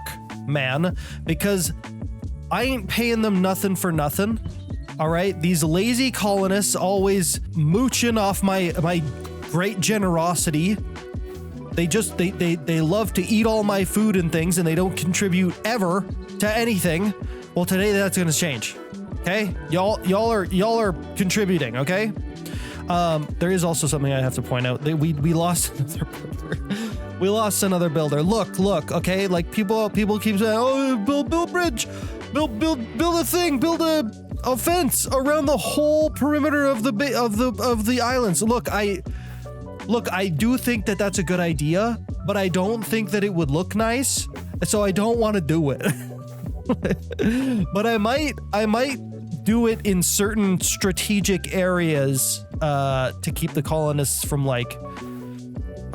man, because I ain't paying them nothing for nothing. All right, these lazy colonists always mooching off my great generosity. They love to eat all my food and things, and they don't contribute ever to anything. Well, today that's gonna change. Okay, y'all are contributing. Okay. There is also something I have to point out. We lost another builder. We lost another builder. Look. Okay, like people keep saying, oh, build a bridge. Build a thing, build a fence around the whole perimeter of the islands. Look, I do think that that's a good idea, but I don't think that it would look nice, so I don't want to do it. But I might do it in certain strategic areas to keep the colonists from like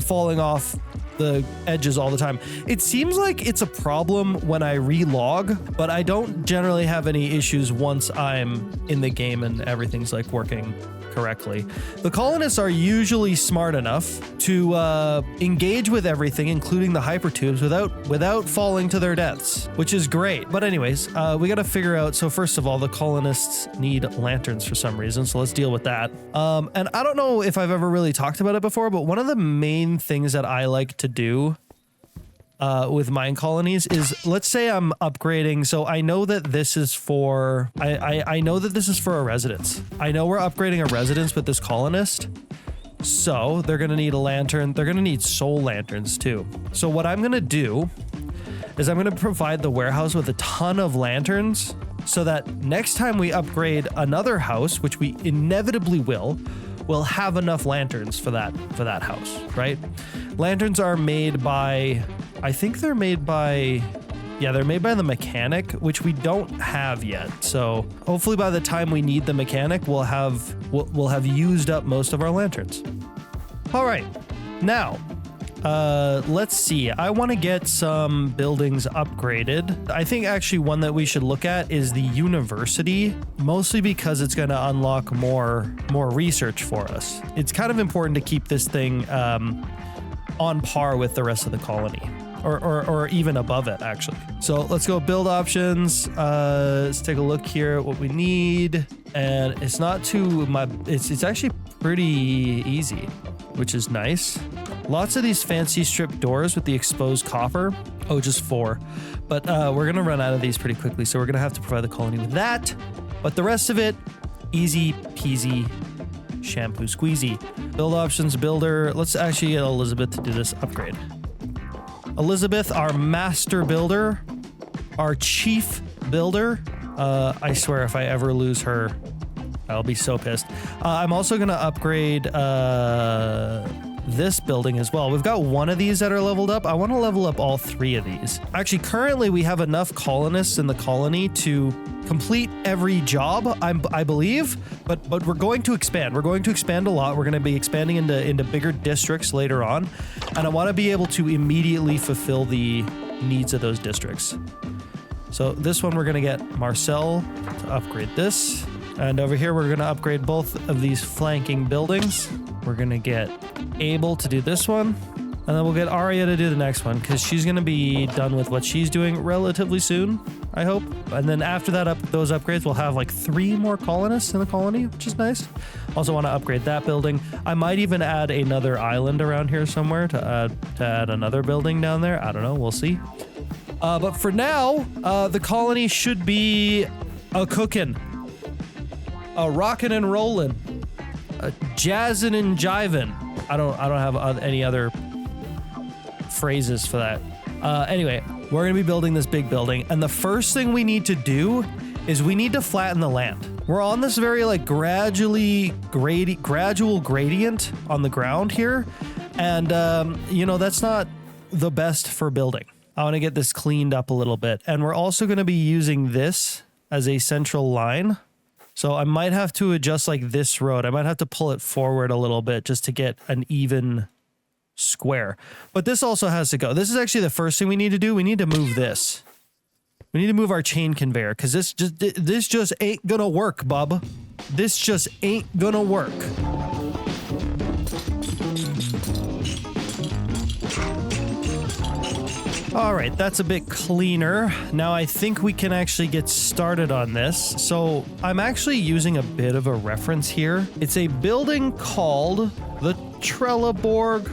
falling off the edges all the time. It seems like it's a problem when I relog, but I don't generally have any issues once I'm in the game and everything's like working correctly. The colonists are usually smart enough to engage with everything, including the hypertubes, without falling to their deaths, which is great. But anyways, we got to figure out. So first of all, the colonists need lanterns for some reason, so let's deal with that. And I don't know if I've ever really talked about it before, but one of the main things that I like to do with mine colonies is, let's say I'm upgrading. So I know that this is for, I know that this is for a residence. I know we're upgrading a residence with this colonist. So they're going to need a lantern. They're going to need soul lanterns too. So what I'm going to do is I'm going to provide the warehouse with a ton of lanterns so that next time we upgrade another house, which we inevitably will, we'll have enough lanterns for that house, right? Lanterns are made by, I think they're made by, yeah, they're made by the mechanic, which we don't have yet. So hopefully by the time we need the mechanic, we'll have used up most of our lanterns. All right, now, let's see. I want to get some buildings upgraded. I think actually one that we should look at is the university, mostly because it's going to unlock more research for us. It's kind of important to keep this thing on par with the rest of the colony, or even above it, actually. So let's go build options. Let's take a look here at what we need, and it's not too much. It's actually pretty easy, which is nice. Lots of these fancy strip doors with the exposed copper. Oh, just 4. But we're gonna run out of these pretty quickly, so we're gonna have to provide the colony with that. But the rest of it, easy peasy, shampoo squeezy. Build options, builder. Let's actually get Elizabeth to do this upgrade. Elizabeth, our master builder, our chief builder. I swear if I ever lose her, I'll be so pissed. I'm also gonna upgrade this building as well. We've got one of these that are leveled up. I want to level up all 3 of these. Actually, currently we have enough colonists in the colony to complete every job, I believe, but we're going to expand. We're going to expand a lot. We're going to be expanding into bigger districts later on, and I want to be able to immediately fulfill the needs of those districts. So this one, we're going to get Marcel to upgrade this, and over here we're going to upgrade both of these flanking buildings. We're going to get Abel to do this one, and then we'll get Arya to do the next one, because she's going to be done with what she's doing relatively soon, I hope. And then after that, those upgrades, we'll have like 3 more colonists in the colony, which is nice. Also want to upgrade that building. I might even add another island around here somewhere to add another building down there. I don't know. We'll see. But for now, the colony should be a cookin', a rockin' and rollin', a jazzin' and jivin'. I don't have any other phrases for that. Anyway, we're gonna be building this big building, and the first thing we need to do is we need to flatten the land. We're on this very like gradual gradient on the ground here, and you know, that's not the best for building. I want to get this cleaned up a little bit, and we're also going to be using this as a central line. So I might have to adjust like this road. I might have to pull it forward a little bit just to get an even square. But this also has to go. This is actually the first thing we need to do. We need to move this. We need to move our chain conveyor, because this just ain't gonna work, bub. This just ain't gonna work. All right, that's a bit cleaner. Now I think we can actually get started on this. So I'm actually using a bit of a reference here. It's a building called the Trelleborg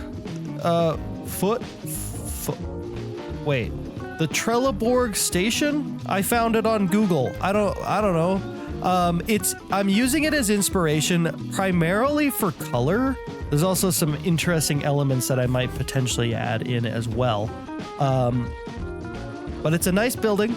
the Trelleborg Station? I found it on Google. I don't know. I'm using it as inspiration primarily for color. There's also some interesting elements that I might potentially add in as well. But it's a nice building,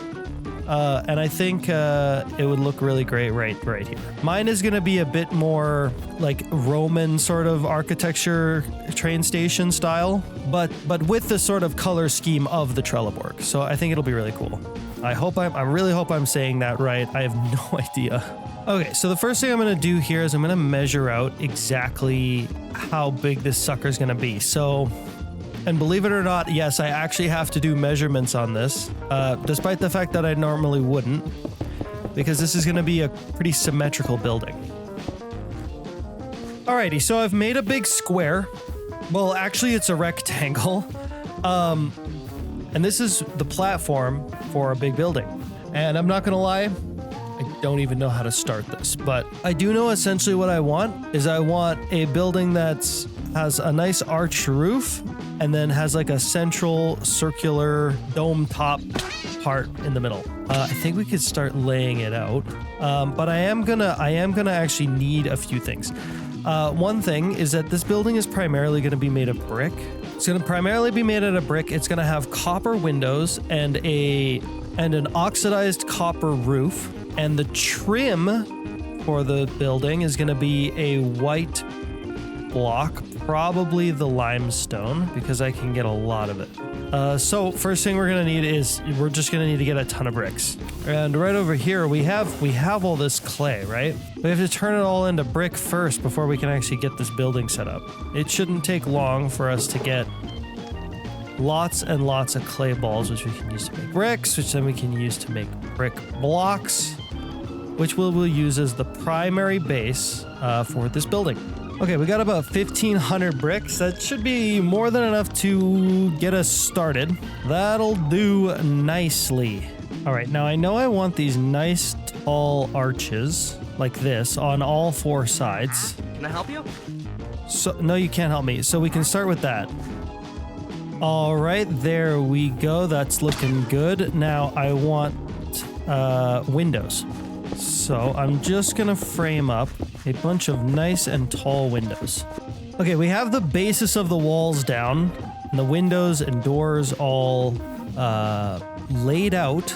and I think it would look really great right here. Mine is going to be a bit more like Roman sort of architecture, train station style, but with the sort of color scheme of the Trelleborg. So I think it'll be really cool. I really hope I'm saying that right. I have no idea. Okay, so the first thing I'm going to do here is I'm going to measure out exactly how big this sucker is going to be. So, and believe it or not, yes, I actually have to do measurements on this, despite the fact that I normally wouldn't, because this is going to be a pretty symmetrical building. Alrighty, so I've made a big square. Well, actually, it's a rectangle. And this is the platform for a big building. And I'm not gonna lie, I don't even know how to start this, but I do know essentially what I want is I want a building that's has a nice arched roof and then has like a central circular dome top part in the middle. I think we could start laying it out. But I am gonna actually need a few things. One thing is that this building is primarily going to be made of brick. It's going to primarily be made out of brick. It's going to have copper windows and an oxidized copper roof. And the trim for the building is going to be a white block, probably the limestone, because I can get a lot of it. So first thing we're going to need is we're just going to need to get a ton of bricks. And right over here we have all this clay, right? We have to turn it all into brick first before we can actually get this building set up. It shouldn't take long for us to get lots and lots of clay balls, which we can use to make bricks, which then we can use to make brick blocks, which we'll use as the primary base for this building. Okay, we got about 1,500 bricks. That should be more than enough to get us started. That'll do nicely. All right, now I know I want these nice tall arches like this on all four sides. Can I help you? So no, you can't help me. So we can start with that. All right, there we go. That's looking good. Now I want windows. So I'm just gonna frame up a bunch of nice and tall windows. Okay, we have the basis of the walls down, and the windows and doors all laid out.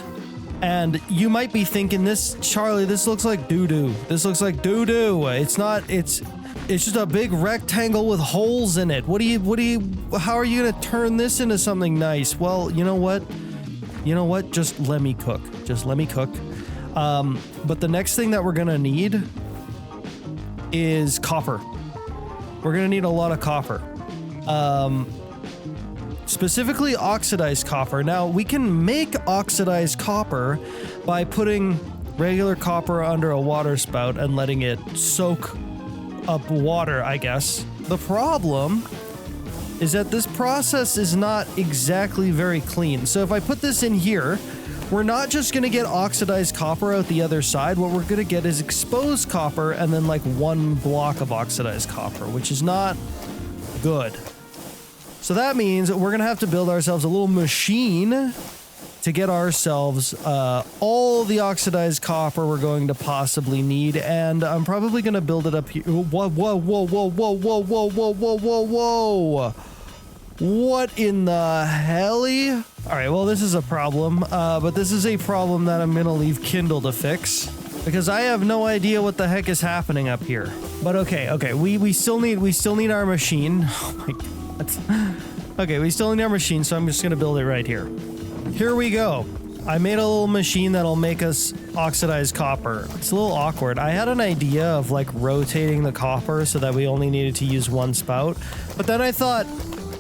And you might be thinking, Charlie, this looks like doo-doo. This looks like doo-doo. It's not, it's just a big rectangle with holes in it. How are you gonna turn this into something nice? Well, you know what? Just let me cook. But the next thing that we're gonna need is copper. We're gonna need a lot of copper. Specifically oxidized copper. Now, we can make oxidized copper by putting regular copper under a water spout and letting it soak up water, I guess. The problem is that this process is not exactly very clean. So if I put this in here, we're not just going to get oxidized copper out the other side. What we're going to get is exposed copper and then like one block of oxidized copper, which is not good. So that means we're going to have to build ourselves a little machine to get ourselves all the oxidized copper we're going to possibly need. And I'm probably going to build it up here. Whoa. What in the helly? All right, well, this is a problem, but this is a problem that I'm gonna leave Kindle to fix because I have no idea what the heck is happening up here. But okay, we still need our machine. Oh my god. Okay, we still need our machine, so I'm just gonna build it right here. Here we go. I made a little machine that'll make us oxidized copper. It's a little awkward. I had an idea of like rotating the copper so that we only needed to use one spout, but then I thought,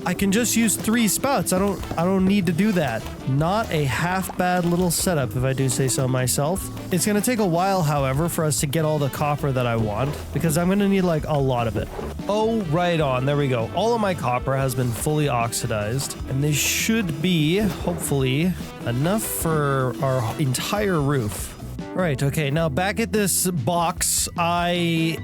I can just use 3 spouts. I don't need to do that. Not a half bad little setup, if I do say so myself. It's gonna take a while, however, for us to get all the copper that I want, because I'm gonna need like a lot of it. Oh, right on, there we go. All of my copper has been fully oxidized, and this should be, hopefully, enough for our entire roof. All right, okay, now back at this box, I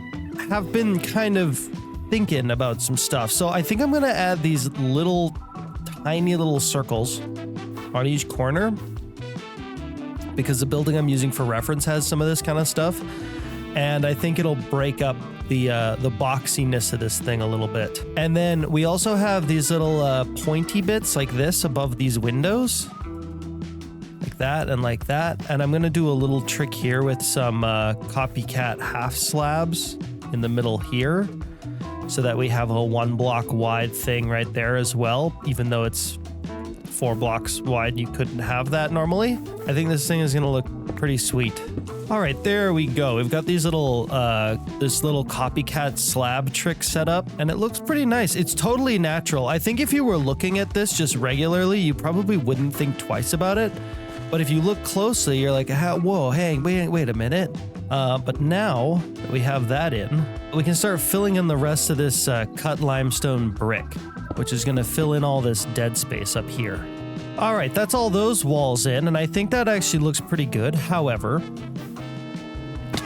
have been kind of thinking about some stuff. So I think I'm gonna add these tiny little circles on each corner because the building I'm using for reference has some of this kind of stuff, and I think it'll break up the boxiness of this thing a little bit. And then we also have these little pointy bits like this above these windows, like that and like that. And I'm gonna do a little trick here with some copycat half slabs in the middle here, so that we have a 1 block wide thing right there as well, even though it's 4 blocks wide. You couldn't have that normally. I think this thing is gonna look pretty sweet. All right, there we go. We've got these little, this little copycat slab trick set up, and it looks pretty nice. It's totally natural. I think if you were looking at this just regularly, you probably wouldn't think twice about it. But if you look closely, you're like, whoa, hey, wait a minute. But now that we have that in, we can start filling in the rest of this cut limestone brick, which is gonna fill in all this dead space up here. All right, that's all those walls in, and I think that actually looks pretty good. However,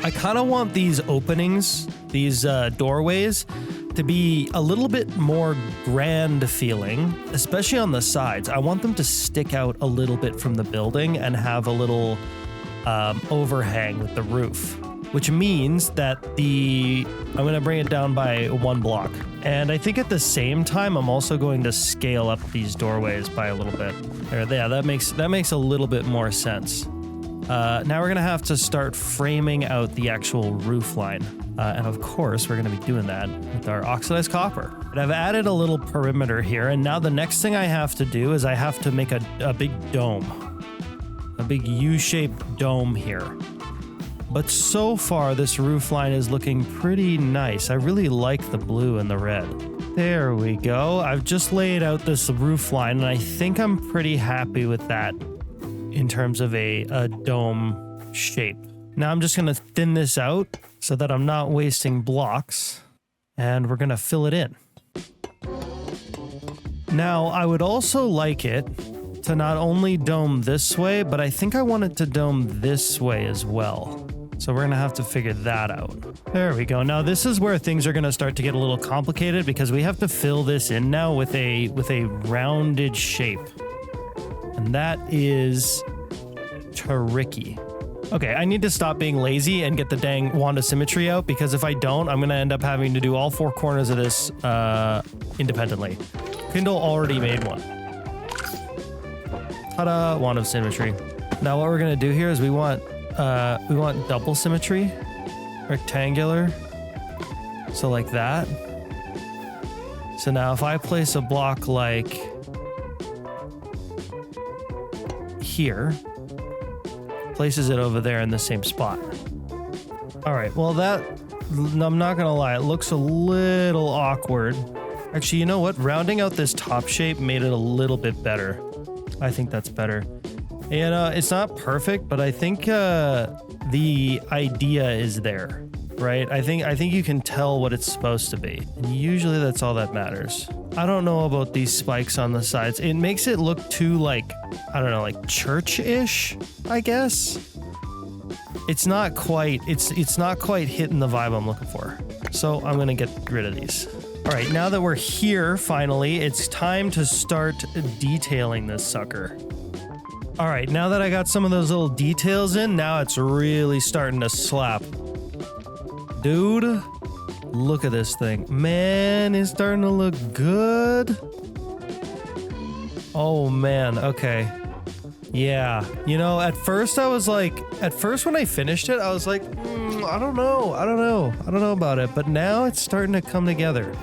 I kind of want these openings, these doorways, to be a little bit more grand feeling, especially on the sides. I want them to stick out a little bit from the building and have a little overhang with the roof, which means that I'm going to bring it down by 1 block. And I think at the same time, I'm also going to scale up these doorways by a little bit. Yeah, that makes a little bit more sense. Now we're going to have to start framing out the actual roof line. And of course, we're going to be doing that with our oxidized copper. But I've added a little perimeter here, and now the next thing I have to do is I have to make a big dome. A big U-shaped dome here. But so far, this roof line is looking pretty nice. I really like the blue and the red. There we go. I've just laid out this roof line, and I think I'm pretty happy with that in terms of a dome shape. Now I'm just going to thin this out so that I'm not wasting blocks, and we're going to fill it in. Now, I would also like it to not only dome this way, but I think I want it to dome this way as well. So we're going to have to figure that out. There we go. Now this is where things are going to start to get a little complicated because we have to fill this in now with a rounded shape. And that is tricky. Okay, I need to stop being lazy and get the dang wand of symmetry out, because if I don't, I'm going to end up having to do all 4 corners of this independently. Kindle already made one. Ta-da, wand of symmetry. Now what we're going to do here is we want double symmetry, rectangular, so like that. So now if I place a block like here, places it over there in the same spot. All right, well that, I'm not gonna lie, it looks a little awkward. Actually, you know what? Rounding out this top shape made it a little bit better. I think that's better. And it's not perfect, but I think the idea is there, right? I think you can tell what it's supposed to be. And usually that's all that matters. I don't know about these spikes on the sides. It makes it look too like, I don't know, like church-ish, I guess. It's not quite hitting the vibe I'm looking for. So I'm gonna get rid of these. All right, now that we're here, finally, it's time to start detailing this sucker. All right, now that I got some of those little details in, now it's really starting to slap. Dude, look at this thing. Man, it's starting to look good. Oh man, okay. Yeah, you know, at first when I finished it, I was like, I don't know about it. But now it's starting to come together.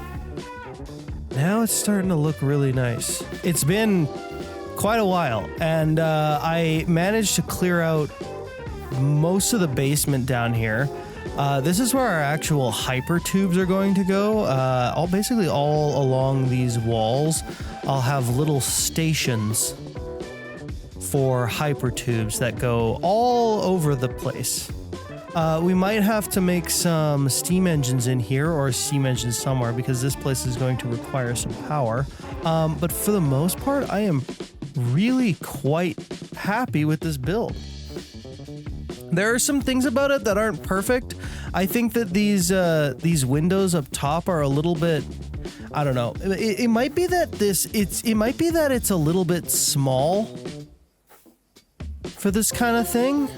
Now it's starting to look really nice. It's been quite a while, and I managed to clear out most of the basement down here. This is where our actual hyper tubes are going to go. Basically all along these walls, I'll have little stations for hyper tubes that go all over the place. We might have to make some steam engines in here, or a steam engine somewhere, because this place is going to require some power. But for the most part, I am really quite happy with this build. There are some things about it that aren't perfect. I think that these windows up top are a little bit, I don't know. It might be that it's a little bit small for this kind of thing.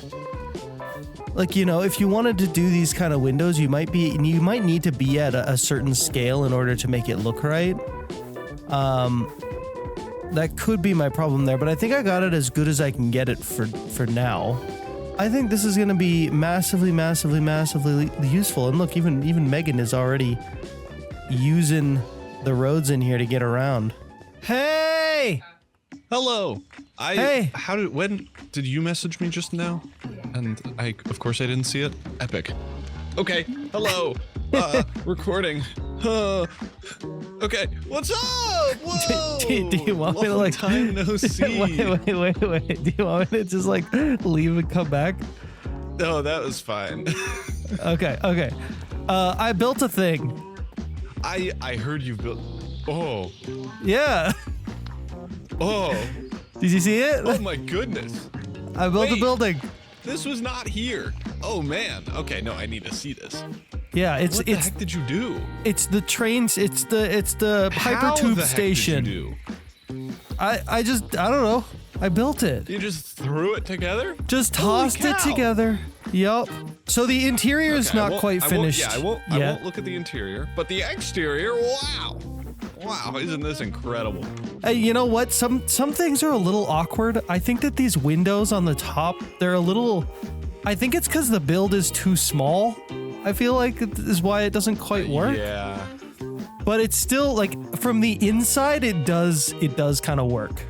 Like, you know, if you wanted to do these kind of windows, you might need to be at a certain scale in order to make it look right. That could be my problem there, but I think I got it as good as I can get it for now. I think this is going to be massively, massively, massively useful. And look, even Megan is already using the roads in here to get around. Hey! Hello. Hey. When did you message me just now? And of course I didn't see it. Epic. Okay. Hello. Recording. Okay. What's up? Whoa. Do you want me to like time no see? wait. Do you want me to just like leave and come back? No, that was fine. Okay. I built a thing. I heard you built. Oh. Yeah. Oh. Did you see it? Oh my goodness. I built a building. This was not here. Oh man. Okay, no, I need to see this. Yeah, What the heck did you do? It's the trains. It's the How hypertube the heck station. Did you do? I don't know. I built it. You just threw it together? Just Holy tossed it cow. together. Yup. So the interior is Okay, not quite finished. I won't look at the interior, but the exterior, wow. Wow, isn't this incredible? Hey, you know what? Some things are a little awkward. I think that these windows on the top, they're a little. I think it's because the build is too small. I feel like it is why it doesn't quite work. Yeah. But it's still like from the inside, it does kind of work.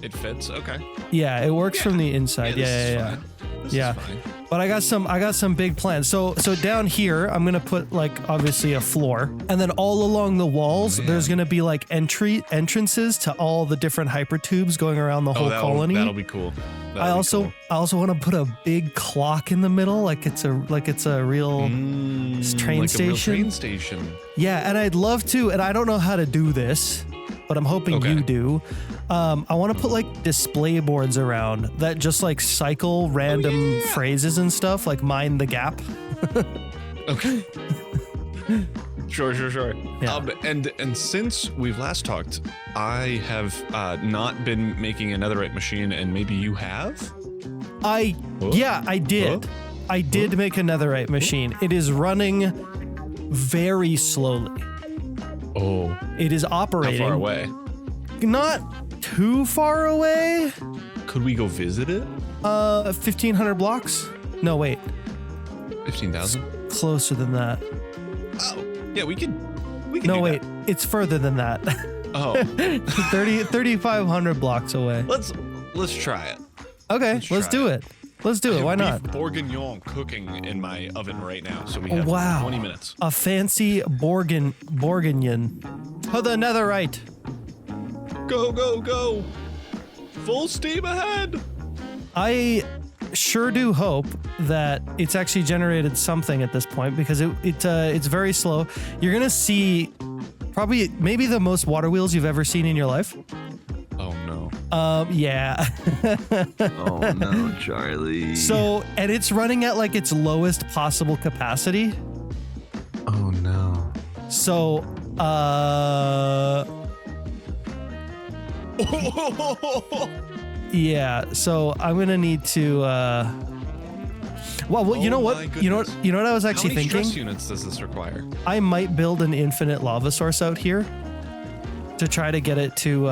It fits. Okay. Yeah, it works from the inside. Yeah. This is fine. But I got some big plans. So down here, I'm gonna put like obviously a floor, and then all along the walls, there's gonna be like entrances to all the different hypertubes going around the whole colony. That'll be cool. I also want to put a big clock in the middle, like it's a real train like station. A real train station. Yeah, and I'd love to, and I don't know how to do this, but I'm hoping you do. I want to put like display boards around that just like cycle random phrases and stuff, like mind the gap. Okay. Sure. Yeah. And since we've last talked, I have not been making a netherite machine, and maybe you have? I did. I did make a netherite machine. It is running very slowly. Oh. It is operating. How far away? Not too far away. Could we go visit it? 1,500 blocks? No, wait. 15,000? Closer than that. Oh, yeah, we can No, do wait. that. It's further than that. Oh. 3,500 blocks away. Let's try it. Okay, let's do try it. Let's do it. Why not? Beef bourguignon cooking in my oven right now, so we have Wow. 20 minutes. A fancy bourguignon. To the netherite. Go. Full steam ahead. I sure do hope that it's actually generated something at this point, because it's very slow. You're gonna see maybe the most water wheels you've ever seen in your life. Oh no. Yeah. Oh no, Charlie. So, and it's running at like its lowest possible capacity. Oh no. So, yeah, so I'm gonna need to well, you know what? my You know what I was How actually many thinking? stress units does this require? I might build an infinite lava source out here to try to get it to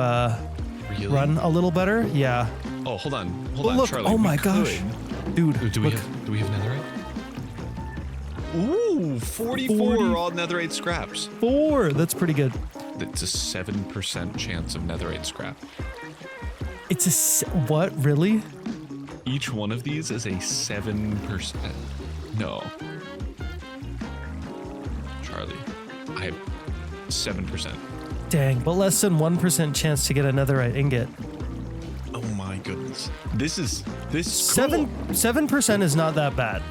Really? run a little better. Yeah. Oh, hold on, Look, Charlie. oh we my gosh. could- Dude, Do we look. have netherite? Ooh, 44 raw netherite scraps. 4. That's pretty good. It's a 7% chance of netherite scrap. It's what? Really? Each one of these is a 7%. No. Charlie, I have 7%. Dang, but less than 1% chance to get a netherite ingot. Oh my goodness. This is 7% is not that bad.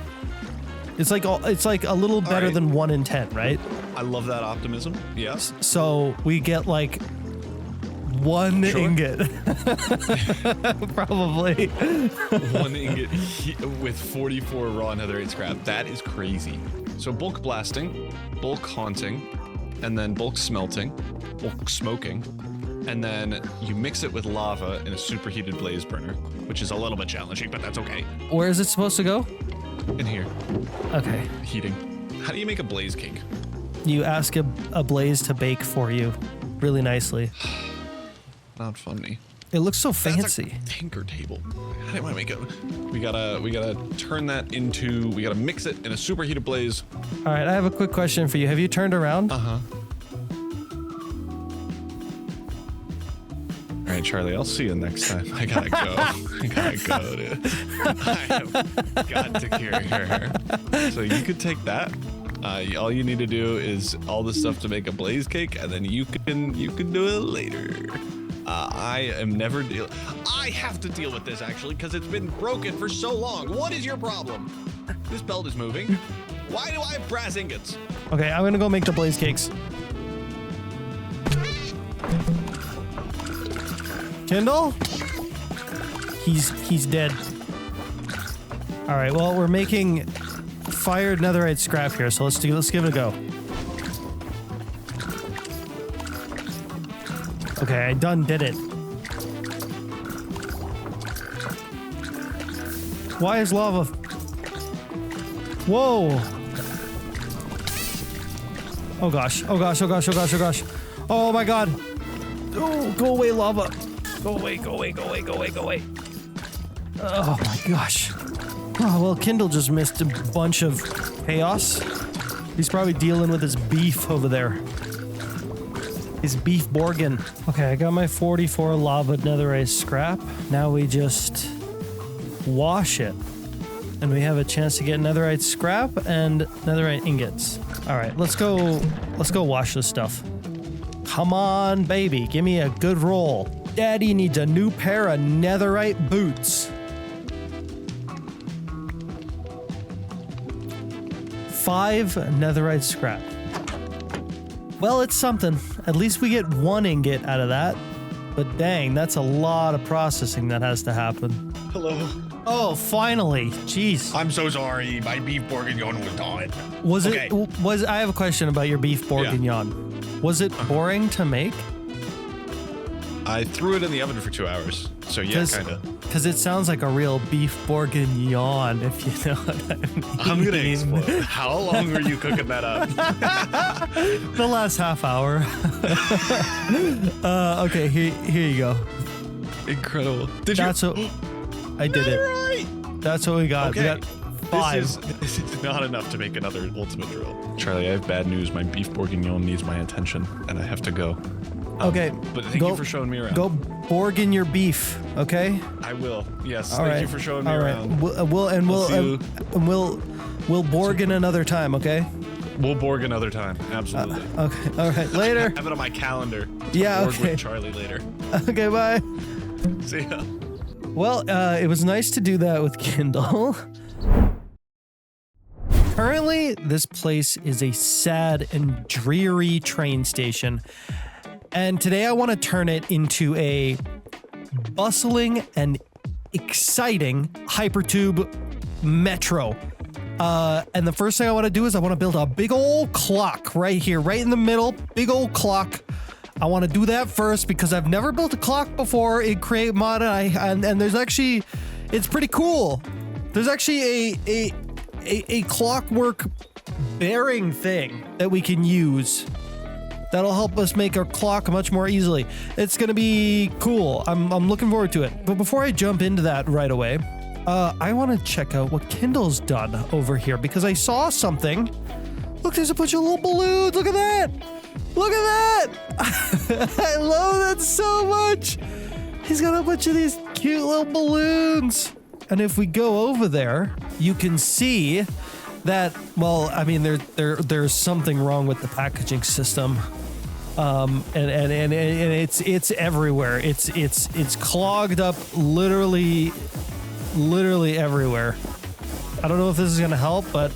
It's like a little better right. than 1 in 10, right? I love that optimism. Yes. So we get like 1 Sure. ingot, probably. 1 ingot with 44 raw netherite scrap. That is crazy. So bulk blasting, bulk haunting, and then bulk smelting, bulk smoking, and then you mix it with lava in a superheated blaze burner, which is a little bit challenging, but that's okay. Where is it supposed to go? In here, Okay. heating. How do you make a blaze cake? You ask a blaze to bake for you really nicely. Not funny. It looks so That's fancy. a tinker table. How do I make it? We gotta turn that into. We gotta mix it in a superheated blaze. All right, I have a quick question for you. Have you turned around? All right, Charlie, I'll see you next time. I gotta go. I gotta go, dude. I have got to carry her. So you could take that. All you need to do is all the stuff to make a blaze cake, and then you can do it later. I am never I have to deal with this actually because it's been broken for so long. What is your problem? This belt is moving. Why do I have brass ingots? Okay, I'm gonna go make the blaze cakes. Kindle? He's dead. All right, well, we're making fired netherite scrap here, so let's give it a go. Okay, I done did it. Why is lava? Whoa! Oh gosh! Oh gosh! Oh gosh! Oh gosh! Oh gosh! Oh my god! Oh, go away, lava! Go away! Go away! Go away! Go away! Go away! Oh my gosh! Oh well, Kindle just missed a bunch of chaos. He's probably dealing with his beef over there. His beef Borgin. Okay, I got my 44 lava netherite scrap. Now we just wash it. And we have a chance to get netherite scrap and netherite ingots. All right, let's go wash this stuff. Come on, baby, give me a good roll. Daddy needs a new pair of netherite boots. 5 netherite scrap. Well, it's something. At least we get 1 ingot out of that. But dang, that's a lot of processing that has to happen. Hello. Oh, finally. Jeez. I'm so sorry. My beef bourguignon was gone. I have a question about your beef bourguignon. Was it boring to make? I threw it in the oven for 2 hours. So yeah, kinda. Because it sounds like a real beef bourguignon, if you know what I mean. I'm gonna explode. How long were you cooking that up? The last half hour. Okay, here you go. Incredible. I did it. That's what we got. Okay. We got 5. This is not enough to make another ultimate drill. Charlie, I have bad news. My beef bourguignon needs my attention, and I have to go. Okay. But thank you for showing me around. Go bourguign your beef, okay? I will. Yes. All right. Thank you for showing me All right. around. We'll bourguin another time, okay? We'll Borg another time. Absolutely. Okay. All right. Later. Have it on my calendar. Yeah. Borg Okay. with Charlie later. Okay. Bye. See ya. Well, it was nice to do that with Kindle. Currently, this place is a sad and dreary train station. And today I want to turn it into a bustling and exciting hypertube metro. And the first thing I want to do is I want to build a big old clock right here, right in the middle, big old clock. I want to do that first because I've never built a clock before in Create Mod, and there's actually, it's pretty cool. There's actually a clockwork bearing thing that we can use that'll help us make our clock much more easily. It's gonna be cool. I'm looking forward to it. But before I jump into that right away, I want to check out what Kindle's done over here because I saw something. Look, there's a bunch of little balloons. Look at that. Look at that. I love that so much. He's got a bunch of these cute little balloons. And if we go over there, you can see that, well, I mean, there's something wrong with the packaging system. And it's everywhere. It's clogged up literally everywhere. I don't know if this is gonna help, but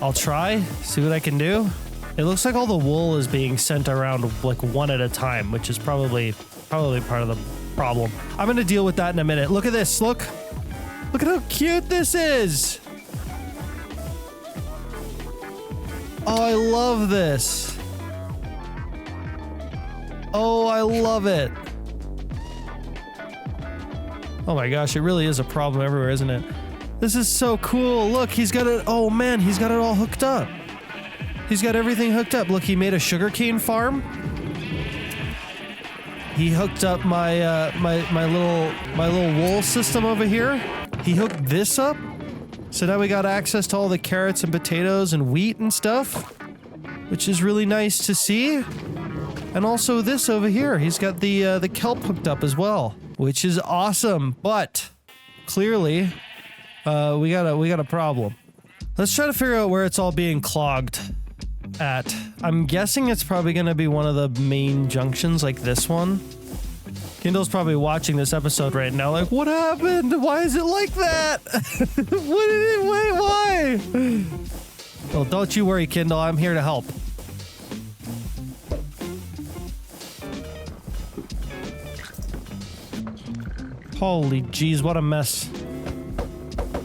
I'll try, see what I can do. It looks like all the wool is being sent around like one at a time, which is probably part of the problem. I'm gonna deal with that in a minute. Look at this, look at how cute this is. Oh, I love this. Oh, I love it. Oh my gosh, it really is a problem everywhere, isn't it? This is so cool. Look, he's got it. Oh man, he's got it all hooked up. He's got everything hooked up. Look, he made a sugarcane farm. He hooked up my my little wool system over here. He hooked this up. So now we got access to all the carrots and potatoes and wheat and stuff, which is really nice to see. And also this over here. He's got the kelp hooked up as well, which is awesome. But clearly, we got a problem. Let's try to figure out where it's all being clogged at. I'm guessing it's probably going to be one of the main junctions, like this one. Kindle's probably watching this episode right now, like, what happened? Why is it like that? Why? Well, don't you worry, Kindle. I'm here to help. Holy jeez, what a mess.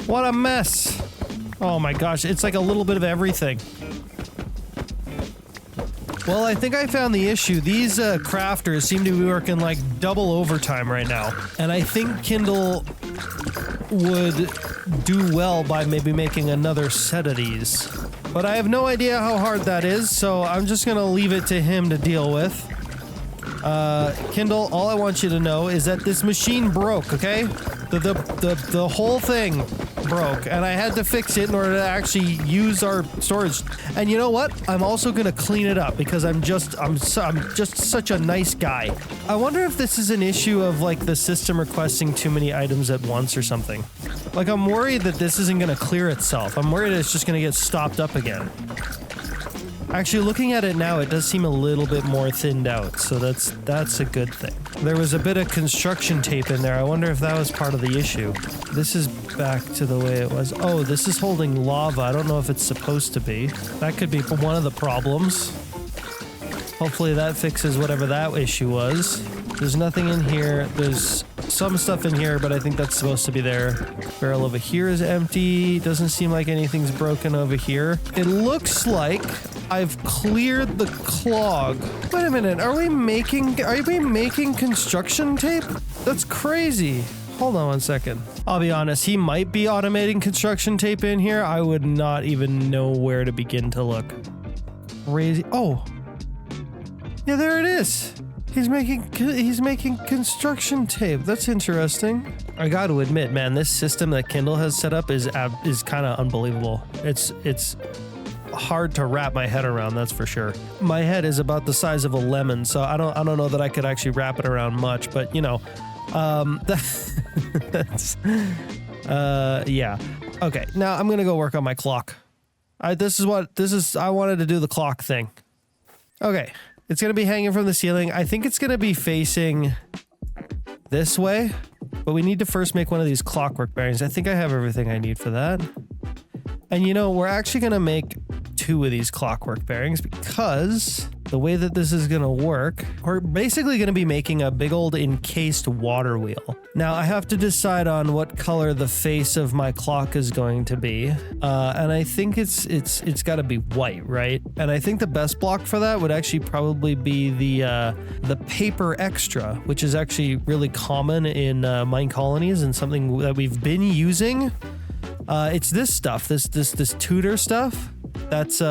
What a mess. Oh my gosh, it's like a little bit of everything. Well, I think I found the issue. These crafters seem to be working like double overtime right now. And I think Kindle would do well by maybe making another set of these. But I have no idea how hard that is, so I'm just gonna leave it to him to deal with. Kindle, all I want you to know is that this machine broke, okay? The whole thing broke, and I had to fix it in order to actually use our storage. And you know what? I'm also gonna clean it up because I'm just such a nice guy. I wonder if this is an issue of like the system requesting too many items at once or something. Like I'm worried that this isn't gonna clear itself. I'm worried it's just gonna get stopped up again. Actually, looking at it now, it does seem a little bit more thinned out, so that's a good thing. There was a bit of construction tape in there. I wonder if that was part of the issue. This is back to the way it was. Oh, this is holding lava. I don't know if it's supposed to be. That could be one of the problems. Hopefully that fixes whatever that issue was. There's nothing in here. There's some stuff in here, but I think that's supposed to be there. Barrel over here is empty. Doesn't seem like anything's broken over here. It looks like I've cleared the clog. Wait a minute, are we making construction tape? That's crazy. Hold on one second. I'll be honest, he might be automating construction tape in here. I would not even know where to begin to look. Crazy. Oh. Yeah, there it is. He's making construction tape. That's interesting. I got to admit, man, this system that Kindle has set up is kind of unbelievable. It's hard to wrap my head around, that's for sure. My head is about the size of a lemon, so I don't know that I could actually wrap it around much, but you know, that's yeah. Okay, now I'm gonna go work on my clock. I wanted to do the clock thing. Okay, it's gonna be hanging from the ceiling. I think it's gonna be facing this way, but we need to first make one of these clockwork bearings. I think I have everything I need for that. And you know, we're actually gonna make 2 of these clockwork bearings because the way that this is gonna work, we're basically gonna be making a big old encased water wheel. Now I have to decide on what color the face of my clock is going to be, and I think it's got to be white, right? And I think the best block for that would actually probably be the paper extra, which is actually really common in mine colonies and something that we've been using. It's this stuff, this Tudor stuff. That's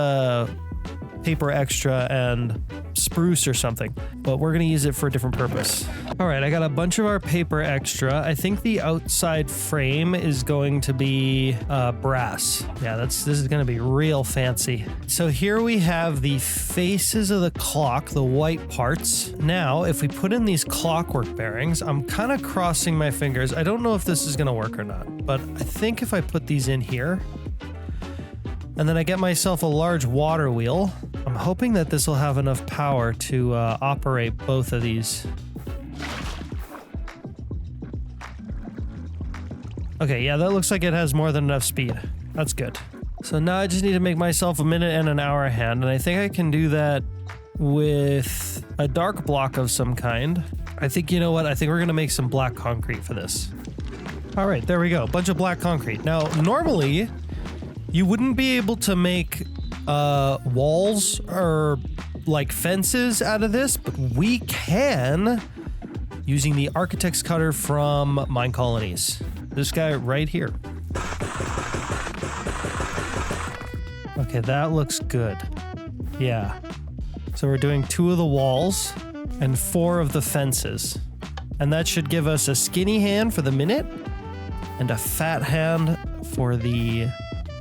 paper extra and spruce or something, but we're gonna use it for a different purpose. All right, I got a bunch of our paper extra. I think the outside frame is going to be brass. Yeah, this is gonna be real fancy. So here we have the faces of the clock, the white parts. Now, if we put in these clockwork bearings, I'm kind of crossing my fingers. I don't know if this is gonna work or not, but I think if I put these in here, and then I get myself a large water wheel, I'm hoping that this will have enough power to operate both of these. Okay, yeah, that looks like it has more than enough speed. That's good. So now I just need to make myself a minute and an hour hand, and I think I can do that with a dark block of some kind. I think, you know what, I think we're gonna make some black concrete for this. All right, there we go, bunch of black concrete. Now, normally, you wouldn't be able to make walls or like fences out of this, but we can using the architect's cutter from Mine Colonies. This guy right here. Okay, that looks good. Yeah. So we're doing 2 of the walls and 4 of the fences. And that should give us a skinny hand for the minute and a fat hand for the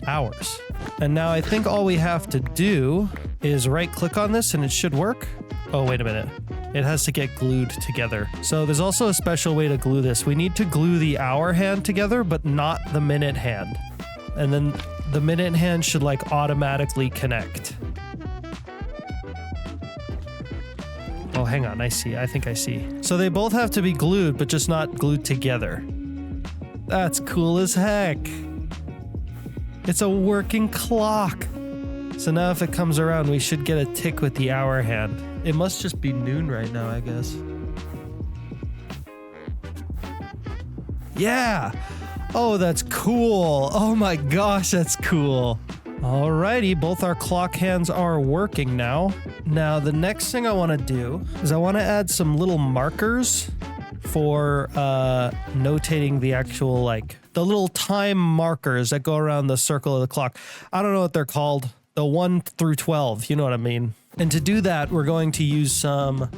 hours. And now I think all we have to do is right click on this and it should work. Oh, wait a minute. It has to get glued together. So there's also a special way to glue this. We need to glue the hour hand together, but not the minute hand. And then the minute hand should like automatically connect. Oh, hang on. I see. I think I see. So they both have to be glued, but just not glued together. That's cool as heck. It's a working clock. So now if it comes around, we should get a tick with the hour hand. It must just be noon right now, I guess. Yeah. Oh, that's cool. Oh my gosh, that's cool. Alrighty, both our clock hands are working now. Now, the next thing I want to do is I want to add some little markers for notating the actual, like, the little time markers that go around the circle of the clock. I don't know what they're called. The 1 through 12, you know what I mean? And to do that, we're going to use some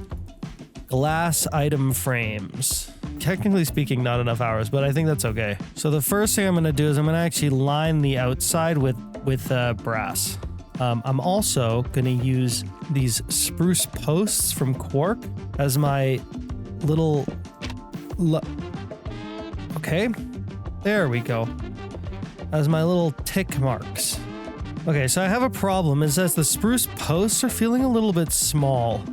glass item frames. Technically speaking, not enough hours, but I think that's okay. So the first thing I'm going to do is I'm going to actually line the outside with brass. I'm also going to use these spruce posts from Quark as my little... Okay, there we go. As my little tick marks. Okay, so I have a problem. It says the spruce posts are feeling a little bit small.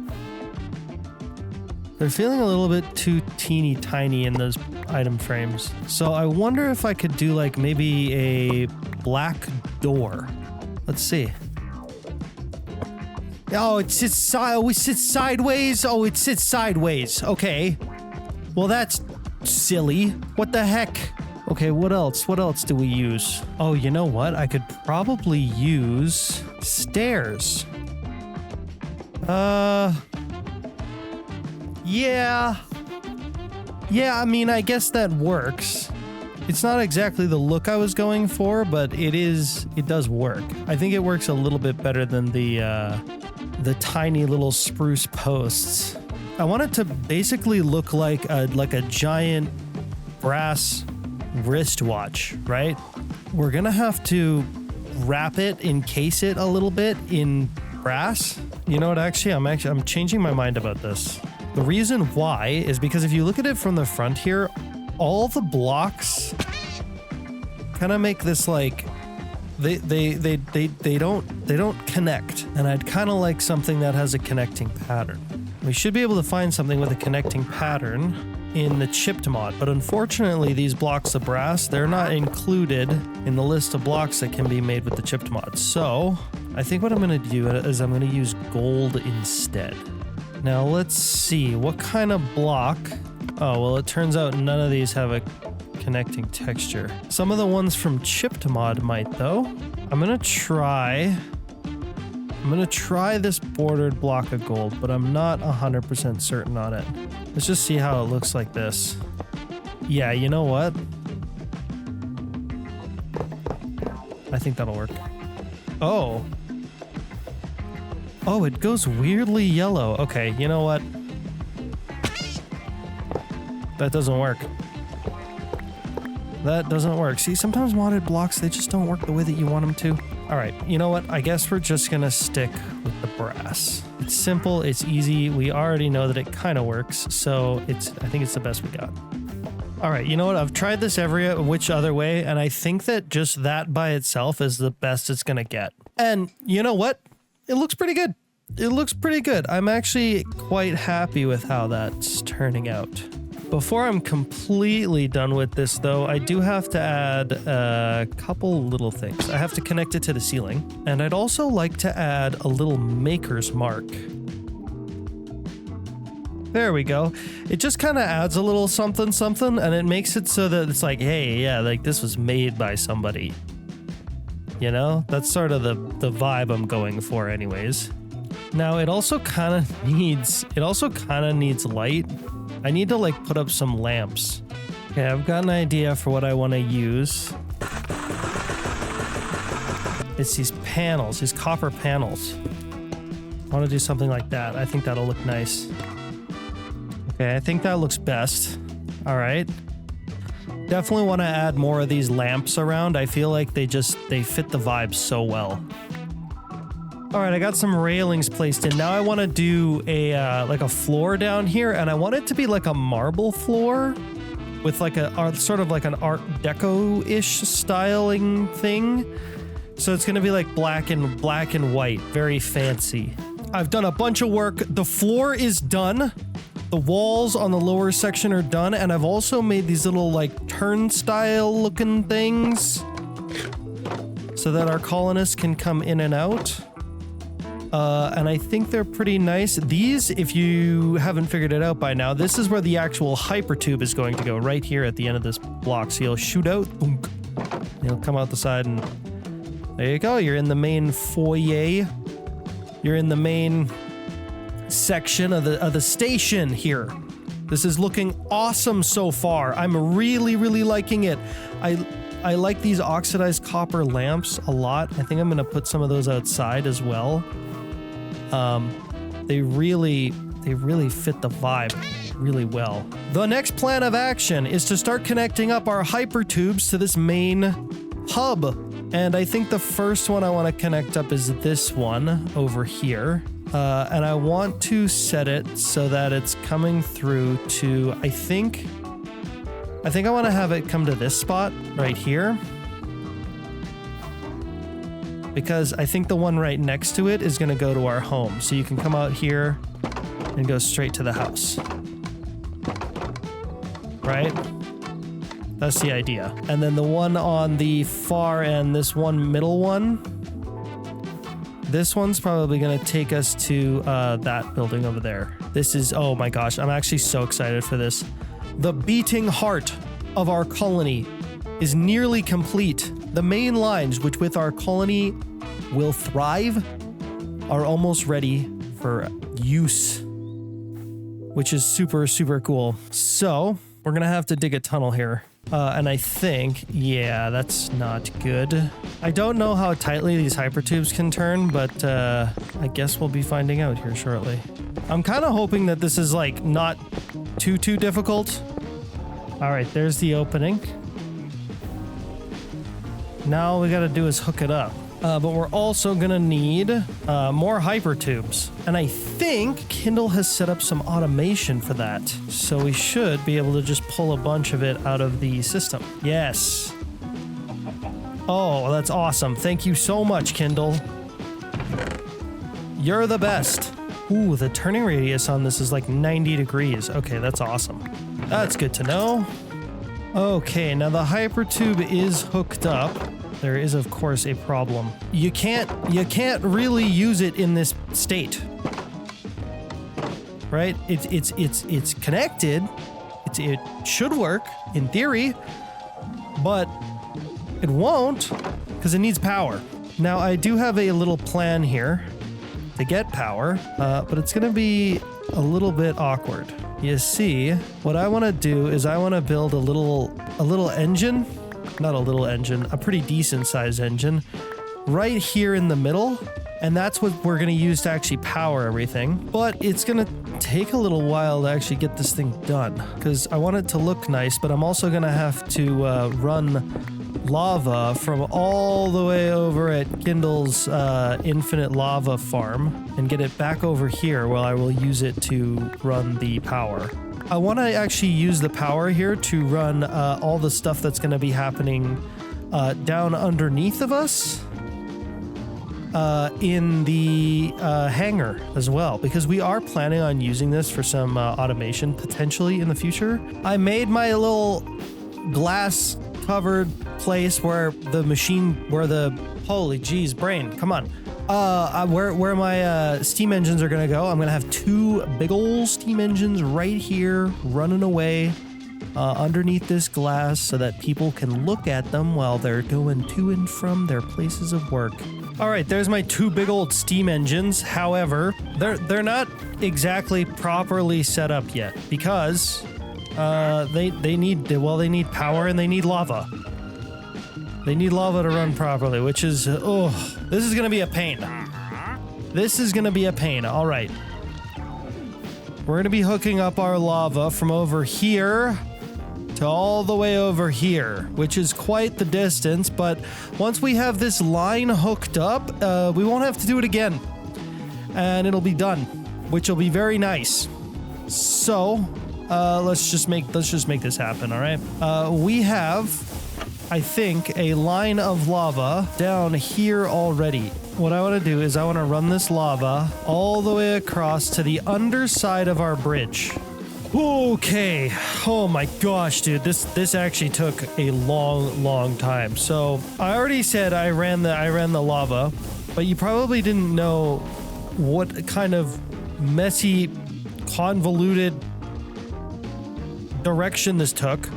They're feeling a little bit too teeny tiny in those item frames. So I wonder if I could do like maybe a black door. Let's see. Oh, it sits sideways. Oh, it sits sideways. Okay. Well, that's silly. What the heck? Okay, what else? What else do we use? Oh, you know what? I could probably use stairs. Yeah. Yeah, I mean, I guess that works. It's not exactly the look I was going for, but it does work. I think it works a little bit better than the tiny little spruce posts. I want it to basically look like a giant brass wristwatch, right? We're gonna have to wrap it, encase it a little bit in brass. You know what? Actually, I'm changing my mind about this. The reason why is because if you look at it from the front here, all the blocks kind of make this like they don't connect, and I'd kind of like something that has a connecting pattern. We should be able to find something with a connecting pattern in the chipped mod, but unfortunately these blocks of brass, they're not included in the list of blocks that can be made with the chipped mod. So I think what I'm going to do is I'm going to use gold instead. Now let's see, what kind of block? Oh, well, it turns out none of these have a connecting texture. Some of the ones from chipped mod might though. I'm going to try this bordered block of gold, but I'm not 100% certain on it. Let's just see how it looks like this. Yeah, you know what? I think that'll work. Oh. Oh, it goes weirdly yellow. Okay, you know what? That doesn't work. That doesn't work. See, sometimes modded blocks, they just don't work the way that you want them to. All right, you know what? I guess we're just gonna stick with the brass. It's simple, it's easy. We already know that it kind of works, so I think it's the best we got. All right, you know what? I've tried this which other way, and I think that just that by itself is the best it's gonna get. And you know what? It looks pretty good. It looks pretty good. I'm actually quite happy with how that's turning out. Before I'm completely done with this, though, I do have to add a couple little things. I have to connect it to the ceiling, and I'd also like to add a little maker's mark. There we go. It just kind of adds a little something, and it makes it so that it's like, hey, yeah, like this was made by somebody. You know? That's sort of the vibe I'm going for anyways. Now, it also kind of needs light. I need to like put up some lamps. Okay, I've got an idea for what I want to use. It's these panels, these copper panels. I want to do something like that. I think that'll look nice. Okay, I think that looks best. All right. Definitely want to add more of these lamps around. I feel like they fit the vibe so well. All right, I got some railings placed in. Now I want to do a like a floor down here, and I want it to be like a marble floor with like a sort of like an Art Deco-ish styling thing. So it's going to be like black and white, very fancy. I've done a bunch of work. The floor is done. The walls on the lower section are done, and I've also made these little like turnstile looking things so that our colonists can come in and out. And I think they're pretty nice. These, if you haven't figured it out by now, this is where the actual hypertube is going to go, right here at the end of this block. So you'll shoot out, boom, you'll come out the side, and there you go. You're in the main foyer. You're in the main section of the station here. This is looking awesome so far. I'm really, really liking it. I like these oxidized copper lamps a lot. I think I'm going to put some of those outside as well. They really fit the vibe really well. The next plan of action is to start connecting up our hypertubes to this main hub. And I think the first one I want to connect up is this one over here. And I want to set it so that it's coming through to, I think I want to have it come to this spot right here. Because I think the one right next to it is going to go to our home. So you can come out here and go straight to the house. Right? That's the idea. And then the one on the far end, this one middle one, this one's probably going to take us to that building over there. This is, oh my gosh, I'm actually so excited for this. The beating heart of our colony is nearly complete. The main lines, which with our colony will thrive, are almost ready for use, which is super, super cool. So we're going to have to dig a tunnel here. And I think, yeah, that's not good. I don't know how tightly these hypertubes can turn, but I guess we'll be finding out here shortly. I'm kind of hoping that this is like not too difficult. All right, there's the opening. Now all we got to do is hook it up. But we're also going to need more hypertubes. And I think Kindle has set up some automation for that. So we should be able to just pull a bunch of it out of the system. Yes. Oh, that's awesome. Thank you so much, Kindle. You're the best. Ooh, the turning radius on this is like 90 degrees. Okay, that's awesome. That's good to know. Okay, now the hypertube is hooked up. There is, of course, a problem. You can't really use it in this state, right? It's connected. It should work in theory, but it won't because it needs power. Now I do have a little plan here to get power, but it's gonna be a little bit awkward. You see, what I want to do is I want to build a little engine. Not a little engine, a pretty decent sized engine right here in the middle. And that's what we're going to use to actually power everything. But it's going to take a little while to actually get this thing done because I want it to look nice, but I'm also going to have to run lava from all the way over at Kindle's infinite lava farm and get it back over here where I will use it to run the power. I want to actually use the power here to run all the stuff that's going to be happening down underneath of us in the hangar as well, because we are planning on using this for some automation potentially in the future. I made my little glass covered place where holy geez, brain, come on. Where my steam engines are gonna go. I'm gonna have two big old steam engines right here running away underneath this glass so that people can look at them while they're going to and from their places of work. All right, there's my two big old steam engines. However, they're not exactly properly set up yet because they need power and they need lava. They need lava to run properly, which is, this is going to be a pain. This is going to be a pain. All right. We're going to be hooking up our lava from over here to to all the way over here, which is quite the distance. But once we have this line hooked up, we won't have to do it again. And it'll be done, which will be very nice. So let's just make this happen. All right. We have, I think, a line of lava down here already. What I want to do is I want to run this lava all the way across to the underside of our bridge. Okay. Oh my gosh, dude. This actually took a long time. So I already said I ran the lava, but you probably didn't know what kind of messy, convoluted direction this took.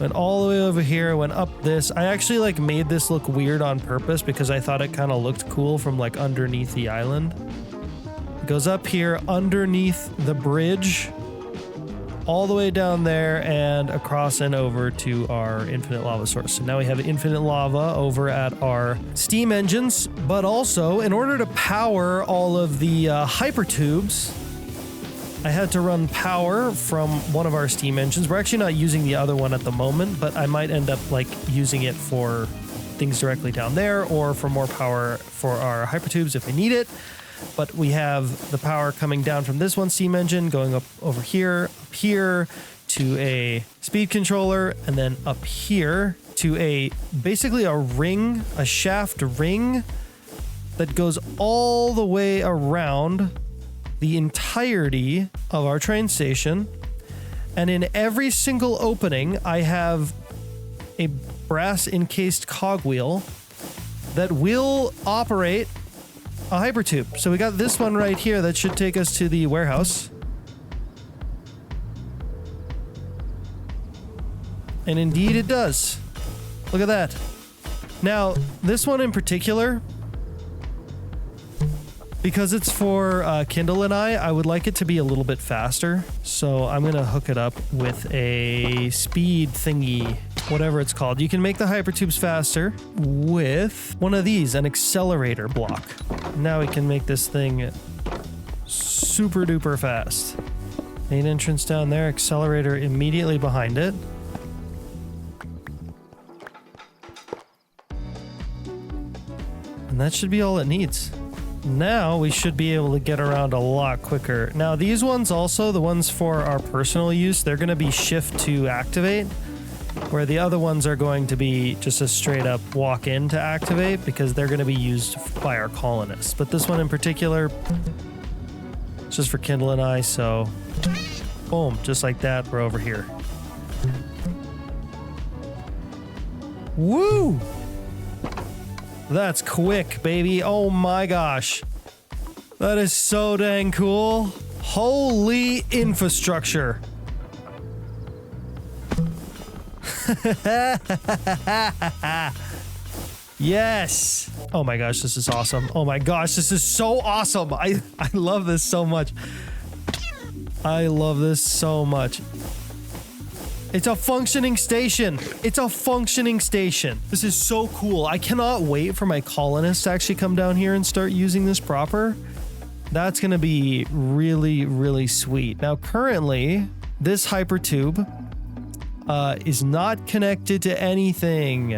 Went all the way over here, went up this. I actually like made this look weird on purpose because I thought it kind of looked cool from like underneath the island. It goes up here underneath the bridge, all the way down there and across and over to our infinite lava source. So now we have infinite lava over at our steam engines, but also in order to power all of the hyper tubes, I had to run power from one of our steam engines. We're actually not using the other one at the moment, but I might end up like using it for things directly down there or for more power for our hypertubes if we need it. But we have the power coming down from this one steam engine going up over here, up here to a speed controller, and then up here to basically a ring, a shaft ring that goes all the way around the entirety of our train station. And in every single opening, I have a brass encased cogwheel that will operate a hypertube. So we got this one right here that should take us to the warehouse. And indeed it does. Look at that. Now, this one in particular, because it's for Kindle and I would like it to be a little bit faster. So I'm going to hook it up with a speed thingy, whatever it's called. You can make the hypertubes faster with one of these, an accelerator block. Now we can make this thing super duper fast. Main entrance down there, accelerator immediately behind it. And that should be all it needs. Now we should be able to get around a lot quicker. Now these ones also, the ones for our personal use, they're going to be shift to activate, where the other ones are going to be just a straight up walk in to activate because they're going to be used by our colonists. But this one in particular, it's just for Kindle and I, so boom, just like that, we're over here. Woo! That's quick, baby. Oh my gosh. That is so dang cool. Holy infrastructure. Yes. Oh my gosh, this is awesome. Oh my gosh, this is so awesome. I love this so much. I love this so much. It's a functioning station. It's a functioning station. This is so cool. I cannot wait for my colonists to actually come down here and start using this proper. That's going to be really, really sweet. Now, currently, this hypertube is not connected to anything,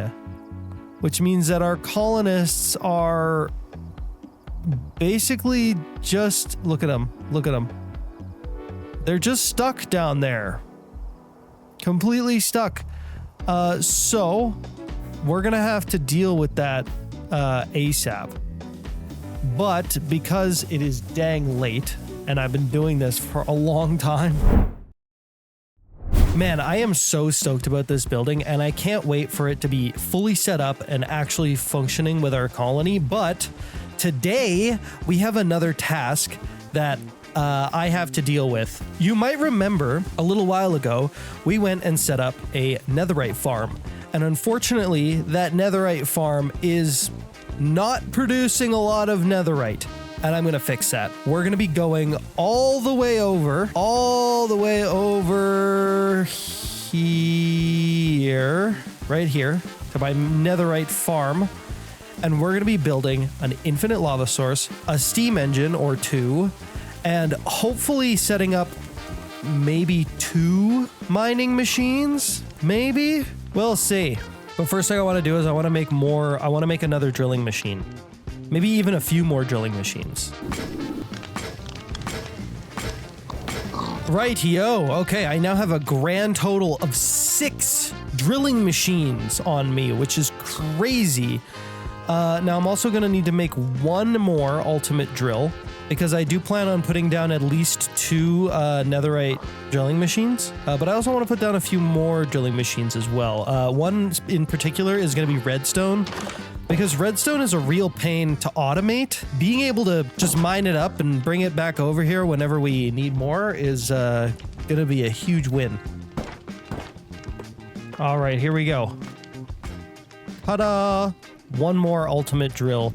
which means that our colonists are basically just, look at them. Look at them. They're just stuck down there. Completely stuck. So we're gonna have to deal with that ASAP. But because it is dang late and I've been doing this for a long time, man, I am so stoked about this building and I can't wait for it to be fully set up and actually functioning with our colony. But today we have another task that I have to deal with. You might remember a little while ago, we went and set up a netherite farm. And unfortunately, that netherite farm is not producing a lot of netherite. And I'm going to fix that. We're going to be going all the way over here, right here, to my netherite farm. And we're going to be building an infinite lava source, a steam engine or two, and hopefully setting up maybe 2 mining machines, maybe? We'll see. But first thing I want to do is I want to make another drilling machine. Maybe even a few more drilling machines. Right-yo. Okay, I now have a grand total of 6 drilling machines on me, which is crazy. Now I'm also going to need to make 1 more ultimate drill because I do plan on putting down at least 2 netherite drilling machines. But I also want to put down a few more drilling machines as well. One in particular is going to be redstone. Because redstone is a real pain to automate. Being able to just mine it up and bring it back over here whenever we need more is gonna be a huge win. All right, here we go. Ta-da! 1 more ultimate drill.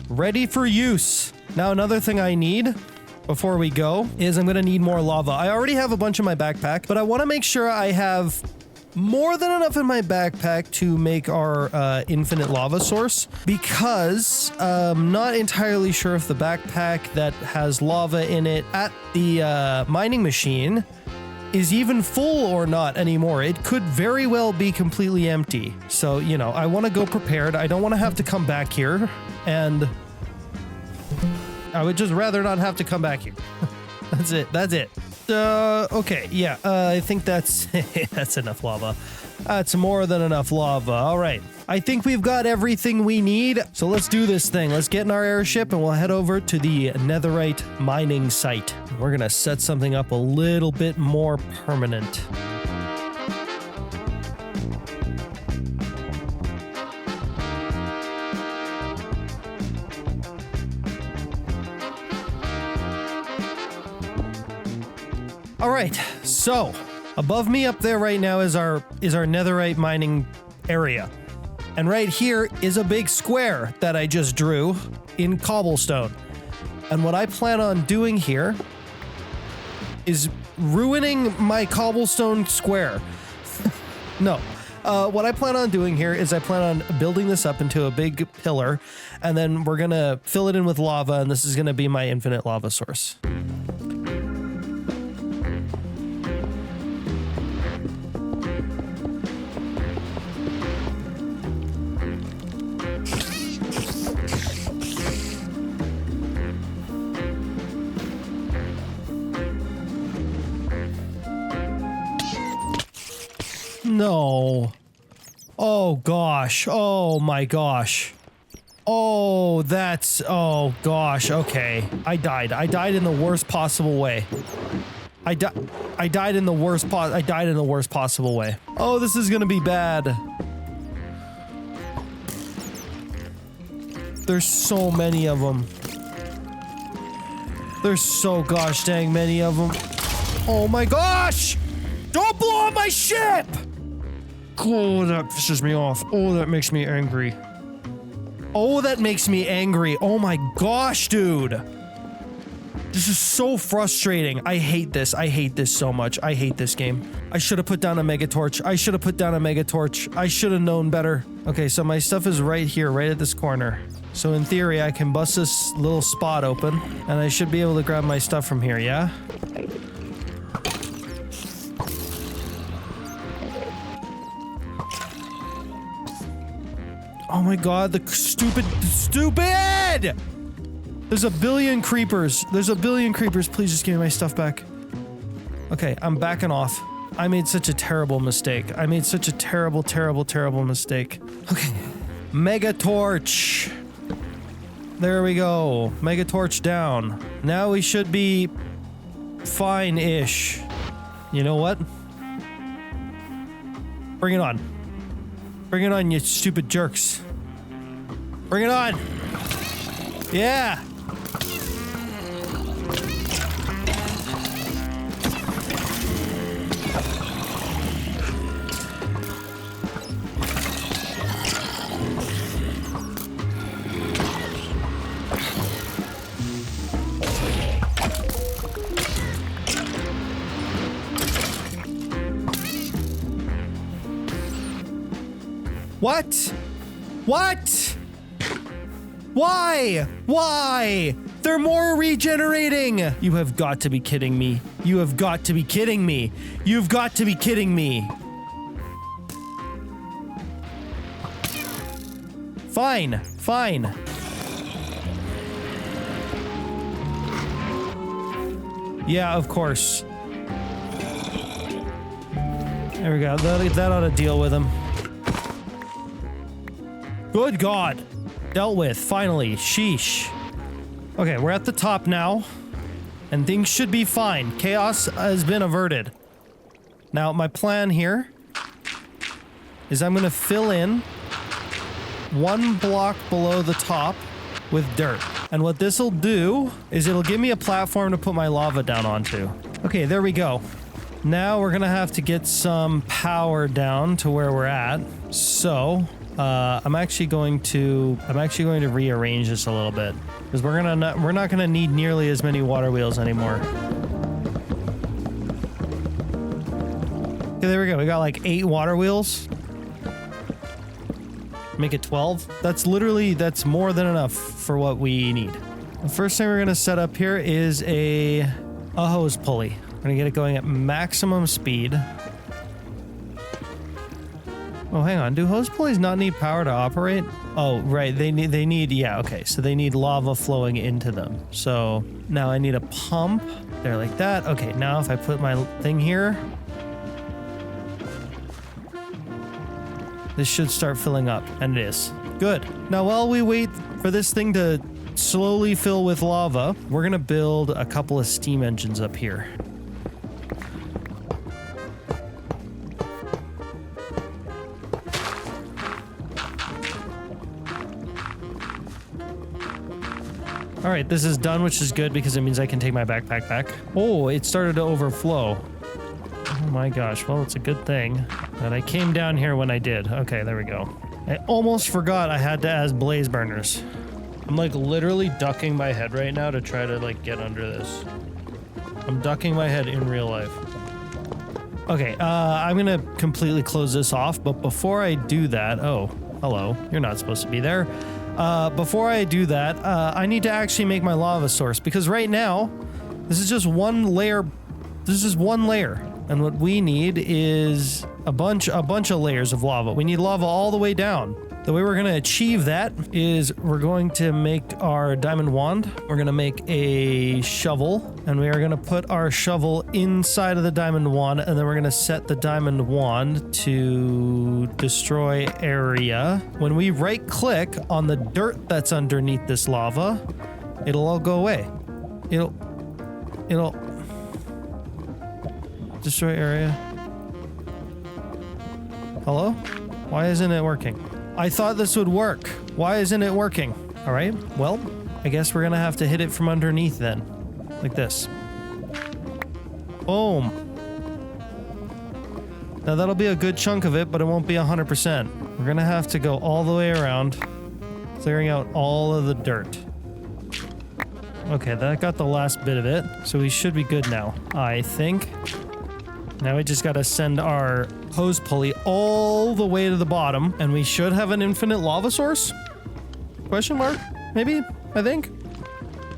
Ready for use. Now another thing I need before we go is I'm gonna need more lava. I already have a bunch in my backpack, but I wanna make sure I have more than enough in my backpack to make our infinite lava source, because I'm not entirely sure if the backpack that has lava in it at the mining machine is even full or not anymore. It could very well be completely empty. So, you know, I want to go prepared. I don't want to have to come back here, and I would just rather not have to come back here. That's it. That's it. Okay, yeah, I think that's that's enough lava. That's more than enough lava. All right, I think we've got everything we need. So let's do this thing. Let's get in our airship and we'll head over to the netherite mining site. We're gonna set something up a little bit more permanent. All right, so above me up there right now is our netherite mining area. And right here is a big square that I just drew in cobblestone. And what I plan on doing here is ruining my cobblestone square. No. What I plan on doing here is I plan on building this up into a big pillar, and then we're gonna fill it in with lava, and this is gonna be my infinite lava source. No. Oh gosh. Oh my gosh. Oh, that's... Oh gosh. Okay. I died. I died in the worst possible way. I died in the worst possible way. Oh, this is gonna be bad. There's so many of them. There's so gosh dang many of them. Oh my gosh! Don't blow up my ship! Oh, that pisses me off. Oh, that makes me angry. Oh, that makes me angry. Oh my gosh, dude. This is so frustrating. I hate this. I hate this so much. I hate this game. I should have put down a mega torch. I should have put down a mega torch. I should have known better. Okay, so my stuff is right here, right at this corner. So in theory, I can bust this little spot open, and I should be able to grab my stuff from here, yeah? Oh my god, the stupid! There's a billion creepers. There's a billion creepers. Please just give me my stuff back. Okay, I'm backing off. I made such a terrible mistake. I made such a terrible, terrible, terrible mistake. Okay. Mega torch. There we go. Mega torch down. Now we should be fine-ish. You know what? Bring it on. Bring it on, you stupid jerks. Bring it on. Yeah. What? What? Why? Why? They're more regenerating. You have got to be kidding me. You have got to be kidding me. You've got to be kidding me. Fine, fine. Yeah, of course. There we go. That ought to deal with him. Good God. Dealt with, finally. Sheesh. Okay, we're at the top now. And things should be fine. Chaos has been averted. Now, my plan here is I'm going to fill in 1 block below the top with dirt. And what this will do is it'll give me a platform to put my lava down onto. Okay, there we go. Now we're gonna have to get some power down to where we're at. So I'm actually going to rearrange this a little bit because we're not gonna need nearly as many water wheels anymore. Okay, there we go. We got like 8 water wheels. Make it 12. That's more than enough for what we need. The first thing we're gonna set up here is a hose pulley. We're gonna get it going at maximum speed. Oh, hang on. Do hose pulleys not need power to operate? Oh, right. They need, yeah, okay. So they need lava flowing into them. So now I need a pump there like that. Okay, now if I put my thing here, this should start filling up, and it is. Good. Now, while we wait for this thing to slowly fill with lava, we're gonna build a couple of steam engines up here. All right, this is done, which is good because it means I can take my backpack back. Oh, it started to overflow. Oh my gosh, well, it's a good thing that I came down here when I did. Okay, there we go. I almost forgot I had to add blaze burners. I'm like literally ducking my head right now to try to like get under this. I'm ducking my head in real life. Okay, I'm gonna completely close this off, but before I do that, oh, hello, you're not supposed to be there. Before I do that, I need to actually make my lava source because right now, this is just one layer. This is one layer. And what we need is a bunch of layers of lava. We need lava all the way down. The way we're going to achieve that is we're going to make our diamond wand. We're going to make a shovel, and we are going to put our shovel inside of the diamond wand, and then we're going to set the diamond wand to destroy area. When we right click on the dirt that's underneath this lava, it'll all go away. It'll destroy area. Hello? Why isn't it working? I thought this would work. Why isn't it working? All right, well, I guess we're gonna have to hit it from underneath then. Like this. Boom. Now that'll be a good chunk of it, but it won't be 100%. We're gonna have to go all the way around, clearing out all of the dirt. Okay, that got the last bit of it, so we should be good now, I think. Now we just gotta send our hose pulley all the way to the bottom, and we should have an infinite lava source? Question mark? Maybe? I think?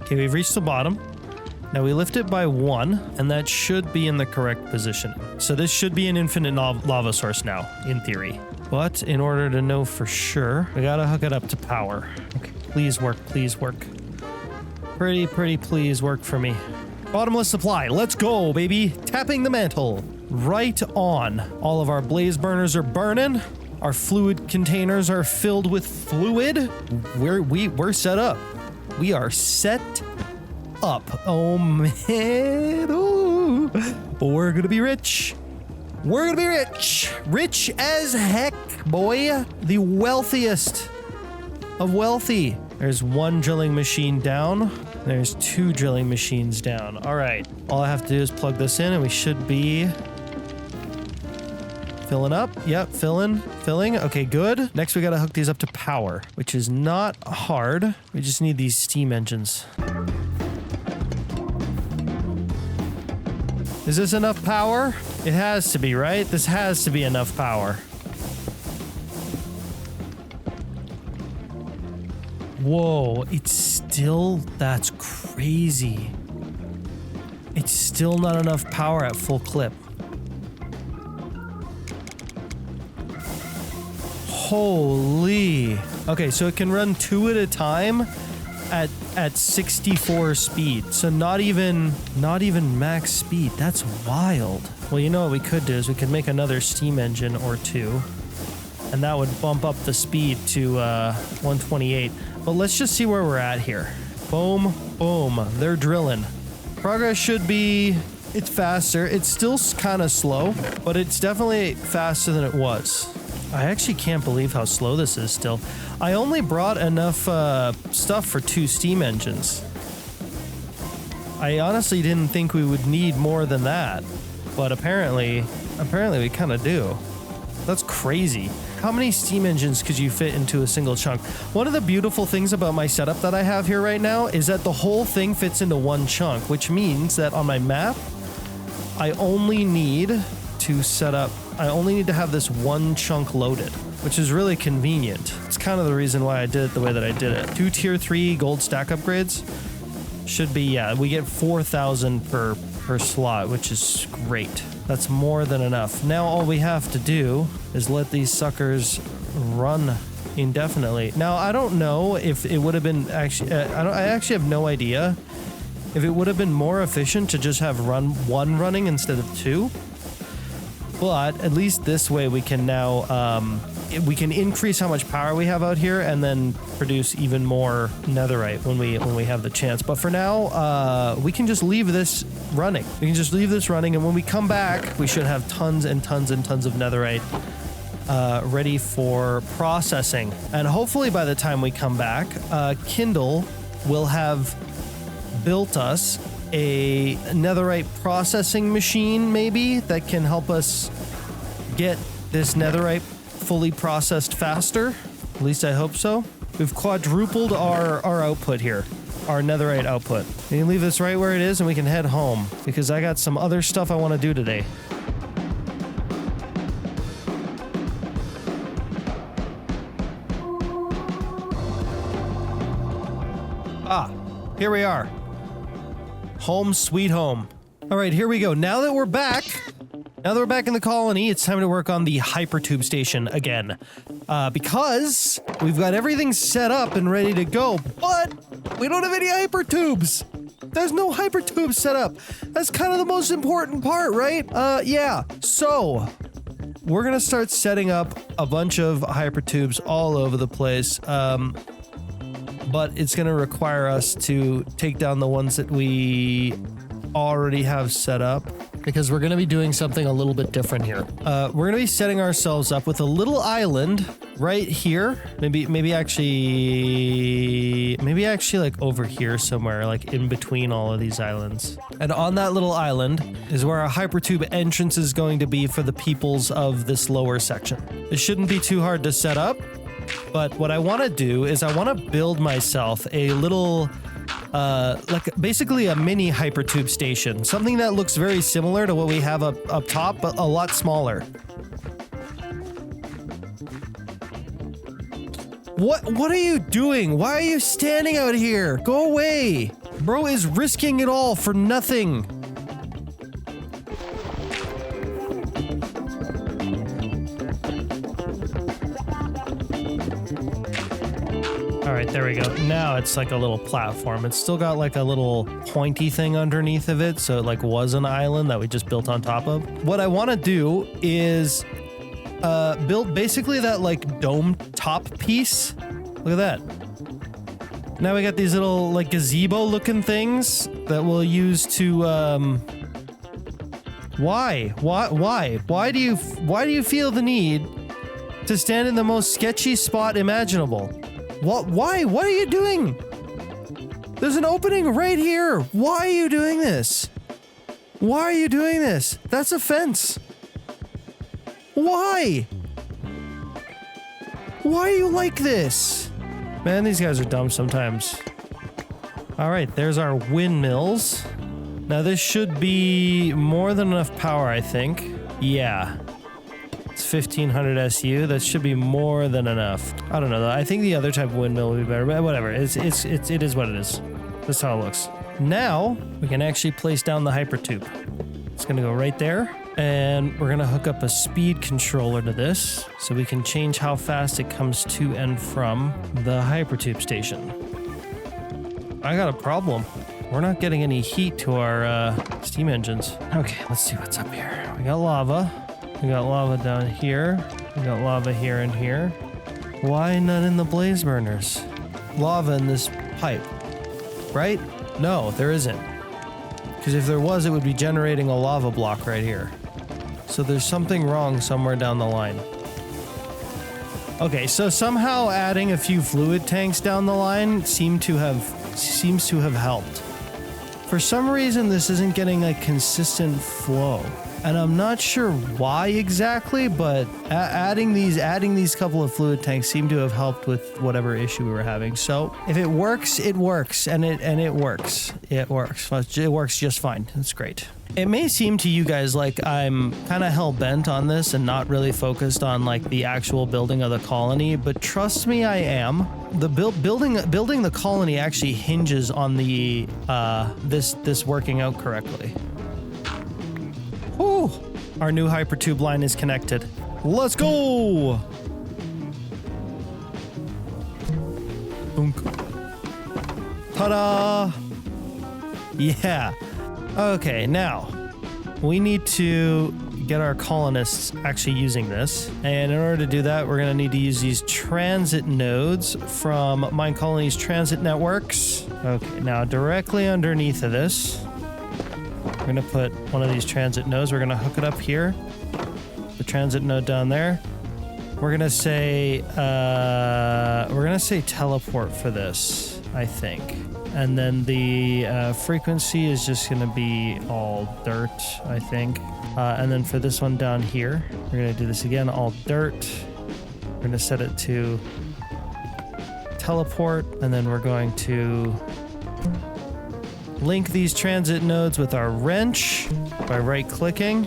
Okay, we've reached the bottom. Now we lift it by 1, and that should be in the correct position. So this should be an infinite lava source now, in theory. But in order to know for sure, we gotta hook it up to power. Okay, please work, please work. Pretty please work for me. Bottomless supply, let's go, baby. Tapping the mantle. Right on. All of our blaze burners are burning. Our fluid containers are filled with fluid. We're set up. We are set up. Oh man. Ooh. We're gonna be rich. We're gonna be rich. Rich as heck, boy. The wealthiest of wealthy. There's 1 drilling machine down. There's 2 drilling machines down. All right. All I have to do is plug this in and we should be filling up. Yep, filling. Okay, good. Next, we got to hook these up to power, which is not hard. We just need these steam engines. Is this enough power? It has to be, right? This has to be enough power. Whoa, it's still, that's crazy. crazy. It's still not enough power at full clip. Holy. Okay, so it can run 2 at a time at 64 speed. So not even max speed. That's wild. Well, you know what we could do is we could make another steam engine or 2. And that would bump up the speed to 128. But let's just see where we're at here. Boom, boom. They're drilling. Progress should be... It's faster. It's still kind of slow, but it's definitely faster than it was. I actually can't believe how slow this is still. I only brought enough stuff for 2 steam engines. I honestly didn't think we would need more than that, but apparently we kind of do. That's crazy. How many steam engines could you fit into a single chunk? One of the beautiful things about my setup that I have here right now is that the whole thing fits into one chunk, which means that on my map, I only need to have this one chunk loaded, which is really convenient. It's kind of the reason why I did it the way that I did it. 2 tier 3 gold stack upgrades should be, yeah, we get 4,000 per slot, which is great. That's more than enough. Now all we have to do is let these suckers run indefinitely. Now I don't know if it would have been actually, I actually have no idea if it would have been more efficient to just have one running instead of 2. But at least this way we can now, we can increase how much power we have out here and then produce even more netherite when we have the chance. But for now, we can just leave this running. We can just leave this running, and when we come back, we should have tons and tons and tons of netherite ready for processing. And hopefully by the time we come back, Kindle will have built us a netherite processing machine, maybe, that can help us get this netherite fully processed faster. At least I hope so. We've quadrupled our output here, our netherite output. We can leave this right where it is and we can head home because I got some other stuff I want to do today. Here we are. Home sweet home. All right, here we go. Now that we're back in the colony, it's time to work on the hypertube station again. Because we've got everything set up and ready to go, but we don't have any hypertubes. There's no hypertubes set up. That's kind of the most important part, right? Yeah. So we're gonna start setting up a bunch of hypertubes all over the place. But it's going to require us to take down the ones that we already have set up because we're going to be doing something a little bit different here. We're going to be setting ourselves up with a little island right here. Maybe actually like over here somewhere, like in between all of these islands. And on that little island is where our hypertube entrance is going to be for the peoples of this lower section. It shouldn't be too hard to set up. But what I want to do is I want to build myself a little, like basically a mini hypertube station. Something that looks very similar to what we have up top, but a lot smaller. What are you doing? Why are you standing out here? Go away. Bro is risking it all for nothing. All right, there we go. Now it's like a little platform. It's still got like a little pointy thing underneath of it, so it like was an island that we just built on top of. What I want to do is build basically that like dome top piece. Look at that. Now we got these little like gazebo looking things that we'll use to Why do you feel the need to stand in the most sketchy spot imaginable? Why? What are you doing? There's an opening right here. Why are you doing this? Why are you doing this? That's a fence. Why? Why are you like this? Man, these guys are dumb sometimes. All right, there's our windmills. Now this should be more than enough power, I think. Yeah. It's 1500 SU. That should be more than enough. I don't know though. I think the other type of windmill would be better, but whatever. It is what it is. That's how it looks. Now we can actually place down the hypertube. It's gonna go right there. And we're gonna hook up a speed controller to this so we can change how fast it comes to and from the hypertube station. I got a problem. We're not getting any heat to our steam engines. Okay, let's see what's up here. We got lava. We got lava down here. We got lava here and here. Why none in the blaze burners? Lava in this pipe, right? No, there isn't. Because if there was, it would be generating a lava block right here. So there's something wrong somewhere down the line. Okay, so somehow adding a few fluid tanks down the line seems to have helped. For some reason, this isn't getting a consistent flow. And I'm not sure why exactly, but adding these couple of fluid tanks seem to have helped with whatever issue we were having. So if it works, it works, and it works. It works. It works just fine. It's great. It may seem to you guys like I'm kind of hell-bent on this and not really focused on like the actual building of the colony, but trust me, I am. The building the colony actually hinges on the this working out correctly. Whew. Our new hypertube line is connected. Let's go! Boom. Ta-da! Yeah. Okay, now we need to get our colonists actually using this. And in order to do that, we're going to need to use these transit nodes from Mine Colony's transit networks. Okay, now directly underneath of this, we're going to put one of these transit nodes. We're going to hook it up here. The transit node down there. We're going to say teleport for this, I think. And then the frequency is just going to be all dirt, I think. And then for this one down here, we're going to do this again, all dirt. We're going to set it to teleport. And then we're going to link these transit nodes with our wrench by right-clicking.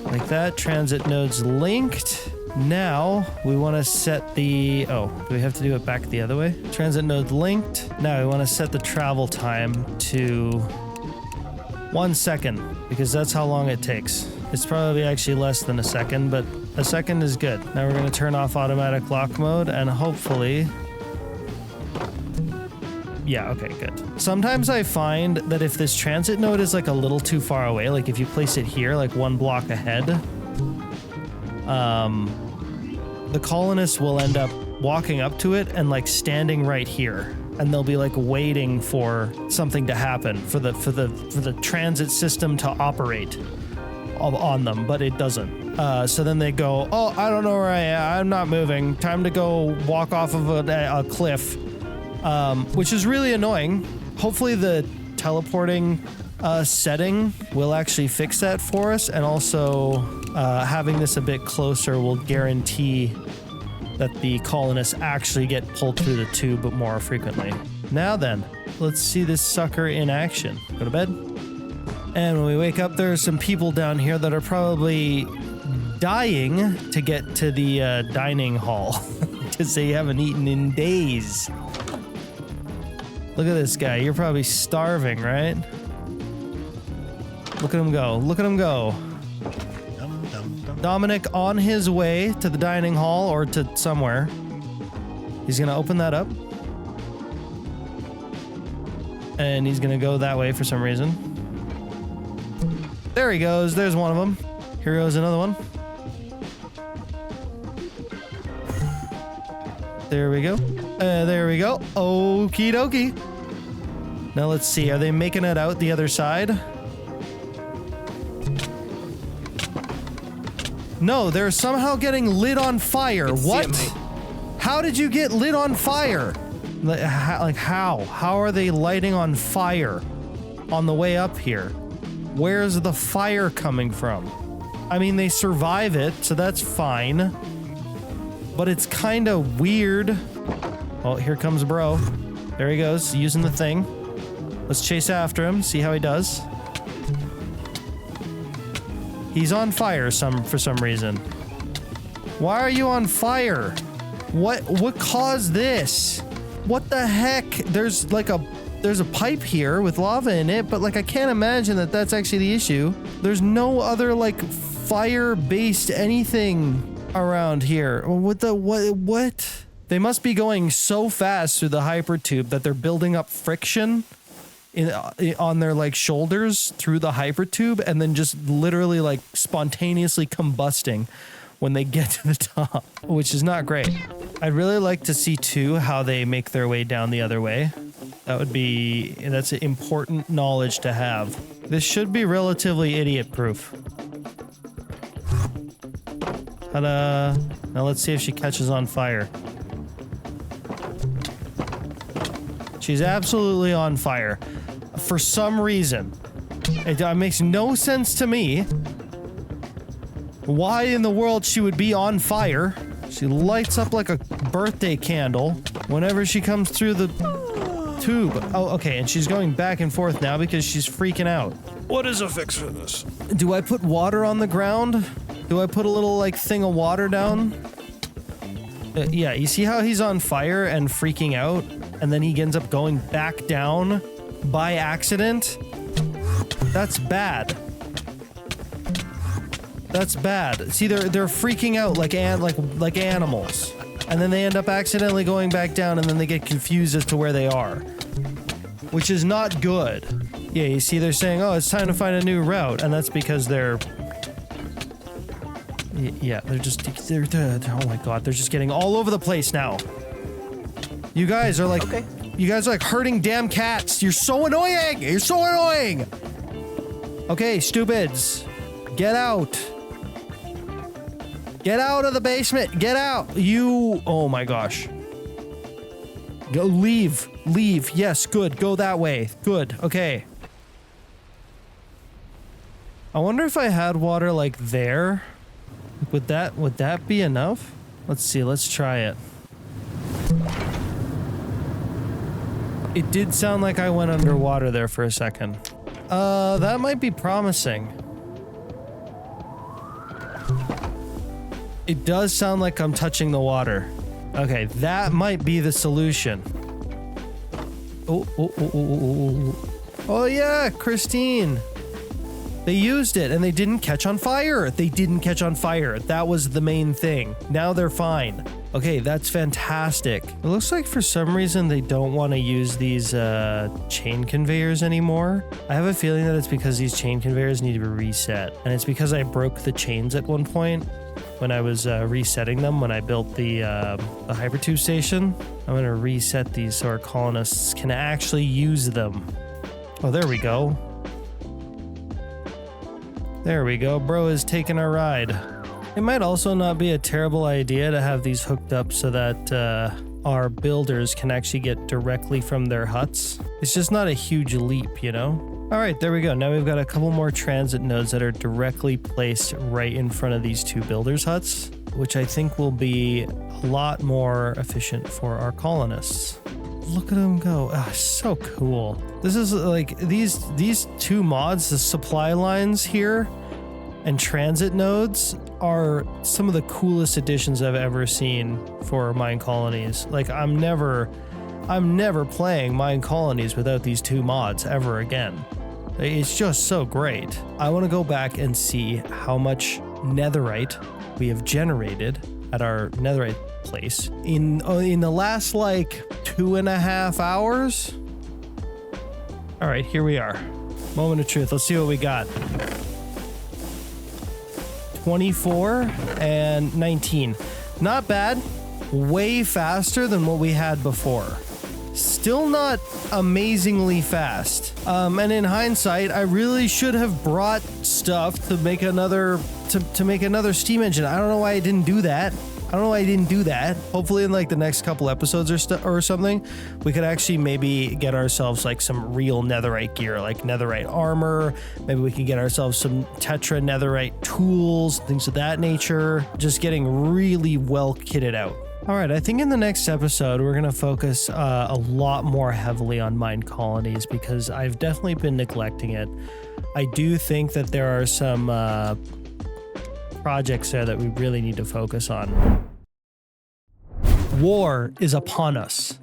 Like that. Transit nodes linked. Now we want to set the, do we have to do it back the other way? Transit node linked. Now we want to set the travel time to 1 second because that's how long it takes. It's probably actually less than a second, but a second is good. Now we're going to turn off automatic lock mode and hopefully, yeah, okay, good. Sometimes I find that if this transit node is like a little too far away, like if you place it here, like 1 block ahead, the colonists will end up walking up to it and like standing right here, and they'll be like waiting for something to happen for the transit system to operate on them, but it doesn't. So then they go, oh, I don't know where I am. I'm not moving. Time to go walk off of a cliff, which is really annoying. Hopefully the teleporting setting will actually fix that for us, and also having this a bit closer will guarantee that the colonists actually get pulled through the tube more frequently. Now then, let's see this sucker in action. Go to bed. And when we wake up, there are some people down here that are probably dying to get to the dining hall because they haven't eaten in days. Look at this guy. You're probably starving, right? Look at him go. Look at him go. Dominic on his way to the dining hall or to somewhere. He's going to open that up. And he's going to go that way for some reason. There he goes. There's one of them. Here goes another one. There we go. There we go. Okie dokie. Now let's see. Are they making it out the other side? No, they're somehow getting lit on fire. What? How did you get lit on fire? Like how? How are they lighting on fire on the way up here? Where's the fire coming from? I mean, they survive it, so that's fine. But it's kind of weird. Oh, here comes bro. There he goes, using the thing. Let's chase after him, see how he does. He's on fire for some reason. Why are you on fire? What caused this? What the heck? There's like a there's a pipe here with lava in it, but like I can't imagine that that's actually the issue. There's no other like fire-based anything around here. What? They must be going so fast through the hypertube that they're building up friction on their like shoulders through the hypertube and then just literally like spontaneously combusting when they get to the top, which is not great. I'd really like to see too how they make their way down the other way. That's important knowledge to have. This should be relatively idiot proof. Ta-da. Now let's see if she catches on fire. She's absolutely on fire. For some reason. It makes no sense to me why in the world she would be on fire. She lights up like a birthday candle whenever she comes through the tube. Oh, okay, and she's going back and forth now because she's freaking out. What is a fix for this? Do I put water on the ground? Do I put a little, like, thing of water down? Yeah, you see how he's on fire and freaking out? And then he ends up going back down by accident? That's bad. That's bad. See, they're freaking out like animals. And then they end up accidentally going back down and then they get confused as to where they are. Which is not good. Yeah, you see they're saying, oh, it's time to find a new route. And that's because they're... Yeah, they're oh my god, they're just getting all over the place now. You guys are like... Okay. You guys are like herding damn cats. You're so annoying! You're so annoying! Okay, stupids. Get out. Get out of the basement. Get out. You... Oh my gosh. Go, leave. Leave. Yes, good. Go that way. Good. Okay. I wonder if I had water like there. Would that be enough? Let's see. Let's try it. It did sound like I went underwater there for a second. That might be promising. It does sound like I'm touching the water. Okay, that might be the solution. Oh yeah, Christine. They used it and they didn't catch on fire. They didn't catch on fire. That was the main thing. Now they're fine. Okay, that's fantastic. It looks like for some reason they don't want to use these chain conveyors anymore. I have a feeling that it's because these chain conveyors need to be reset. And it's because I broke the chains at one point when I was resetting them when I built the hypertube station. I'm going to reset these so our colonists can actually use them. Oh, there we go. There we go. Bro is taking a ride. It might also not be a terrible idea to have these hooked up so that our builders can actually get directly from their huts. It's just not a huge leap, you know? All right, there we go. Now we've got a couple more transit nodes that are directly placed right in front of these two builders' huts, which I think will be a lot more efficient for our colonists. Look at them go. Ah, so cool. This is like these two mods, the supply lines here and transit nodes, are some of the coolest additions I've ever seen for mine colonies. Like I'm never playing mine colonies without these two mods ever again. It's just so great. I want to go back and see how much netherite we have generated at our netherite place in the last like 2.5 hours. All right, here we are. Moment of truth. Let's see what we got. 24 and 19. Not bad. Way faster than what we had before. Still not amazingly fast. And in hindsight, I really should have brought stuff to make another to make another steam engine. I don't know why I didn't do that. Hopefully in like the next couple episodes or something, we could actually maybe get ourselves like some real netherite gear, like netherite armor. Maybe we can get ourselves some tetra netherite tools, things of that nature. Just getting really well kitted out. All right, I think in the next episode, we're going to focus a lot more heavily on mine colonies because I've definitely been neglecting it. I do think that there are some projects there that we really need to focus on. War is upon us.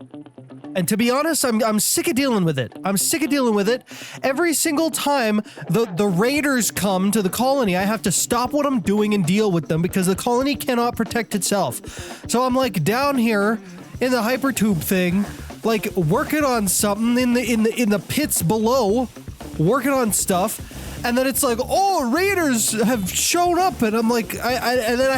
And to be honest, I'm sick of dealing with it. I'm sick of dealing with it. Every single time the raiders come to the colony, I have to stop what I'm doing and deal with them because the colony cannot protect itself. So I'm like down here in the hypertube thing, like working on something in the pits below, working on stuff, and then it's like, oh, raiders have shown up, and I'm like, and then I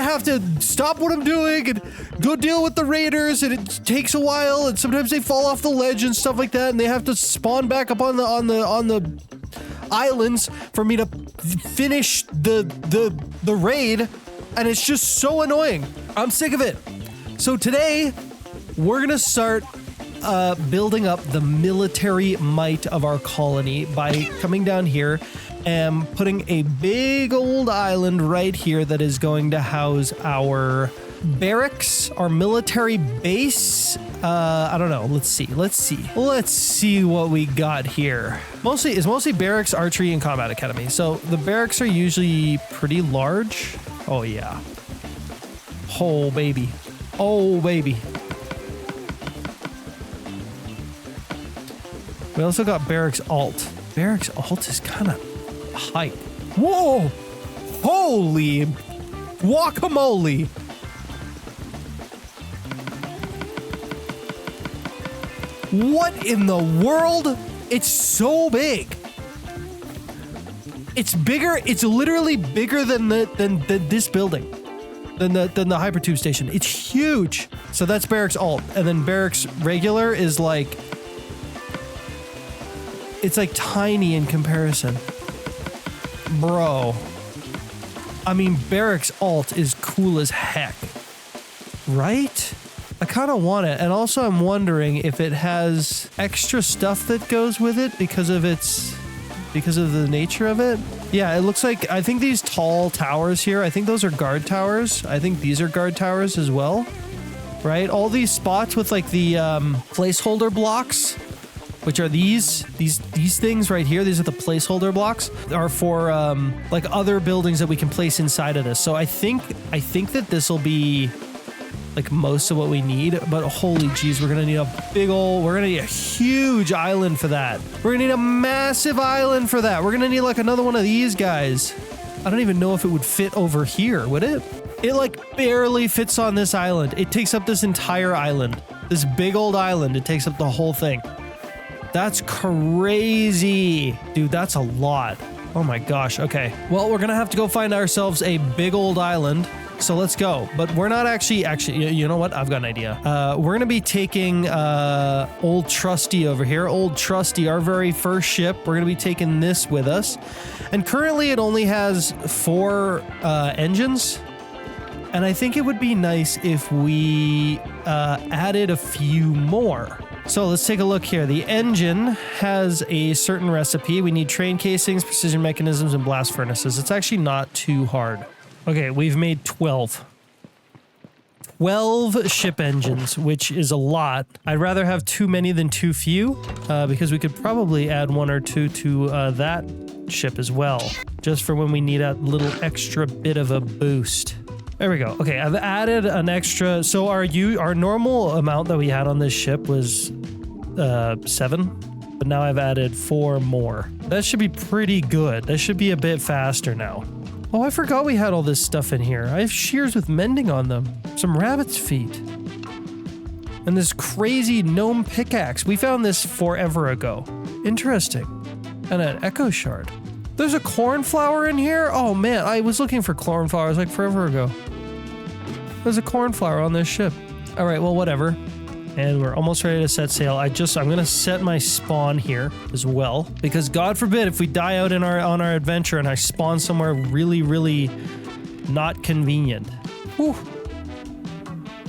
have to stop what I'm doing and go deal with the raiders, and it takes a while, and sometimes they fall off the ledge and stuff like that, and they have to spawn back up on the islands for me to finish the raid, and it's just so annoying. I'm sick of it. So today, we're gonna start building up the military might of our colony by coming down here and putting a big old island right here that is going to house our barracks, our military base. I don't know. Let's see what we got here. It's mostly barracks, archery, and combat academy. So the barracks are usually pretty large. Oh yeah. Oh baby. Oh baby. We also got barracks alt. Barracks alt is kind of high. Whoa! Holy guacamole! What in the world? It's so big. It's bigger. It's literally bigger than this building, than the hypertube station. It's huge. So that's barracks alt, and then barracks regular is like. It's like tiny in comparison. Bro. I mean, barracks alt is cool as heck. Right? I kind of want it. And also I'm wondering if it has extra stuff that goes with it because of the nature of it. Yeah, it looks like, I think these tall towers here, I think those are guard towers. I think these are guard towers as well. Right? All these spots with like the placeholder blocks, which are these things right here. These are the placeholder blocks, are for like other buildings that we can place inside of this. So I think that this will be like most of what we need, but holy jeez, we're gonna need a huge island for that. We're gonna need a massive island for that. We're gonna need like another one of these guys. I don't even know if it would fit over here, would it? It like barely fits on this island. It takes up this entire island. This big old island, it takes up the whole thing. That's crazy. Dude, that's a lot. Oh my gosh. Okay. Well, we're gonna have to go find ourselves a big old island. So let's go. But we're not actually, you know what? I've got an idea. We're gonna be taking Old Trusty over here. Old Trusty, our very first ship. We're gonna be taking this with us. And currently it only has 4 engines. And I think it would be nice if we added a few more. So let's take a look here. The engine has a certain recipe. We need train casings, precision mechanisms, and blast furnaces. It's actually not too hard. Okay, we've made 12. 12 ship engines, which is a lot. I'd rather have too many than too few, because we could probably add 1 or 2 to that ship as well, just for when we need a little extra bit of a boost. There we go. Okay, I've added an extra. So our normal amount that we had on this ship was 7, but now I've added 4 more. That should be pretty good. That should be a bit faster now. Oh, I forgot we had all this stuff in here. I have shears with mending on them. Some rabbit's feet. And this crazy gnome pickaxe. We found this forever ago. Interesting. And an echo shard. There's a cornflower in here? Oh man, I was looking for cornflowers like forever ago. There's a cornflower on this ship. All right, well, whatever. And we're almost ready to set sail. I'm gonna set my spawn here as well, because God forbid if we die out on our adventure and I spawn somewhere really, really not convenient. Whew.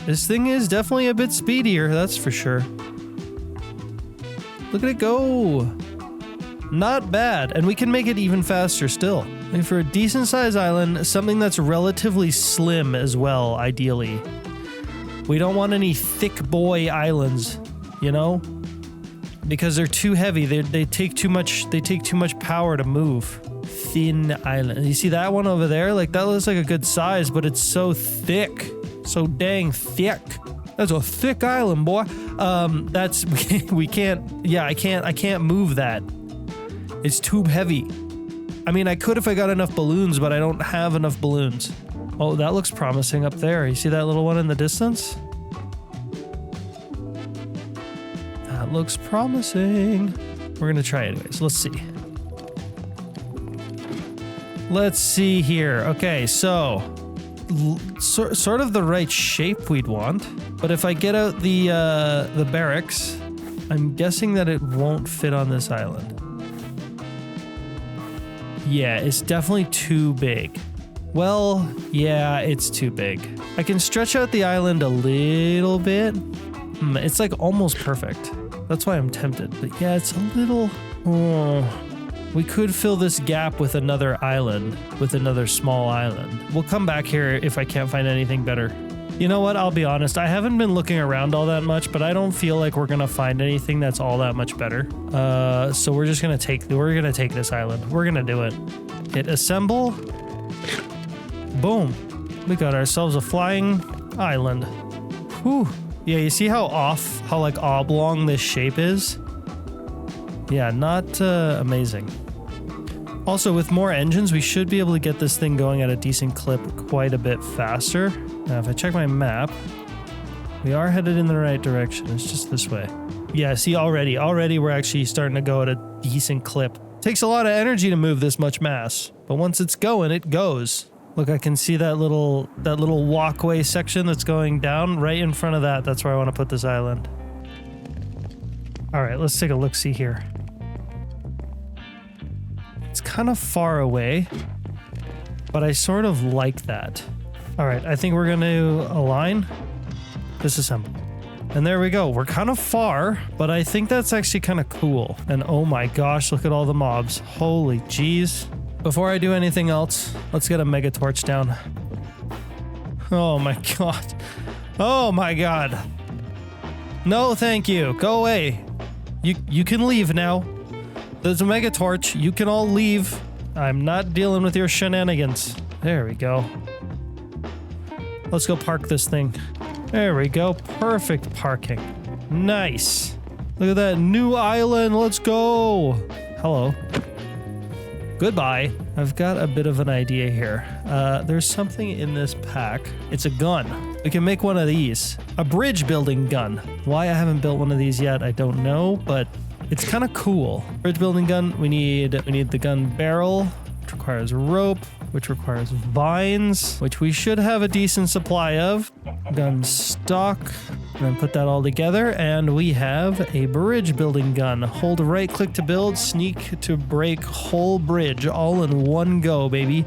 This thing is definitely a bit speedier, that's for sure. Look at it go. Not bad, and we can make it even faster still. And for a decent sized island, something that's relatively slim as well, ideally. We don't want any thick boy islands, you know? Because they're too heavy. They take too much power to move. Thin island. You see that one over there? Like that looks like a good size, but it's so thick. So dang thick. That's a thick island, boy. That's we can't. Yeah, I can't move that. It's too heavy. I mean, I could if I got enough balloons, but I don't have enough balloons. Oh, that looks promising up there. You see that little one in the distance? That looks promising. We're gonna try it anyways. Let's see. Let's see here. Okay, so sort of the right shape we'd want, but if I get out the barracks, I'm guessing that it won't fit on this island. Yeah, it's definitely too big. Well, yeah, it's too big. I can stretch out the island a little bit. It's like almost perfect. That's why I'm tempted. But yeah, it's a little... Oh, we could fill this gap with another island, with another small island. We'll come back here if I can't find anything better. You know what? I'll be honest. I haven't been looking around all that much, but I don't feel like we're gonna find anything that's all that much better. So we're just gonna take this island. We're gonna do it. Hit assemble. Boom. We got ourselves a flying island. Whew. Yeah, you see how like oblong this shape is? Yeah, not amazing. Also, with more engines, we should be able to get this thing going at a decent clip quite a bit faster. Now, if I check my map, we are headed in the right direction. It's just this way. Yeah, see, already we're actually starting to go at a decent clip. Takes a lot of energy to move this much mass, but once it's going, it goes. Look, I can see that little walkway section that's going down right in front of that. That's where I want to put this island. All right, let's take a look-see here. It's kind of far away, but I sort of like that. All right, I think we're going to align, disassemble. And there we go. We're kind of far, but I think that's actually kind of cool. And oh my gosh, look at all the mobs. Holy jeez. Before I do anything else, let's get a mega torch down. Oh my god. Oh my god. No, thank you. Go away. You can leave now. There's a mega torch. You can all leave. I'm not dealing with your shenanigans. There we go. Let's go park this thing. There we go. Perfect parking. Nice. Look at that new island. Let's go. Hello. Goodbye. I've got a bit of an idea here. There's something in this pack. It's a gun. We can make one of these. A bridge building gun. Why I haven't built one of these yet, I don't know, but it's kind of cool. Bridge building gun. We need the gun barrel, which requires rope, which requires vines, which we should have a decent supply of. Gun stock. And then put that all together, and we have a bridge building gun. Hold right click to build, sneak to break whole bridge, all in one go, baby.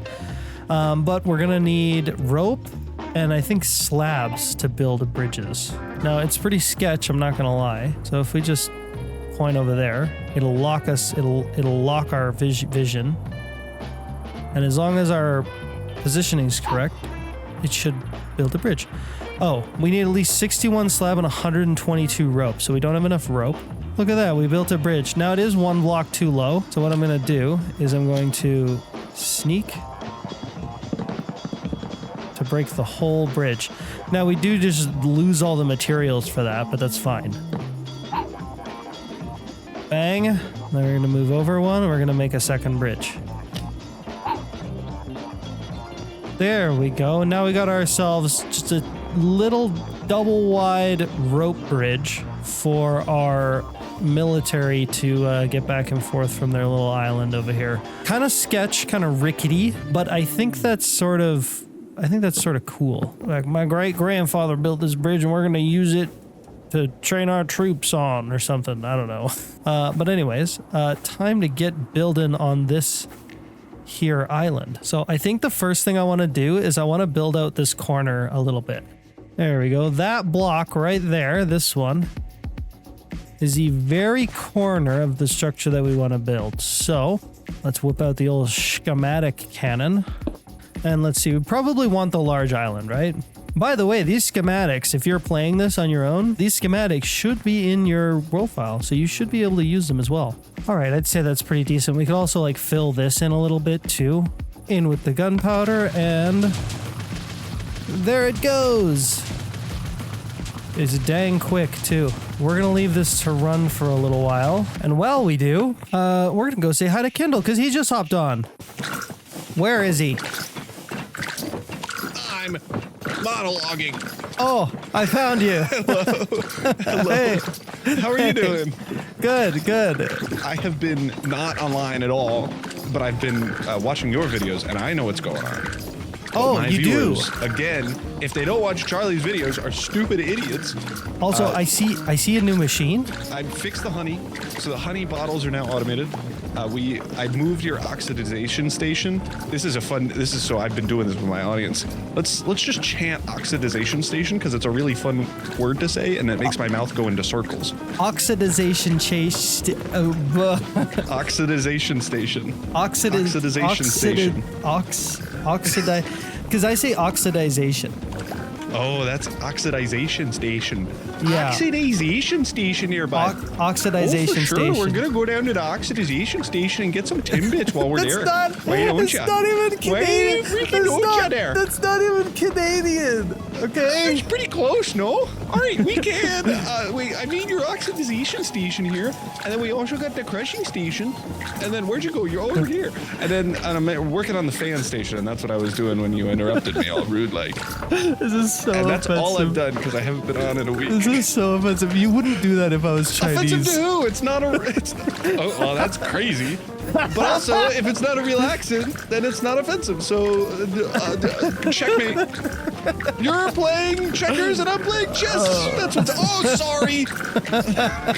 But we're gonna need rope and I think slabs to build bridges. Now it's pretty sketch, I'm not gonna lie. So if we just point over there, it'll lock us. It'll lock our vision, and as long as our positioning is correct, it should build a bridge. Oh, we need at least 61 slab and 122 rope, so we don't have enough rope. Look at that, we built a bridge. Now it is one block too low, so what I'm gonna do is I'm going to sneak to break the whole bridge. Now we do just lose all the materials for that, but that's fine. Bang. Then we're gonna move over one, and we're gonna make a second bridge. There we go. Now we got ourselves just a little double wide rope bridge for our military to get back and forth from their little island over here. Kind of sketch, kind of rickety, but I think that's sort of cool. Like my great grandfather built this bridge and we're gonna use it to train our troops on or something. I don't know. But anyways, time to get building on this here island. So I think the first thing I want to do is I want to build out this corner a little bit. There we go. That block right there, this one, is the very corner of the structure that we want to build. So let's whip out the old schematic cannon. And let's see, we probably want the large island, right? By the way, these schematics, if you're playing this on your own, these schematics should be in your profile, so you should be able to use them as well. All right, I'd say that's pretty decent. We could also like fill this in a little bit too. In with the gunpowder, and there it goes. is dang quick too. We're gonna leave this to run for a little while, and while we do, we're gonna go say hi to Kindle because he just hopped on. Where is he? I'm monologuing. Oh, I found you. Hello. Hey, How are you doing? good, good. I have been not online at all, but I've been watching your videos, and I know what's going on. Oh, My you viewers, again, if they don't watch Charlie's videos, are stupid idiots. Also, I see a new machine. I fixed the honey, so the honey bottles are now automated. I moved your oxidization station. This is so I've been doing this with my audience. Let's just chant oxidization station because it's a really fun word to say and it makes my mouth go into circles. Oxidization chase. Oxidization station. Oxidization station. Because I say oxidization. Oh, that's oxidization station. Yeah. Oxidization station nearby. Oxidization for sure. station. We're gonna go down to the oxidization station and get some Timbits while we're there. It's Why don't ya? not even Canadian. Why freaking don't ya there? That's not even Canadian. Okay. It's pretty close, no? All right, we can. I mean your oxidization station here, and then we also got the crushing station. And then where'd you go? You're over here. And I'm working on the fan station, and that's what I was doing when you interrupted me, all rude like. This is so And that's offensive. all I've done because I haven't been on in a week. This is so offensive. You wouldn't do that if I was Chinese. Offensive to who? It's not a. Oh, well, that's crazy. But also, if it's not a real accent, then it's not offensive. So, checkmate. You're playing checkers and I'm playing chess. That's what's. Oh, sorry.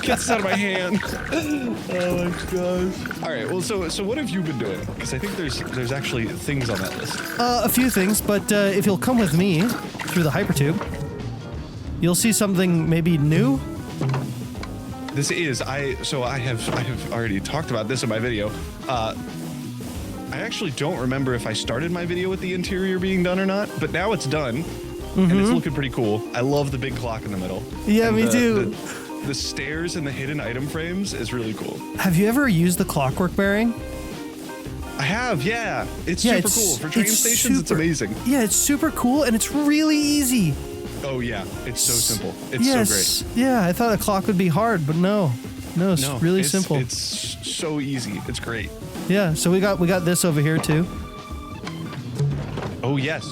Get this out of my hand. Oh my gosh. All right. Well, so what have you been doing? Because I think there's actually things on that list. A few things, but if you'll come with me through the hypertube, you'll see something maybe new. This is I have already talked about this in my video. I actually don't remember if I started my video with the interior being done or not, but now it's done, and it's looking pretty cool. I love the big clock in the middle. Yeah, And me too. The stairs and the hidden item frames is really cool. Have you ever used the clockwork bearing? I have, yeah. It's super cool. For train stations, it's amazing. Yeah, it's super cool, and it's really easy. Oh yeah, it's so simple. It's so great. Yeah, I thought a clock would be hard, but no, it's really simple. It's so easy. It's great. Yeah, so we got this over here too. Oh yes.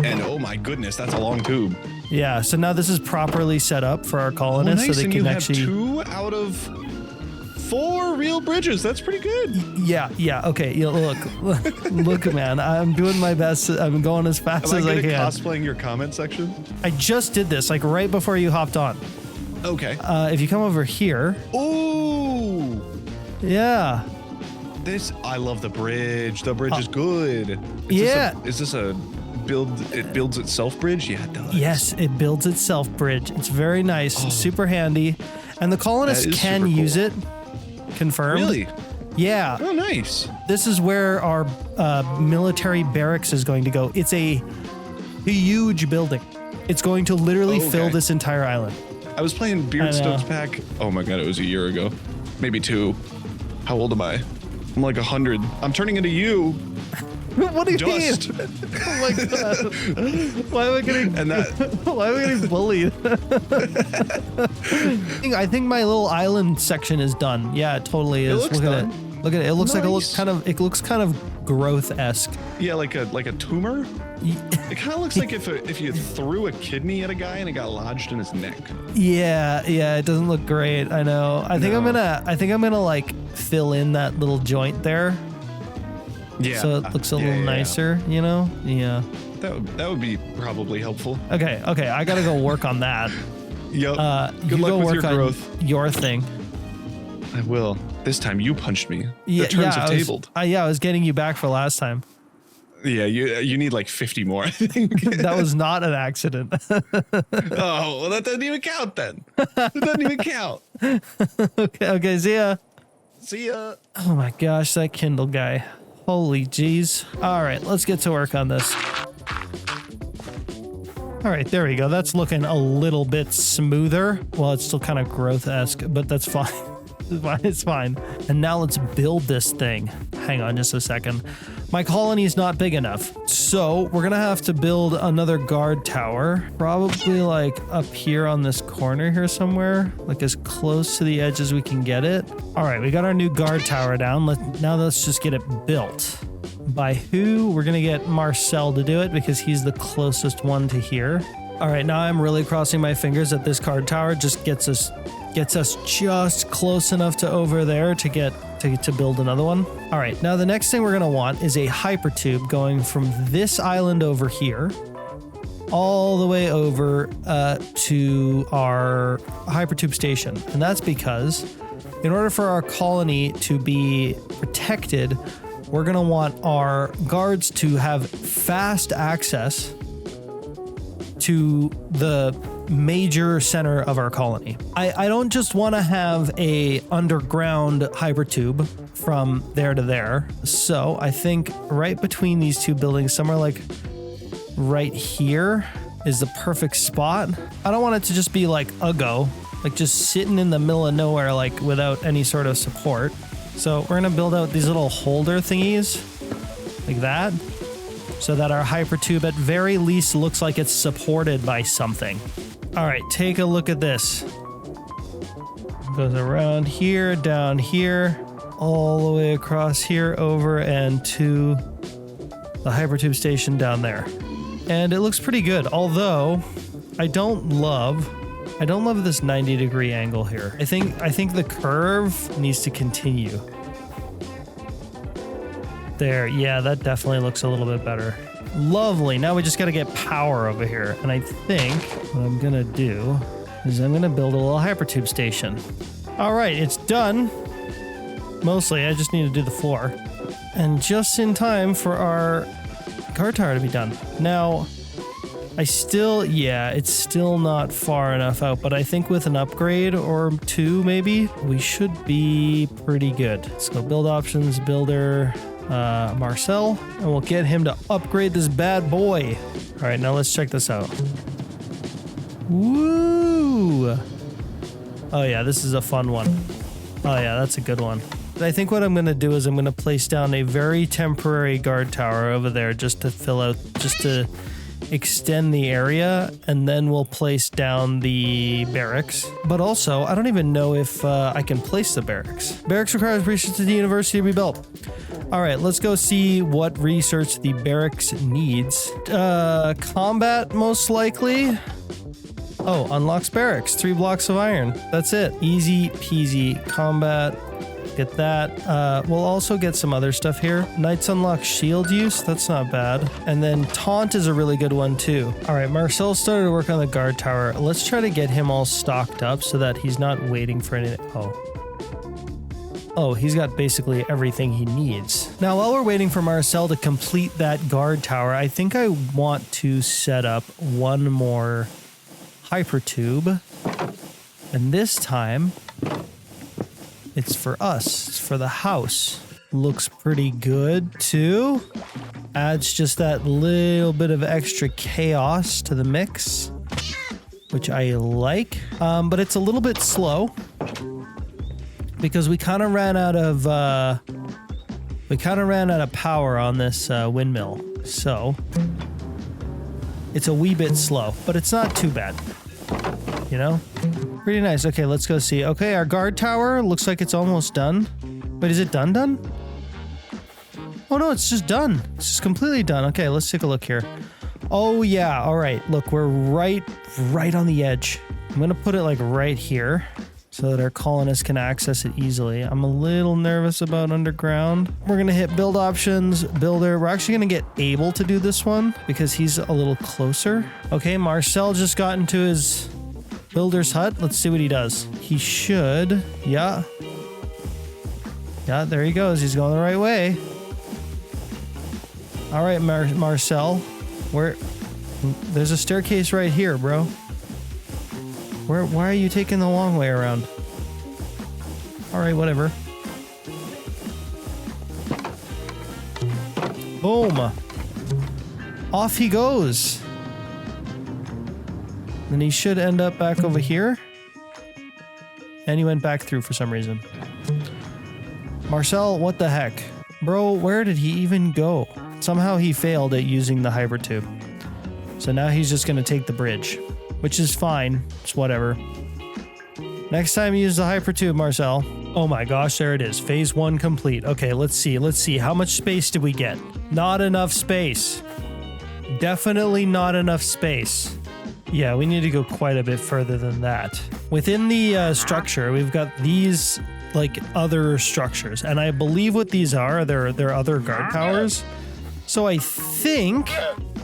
And oh my goodness, that's a long tube. Yeah, so now this is properly set up for our colonists, nice. so they And can you actually. have 2 out of 4 real bridges. That's pretty good. Yeah. Okay. Yeah, look, man. I'm doing my best. I'm going as fast Am as I I good can. at cosplaying your comment section? I just did this like right before you hopped on. Okay. If you come over here, Ooh. yeah. I love the bridge. The bridge is good. Is this a build? It builds itself bridge? Yeah, it does. Yes, it builds itself bridge. It's very nice, super handy, and the colonists That is can super cool. use it. Confirmed. Really? Yeah. Oh, nice. This is where our military barracks is going to go. It's a huge building. It's going to literally fill this entire island. I was playing Beardstone's Pack. Oh my god, it was a year ago. Maybe 2. How old am I? I'm like 100. I'm turning into you. What do you Dust. mean? Oh my god. Why am I getting why am I getting bullied? I think my little island section is done. Yeah, it totally is. looks Look done. at it. Look at it. It looks like it looks kind of growth-esque. Yeah, like a tumor. It kind of looks like if you threw a kidney at a guy and it got lodged in his neck. Yeah, it doesn't look great. I know. I think I'm gonna like fill in that little joint there. Yeah. So it looks a little nicer, you know? Yeah. That would be probably helpful. Okay, I gotta go work on that. Yep. You Good luck go with work your on growth. your thing. I will. This time you punched me. Yeah, The turns have I was, tabled. I was getting you back for last time. Yeah, you need like 50 more, I think. That was not an accident. Oh, well, that doesn't even count then. That doesn't even count. Okay, see ya. See ya. Oh my gosh, that Kindle guy. Holy jeez. All right, let's get to work on this. All right, there we go. That's looking a little bit smoother. Well, it's still kind of growth-esque, but that's fine. It's fine. And now let's build this thing. Hang on just a second. My colony is not big enough. So we're gonna have to build another guard tower, probably like up here on this corner here somewhere, like as close to the edge as we can get it. All right, we got our new guard tower down. Now let's just get it built. By who? We're gonna get Marcel to do it because he's the closest one to here. All right, now I'm really crossing my fingers that this guard tower just gets us just close enough to over there to get to build another one. All right, now the next thing we're gonna want is a hypertube going from this island over here all the way over to our hypertube station. And that's because in order for our colony to be protected, we're gonna want our guards to have fast access to the major center of our colony. I don't just want to have a underground hypertube from there to there. So I think right between these two buildings, somewhere like right here is the perfect spot. I don't want it to just be like Uggo, like just sitting in the middle of nowhere, like without any sort of support. So we're gonna build out these little holder thingies like that, so that our hypertube at very least looks like it's supported by something. All right, take a look at this. Goes around here, down here, all the way across here, over and to the hypertube station down there. And it looks pretty good, although I don't love this 90-degree angle here. I think the curve needs to continue. There, yeah, that definitely looks a little bit better. Lovely, now we just gotta get power over here. And I think what I'm gonna do is I'm gonna build a little hypertube station. All right, it's done. Mostly, I just need to do the floor. And just in time for our guard tower to be done. Now, it's still not far enough out, but I think with an upgrade or two maybe, we should be pretty good. Let's go build options, builder, Marcel, and we'll get him to upgrade this bad boy. All right, now let's check this out. Woo! Oh yeah, this is a fun one. Oh yeah, that's a good one. I think what I'm going to do is I'm going to place down a very temporary guard tower over there just to fill out, just to extend the area, and then we'll place down the barracks. But also, I don't even know if I can place the barracks. Barracks requires research at the university to be built. All right, let's go see what research the barracks needs. Combat, most likely. Oh, unlocks barracks. 3 blocks of iron. That's it. Easy peasy. Combat. Get that. We'll also get some other stuff here. Knights unlock shield use. That's not bad. And then taunt is a really good one too. All right, Marcel started to work on the guard tower. Let's try to get him all stocked up so that he's not waiting for anything. Oh, he's got basically everything he needs. Now, while we're waiting for Marcel to complete that guard tower, I think I want to set up one more hypertube. And this time, it's for us. It's for the house. Looks pretty good, too. Adds just that little bit of extra chaos to the mix, which I like. But it's a little bit slow, because we kind of ran out of power on this windmill. So it's a wee bit slow, but it's not too bad. You know? Pretty nice. Okay, let's go see. Okay, our guard tower looks like it's almost done. Wait, is it done? Oh no, it's just done. It's just completely done. Okay, let's take a look here. Oh yeah, all right. Look, we're right on the edge. I'm gonna put it like right here so that our colonists can access it easily. I'm a little nervous about underground. We're gonna hit build options, builder. We're actually gonna get able to do this one because he's a little closer. Okay, Marcel just got into his builder's hut. Let's see what he does. He should, yeah, there he goes. He's going the right way. All right, Marcel, there's a staircase right here, bro. Why are you taking the long way around? All right, whatever. Boom. Off he goes. Then he should end up back over here. And he went back through for some reason. Marcel, what the heck? Bro, where did he even go? Somehow he failed at using the hyper tube. So now he's just going to take the bridge, which is fine. It's whatever. Next time you use the hyper tube, Marcel. Oh my gosh, there it is. Phase 1 complete. Okay, let's see. Let's see. How much space did we get? Not enough space. Definitely not enough space. Yeah, we need to go quite a bit further than that. Within the structure, we've got these like other structures, and I believe what these are, they're other guard towers. So I think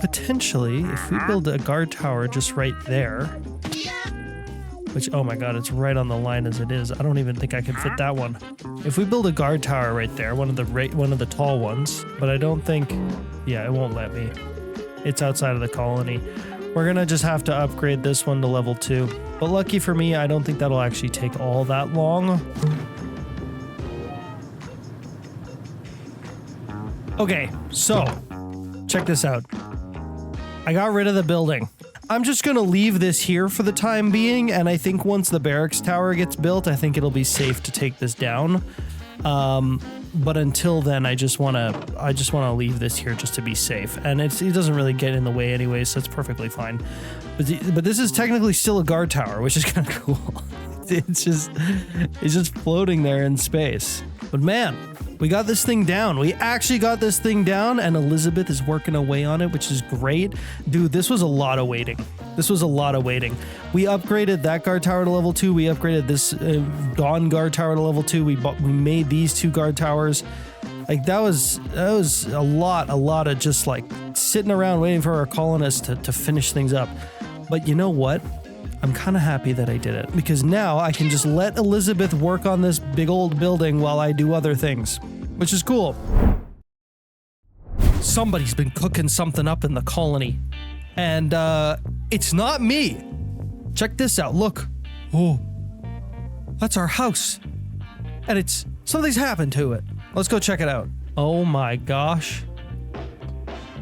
potentially if we build a guard tower just right there, which, oh my god, it's right on the line as it is. I don't even think I can fit that one. If we build a guard tower right there, one of the tall ones, but I don't think, yeah, it won't let me. It's outside of the colony. We're gonna just have to upgrade this one to level 2. But lucky for me, I don't think that'll actually take all that long. Okay, so check this out. I got rid of the building. I'm just gonna leave this here for the time being, and I think once the barracks tower gets built, I think it'll be safe to take this down. But until then, I just wanna leave this here just to be safe, and it doesn't really get in the way anyway, so it's perfectly fine. But this is technically still a guard tower, which is kind of cool. It's just floating there in space. But man, we got this thing down. We actually got this thing down, and Elizabeth is working away on it, which is great. Dude, this was a lot of waiting. This was a lot of waiting. We upgraded that guard tower to level 2. We upgraded this Dawn guard tower to level 2. We made these 2 guard towers. Like that was a lot of just like sitting around waiting for our colonists to finish things up. But you know what? I'm kind of happy that I did it, because now I can just let Elizabeth work on this big old building while I do other things, which is cool. Somebody's been cooking something up in the colony, and it's not me. Check this out. Look. Oh, that's our house, and something's happened to it. Let's go check it out. Oh my gosh.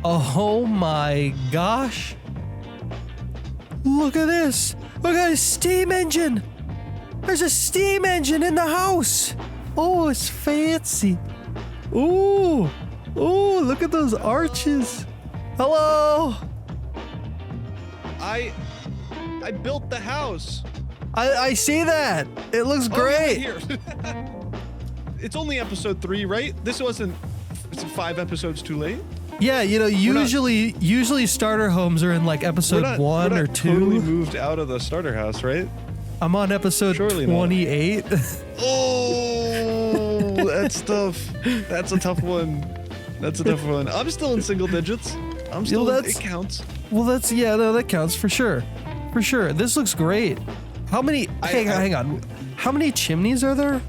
Oh my gosh. Look at this. Look at a steam engine. There's a steam engine in the house. Oh, it's fancy. Ooh. Ooh, look at those arches. Hello. I built the house. I see that. It looks great. Oh, yeah, here. It's only episode 3, right? This wasn't 5 episodes too late? Yeah, you know, usually starter homes are in like episode 1 or 2. Totally moved out of the starter house, right? I'm on episode 28. Oh, that's tough. That's a tough one. That's a tough one. I'm still in single digits. I'm still. It counts. Well, that counts for sure. For sure. This looks great. How many? Hang on. How many chimneys are there?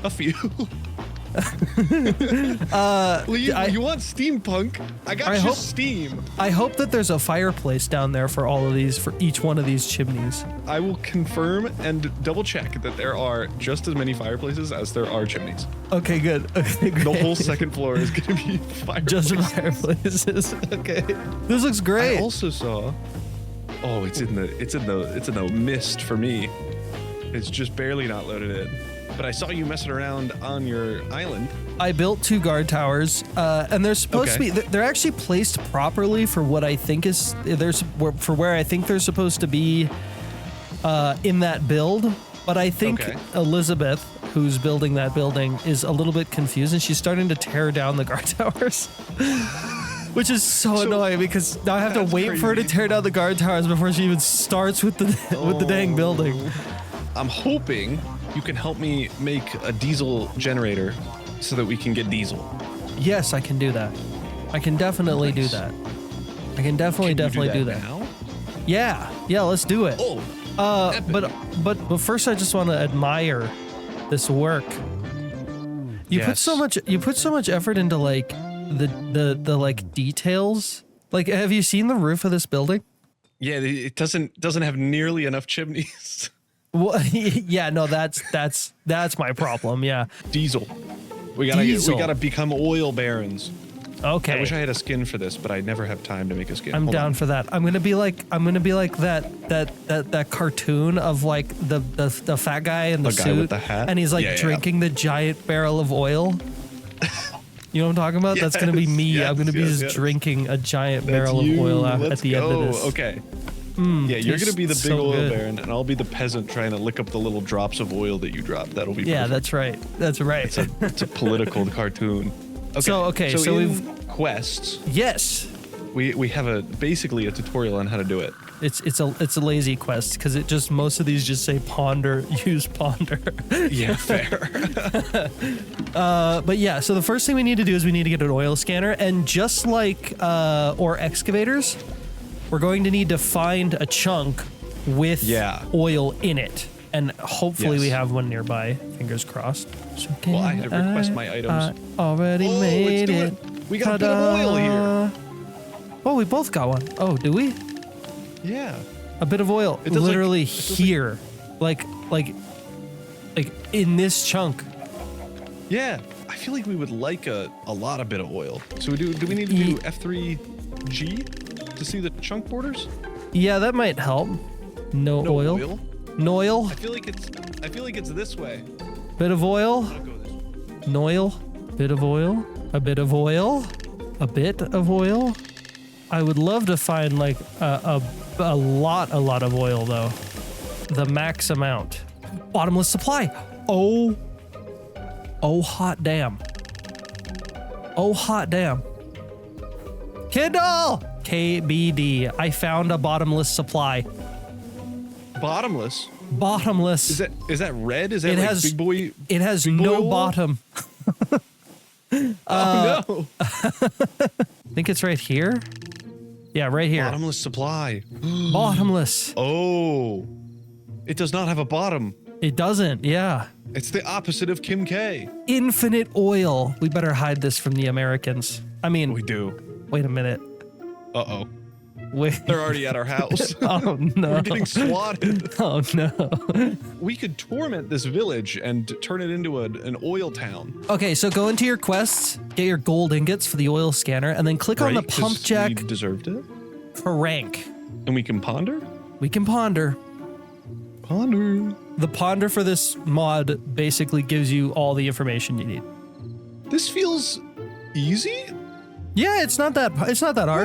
A few. Well, you want steampunk? I got steam. I hope that there's a fireplace down there for all of these, for each one of these chimneys. I will confirm and double check that there are just as many fireplaces as there are chimneys. Okay, good. Okay, great. The whole second floor is going to be fireplaces. Just fireplaces. Okay. This looks great. I also saw. Oh, it's in the mist for me. It's just barely not loaded in. But I saw you messing around on your island. I built 2 guard towers, and they're supposed to be. They're actually placed properly for what I think is for where I think they're supposed to be in that build. But I think Elizabeth, who's building that building, is a little bit confused, and she's starting to tear down the guard towers. Which is so annoying, because now I have to wait for her to tear down the guard towers before she even starts with the dang building. I'm hoping you can help me make a diesel generator so that we can get diesel. Yes, I can do that. I can definitely do that. I can definitely do that. Now? Yeah, let's do it. Oh, but first I just want to admire this work. You put so much effort into like the like details. Like, have you seen the roof of this building? Yeah, it doesn't have nearly enough chimneys. Well, yeah, no, that's my problem. Yeah, Diesel. We gotta become oil barons. Okay. I wish I had a skin for this, but I never have time to make a skin. I'm Hold down on. for that. I'm gonna be like that cartoon of like the fat guy in the The guy suit, with the hat? and he's like Yeah, yeah. drinking the giant barrel of oil. You know what I'm talking about? That's gonna be me. Yes, I'm gonna be yes, just yes. drinking a giant That's barrel of oil at Let's the end of this. Okay. Yeah, you're gonna be the tastes big so oil good. baron, and I'll be the peasant trying to lick up the little drops of oil that you drop. That'll be Yeah, perfect. that's right. That's right. It's a political cartoon. Okay. So in we've- quests. Yes. We have basically a tutorial on how to do it. It's a lazy quest because it just most of these just say ponder, use ponder. Yeah, fair. But yeah, so the first thing we need to do is we need to get an oil scanner, and just like or excavators, we're going to need to find a chunk with oil in it, and hopefully we Yes. have one nearby. Fingers crossed. So Well, I had to request my items. I already Oh, made let's it. do it. We got a bit of oil here. Oh, we both got one. Oh, do we? Yeah. A bit of oil, It does like- literally it does like- here, like in this chunk. Yeah. I feel like we would like a lot of bit of oil. So do we need to do F3G to see the chunk borders? Yeah, that might help. No oil. No oil. I feel like it's this way. Bit of oil. I'll go this way. Noil. Bit of oil. A bit of oil. A bit of oil. I would love to find like a lot of oil though. The max amount. Bottomless supply. Oh hot damn. Oh hot damn. Kindle. KBD. I found a bottomless supply. Bottomless. Bottomless. Is that red? Is that It like has- big boy? It has Big boy no oil? bottom. Oh no. I think it's right here. Yeah, right here. Bottomless supply. Bottomless. Oh. It does not have a bottom. It doesn't. Yeah. It's the opposite of Kim K. Infinite oil. We better hide this from the Americans. I mean, We do. wait a minute. Uh-oh. Wait. They're already at our house. Oh no. We're getting swatted. Oh no. We could torment this village and turn it into an oil town. Okay, so go into your quests, get your gold ingots for the oil scanner, and then click on the Right? 'Cause pump jack we deserved it. for rank. And we can ponder? We can ponder. Ponder. The ponder for this mod basically gives you all the information you need. This feels easy? Yeah, it's not that hard.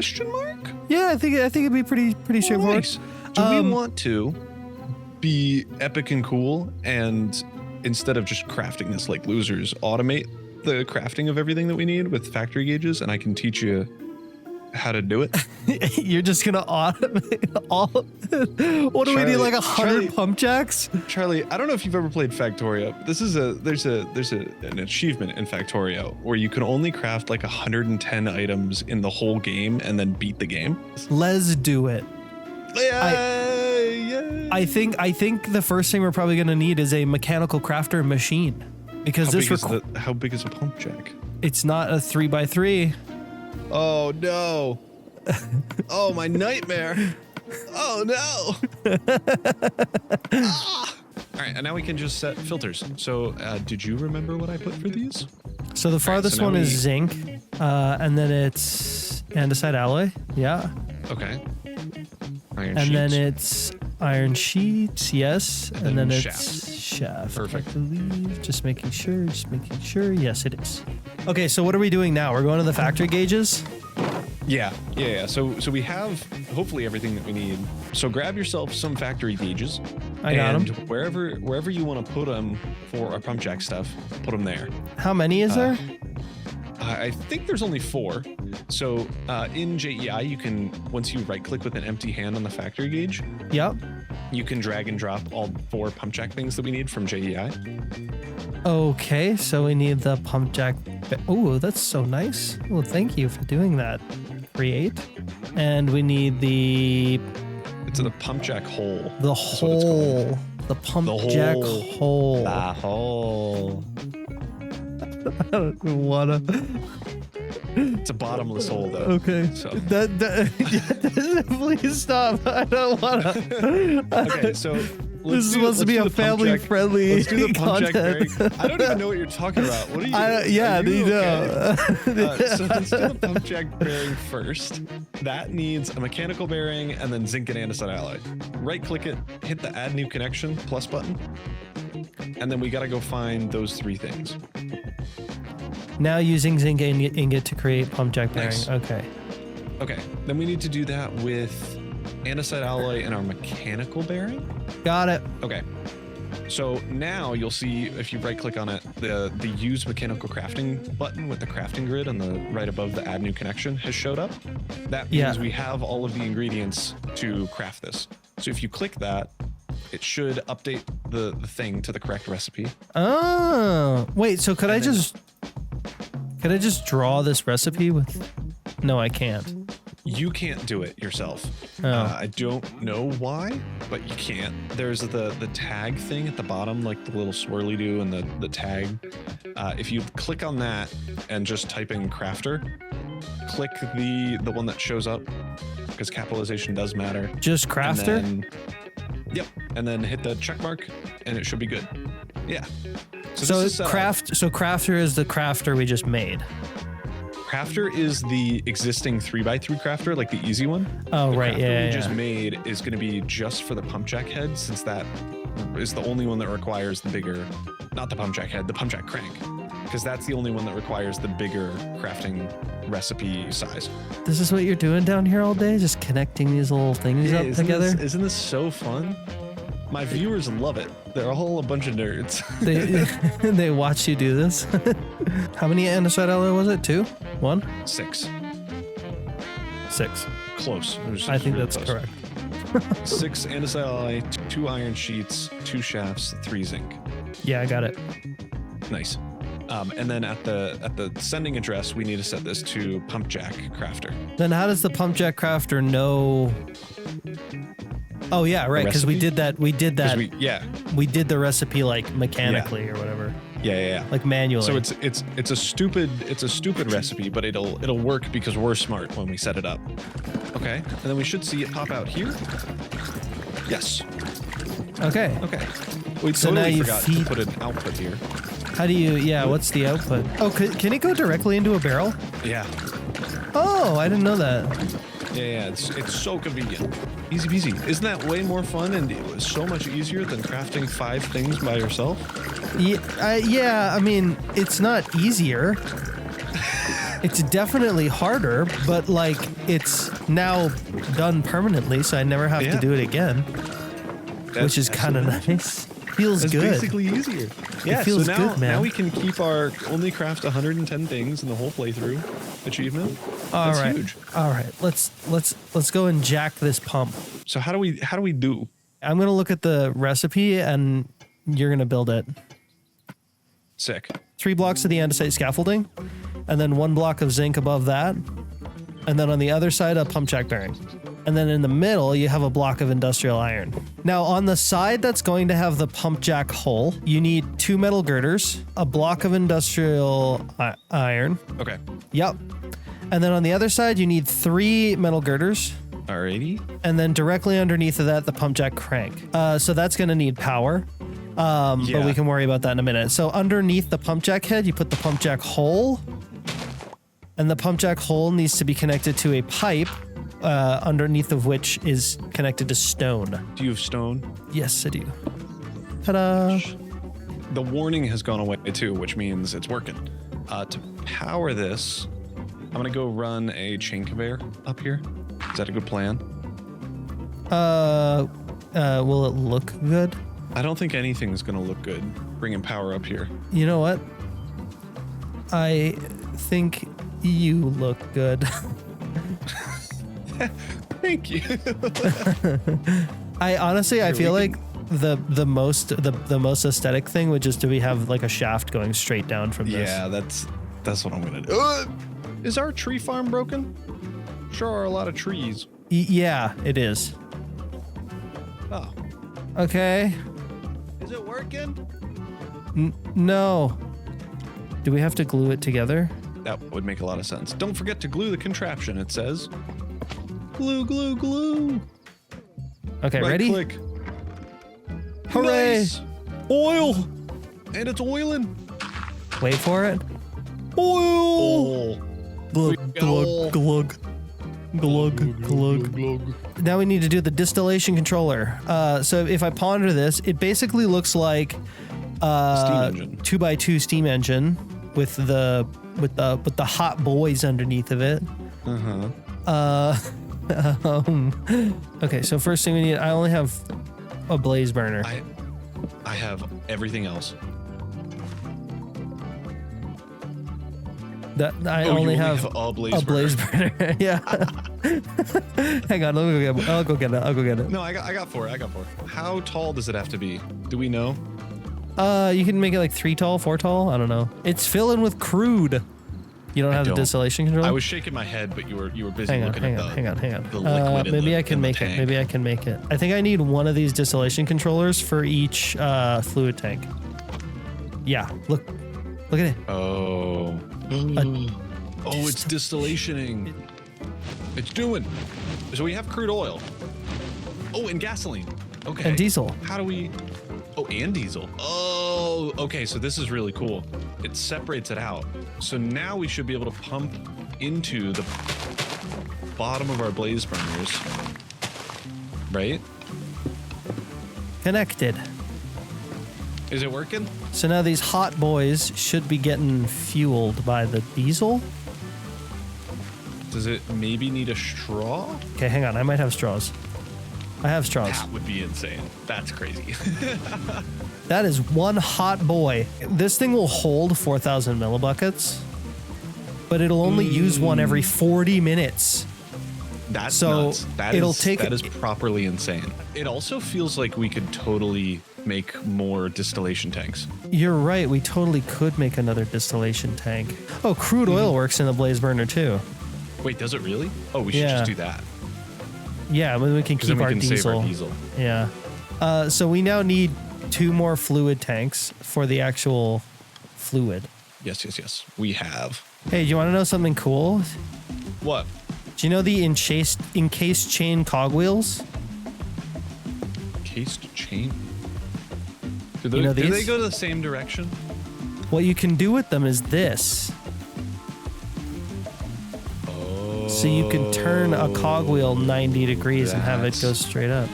Question mark? Yeah, I think it'd be pretty straightforward. Nice. Do we want to be epic and cool and instead of just crafting this like losers, automate the crafting of everything that we need with factory gauges, and I can teach you how to do it? You're just gonna automate all. What do we need? Charlie- Like 100 Charlie- pump jacks? Charlie, I don't know if you've ever played Factorio. There's an achievement in Factorio where you can only craft like 110 items in the whole game and then beat the game. Let's do it. Yay! I think the first thing we're probably gonna need is a mechanical crafter machine, because How big is a pump jack? it's not a 3x3. Oh no! Oh my nightmare! Oh no! Ah! All right, and now we can just set filters. So, did you remember what I put for these? So the farthest so now one is we- zinc, and then it's andesite alloy. Yeah, Okay. Iron and then sheets. it's iron sheets. Yes, and then it's shafts. shaft. Perfect. I believe. Just making sure. Yes, it is. Okay, so what are we doing now? We're going to the factory gauges. Yeah. So we have hopefully everything that we need. So grab yourself some factory gauges. I got and 'em. wherever you want to put them for our pump jack stuff, put them there. How many is there? I think there's only 4. So in JEI, you can, once you right click with an empty hand on the factory gauge, Yep. you can drag and drop all 4 pump jack things that we need from JEI. Okay, so we need the pump jack. Oh, that's so nice. Well, thank you for doing that. Create. And we need the It's a pump jack hole. the That's what it's called. hole. The pump The jack hole. hole. The hole. I don't wanna. It's a bottomless hole though. Okay. So Please stop. I don't wanna. okay, so This is supposed to be a family-friendly Let's do the pump jack bearing. content. I don't even know what you're talking about. What are you? Yeah, are you you know. okay? So let's do the pump jack bearing first. That needs a mechanical bearing and then zinc and andesite alloy. Right-click it, hit the Add New Connection plus button, and then we got to go find those 3 things. Now using zinc ingot to create pump jack bearing. Nice. Okay. Okay, then we need to do that with andesite alloy and our mechanical bearing. Got it. Okay. So now you'll see if you right click on it, the use mechanical crafting button with the crafting grid on the right above the add new connection has showed up. That means we have all of the ingredients to craft this. So if you click that, it should update the thing to the correct recipe. Oh, wait, so could I just draw this recipe with, no, I can't. You can't do it yourself. Oh. I don't know why, but you can't. There's the tag thing at the bottom, like the little swirly do and the tag. If you click on that and just type in crafter, click the one that shows up, because capitalization does matter. Just crafter? And then hit the check mark and it should be good. Yeah. So crafter is the crafter we just made. Crafter is the existing 3x3 crafter, like the easy one. Oh, the right. crafter Yeah. we just made is going to be just for the pump jack head, since that is the only one that requires the bigger, not the pump jack head, the pump jack crank, because that's the only one that requires the bigger crafting recipe size. This is what you're doing down here all day? Just connecting these little things up together? Isn't this so fun? My viewers love it. They're all a bunch of nerds. They watch you do this. How many andesite alloy was it? 2? 1? 6. 6. Close. It was just I think really that's close. correct. 6 andesite alloy, 2 iron sheets, 2 shafts, 3 zinc. Yeah, I got it. Nice. And then at the sending address, we need to set this to pump jack crafter. Then how does the pump jack crafter know? Oh yeah, right. Because we did that. We did that. We did the recipe like mechanically or whatever. Yeah. Like manually. So it's a stupid recipe, but it'll work because we're smart when we set it up. Okay. And then we should see it pop out here. Yes. Okay. We So now totally you forgot to put an output here. How do you? Yeah. What's the output? Oh, can it go directly into a barrel? Yeah. Oh, I didn't know that. Yeah, it's so convenient. Easy peasy. Isn't that way more fun and so much easier than crafting 5 things by yourself? Yeah, I mean, it's not easier. It's definitely harder, but like it's now done permanently, so I never have to do it again, which is kind of nice. Feels That's good. Basically easier. Yeah, it feels so now, good, man. now we can keep our only craft 110 things in the whole playthrough achievement. All That's right. huge. All right. Let's go and jack this pump. So how do we do? I'm gonna look at the recipe and you're gonna build it. Sick. 3 blocks of the andesite scaffolding, and then 1 block of zinc above that, and then on the other side a pump jack bearing. And then in the middle, you have a block of industrial iron. Now, on the side that's going to have the pump jack hole, you need 2 metal girders, a block of industrial iron. Okay. Yep. And then on the other side, you need 3 metal girders. Alrighty. And then directly underneath of that, the pump jack crank. So that's going to need power. But we can worry about that in a minute. So underneath the pump jack head, you put the pump jack hole. And the pump jack hole needs to be connected to a pipe. Underneath of which is connected to stone. Do you have stone? Yes, I do. Ta-da! The warning has gone away too, which means it's working. To power this, I'm gonna go run a chain conveyor up here. Is that a good plan? Will it look good? I don't think anything's gonna look good bringing power up here. You know what? I think you look good. Thank you. I honestly, I feel like the most aesthetic thing would just be have like a shaft going straight down from this. Yeah, that's what I'm gonna do. Is our tree farm broken? Sure are a lot of trees. Yeah, it is. Oh. Okay. Is it working? No. Do we have to glue it together? That would make a lot of sense. Don't forget to glue the contraption, it says. Glue, glue, glue. Okay, Right ready? click. Hooray! Nice. Oil! And it's oiling. Wait for it. Oil! Oh. Glug, glug, glug. Glug, glug. Now we need to do the distillation controller. So if I ponder this, it basically looks like Steam engine. 2x2 steam engine with the hot boys underneath of it. Okay, so first thing we need, I only have a blaze burner. I have everything else. That I Oh, only you have a blaze a blaze burner. Yeah. Hang on, let me go get it. I'll go get it. No, I got four. How tall does it have to be? Do we know? You can make it like 3 tall, 4 tall. I don't know. It's filling with crude. You don't have the don't. distillation controller? I was shaking my head, but you were busy Hang on. looking at the liquid in maybe the, I can in the make it. tank. Maybe I can make it. I think I need one of these distillation controllers for each fluid tank. Yeah, look at it. Oh. It's distillationing. It's doing. So we have crude oil. Oh, and gasoline. Okay. And diesel. How do we? Oh, and diesel. Oh, okay. So this is really cool. It separates it out. So now we should be able to pump into the bottom of our blaze burners. Right? Connected. Is it working? So now these hot boys should be getting fueled by the diesel. Does it maybe need a straw? Okay, hang on. I might have straws. I have straws. That would be insane. That's crazy. That is one hot boy. This thing will hold 4,000 millibuckets, but it'll only use one every 40 minutes. That's So nuts. That is properly insane. It also feels like we could totally make more distillation tanks. You're right. We totally could make another distillation tank. Oh, crude oil works in the blaze burner too. Wait, does it really? Oh, we should Yeah. just do that. Yeah, I mean, we can 'Cause then keep we our can diesel. save our diesel. Yeah. So we now need 2 more fluid tanks for the actual fluid. Yes. We have. Hey, do you want to know something cool? What? Do you know the encased chain cogwheels? Cased chain? Do You know they these? go the same direction? What you can do with them is this. Oh. So you can turn a cogwheel 90 degrees and have it go That's- straight up.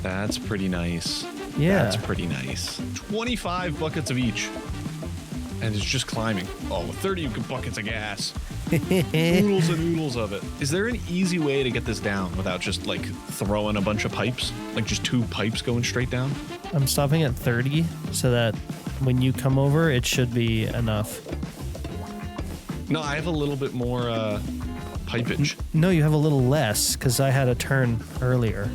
That's pretty nice. Yeah. That's pretty nice. 25 buckets of each. And it's just climbing. Oh, 30 buckets of gas. Oodles and oodles of it. Is there an easy way to get this down without just like throwing a bunch of pipes? Like just 2 pipes going straight down? I'm stopping at 30 so that when you come over, it should be enough. No, I have a little bit more pipage. No, you have a little less because I had a turn earlier.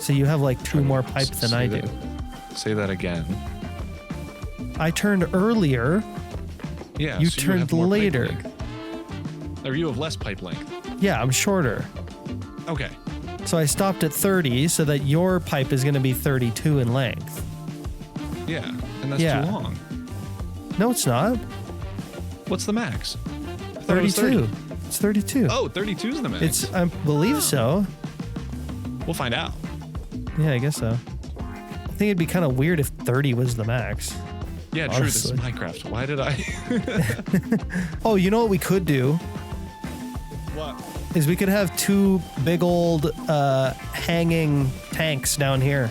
So you have like 2 more pipes than I do. Say that again. I turned earlier. Yeah, You so turned have more pipe later. length. Or you have less pipe length. Yeah, I'm shorter. Okay. So I stopped at 30 so that your pipe is going to be 32 in length. Yeah, and that's Yeah. too long. No, it's not. What's the max? I thought it was 32. 30. It's 32. Oh, 32 is the max. It's, I believe so. We'll find out. Yeah, I guess so. I think it'd be kind of weird if 30 was the max. Yeah, true. This is Honestly. Minecraft. Why did I? Oh, you know what we could do? What? Is we could have 2 big old hanging tanks down here.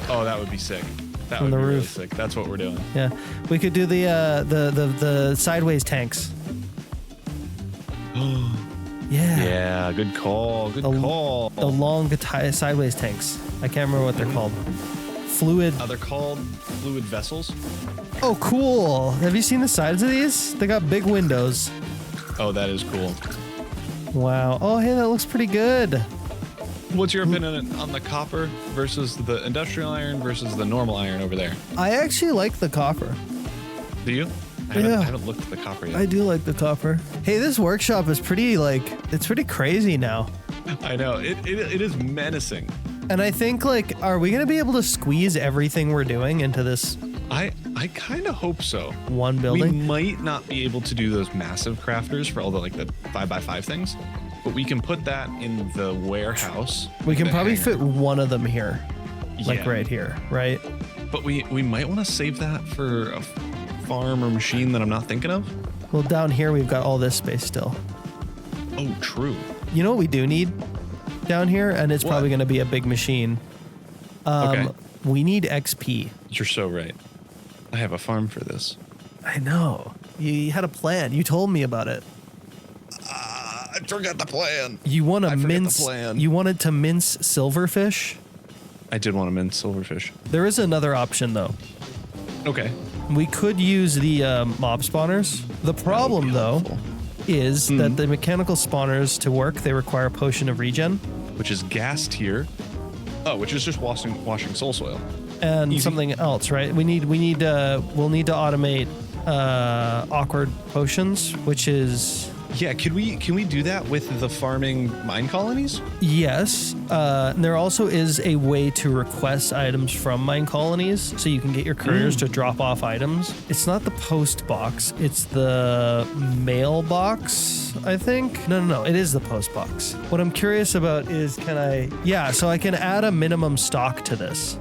Oh, that would be sick. That From would the be really roof. sick. That's what we're doing. Yeah, we could do the sideways tanks. Yeah, Yeah, good call. Good The- call. the long sideways tanks. I can't remember what they're called. Fluid. They're called fluid vessels. Oh, cool. Have you seen the sides of these? They got big windows. Oh, that is cool. Wow. Oh, hey, that looks pretty good. What's your opinion on the copper versus the industrial iron versus the normal iron over there? I actually like the copper. Do you? Yeah. I haven't looked at the copper yet. I do like the copper. Hey, this workshop is pretty, it's pretty crazy now. I know. It is menacing. And I think, are we going to be able to squeeze everything we're doing into this I kind of hope so. one We building? might not be able to do those massive crafters for all the 5x5 things, but we can put that in the warehouse. We can the probably hangar. fit one of them here, like Yeah. right here, right? But we might want to save that for a farm or machine that I'm not thinking of. Well, down here we've got all this space still. Oh, true. You know what we do need down here, and it's What? probably going to be a big machine. Okay. We need XP. You're so right. I have a farm for this. I know. You had a plan. You told me about it. I forgot the plan. You want to I forget the mince. plan. You wanted to mince silverfish. I did want to mint silverfish. There is another option though. Okay. We could use the mob spawners. The problem though helpful. is that the mechanical spawners to work they require a potion of regen Which is gassed here. Oh, which is just washing soul soil. and Easy. something else, right? We'll need to automate awkward potions, which is Yeah, can we do that with the farming mine colonies? yes. There also is a way to request items from mine colonies, so you can get your couriers to drop off items. It's not the post box; it's the mailbox, I think. No, it is the post box. What I'm curious about is, can I? Yeah, so I can add a minimum stock to this,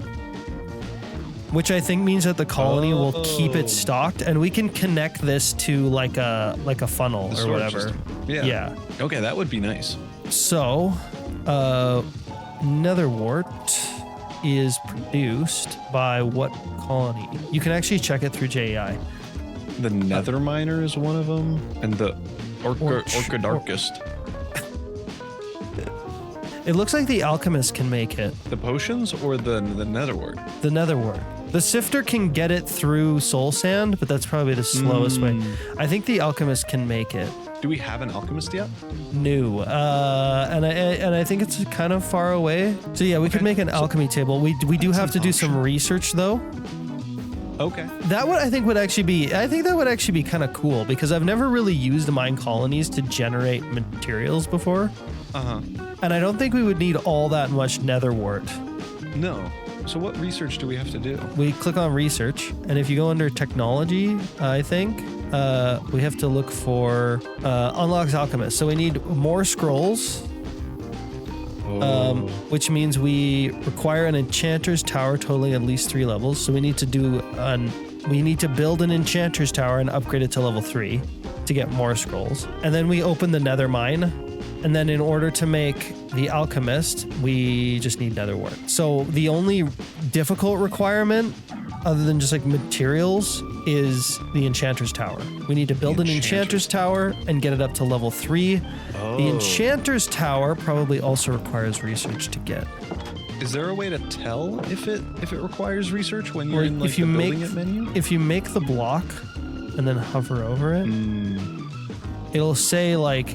which I think means that the colony will keep it stocked, and we can connect this to like a funnel The or storage whatever. system. Yeah. Yeah. Okay, that would be nice. So, Netherwort is produced by what colony? You can actually check it through JEI. The Nether miner is one of them, and the Orc- Orcadarchist. It looks like the alchemist can make it. The potions or the Netherwort? The Netherwort. The sifter can get it through soul sand, but that's probably the slowest way. I think the alchemist can make it. Do we have an alchemist yet? New. And I think it's kind of far away. So yeah, we could make an alchemy table. We do have to do some research though. Okay. That would I think would actually be kind of cool because I've never really used mine colonies to generate materials before. Uh-huh. And I don't think we would need all that much netherwort. No. So what research do we have to do? We click on research, and if you go under technology, I think we have to look for unlocks alchemist. So we need more scrolls, which means we require an enchanter's tower totaling at least 3 levels. So we need to build an enchanter's tower and upgrade it to level 3 to get more scrolls. And then we open the nether mine. And then in order to make the alchemist, we just need netherwort. So the only difficult requirement, other than just like materials, is the enchanter's tower. We need to build an enchanter's tower and get it up to level 3. The enchanter's tower probably also requires research to get. Is there a way to tell if it requires research when you're Or in like the building it menu? If you make the block and then hover over it, it'll say like,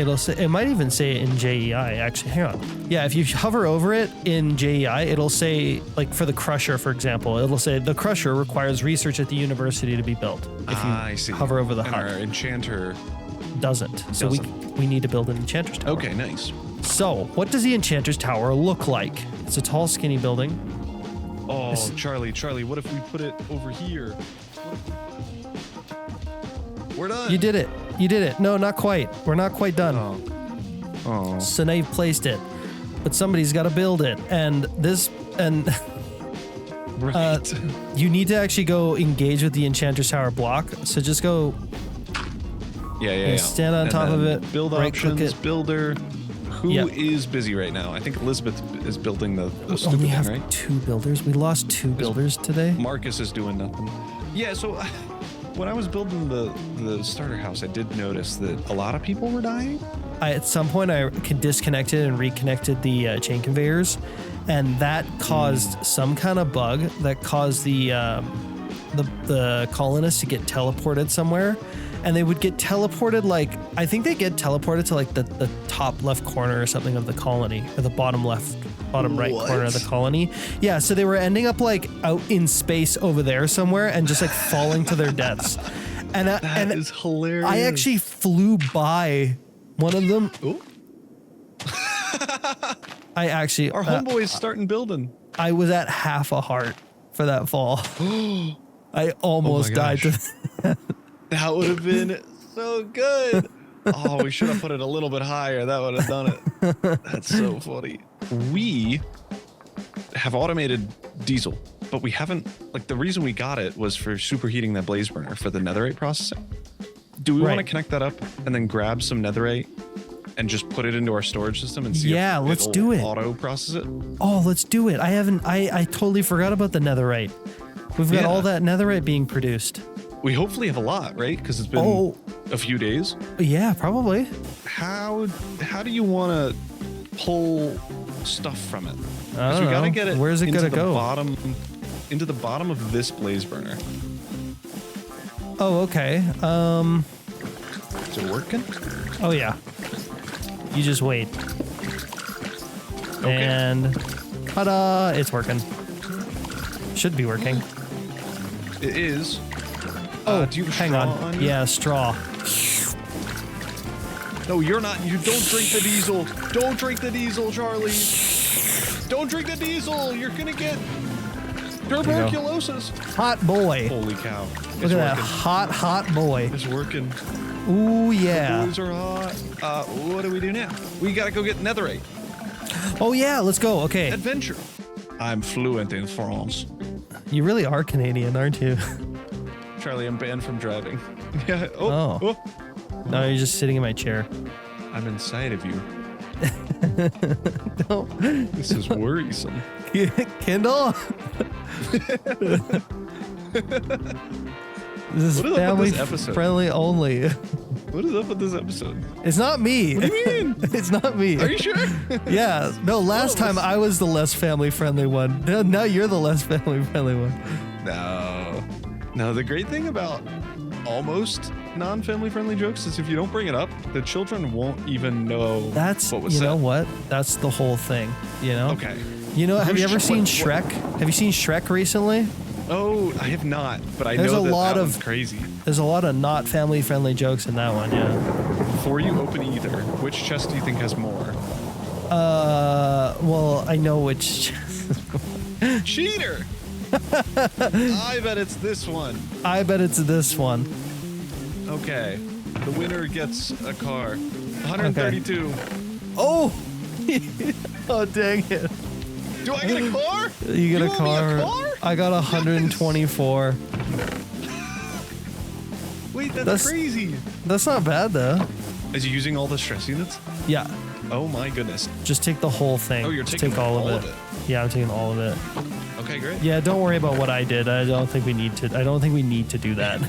it might even say it in JEI, actually. Hang on. Yeah, if you hover over it in JEI, it'll say, like for the crusher, for example, it'll say the crusher requires research at the university to be built. If you I see. hover over the and hut. our enchanter. Doesn't. So we need to build an enchanter's tower. Okay, nice. So, what does the enchanter's tower look like? It's a tall, skinny building. Oh, Charlie, what if we put it over here? We're done. You did it. No, not quite. We're not quite done. Oh. So now you've placed it. But somebody's got to build it. And Right. you need to actually go engage with the enchanter's tower block. So just go yeah. stand on And top of then it, Build right-click options, it. builder. Who is Yep. busy right now? I think Elizabeth is building the we stupid only thing, have right? 2 builders. We lost 2 builders today. Marcus is doing nothing. Yeah, so when I was building the starter house, I did notice that a lot of people were dying. At some point, I disconnected and reconnected the chain conveyors, and that caused some kind of bug that caused the colonists to get teleported somewhere, and they would get teleported I think they get teleported to like the top left corner or something of the colony, or the bottom right corner of the colony. Yeah, so they were ending up like out in space over there somewhere and just like falling to their deaths. And That is hilarious. I actually flew by one of them. Ooh. I actually Our homeboy's starting building. I was at half a heart for that fall. I almost died. gosh. That would have been so good. Oh, we should have put it a little bit higher. That would have done it. That's so funny. We have automated diesel, but we haven't, like, the reason we got it was for superheating that blaze burner for the netherite processing. Do we want to connect that up and then grab some netherite and just put it into our storage system and see if let's it'll do it. auto process it? Oh, let's do it. I totally forgot about the netherite. We've got all that netherite being produced. We hopefully have a lot, right? Because it's been a few days. Yeah, probably. How do you want to pull stuff from it? I don't know. We gotta get it. Where's it gonna go? Into the bottom of this blaze burner. Oh, okay. Is it working? Oh yeah. You just wait. Okay. And ta-da! It's working. Should be working. It is. Oh, do you have hang straw on. you? Yeah, straw. No, you're not. You don't drink the diesel. Don't drink the diesel, Charlie. Don't drink the diesel. You're gonna get tuberculosis. Hot boy. Holy cow! Look at that hot boy. It's working. Ooh yeah. The boys are hot. What do we do now? We gotta go get netherite. Oh yeah, let's go. Okay. Adventure. I'm fluent in France. You really are Canadian, aren't you? Charlie, I'm banned from driving. Yeah. Oh. No, you're just sitting in my chair. I'm inside of you. Don't. This is worrisome. Kindle. This is What is up with family this episode? friendly only. What is up with this episode? It's not me. What do you mean? It's not me. Are you sure? Yeah. No, last time I was the less family friendly one. Now you're the less family friendly one. No. No, the great thing about almost non-family friendly jokes is if you don't bring it up, the children won't even know That's, what was you said. know what? That's the whole thing, you know? Okay. You know, have you ever seen what- Shrek? Have you seen Shrek recently? Oh, I have not, but I There's know a that lot that of- one's crazy. There's a lot of not family friendly jokes in that one, yeah. Before you open either, which chest do you think has more? Well, I know which. Cheater! I bet it's this one. I bet it's this one. Okay. The winner gets a car. 132. Oh! Oh, dang it. Do I get a car? You get a want me car. a car? I got 124. Wait, that's That's- crazy. That's not bad, though. Is he using all the stress units? Yeah. Oh my goodness. Just take the whole thing. Oh, you're Just taking take all all of it. Yeah, I'm taking all of it. Okay, great. Yeah, don't worry about what I did. I don't think we need to do that.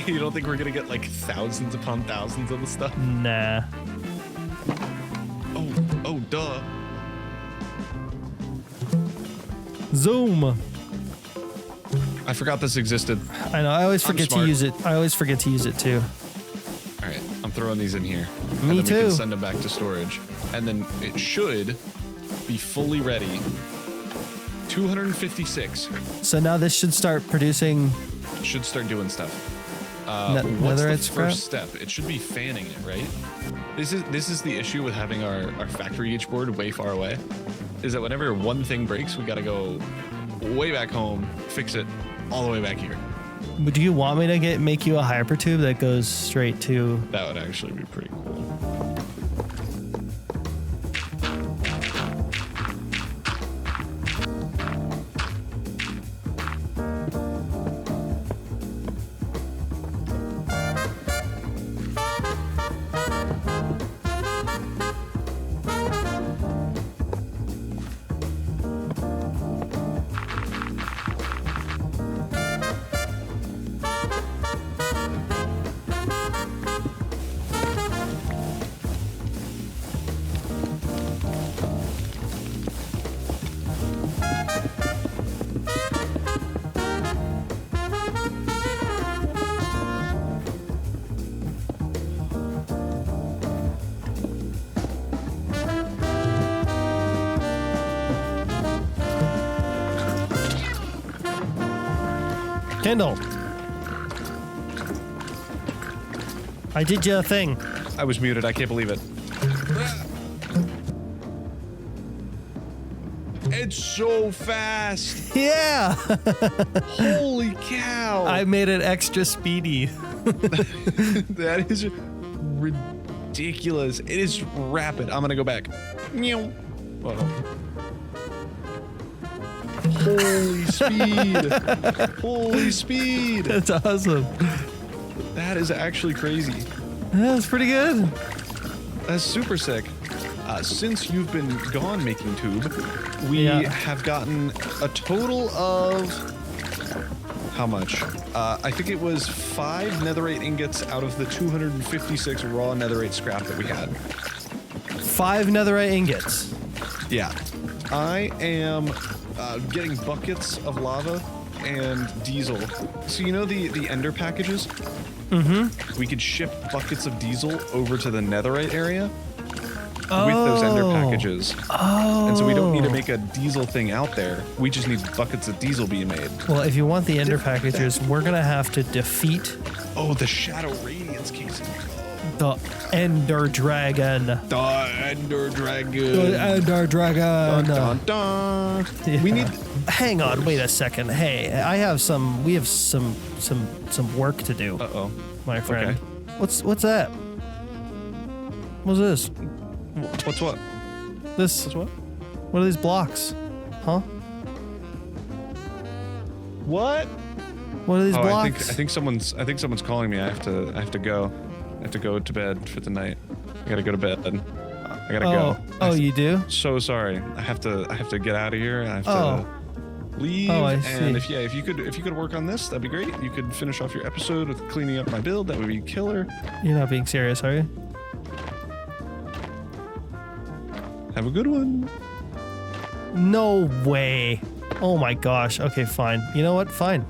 You don't think we're gonna get like thousands upon thousands of the stuff? Nah. Oh, duh. Zoom. I forgot this existed. I know. I always I'm forget to smart. use it. I always forget to use it too. All right, I'm throwing these in here. Me and then We too. can send them back to storage, and then it should be fully ready. 256 So now this should start producing. should start doing stuff. Ne- What's the netherite scrap? first step? It should be fanning it, right? This is the issue with having our factory H board way far away. Is that whenever one thing breaks, we gotta go way back home, fix it all the way back here. But do you want me to make you a hypertube that goes straight to? That would actually be pretty cool. Kindle. I did your thing. I was muted. I can't believe it. It's so fast. Yeah. Holy cow. I made it extra speedy. That is. ridiculous. It is rapid. I'm gonna go back. Meow. Uh-oh. Holy speed. Holy speed. That's awesome. That is actually crazy. That's pretty good. That's super sick. Since you've been gone making tube, we have gotten a total of how much? I think it was 5 netherite ingots out of the 256 raw netherite scrap that we had. 5 netherite ingots. Yeah. I am getting buckets of lava and diesel. So you know the ender packages? Mm-hmm. We could ship buckets of diesel over to the netherite area with those ender packages. Oh. And so we don't need to make a diesel thing out there. We just need buckets of diesel being made. Well, if you want the ender packages, we're gonna have to defeat the Shadow Radiance casing. the Ender Dragon. The Ender Dragon. The Ender Dragon. Dun, dun, dun. Yeah. We need... Hang on, wait a second. Hey, we have some work to do. Uh-oh. My friend. Okay. What's that? What's this? What's what? This. What's what? What are these blocks? Huh? What? What are these blocks? I think someone's calling me. I have to go. I have to go to bed for the night. I gotta go to bed. I gotta go. Oh, you do? So sorry. I have to get out of here. I have to leave. Oh, I and see. if you could work on this, that'd be great. You could finish off your episode with cleaning up my build. That would be killer. You're not being serious, are you? Have a good one. No way. Oh my gosh. Okay, fine. You know what? Fine.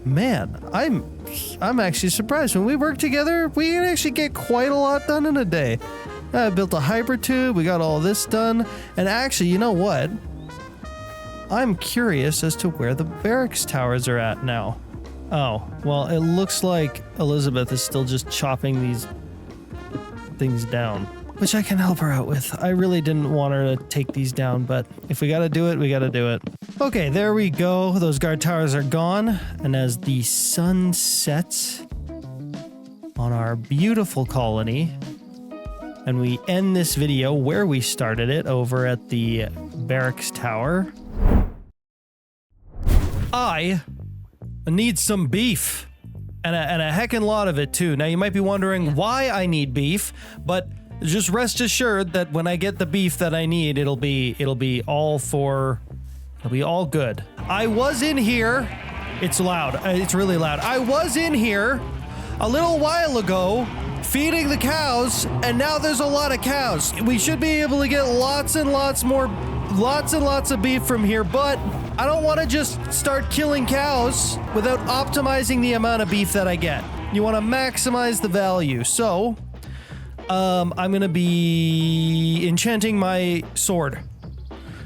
Man, I'm actually surprised. When we work together, we can actually get quite a lot done in a day. I built a hyper tube, we got all this done, and actually, you know what? I'm curious as to where the barracks towers are at now. Oh, well, it looks like Elizabeth is still just chopping these things down, which I can help her out with. I really didn't want her to take these down, but if we gotta do it, we gotta do it. Okay, there we go. Those guard towers are gone, and as the sun sets on our beautiful colony, and we end this video where we started it, over at the barracks tower, I need some beef. And a heckin' lot of it too. Now you might be wondering why I need beef, but just rest assured that when I get the beef that I need, it'll be all good. I was in here. It's loud. It's really loud. I was in here a little while ago feeding the cows, and now there's a lot of cows. We should be able to get lots and lots of beef from here, but I don't want to just start killing cows without optimizing the amount of beef that I get. You want to maximize the value. So, I'm going to be enchanting my sword.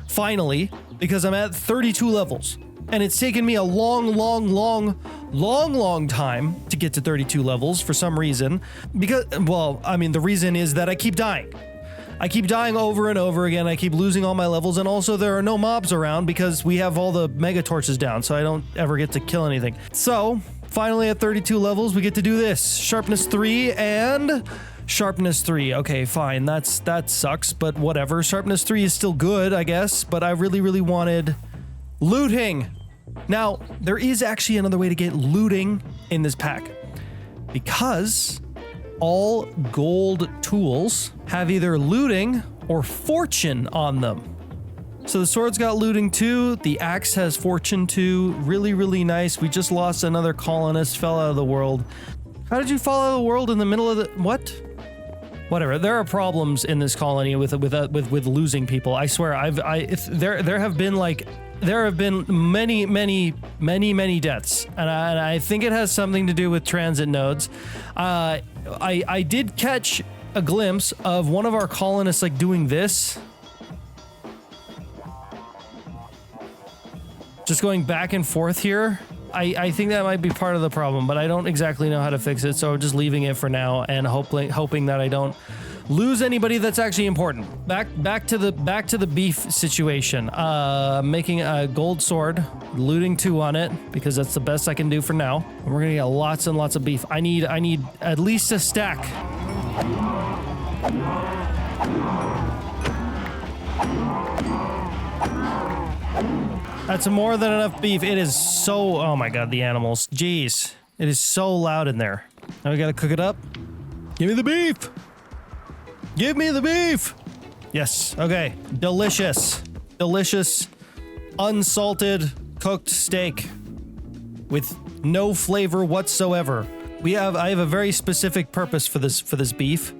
Finally, because I'm at 32 levels. And it's taken me a long time to get to 32 levels for some reason. Because, well, I mean, the reason is that I keep dying. I keep dying over and over again. I keep losing all my levels, and also there are no mobs around because we have all the mega torches down, so I don't ever get to kill anything. So, finally at 32 levels, we get to do this. Sharpness 3 and Sharpness 3. Okay, fine. That sucks, but whatever. Sharpness 3 is still good, I guess, but I really wanted looting. Now, there is actually another way to get looting in this pack, because all gold tools have either looting or fortune on them. So the sword's got looting too, the axe has fortune too. Really nice. We just lost another colonist, fell out of the world. How did you fall out of the world in the middle of the... What? Whatever. There are problems in this colony with losing people. I swear, there have been many deaths, and I think it has something to do with transit nodes. I did catch a glimpse of one of our colonists like doing this, just going back and forth here. I think that might be part of the problem, but I don't exactly know how to fix it, so I'm just leaving it for now and hoping that I don't lose anybody that's actually important. Back to the beef situation. Making a gold sword, looting 2 on it because that's the best I can do for now. And we're gonna get lots and lots of beef. I need at least a stack. That's more than enough beef. It is so, oh my god, the animals. Jeez. It is so loud in there. Now we gotta cook it up. Give me the beef! Give me the beef! Yes, okay. Delicious. Delicious, unsalted, cooked steak with no flavor whatsoever. I have a very specific purpose for this beef.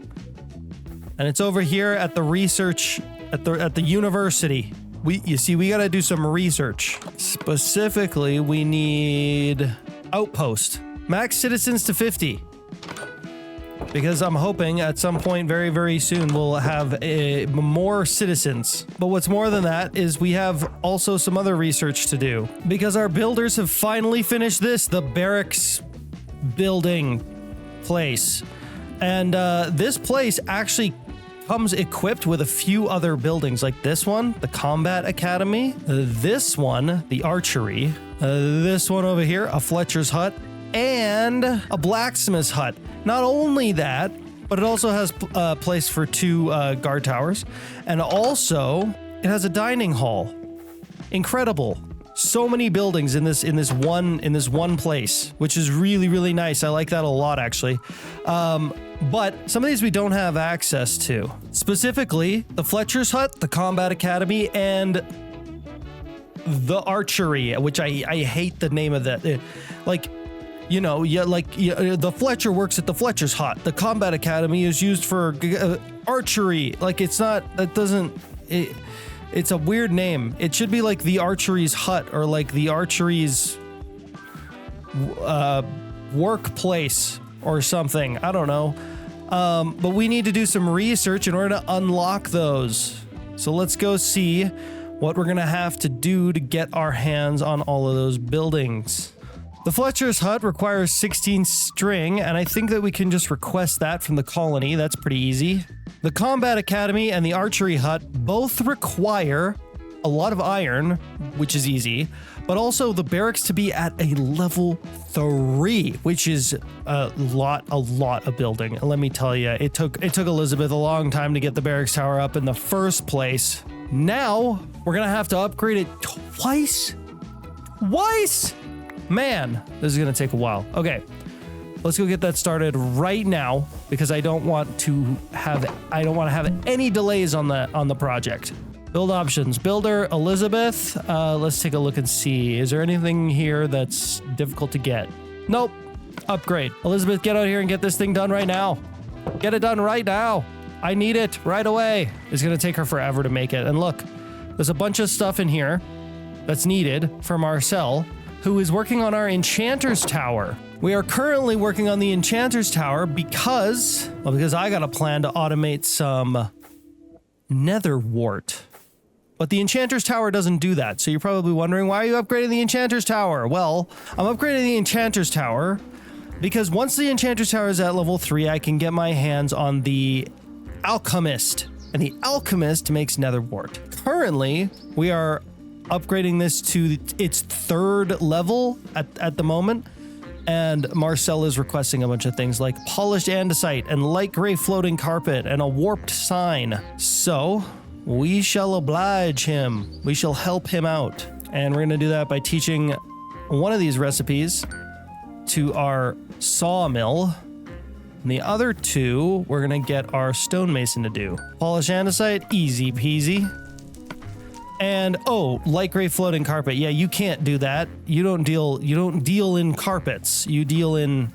And it's over here at the research, at the university. You see, we gotta do some research. Specifically, we need outpost. Max citizens to 50. Because I'm hoping at some point very, very soon we'll have more citizens. But what's more than that is we have also some other research to do. Because our builders have finally finished the barracks building place. And this place actually comes equipped with a few other buildings like this one, the Combat Academy, this one, the Archery, this one over here, a Fletcher's Hut, and a Blacksmith's Hut. Not only that, but it also has a place for 2 guard towers, and also it has a dining hall. Incredible. So many buildings in this one place, which is really, really nice. I like that a lot, actually. But some of these we don't have access to. Specifically, the Fletcher's Hut, the Combat Academy, and the Archery, which I hate the name of that. The Fletcher works at the Fletcher's Hut. The Combat Academy is used for archery. Like, it's not, that doesn't, it's a weird name. It should be like the Archery's Hut or like the Archery's workplace or something. I don't know. But we need to do some research in order to unlock those. So let's go see what we're gonna have to do to get our hands on all of those buildings. The Fletcher's Hut requires 16 string, and I think that we can just request that from the colony. That's pretty easy. The Combat Academy and the Archery Hut both require a lot of iron, which is easy, but also the barracks to be at a level 3, which is a lot of building. Let me tell you, it took Elizabeth a long time to get the barracks tower up in the first place. Now we're gonna have to upgrade it twice. Man, this is gonna take a while. Okay, let's go get that started right now because I don't want to have any delays on the project. Build options, builder Elizabeth. Let's take a look and see. Is there anything here that's difficult to get? Nope. Upgrade. Elizabeth, get out here and get this thing done right now. Get it done right now. I need it right away. It's gonna take her forever to make it. And look, there's a bunch of stuff in here that's needed for Marcel, who is working on our Enchanter's Tower. We are currently working on the Enchanter's Tower because I got a plan to automate some Nether wart. But the Enchanter's Tower doesn't do that, so you're probably wondering, why are you upgrading the Enchanter's Tower? Well, I'm upgrading the Enchanter's Tower because once the Enchanter's Tower is at level 3, I can get my hands on the Alchemist, and the Alchemist makes Nether wart. Currently, we are upgrading this to its 3rd level at the moment, and Marcel is requesting a bunch of things like polished andesite and light gray floating carpet and a warped sign. So we shall oblige him. We shall help him out, and we're gonna do that by teaching one of these recipes to our sawmill, and the other 2 we're gonna get our stonemason to do. Polish andesite, easy peasy. And light gray floating carpet. Yeah, you can't do that. You don't deal in carpets. You deal in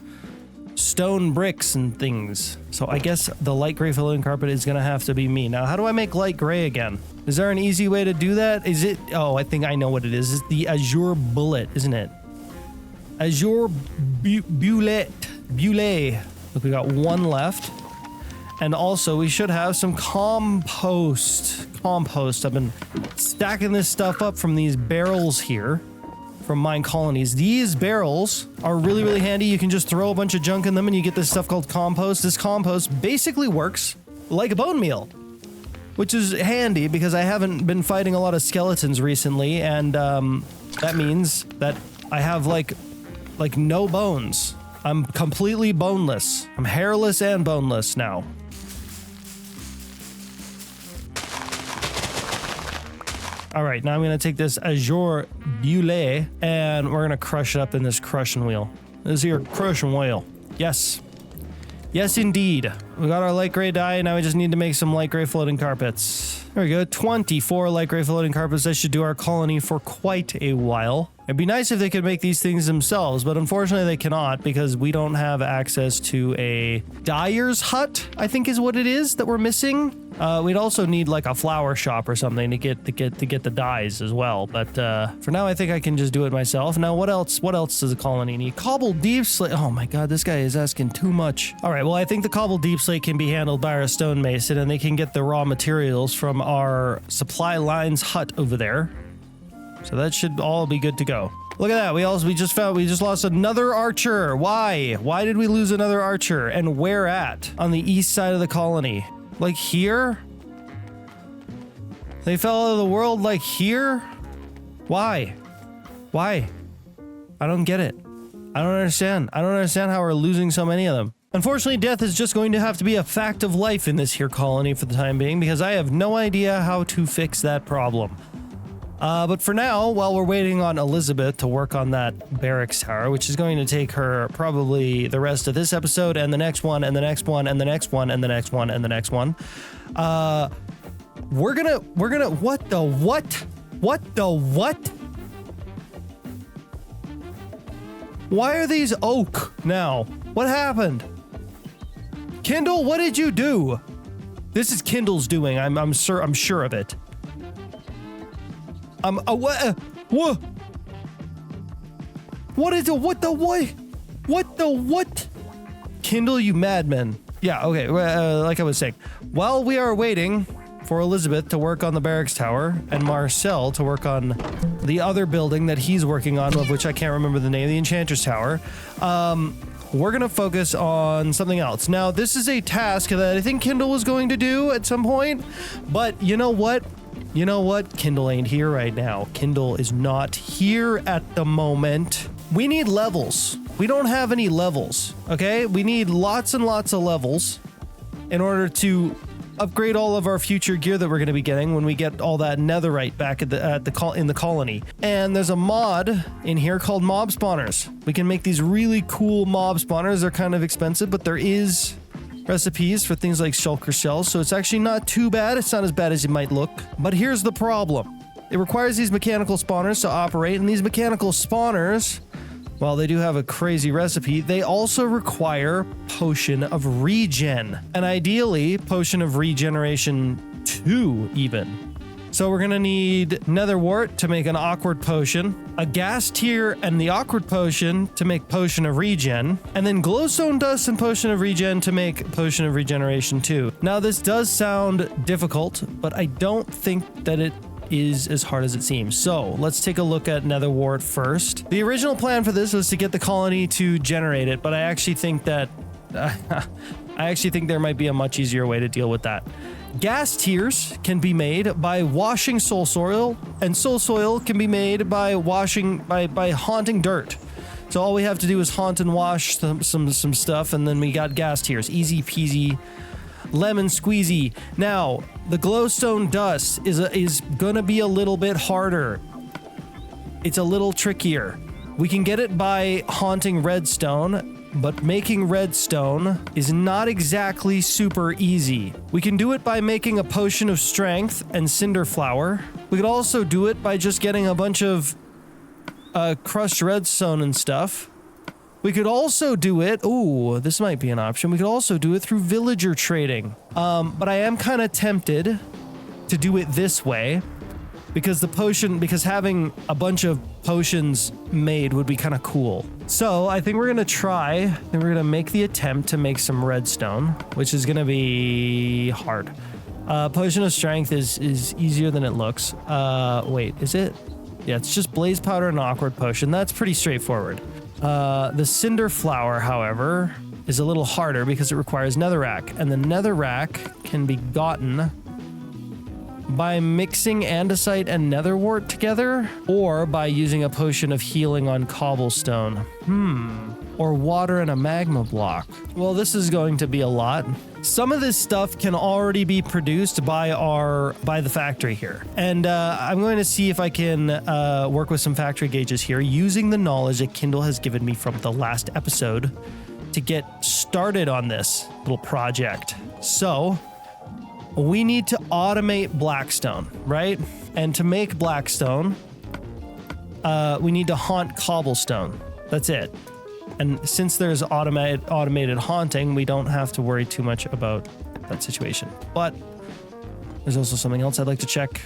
stone bricks and things. So I guess the light gray floating carpet is gonna have to be me. Now, how do I make light gray again? Is there an easy way to do that? Is it? Oh, I think I know what it is. It's the Azure Bullet, isn't it? Azure Bullet. Look, we got 1 left. And also, we should have some compost. I've been stacking this stuff up from these barrels here from mine colonies. These barrels are really, really handy. You can just throw a bunch of junk in them and you get this stuff called compost. This compost basically works like a bone meal, which is handy because I haven't been fighting a lot of skeletons recently, and that means that I have like no bones. I'm completely boneless. I'm hairless and boneless now. All right, now I'm gonna take this Azure Bulle and we're gonna crush it up in this crushing wheel. This here crushing wheel. Yes. Yes, indeed. We got our light gray dye. Now we just need to make some light gray floating carpets. There we go. 24 light gray floating carpets. That should do our colony for quite a while. It'd be nice if they could make these things themselves, but unfortunately they cannot because we don't have access to a dyer's hut, I think is what it is that we're missing. We'd also need like a flower shop or something to get the dyes as well. But for now, I think I can just do it myself. Now, what else does a colony need? Cobbled deep slate. Oh my God, this guy is asking too much. All right, well, I think the cobbled deep slate can be handled by our stonemason, and they can get the raw materials from our supply lines hut over there. So that should all be good to go. Look at that. We just lost another archer. Why? Why did we lose another archer? And where at? On the east side of the colony. Like here? They fell out of the world like here? Why? Why? I don't get it. I don't understand. I don't understand how we're losing so many of them. Unfortunately, death is just going to have to be a fact of life in this here colony for the time being because I have no idea how to fix that problem. But for now, while we're waiting on Elizabeth to work on that barracks tower, which is going to take her probably the rest of this episode and the next one and the next one and the next one and the next one and the next one, we're gonna, what the what? What the what? Why are these oak now? What happened? Kindle, what did you do? This is Kindle's doing. I'm sure of it. What? What is it? What the what? What the what? Kindle, you madman. Yeah, okay, like I was saying, while we are waiting for Elizabeth to work on the barracks tower and Marcel to work on the other building that he's working on, of which I can't remember the name, the Enchanter's Tower, we're gonna focus on something else. Now, this is a task that I think Kindle was going to do at some point, but you know what? You know what? Kindle ain't here right now. Kindle is not here at the moment. We need levels. We don't have any levels, okay? We need lots and lots of levels in order to upgrade all of our future gear that we're going to be getting when we get all that netherite back in the colony. And there's a mod in here called mob spawners. We can make these really cool mob spawners. They're kind of expensive, but there is recipes for things like shulker shells, so it's actually not too bad. It's not as bad as it might look. But here's the problem. It requires these mechanical spawners to operate, and these mechanical spawners, while they do have a crazy recipe, they also require potion of regen, and ideally potion of regeneration 2 even. So we're gonna need nether wart to make an awkward potion, a gas tier and the awkward potion to make potion of regen, and then glowstone dust and potion of regen to make potion of regeneration 2. Now this does sound difficult, but I don't think that it is as hard as it seems. So let's take a look at nether wart first. The original plan for this was to get the colony to generate it, but I actually think that there might be a much easier way to deal with that. Gas tiers can be made by washing soul soil, and soul soil can be made by by haunting dirt. So all we have to do is haunt and wash some stuff, and then we got gas tiers. Easy peasy, lemon squeezy. Now, the glowstone dust is gonna be a little bit harder. It's a little trickier. We can get it by haunting redstone, but making redstone is not exactly super easy. We can do it by making a potion of strength and cinder flour. We could also do it by just getting a bunch of crushed redstone and stuff. We could also do it, ooh, this might be an option. We could also do it through villager trading. But I am kind of tempted to do it this way because having a bunch of potions made would be kind of cool. So I think we're gonna make the attempt to make some redstone, which is gonna be hard. Potion of strength is easier than it looks. Wait, is it? Yeah, it's just blaze powder and awkward potion. That's pretty straightforward. The cinder flour, however, is a little harder because it requires netherrack, and the netherrack can be gotten by mixing andesite and netherwort together, or by using a potion of healing on cobblestone. Or water and a magma block. Well, this is going to be a lot. Some of this stuff can already be produced by the factory here. And I'm going to see if I can work with some factory gauges here using the knowledge that Kindle has given me from the last episode to get started on this little project. So we need to automate blackstone, right? And to make blackstone, we need to haunt cobblestone. That's it. And since there's automated haunting, we don't have to worry too much about that situation. But there's also something else I'd like to check.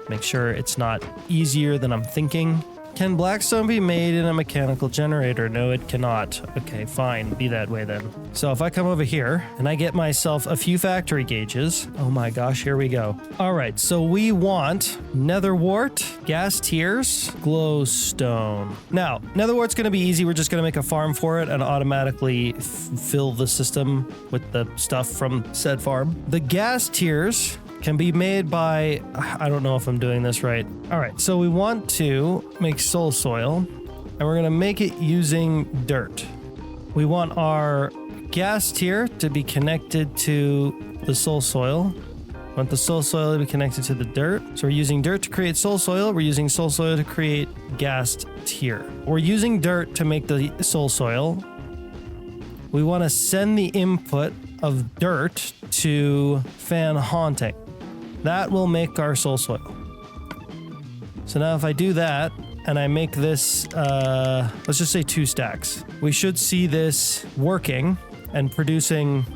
Make sure it's not easier than I'm thinking. Can blackstone be made in a mechanical generator? No, it cannot. Okay, fine. Be that way then. So if I come over here and I get myself a few factory gauges. Oh my gosh, here we go. All right, so we want netherwort, gas tears, glowstone. Now, netherwort's going to be easy. We're just going to make a farm for it and automatically fill the system with the stuff from said farm. The gas tears can be made by, I don't know if I'm doing this right. All right, so we want to make soul soil, and we're gonna make it using dirt. We want our gas tier to be connected to the soul soil. We want the soul soil to be connected to the dirt. So we're using dirt to create soul soil. We're using soul soil to create gas tier. We're using dirt to make the soul soil. We want to send the input of dirt to fan haunting. That will make our soul soil. So now if I do that and I make this, let's just say 2 stacks, we should see this working and producing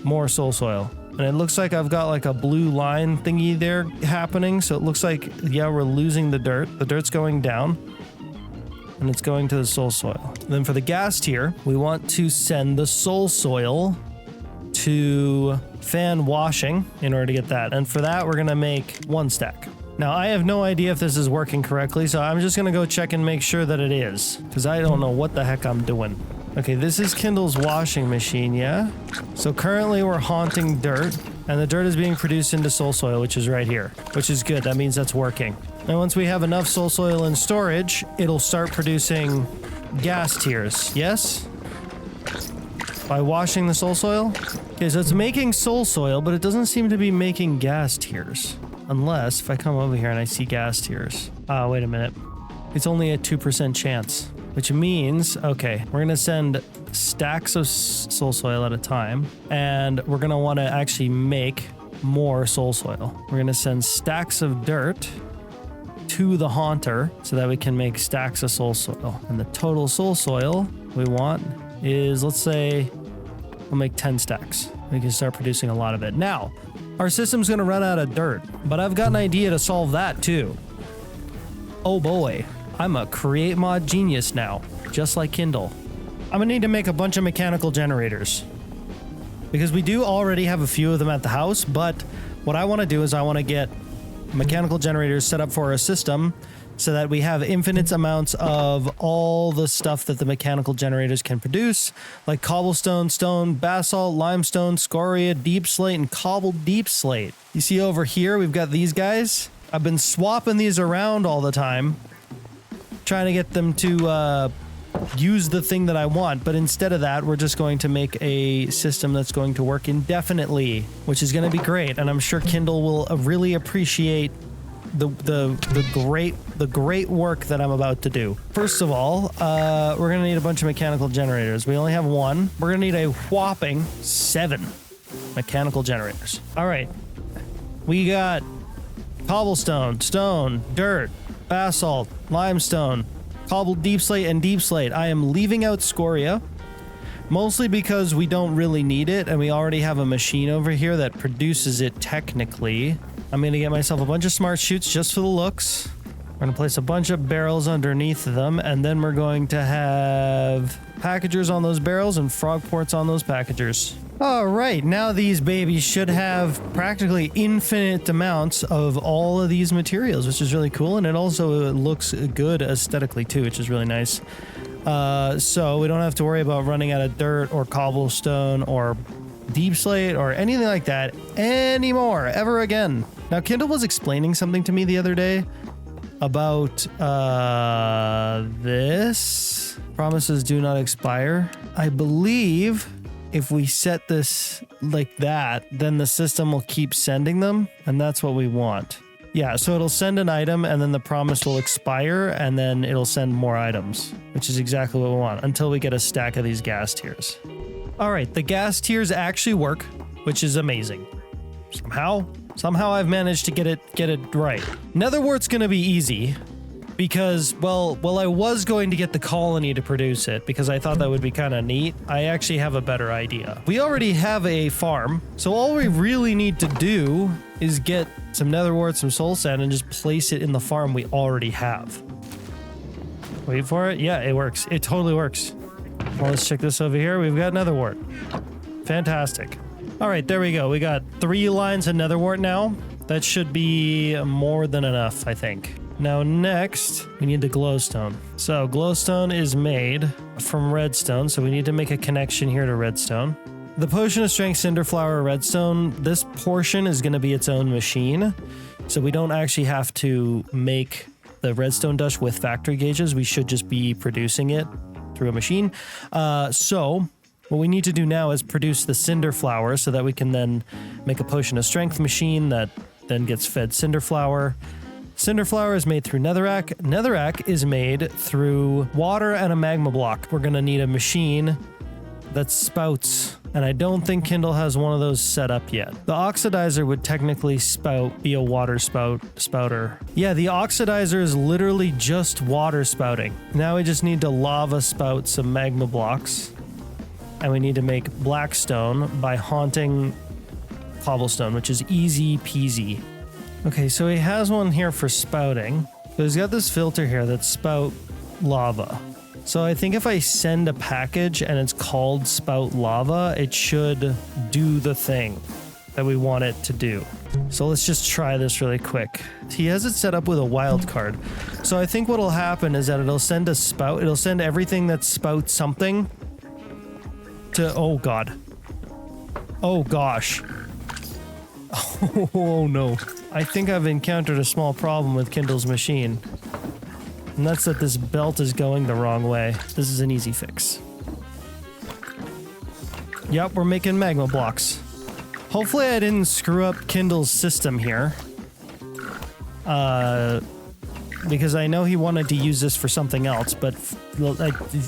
more soul soil. And it looks like I've got like a blue line thingy there happening. So it looks like, yeah, we're losing the dirt. The dirt's going down and it's going to the soul soil. And then for the gas tier, we want to send the soul soil to fan washing in order to get that. And for that, we're going to make 1 stack. Now, I have no idea if this is working correctly, so I'm just going to go check and make sure that it is, because I don't know what the heck I'm doing. Okay, this is Kindle's washing machine, yeah? So currently we're haunting dirt, and the dirt is being produced into soul soil, which is right here, which is good. That means that's working. And once we have enough soul soil in storage, it'll start producing gas tiers, yes? By washing the soul soil? Okay, so it's making soul soil, but it doesn't seem to be making gas tiers. Unless, if I come over here and I see gas tiers. Wait a minute. It's only a 2% chance. Which means, okay, we're going to send stacks of soul soil at a time. And we're going to want to actually make more soul soil. We're going to send stacks of dirt to the haunter so that we can make stacks of soul soil. And the total soul soil we want is, let's say, we'll make 10 stacks. We can start producing a lot of it. Now, our system's going to run out of dirt, but I've got an idea to solve that too. Oh boy, I'm a create mod genius now, just like Kindle. I'm going to need to make a bunch of mechanical generators because we do already have a few of them at the house, but what I want to do is I want to get mechanical generators set up for our system so that we have infinite amounts of all the stuff that the mechanical generators can produce, like cobblestone, stone, basalt, limestone, scoria, deep slate, and cobbled deep slate. You see over here, we've got these guys. I've been swapping these around all the time, trying to get them to use the thing that I want, but instead of that, we're just going to make a system that's going to work indefinitely, which is going to be great, and I'm sure Kindle will really appreciate the great work that I'm about to do. First of all, we're gonna need a bunch of mechanical generators. We only have 1. We're gonna need a whopping 7 mechanical generators. All right, we got cobblestone, stone, dirt, basalt, limestone, cobbled deep slate, and deep slate. I am leaving out scoria, mostly because we don't really need it, and we already have a machine over here that produces it technically. I'm going to get myself a bunch of smart chutes just for the looks. We're going to place a bunch of barrels underneath them, and then we're going to have packagers on those barrels and frog ports on those packagers. All right, now these babies should have practically infinite amounts of all of these materials, which is really cool, and it also looks good aesthetically too, which is really nice. So we don't have to worry about running out of dirt or cobblestone or deep slate or anything like that anymore, ever again. Now, Kindle was explaining something to me the other day about this. Promises do not expire. I believe if we set this like that, then the system will keep sending them, and that's what we want. Yeah, so it'll send an item and then the promise will expire and then it'll send more items, which is exactly what we want until we get a stack of these gas tiers. All right, the gas tiers actually work, which is amazing. Somehow I've managed to get it right. Netherwart's gonna be easy because, well, I was going to get the colony to produce it because I thought that would be kind of neat. I actually have a better idea. We already have a farm, so all we really need to do is get some netherwort, some soul sand, and just place it in the farm we already have. Wait for it. Yeah, it works. It totally works. Well, let's check this over here. We've got netherwort. Fantastic. All right, there we go. We got 3 lines of netherwort now. That should be more than enough, I think. Now next, we need the glowstone. So glowstone is made from redstone, so we need to make a connection here to redstone. The potion of strength, cinderflower, redstone, this portion is going to be its own machine. So we don't actually have to make the redstone dust with factory gauges. We should just be producing it through a machine. So what we need to do now is produce the cinderflower so that we can then make a potion of strength machine that then gets fed cinderflower. Cinderflower is made through netherrack. Netherrack is made through water and a magma block. We're going to need a machine that spouts, and I don't think Kindle has one of those set up yet. The oxidizer would technically be a water spouter. Yeah, the oxidizer is literally just water spouting. Now we just need to lava spout some magma blocks, and we need to make blackstone by haunting cobblestone, which is easy peasy. Okay, so he has one here for spouting. So he's got this filter here that spout lava. So I think if I send a package and it's called spout lava, it should do the thing that we want it to do. So let's just try this really quick. He has it set up with a wild card. So I think what'll happen is that it'll send a spout. It'll send everything that spouts something to, oh God. Oh gosh. Oh no. I think I've encountered a small problem with Kindle's machine. And that's that this belt is going the wrong way. This is an easy fix. Yep, we're making magma blocks. Hopefully I didn't screw up Kindle's system here. Because I know he wanted to use this for something else, but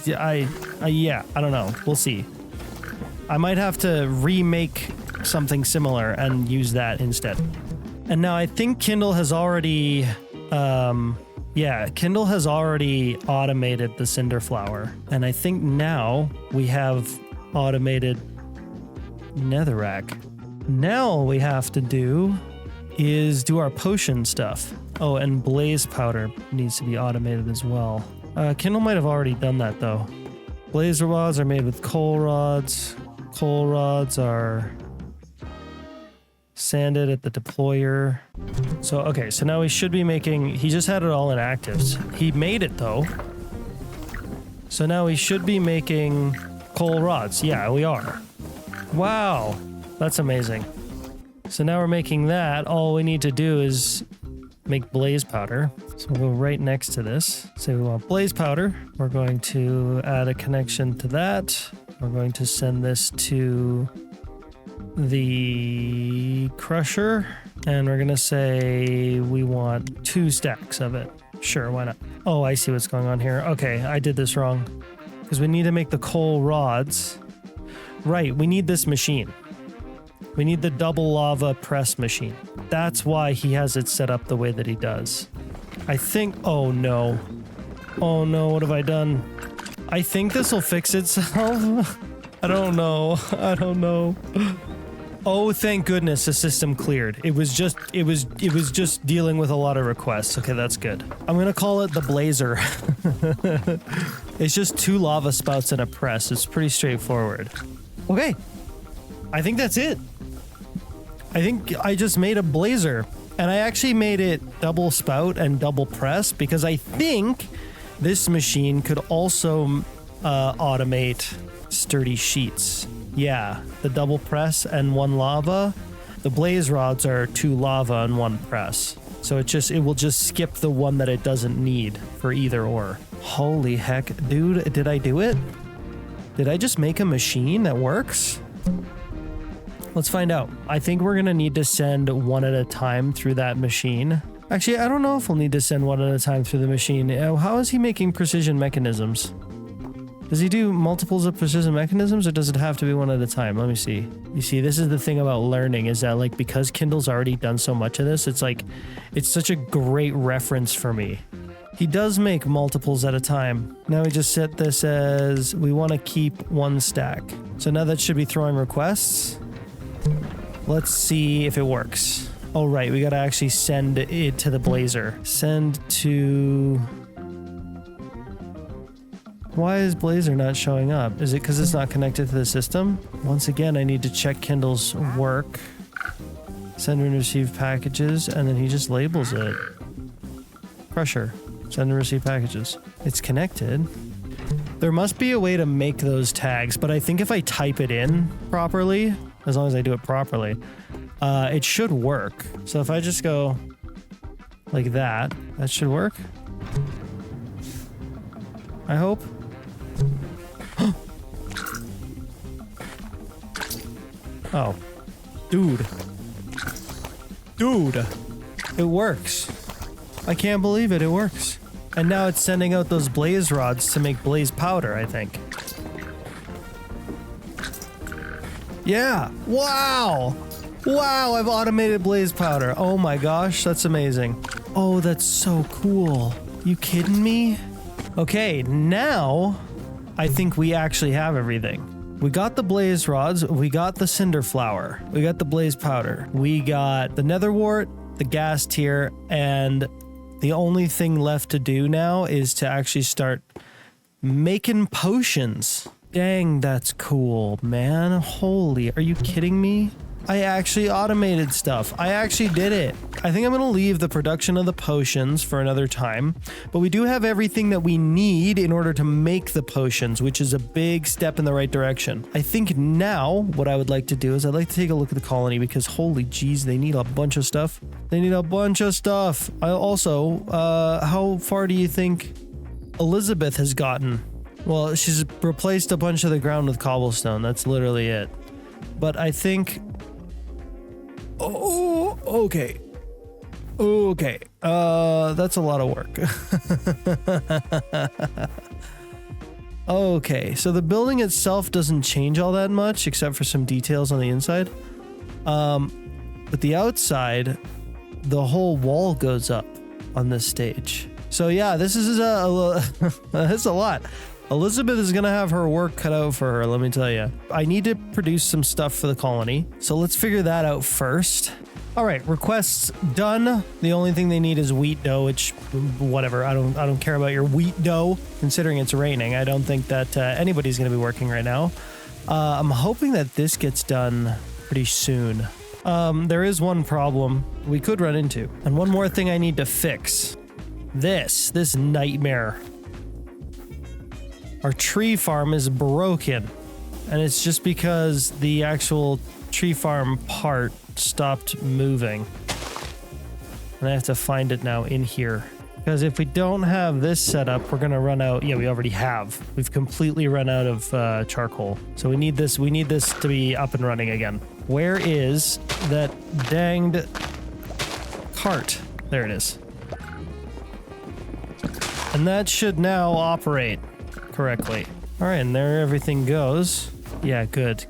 yeah, I don't know. We'll see. I might have to remake something similar and use that instead. And now I think Kindle has already, Kindle has already automated the cinderflower. And I think now we have automated netherrack. Now all we have to do is do our potion stuff. Oh, and blaze powder needs to be automated as well. Kindle might have already done that though. Blaze rods are made with coal rods. Coal rods are sanded at the deployer. So, okay, so now we should be making, he just had it all in actives. He made it though. So now we should be making coal rods. Yeah, we are. Wow, that's amazing. So now we're making that. All we need to do is make blaze powder. So we'll go right next to this. So we want blaze powder. We're going to add a connection to that. We're going to send this to the crusher, and we're gonna say we want 2 stacks of it. Sure, why not? Oh, I see what's going on here. Okay, I did this wrong because we need to make the coal rods. Right, we need this machine. We need the double lava press machine. That's why he has it set up the way that he does. I think, oh no, what have I done? I think this will fix itself. I don't know. Oh, thank goodness the system cleared. It was just dealing with a lot of requests. Okay, that's good. I'm gonna call it the Blazer. It's just 2 lava spouts and a press. It's pretty straightforward. Okay, I think that's it. I think I just made a Blazer, and I actually made it double spout and double press because I think This machine could also automate sturdy sheets. Yeah, the double press and 1 lava. The blaze rods are 2 lava and 1 press. So it will just skip the one that it doesn't need for either or. Holy heck, dude, did I do it? Did I just make a machine that works? Let's find out. I think we're gonna need to send one at a time through that machine. Actually, I don't know if we'll need to send one at a time through the machine. How is he making precision mechanisms? Does he do multiples of precision mechanisms, or does it have to be one at a time? Let me see. You see, this is the thing about learning, is that like, because Kindle's already done so much of this, it's like, it's such a great reference for me. He does make multiples at a time. Now we just set this as, we want to keep 1 stack. So now that should be throwing requests. Let's see if it works. Oh, right, we got to actually send it to the Blazer. Send to... Why is Blazer not showing up? Is it because it's not connected to the system? Once again, I need to check Kindle's work. Send and receive packages, and then he just labels it. Pressure. Send and receive packages. It's connected. There must be a way to make those tags, but I think if I type it in properly, as long as I do it properly, it should work. So if I just go like that, that should work. I hope. Oh. Dude. Dude. It works. I can't believe it. It works. And now it's sending out those blaze rods to make blaze powder, I think. Yeah. Wow. Wow, I've automated blaze powder. Oh my gosh, that's amazing. Oh, that's so cool. You kidding me? Okay, now I think we actually have everything. We got the blaze rods, we got the cinder flower, we got the blaze powder, we got the nether wart, the gas tier, and the only thing left to do now is to actually start making potions. Dang, that's cool, man. Holy, are you kidding me? I actually automated stuff. I actually did it. I think I'm going to leave the production of the potions for another time, but we do have everything that we need in order to make the potions, which is a big step in the right direction. I think now what I would like to do is I'd like to take a look at the colony, because holy jeez, they need a bunch of stuff. They need a bunch of stuff. I also, how far do you think Elizabeth has gotten? Well, she's replaced a bunch of the ground with cobblestone. That's literally it. But I think... Oh, okay. Okay. That's a lot of work. Okay, so the building itself doesn't change all that much, except for some details on the inside. But the outside, the whole wall goes up on this stage. So yeah, this is that's a lot. Elizabeth is going to have her work cut out for her, let me tell you. I need to produce some stuff for the colony, so let's figure that out first. All right, requests done. The only thing they need is wheat dough, which, whatever, I don't care about your wheat dough, considering it's raining. I don't think that anybody's going to be working right now. I'm hoping that this gets done pretty soon. There is one problem we could run into, and one more thing I need to fix. This nightmare. Our tree farm is broken, and it's just because the actual tree farm part stopped moving. And I have to find it now in here. Because if we don't have this set up, we're gonna run out. Yeah, we already have. We've completely run out of charcoal. So we need this to be up and running again. Where is that danged cart? There it is. And that should now operate correctly. All right, and there everything goes. Yeah, good.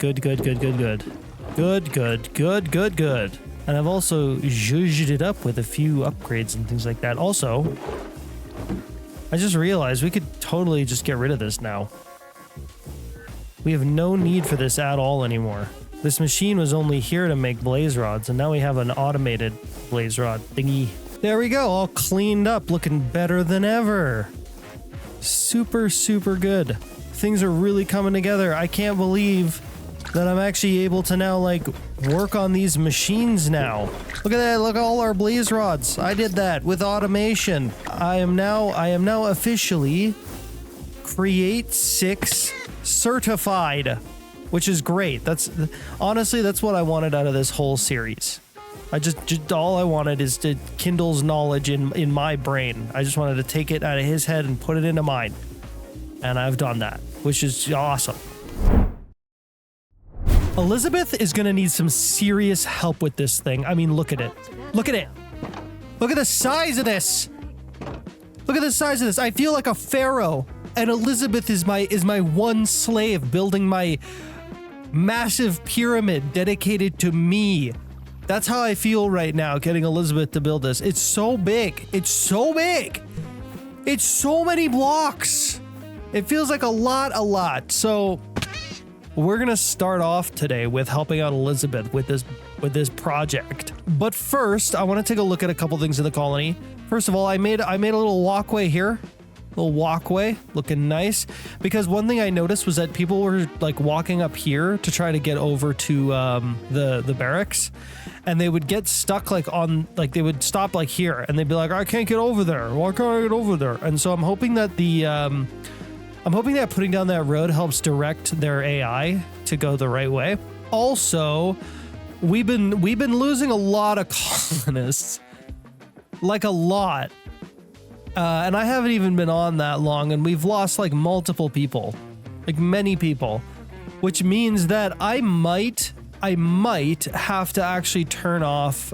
And I've also zhuzhed it up with a few upgrades and things like that. Also, I just realized we could totally just get rid of this now. We have no need for this at all anymore. This machine was only here to make blaze rods, and now we have an automated blaze rod thingy. There we go, all cleaned up, looking better than ever. Super, super good. Things are really coming together. I can't believe that I'm actually able to now like work on these machines now. Look at that, look at all our blaze rods. I did that with automation. I am now officially Create 6 certified, which is great. That's honestly, that's what I wanted out of this whole series. I just all I wanted is to Kindle's knowledge in my brain. I just wanted to take it out of his head and put it into mine. And I've done that, which is awesome. Elizabeth is going to need some serious help with this thing. I mean, look at it. Look at it. Look at the size of this. Look at the size of this. I feel like a pharaoh, and Elizabeth is my one slave building my massive pyramid dedicated to me. That's how I feel right now, getting Elizabeth to build this. It's so big. It's so big. It's so many blocks. It feels like a lot. So we're gonna start off today with helping out Elizabeth with this project. But first, I want to take a look at a couple things in the colony. First of all, I made a little walkway here. Little walkway, looking nice. Because one thing I noticed was that people were like walking up here to try to get over to the barracks, and they would get stuck like on, like they would stop like here, and they'd be like, I can't get over there. Why can't I get over there? And so I'm hoping that putting down that road helps direct their AI to go the right way. Also, we've been losing a lot of colonists, like a lot. And I haven't even been on that long, and we've lost like multiple people, like many people, which means that I might have to actually turn off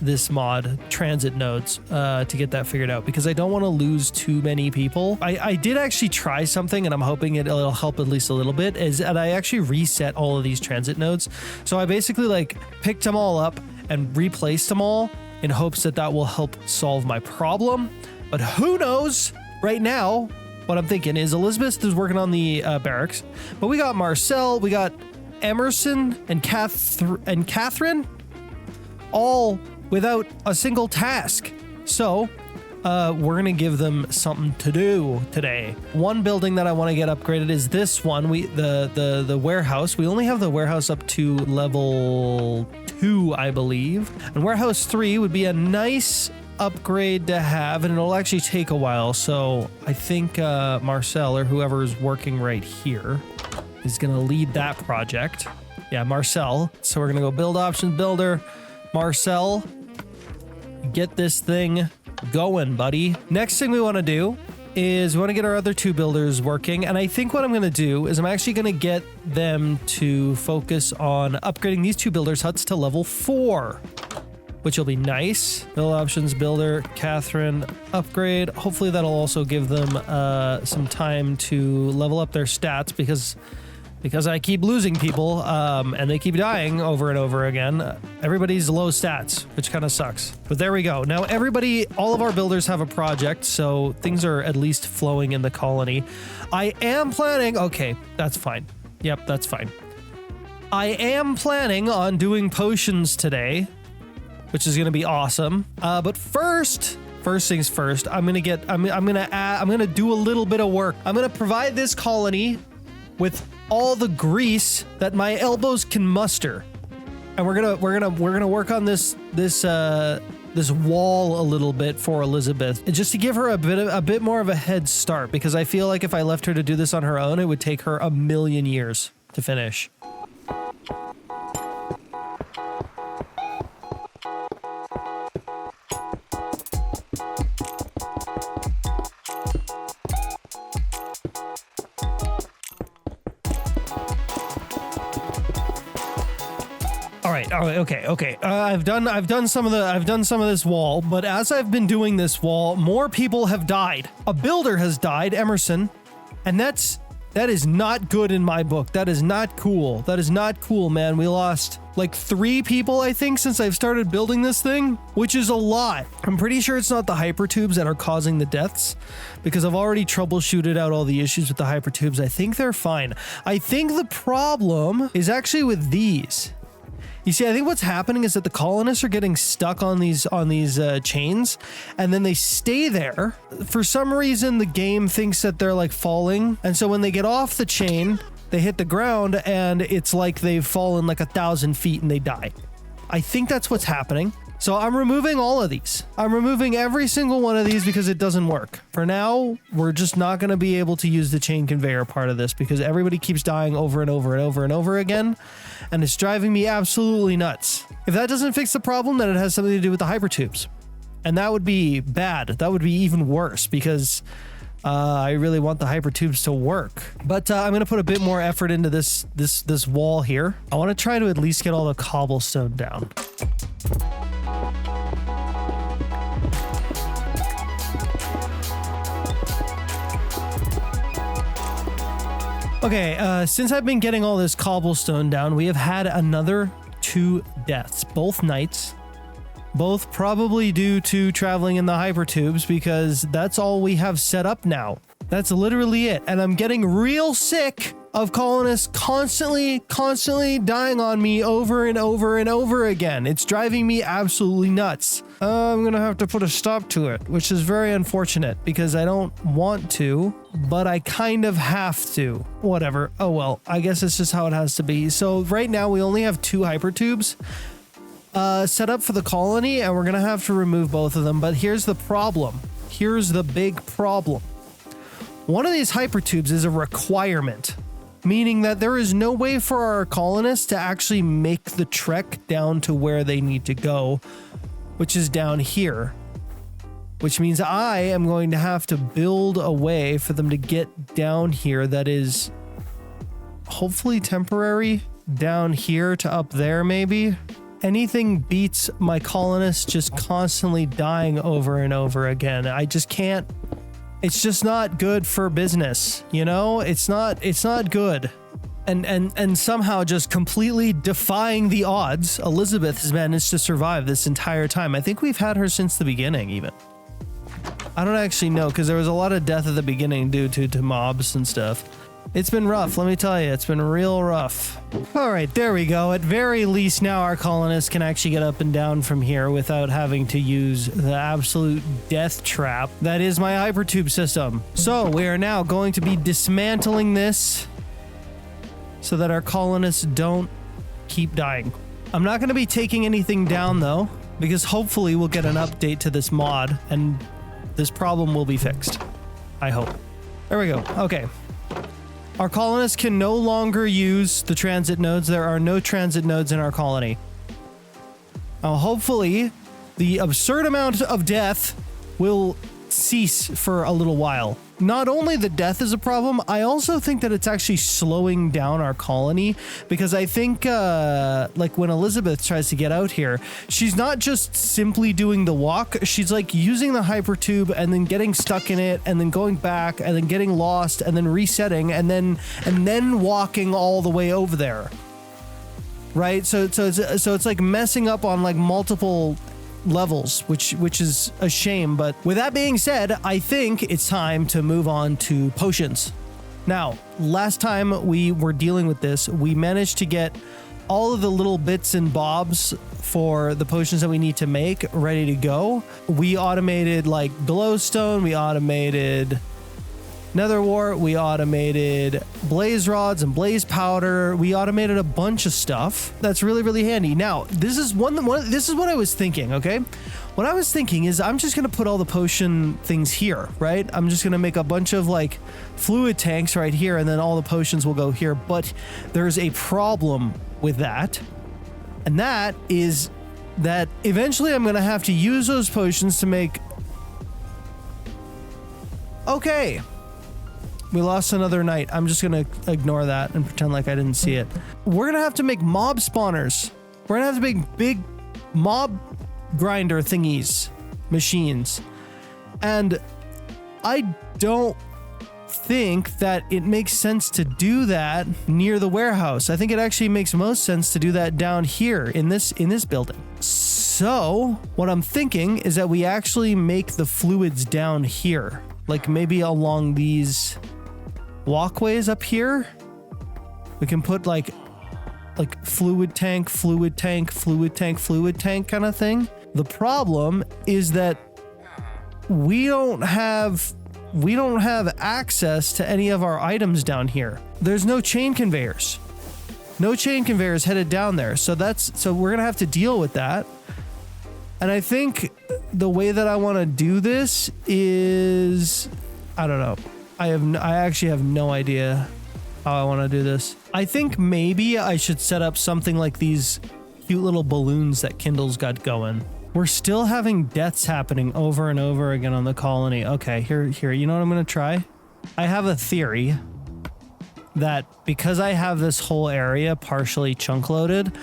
this mod, transit nodes, to get that figured out, because I don't want to lose too many people. I did actually try something, and I'm hoping it'll help at least a little bit, is that I actually reset all of these transit nodes. So I basically like picked them all up and replaced them all in hopes that that will help solve my problem. But who knows? Right now, what I'm thinking is Elizabeth is working on the barracks, but we got Marcel, we got Emerson and Catherine, all without a single task. So we're gonna give them something to do today. One building that I want to get upgraded is this one. The warehouse. We only have the warehouse up to level 2, I believe. And warehouse 3 would be a nice upgrade to have, and it'll actually take a while. So I think Marcel, or whoever is working right here, is gonna lead that project. Yeah, Marcel. So we're gonna go build options builder. Marcel, get this thing going, buddy. Next thing we want to do is we want to get our other 2 builders working, and I think what I'm going to do is I'm actually going to get them to focus on upgrading these 2 builders' huts to level 4, which will be nice. Build options builder, Catherine, upgrade. Hopefully that'll also give them some time to level up their stats, because I keep losing people, and they keep dying over and over again. Everybody's low stats, which kind of sucks. But there we go. Now all of our builders have a project, so things are at least flowing in the colony. I am planning, okay, that's fine. Yep, that's fine. I am planning on doing potions today, which is gonna be awesome. But first things first, I'm gonna do a little bit of work. I'm gonna provide this colony with all the grease that my elbows can muster, and we're gonna work on this wall a little bit for Elizabeth, and just to give her a bit more of a head start, because I feel like if I left her to do this on her own, it would take her a million years to finish. All right, okay. I've done some of this wall, but as I've been doing this wall, more people have died. A builder has died, Emerson, and that is not good in my book. That is not cool. That is not cool, man. We lost like 3 people, I think, since I've started building this thing, which is a lot. I'm pretty sure it's not the hypertubes that are causing the deaths, because I've already troubleshooted out all the issues with the hypertubes. I think they're fine. I think the problem is actually with these. You see, I think what's happening is that the colonists are getting stuck on these chains, and then they stay there. For some reason, the game thinks that they're like falling, and so when they get off the chain, they hit the ground and it's like they've fallen like 1,000 feet and they die. I think that's what's happening. So I'm removing all of these. I'm removing every single one of these because it doesn't work. For now, we're just not going to be able to use the chain conveyor part of this because everybody keeps dying over and over and over and over again. And it's driving me absolutely nuts. If that doesn't fix the problem, then it has something to do with the hypertubes. And that would be bad. That would be even worse because I really want the hypertubes to work. But I'm going to put a bit more effort into this wall here. I want to try to at least get all the cobblestone down. Okay, since I've been getting all this cobblestone down, we have had another 2 deaths, both nights. Both probably due to traveling in the hypertubes because that's all we have set up now. That's literally it. And I'm getting real sick of colonists constantly dying on me over and over and over again. It's driving me absolutely nuts. I'm gonna have to put a stop to it, which is very unfortunate because I don't want to, but I kind of have to. Whatever. Oh well, I guess it's just how it has to be. So right now we only have 2 hypertubes set up for the colony, and we're gonna have to remove both of them. But here's the problem. Here's the big problem. One of these hypertubes is a requirement, meaning that there is no way for our colonists to actually make the trek down to where they need to go, which is down here. Which means I am going to have to build a way for them to get down here that is hopefully temporary, down here to up there maybe. Anything beats my colonists just constantly dying over and over again. I just can't. It's just not good for business, you know? It's not good. And somehow just completely defying the odds, Elizabeth has managed to survive this entire time. I think we've had her since the beginning even. I don't actually know because there was a lot of death at the beginning due to mobs and stuff. It's been rough, let me tell you. It's been real rough. All right, there we go. At very least now our colonists can actually get up and down from here without having to use the absolute death trap that is my hypertube system. So we are now going to be dismantling this so that our colonists don't keep dying. I'm not going to be taking anything down though, because hopefully we'll get an update to this mod and this problem will be fixed. I hope. There we go. Okay. Our colonists can no longer use the transit nodes. There are no transit nodes in our colony. Now, hopefully, the absurd amount of death will cease for a little while. Not only the death is a problem, I also think that it's actually slowing down our colony because I think like when Elizabeth tries to get out here, she's not just simply doing the walk, she's like using the hypertube and then getting stuck in it and then going back and then getting lost and then resetting and then walking all the way over there. Right? So it's like messing up on like multiple levels, which is a shame. But with that being said, I think it's time to move on to potions. Now, last time we were dealing with this, we managed to get all of the little bits and bobs for the potions that we need to make ready to go. We automated like glowstone, we automated nether wart, we automated blaze rods and blaze powder. We automated a bunch of stuff that's really handy. Now, this is this is what I was thinking, okay? What I was thinking is I'm just gonna put all the potion things here, right? I'm just gonna make a bunch of like fluid tanks right here and then all the potions will go here. But there's a problem with that. And that is that eventually I'm gonna have to use those potions to make... Okay. We lost another knight. I'm just going to ignore that and pretend like I didn't see it. We're going to have to make mob spawners. We're going to have to make big mob grinder thingies, machines. And I don't think that it makes sense to do that near the warehouse. I think it actually makes most sense to do that down here in this building. So what I'm thinking is that we actually make the fluids down here, like maybe along these walkways up here. We can put like fluid tank kind of thing. The problem is that we don't have we don't have access to any of our items down here. There's no chain conveyors. No chain conveyors headed down there. So we're gonna have to deal with that. And I think the way that I want to do this is, I don't know. I actually have no idea how I want to do this. I think maybe I should set up something like these cute little balloons that Kindle's got going. We're still having deaths happening over and over again on the colony. Okay, here, you know what I'm going to try? I have a theory that because I have this whole area partially chunk loaded,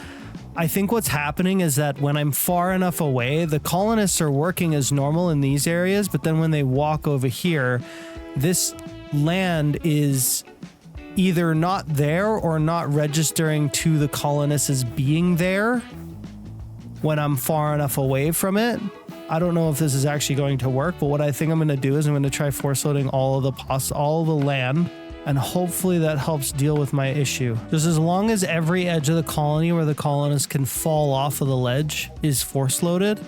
I think what's happening is that when I'm far enough away, the colonists are working as normal in these areas, but then when they walk over here, this land is either not there or not registering to the colonists as being there when I'm far enough away from it. I don't know if this is actually going to work, but what I think I'm going to do is I'm going to try force loading all of the land, and hopefully that helps deal with my issue. Just as long as every edge of the colony where the colonists can fall off of the ledge is force loaded,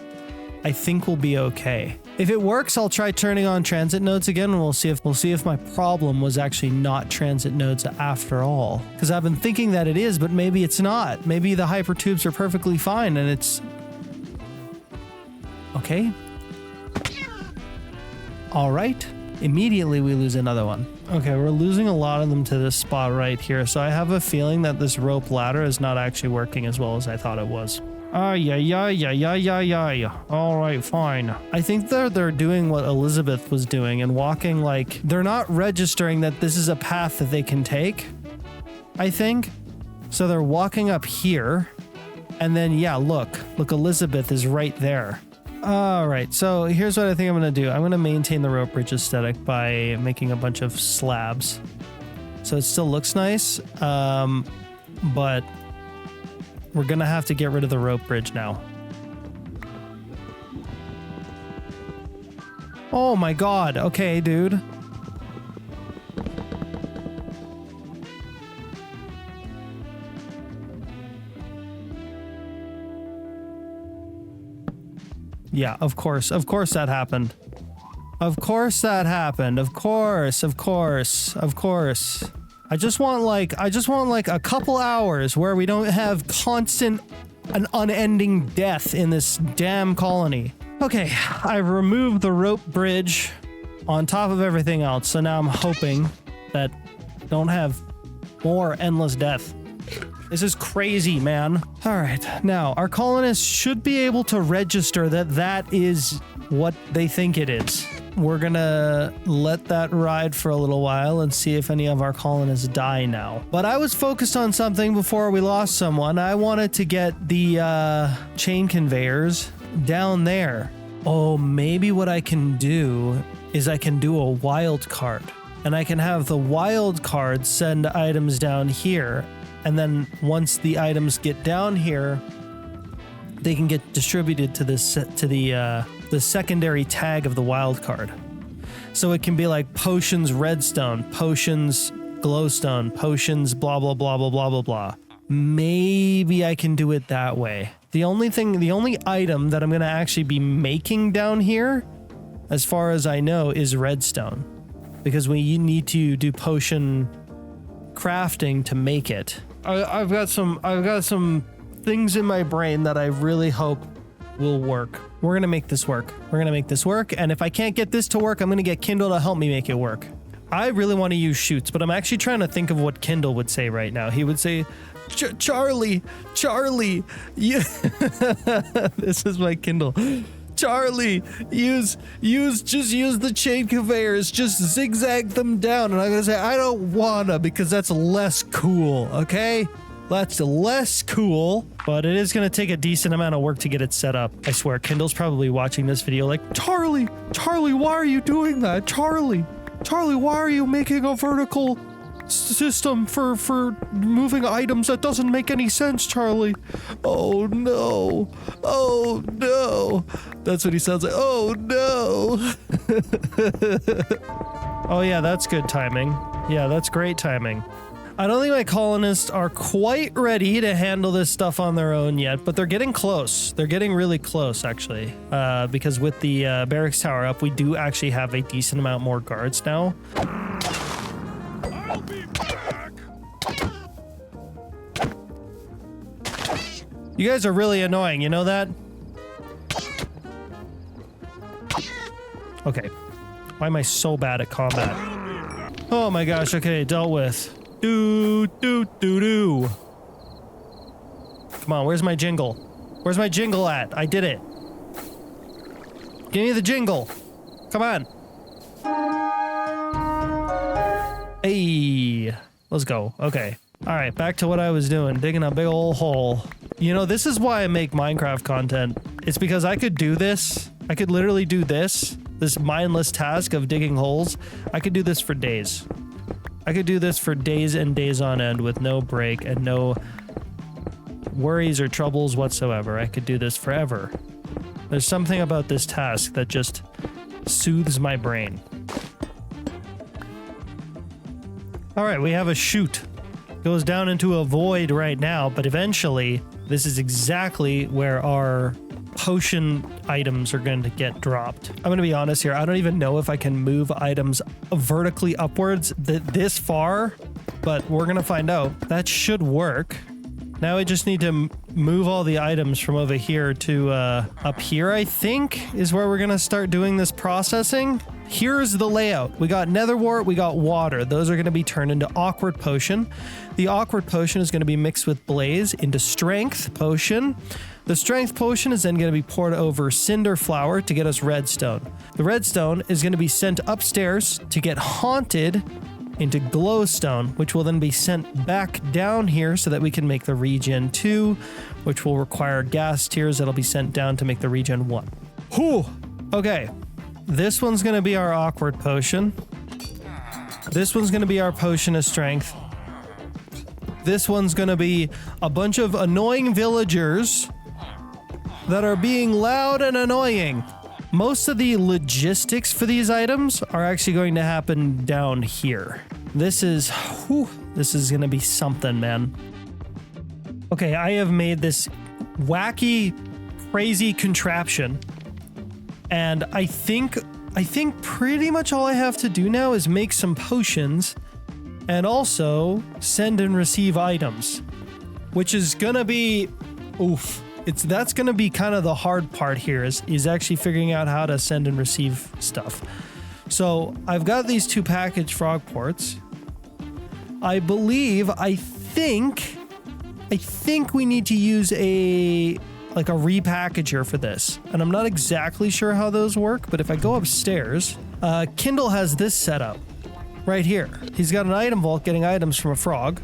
I think we'll be okay. If it works, I'll try turning on transit nodes again, and we'll see if my problem was actually not transit nodes after all. Because I've been thinking that it is, but maybe it's not. Maybe the hypertubes are perfectly fine and it's okay. All right. Immediately we lose another one. Okay, we're losing a lot of them to this spot right here. So I have a feeling that this rope ladder is not actually working as well as I thought it was. Yeah. All right, fine. I think they're doing what Elizabeth was doing and walking like they're not registering that this is a path that they can take, I think. So they're walking up here and then, yeah, look, Elizabeth is right there. All right, so here's what I think I'm going to do. I'm going to maintain the rope bridge aesthetic by making a bunch of slabs. So it still looks nice, but we're going to have to get rid of the rope bridge now. Oh my god. Okay, dude. Yeah, of course that happened. Of course that happened. Of course. I just want like a couple hours where we don't have constant and unending death in this damn colony. Okay, I've removed the rope bridge on top of everything else, so now I'm hoping that I don't have more endless death. This is crazy, man. All right, now our colonists should be able to register that is what they think it is. We're gonna let that ride for a little while and see if any of our colonists die now. But I was focused on something before we lost someone. I wanted to get the chain conveyors down there. Oh, maybe what I can do is I can do a wild card. And I can have the wild card send items down here. And then once the items get down here, they can get distributed to the secondary tag of the wild card. So it can be like potions redstone, potions glowstone, potions blah blah blah blah blah blah blah. Maybe I can do it that way. The only item that I'm gonna actually be making down here, as far as I know, is redstone. Because we need to do potion crafting to make it. I've got some things in my brain that I really hope will work. We're gonna make this work. And if I can't get this to work, I'm gonna get Kindle to help me make it work. I really want to use shoots, but I'm actually trying to think of what Kindle would say right now. He would say, Charlie, you this is my Kindle. Charlie, use the chain conveyors, just zigzag them down. And I'm gonna say, I don't wanna, because that's less cool, okay? That's less cool, but it is gonna take a decent amount of work to get it set up. I swear, Kindle's probably watching this video like, Charlie, why are you doing that? Charlie, why are you making a vertical system for moving items? That doesn't make any sense, Charlie. Oh no. That's what he sounds like. Oh no. Oh yeah, that's good timing. Yeah, that's great timing. I don't think my colonists are quite ready to handle this stuff on their own yet, but they're getting close. They're getting really close, actually, because with the barracks tower up, we do actually have a decent amount more guards now. I'll be back. You guys are really annoying, you know that? Okay. Why am I so bad at combat? Oh my gosh, okay, dealt with. Do. Come on, where's my jingle? Where's my jingle at? I did it. Give me the jingle. Come on. Hey, let's go. Okay. All right, back to what I was doing, digging a big old hole. You know, this is why I make Minecraft content. It's because I could do this. I could literally do this mindless task of digging holes. I could do this for days. I could do this for days and days on end with no break and no worries or troubles whatsoever. I could do this forever. There's something about this task that just soothes my brain. All right, we have a chute. Goes down into a void right now, but eventually this is exactly where our potion items are going to get dropped. I'm going to be honest here. I don't even know if I can move items vertically upwards this far, but we're going to find out. That should work. Now we just need to move all the items from over here to up here, I think, is where we're going to start doing this processing. Here's the layout. We got nether wart, we got water. Those are going to be turned into awkward potion. The awkward potion is going to be mixed with blaze into strength potion. The strength potion is then going to be poured over cinder flour to get us redstone. The redstone is going to be sent upstairs to get haunted into glowstone, which will then be sent back down here so that we can make the regen 2, which will require gas tiers that'll be sent down to make the regen 1. Whew. Okay. This one's going to be our awkward potion. This one's going to be our potion of strength. This one's going to be a bunch of annoying villagers that are being loud and annoying. Most of the logistics for these items are actually going to happen down here. This is going to be something, man. Okay, I have made this wacky, crazy contraption. And I think pretty much all I have to do now is make some potions and also send and receive items, which is going to be oof. That's going to be kind of the hard part here is actually figuring out how to send and receive stuff. So I've got these 2 package frog ports. I think we need to use a repackager for this. And I'm not exactly sure how those work, but if I go upstairs, Kindle has this set up right here. He's got an item vault getting items from a frog.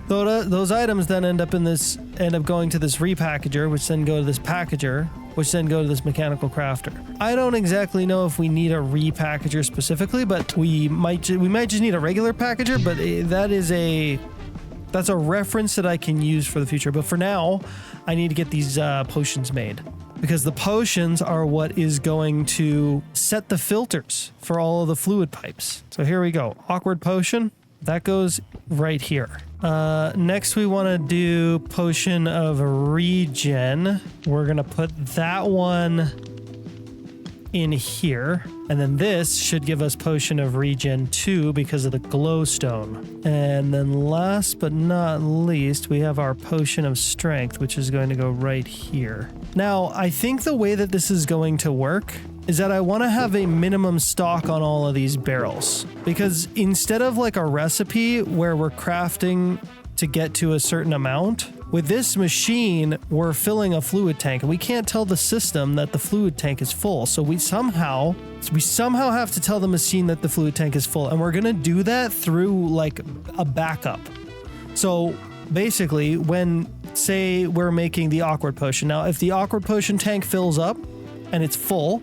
Those items then end up going to this repackager, which then go to this packager, which then go to this mechanical crafter. I don't exactly know if we need a repackager specifically, but we might just need a regular packager, but that's a reference that I can use for the future. But for now, I need to get these potions made because the potions are what is going to set the filters for all of the fluid pipes. So here we go. Awkward potion. That goes right here. Next we want to do potion of regen. We're going to put that one in here. And then this should give us potion of regen 2 because of the glowstone. And then last but not least, we have our potion of strength, which is going to go right here. Now, I think the way that this is going to work is that I want to have a minimum stock on all of these barrels, because instead of like a recipe where we're crafting to get to a certain amount, with this machine, we're filling a fluid tank and we can't tell the system that the fluid tank is full. So we somehow have to tell the machine that the fluid tank is full. And we're going to do that through like a backup. So basically when say we're making the awkward potion. Now, if the awkward potion tank fills up and it's full,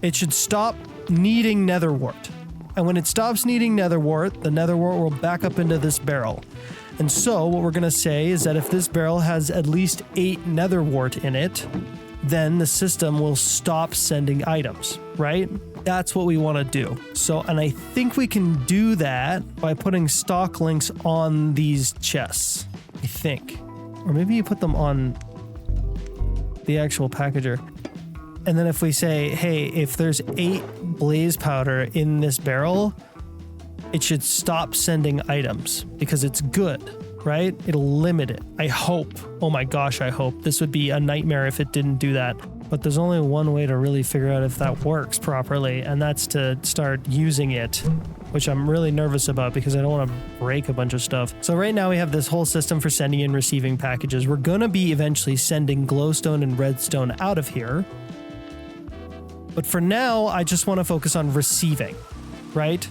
it should stop needing nether wart. And when it stops needing nether wart, the nether wart will back up into this barrel. And so what we're going to say is that if this barrel has at least 8 nether wart in it, then the system will stop sending items, right? That's what we want to do. So, and I think we can do that by putting stock links on these chests, I think. Or maybe you put them on the actual packager. And then if we say, hey, if there's 8 blaze powder in this barrel, it should stop sending items because it's good, right? It'll limit it. I hope. Oh my gosh, I hope. This would be a nightmare if it didn't do that. But there's only one way to really figure out if that works properly, and that's to start using it, which I'm really nervous about because I don't want to break a bunch of stuff. So right now we have this whole system for sending and receiving packages. We're going to be eventually sending glowstone and redstone out of here. But for now, I just want to focus on receiving, right?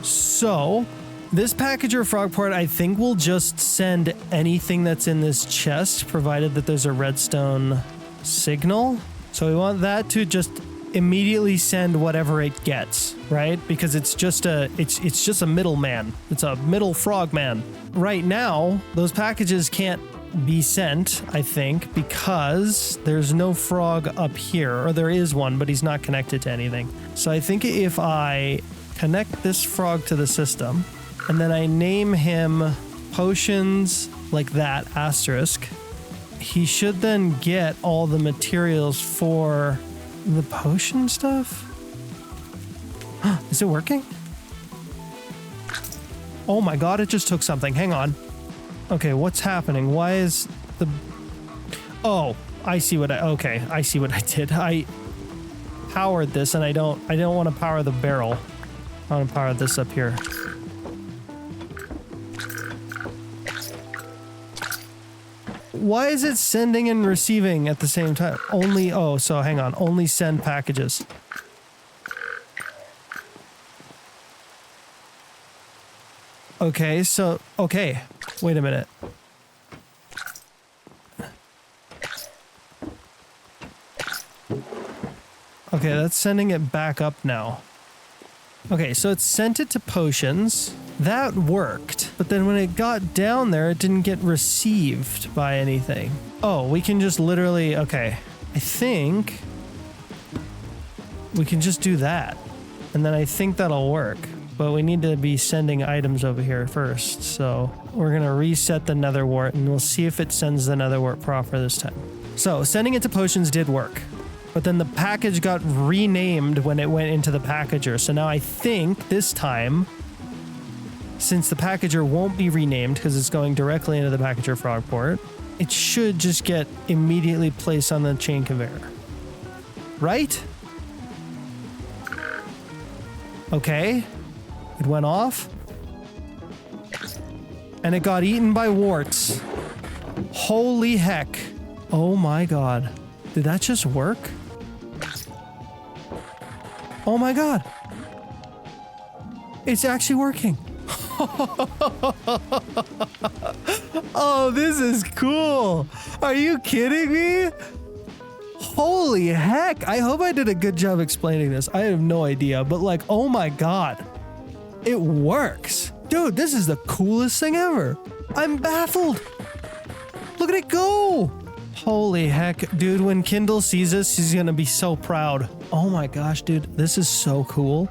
So this packager frogport, I think will just send anything that's in this chest, provided that there's a redstone signal. So we want that to just immediately send whatever it gets, right? Because it's just a middleman. It's a middle frogman. Right now, those packages can't be sent, I think, because there's no frog up here, or there is one, but he's not connected to anything. So I think if I connect this frog to the system, and then I name him potions like that, asterisk, he should then get all the materials for the potion stuff. Is it working? Oh my god, it just took something. Hang on. Okay, what's happening? Why is the... Oh, I see what I see what I did. I powered this and I don't want to power the barrel. I want to power this up here. Why is it sending and receiving at the same time? So hang on. Only send packages. Okay, so, okay. Wait a minute. Okay, that's sending it back up now. Okay, so it sent it to potions. That worked. But then when it got down there, it didn't get received by anything. Oh, we can just literally... Okay. I think we can just do that. And then I think that'll work. But we need to be sending items over here first. So we're going to reset the nether wart and we'll see if it sends the nether wart proper this time. So sending it to potions did work. But then the package got renamed when it went into the packager. So now I think this time, since the packager won't be renamed because it's going directly into the packager frogport, it should just get immediately placed on the chain conveyor. Right? Okay. It went off. And it got eaten by warts. Holy heck. Oh my god. Did that just work? Oh my god. It's actually working. Oh, this is cool. Are you kidding me? Holy heck. I hope I did a good job explaining this. I have no idea, but like, oh my god. It works. Dude, this is the coolest thing ever. I'm baffled. Look at it go. Holy heck, dude, when Kindle sees this, he's gonna be so proud. Oh my gosh, dude, this is so cool.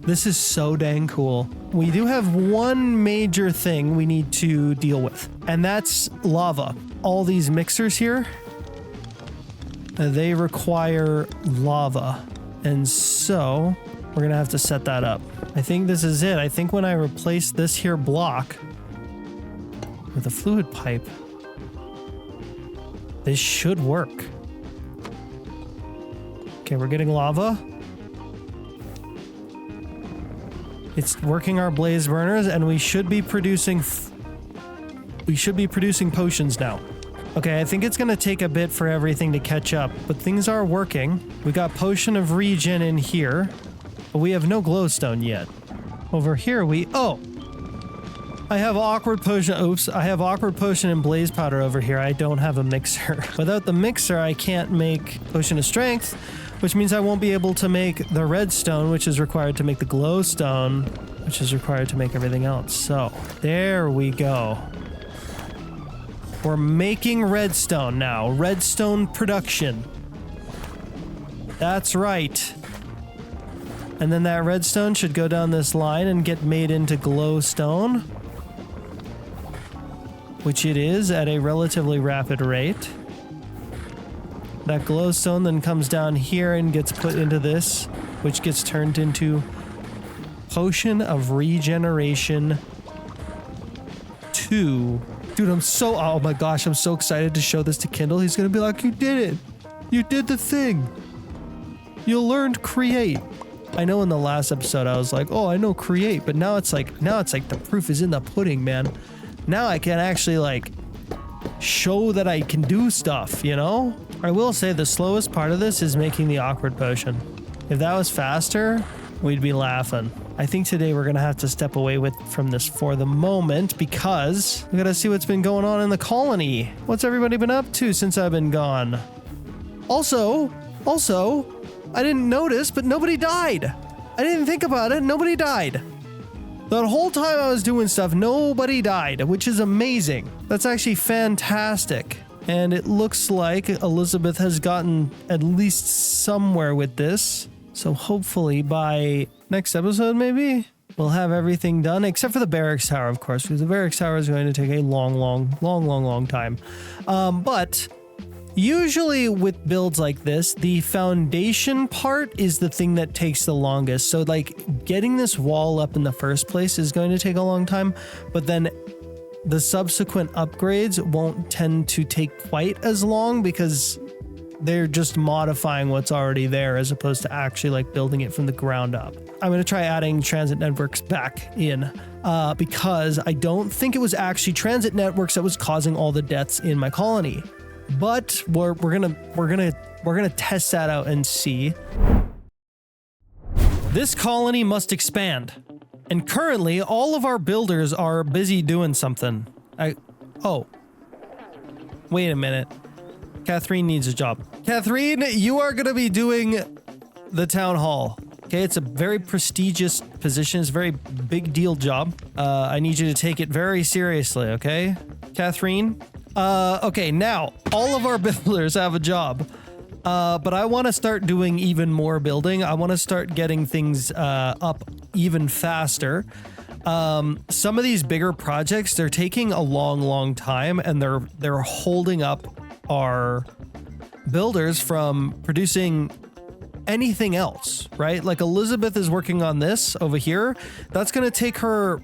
This is so dang cool. We do have one major thing we need to deal with, and that's lava. All these mixers here, they require lava. And so we're gonna have to set that up. I think this is it. I think when I replace this here block with a fluid pipe, this should work. Okay, we're getting lava. It's working our blaze burners, and we should be producing potions now. Okay, I think it's gonna take a bit for everything to catch up, but things are working. We got potion of regen in here, but we have no glowstone yet. Over here I have awkward potion. Oops, I have awkward potion and blaze powder over here. I don't have a mixer. Without the mixer, I can't make potion of strength, which means I won't be able to make the redstone, which is required to make the glowstone, which is required to make everything else. So there we go. We're making redstone now. Redstone production. That's right. And then that redstone should go down this line and get made into glowstone, which it is at a relatively rapid rate. That glowstone then comes down here and gets put into this, which gets turned into Potion of Regeneration 2. Dude, oh my gosh, I'm so excited to show this to Kindle. He's gonna be like, you did it. You did the thing. You learned create. I know in the last episode I was like, oh, I know create, but now it's like the proof is in the pudding, man. Now I can actually like show that I can do stuff, you know? I will say the slowest part of this is making the awkward potion. If that was faster, we'd be laughing. I think today we're gonna have to step away from this for the moment because we gotta see what's been going on in the colony. What's everybody been up to since I've been gone? Also, I didn't notice, but nobody died. I didn't think about it. Nobody died. The whole time I was doing stuff, nobody died, which is amazing. That's actually fantastic. And it looks like Elizabeth has gotten at least somewhere with this. So hopefully by next episode, maybe we'll have everything done, except for the barracks tower, of course, because the barracks tower is going to take a long time. But usually with builds like this, the foundation part is the thing that takes the longest. So like getting this wall up in the first place is going to take a long time, but then the subsequent upgrades won't tend to take quite as long because they're just modifying what's already there as opposed to actually like building it from the ground up. I'm going to try adding transit networks back in because I don't think it was actually transit networks that was causing all the deaths in my colony. But we're gonna test that out and see. This colony must expand. And currently all of our builders are busy doing something. Oh. Wait a minute. Catherine needs a job. Catherine, you are going to be doing the town hall. Okay, it's a very prestigious position. It's a very big deal job. I need you to take it very seriously, okay? Catherine? Okay, now, all of our builders have a job. But I want to start doing even more building. I want to start getting things up even faster. Some of these bigger projects, they're taking a long time, and they're holding up our builders from producing anything else, right? Like Elizabeth is working on this over here. That's going to take her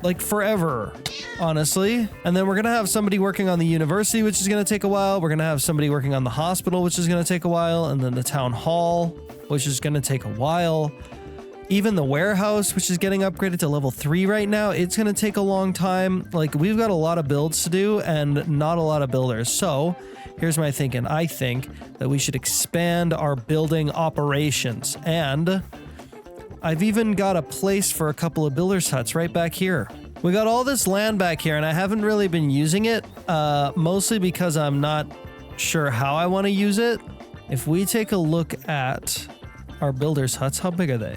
like forever, honestly. And then we're going to have somebody working on the university, which is going to take a while. We're going to have somebody working on the hospital, which is going to take a while. And then the town hall, which is going to take a while. Even the warehouse, which is getting upgraded to level 3 right now, it's going to take a long time. Like, we've got a lot of builds to do and not a lot of builders. So here's my thinking. I think that we should expand our building operations. And I've even got a place for a couple of builders' huts right back here. We got all this land back here, and I haven't really been using it, mostly because I'm not sure how I want to use it. If we take a look at our builders' huts, how big are they?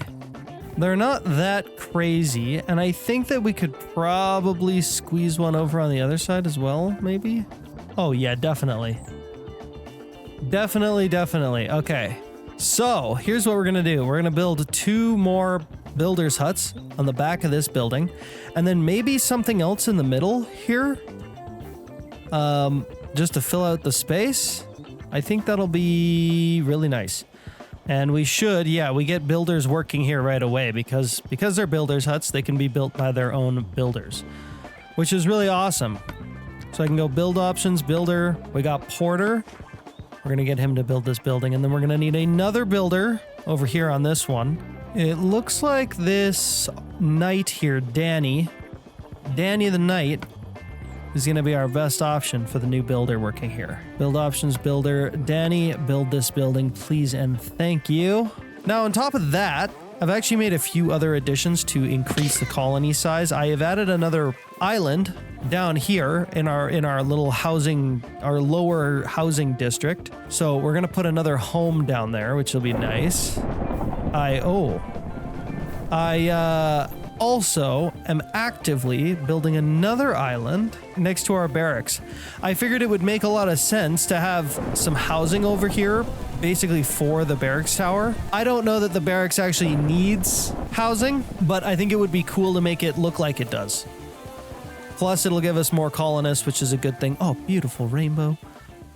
They're not that crazy, and I think that we could probably squeeze one over on the other side as well, maybe? Oh yeah, definitely. Definitely. Okay. So, here's what we're gonna do. We're gonna build 2 more builders' huts on the back of this building, and then maybe something else in the middle here, just to fill out the space. I think that'll be really nice. And we should, yeah, we get builders working here right away because they're builders' huts, they can be built by their own builders, which is really awesome. So I can go build options, builder. We got Porter. We're going to get him to build this building, and then we're going to need another builder over here on this one. It looks like this knight here, Danny the Knight, is going to be our best option for the new builder working here. Build options, builder. Danny, build this building, please and thank you. Now, on top of that, I've actually made a few other additions to increase the colony size. I have added another island down here in our little housing, our lower housing district. So we're going to put another home down there, which will be nice. I also am actively building another island next to our barracks. I figured it would make a lot of sense to have some housing over here basically for the barracks tower. I don't know that the barracks actually needs housing, but I think it would be cool to make it look like it does. Plus, it'll give us more colonists, which is a good thing. Oh, beautiful rainbow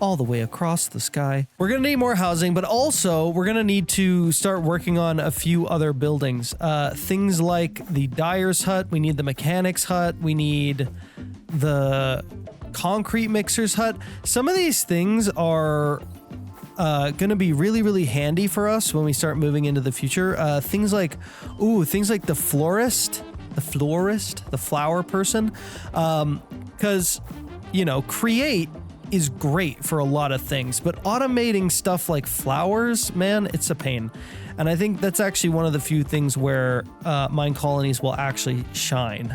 all the way across the sky. We're going to need more housing, but also we're going to need to start working on a few other buildings. Things like the dyer's hut. We need the mechanic's hut. We need the concrete mixer's hut. Some of these things are going to be really, really handy for us when we start moving into the future. Things like the florist, the flower person. Because, you know, create is great for a lot of things, but automating stuff like flowers, man, it's a pain. And I think that's actually one of the few things where mine colonies will actually shine.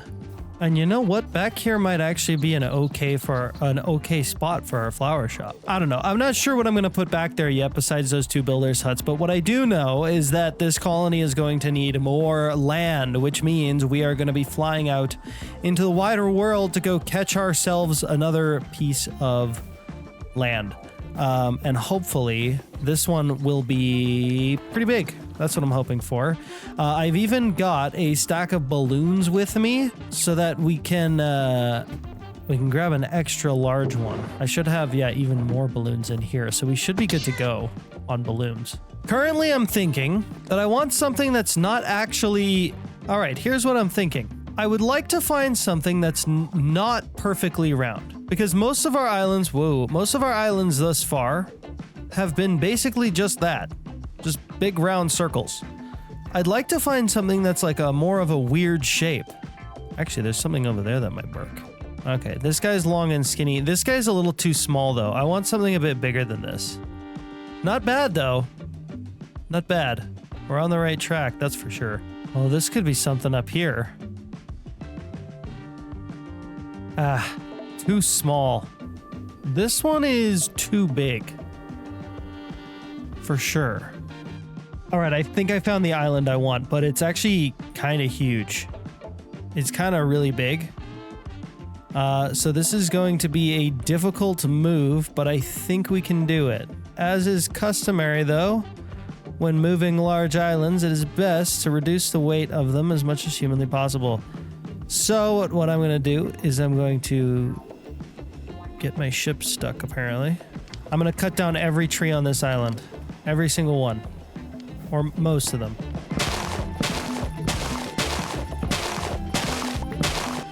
And you know what? Back here might actually be an okay spot for our flower shop. I don't know. I'm not sure what I'm going to put back there yet besides those two builders' huts, but what I do know is that this colony is going to need more land, which means we are going to be flying out into the wider world to go catch ourselves another piece of land. And hopefully this one will be pretty big. That's what I'm hoping for. I've even got a stack of balloons with me so that we can grab an extra large one. I should have, even more balloons in here. So we should be good to go on balloons. Currently, I'm thinking that I want something that's not actually... All right, here's what I'm thinking. I would like to find something that's not perfectly round, because most of our islands thus far have been basically just that. Just big round circles. I'd like to find something that's like more of a weird shape. Actually, there's something over there that might work. Okay, this guy's long and skinny. This guy's a little too small though. I want something a bit bigger than this. Not bad though. Not bad. We're on the right track, that's for sure. Well, this could be something up here. Too small. This one is too big. For sure. All right, I think I found the island I want, but it's actually kind of huge. It's kind of really big. So this is going to be a difficult move, but I think we can do it. As is customary, though, when moving large islands, it is best to reduce the weight of them as much as humanly possible. So what I'm going to do is I'm going to get my ship stuck, apparently. I'm going to cut down every tree on this island. Every single one. Or most of them.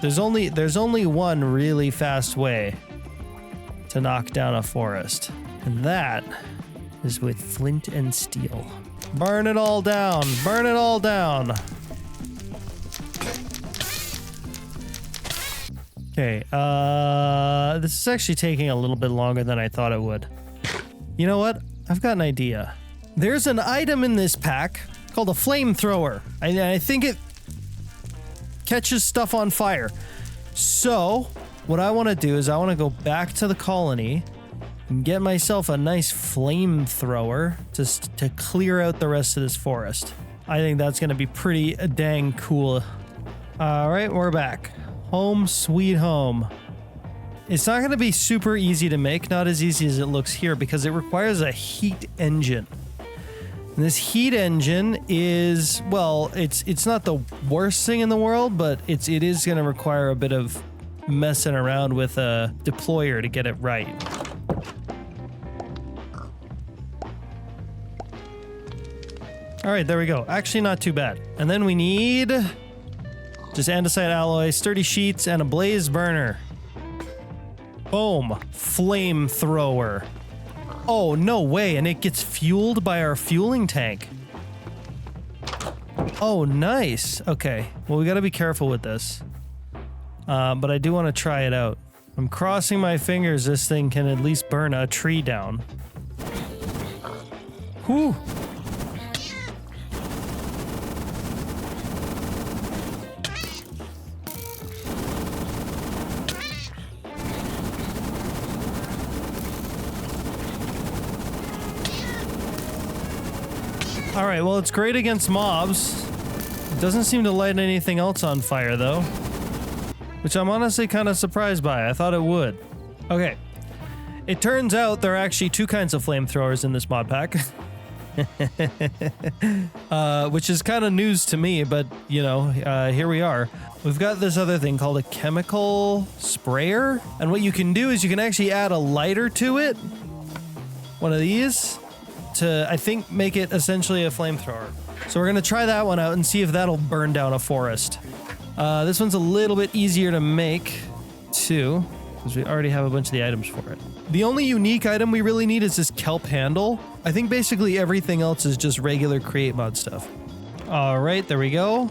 There's only one really fast way to knock down a forest. And that is with flint and steel. Burn it all down. Burn it all down. Okay, this is actually taking a little bit longer than I thought it would. You know what? I've got an idea. There's an item in this pack called a flamethrower. I think it catches stuff on fire. So, what I want to do is I want to go back to the colony and get myself a nice flamethrower to clear out the rest of this forest. I think that's going to be pretty dang cool. All right, we're back. Home sweet home. It's not going to be super easy to make, not as easy as it looks here, because it requires a heat engine. And this heat engine is, well, it's not the worst thing in the world, but it is going to require a bit of messing around with a deployer to get it right. All right, there we go. Actually, not too bad. And then we need just andesite alloy, sturdy sheets, and a blaze burner. Boom. Flamethrower. Oh, no way. And it gets fueled by our fueling tank. Oh, nice. Okay. Well, we got to be careful with this. But I do want to try it out. I'm crossing my fingers this thing can at least burn a tree down. Whew. All right, well, it's great against mobs. It doesn't seem to light anything else on fire, though. Which I'm honestly kind of surprised by. I thought it would. Okay. It turns out there are actually two kinds of flamethrowers in this mod pack. Which is kind of news to me, but you know, here we are. We've got this other thing called a chemical sprayer, and what you can do is you can actually add a lighter to it, one of these, to I think make it essentially a flamethrower. So we're gonna try that one out and see if that'll burn down a forest. This one's a little bit easier to make too, because we already have a bunch of the items for it. The only unique item we really need is this kelp handle. I think basically everything else is just regular create mod stuff. All right, there we go.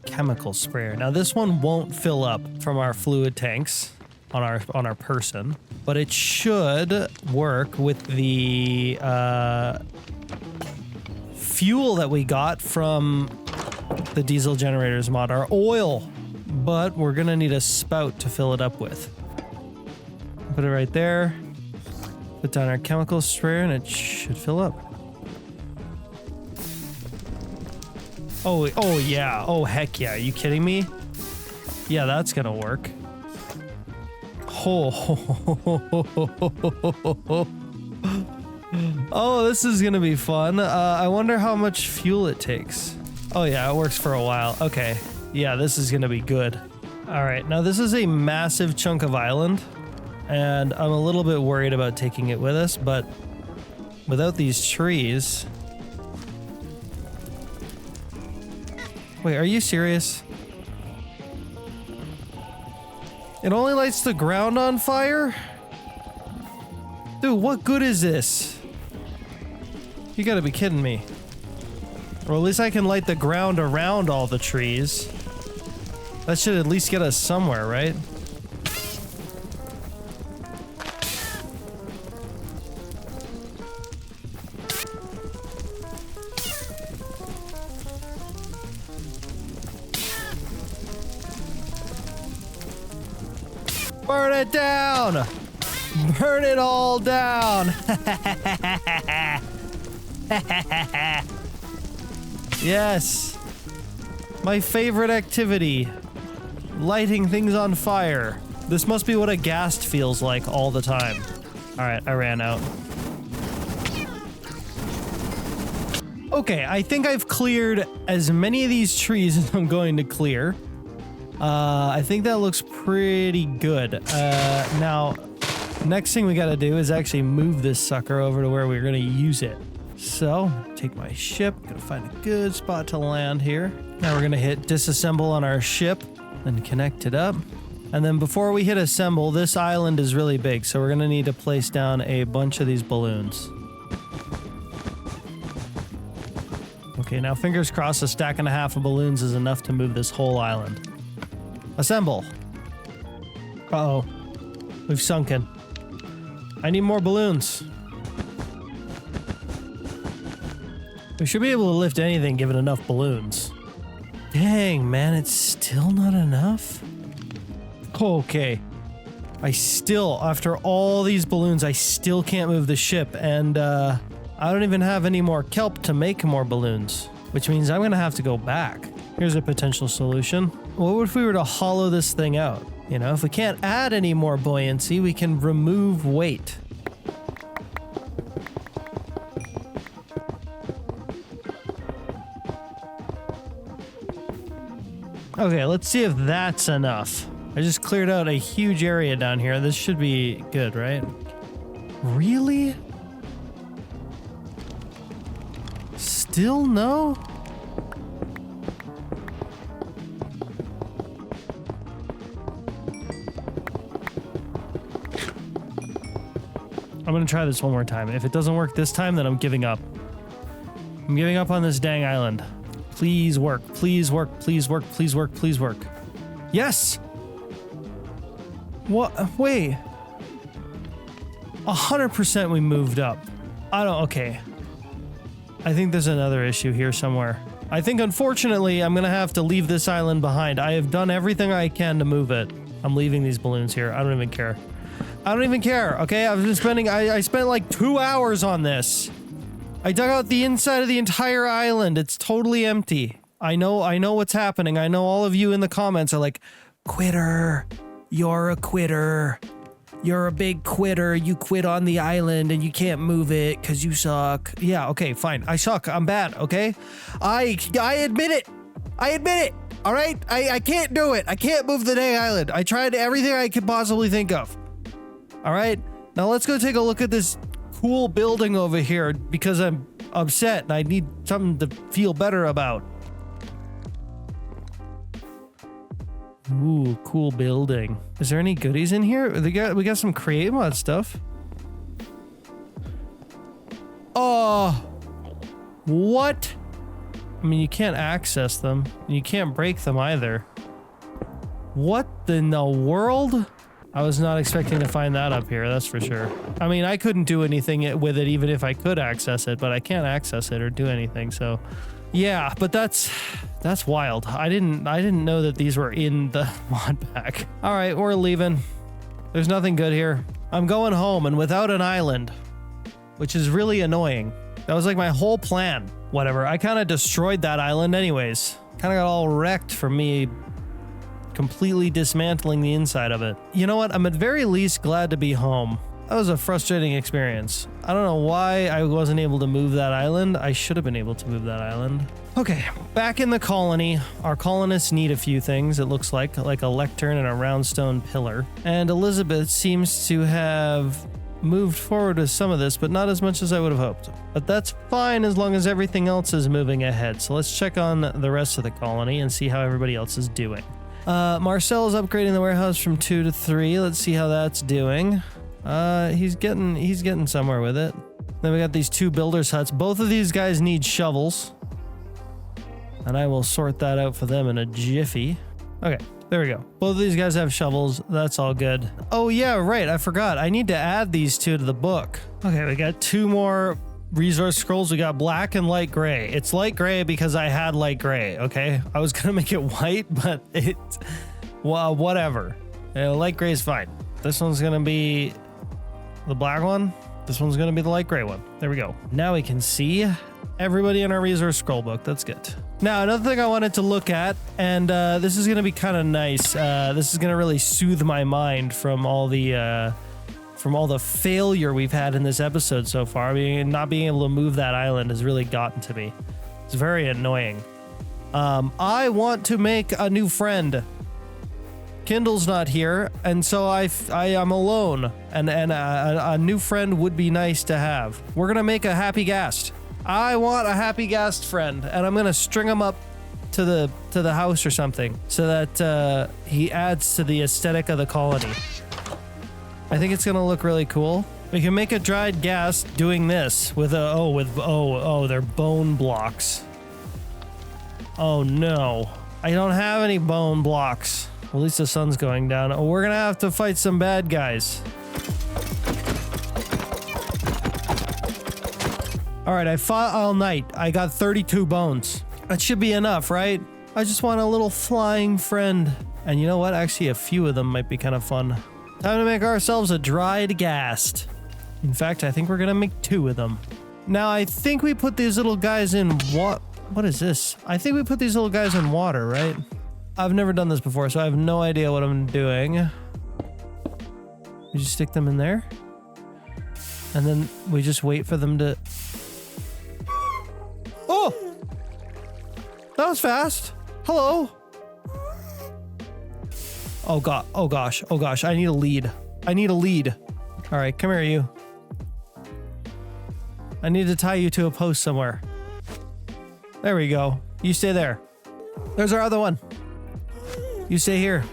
Chemical sprayer. Now this one won't fill up from our fluid tanks on our person, but it should work with the fuel that we got from the diesel generators mod, our oil. But we're gonna need a spout to fill it up with. Put it right there. Put down our chemical sprayer and it should fill up. Oh yeah. Oh heck yeah. Are you kidding me? Yeah, that's gonna work. Oh, this is gonna be fun. I wonder how much fuel it takes. Oh yeah, it works for a while. Okay. Yeah, this is gonna be good. All right, now this is a massive chunk of island, and I'm a little bit worried about taking it with us, but without these trees... Wait, are you serious? It only lights the ground on fire? Dude, what good is this? You gotta be kidding me. Or at least I can light the ground around all the trees. That should at least get us somewhere, right? Burn it down! Burn it all down! Yes! My favorite activity. Lighting things on fire. This must be what a ghast feels like all the time. Alright, I ran out. Okay, I think I've cleared as many of these trees as I'm going to clear. I think that looks pretty good. Now, next thing we gotta do is actually move this sucker over to where we're gonna use it. So, take my ship, gonna find a good spot to land here. Now we're gonna hit disassemble on our ship and connect it up. And then before we hit assemble, this island is really big, so we're gonna need to place down a bunch of these balloons. Okay, now fingers crossed, a stack and a half of balloons is enough to move this whole island. Assemble. Uh-oh. We've sunken. I need more balloons. We should be able to lift anything given enough balloons. Dang, man, it's still not enough? Okay. I still, after all these balloons, I still can't move the ship, and I don't even have any more kelp to make more balloons, which means I'm gonna have to go back. Here's a potential solution. What if we were to hollow this thing out? You know, if we can't add any more buoyancy, we can remove weight. Okay, let's see if that's enough. I just cleared out a huge area down here. This should be good, right? Really? Still no? I'm gonna try this one more time. If it doesn't work this time, then I'm giving up. I'm giving up on this dang island. Please work, please work, please work, please work, please work. Yes! What? Wait. 100% we moved up. Okay. I think there's another issue here somewhere. I think unfortunately I'm gonna have to leave this island behind. I have done everything I can to move it. I'm leaving these balloons here. I don't even care. I don't even care, okay? I've been spending, I spent like 2 hours on this. I dug out the inside of the entire island. It's totally empty. I know what's happening. I know all of you in the comments are like, quitter, you're a quitter. you're a big quitter. You quit on the island and you can't move it because you suck. Yeah, okay, fine. I suck. I'm bad, okay? I admit it. I admit it. All right? I can't do it. I can't move the dang island. I tried everything I could possibly think of. All right? Now let's go take a look at this cool building over here because I'm upset and I need something to feel better about. Ooh, cool building. Is there any goodies in here? We got some create mod stuff. Oh, what? I mean, you can't access them. You can't break them either. What in the world? I was not expecting to find that up here, that's for sure. I mean, I couldn't do anything with it even if I could access it, but I can't access it or do anything, so... Yeah, but that's wild. I didn't know that these were in the mod pack. All right, we're leaving. There's nothing good here. I'm going home and without an island, which is really annoying. That was like my whole plan. Whatever, I kind of destroyed that island anyways. Kind of got all wrecked from me completely dismantling the inside of it. You know what? I'm at very least glad to be home. That was a frustrating experience. I don't know why I wasn't able to move that island. I should have been able to move that island. Okay, back in the colony. Our colonists need a few things, it looks like a lectern and a round stone pillar. And Elizabeth seems to have moved forward with some of this, but not as much as I would have hoped. But that's fine as long as everything else is moving ahead. So let's check on the rest of the colony and see how everybody else is doing. Marcel is upgrading the warehouse from 2 to 3. Let's see how that's doing. He's getting somewhere with it. Then we got these 2 builders' huts. Both of these guys need shovels. And I will sort that out for them in a jiffy. Okay, there we go. Both of these guys have shovels. That's all good. Oh yeah, right. I forgot. I need to add these 2 to the book. Okay, we got 2 more resource scrolls. We got black and light gray. It's light gray because I had light gray, okay? I was gonna make it white, but well, whatever. Light gray is fine. This one's gonna be the black one. This one's gonna be the light gray one. There we go. Now we can see everybody in our resource scroll book. That's good. Now, another thing I wanted to look at, and this is gonna be kind of nice. This is gonna really soothe my mind from all the failure we've had in this episode so far. I mean, not being able to move that island has really gotten to me. It's very annoying. I want to make a new friend. Kindle's not here, and so I am alone, and a new friend would be nice to have. We're gonna make a happy ghast. I want a happy ghast friend, and I'm gonna string him up to the house or something so that he adds to the aesthetic of the colony. I think it's gonna look really cool. We can make a dried ghast doing this with they're bone blocks. Oh no, I don't have any bone blocks. Well, at least the sun's going down. Oh, we're gonna have to fight some bad guys. All right, I fought all night. I got 32 bones. That should be enough, right? I just want a little flying friend. And you know what? Actually, a few of them might be kind of fun. Time to make ourselves a dried ghast. In fact, I think we're gonna make 2 of them. Now, I think we put these little guys in what is this? I think we put these little guys in water, right? I've never done this before, so I have no idea what I'm doing. We just stick them in there. And then we just wait for them to... Oh! That was fast. Hello. Oh god. Oh gosh. Oh gosh. I need a lead. I need a lead. All right, come here, you. I need to tie you to a post somewhere. There we go. You stay there. There's our other one. You stay here.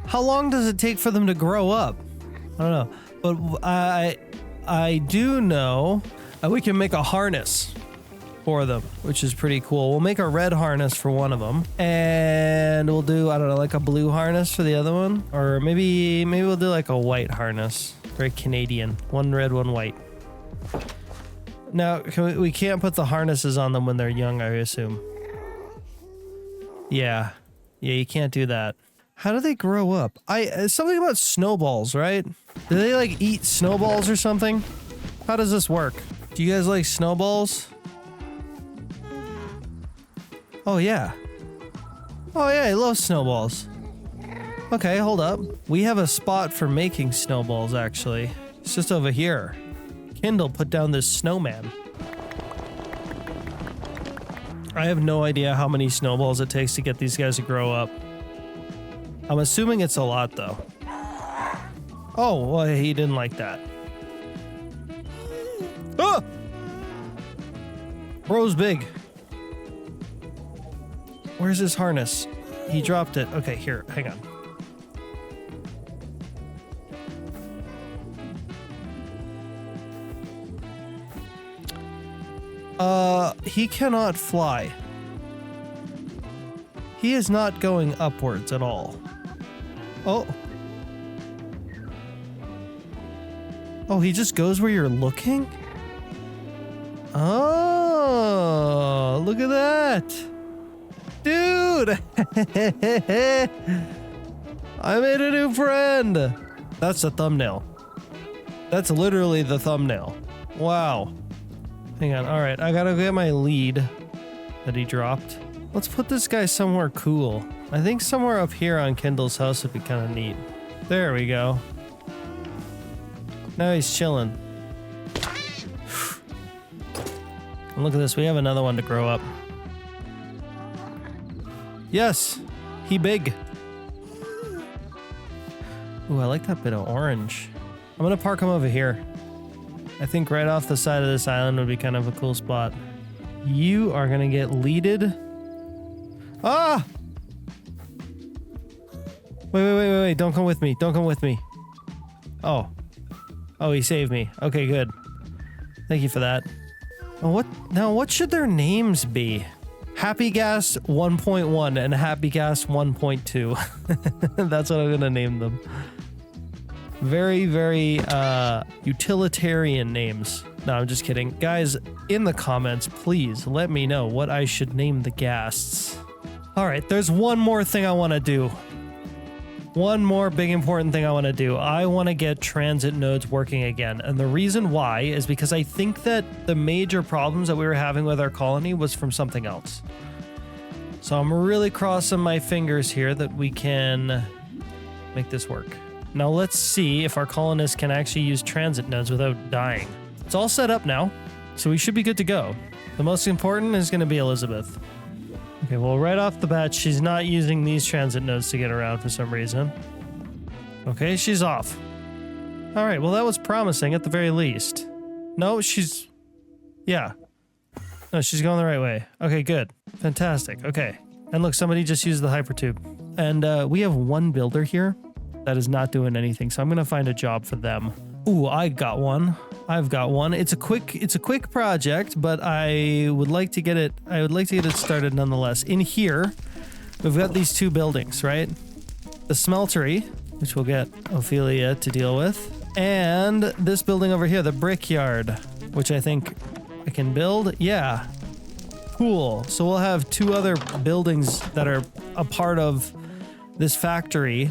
How long does it take for them to grow up? I don't know. But I do know we can make a harness for them, which is pretty cool. We'll make a red harness for one of them, and we'll do, I don't know, like a blue harness for the other one, or maybe we'll do like a white harness. Very Canadian. One red, one white. Now, we can't put the harnesses on them when they're young, I assume. Yeah, you can't do that. How do they grow up? Something about snowballs, right? Do they like eat snowballs or something? How does this work? Do you guys like snowballs? Oh yeah. Oh yeah, I love snowballs. Okay, hold up. We have a spot for making snowballs, actually. It's just over here. Kindle put down this snowman. I have no idea how many snowballs it takes to get these guys to grow up. I'm assuming it's a lot, though. Oh, well, he didn't like that. Ah! Bro's big. Where's his harness? He dropped it. Okay, here, hang on. He cannot fly. He is not going upwards at all. Oh. Oh, he just goes where you're looking? Oh, look at that. Dude. I made a new friend. That's the thumbnail. That's literally the thumbnail. Wow. Hang on. All right, I gotta get my lead that he dropped. Let's put this guy somewhere cool. I think somewhere up here on Kindle's house would be kind of neat. There we go. Now he's chilling. And look at this. We have another one to grow up. Yes, he big. Ooh, I like that bit of orange. I'm gonna park him over here. I think right off the side of this island would be kind of a cool spot. You are gonna get leaded. Ah! Wait. Don't come with me. Don't come with me. Oh. Oh, he saved me. Okay, good. Thank you for that. Oh, what should their names be? Happy Gas 1.1 and Happy Gas 1.2. That's what I'm gonna name them. Very, very utilitarian names. No, I'm just kidding. Guys, in the comments, please let me know what I should name the ghasts. All right, there's one more thing I want to do. One more big important thing I want to do. I want to get transit nodes working again. And the reason why is because I think that the major problems that we were having with our colony was from something else. So I'm really crossing my fingers here that we can make this work. Now let's see if our colonists can actually use transit nodes without dying. It's all set up now, so we should be good to go. The most important is going to be Elizabeth. Okay, well, right off the bat, she's not using these transit nodes to get around for some reason. Okay, she's off. All right, well, that was promising at the very least. No, she's... Yeah. No, she's going the right way. Okay, good. Fantastic. Okay. And look, somebody just used the hypertube. And we have one builder here that is not doing anything, so I'm gonna find a job for them. Ooh, I got one. I've got one. It's a quick project, but I would like to get it started nonetheless. In here, we've got these two buildings, right? The smeltery, which we'll get Ophelia to deal with, and this building over here, the brickyard, which I think I can build. Yeah. Cool. So we'll have two other buildings that are a part of this factory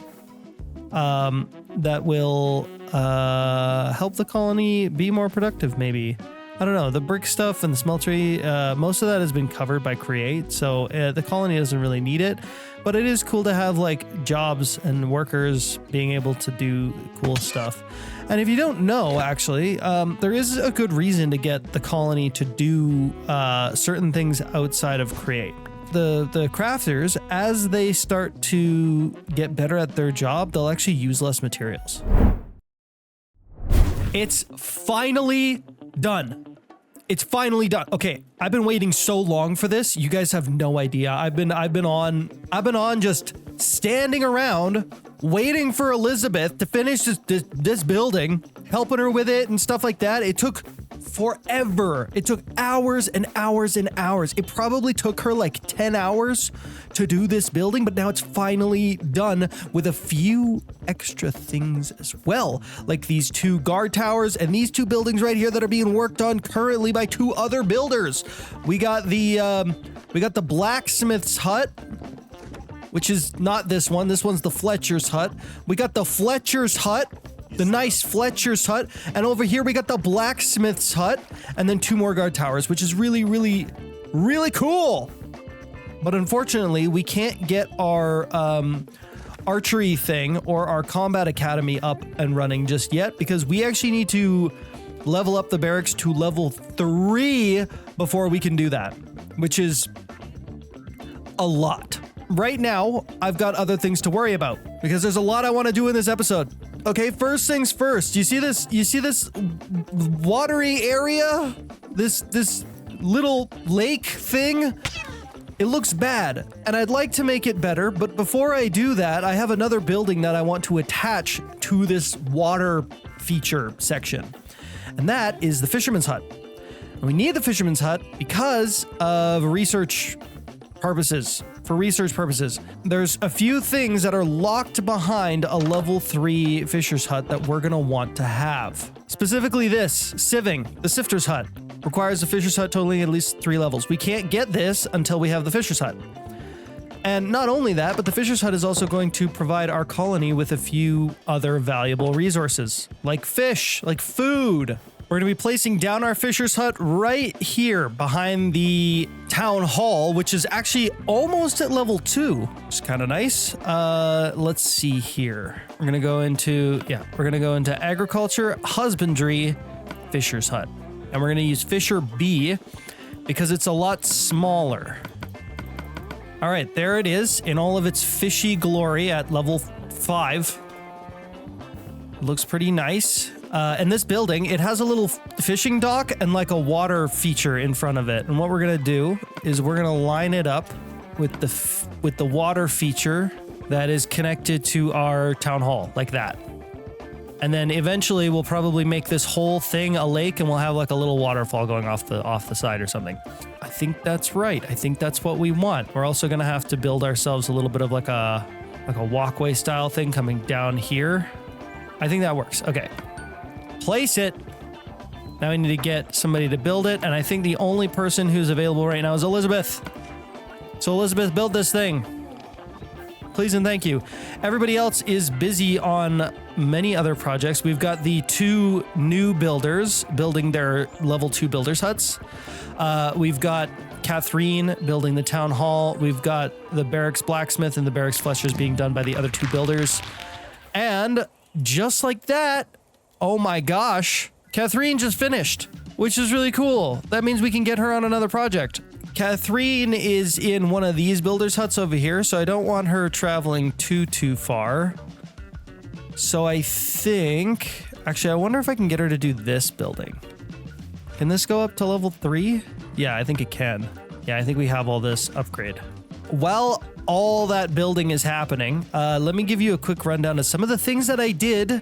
that will help the colony be more productive, maybe. I don't know. The brick stuff and the smeltery, most of that has been covered by Create, so the colony doesn't really need it. But it is cool to have like jobs and workers being able to do cool stuff. And if you don't know, actually, there is a good reason to get the colony to do certain things outside of Create. The crafters, as they start to get better at their job, they'll actually use less materials. It's finally done. It's finally done. Okay, I've been waiting so long for this. You guys have no idea. I've been on just standing around waiting for Elizabeth to finish this building, helping her with it and stuff like that. It took forever. It took hours and hours and hours. It probably took her like 10 hours to do this building, but now it's finally done with a few extra things as well, like these two guard towers and these two buildings right here that are being worked on currently by two other builders. We got the blacksmith's hut, which is not this one. This one's the Fletcher's hut. We got the Fletcher's hut, the nice Fletcher's hut. And over here, we got the blacksmith's hut and then two more guard towers, which is really, really, really cool. But unfortunately, we can't get our archery thing or our combat academy up and running just yet, because we actually need to level up the barracks to level 3 before we can do that, which is a lot. Right now, I've got other things to worry about because there's a lot I want to do in this episode. Okay, first things first. You see this watery area? This little lake thing? It looks bad, and I'd like to make it better, but before I do that, I have another building that I want to attach to this water feature section, and that is the Fisherman's Hut. And we need the Fisherman's Hut because of research purposes. For research purposes, there's a few things that are locked behind a level 3 Fisher's Hut that we're gonna want to have. Specifically this, sieving, the Sifter's Hut, requires a Fisher's Hut totaling at least 3 levels. We can't get this until we have the Fisher's Hut. And not only that, but the Fisher's Hut is also going to provide our colony with a few other valuable resources, like fish, like food. We're going to be placing down our Fisher's Hut right here behind the town hall, which is actually almost at level 2, which is kind of nice. Let's see here. We're going to go into agriculture, husbandry, Fisher's Hut. And we're going to use Fisher B because it's a lot smaller. All right, there it is in all of its fishy glory at level 5. Looks pretty nice. And this building, it has a little fishing dock and like a water feature in front of it. And what we're gonna do is we're gonna line it up with the water feature that is connected to our town hall, like that. And then eventually we'll probably make this whole thing a lake, and we'll have like a little waterfall going off the side or something. I think that's right. I think that's what we want. We're also gonna have to build ourselves a little bit of like a walkway style thing coming down here. I think that works. Okay. Place it. Now we need to get somebody to build it, and I think the only person who's available right now is Elizabeth. So Elizabeth, build this thing. Please and thank you. Everybody else is busy on many other projects. We've got the 2 new builders building their level 2 builders huts. We've got Catherine building the town hall. We've got the barracks blacksmith and the barracks fleshers being done by the other 2 builders. And just like that, oh my gosh, Catherine just finished, which is really cool. That means we can get her on another project. Catherine is in one of these builders huts over here, so I don't want her traveling too far. So I think, actually, I wonder if I can get her to do this building. Can this go up to level 3? Yeah, I think it can. Yeah, I think we have all this upgrade. While all that building is happening, let me give you a quick rundown of some of the things that I did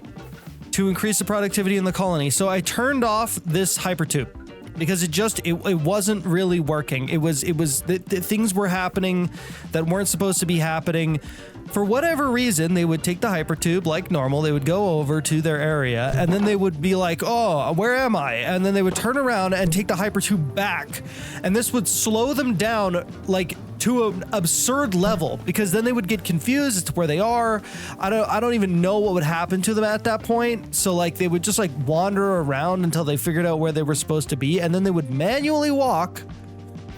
to increase the productivity in the colony. So I turned off this hypertube because it wasn't really working. The things were happening that weren't supposed to be happening. For whatever reason, they would take the hypertube like normal. They would go over to their area, and then they would be like, oh, where am I? And then they would turn around and take the hypertube back. And this would slow them down like to an absurd level, because then they would get confused as to where they are. I don't even know what would happen to them at that point. So like they would just like wander around until they figured out where they were supposed to be, and then they would manually walk.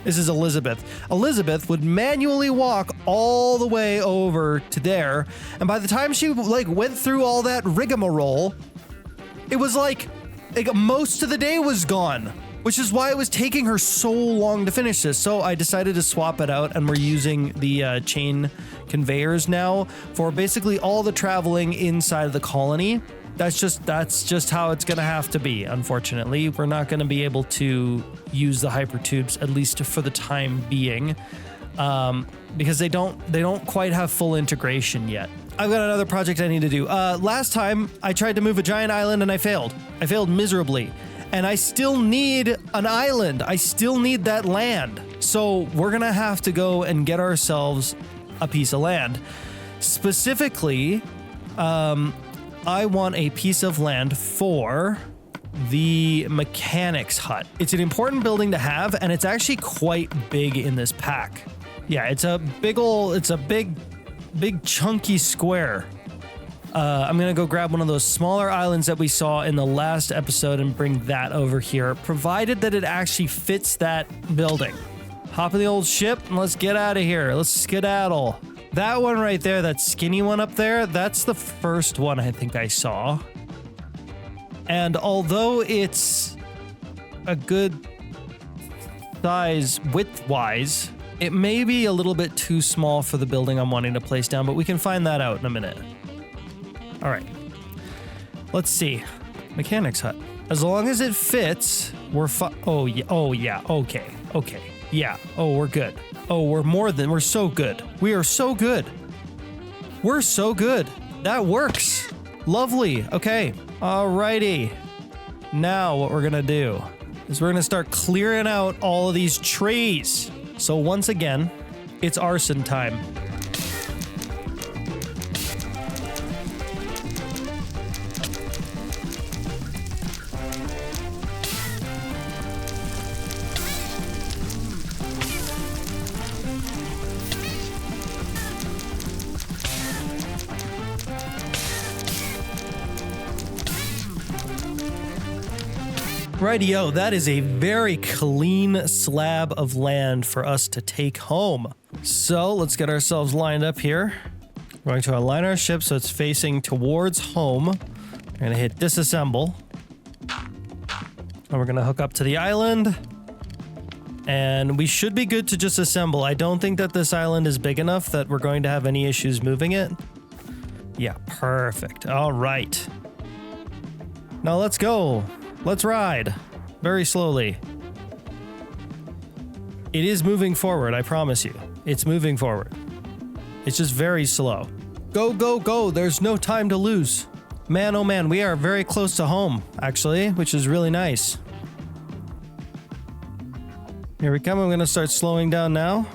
This is Elizabeth. Elizabeth would manually walk all the way over to there, and by the time she like went through all that rigmarole, it was like most of the day was gone, which is why it was taking her so long to finish this. So I decided to swap it out, and we're using the chain conveyors now for basically all the traveling inside of the colony. That's just how it's gonna have to be. Unfortunately, we're not gonna be able to use the hypertubes, at least for the time being, because they don't quite have full integration yet. I've got another project I need to do. Last time I tried to move a giant island and I failed. I failed miserably, and I still need an island. I still need that land. So we're gonna have to go and get ourselves a piece of land. Specifically, I want a piece of land for the mechanics hut. It's an important building to have, and it's actually quite big in this pack. Yeah, it's a big chunky square. I'm gonna go grab one of those smaller islands that we saw in the last episode and bring that over here, provided that it actually fits that building. Hop in the old ship and let's get out of here. Let's skedaddle. That one right there, that skinny one up there, that's the first one I think I saw. And although it's a good size width-wise, it may be a little bit too small for the building I'm wanting to place down, but we can find that out in a minute. All right. Let's see. Mechanic's hut. As long as it fits, we're oh yeah, okay. Yeah, oh, we're good. Oh, we're so good. We are so good. We're so good. That works. Lovely. Okay. Alrighty. Now what we're gonna do is we're gonna start clearing out all of these trees. So once again, it's arson time. Rightio, that is a very clean slab of land for us to take home. So let's get ourselves lined up here. We're going to align our ship so it's facing towards home. We're going to hit disassemble. And we're going to hook up to the island. And we should be good to just assemble. I don't think that this island is big enough that we're going to have any issues moving it. Yeah, perfect. All right. Now let's go. Let's ride. Very slowly. It is moving forward, I promise you. It's moving forward. It's just very slow. Go, go, go. There's no time to lose. Man, oh man, we are very close to home, actually, which is really nice. Here we come. I'm going to start slowing down now.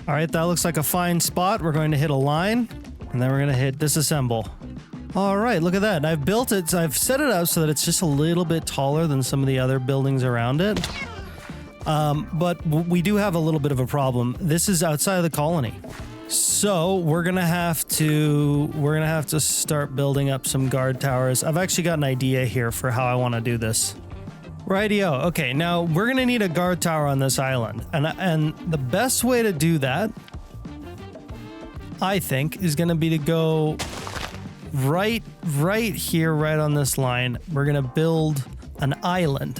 All right, that looks like a fine spot. We're going to hit a line, and then we're going to hit disassemble. All right, look at that. I've built it, I've set it up so that it's just a little bit taller than some of the other buildings around it. But we do have a little bit of a problem. This is outside of the colony. So we're gonna have to start building up some guard towers. I've actually got an idea here for how I want to do this. Rightio. Okay, now we're gonna need a guard tower on this island, and the best way to do that, I think, is gonna be to go right here, right on this line. We're gonna build an island,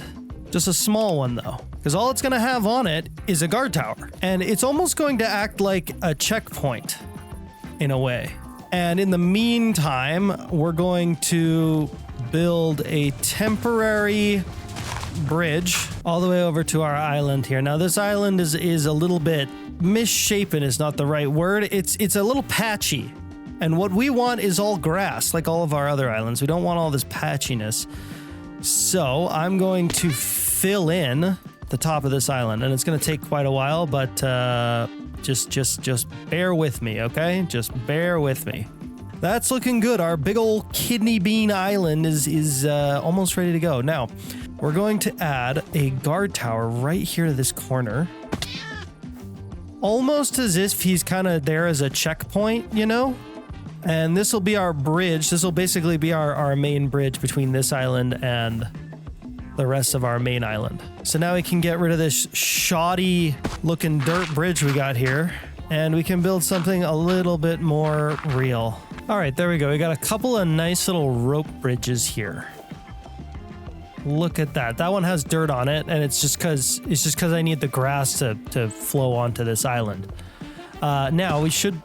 just a small one though, because all it's gonna have on it is a guard tower, and it's almost going to act like a checkpoint in a way. And in the meantime, we're going to build a temporary bridge all the way over to our island here. Now this island is a little bit misshapen, is not the right word. It's a little patchy. And what we want is all grass, like all of our other islands. We don't want all this patchiness. So I'm going to fill in the top of this island, and it's going to take quite a while, but just bear with me, okay? Just bear with me. That's looking good. Our big old kidney bean island is almost ready to go. Now, we're going to add a guard tower right here to this corner. Almost as if he's kind of there as a checkpoint, you know? And this will be our bridge. This will basically be our main bridge between this island and the rest of our main island. So now we can get rid of this shoddy looking dirt bridge we got here, and we can build something a little bit more real. All right, there we go. We got a couple of nice little rope bridges here. Look at that. That one has dirt on it, and it's just because I need the grass to flow onto this island. Now we should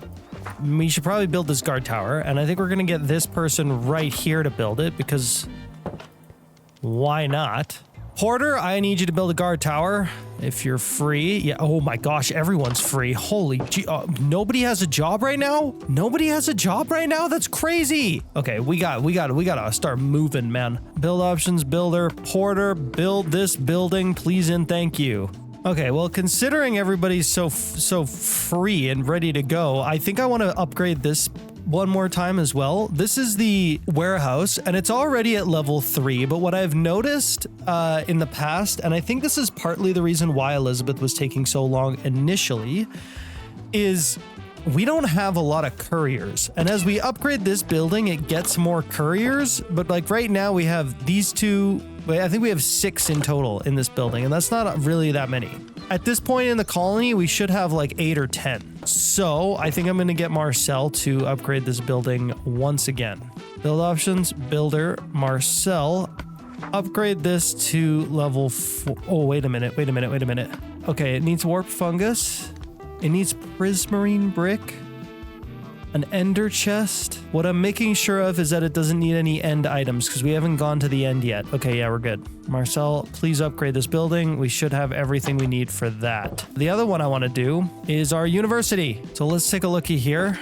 probably build this guard tower, and I think we're gonna get this person right here to build it, because why not? Porter, I need you to build a guard tower if you're free. Yeah. Oh my gosh, everyone's free. Holy gee, nobody has a job right now? Nobody has a job right now? That's crazy. Okay, we gotta start moving, man. Build options, builder, Porter, build this building, please and thank you. Okay, well, considering everybody's so free and ready to go, I think I want to upgrade this one more time as well. This is the warehouse, and it's already at level 3, but what I've noticed in the past, and I think this is partly the reason why Elizabeth was taking so long initially, is we don't have a lot of couriers. And as we upgrade this building, it gets more couriers, but like right now we have these two. I think we have 6 in total in this building, and that's not really that many. At this point in the colony, we should have like 8 or 10. So I think I'm going to get Marcel to upgrade this building once again. Build options, builder, Marcel. Upgrade this to level 4. Oh, wait a minute. Okay, it needs warp fungus. It needs prismarine brick. An ender chest. What I'm making sure of is that it doesn't need any end items because we haven't gone to the end yet. Okay, yeah, we're good. Marcel, please upgrade this building. We should have everything we need for that. The other one I want to do is our university. So let's take a looky here.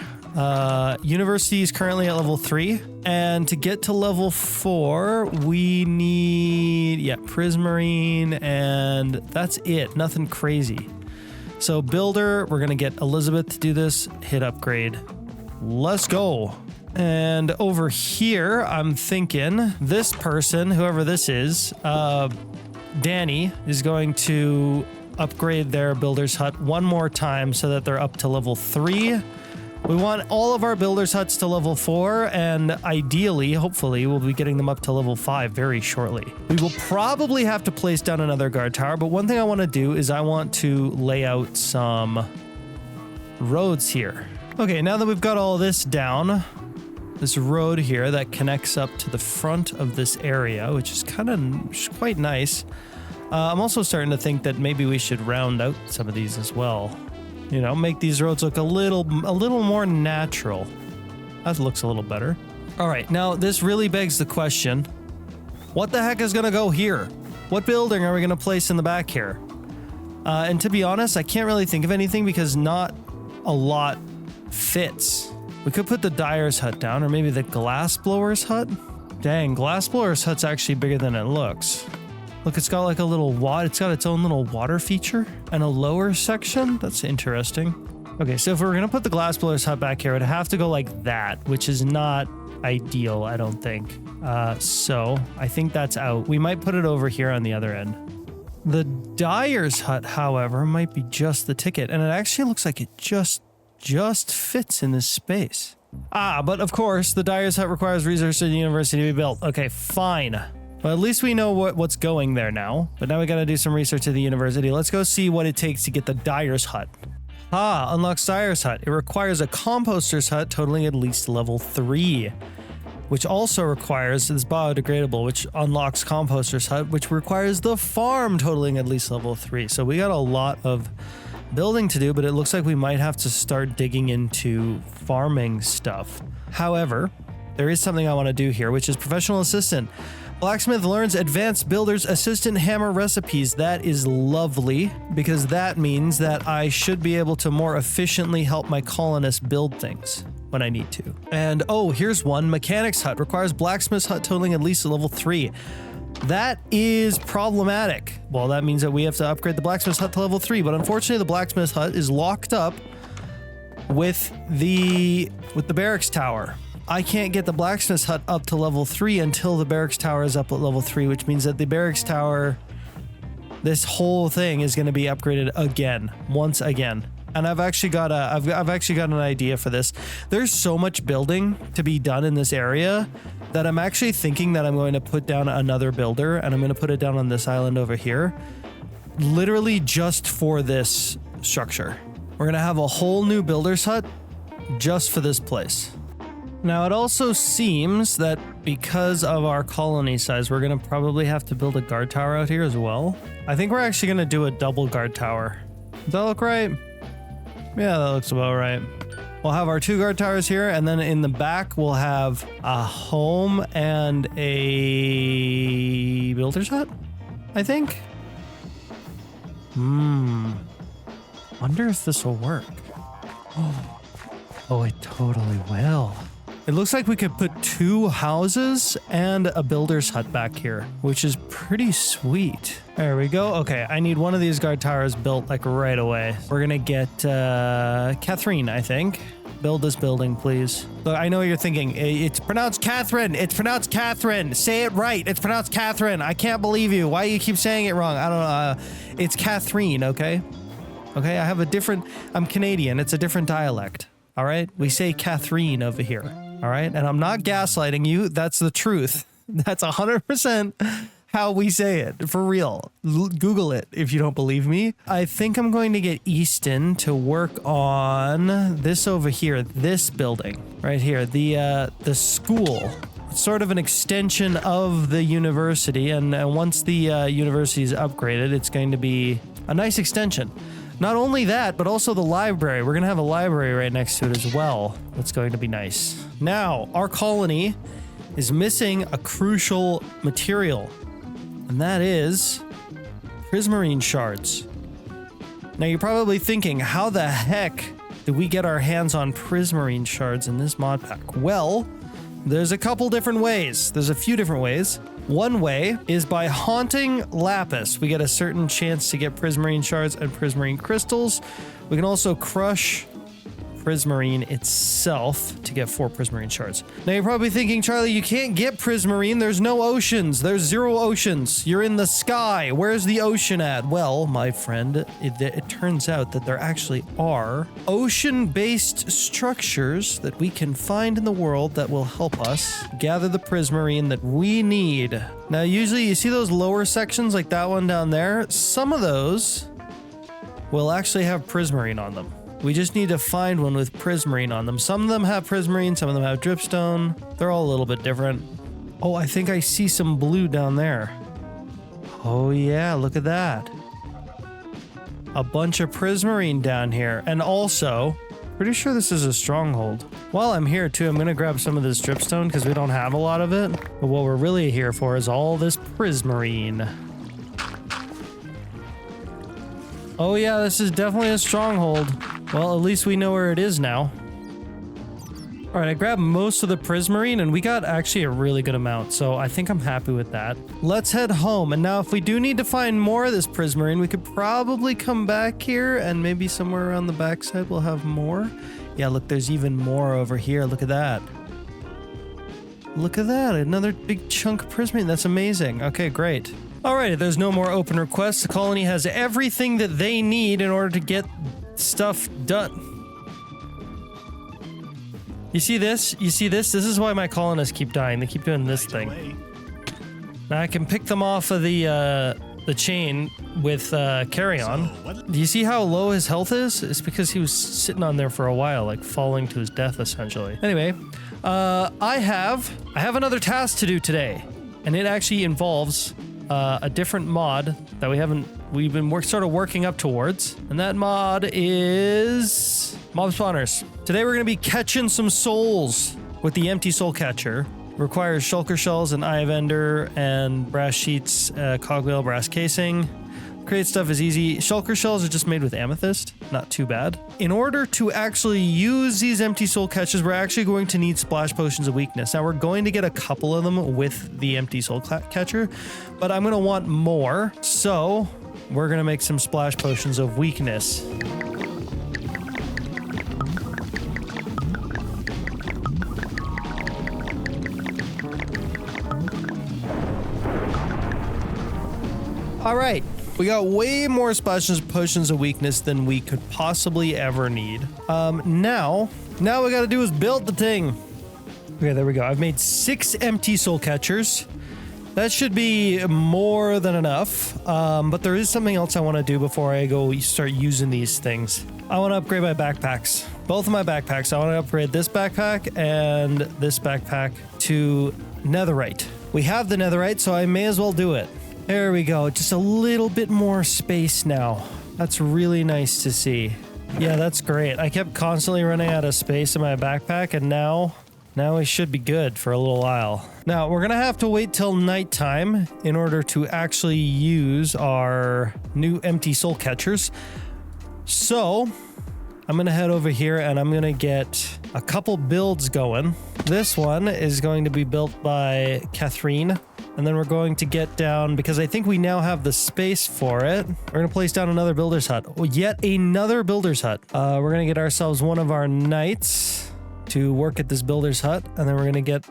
University is currently at level 3. And to get to level 4, we need, prismarine, and that's it. Nothing crazy. So builder, we're going to get Elizabeth to do this. Hit upgrade. Let's go. And over here, I'm thinking this person, whoever this is, Danny, is going to upgrade their builder's hut one more time so that they're up to level 3. We want all of our builder's huts to level 4, and ideally, hopefully, we'll be getting them up to level 5 very shortly. We will probably have to place down another guard tower, but one thing I want to do is I want to lay out some roads here. Okay, now that we've got all this down, this road here that connects up to the front of this area, which is quite nice. I'm also starting to think that maybe we should round out some of these as well. You know, make these roads look a little more natural. That looks a little better. All right, now this really begs the question, what the heck is gonna go here? What building are we gonna place in the back here? And to be honest, I can't really think of anything because not a lot fits. We could put the dyer's hut down, or maybe the glassblower's hut. Dang, glassblower's hut's actually bigger than it looks. Look, it's got like a little it's got its own little water feature and a lower section. That's interesting. Okay, so if we're gonna put the glassblower's hut back here, it would have to go like that, which is not ideal, I don't think. So I think that's out. We might put it over here on the other end. The dyer's hut, however, might be just the ticket, and it actually looks like it just fits in this space. But of course, the dyer's hut requires research at the university to be built. Okay, fine. Well, at least we know what's going there now. But now we gotta do some research at the university. Let's go see what it takes to get the dyer's hut. Unlocks dyer's hut. It requires a composter's hut totaling at least level 3. Which also requires this biodegradable, which unlocks composter's hut, which requires the farm totaling at least level 3. So we got a lot of building to do, but it looks like we might have to start digging into farming stuff. However, there is something I want to do here, which is professional assistant. Blacksmith learns advanced builder's assistant hammer recipes. That is lovely, because that means that I should be able to more efficiently help my colonists build things when I need to. And here's one. Mechanic's hut requires blacksmith's hut totaling at least level 3. That is problematic. Well, that means that we have to upgrade the blacksmith's hut to level 3, but unfortunately the blacksmith's hut is locked up with the barracks tower. I can't get the blacksmith's hut up to level 3 until the barracks tower is up at level 3, which means that the barracks tower, this whole thing is going to be upgraded once again. And I've actually got an idea for this. There's so much building to be done in this area that I'm actually thinking that I'm going to put down another builder, and I'm going to put it down on this island over here, literally just for this structure. We're going to have a whole new builder's hut just for this place. Now, it also seems that because of our colony size, we're going to probably have to build a guard tower out here as well. I think we're actually going to do a double guard tower. Does that look right? Yeah, that looks about right. We'll have our 2 guard towers here, and then in the back, we'll have a home and a builder's hut, I think. Wonder if this will work. Oh, it totally will. It looks like we could put 2 houses and a builder's hut back here, which is pretty sweet. There we go. Okay, I need one of these guard towers built like right away. We're gonna get Catherine, I think. Build this building, please. Look, I know what you're thinking. It's pronounced Catherine. It's pronounced Catherine. Say it right. It's pronounced Catherine. I can't believe you. Why do you keep saying it wrong? I don't know. It's Catherine, okay? Okay, I have a different... I'm Canadian. It's a different dialect. All right? We say Catherine over here. All right? And I'm not gaslighting you. That's the truth. That's 100% how we say it, for real. Google it if you don't believe me. I think I'm going to get Easton to work on this over here, this building right here, the school. It's sort of an extension of the university, and once the university is upgraded, it's going to be a nice extension. Not only that, but also the library. We're going to have a library right next to it as well. That's going to be nice. Now, our colony is missing a crucial material, and that is prismarine shards. Now, you're probably thinking, how the heck did we get our hands on prismarine shards in this mod pack? Well, there's a couple different ways. There's a few different ways. One way is by haunting lapis. We get a certain chance to get prismarine shards and prismarine crystals. We can also crush prismarine itself to get 4 prismarine shards. Now you're probably thinking, Charlie, you can't get prismarine. There's no oceans. There's 0 oceans. You're in the sky. Where's the ocean at? Well, my friend, it turns out that there actually are ocean-based structures that we can find in the world that will help us gather the prismarine that we need. Now, usually you see those lower sections like that one down there. Some of those will actually have prismarine on them. We just need to find one with prismarine on them. Some of them have prismarine, some of them have dripstone. They're all a little bit different. Oh, I think I see some blue down there. Oh yeah, look at that. A bunch of prismarine down here. And also, pretty sure this is a stronghold. While I'm here too, I'm gonna grab some of this dripstone because we don't have a lot of it. But what we're really here for is all this prismarine. Oh yeah, this is definitely a stronghold. Well, at least we know where it is now. All right, I grabbed most of the prismarine and we got actually a really good amount, so I think I'm happy with that. Let's head home. And now if we do need to find more of this prismarine, we could probably come back here and maybe somewhere around the backside we'll have more. Yeah, look, there's even more over here. Look at that. Look at that, another big chunk of prismarine. That's amazing. Okay, great. All right, there's no more open requests. The colony has everything that they need in order to get stuff done. You see this? You see this? This is why my colonists keep dying. They keep doing this thing. Now I can pick them off of the chain with carry-on. Do you see how low his health is? It's because he was sitting on there for a while, like falling to his death essentially. Anyway, I have another task to do today, and it actually involves a different mod that we've been sort of working up towards, and that mod is mob spawners. Today we're going to be catching some souls with the empty soul catcher. Requires shulker shells and eye of ender and brass sheets, cogwheel, brass casing. Create stuff is easy. Shulker shells are just made with amethyst. Not too bad. In order to actually use these empty soul catchers, we're actually going to need splash potions of weakness. Now, we're going to get a couple of them with the empty soul catcher, but I'm going to want more. So we're going to make some splash potions of weakness. All right. We got way more splash potions of weakness than we could possibly ever need. Now we gotta do is build the thing. Okay, there we go. I've made 6 empty soul catchers. That should be more than enough. But there is something else I want to do before I go start using these things. I want to upgrade my backpacks. Both of my backpacks. I want to upgrade this backpack and this backpack to Netherite. We have the Netherite, so I may as well do it. There we go. Just a little bit more space now. That's really nice to see. Yeah, that's great. I kept constantly running out of space in my backpack, and now we should be good for a little while. Now, we're going to have to wait till nighttime in order to actually use our new empty soul catchers. So, I'm going to head over here and I'm going to get a couple builds going. This one is going to be built by Catherine. And then we're going to get down, because I think we now have the space for it. We're going to place down another builder's hut. Yet another builder's hut. We're going to get ourselves one of our knights to work at this builder's hut. And then we're going to get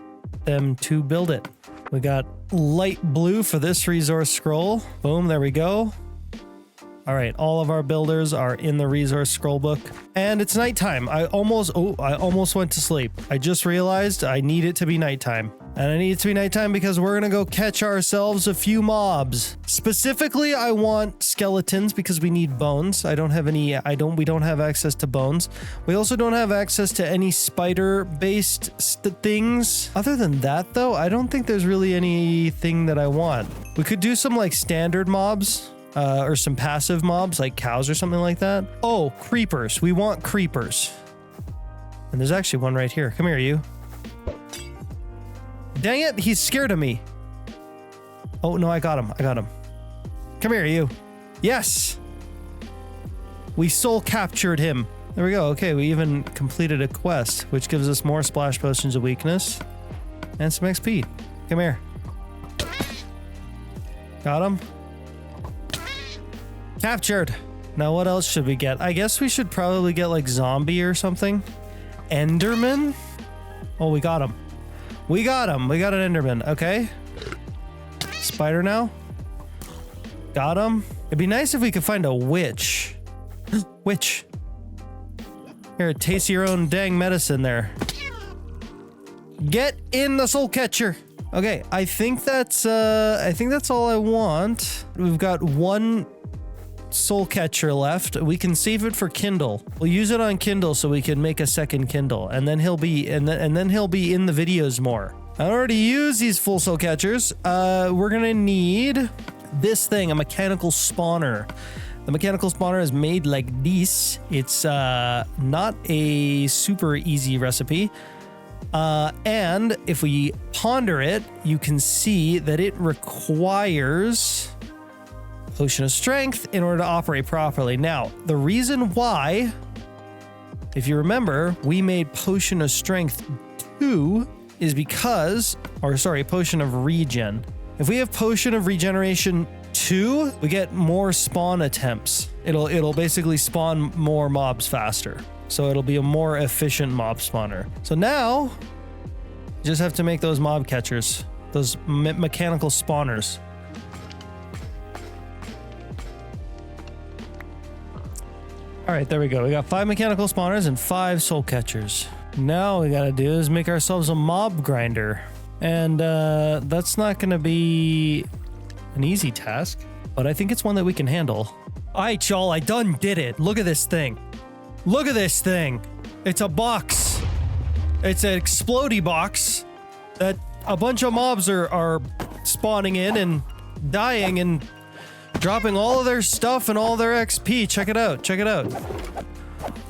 them to build it. We got light blue for this resource scroll. Boom, there we go. All right, all of our builders are in the resource scroll book. And it's nighttime. I almost went to sleep. I just realized I need it to be nighttime. And I need it to be nighttime because we're gonna go catch ourselves a few mobs. Specifically, I want skeletons because we need bones. We don't have access to bones. We also don't have access to any spider-based things. Other than that, though, I don't think there's really anything that I want. We could do some like standard mobs. Or some passive mobs like cows or something like that. Oh, creepers. We want creepers. And there's actually one right here. Come here, you. Dang it, he's scared of me. Oh, no, I got him. Come here, you. Yes! We soul captured him. There we go. Okay, we even completed a quest, which gives us more splash potions of weakness and some XP. Come here. Got him. Captured. Now, what else should we get? I guess we should probably get like zombie or something. Enderman? Oh, we got him. We got an Enderman. Okay. Spider now. Got him. It'd be nice if we could find a witch. Witch. Here, taste your own dang medicine there. Get in the soul catcher. Okay, I think that's all I want. We've got one soul catcher left. We can save it for Kindle. We'll use it on Kindle so we can make a second Kindle, and then he'll be in the videos more. I already use these full soul catchers. We're gonna need this thing, a mechanical spawner. The mechanical spawner is made like this. It's not a super easy recipe. And if we ponder it, you can see that it requires Potion of Strength in order to operate properly. Now, the reason why, if you remember, we made Potion of Strength 2 is because, Potion of Regen. If we have Potion of Regeneration 2, we get more spawn attempts. It'll basically spawn more mobs faster. So it'll be a more efficient mob spawner. So now, you just have to make those mob catchers, those mechanical spawners. All right, there we go. We got 5 mechanical spawners and 5 soul catchers. Now all we gotta do is make ourselves a mob grinder. And that's not gonna be an easy task, but I think it's one that we can handle. All right, y'all, I done did it. Look at this thing. Look at this thing. It's a box. It's an explodey box that a bunch of mobs are spawning in and dying and dropping all of their stuff and all their XP. Check it out. Check it out.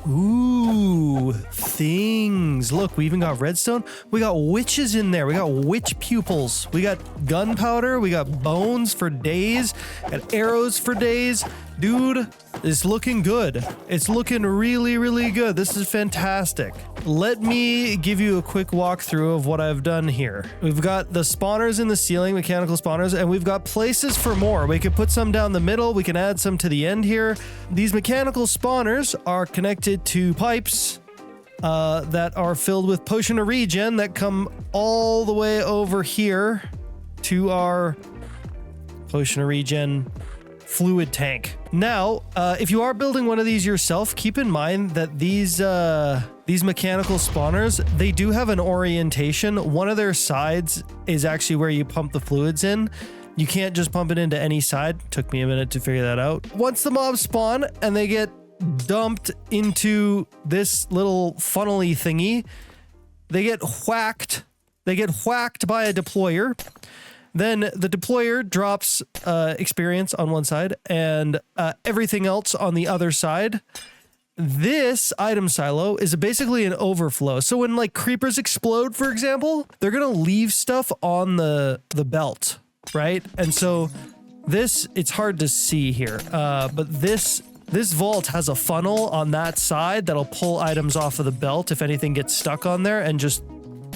Ooh, things. Look, we even got redstone. We got witches in there. We got witch pupils. We got gunpowder. We got bones for days. Got arrows for days. Dude, it's looking good. It's looking really, really good. This is fantastic. Let me give you a quick walkthrough of what I've done here. We've got the spawners in the ceiling, mechanical spawners, and we've got places for more. We could put some down the middle. We can add some to the end here. These mechanical spawners are connected to pipes that are filled with potion of regen that come all the way over here to our potion of regen fluid tank. Now, if you are building one of these yourself, keep in mind that these mechanical spawners, they do have an orientation. One of their sides is actually where you pump the fluids in. You can't just pump it into any side. Took me a minute to figure that out. Once the mobs spawn and they get dumped into this little funnely thingy, they get whacked. They get whacked by a deployer. Then the deployer drops experience on one side and everything else on the other side. This item silo is basically an overflow. So when like creepers explode, for example, they're gonna leave stuff on the belt, right? And so this, it's hard to see here, but this vault has a funnel on that side that'll pull items off of the belt if anything gets stuck on there and just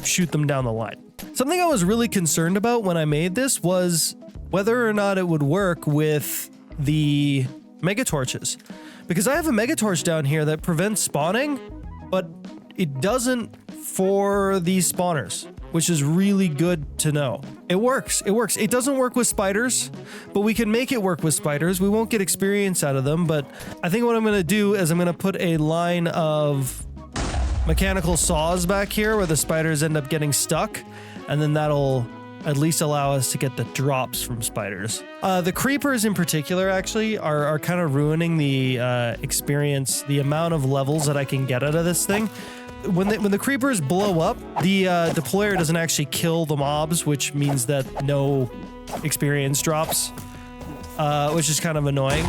shoot them down the line. Something I was really concerned about when I made this was whether or not it would work with the mega torches. Because I have a mega torch down here that prevents spawning, but it doesn't for these spawners, which is really good to know. It works. It works. It doesn't work with spiders, but we can make it work with spiders. We won't get experience out of them, but I think what I'm going to do is I'm going to put a line of mechanical saws back here where the spiders end up getting stuck. and then that'll at least allow us to get the drops from spiders. The creepers in particular actually are kind of ruining the experience, the amount of levels that I can get out of this thing. When the creepers blow up, the deployer doesn't actually kill the mobs, which means that no experience drops, which is kind of annoying.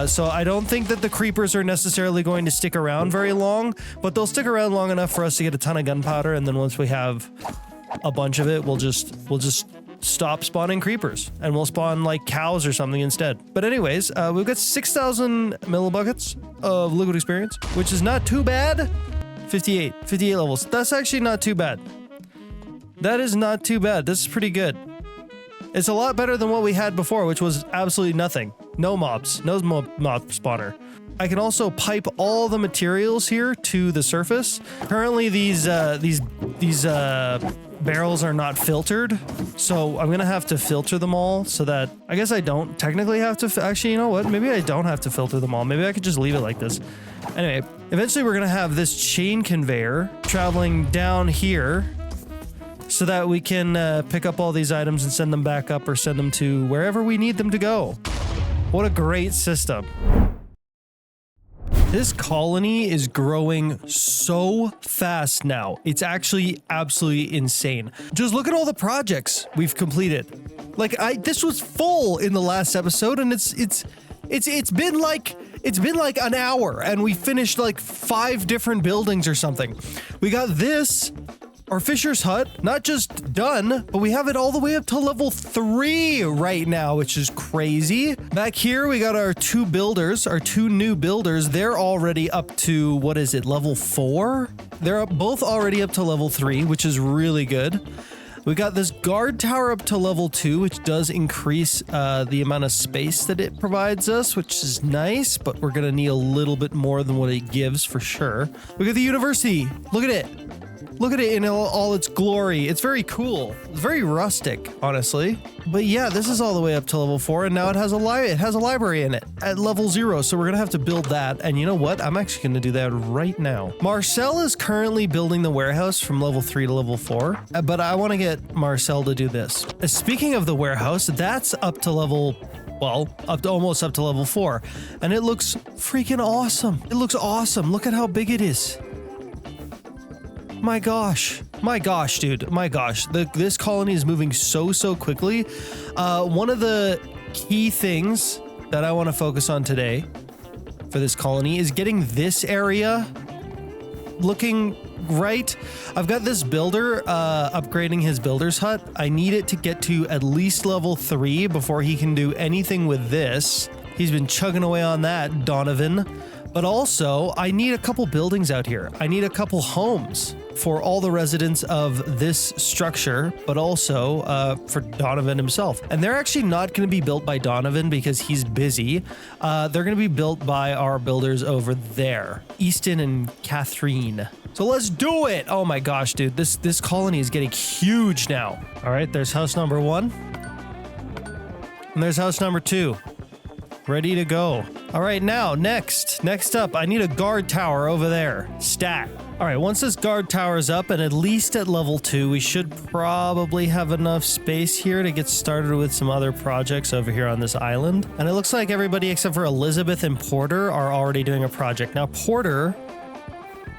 So I don't think that the creepers are necessarily going to stick around very long, but they'll stick around long enough for us to get a ton of gunpowder, and then once we have a bunch of it, we'll just stop spawning creepers and we'll spawn like cows or something instead. But anyways, we've got 6,000 millibuckets of liquid experience, which is not too bad. 58 levels. That's actually not too bad. That is not too bad. This is pretty good. It's a lot better than what we had before, which was absolutely nothing. No mobs, no mob spawner. I can also pipe all the materials here to the surface. Currently, these barrels are not filtered, so I'm gonna have to filter them all so that I guess I don't technically have to. Actually, you know what? Maybe I don't have to filter them all. Maybe I could just leave it like this. Anyway, eventually we're gonna have this chain conveyor traveling down here so that we can pick up all these items and send them back up or send them to wherever we need them to go. What a great system. This colony is growing so fast now. It's actually absolutely insane. Just look at all the projects we've completed. Like this was full in the last episode, and it's been like an hour, and we finished like 5 different buildings or something. We got this. Our Fisher's Hut, not just done, but we have it all the way up to level 3 right now, which is crazy. Back here, we got our 2 builders, our 2 new builders. They're already up to, what is it, level 4? They're both already up to level 3, which is really good. We got this guard tower up to level 2, which does increase the amount of space that it provides us, which is nice, but we're gonna need a little bit more than what it gives for sure. We got the university. Look at it. Look at it in all its glory. It's very cool. It's very rustic, honestly. But yeah, this is all the way up to level 4, and now it has a library in it at level 0. So we're gonna have to build that. And you know what? I'm actually gonna do that right now. Marcel is currently building the warehouse from level 3 to level 4, but I want to get Marcel to do this. Speaking of the warehouse, that's up to level. Well, almost up to level 4, and it looks freaking awesome. It looks awesome. Look at how big it is. My gosh, dude, my gosh. This colony is moving so quickly. One of the key things that I want to focus on today for this colony is getting this area looking right. I've got this builder upgrading his builder's hut. I need it to get to at least level 3 before he can do anything with this. He's been chugging away on that, Donovan. But also, I need a couple buildings out here. I need a couple homes for all the residents of this structure, but also for Donovan himself. And they're actually not going to be built by Donovan because he's busy. They're going to be built by our builders over there, Easton and Catherine. So let's do it. Oh my gosh, dude, this colony is getting huge now. All right, there's house number 1. And there's house number 2. Ready to go. All right, now, next up, I need a guard tower over there. Stat. All right, once this guard tower is up and at least at level 2, we should probably have enough space here to get started with some other projects over here on this island. And it looks like everybody except for Elizabeth and Porter are already doing a project. Now, Porter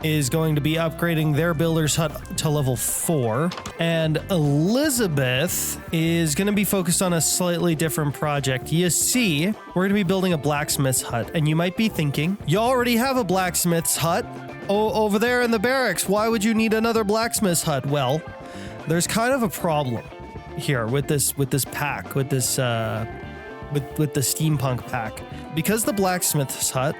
is going to be upgrading their builder's hut to level 4, and Elizabeth is going to be focused on a slightly different project. You see, we're going to be building a blacksmith's hut, and you might be thinking, you already have a blacksmith's hut over there in the barracks. Why would you need another blacksmith's hut? Well, there's kind of a problem here with this pack, with the steampunk pack. Because the blacksmith's hut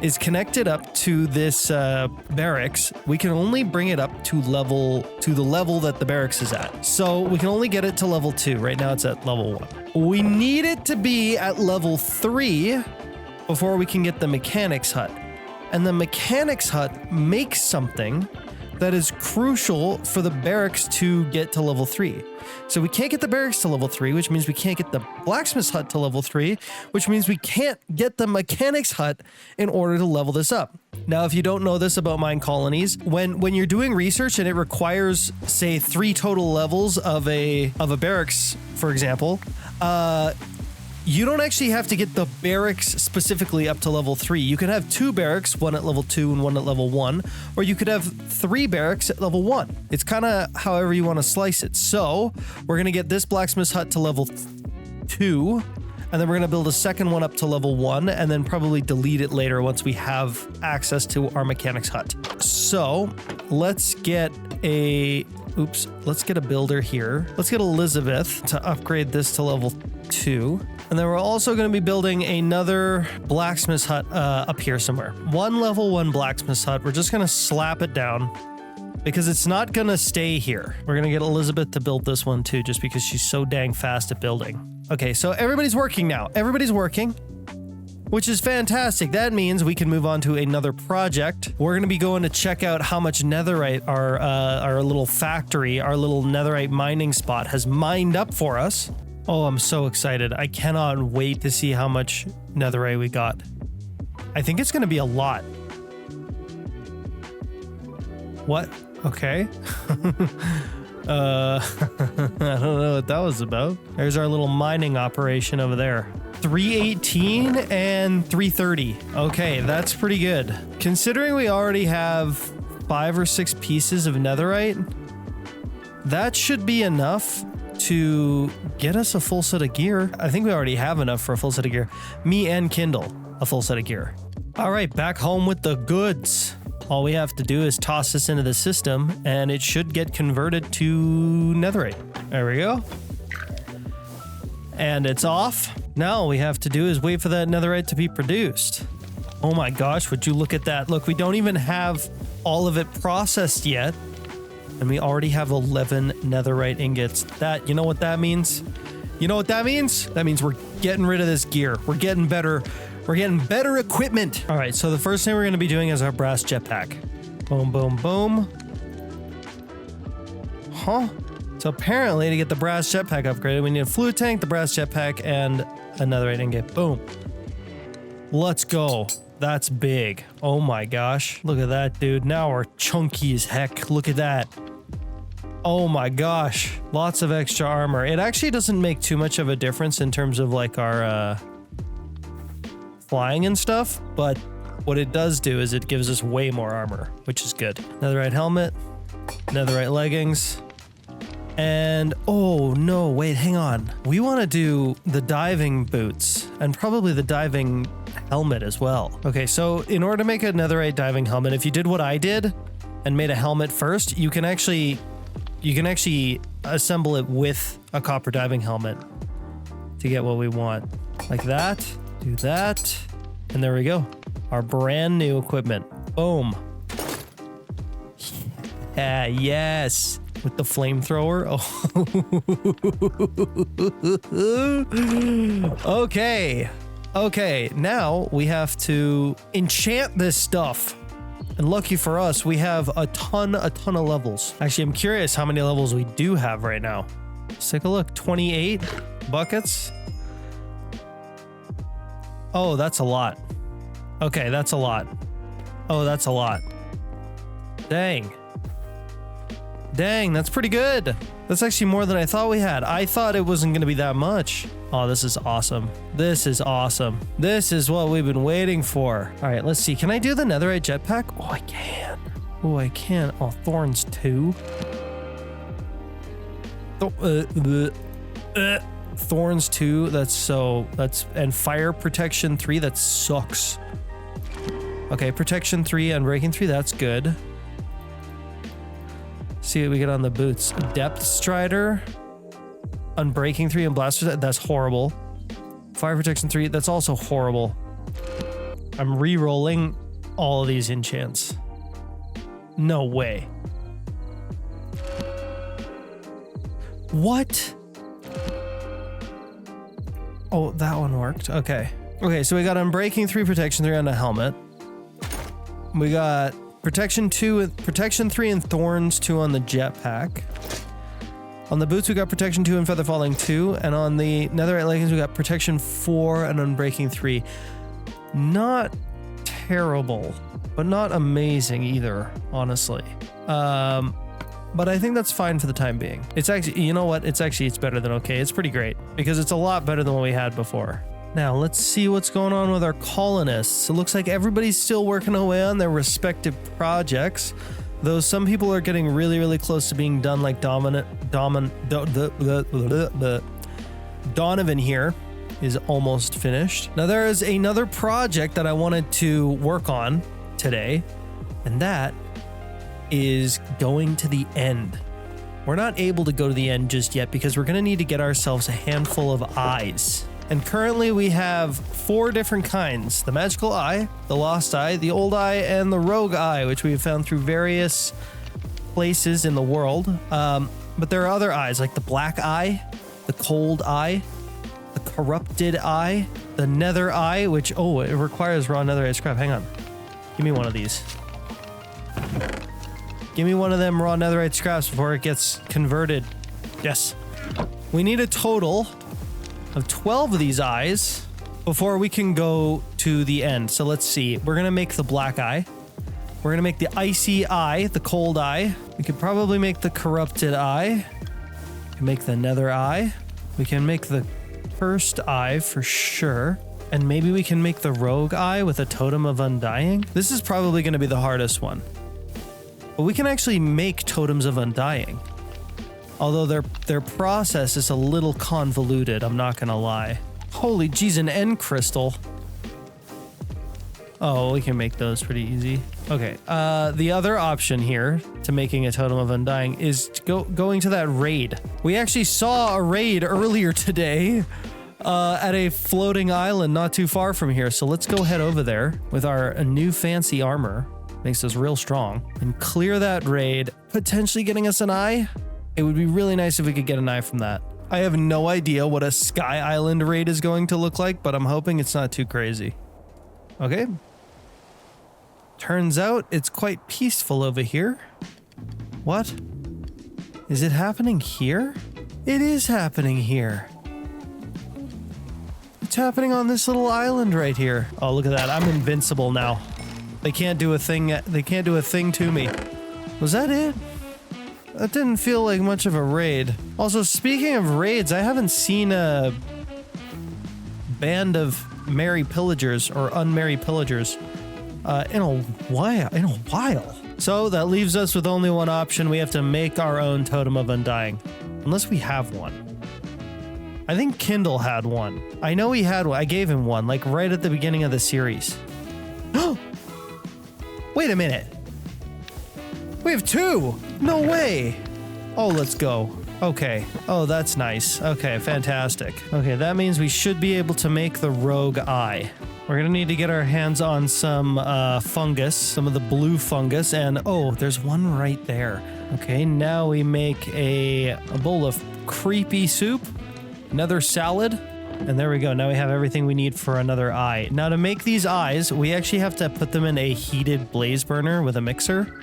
is connected up to this barracks, we can only bring it up to the level that the barracks is at. So we can only get it to level 2. Right now it's at level 1. We need it to be at level 3 before we can get the mechanic's hut. And the mechanic's hut makes something that is crucial for the barracks to get to level 3. So we can't get the barracks to level 3, which means we can't get the blacksmith's hut to level 3, which means we can't get the mechanic's hut in order to level this up. Now, if you don't know this about mine colonies, when you're doing research and it requires, say, 3 total levels of a barracks, for example, you don't actually have to get the barracks specifically up to level 3. You could have 2 barracks, one at level 2 and one at level 1, or you could have 3 barracks at level 1. It's kind of however you want to slice it. So we're going to get this blacksmith's hut to level 2, and then we're going to build a second one up to level 1, and then probably delete it later once we have access to our mechanic's hut. So let's get a builder here. Let's get Elizabeth to upgrade this to level 2. And then we're also going to be building another blacksmith's hut up here somewhere. One level 1 blacksmith's hut. We're just going to slap it down because it's not going to stay here. We're going to get Elizabeth to build this one too, just because she's so dang fast at building. Okay, so everybody's working now. Everybody's working, which is fantastic. That means we can move on to another project. We're going to be going to check out how much netherite our little factory, our little netherite mining spot has mined up for us. Oh, I'm so excited. I cannot wait to see how much netherite we got. I think it's going to be a lot. What? Okay. I don't know what that was about. There's our little mining operation over there. 318 and 330. Okay, that's pretty good. Considering we already have 5 or 6 pieces of netherite, that should be enough to get us a full set of gear. I think we already have enough for a full set of gear. Me and Kindle, a full set of gear. All right, back home with the goods. All we have to do is toss this into the system and it should get converted to netherite. There we go. And it's off. Now all we have to do is wait for that netherite to be produced. Oh my gosh, would you look at that? Look, we don't even have all of it processed yet. And we already have 11 netherite ingots. You know what that means? You know what that means? That means we're getting rid of this gear. We're getting better. We're getting better equipment. All right, so the first thing we're going to be doing is our brass jetpack. Boom, boom, boom. Huh? So apparently to get the brass jetpack upgraded, we need a fluid tank, the brass jetpack, and a netherite ingot. Boom. Let's go. That's big. Oh my gosh. Look at that, dude. Now we're chunky as heck. Look at that. Oh my gosh. Lots of extra armor. It actually doesn't make too much of a difference in terms of like our flying and stuff, but what it does do is it gives us way more armor, which is good. Netherite helmet, netherite leggings, and oh no, wait, hang on. We want to do the diving boots and probably the diving helmet as well. Okay, so in order to make a netherite diving helmet, if you did what I did and made a helmet first, you can actually assemble it with a copper diving helmet to get what we want. Like that, do that, and there we go. Our brand new equipment. Boom. Yeah, yes. With the flamethrower. Oh. Okay, now we have to enchant this stuff. And lucky for us, we have a ton of levels. Actually, I'm curious how many levels we do have right now. Let's take a look. 28 buckets. Oh, that's a lot. Okay, that's a lot. Oh, that's a lot. Dang, that's pretty good. That's actually more than I thought we had. I thought it wasn't going to be that much. Oh, this is awesome. This is awesome. This is what we've been waiting for. All right, let's see. Can I do the netherite jetpack? Oh, I can. Oh, I can. Oh, thorns 2. Thorns 2. And fire protection 3. That sucks. Okay, protection 3 and breaking 3. That's good. See what we get on the boots. Depth strider. Unbreaking 3 and blaster. That's horrible. Fire protection 3. That's also horrible. I'm re-rolling all of these enchants. No way. What? Oh, that one worked. Okay. Okay, so we got Unbreaking 3, Protection 3 on the helmet. We got Protection 2, protection 3 and thorns 2 on the jetpack. On the boots, we got protection 2 and feather falling 2. And on the netherite leggings, we got protection 4 and unbreaking 3. Not terrible, but not amazing either, honestly. But I think that's fine for the time being. It's actually, you know what? It's better than okay. It's pretty great because it's a lot better than what we had before. Now let's see what's going on with our colonists. It looks like everybody's still working away on their respective projects, though some people are getting really, really close to being done, like Donovan here is almost finished. Now there is another project that I wanted to work on today, and that is going to the end. We're not able to go to the end just yet because we're going to need to get ourselves a handful of eyes. And currently we have 4 different kinds: the magical eye, the lost eye, the old eye, and the rogue eye, which we have found through various places in the world. But there are other eyes like the black eye, the cold eye, the corrupted eye, the nether eye, which, oh, it requires raw netherite scrap. Hang on. Give me one of these. Give me one of them raw netherite scraps before it gets converted. Yes. We need a total of 12 of these eyes before we can go to the end. So let's see. We're going to make the black eye. We're going to make the icy eye, the cold eye. We could probably make the corrupted eye. We can make the nether eye. We can make the first eye for sure. And maybe we can make the rogue eye with a totem of undying. This is probably going to be the hardest one. But we can actually make totems of undying. Although their process is a little convoluted, I'm not gonna lie. Holy jeez, an end crystal. Oh, we can make those pretty easy. Okay, the other option here to making a totem of undying is going to that raid. We actually saw a raid earlier today at a floating island not too far from here. So let's go head over there with our new fancy armor. Makes us real strong. And clear that raid, potentially getting us an eye. It would be really nice if we could get an eye from that. I have no idea what a Sky Island raid is going to look like, but I'm hoping it's not too crazy. Okay. Turns out it's quite peaceful over here. What? Is it happening here? It is happening here. It's happening on this little island right here. Oh, look at that. I'm invincible now. They can't do a thing. They can't do a thing to me. Was that it? That didn't feel like much of a raid. Also, speaking of raids, I haven't seen a band of merry pillagers or unmerry pillagers in a while. So that leaves us with only one option. We have to make our own totem of undying, unless we have one. I think Kindle had one. I know he had one. I gave him one, like right at the beginning of the series. Wait a minute. We have 2. No way. Oh, let's go. Okay. Oh, that's nice. Okay, fantastic. Okay, that means we should be able to make the rogue eye. We're gonna need to get our hands on some fungus, some of the blue fungus, and oh, there's one right there. Okay, now we make a bowl of creepy soup, another salad, and there we go. Now we have everything we need for another eye. Now to make these eyes, we actually have to put them in a heated blaze burner with a mixer.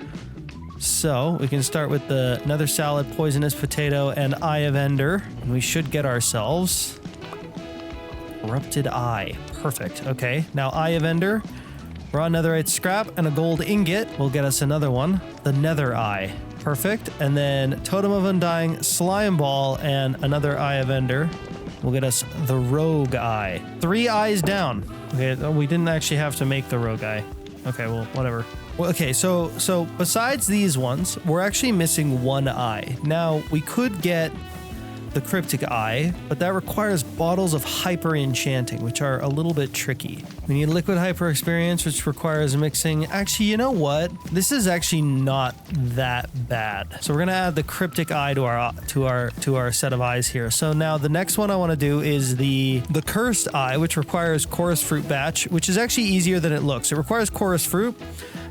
So we can start with the nether salad, poisonous potato, and eye of ender. And we should get ourselves corrupted eye. Perfect. Okay, now eye of ender, raw netherite scrap, and a gold ingot will get us another one. The nether eye. Perfect. And then totem of undying, slime ball, and another eye of ender will get us the rogue eye. 3 eyes down. Okay, we didn't actually have to make the rogue eye. Okay, well, whatever. Well, okay, so besides these ones, we're actually missing 1 eye. Now, we could get the cryptic eye, but that requires bottles of hyper enchanting, which are a little bit tricky. We need liquid hyper experience, which requires mixing. Actually, you know what? This is actually not that bad. So we're gonna add the cryptic eye to our set of eyes here. So now the next one I want to do is the cursed eye, which requires chorus fruit batch, which is actually easier than it looks. It requires chorus fruit.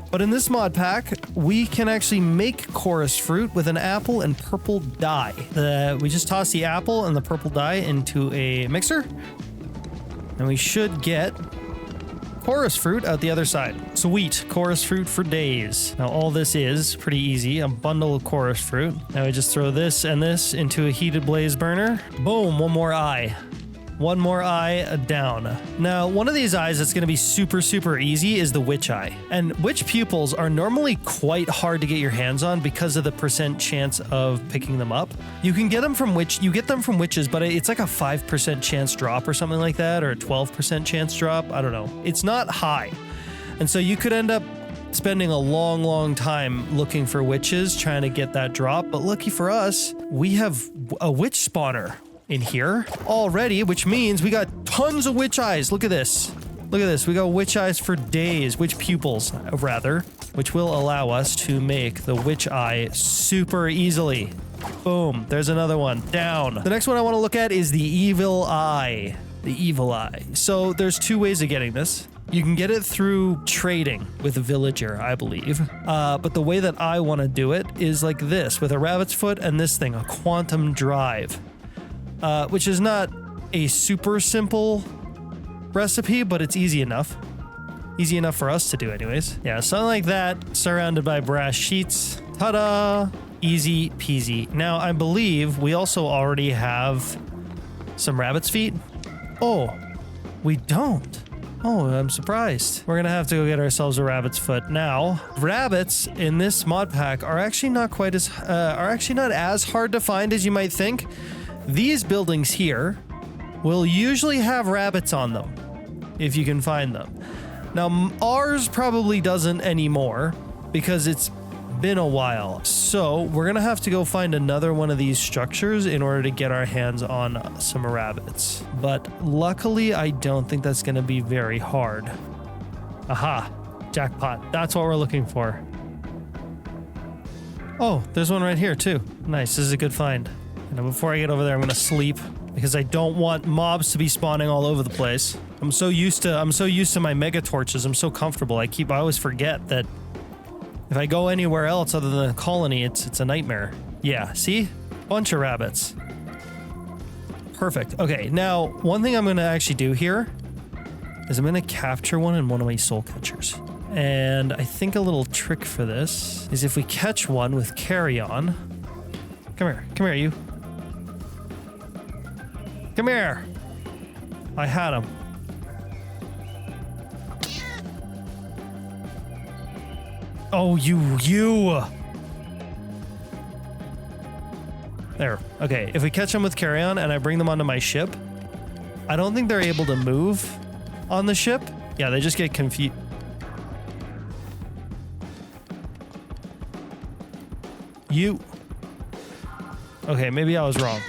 But in this mod pack, we can actually make chorus fruit with an apple and purple dye. We just toss the apple and the purple dye into a mixer, and we should get chorus fruit out the other side. Sweet, chorus fruit for days. Now all this is pretty easy, a bundle of chorus fruit. Now we just throw this and this into a heated blaze burner. Boom, one more eye. One more eye down. Now, one of these eyes that's going to be super, super easy is the witch eye. And witch pupils are normally quite hard to get your hands on because of the % chance of picking them up. You can get them from witches, but it's like a 5% chance drop or something like that, or a 12% chance drop. I don't know. It's not high. And so you could end up spending a long, long time looking for witches, trying to get that drop. But lucky for us, we have a witch spawner in here already, which means we got tons of witch eyes. Look at this. Look at this. We got witch eyes for days, witch pupils, rather, which will allow us to make the witch eye super easily. Boom. There's another one. Down. The next one I want to look at is the evil eye. The evil eye. So there's two ways of getting this. You can get it through trading with a villager, I believe. But the way that I want to do it is like this, with a rabbit's foot and this thing, a quantum drive. Which is not a super simple recipe, but it's easy enough. Easy enough for us to do anyways. Yeah, something like that, surrounded by brass sheets. Ta-da! Easy peasy. Now, I believe we also already have some rabbit's feet. Oh, we don't. Oh, I'm surprised. We're gonna have to go get ourselves a rabbit's foot. Now, rabbits in this mod pack are actually not as hard to find as you might think. These buildings here will usually have rabbits on them, if you can find them. Now, ours probably doesn't anymore, because it's been a while. So, we're gonna have to go find another one of these structures in order to get our hands on some rabbits. But luckily, I don't think that's gonna be very hard. Aha, jackpot. That's what we're looking for. Oh, there's one right here too. Nice, this is a good find. Now, before I get over there, I'm gonna sleep because I don't want mobs to be spawning all over the place. I'm so used to my mega torches. I'm so comfortable. I always forget that if I go anywhere else other than a colony, it's a nightmare. Yeah, see? Bunch of rabbits. Perfect. Okay, now one thing I'm gonna actually do here is I'm gonna capture one in one of my soul catchers. And I think a little trick for this is if we catch one with carry-on. Come here, you. Come here! I had him. Oh, you! There. Okay, if we catch them with carry-on and I bring them onto my ship, I don't think they're able to move on the ship. Yeah, they just get confused. You. Okay, maybe I was wrong.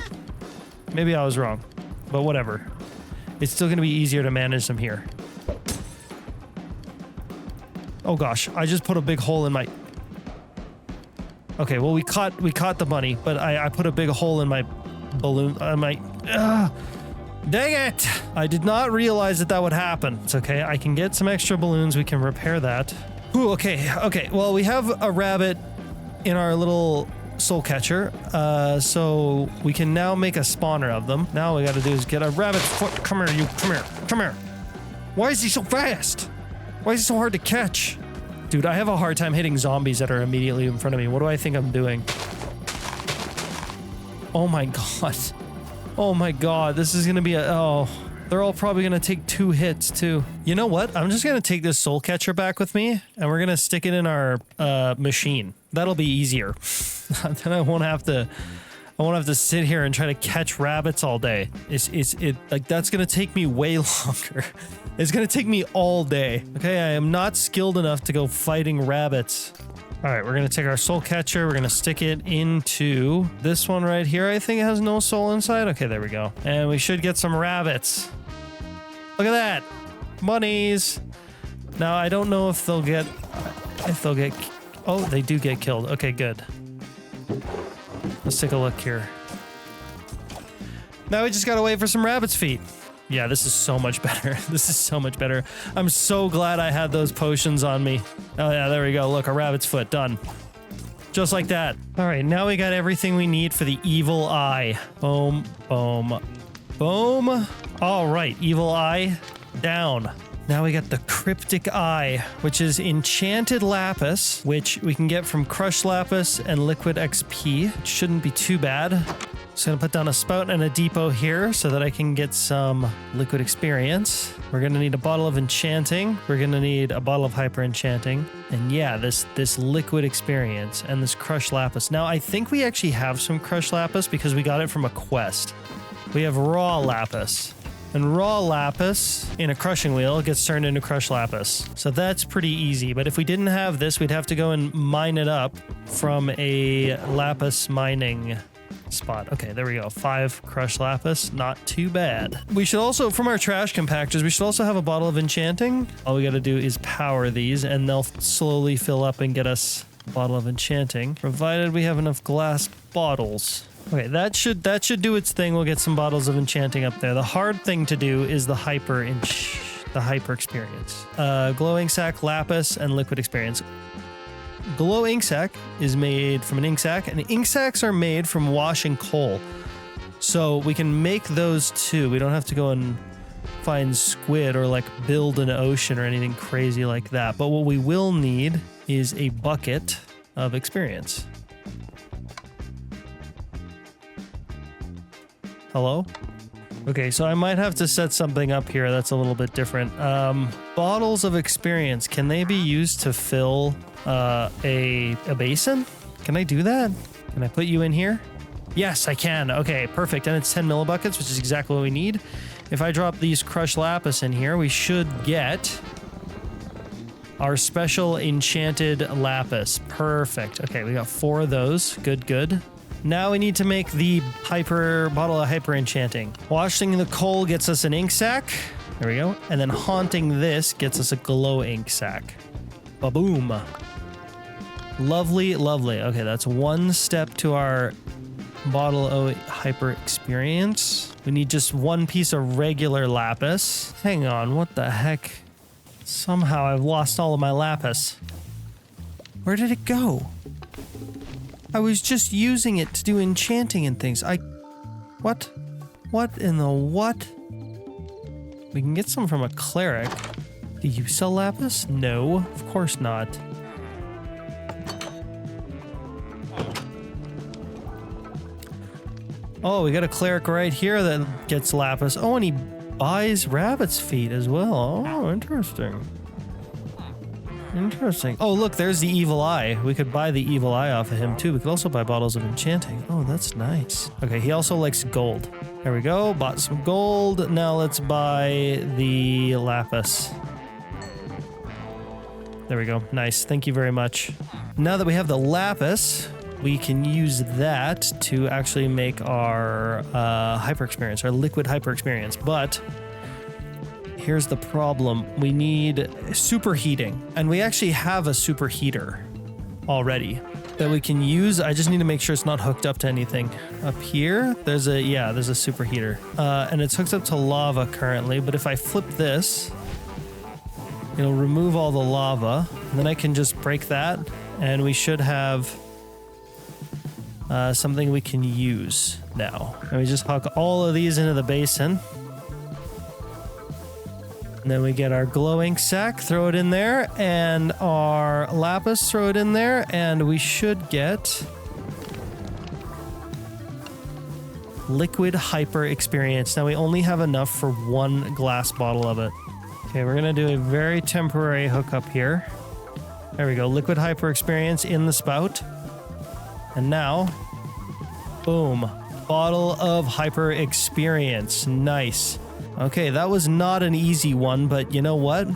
But whatever. It's still going to be easier to manage them here. Oh gosh, I just put a big hole in my... Okay, well we caught the bunny, but I put a big hole in my balloon... Dang it! I did not realize that would happen. It's okay, I can get some extra balloons, we can repair that. Ooh, okay, well we have a rabbit in our little soul catcher, so we can now make a spawner of them. Now all we gotta do is get a rabbit foot. Come here, you. Come here. Why is he so fast? Why is he so hard to catch? Dude, I have a hard time hitting zombies that are immediately in front of me. What do I think I'm doing? Oh my god. Oh my god, this is gonna be they're all probably gonna take 2 hits too. You know what? I'm just gonna take this soul catcher back with me and we're gonna stick it in our machine. That'll be easier. Then I won't have to sit here and try to catch rabbits all day. That's gonna take me way longer. It's gonna take me all day. Okay, I am not skilled enough to go fighting rabbits. All right, we're gonna take our soul catcher. We're gonna stick it into this one right here. I think it has no soul inside. Okay, there we go. And we should get some rabbits. Look at that, bunnies. Now I don't know if they'll get. Oh, they do get killed. Okay, good. Let's take a look here. Now we just gotta wait for some rabbit's feet. Yeah, this is so much better. This is so much better. I'm so glad I had those potions on me. Oh yeah, there we go. Look, a rabbit's foot, done. Just like that. All right, now we got everything we need for the evil eye. Boom, boom, boom. All right, evil eye, down. Now we got the Cryptic Eye, which is enchanted lapis, which we can get from crushed lapis and liquid XP. It shouldn't be too bad. Just gonna put down a spout and a depot here so that I can get some liquid experience. We're gonna need a bottle of enchanting. We're gonna need a bottle of hyper enchanting. And yeah, this liquid experience and this crushed lapis. Now I think we actually have some crushed lapis because we got it from a quest. We have raw lapis. And raw lapis in a crushing wheel gets turned into crushed lapis. So that's pretty easy. But if we didn't have this, we'd have to go and mine it up from a lapis mining spot. Okay, there we go. 5 crushed lapis. Not too bad. We should also, from our trash compactors, we should also have a bottle of enchanting. All we got to do is power these and they'll slowly fill up and get us a bottle of enchanting, provided we have enough glass bottles. Okay, that should do its thing. We'll get some bottles of enchanting up there. The hard thing to do is the hyper experience. Glowing sack, lapis, and liquid experience. Glow ink sack is made from an ink sack, and ink sacks are made from washing coal. So we can make those too. We don't have to go and find squid or like build an ocean or anything crazy like that. But what we will need is a bucket of experience. Hello? Okay, so I might have to set something up here that's a little bit different. Bottles of experience, can they be used to fill a basin? Can I do that? Can I put you in here? Yes, I can. Okay, perfect. And it's 10 millibuckets, which is exactly what we need. If I drop these crushed lapis in here, we should get our special enchanted lapis. Perfect. Okay, we got 4 of those. Good, good. Now we need to make the bottle of hyper enchanting. Washing the coal gets us an ink sack. There we go. And then haunting this gets us a glow ink sack. Ba-boom. Lovely, lovely. Okay, that's 1 step to our bottle of hyper experience. We need just 1 piece of regular lapis. Hang on, what the heck? Somehow I've lost all of my lapis. Where did it go? I was just using it to do enchanting and things. What? What in the what? We can get some from a cleric. Do you sell lapis? No, of course not. Oh, we got a cleric right here that gets lapis. Oh, and he buys rabbit's feet as well. Oh, interesting. Interesting. Oh, look, there's the evil eye. We could buy the evil eye off of him, too. We could also buy bottles of enchanting. Oh, that's nice. Okay, he also likes gold. There we go. Bought some gold. Now let's buy the lapis. There we go. Nice. Thank you very much. Now that we have the lapis, we can use that to actually make our hyper experience, our liquid hyper experience. But here's the problem. We need superheating, and we actually have a superheater already that we can use. I just need to make sure it's not hooked up to anything. Up here, there's a superheater, and it's hooked up to lava currently, but if I flip this, it'll remove all the lava, and then I can just break that, and we should have something we can use now. And we just hook all of these into the basin. And then we get our glow ink sack, throw it in there, and our lapis, throw it in there, and we should get liquid hyper experience. Now we only have enough for 1 glass bottle of it. Okay, we're gonna do a very temporary hookup here. There we go, liquid hyper experience in the spout. And now, boom, bottle of hyper experience. Nice. Okay, that was not an easy one, but you know what?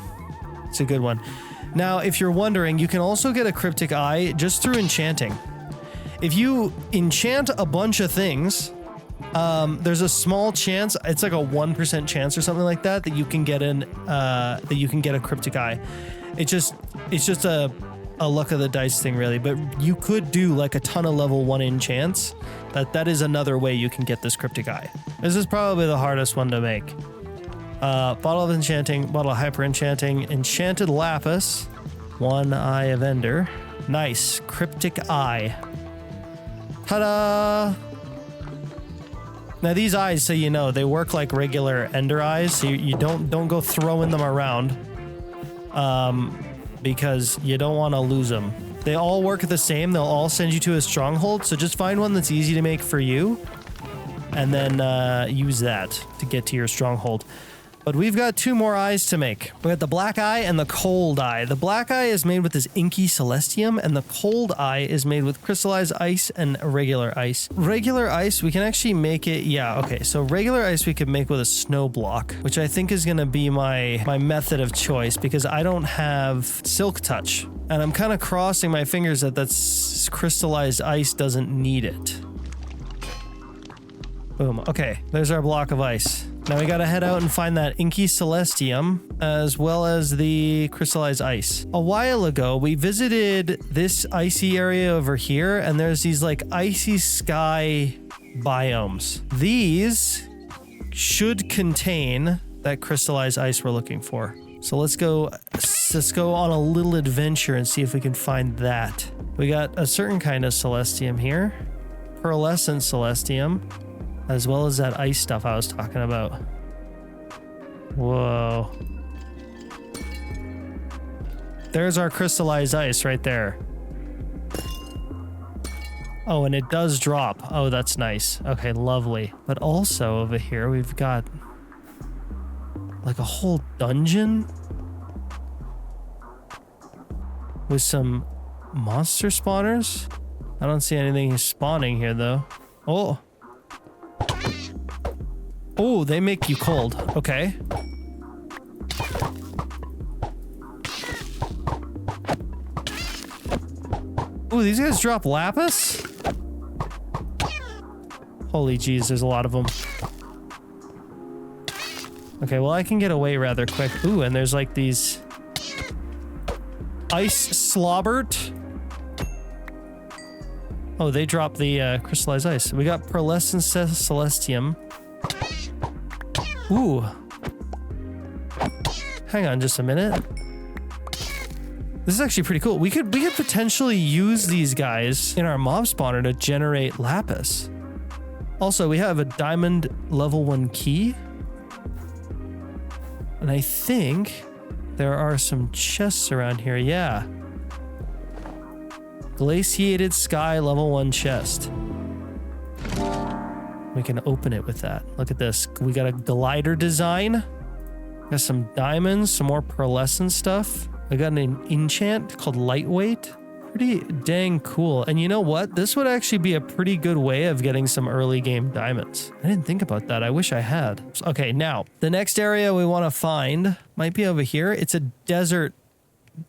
It's a good one. Now, if you're wondering, you can also get a cryptic eye just through enchanting. If you enchant a bunch of things, there's a small chance, it's like a 1% chance or something like that, that you can get a cryptic eye. It's just a luck of the dice thing, really, but you could do like a ton of level 1 enchants. That is another way you can get this cryptic eye. This is probably the hardest one to make. Bottle of enchanting, bottle of hyper enchanting, enchanted lapis, 1 eye of ender. Nice, cryptic eye. Ta-da! Now these eyes, so you know, they work like regular ender eyes, so you don't go throwing them around, because you don't want to lose them. They all work the same. They'll all send you to a stronghold, so just find one that's easy to make for you, and then use that to get to your stronghold. But we've got 2 more eyes to make. We got the black eye and the cold eye. The black eye is made with this inky celestium, and the cold eye is made with crystallized ice and regular ice. Regular ice, we can actually make it, yeah, okay. So regular ice we could make with a snow block, which I think is gonna be my method of choice because I don't have silk touch. And I'm kind of crossing my fingers that that's crystallized ice doesn't need it. Boom, okay, there's our block of ice. Now we gotta head out and find that inky celestium as well as the crystallized ice. A while ago, we visited this icy area over here, and there's these like icy sky biomes. These should contain that crystallized ice we're looking for. So let's go on a little adventure and see if we can find that. We got a certain kind of celestium here, pearlescent celestium, as well as that ice stuff I was talking about. Whoa. There's our crystallized ice right there. Oh, and it does drop. Oh, that's nice. Okay, lovely. But also over here, we've got like a whole dungeon with some monster spawners. I don't see anything spawning here though. Oh. Oh, they make you cold. Okay. Ooh, these guys drop lapis? Holy jeez, there's a lot of them. Okay, well, I can get away rather quick. Ooh, and there's like these ice slobbert. Oh, they drop the crystallized ice. We got pearlescent celestium. Ooh. Hang on just a minute. This is actually pretty cool. We could potentially use these guys in our mob spawner to generate lapis. Also, we have a diamond level 1 key. And I think there are some chests around here. Yeah. Glaciated sky level 1 chest. We can open it with that. Look at this. We got a glider design. Got some diamonds, some more pearlescent stuff. I got an enchant called lightweight. Pretty dang cool. And you know what? This would actually be a pretty good way of getting some early game diamonds. I didn't think about that. I wish I had. Okay, now the next area we want to find might be over here. It's a desert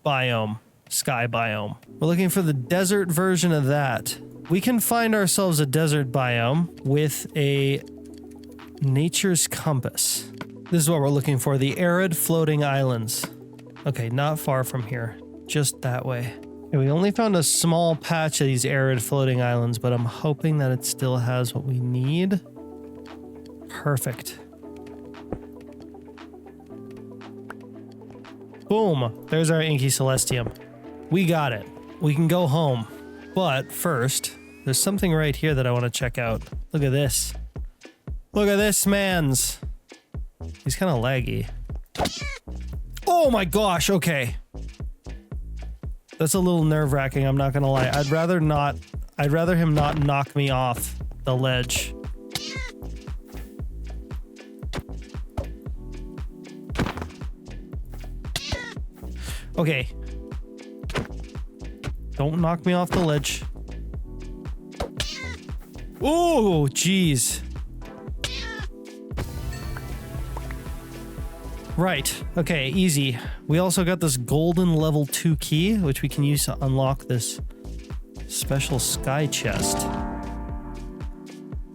biome, sky biome. We're looking for the desert version of that. We can find ourselves a desert biome with a nature's compass. This is what we're looking for, the arid floating islands. Okay, not far from here, just that way. And we only found a small patch of these arid floating islands, but I'm hoping that it still has what we need. Perfect. Boom, there's our inky celestium. We got it. We can go home. But first, there's something right here that I want to check out. Look at this. Look at this, mans. He's kind of laggy. Oh my gosh, okay. That's a little nerve-wracking, I'm not gonna lie. I'd rather him not knock me off the ledge. Okay. Don't knock me off the ledge. Oh, jeez. Right. Okay, easy. We also got this golden level 2 key, which we can use to unlock this special sky chest.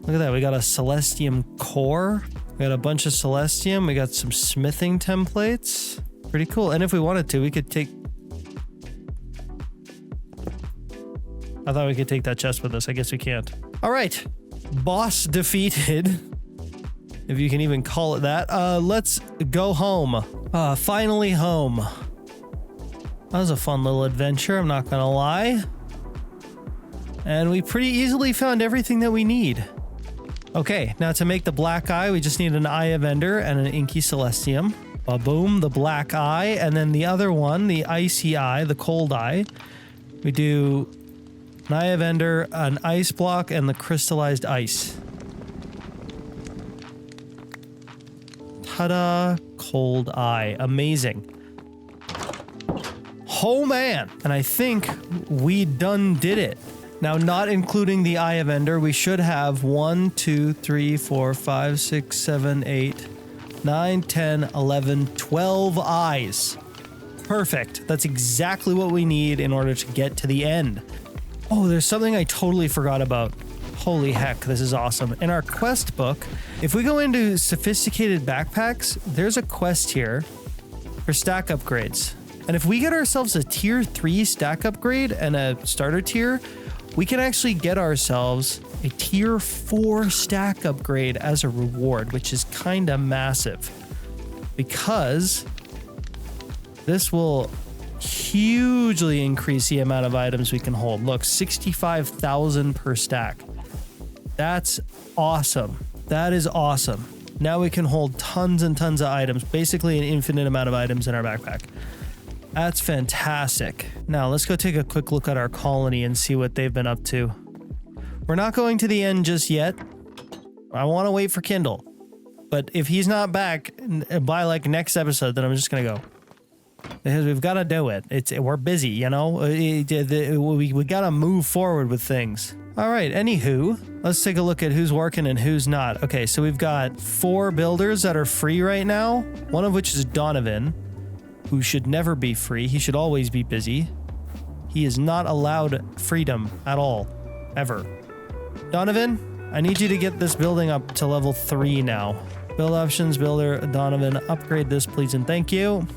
Look at that. We got a celestium core. We got a bunch of celestium. We got some smithing templates. Pretty cool. And if we wanted to, we could take... I thought we could take that chest with us. I guess we can't. All right. Boss defeated. If you can even call it that. Let's go home. Finally home. That was a fun little adventure, I'm not gonna lie. And we pretty easily found everything that we need. Okay, now to make the black eye, we just need an Eye of Ender and an Inky Celestium. Ba-boom, the black eye, and then the other one, the icy eye, the cold eye. We do an Eye of Ender, an ice block, and the crystallized ice. Ta-da! Cold eye. Amazing. Oh man! And I think we done did it. Now, not including the Eye of Ender, we should have 1, 2, 3, 4, 5, 6, 7, 8, 9, 10, 11, 12 eyes. Perfect. That's exactly what we need in order to get to the end. Oh, there's something I totally forgot about. Holy heck, this is awesome. In our quest book, if we go into sophisticated backpacks, there's a quest here for stack upgrades. And if we get ourselves a tier 3 stack upgrade and a starter tier, we can actually get ourselves a tier 4 stack upgrade as a reward, which is kind of massive because this will hugely increase the amount of items we can hold. Look, 65,000 per stack. That's awesome. That is awesome. Now we can hold tons and tons of items, basically an infinite amount of items in our backpack. That's fantastic. Now let's go take a quick look at our colony and see what they've been up to. We're not going to the end just yet. I want to wait for Kindle. But if he's not back by like next episode, then I'm just going to go. Because we've got to do it. We're busy, you know? We got to move forward with things. All right, anywho, let's take a look at who's working and who's not. Okay, so we've got 4 builders that are free right now, one of which is Donovan, who should never be free. He should always be busy. He is not allowed freedom at all, ever. Donovan, I need you to get this building up to level 3 now. Build options, builder, Donovan, upgrade this, please and thank you.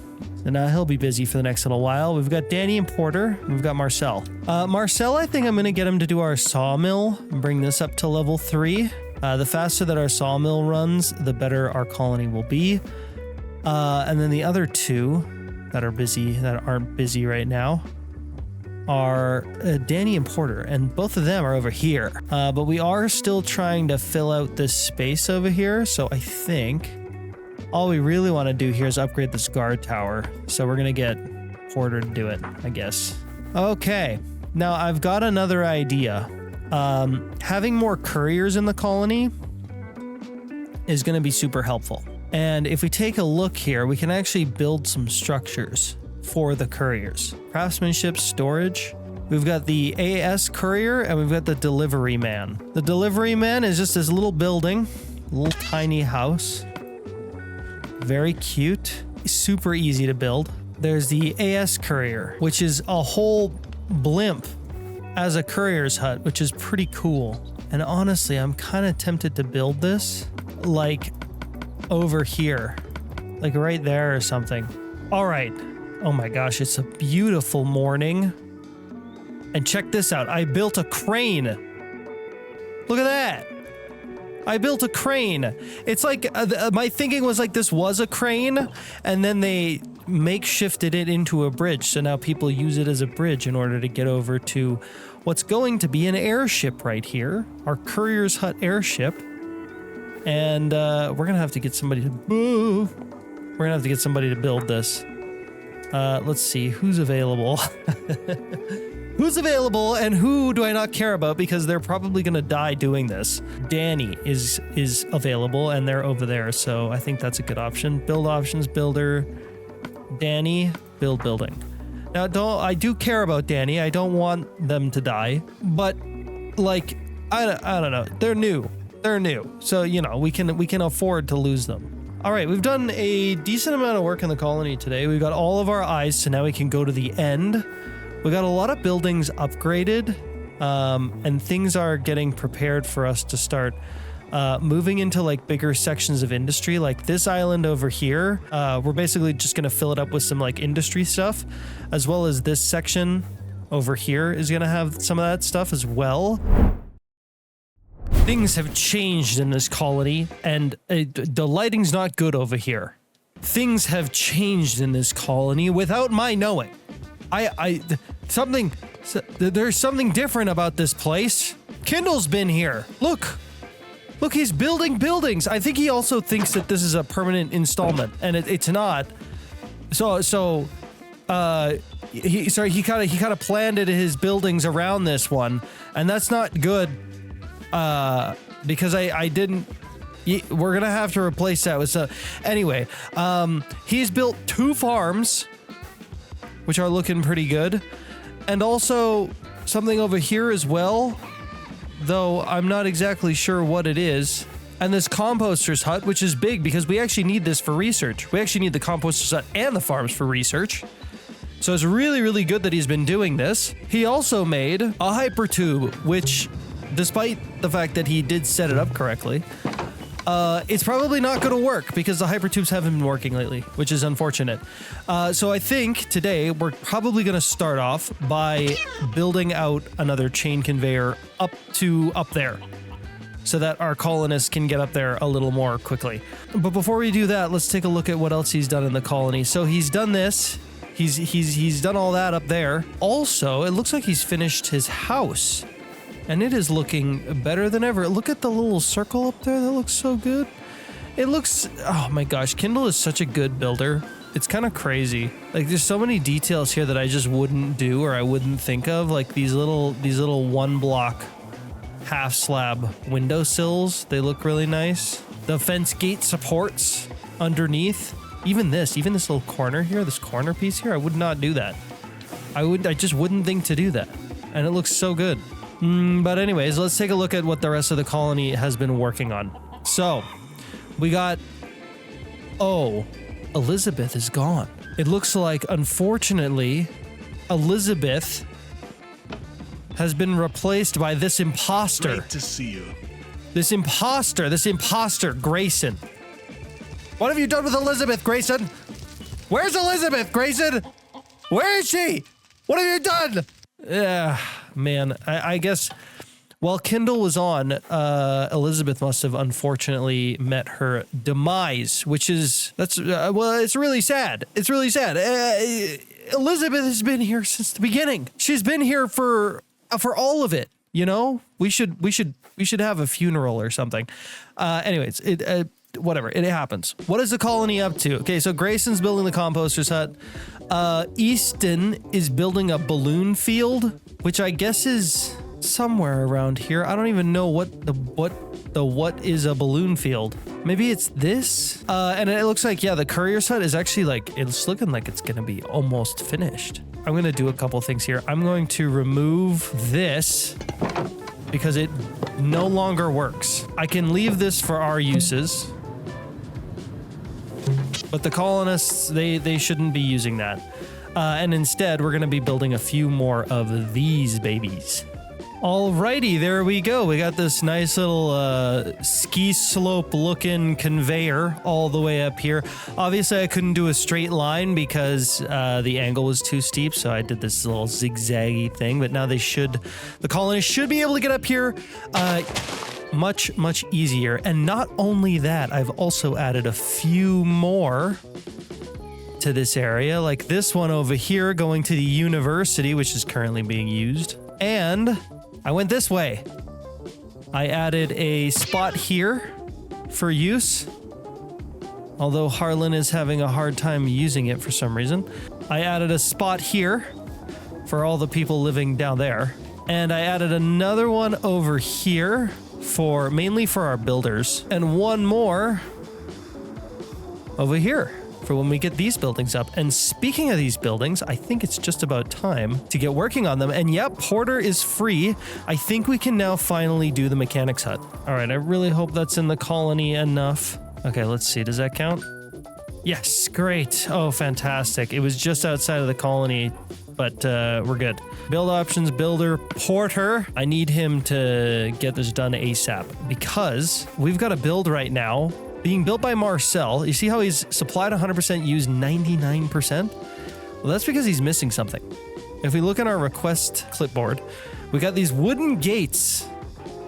And now he'll be busy for the next little while. We've got Danny and Porter. We've got Marcel. Marcel, I think I'm going to get him to do our sawmill and bring this up to level 3. The faster that our sawmill runs, the better our colony will be. And then the other 2 that are busy, that aren't busy right now, are Danny and Porter, and both of them are over here. But we are still trying to fill out this space over here, so I think all we really want to do here is upgrade this guard tower. So we're going to get Porter to do it, I guess. Okay, now I've got another idea. Having more couriers in the colony is going to be super helpful. And if we take a look here, we can actually build some structures for the couriers. Craftsmanship, storage. We've got the AS courier and we've got the delivery man. The delivery man is just this little building, little tiny house. Very cute, super easy to build. There's the AS courier, which is a whole blimp as a courier's hut, which is pretty cool. And honestly, I'm kind of tempted to build this like over here, like right there or something. All right. Oh my gosh, it's a beautiful morning. And check this out. I built a crane. Look at that. I built a crane. It's like my thinking was like this was a crane and then they makeshifted it into a bridge. So now people use it as a bridge in order to get over to what's going to be an airship right here. Our courier's hut airship. And we're going to have to get somebody to move. We're going to have to get somebody to build this. Let's see who's available. Who's available and who do I not care about because they're probably going to die doing this. Danny is available and they're over there, so I think that's a good option. Build options, builder, Danny, build building. Now, I do care about Danny. I don't want them to die, but like I don't know. They're new. So, you know, we can afford to lose them. All right, we've done a decent amount of work in the colony today. We've got all of our eyes, so now we can go to the end. We got a lot of buildings upgraded, and things are getting prepared for us to start moving into like bigger sections of industry. Like this island over here, we're basically just gonna fill it up with some like industry stuff, as well as this section over here is gonna have some of that stuff as well. Things have changed in this colony, and the lighting's not good over here. Things have changed in this colony without my knowing. There's something different about this place. Kindle's been here. Look, Look, he's building buildings. I think he also thinks that this is a permanent installment, and it's not. He kind of planned his buildings around this one, and that's not good. Because I didn't. We're gonna have to replace that with anyway. He's built 2 farms, which are looking pretty good, and also something over here as well, though I'm not exactly sure what it is. And this composter's hut, which is big because we actually need this for research. We actually need the composter's hut and the farms for research. So it's really, really good that he's been doing this. He also made a hypertube, which, despite the fact that he did set it up correctly, it's probably not going to work because the hypertubes haven't been working lately, which is unfortunate. So I think today we're probably going to start off by building out another chain conveyor up there, so that our colonists can get up there a little more quickly. But before we do that, let's take a look at what else he's done in the colony. So he's done this. He's done all that up there. Also, it looks like he's finished his house, and it is looking better than ever. Look at the little circle up there. That looks so good. It looks, oh my gosh, Kindle is such a good builder. It's kind of crazy. Like, there's so many details here that I just wouldn't do or I wouldn't think of. Like these little 1-block half slab windowsills. They look really nice. The fence gate supports underneath. Even this little corner here, this corner piece here, I would not do that. I just wouldn't think to do that. And it looks so good. But anyways, let's take a look at what the rest of the colony has been working on. So, we got... Oh, Elizabeth is gone. It looks like, unfortunately, Elizabeth has been replaced by this imposter. Great to see you. This imposter, Grayson. What have you done with Elizabeth, Grayson? Where's Elizabeth, Grayson? Where is she? What have you done? Yeah, man, I guess while Kindle was on, Elizabeth must have unfortunately met her demise, which is, it's really sad. It's really sad. Elizabeth has been here since the beginning. She's been here for all of it, you know? We should have a funeral or something. Anyways, whatever, it happens. What is the colony up to? Okay, so Grayson's building the composter's hut. Easton is building a balloon field, which I guess is somewhere around here. I don't even know what is a balloon field. Maybe it's this? And it looks like, yeah, the courier's hut is actually it's looking like it's gonna be almost finished. I'm gonna do a couple things here. I'm going to remove this because it no longer works. I can leave this for our uses, but the colonists, they shouldn't be using that. And instead, we're going to be building a few more of these babies. Alrighty, there we go. We got this nice little ski slope looking conveyor all the way up here. Obviously, I couldn't do a straight line because the angle was too steep, so I did this little zigzaggy thing. But now the colonists should be able to get up here much easier. And not only that, I've also added a few more to this area, like this one over here going to the university, which is currently being used. And I went this way. I added a spot here for use, although Harlan is having a hard time using it for some reason. I added a spot here for all the people living down there. And I added another one over here mainly for our builders, and one more over here for when we get these buildings up. And speaking of these buildings, I think it's just about time to get working on them. And yep, Porter is free. I think we can now finally do the mechanics hut. All right, I really hope that's in the colony enough. Okay, let's see. Does that count? Yes, great. Oh, fantastic. It was just outside of the colony, but we're good. Build options, builder, Porter. I need him to get this done ASAP because we've got a build right now being built by Marcel. You see how he's supplied 100%, used 99%? Well, that's because he's missing something. If we look at our request clipboard, we got these wooden gates.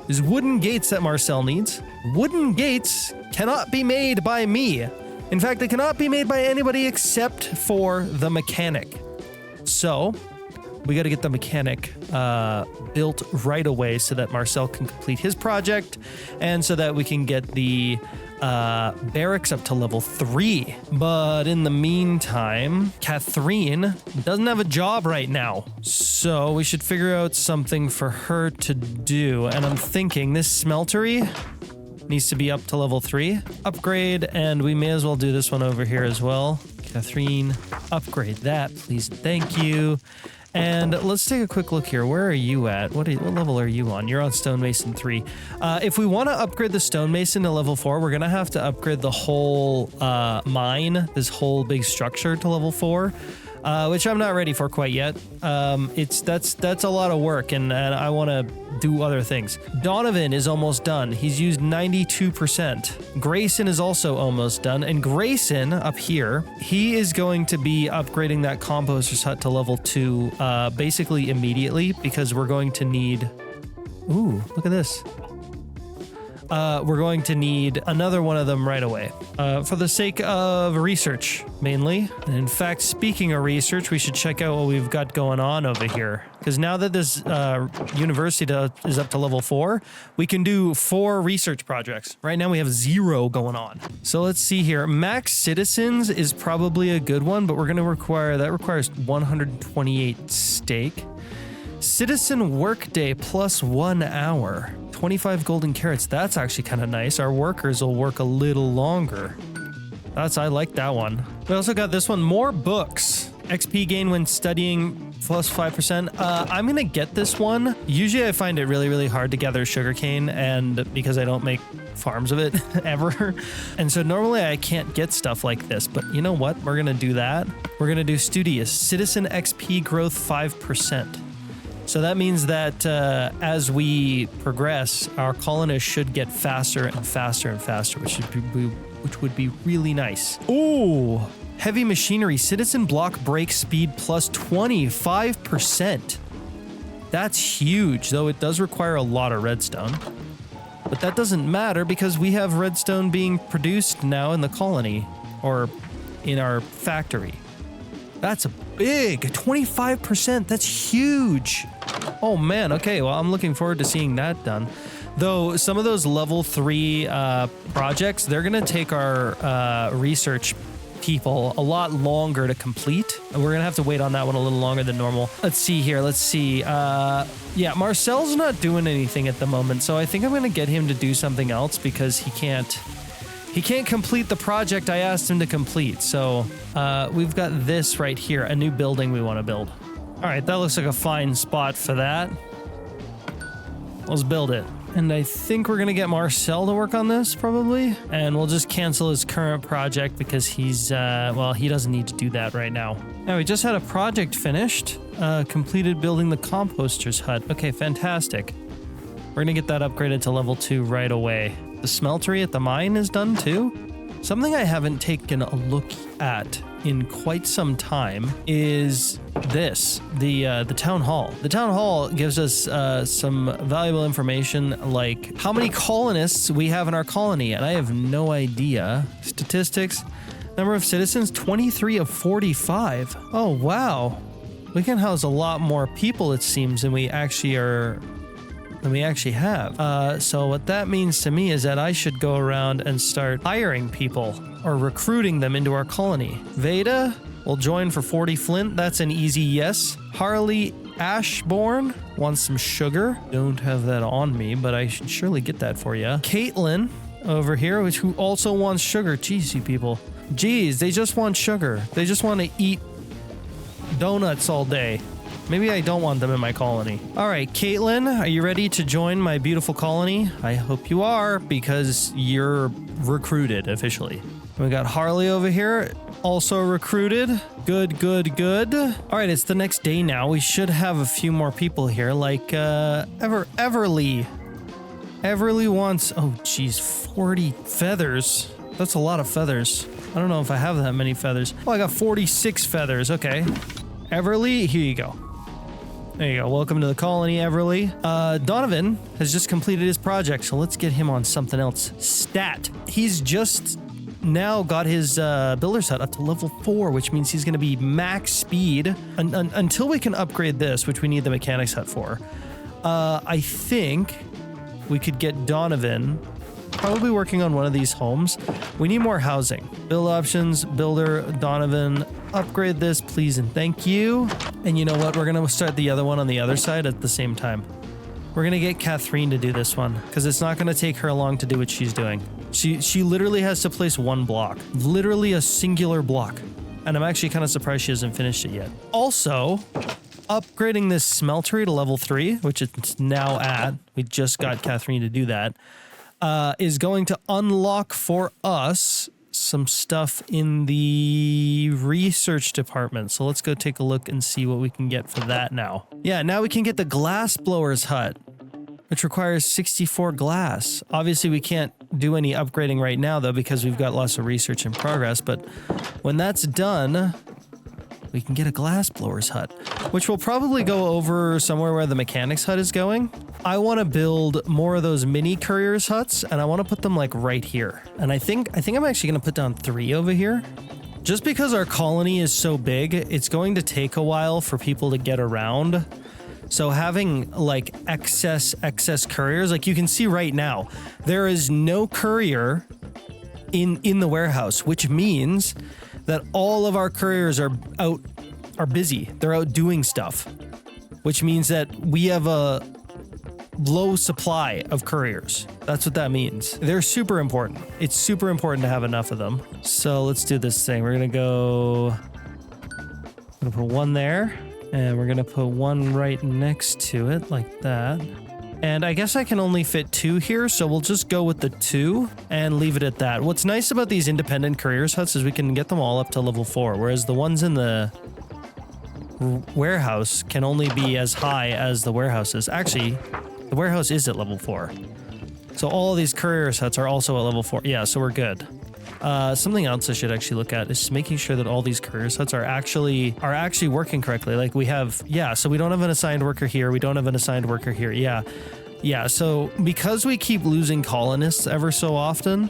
These wooden gates that Marcel needs. Wooden gates cannot be made by me. In fact, they cannot be made by anybody except for the mechanic. So, we got to get the mechanic built right away so that Marcel can complete his project and so that we can get the barracks up to level 3. But in the meantime, Catherine doesn't have a job right now. So we should figure out something for her to do. And I'm thinking this smeltery needs to be up to level 3. Upgrade, and we may as well do this one over here as well. Catherine, upgrade that, please. Thank you. And let's take a quick look here. Where are you at? What level are you on? You're on Stonemason 3. If we want to upgrade the Stonemason to level 4, we're going to have to upgrade the whole mine, this whole big structure to level 4. Which I'm not ready for quite yet. That's a lot of work, and I want to do other things. Donovan is almost done. He's used 92%. Grayson is also almost done, and Grayson up here, he is going to be upgrading that composter's hut to level 2 basically immediately because we're going to need... Ooh, look at this. We're going to need another one of them right away for the sake of research, mainly. And in fact, speaking of research, we should check out what we've got going on over here. Because now that this university is up to level 4, we can do 4 research projects. Right now we have 0 going on. So let's see here. Max citizens is probably a good one, but we're going to requires 128 stake. Citizen workday plus 1 hour. 25 golden carrots. That's actually kind of nice. Our workers will work a little longer. I like that one. We also got this one, more books. XP gain when studying plus 5%. I'm gonna get this one. Usually I find it really, really hard to gather sugarcane, and because I don't make farms of it ever. And so normally I can't get stuff like this, but you know what? We're gonna do that. We're gonna do studious. Citizen XP growth 5%. So that means that as we progress, our colonists should get faster and faster and faster, which would be really nice. Ooh, heavy machinery, citizen block break speed plus 25%. That's huge, though it does require a lot of redstone. But that doesn't matter because we have redstone being produced now in the colony or in our factory. That's a big 25%. That's huge. Oh man. Okay. Well, I'm looking forward to seeing that done. Though some of those level 3 projects, they're going to take our research people a lot longer to complete. We're going to have to wait on that one a little longer than normal. Let's see here. Let's see. Yeah, Marcel's not doing anything at the moment. So I think I'm going to get him to do something else because he can't complete the project I asked him to complete. So we've got this right here, a new building we want to build. All right, that looks like a fine spot for that. Let's build it. And I think we're going to get Marcel to work on this probably. And we'll just cancel his current project because he's, well, he doesn't need to do that right now. Now, we just had a project finished, completed building the composter's hut. Okay, fantastic. We're going to get that upgraded to level 2 right away. The smeltery at the mine is done too. Something I haven't taken a look at in quite some time is this, the town hall. The town hall gives us some valuable information like how many colonists we have in our colony, and I have no idea. Statistics, number of citizens, 23 of 45. Oh, wow. We can house a lot more people, it seems, than we actually have. So what that means to me is that I should go around and start hiring people or recruiting them into our colony. Veda will join for 40 flint. That's an easy yes. Harley Ashbourne wants some sugar. Don't have that on me, but I should surely get that for you. Caitlin over here, who also wants sugar. Jeez, you people. Jeez, they just want sugar. They just want to eat donuts all day. Maybe I don't want them in my colony. All right, Caitlin, are you ready to join my beautiful colony? I hope you are, because you're recruited officially. We got Harley over here, also recruited. Good, good, good. All right, it's the next day now. We should have a few more people here, like Everly. Everly wants, oh geez, 40 feathers. That's a lot of feathers. I don't know if I have that many feathers. Oh, I got 46 feathers. Okay. Everly, here you go. There you go. Welcome to the colony, Everly. Donovan has just completed his project, so let's get him on something else. Stat. He's just now got his builder's hut up to level 4, which means he's going to be max speed until we can upgrade this, which we need the mechanics hut for. I think we could get Donovan probably working on one of these homes. We need more housing. Build options, builder, Donovan, upgrade this, please and thank you. And you know what? We're going to start the other one on the other side at the same time. We're going to get Catherine to do this one because it's not going to take her long to do what she's doing. She literally has to place one block, literally a singular block. And I'm actually kind of surprised she hasn't finished it yet. Also, upgrading this smeltery to level 3, which it's now at, we just got Catherine to do that, is going to unlock for us some stuff in the research department. So let's go take a look and see what we can get for that now. Yeah, now we can get the glass blower's hut, which requires 64 glass. Obviously, we can't do any upgrading right now, though, because we've got lots of research in progress. But when that's done, we can get a glass blower's hut, which will probably go over somewhere where the mechanics hut is going. I want to build more of those mini couriers huts, and I want to put them like right here. And I think I'm actually going to put down 3 over here. Just because our colony is so big, it's going to take a while for people to get around. So having like excess couriers, like you can see right now, there is no courier in the warehouse, which means that all of our couriers are busy. They're out doing stuff, which means that we have a low supply of couriers. That's what that means. They're super important. It's super important to have enough of them. So let's do this thing. We're gonna put one there, and we're gonna put one right next to it like that. And I guess I can only fit 2 here, so we'll just go with the 2 and leave it at that. What's nice about these independent couriers huts is we can get them all up to level 4, whereas the ones in the warehouse can only be as high as the warehouse is. Actually, the warehouse is at level 4. So all these couriers huts are also at level 4. Yeah, so we're good. Something else I should actually look at is making sure that all these couriers huts are actually working correctly. Like we have, yeah, so we don't have an assigned worker here. We don't have an assigned worker here. Yeah. Yeah. So because we keep losing colonists ever so often,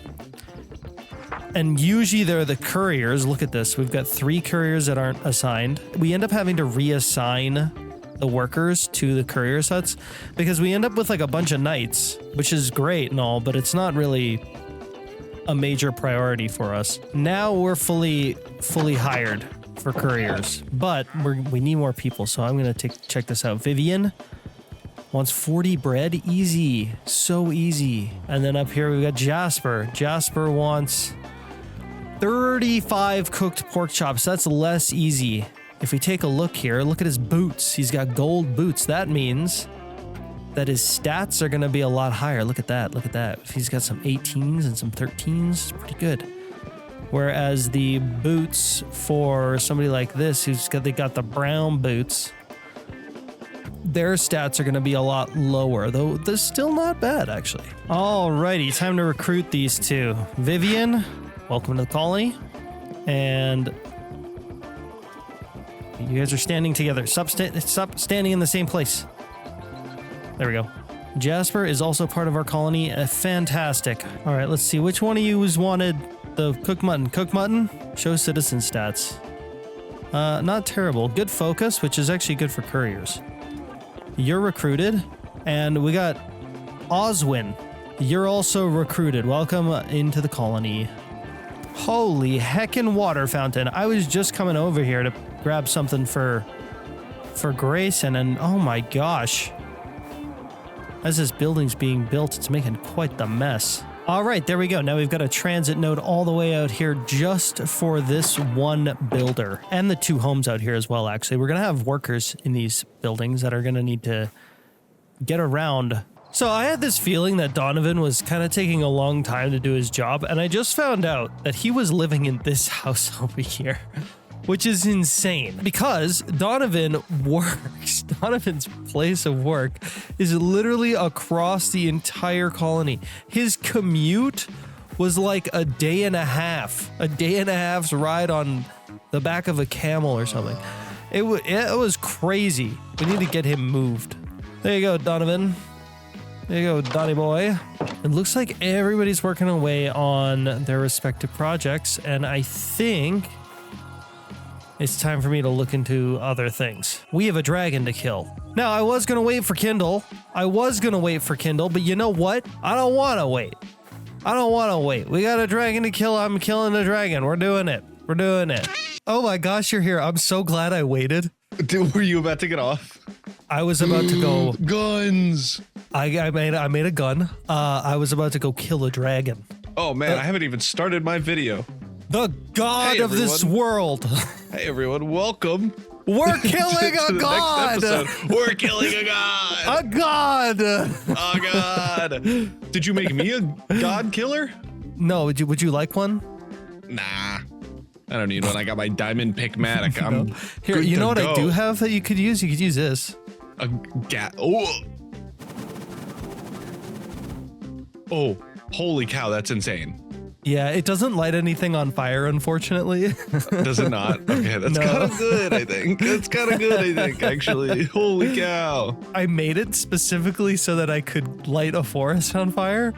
and usually they're the couriers. Look at this. We've got 3 couriers that aren't assigned. We end up having to reassign the workers to the couriers huts because we end up with like a bunch of knights, which is great and all, but it's not really a major priority for us. Now we're fully hired for couriers, but we need more people. So I'm gonna check this out. Vivian wants 40 bread. Easy, so easy. And then up here we've got Jasper. Jasper wants 35 cooked pork chops. That's less easy. If we take a look here, look at his boots. He's got gold boots. That means that his stats are going to be a lot higher. Look at that. Look at that. He's got some 18s and some 13s. It's pretty good. Whereas the boots for somebody like this, they got the brown boots, their stats are going to be a lot lower, though they're still not bad, actually. Alrighty, time to recruit these 2. Vivian, welcome to the colony. And you guys are standing together. Stop standing in the same place. There we go. Jasper is also part of our colony. Fantastic. All right, let's see. Which one of you has wanted the cooked mutton? Cooked mutton? Show citizen stats. Not terrible. Good focus, which is actually good for couriers. You're recruited. And we got Oswin. You're also recruited. Welcome into the colony. Holy heckin' water fountain. I was just coming over here to grab something for Grayson, and oh my gosh. As this building's being built, it's making quite the mess. All right, there we go. Now we've got a transit node all the way out here just for this one builder, and the 2 homes out here as well, actually. We're going to have workers in these buildings that are going to need to get around. So I had this feeling that Donovan was kind of taking a long time to do his job, and I just found out that he was living in this house over here, which is insane because Donovan works. Donovan's place of work is literally across the entire colony. His commute was like a day and a half's ride on the back of a camel or something. It was crazy. We need to get him moved. There you go, Donovan. There you go, Donnie boy. It looks like everybody's working away on their respective projects, and I think it's time for me to look into other things. We have a dragon to kill. Now, I was gonna wait for Kindle. But you know what? I don't wanna wait. We got a dragon to kill. I'm killing the dragon. We're doing it. Oh my gosh, you're here. I'm so glad I waited. Dude, were you about to get off? I was about to go. Guns. I made a gun. I was about to go kill a dragon. Oh man, I haven't even started my video. The god of this world. Hey everyone, welcome. We're killing to a the god. next episode. We're killing a god. A god. Oh god. Did you make me a god killer? No, would you like one? Nah. I don't need one. I got my diamond pickmatic. I'm Here, good you know to what I go. do have that you could use? You could use this. A Oh, holy cow, that's insane. Yeah, it doesn't light anything on fire, unfortunately. Does it not? Okay, that's No. kind of good, I think. That's kind of good, I think, actually. Holy cow. I made it specifically so that I could light a forest on fire,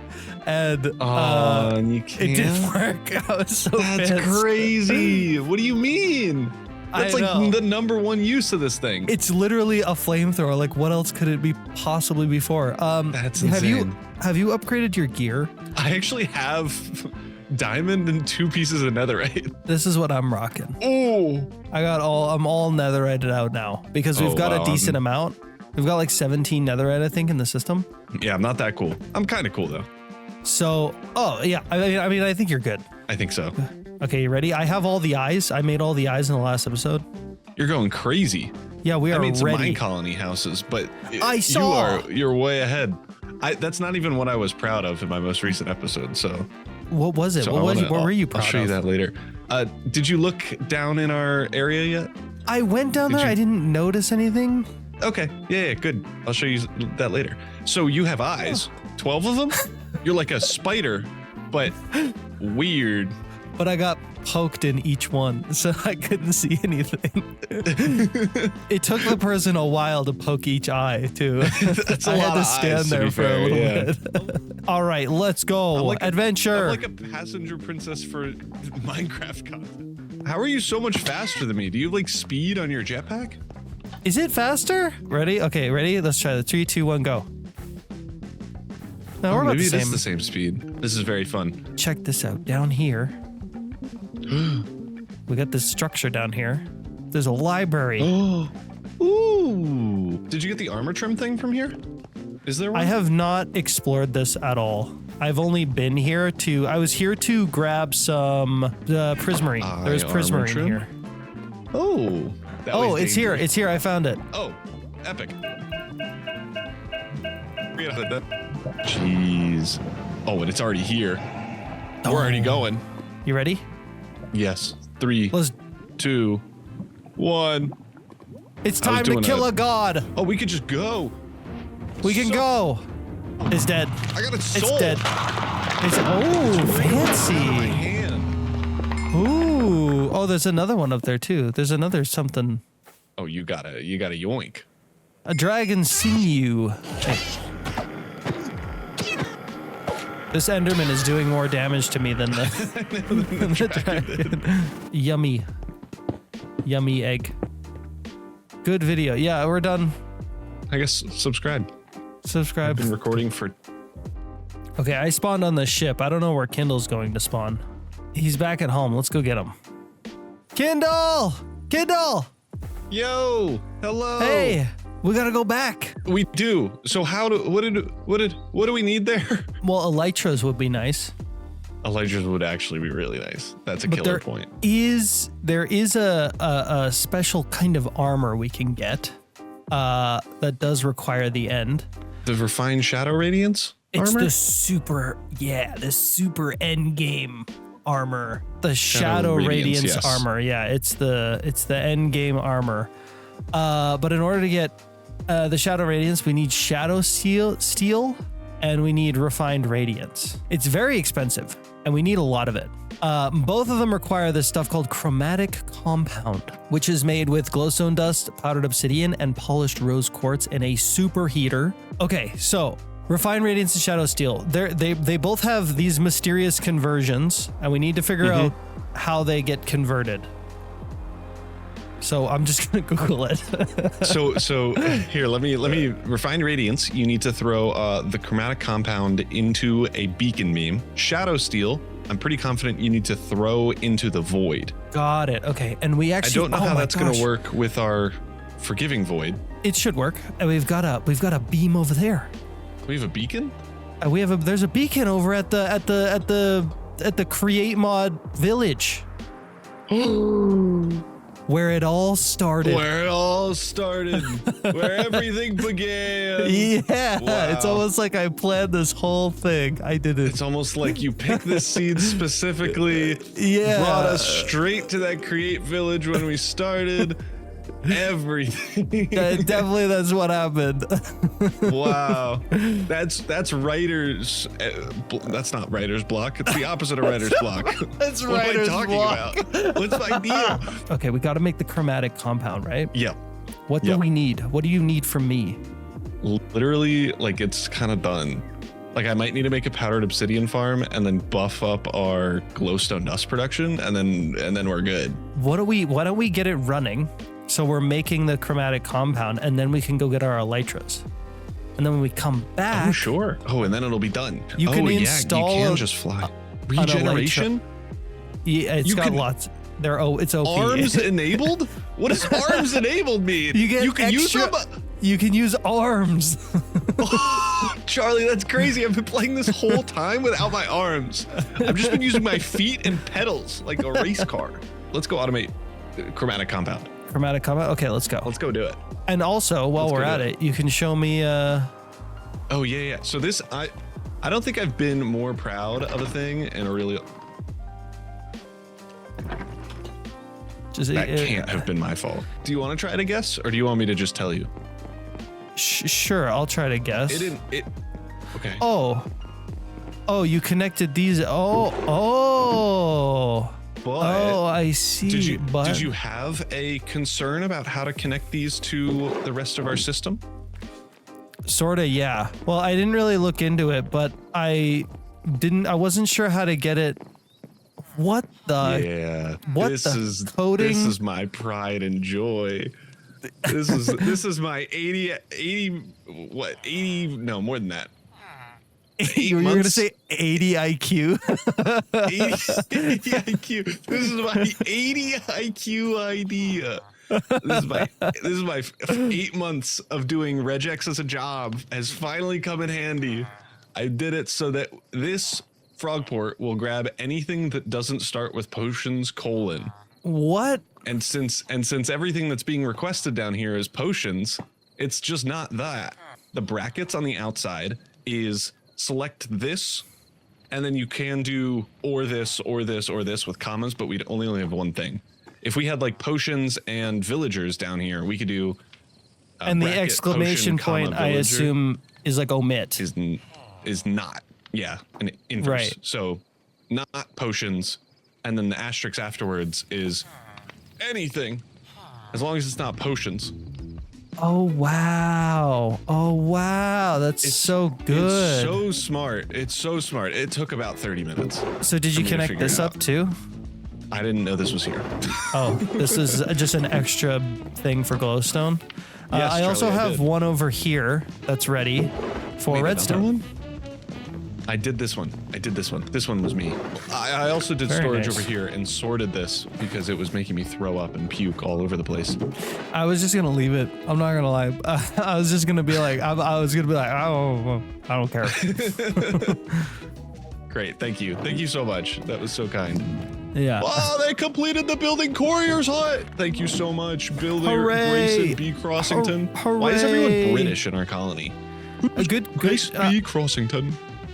and You it can't? didn't work. I was so That's pissed. crazy. What do you mean? That's I like know. the number one use of this thing. It's literally a flamethrower. Like, what else could it be possibly be for? That's Have insane. you upgraded your gear? I actually have diamond and 2 pieces of netherite. This is what I'm rocking. Oh, I'm all netherited out now because we've Oh, got wow. a decent amount. We've got like 17 netherite, I think, in the system. yeah, I'm not that cool. I'm kind of cool though. So, oh yeah, I mean, I think you're good. I think so. Okay, you ready? I have all the eyes. I made all the eyes in the last episode. You're going crazy. Yeah, we I are made some ready. mine colony houses, but I saw. you're way ahead. That's not even what I was proud of in my most recent episode. So, What was it? so What were you I'll proud show you of? that later. Did you look down in our area yet? I went down Did there. you- I didn't notice anything. Okay. Yeah, good. I'll show you that later. So you have eyes, 12 of them? You're like a spider, but weird. But I got poked in each one, so I couldn't see anything. It took the person a while to poke each eye, too. That's a I lot had to of stand eyes, to there be for fair, a little yeah. bit. All right, let's go. I'm like Adventure. I'm like a passenger princess for Minecraft content. How are you so much faster than me? Do you have like speed on your jetpack? Is it faster? Ready? Okay, ready? Let's try the 3, 2, 1, go. No, we're about Maybe the it is same. the same speed. This is very fun. Check this out. Down here, we got this structure down here. There's a library. Oh, ooh! Did you get the armor trim thing from here? Is there one? I have not explored this at all. I've only been here to. I was here to grab some prismarine. There's armor prismarine trim? here. Oh. that Oh, was it's here. dangerous. It's here. I found it. Oh, epic. Jeez. Oh, and it's already here. We're already going. You ready? Yes. 3, Let's. 2, 1. It's I was time to doing kill a- a god. Oh, we could just go. We can go. It's dead. I got its It's soul. dead. It's oh My fancy. hand. Ooh. Oh, there's another one up there too. There's another something. Oh, you got a yoink. A dragon sinew. Hey. This Enderman is doing more damage to me than the dragon. Yummy. Yummy egg. Good video. Yeah, we're done. I guess subscribe. Subscribe. Been recording for. Okay, I spawned on the ship. I don't know where Kindle's going to spawn. He's back at home. Let's go get him. Kindle! Kindle! Yo, hello. Hey, we gotta go back. We do. So what do we need there? Well, elytras would be nice. Elytras would actually be really nice. That's a But killer there point. there is a special kind of armor we can get that does require the end. The refined shadow radiance It's armor? the super end game armor. The shadow radiance yes. armor. Yeah, it's the end game armor. But in order to get the shadow radiance, we need shadow steel and we need refined radiance. It's very expensive and we need a lot of it. Both of them require this stuff called chromatic compound, which is made with glowstone dust, powdered obsidian, and polished rose quartz in a superheater. Okay, so Refined Radiance and Shadow Steel. They both have these mysterious conversions, and we need to figure out how they get converted. So I'm just gonna Google it. So here, let me Refined Radiance. You need to throw the chromatic compound into a beacon beam. Shadow Steel, I'm pretty confident you need to throw into the void. Got it. Okay, and we actually. I don't know how that's gonna work with our forgiving void. It should work. And we've got a beam over there. We have a beacon. There's a beacon over at the Create Mod village. Where it all started. Where everything began. Yeah, Wow. It's almost like I planned this whole thing. I did it. It's almost like you picked this seed specifically. Yeah. Brought us straight to that Create Village when we started. Everything. Definitely, that's what happened. Wow, that's writer's. That's not writer's block. It's the opposite of writer's block. That's what writer's am I talking block. about? What's my deal? Okay, we got to make the chromatic compound, right? Yep. What do we need? What do you need from me? Literally, like it's kind of done. Like I might need to make a powdered obsidian farm and then buff up our glowstone dust production, and then we're good. Why don't we get it running? So we're making the chromatic compound, and then we can go get our elytras. And then when we come back, oh sure. Oh, and then it'll be done. You can install. You can just fly. Regeneration. Yeah, it's got lots. It's OP. Arms enabled? What does arms enabled mean? You can use them. You can use arms. Charlie, that's crazy. I've been playing this whole time without my arms. I've just been using my feet and pedals like a race car. Let's go automate chromatic compound. Chromatic compound? Okay, let's go. Let's go do it. And also, while we're at it, you can show me... Oh, yeah. So this, I don't think I've been more proud of a thing in a really... That can't have been my fault. Do you want to try to guess, or do you want me to just tell you? Sure, I'll try to guess. Okay. Oh, you connected these. Oh, I see. Did you have a concern about how to connect these to the rest of our system? Sorta, yeah. Well, I didn't really look into it, but I wasn't sure how to get it. What the? Yeah. What this the is coding? This is my pride and joy. This is my 80 no, more than that. You were going to say 80 IQ. 80 IQ. This is my 80 IQ idea. This is my 8 months of doing regex as a job has finally come in handy. I did it so that this frogport will grab anything that doesn't start with potions : What? And since everything that's being requested down here is potions, it's just not that. The brackets on the outside is select this, and then you can do or this or this or this with commas, but we'd only have one thing. If we had like potions and villagers down here, we could do and the exclamation point, I assume, is like omit. Is not. Yeah, an inverse. Right. So not potions, and then the asterisk afterwards is anything, as long as it's not potions. Oh wow! That's so good. It's so smart. It's so smart. It took about 30 minutes. So did you connect this up too? I didn't know this was here. Oh, this is just an extra thing for glowstone. Yes, I also Charlie, I have did. one over here that's ready for redstone. Another one? I did this one. This one was me. I also did Very storage nice. over here and sorted this because it was making me throw up and puke all over the place. I was just gonna leave it. I'm not gonna lie. I was just gonna be like, I don't care. Great, thank you. Thank you so much. That was so kind. Yeah. Oh, they completed the building courier's hut. Thank you so much, Builder Hooray. Grayson B. Crossington. Why is Hooray. everyone British in our colony? A good. Grace B. Crossington.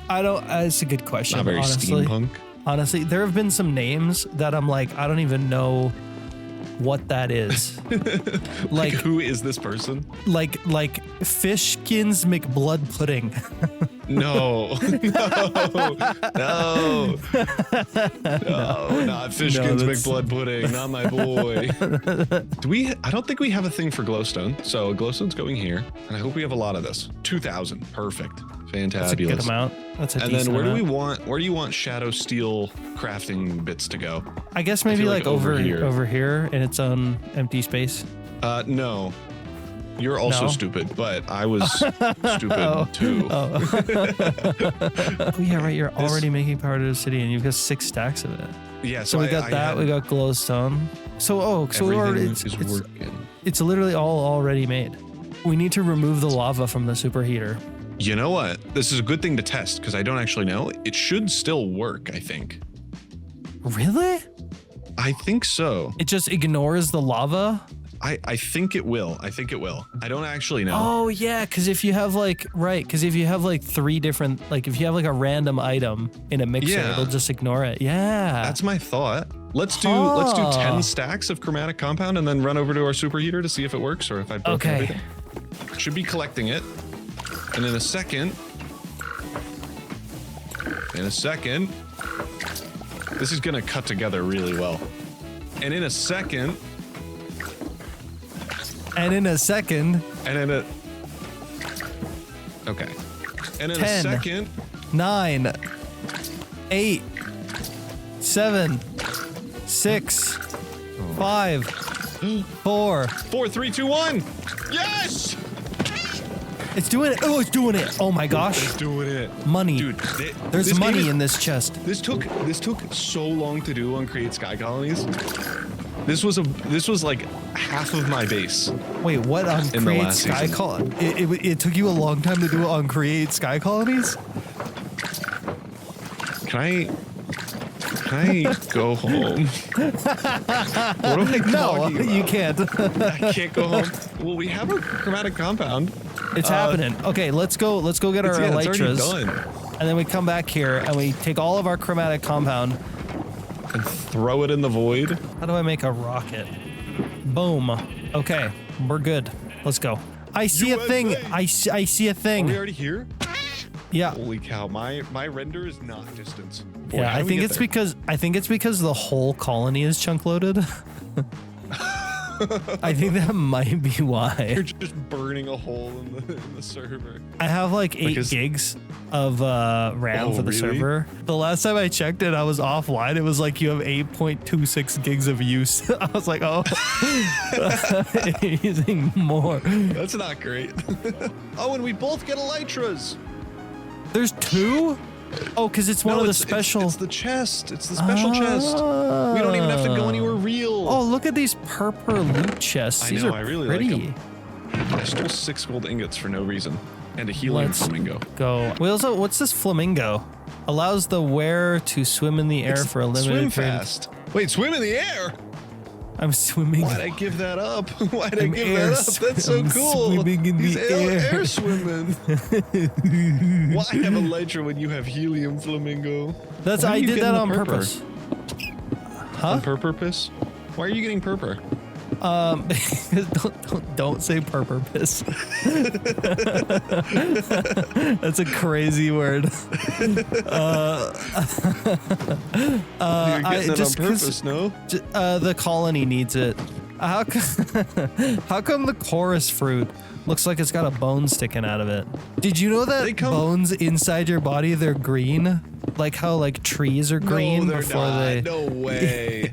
I don't. It's a good question. Not very honestly. steampunk. Honestly, there have been some names that I'm like, I don't even know what that is. Like, who is this person? like Fishkins McBlood Pudding. No, not Fishkins McBlood Pudding, not my boy. I don't think we have a thing for glowstone, so glowstone's going here, and I hope we have a lot of this. 2,000, perfect. Fantabulous. That's a good amount. That's a And decent then where amount. do you want shadow steel crafting bits to go? I guess maybe feel like like over here. over here in its own empty space. No. You're also No? stupid, but I was stupid too. Oh yeah, right. You're already making power to the city, and you've got 6 stacks of it. Yeah, So we got that. We got glowstone. So we already working. it's literally all already made. We need to remove the lava from the superheater. You know what? This is a good thing to test because I don't actually know. It should still work, I think. Really? I think so. It just ignores the lava? I think it will. I think it will. I don't actually know. Oh yeah, because if you have like 3 different, like if you have like a random item in a mixer, Yeah. it'll just ignore it. Yeah. That's my thought. Let's do Huh. 10 stacks of chromatic compound and then run over to our superheater to see if it works or if I broke Okay. everything. Should be collecting it. And in a second, this is gonna cut together really well. And in a second, And in a second, and in a, okay. And in 10. a second, 9, 8, 7, 6, 5, 4. 4, 3, 2, 1. Yes! It's doing it. Oh, it's doing it. Oh my gosh. Doing it. Money. Dude, There's this money game is- in this chest. This took so long to do on Create Sky Colonies. This was like half of my base. Wait, what on In the Create last Sky season. Colonies? It took you a long time to do it on Create Sky Colonies? Can I go home? What am I No, talking about? you can't. I can't go home. Well, we have a chromatic compound. It's happening. Okay, let's go get our It's already elytras. done. And then we come back here and we take all of our chromatic compound. And throw it in the void. How do I make a rocket? Boom. Okay, we're good. Let's go. I see a thing. I see a Are thing. we already here? Yeah. Holy cow! My render is not distance. Boy, Yeah, how I do we think get it's there? because the whole colony is chunk loaded. I think that might be You're why. just burning a hole in the server. I have like 8 Because- gigs of RAM Oh, for the really? server. The last time I checked it, I was offline. It was like you have 8.26 gigs of use. I was like, oh, using more. That's not great. Oh, and we both get elytras. There's 2? Oh, because it's one of the special. It's the chest. It's the special chest. We don't even have to go anywhere real. Oh, look at these purple loot chests. I These know, are I really like pretty. 'em. I stole 6 gold ingots for no reason. And a helium Let's flamingo. go. We also, what's this flamingo? Allows the wearer to swim in the air for a limited Swim period. fast. Wait, swim in the air? I'm swimming. Why'd I give that up? Why'd I I'm give air that up? That's so I'm cool. swimming in He's the air. air swimming. Why have elytra when you have helium flamingo? That's Why are I you did getting that the on purpur? purpose. On purpose? Why are you getting purpur? Don't say purpose. That's a crazy word. You're getting it on purpose, no? The colony needs it. How come the chorus fruit looks like it's got a bone sticking out of it? Did you know that They come- bones inside your body, they're green? Like how like trees are green no, they're before not. they No way.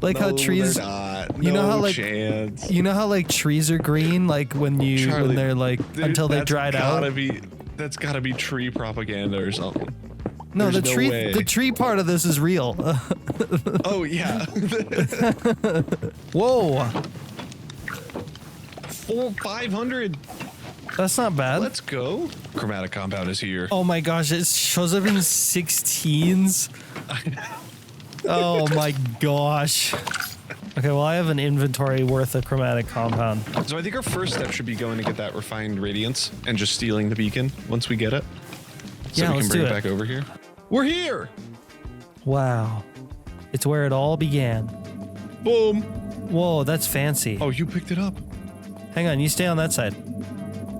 like how No, trees they're not. you know No how, like- chance. you know how like trees are green like when Charlie, they're like Dude, until they that's dried gotta out? That's gotta be tree propaganda or something. No, there's no way. the tree part of this is real. Oh yeah. Whoa, 500. that's not bad. Let's go. Chromatic compound is here. Oh my gosh, it shows up in 16s. Oh my gosh. Okay, well I have an inventory worth of chromatic compound. So I think our first step should be going to get that refined radiance and just stealing the beacon once we get it. So Yeah, we let's can bring do it it. back over here. We're here. Wow. It's where it all began. Boom. Whoa, that's fancy. Oh, you picked it up. Hang on, you stay on that side.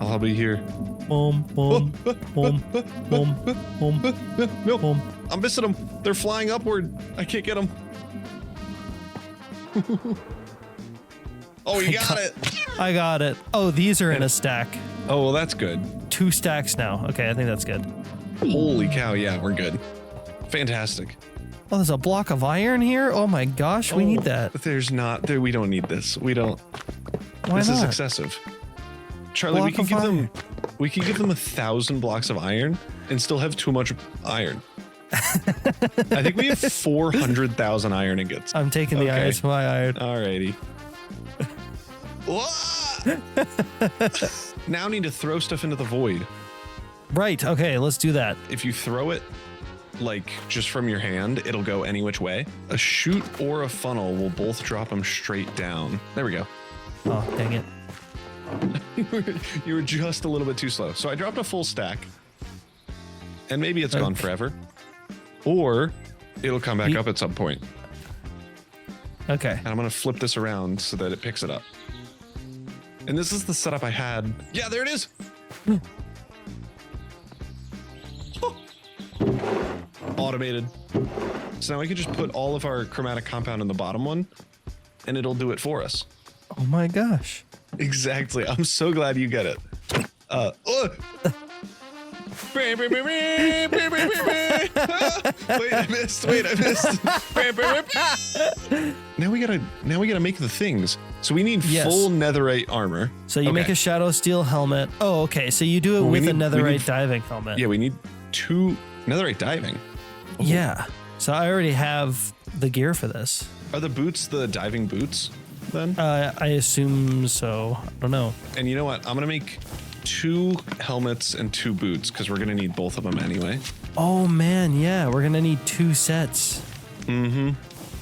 I'll be here. Boom, boom, boom, boom, boom, No, boom. I'm missing them. They're flying upward. I can't get them. Oh, you got it. I got it. Oh, these are in a stack. Oh, well, that's good. 2 2 stacks now. Okay, I think that's good. Holy cow, yeah, we're good. Fantastic. Oh, there's a block of iron here? Oh my gosh, we need that. There's not, we don't need this. We don't. Why This not? is excessive. Charlie, Block we can of give iron. we can give them 1,000 blocks of iron and still have too much iron. I think we have 400,000 iron ingots. I'm taking the iron. It's my iron. Alrighty. Now need to throw stuff into the void. Right, okay, let's do that. If you throw it like just from your hand, it'll go any which way. A chute or a funnel will both drop them straight down. There we go. Oh, dang it. You were just a little bit too slow. So I dropped a full stack. And maybe it's gone forever. Or it'll come back up at some point. Okay. And I'm going to flip this around so that it picks it up. And this is the setup I had. Yeah, there it is. Automated. So now we can just put all of our chromatic compound in the bottom one and it'll do it for us. Oh my gosh. Exactly. I'm so glad you get it. Wait, I missed. Now we gotta make the things. So we need full netherite armor. So you make a shadow steel helmet. Oh, okay. So you do it with a netherite diving helmet. Yeah, we need 2 netherite diving. Yeah. So I already have the gear for this. Are the boots the diving boots then? I assume so. I don't know. And you know what? I'm gonna make 2 helmets and 2 boots because we're gonna need both of them anyway. Oh man, yeah. We're gonna need 2 sets. Mm-hmm.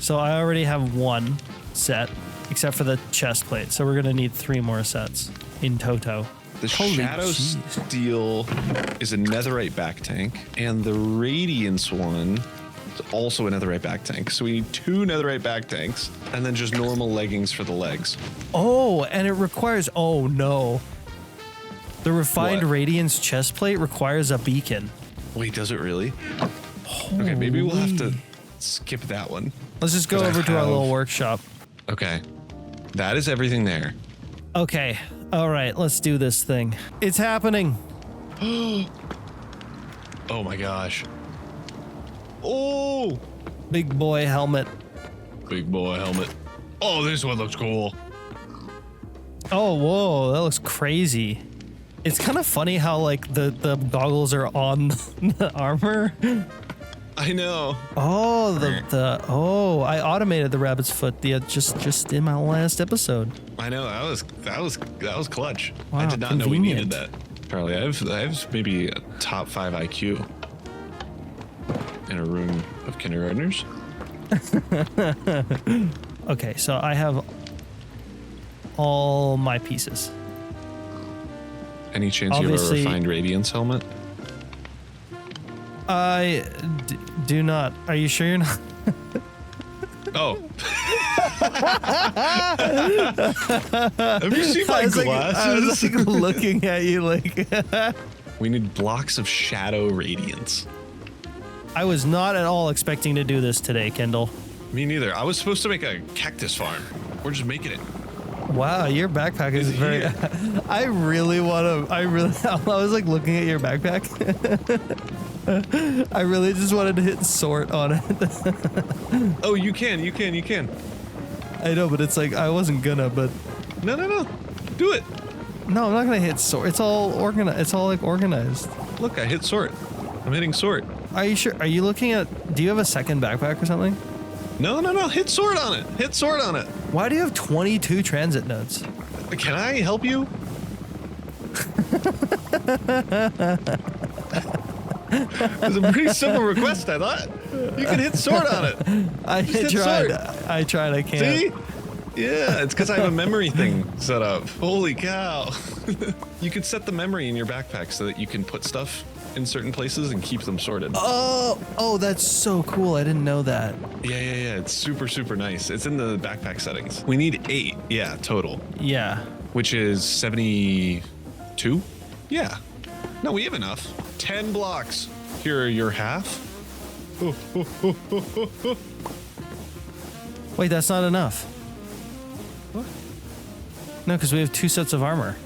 So I already have 1 set, except for the chest plate. So we're gonna need 3 more sets in toto. The Holy shadow jeez. steel is a netherite back tank, and the radiance one is also a netherite back tank. So we need 2 netherite back tanks, and then just normal leggings for the legs. Oh, and it requires. Oh no. The refined What? radiance chest plate requires a beacon. Wait, does it really? Okay, maybe we'll have to skip that one. Let's just go 'Cause I over to our have- little workshop. Okay, that is everything there. Okay. All right. Let's do this thing. It's happening. Oh my gosh. Oh, Big boy helmet. big boy helmet. Oh, this one looks cool. Oh, whoa. That looks crazy. It's kind of funny how like the goggles are on the armor. I know. Oh, I automated the rabbit's foot just in my last episode. I know. That was clutch. I Wow, did not know we needed convenient. that. Charlie, I have maybe a top 5 IQ in a room of kindergartners. Okay, so I have all my pieces. Any chance you have a Obviously- refined radiance helmet? I do not. Are you sure you're not? Oh. Have you seen my I was glasses? like looking at you like. We need blocks of shadow radiance. I was not at all expecting to do this today, Kendall. Me neither. I was supposed to make a cactus farm. We're just making it. Wow, your backpack is Is very. here. I really want to. I was like looking at your backpack. I really just wanted to hit sort on it. Oh, you can. I know, but it's like I wasn't gonna. But No. Do it. no, I'm not gonna hit sort. It's all organized. It's all like organized. Look, I hit sort. I'm hitting sort. Are you sure? Are you looking at? Do you have a second backpack or something? No. Hit sort on it. Hit sort on it. Why do you have 22 transit nodes? Can I help you? It's a pretty simple request, I thought. You can hit sort on it. I Just hit tried. sort. I tried. I can't. See? Yeah, it's because I have a memory thing set up. Holy cow. You can set the memory in your backpack so that you can put stuff in certain places and keep them sorted. Oh, that's so cool. I didn't know that. Yeah. It's super nice. It's in the backpack settings. We need 8, yeah, total, Yeah. which is 72? Yeah. No, we have enough. 10 blocks. Here are your half. Wait, that's not enough. What? No, because we have 2 sets of armor.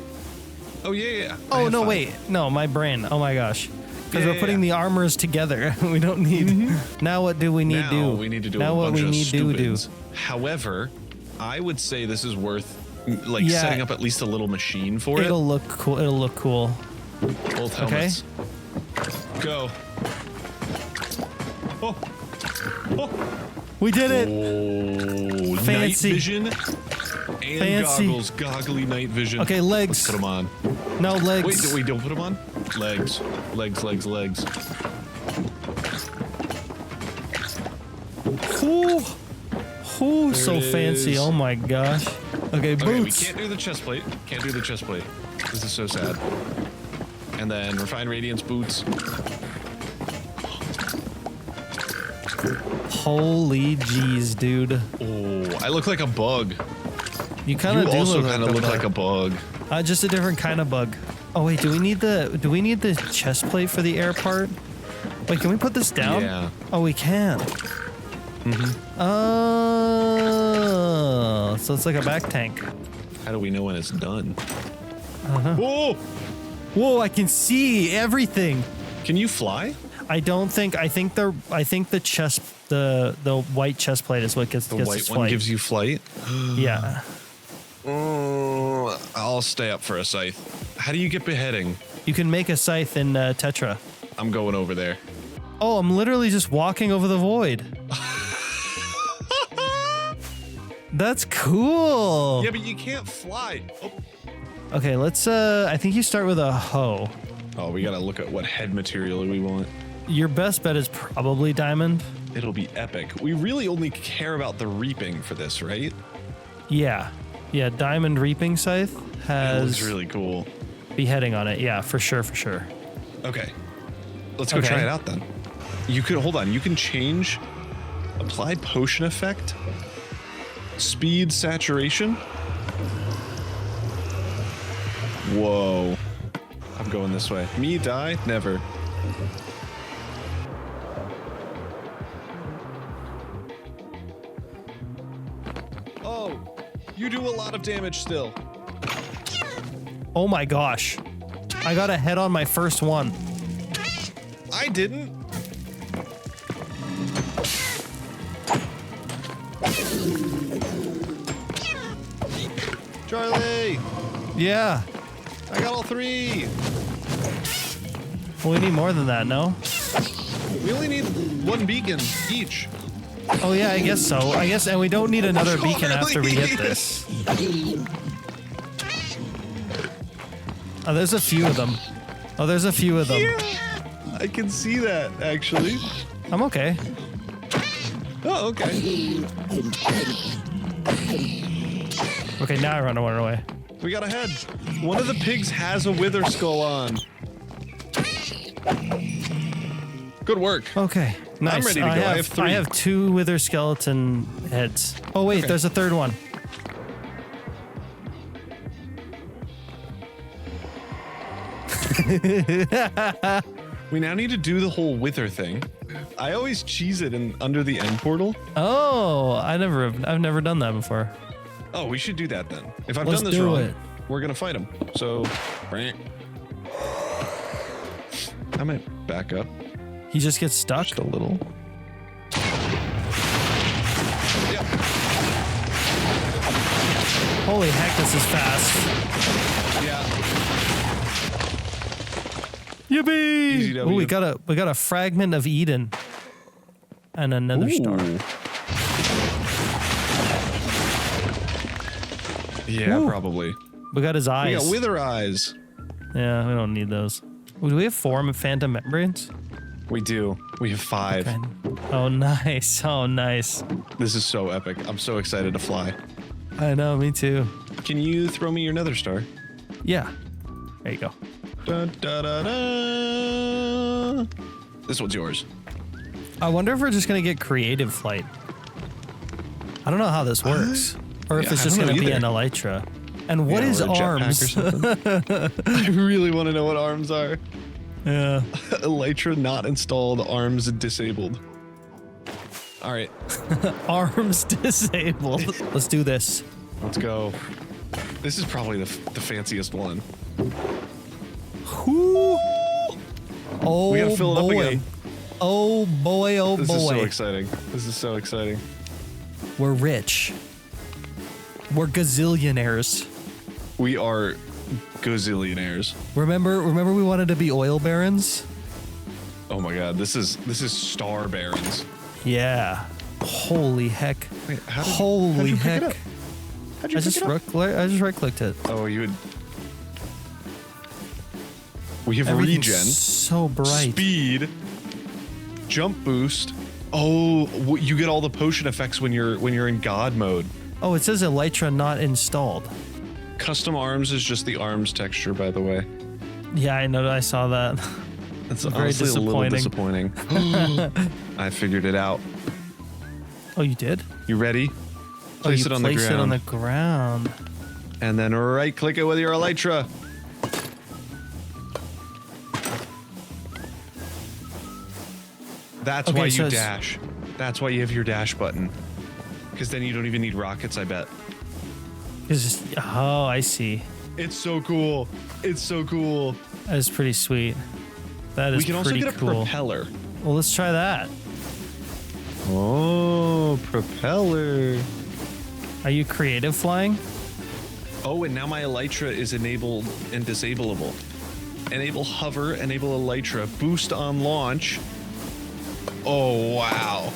Oh, yeah. I Oh, have no, 5. wait. No, my brain. Oh, my gosh. Because Yeah, we're putting the armors together. We don't need... Now what do we need Now do? we need to do now a what bunch we of need to do. stupids. However, I would say this is worth like Yeah. setting up at least a little machine for it. It'll look cool. It'll look cool. Both helmets. Go. Oh. Oh. We did it. Oh, Fancy. night vision and Fancy. goggles, goggly night vision. Okay, legs. Let's put them on. No legs. Wait, don't put them on. Legs. Ooh. Ooh, There so it fancy. is. Oh my gosh. Okay, Okay, we boots. can't do the chest plate. This is so sad. And then refined radiance boots. Holy jeez, dude. Oh, I look like a bug. You kind You of do also look kind of look like a bug. just a different kind of bug. Oh wait, do we need the chest plate for the air part? Wait, can we put this down? Yeah. Oh, we can. Oh, so it's like a back tank. How do we know when it's done? Uh-huh. Whoa! Whoa, I can see everything. Can you fly? I think the chest the white chest plate is what gets The gets white its one flight. gives you flight? Yeah. Oh, I'll stay up for a scythe. How do you get beheading? You can make a scythe in Tetra. I'm going over there. Oh, I'm literally just walking over the void. That's cool. Yeah, but you can't fly. Oh. Okay, let's I think you start with a hoe. Oh, we gotta look at what head material we want. Your best bet is probably diamond. It'll be epic. We really only care about the reaping for this, right? Yeah. Yeah, diamond reaping scythe It looks has really cool. beheading on it. Yeah, for sure. Okay. Let's go Okay. try it out then. You could, hold on, you can change applied potion effect, speed saturation. Whoa. I'm going this way. Me die? Never. Oh, you do a lot of damage still. Oh my gosh. I got a head on my first one. I didn't. Charlie, Yeah. I got all 3. Well, we need more than that, no? We only need 1 beacon each. Oh yeah, I guess so. And we don't need another beacon Charlie. after we hit this. Oh, there's a few of them. I can see that, actually. I'm okay. Oh, okay. Okay, now I run away. We got a head. One of the pigs has a wither skull on. Good work. Okay, nice. I'm ready to go. I have 3. I have 2 wither skeleton heads. Oh wait, Okay. there's a third one. We now need to do the whole wither thing. I always cheese it in under the end portal. Oh, I've never done that before. Oh, we should do that then. If I've Let's done this do wrong, it. we're gonna fight him. So, I might back up He just gets stuck. just a little. Yeah. Holy heck, this is fast. Yeah. Yippee! Easy Ooh, W. we got a fragment of Eden and another star. Yeah, Ooh. probably. We got his We eyes. got wither eyes. Yeah, we don't need those. Ooh, do we have 4 phantom membranes? We do. We have 5. Okay. Oh, nice. Oh, nice. This is so epic. I'm so excited to fly. I know, me too. Can you throw me your nether star? Yeah. There you go. Da, da, da, da. This one's yours. I wonder if we're just gonna get creative flight. I don't know how this works, or if Yeah, it's I just don't know gonna be an either. elytra. And what Yeah, is or a jetpack or arms? something. I really want to know what arms are. Yeah. Elytra not installed, arms disabled. All right, Arms disabled. Let's do this. let's go. This is probably the fanciest one. Whoo! Oh We gotta fill it up boy. again. Oh boy, oh This boy. is so exciting. This is so exciting. We're rich. We're gazillionaires. We are gazillionaires. Remember we wanted to be oil barons? Oh my god, this is Star Barons. Yeah. Holy heck. Wait, how'd Holy you pick it heck. up? How'd you I pick just it up? I just right clicked it. Oh, you would. We have Everything's regen, so bright. speed, jump boost. Oh, you get all the potion effects when you're in God mode. Oh, it says Elytra not installed. Custom arms is just the arms texture, by the way. Yeah, I know. I saw that. That's Very honestly a little disappointing. I figured it out. Oh, you did? You ready? Place you it on the place ground. it on the ground. And then right click it with your elytra. That's Okay, why so you it's- dash. That's why you have your dash button. Because then you don't even need rockets, I bet. Oh, I see. It's so cool. It's so cool. That is pretty sweet. That is We can also pretty get a cool. propeller. Well, let's try that. Oh, propeller. Are you creative flying? Oh, and now my elytra is enabled and disableable. Enable hover, enable elytra, boost on launch. Oh, wow.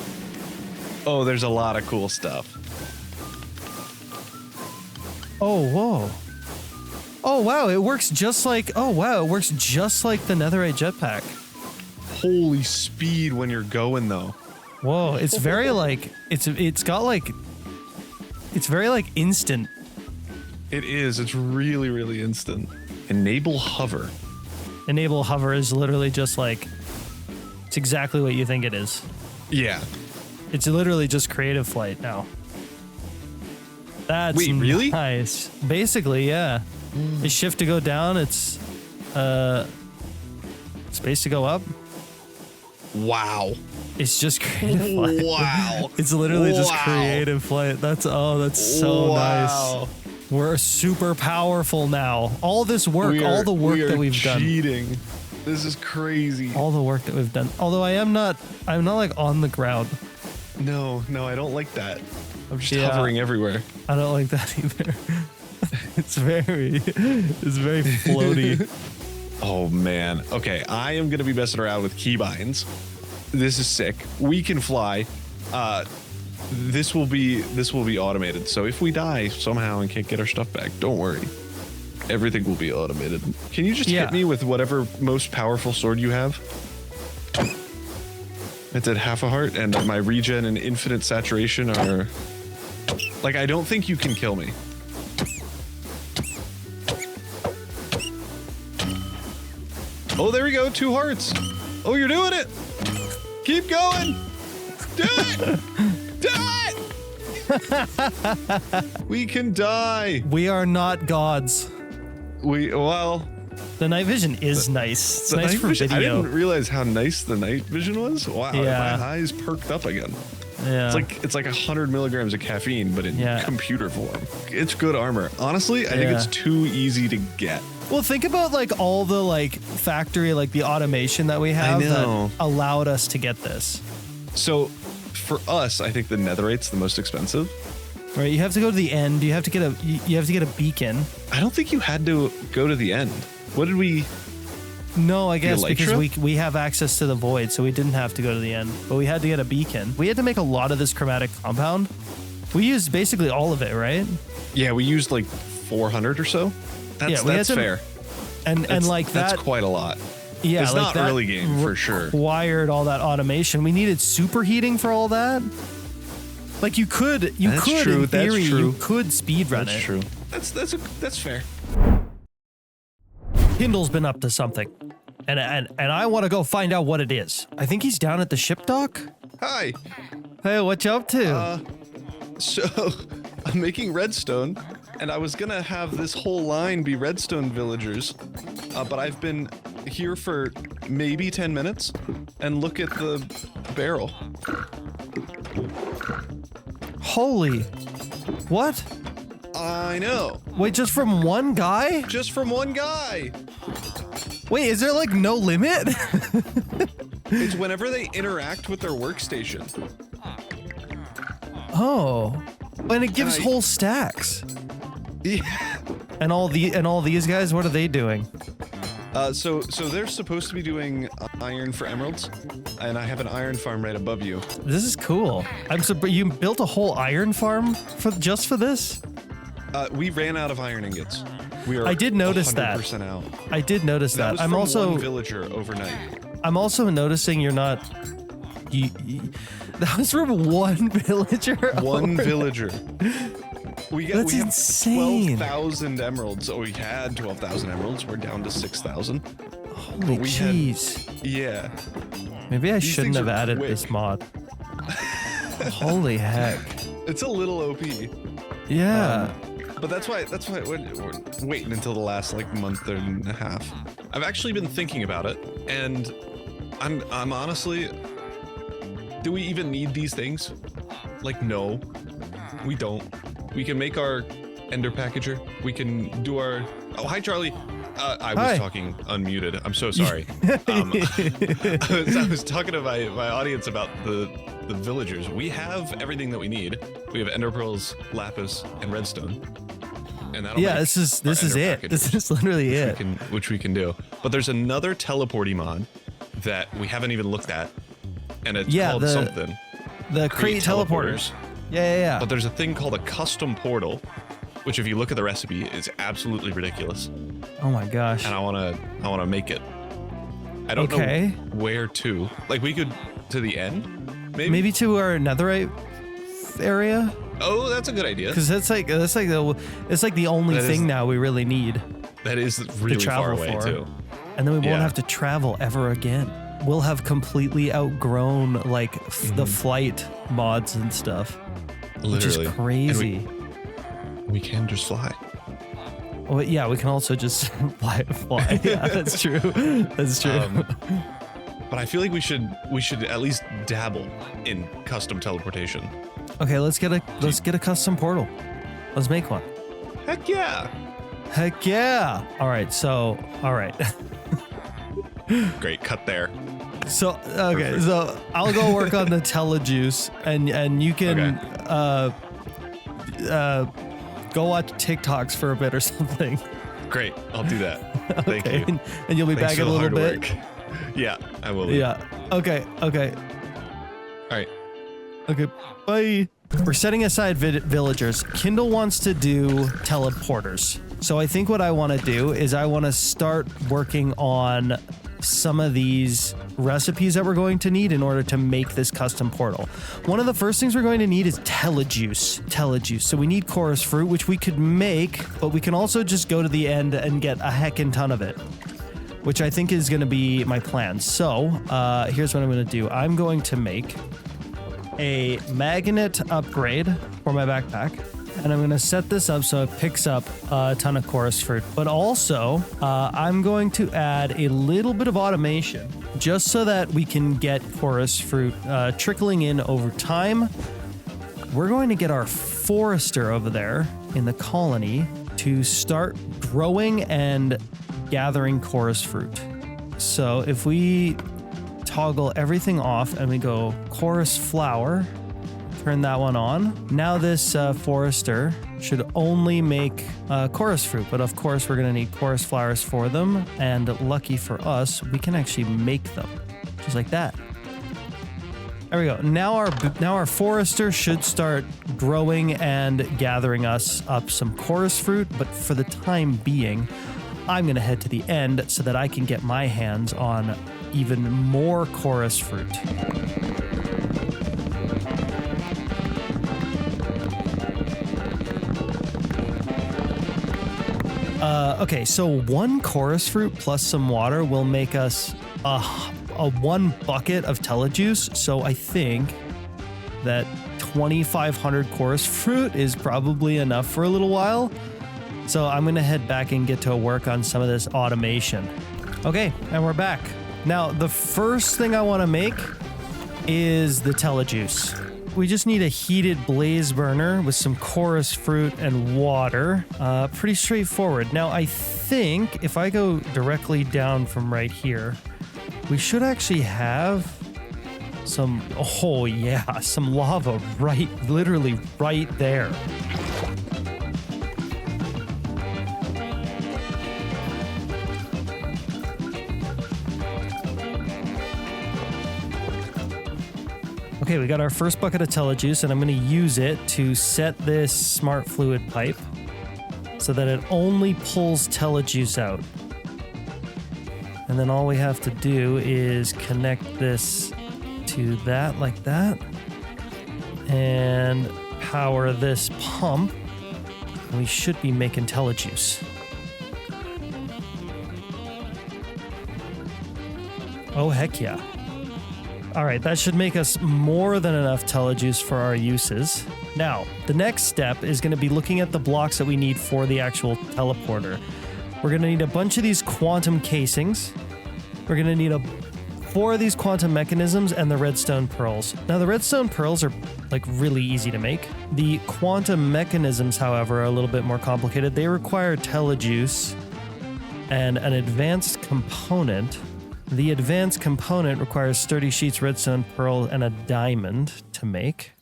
Oh, there's a lot of cool stuff. Oh, whoa. Oh, wow. It works just like. Oh, wow. It works just like the Netherite jetpack. Holy speed when you're going, though. Whoa. It's very like. It's got like. It's very like instant. It is. It's really, really instant. Enable hover. Enable hover is literally just like. It's exactly what you think it is. Yeah. It's literally just creative flight now. That's Wait, really? nice. Basically, yeah. It's shift to go down. It's space to go up. Wow. It's just creative flight. Wow. It's literally just Wow. creative flight. That's so Wow. nice. We're super powerful now. All this work, all the work that we've done. Cheating. This is crazy. All the work that we've done. Although I'm not like on the ground. No, I don't like that. I'm just Yeah. hovering everywhere. I don't like that either. it's very floaty. Oh man. Okay, I am gonna be messing around with keybinds. This is sick. We can fly. This will be automated. So if we die somehow and can't get our stuff back, don't worry. Everything will be automated. Can you just hit me with whatever most powerful sword you have? It's at half a heart, and my regen and infinite saturation are... Like, I don't think you can kill me. Oh, there we go. 2 hearts. Oh, you're doing it. Keep going. Do it. Do it. We can die. We are not gods. Well, The night vision is nice. It's the nice night for vision, I video. didn't realize how nice the night vision was. Wow, Yeah. my eyes perked up again. Yeah. It's like 100 milligrams of caffeine, but in Yeah. computer form. It's good armor. Honestly, I think Yeah. it's too easy to get. Well, think about like all the like factory, like the automation that we have know. that allowed us to get this. So, for us, I think the Netherite's the most expensive. Right? You have to go to the end. You have to get a beacon. I don't think you had to go to the end. What did we? No, I guess because elytra? we have access to the void, so we didn't have to go to the end. But we had to get a beacon. We had to make a lot of this chromatic compound. We used basically all of it, right? Yeah, we used like 400 or so. Yeah, we had That's to- fair. And like that, That's quite a lot. yeah, it's like not that early game for sure. Required all that automation. We needed superheating for all that. Like you could That's in true, that's theory, true. you could speedrun That's it. true. That's fair. Kindle's been up to something, and I want to go find out what it is. I think he's down at the ship dock. Hi. Hey, what you up to? So, I'm making redstone, and I was gonna have this whole line be redstone villagers, but I've been here for maybe 10 minutes, and look at the barrel. Holy, what? I know. Wait, just from one guy? Just from one guy. Wait, is there like no limit? It's whenever they interact with their workstation. Oh, and it gives whole stacks. Yeah. And all these guys, what are they doing? So they're supposed to be doing iron for emeralds, and I have an iron farm right above you. This is cool. You built a whole iron farm just for this? We ran out of iron ingots. I did notice that. 100% out. I did notice that. Was I'm from also one villager overnight. I'm also noticing you're not. That was from one villager. One villager. We That's have insane. 12,000 emeralds. Oh, we had 12,000 emeralds. We're down to 6,000. Holy jeez. Yeah. Maybe I These shouldn't things have are added quick. this mod. Holy heck. It's a little OP. Yeah. But that's why we're waiting until the last like month and a half. I've actually been thinking about it, and I'm honestly, do we even need these things? Like, no, we don't. We can make our ender packager. We can do our. Oh, hi, Charlie. I was Hi. talking unmuted. I'm so sorry. I was talking to my audience about the villagers. We have everything that we need. We have ender pearls, lapis, and redstone. And that'll Yeah, make this is our it. ender packages, This is literally it. which we can do. But there's another teleporty mod that we haven't even looked at, and it's called something. The crate teleporters. Yeah. But there's a thing called a custom portal, which if you look at the recipe is absolutely ridiculous. Oh my gosh. And I wanna make it. I don't know where to. Like, we could to the end, Maybe to our netherite area, Oh, that's a good idea. because it's like the only That thing is- now we really need, That is really travel far away for. too. and then we won't Yeah. have to travel ever again. We'll have completely outgrown like the flight mods and stuff, which is Literally. And crazy. we can just fly. Well, yeah, we can also just fly. Yeah, that's true. That's true. But I feel like we should at least dabble in custom teleportation. Okay, let's get a custom portal. Let's make one. Heck yeah. Heck yeah! All right, Great, cut there. So okay, Perfect. so I'll go work on the telejuice, and you can go watch TikToks for a bit or something. Great, I'll do that. Thank Okay, you. and you'll be Thanks back for in a the little hard bit. work. Yeah, I will. Yeah. Okay. All right. Okay. Bye. We're setting aside villagers. Kindle wants to do teleporters. So I think what I want to do is I want to start working on some of these recipes that we're going to need in order to make this custom portal. One of the first things we're going to need is telejuice. So we need chorus fruit, which we could make, but we can also just go to the end and get a heckin' ton of it, which I think is going to be my plan. So here's what I'm going to do. I'm going to make a magnet upgrade for my backpack, and I'm going to set this up so it picks up a ton of chorus fruit. But also, I'm going to add a little bit of automation just so that we can get chorus fruit trickling in over time. We're going to get our forester over there in the colony to start growing and gathering chorus fruit. So if we toggle everything off and we go chorus flower, turn that one on. Now this forester should only make chorus fruit, but of course we're gonna need chorus flowers for them, and lucky for us, we can actually make them, just like that. There we go. Now our forester should start growing and gathering us up some chorus fruit, but for the time being, I'm gonna head to the end so that I can get my hands on even more chorus fruit. Okay, so one chorus fruit plus some water will make us a 1 bucket of telejuice. So I think that 2,500 chorus fruit is probably enough for a little while. So I'm gonna head back and get to work on some of this automation. Okay, and we're back. Now, the first thing I wanna make is the telejuice, we just need a heated blaze burner with some chorus fruit and water. Pretty straightforward. Now, I think if I go directly down from right here, we should actually have some, oh yeah, some lava literally right there. Okay, we got our first bucket of telejuice, and I'm going to use it to set this smart fluid pipe so that it only pulls telejuice out. And then all we have to do is connect this to that like that and power this pump. And we should be making telejuice. Oh, heck yeah. All right, that should make us more than enough telejuice for our uses. Now, the next step is going to be looking at the blocks that we need for the actual teleporter. We're going to need a bunch of these quantum casings. We're going to need 4 of these quantum mechanisms and the redstone pearls. Now, the redstone pearls are like really easy to make. The quantum mechanisms, however, are a little bit more complicated. They require telejuice and an advanced component. The advanced component requires sturdy sheets, redstone, pearl, and a diamond to make.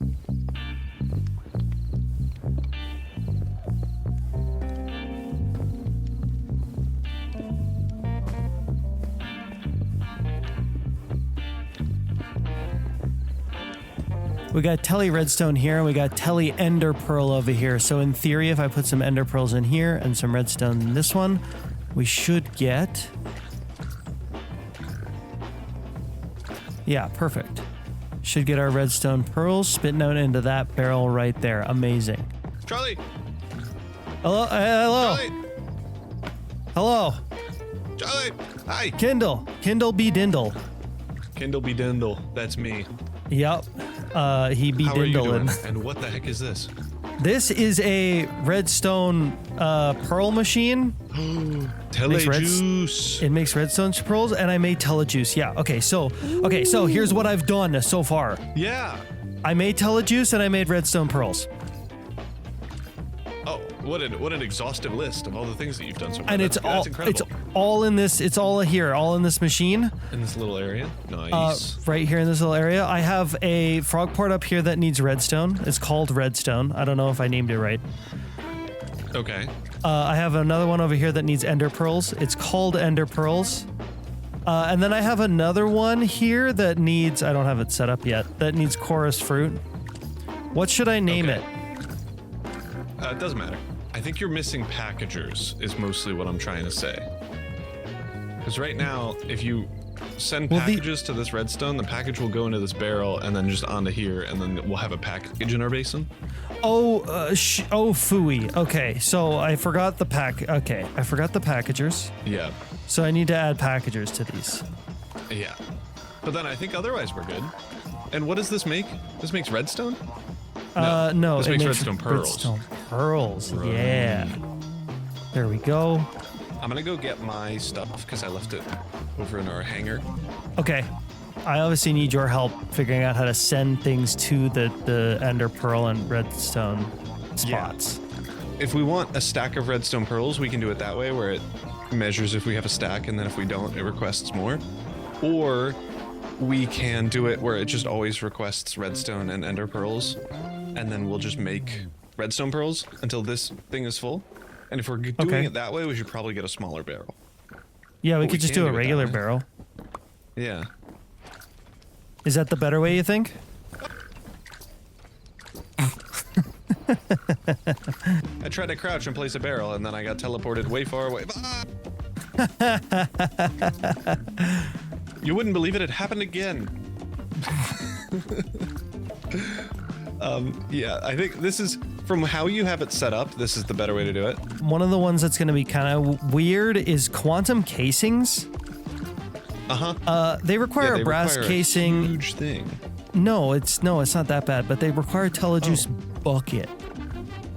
We got Telly redstone here, and we got Telly ender pearl over here. So in theory, if I put some ender pearls in here and some redstone in this one, we should get... Yeah, perfect. Should get our redstone pearls spitting out into that barrel right there. Amazing. Charlie! Hello? Hello? Charlie! Hello? Charlie! Hi! Kindle. Kindle be dindle. Kindle be dindle. That's me. Yep. He be How are you doing? dindling. And what the heck is this? This is a redstone pearl machine. Telejuice. It makes redstone pearls, and I made telejuice. Yeah. Okay. So here's what I've done so far. Yeah. I made telejuice and I made redstone pearls. Oh, what an exhaustive list of all the things that you've done so far. And That's all in this. It's all here, all in this machine. in this little area. Nice. Right here in this little area. I have a frog port up here that needs redstone. It's called redstone. I don't know if I named it right. Okay. I have another one over here that needs ender pearls. It's called ender pearls. And then I have another one here that needs, I don't have it set up yet, that needs chorus fruit. What should I name it? It doesn't matter. I think you're missing packagers is mostly what I'm trying to say. Because right now, if you send packages to this redstone, the package will go into this barrel and then just onto here, and then we'll have a package in our basin. Oh, phooey. Okay, so I forgot the I forgot the packagers. Yeah. So I need to add packagers to these. Yeah. But then I think otherwise we're good. And what does this make? This makes redstone? No, This it makes redstone pearls. Redstone pearls, yeah. There we go. I'm gonna go get my stuff because I left it over in our hangar. Okay. I obviously need your help figuring out how to send things to the ender pearl and redstone spots. If we want a stack of redstone pearls, we can do it that way, where it measures if we have a stack, and then if we don't, it requests more. Or we can do it where it just always requests redstone and ender pearls, and then we'll just make redstone pearls until this thing is full. And if we're doing it that way, we should probably get a smaller barrel. Yeah, we But could just can do a it that regular way. barrel. Yeah. Is that the better way, you think? I tried to crouch and place a barrel, and then I got teleported way far away. Ah! You wouldn't believe it, it happened again. Yeah, I think this is, from how you have it set up, this is the better way to do it. One of the ones that's going to be kind of weird is quantum casings. They require a brass casing. A huge thing. No, it's not that bad, but they require telejuice bucket.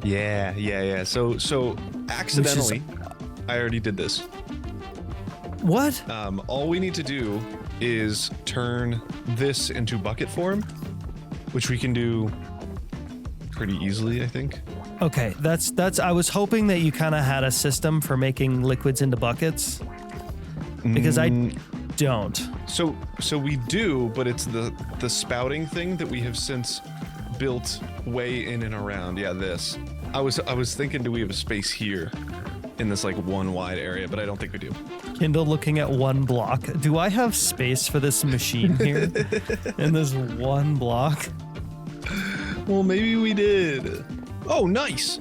Yeah. So accidentally, I already did this. What? All we need to do is turn this into bucket form, which we can do pretty easily, I think. Okay, that's. I was hoping that you kind of had a system for making liquids into buckets, because I don't. So we do, but it's the spouting thing that we have since built way in and around. Yeah, this. I was thinking, do we have a space here in this like one wide area, but I don't think we do. Kindle looking at one block. Do I have space for this machine here in this one block? Well, maybe we did. Oh, nice.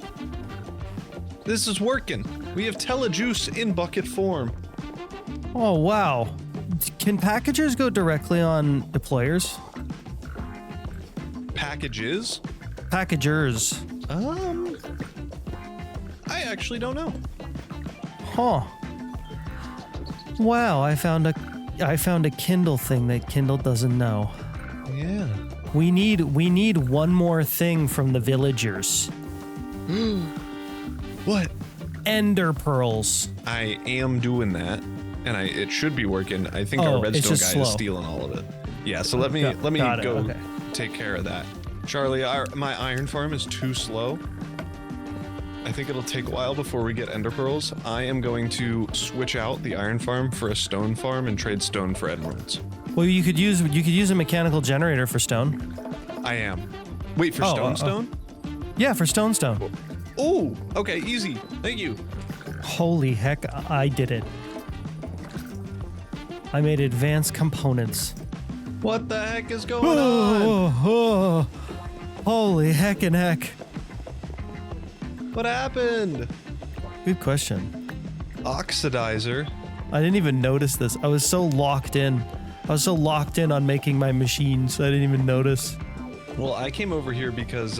This is working. We have telejuice in bucket form. Oh, wow. Can packagers go directly on deployers? Packages? Packagers. I actually don't know. Huh. Wow, I found a Kindle thing that Kindle doesn't know. Yeah. We need one more thing from the villagers. What? Ender pearls. I am doing that, and it should be working. I think Oh, our it's redstone just guy slow. is stealing all of it. Yeah, so let me Got it, go okay. take care of that. Charlie, my iron farm is too slow. I think it'll take a while before we get ender pearls. I am going to switch out the iron farm for a stone farm and trade stone for emeralds. Well, you could use a mechanical generator for stone. I am. Wait, for stone? Yeah, for stone. Oh, okay, easy. Thank you. Holy heck, I did it. I made advanced components. What the heck is going on? Oh, holy heck and heck. What happened? Good question. Oxidizer. I didn't even notice this. I was so locked in. On making my machines, I didn't even notice. Well, I came over here because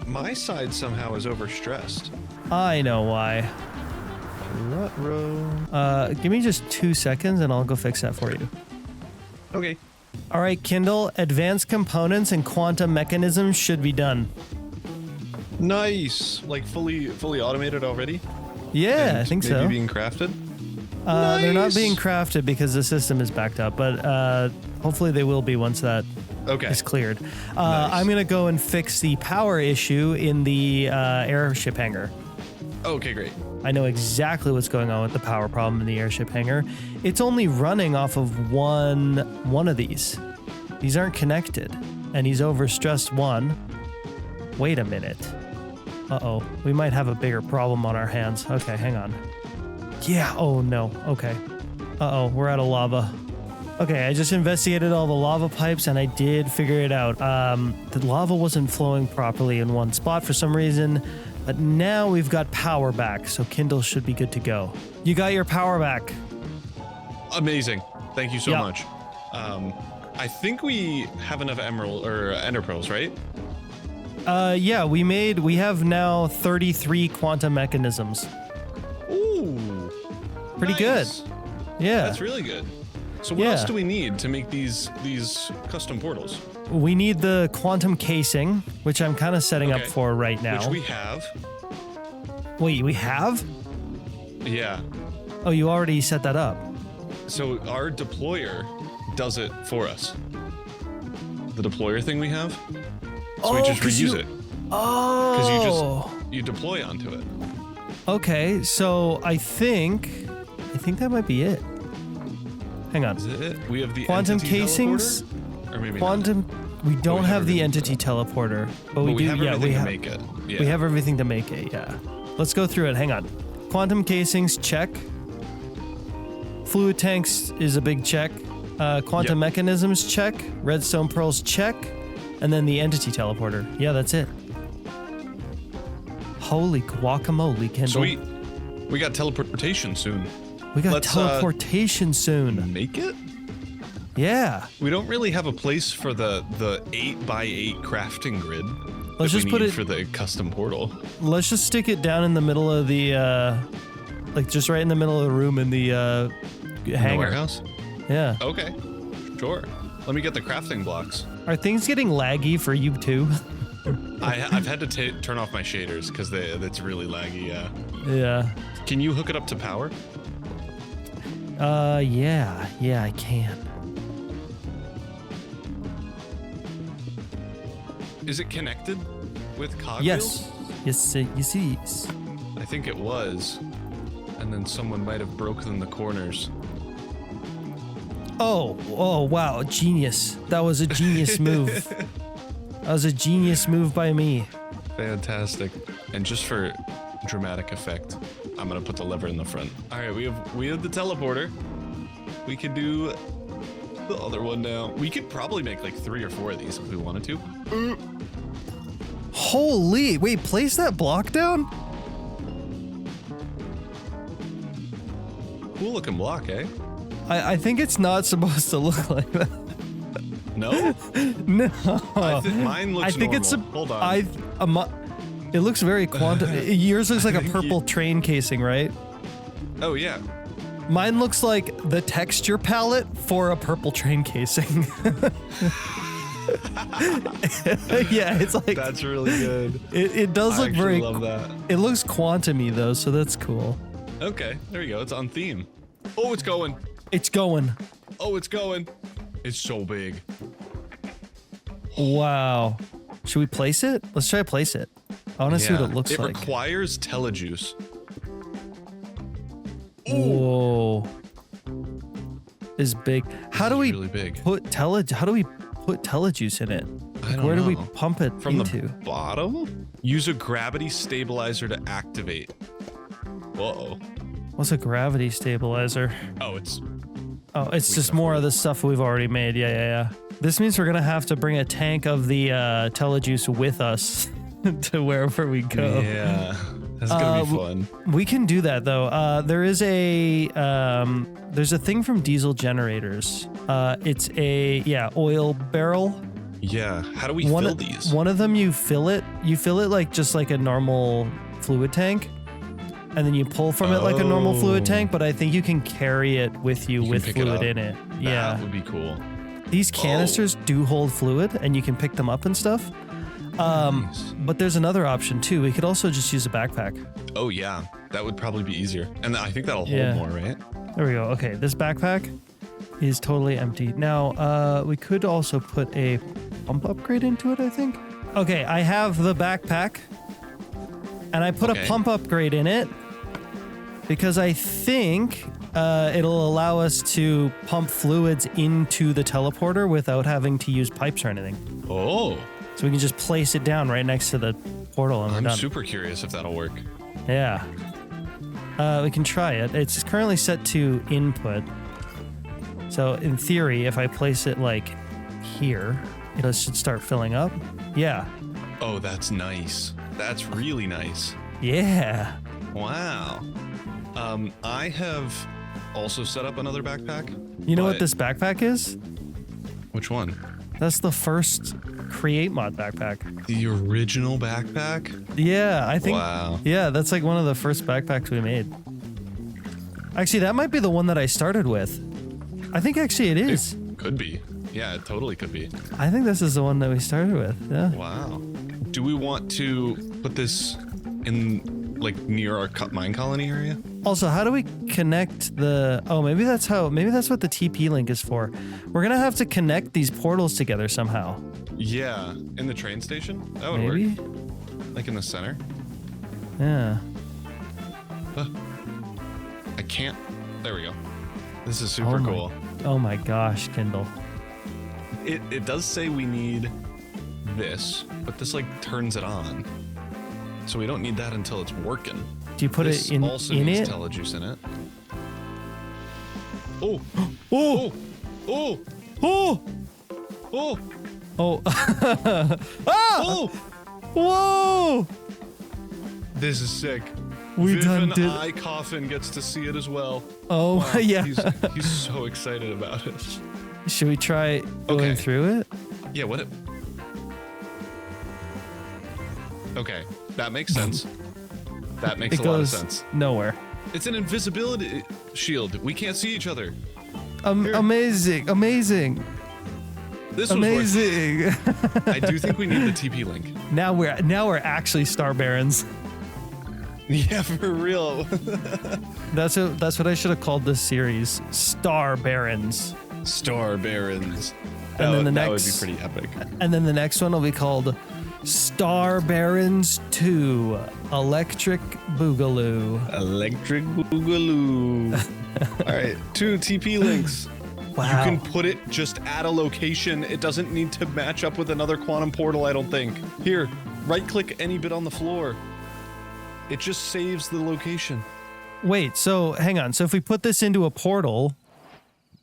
my side somehow is overstressed. I know why. Ruh-roh. Give me just 2 seconds and I'll go fix that for you. Okay. All right, Kindle, advanced components and quantum mechanisms should be done. Nice. Like fully automated already? Yeah, And I think maybe so. being crafted? They're not Nice. being crafted because the system is backed up, but hopefully they will be once that Okay. is cleared. Nice. I'm going to go and fix the power issue in the airship hangar. Okay, great. I know exactly what's going on with the power problem in the airship hangar. It's only running off of one of these. These aren't connected, and he's overstressed one. Wait a minute. Uh-oh, we might have a bigger problem on our hands. Okay, hang on. Yeah, oh no, okay. Uh-oh, we're out of lava. Okay, I just investigated all the lava pipes and I did figure it out. The lava wasn't flowing properly in one spot for some reason, but now we've got power back, so Kindle should be good to go. You got your power back. Amazing. Thank you so Yep. much. I think we have enough emerald or ender pearls, right? Yeah, we have now 33 quantum mechanisms. Ooh. Pretty nice. good. Yeah. That's really good. So what Yeah. else do we need to make these custom portals? We need the quantum casing, which I'm kind of setting up Okay. for right now. Which we have. Wait, we have? Yeah. Oh, you already set that up. So our deployer does it for us. The deployer thing we have. So we just 'cause reuse you- it. Oh. Because you deploy onto it. Okay, so I think that might be it. Hang on. Is it it? We have the Quantum entity casings? teleporter? Or maybe Quantum. We don't we have have the everything entity teleporter, but not. we But do. we have Yeah, everything we to have. make it. Yeah. We have everything to make it. Yeah. Let's go through it. Hang on. Quantum casings, check. Fluid tanks is a big check. Quantum Yep. mechanisms, check. Redstone pearls, check. And then the entity teleporter. Yeah, that's it. Holy guacamole, Kindle. Sweet. We got teleportation soon. We got Let's, teleportation soon. Make it? Yeah. We don't really have a place for the 8x8 crafting grid. Let's that just we put need it- for the custom portal. Let's just stick it down in the middle of the, like just right in the middle of the room in the In the hangar. warehouse? Yeah. Okay. Sure. Let me get the crafting blocks. Are things getting laggy for you too? I've had to turn off my shaders because it's really laggy. Yeah. Yeah. Can you hook it up to power? Yeah, I can. Is it connected with cogwheels? Yes. Yes. I think it was. And then someone might have broken the corners. Oh, wow. Genius. That was a genius move. That was a genius move by me. Fantastic. And just for dramatic effect, I'm gonna put the lever in the front. All right, we have the teleporter. We could do the other one now. We could probably make like 3 or 4 of these if we wanted to. Holy, wait, place that block down? Cool looking block, eh? I think it's not supposed to look like that. No? No. Mine looks I think normal. it's a. Hold on. It looks very quantum. Yours looks like a purple train casing, right? Oh yeah. Mine looks like the texture palette for a purple train casing. Yeah, it's like That's really good. it does I look very. love that. It looks quantum-y though, so that's cool. Okay, there you go. It's on theme. Oh, it's going. It's going. Oh, it's going. It's so big. Wow. Should we place it? Let's try to place it. I want to see what it looks like. It requires telejuice. Whoa. Is big. How do we really big. put telejuice in it? I Like, don't where do we know. pump it From into? the bottom? Use a gravity stabilizer to activate. Whoa. What's a gravity stabilizer? Oh, it's Oh, it's just more of the stuff we've already made. Yeah. This means we're gonna have to bring a tank of the telejuice with us to wherever we go. yeah. That's gonna be fun. We can do that though. There's a thing from diesel generators. It's a oil barrel. Yeah. How do we fill these? One of them you fill it like just like a normal fluid tank. And then you pull from it like a normal fluid tank, but I think you can carry it with you with fluid in it. That would be cool. These canisters do hold fluid and you can pick them up and stuff. Nice. But there's another option too. We could also just use a backpack. Oh yeah, that would probably be easier. And I think that'll hold more, right? There we go. Okay, this backpack is totally empty. Now, we could also put a pump upgrade into it, I think. Okay, I have the backpack and I put a pump upgrade in it because I think it'll allow us to pump fluids into the teleporter without having to use pipes or anything. Oh. So we can just place it down right next to the portal and we're done. I'm super curious if that'll work. Yeah. We can try it. It's currently set to input. So in theory, if I place it like here, it should start filling up. Yeah. Oh, that's nice. That's really nice. Yeah. Wow. I have also set up another backpack. You know what this backpack is? Which one? That's the first Create Mod backpack. The original backpack? Yeah, I think. Wow. Yeah, that's like one of the first backpacks we made. Actually, that might be the one that I started with. I think actually it is. It could be. Yeah, it totally could be. I think this is the one that we started with. Yeah. Wow. Do we want to put this in like near our mine colony area? Also, how do we connect the... Oh, maybe that's what the TP link is for. We're going to have to connect these portals together somehow. Yeah, in the train station? That would Maybe? work. Like in the center? Yeah. I can't. There we go. This is super cool. Oh my gosh, Kindle. It does say we need this, but this like turns it on. So we don't need that until it's working. Do you put This it in also in needs it? telejuice in it. Oh! Oh! Oh! Oh! Oh! Oh! Ah! Oh! Whoa! This is sick. We Viv done did. I Coffin gets to see it as well. Oh Wow, yeah. He's so excited about it. Should we try going Okay. through it? Yeah, what? Okay, that makes sense. That makes It a lot of goes sense. nowhere. It's an invisibility shield. We can't see each other. Amazing! Amazing! This was worth. Amazing! I do think we need the TP link. now we're actually Star Barons. Yeah, for real. That's what I should have called this series. Star Barons. Star Barons. And then the that would next- be pretty epic. And then the next one will be called Star Barons 2, Electric Boogaloo. Electric Boogaloo. All right, 2 TP links. Wow. You can put it just at a location. It doesn't need to match up with another quantum portal, I don't think. Here, right-click any bit on the floor. It just saves the location. Wait, so hang on. So if we put this into a portal,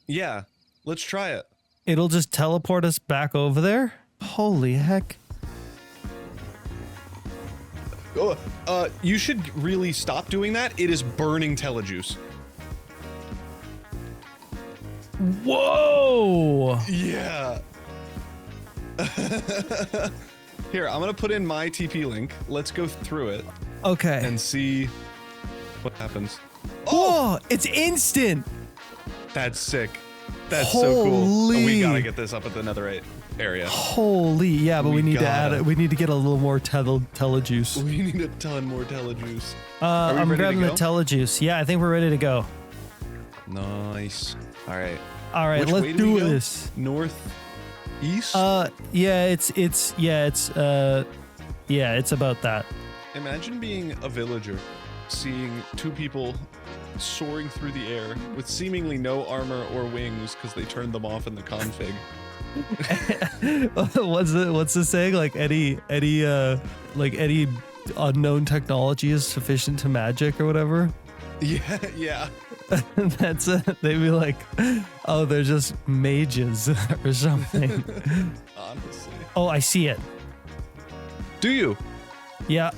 Yeah, let's try it. it'll just teleport us back over there? Holy heck. Oh, you should really stop doing that. It is burning telejuice. Whoa! Yeah. Here, I'm gonna put in my TP link. Let's go through it Okay. and see what happens. Oh, it's instant. That's sick. That's so cool. Oh, we Holy. gotta get this up at the Netherite area. Holy, yeah, but we need to add gotta. it. We need to get a little more telejuice. We need a ton more telejuice. we I'm ready to grabbing the go? telejuice. Yeah, I think we're ready to go. Nice. All right. All right, Which way let's do we do go? this. North, east. Yeah, it's about that. Imagine being a villager, seeing 2 people soaring through the air with seemingly no armor or wings because they turned them off in the config. What's the saying? Like any unknown technology is sufficient to magic or whatever. Yeah. That's it. They'd be like, oh, they're just mages or something. Honestly. Oh, I see it. Do you? Yeah.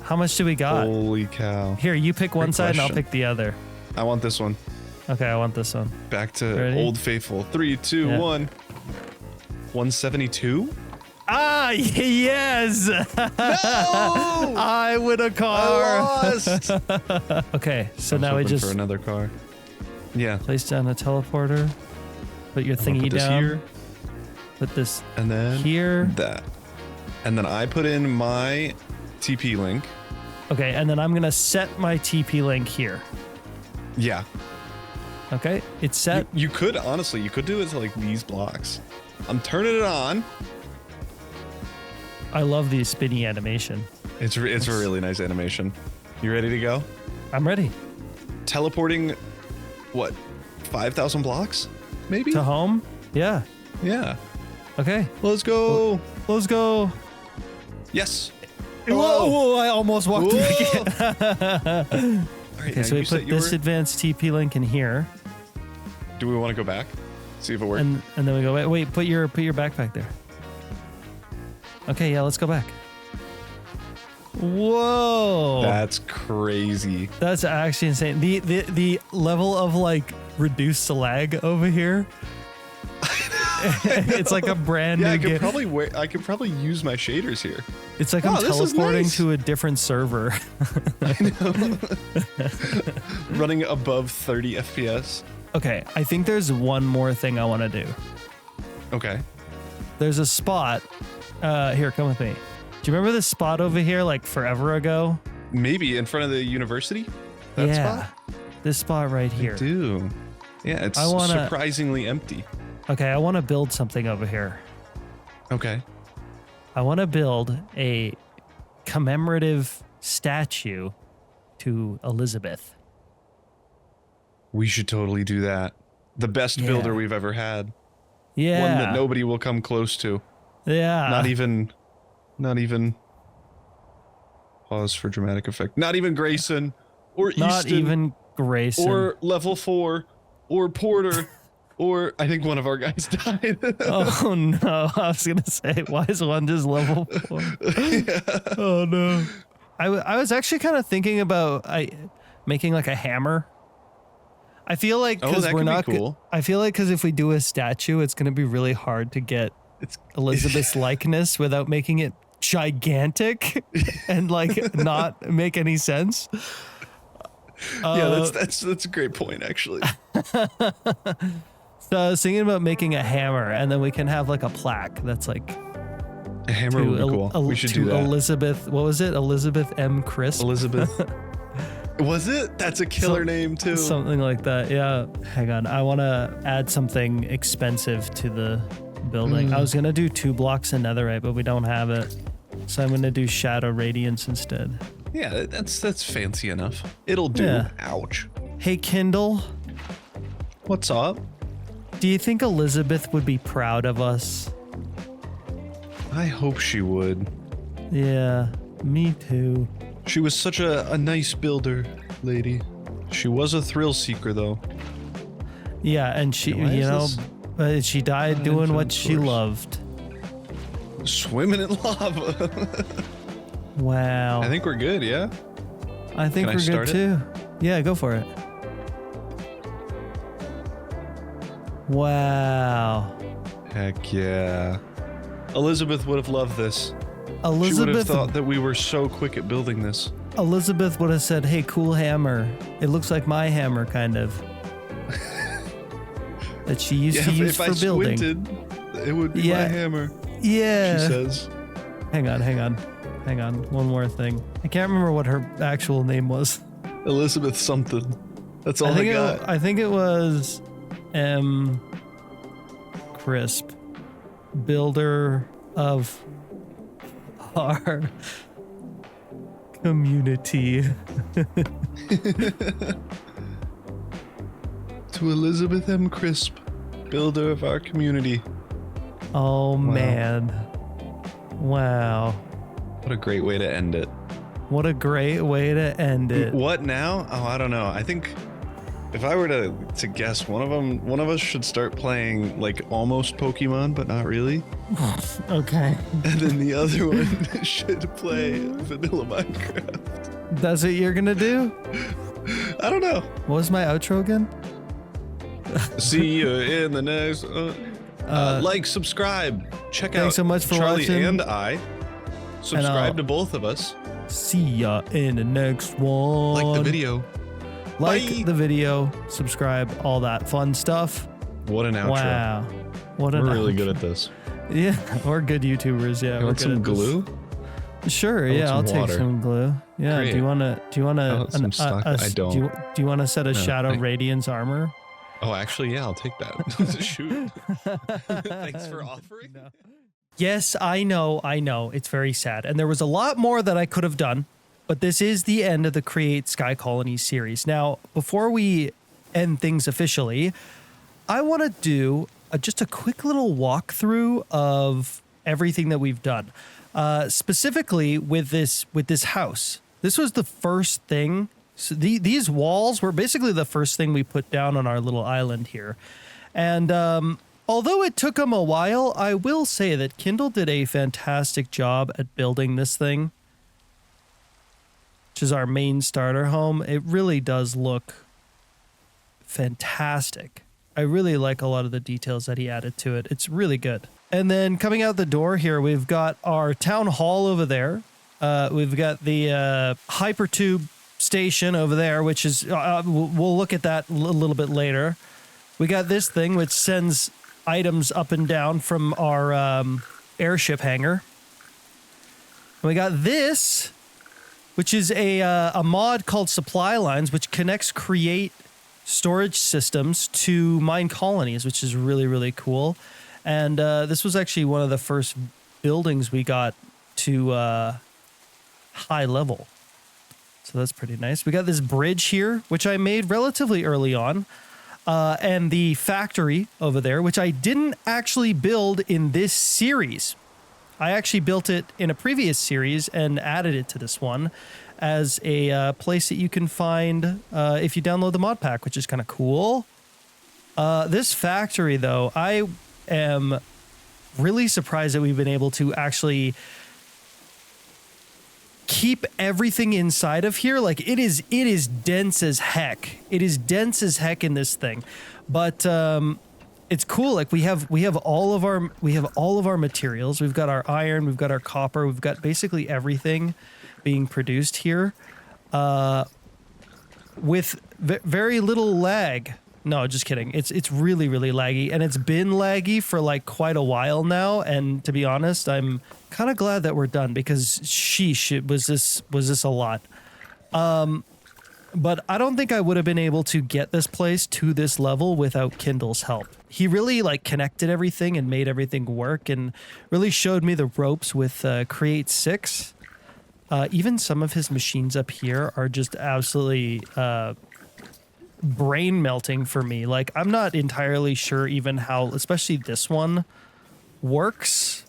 How much do we got? Holy cow. Here, you pick one Great side and I'll question. pick the other. I want this one. Okay, I want this one. Back to Ready? Old Faithful. 3, 2, Yeah. 1. 172? Ah, yes! No! I win a car. I lost! Okay, so I was now we hoping just for another car. Yeah. place down a teleporter. Put your I'm gonna thingy put this down. here, Put this and then here. that. And then I put in my TP link. Okay, and then I'm gonna set my TP link here. Yeah. Okay, it's set. You could, honestly, you could do it to like these blocks. I'm turning it on. I love the spinny animation. It's a really nice animation. You ready to go? I'm ready. Teleporting, what, 5,000 blocks? Maybe? To home? Yeah. Yeah. Okay, Let's go. let's go. Yes. Whoa, I almost walked in Whoa. again. All right, Okay, now so we you set put this your- advanced TP link in here, Do we want to go back? See if it works. and then we go. Wait, put your backpack there. Okay, yeah, let's go back. Whoa, That's crazy. that's actually insane. The level of like reduced lag over here. It's like a brand Yeah, new I could game. probably use my shaders here. It's like Wow, I'm this is teleporting nice. to a different server. Running above 30 FPS. Okay, I think there's one more thing I want to do. Okay. There's a spot. Here, come with me. Do you remember this spot over here, like forever ago? Maybe in front of the university? That spot? This spot right here. I do. Yeah, it's I wanna- surprisingly empty. Okay, I want to build something over here. Okay. I want to build a commemorative statue to Elizabeth. We should totally do that. The best Yeah. builder we've ever had. Yeah. One that nobody will come close to. Yeah. Not even pause for dramatic effect. Not even Grayson or Not Easton even Grayson. or level 4 or Porter or I think one of our guys died. Oh no! I was gonna say, why is one just level 4? Oh no! I was actually kind of thinking about making like a hammer. I feel like Oh, because that we're could be not. cool. I feel like because if we do a statue, it's gonna be really hard to get It's Elizabeth's likeness without making it gigantic and like not make any sense. yeah, that's a great point actually. So I was thinking about making a hammer, and then we can have like a plaque that's like A hammer would be cool. We should do that. Elizabeth, what was it? Elizabeth M. Crisp? Elizabeth. Was it? That's a killer Some- name too. Something like that. Yeah. Hang on. I want to add something expensive to the building. I was going to do 2 blocks of netherite, but we don't have it. So I'm going to do Shadow Radiance instead. Yeah, that's fancy enough. It'll do. Yeah. Ouch. Hey, Kindle, What's up? do you think Elizabeth would be proud of us? I hope she would. Yeah, me too. She was such a nice builder, lady. She was a thrill seeker, though. Yeah, and she, Why you is know, this she died an doing what infinite she source? loved. Swimming in lava. Wow. I think we're good, yeah? I think Can I we're start good it? too. Yeah, go for it. Wow. Heck yeah. Elizabeth would have loved this. She would have Elizabeth thought that we were so quick at building this. Elizabeth would have said, "Hey, cool hammer. It looks like my hammer, kind of." That she used to use if for I building. squinted, it would be Yeah. my hammer, Yeah. she says. Hang on. One more thing. I can't remember what her actual name was. Elizabeth something. That's all I got. I think it was M. Crisp, builder of our community. To Elizabeth M. Crisp, builder of our community. Oh man. Wow. What a great way to end it. What a great way to end it. What now? Oh, I don't know. I think if I were to guess, one of us should start playing like almost Pokemon, but not really. Okay. And then the other one should play vanilla Minecraft. That's what you're gonna do? I don't know. What was my outro again? See you in the next. Like, subscribe, check out. Thanks so much for Charlie watching. and I. Subscribe to both of us. See ya in the next one. Like the video. Like Bye. the video, subscribe, all that fun stuff. What an outro. Wow. What We're an really outro. good at this. Yeah, we're good YouTubers. Yeah, You we're want good some at this. glue? Sure. want Yeah, some I'll take water. some glue. Yeah. Great. Do you wanna? I want some stock. I don't. Do you want to set a No, Shadow thank- Radiance armor? Oh, actually, yeah, I'll take that. Shoot. Thanks for offering. Yes, I know. It's very sad. And there was a lot more that I could have done, but this is the end of the Create Sky Colonies series. Now, before we end things officially, I want to do just a quick little walkthrough of everything that we've done. Specifically with this house. This was the first thing. So these walls were basically the first thing we put down on our little island here. And although it took them a while, I will say that Kindle did a fantastic job at building this thing, which is our main starter home. It really does look fantastic. I really like a lot of the details that he added to it. It's really good. And then coming out the door here, we've got our town hall over there. We've got the hypertube station over there, which is, we'll look at that a little bit later. We got this thing which sends items up and down from our airship hangar. And we got this, which is a mod called Supply Lines, which connects Create storage systems to mine colonies, which is really, really cool. And this was actually one of the first buildings we got to high level. So that's pretty nice. We got this bridge here, which I made relatively early on. And the factory over there, which I didn't actually build in this series. I actually built it in a previous series and added it to this one as a place that you can find if you download the Modpack, which is kind of cool. This factory, though, I am really surprised that we've been able to actually keep everything inside of here. Like it is dense as heck. It is dense as heck in this thing, but it's cool. Like we have all of our materials. We've got our iron, we've got our copper, we've got basically everything being produced here, with very little lag. No, just kidding. It's really, really laggy, and it's been laggy for like quite a while now. And to be honest, I'm kind of glad that we're done because sheesh, was this a lot. But I don't think I would have been able to get this place to this level without Kindle's help. He really like connected everything and made everything work and really showed me the ropes with Create 6. Even some of his machines up here are just absolutely brain melting for me. Like, I'm not entirely sure even how, especially this one, works.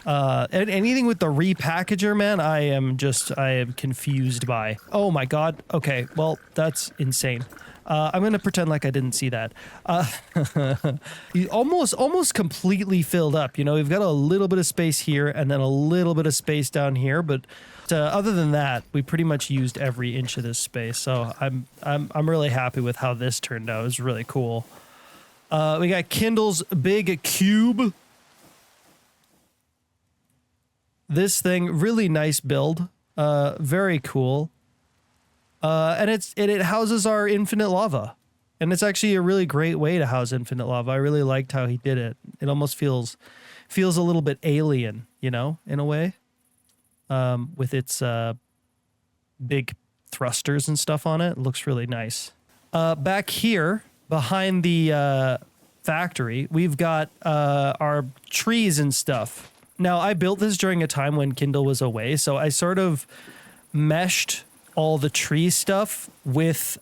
And anything with the repackager, man, I am confused by. Oh my god. Okay, well, that's insane. I'm gonna pretend like I didn't see that. He almost completely filled up. You know, we've got a little bit of space here and then a little bit of space down here, but other than that, we pretty much used every inch of this space. So I'm really happy with how this turned out. It was really cool. We got Kindle's big cube. This thing, really nice build, very cool, and it houses our infinite lava, and it's actually a really great way to house infinite lava. I really liked how he did it. It almost feels a little bit alien, you know, in a way, with its big thrusters and stuff on it. It looks really nice. Back here behind the factory, we've got our trees and stuff. Now, I built this during a time when Kindle was away, so I sort of meshed all the tree stuff with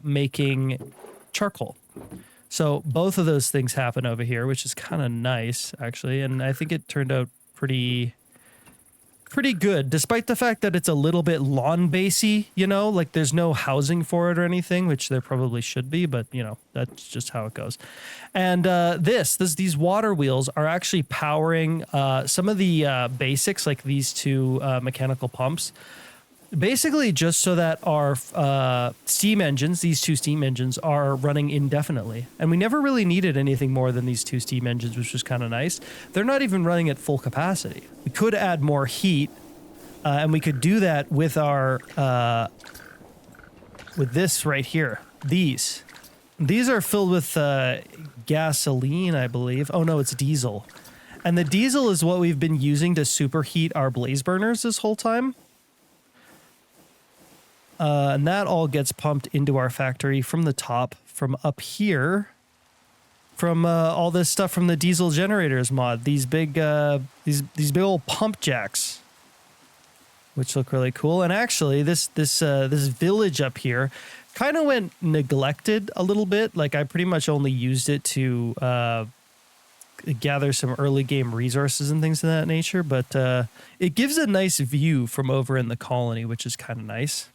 making charcoal. So both of those things happen over here, which is kind of nice, actually, and I think it turned out pretty good, despite the fact that it's a little bit lawn-basy, you know, like there's no housing for it or anything, which there probably should be, but, you know, that's just how it goes. And these water wheels are actually powering some of the basics, like these two mechanical pumps, basically just so that our steam engines, these two steam engines, are running indefinitely. And we never really needed anything more than these two steam engines, which was kind of nice. They're not even running at full capacity. We could add more heat, and we could do that with our with this right here. These are filled with gasoline, I believe. Oh no, it's diesel. And the diesel is what we've been using to superheat our blaze burners this whole time. And that all gets pumped into our factory from the top, from up here, from all this stuff from the diesel generators mod. These big old pump jacks, which look really cool. And actually, this village up here kind of went neglected a little bit. Like I pretty much only used it to gather some early game resources and things of that nature. But it gives a nice view from over in the colony, which is kind of nice.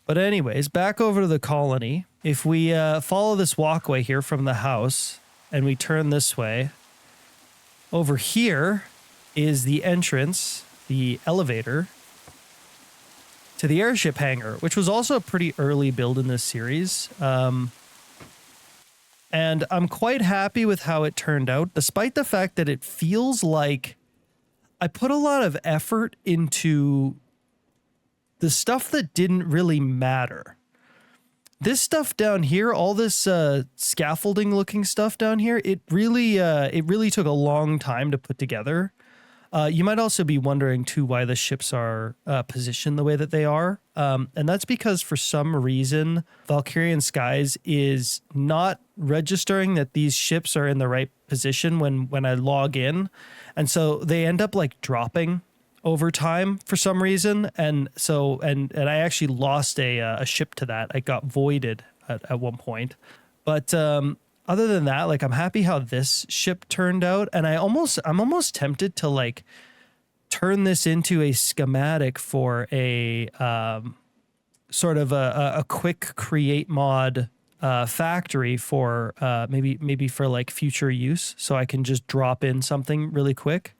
But anyways, back over to the colony. If we follow this walkway here from the house and we turn this way, over here is the entrance, the elevator, to the airship hangar, which was also a pretty early build in this series. And I'm quite happy with how it turned out, despite the fact that it feels like I put a lot of effort into the stuff that didn't really matter. This stuff down here, all this scaffolding looking stuff down here, it really took a long time to put together. You might also be wondering too why the ships are positioned the way that they are. And that's because for some reason, Valkyrian Skies is not registering that these ships are in the right position when I log in. And so they end up like dropping over time for some reason, and I actually lost a ship to that. I got voided at one point, but other than that, like I'm happy how this ship turned out, and I'm almost tempted to like turn this into a schematic for a sort of a quick create mod factory for maybe for like future use, so I can just drop in something really quick.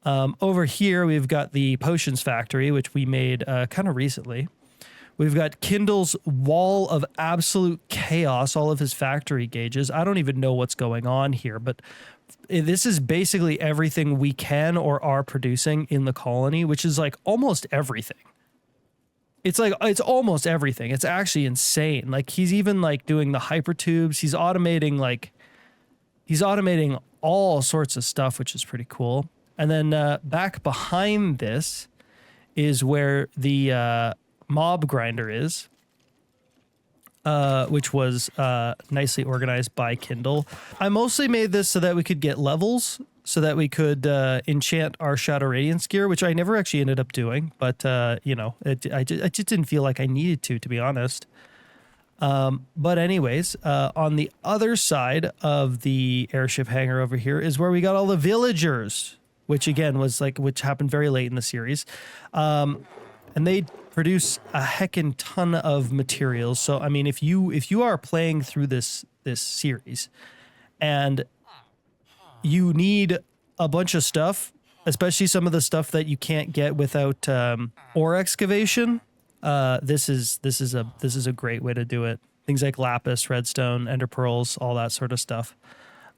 Over here, we've got the potions factory, which we made kind of recently. We've got Kindle's wall of absolute chaos, all of his factory gauges. I don't even know what's going on here, but this is basically everything we can or are producing in the colony, which is like almost everything. It's almost everything. It's actually insane. Like he's even like doing the hypertubes. He's automating all sorts of stuff, which is pretty cool. And then back behind this is where the mob grinder is, which was nicely organized by Kindle. I mostly made this so that we could get levels, so that we could enchant our Shadow Radiance gear, which I never actually ended up doing, but you know, I just didn't feel like I needed to be honest. But anyways, on the other side of the airship hangar over here is where we got all the villagers, which again was which happened very late in the series. And they produce a heckin' ton of materials. So, I mean, if you are playing through this series and you need a bunch of stuff, especially some of the stuff that you can't get without ore excavation, this is a great way to do it. Things like lapis, redstone, ender pearls, all that sort of stuff.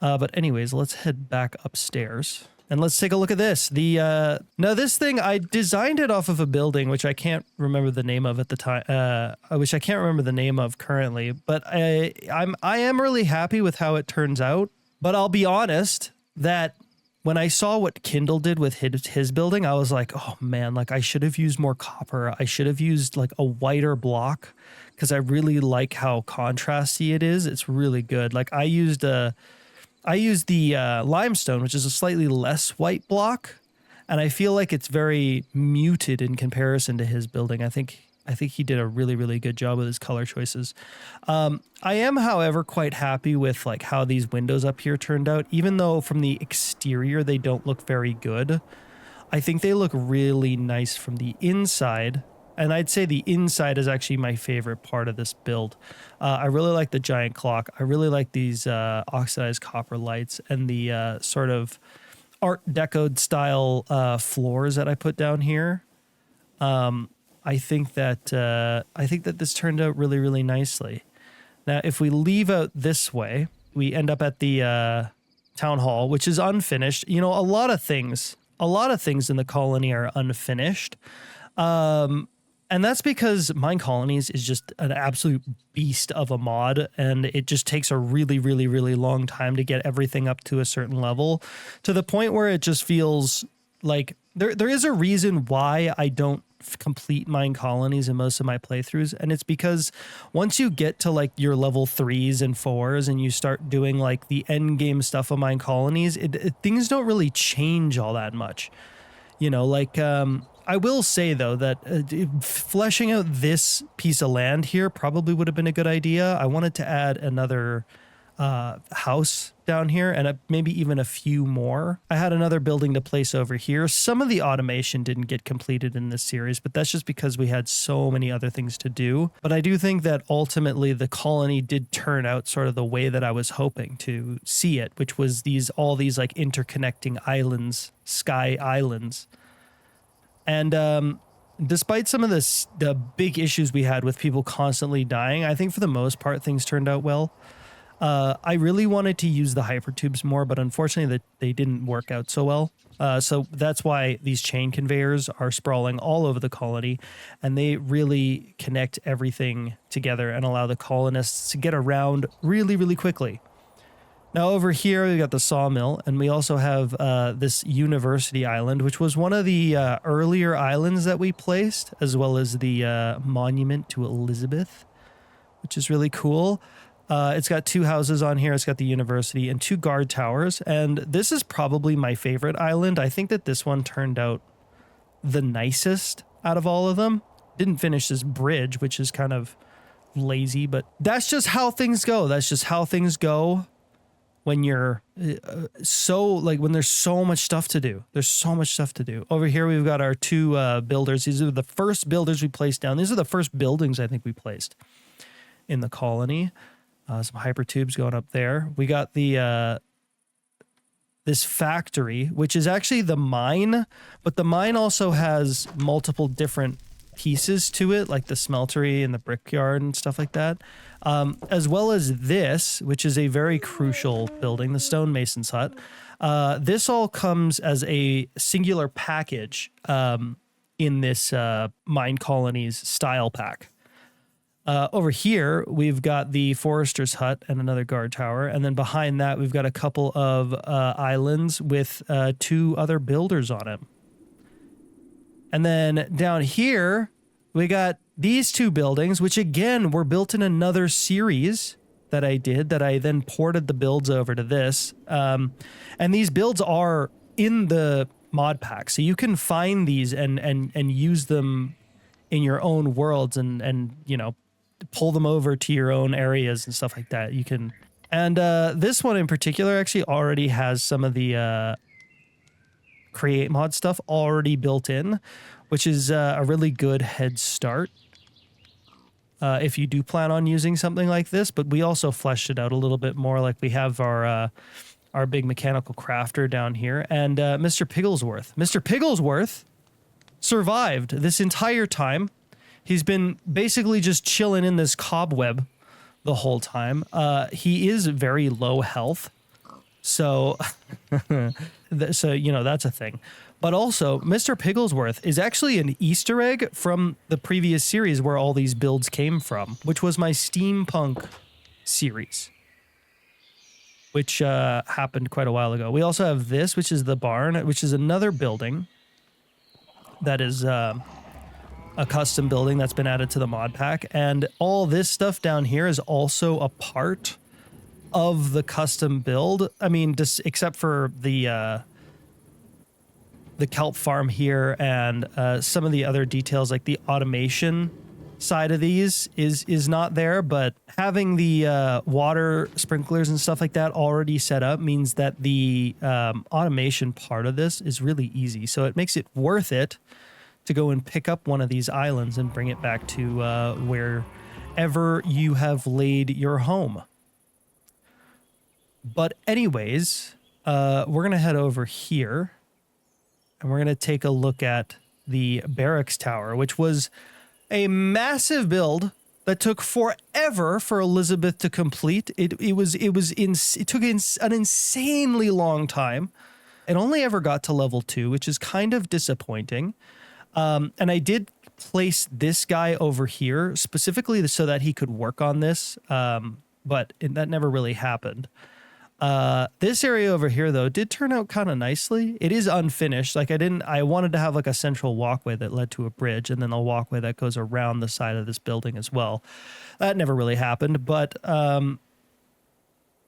But anyways, let's head back upstairs and let's take a look at this. Now this thing, I designed it off of a building which I can't remember the name of at the time. Which I can't remember the name of currently. But I am really happy with how it turns out. But I'll be honest that when I saw what Kindle did with his building, I was like, oh man, like I should have used more copper. I should have used like a whiter block because I really like how contrasty it is. It's really good. Like I used the limestone, which is a slightly less white block, and I feel like it's very muted in comparison to his building. I think he did a really, really good job with his color choices. I am, however, quite happy with like how these windows up here turned out. Even though from the exterior they don't look very good, I think they look really nice from the inside. And I'd say the inside is actually my favorite part of this build. I really like the giant clock. I really like these oxidized copper lights and the sort of Art Deco style floors that I put down here. I think that this turned out really, really nicely. Now, if we leave out this way, we end up at the town hall, which is unfinished. You know, a lot of things in the colony are unfinished. And that's because Mine Colonies is just an absolute beast of a mod, and it just takes a really, really, really long time to get everything up to a certain level, to the point where it just feels like there is a reason why I don't complete Mine Colonies in most of my playthroughs, and it's because once you get to like your level 3s and 4s and you start doing like the end game stuff of Mine Colonies, things don't really change all that much. You know, like I will say though that fleshing out this piece of land here probably would have been a good idea. I wanted to add another house down here and maybe even a few more. I had another building to place over here. Some of the automation didn't get completed in this series, but that's just because we had so many other things to do. But I do think that ultimately the colony did turn out sort of the way that I was hoping to see it, which was all these like interconnecting islands, sky islands. And despite some of the big issues we had with people constantly dying, I think for the most part things turned out well. I really wanted to use the hypertubes more, but unfortunately they didn't work out so well. So that's why these chain conveyors are sprawling all over the colony, and they really connect everything together and allow the colonists to get around really, really quickly. Now over here, we got the sawmill, and we also have this University Island, which was one of the earlier islands that we placed, as well as the monument to Elizabeth, which is really cool. It's got 2 houses on here. It's got the university and 2 guard towers. And this is probably my favorite island. I think that this one turned out the nicest out of all of them. Didn't finish this bridge, which is kind of lazy, but that's just how things go. That's just how things go when you're when there's so much stuff to do. There's so much stuff to do. Over here, we've got our 2 builders. These are the first builders we placed down. These are the first buildings I think we placed in the colony. Some hypertubes going up there. We got the this factory, which is actually the mine, but the mine also has multiple different pieces to it, like the smeltery and the brickyard and stuff like that, as well as this, which is a very crucial building, the stonemason's hut. This all comes as a singular package in this Mine Colonies style pack. Over here, we've got the forester's hut and another guard tower. And then behind that, we've got a couple of islands with 2 other builders on it. And then down here, We got these two buildings, which again were built in another series that I did, that I then ported the builds over to this. And these builds are in the mod pack, so you can find these and use them in your own worlds and you know, pull them over to your own areas and stuff like that. You can, and this one in particular actually already has some of the create mod stuff already built in, which is a really good head start if you do plan on using something like this. But we also fleshed it out a little bit more. Like we have our big mechanical crafter down here, and Mr. Pigglesworth. Mr. Pigglesworth survived this entire time. He's been basically just chilling in this cobweb the whole time. He is very low health, so so you know, that's a thing. But also, Mr. Pigglesworth is actually an Easter egg from the previous series where all these builds came from, which was my steampunk series, which happened quite a while ago. We also have this, which is the barn, which is another building that is a custom building that's been added to the mod pack. And all this stuff down here is also a part of the custom build. I mean, just except for the kelp farm here and some of the other details, like the automation side of these is not there, but having the water sprinklers and stuff like that already set up means that the automation part of this is really easy. So it makes it worth it to go and pick up one of these islands and bring it back to wherever you have laid your home. But anyways, we're going to head over here and we're going to take a look at the barracks tower, which was a massive build that took forever for Elizabeth to complete. It took an insanely long time. It only ever got to level 2, which is kind of disappointing. And I did place this guy over here specifically so that he could work on this, but that never really happened. This area over here, though, did turn out kind of nicely. It is unfinished. Like I wanted to have like a central walkway that led to a bridge and then a walkway that goes around the side of this building as well. That never really happened, but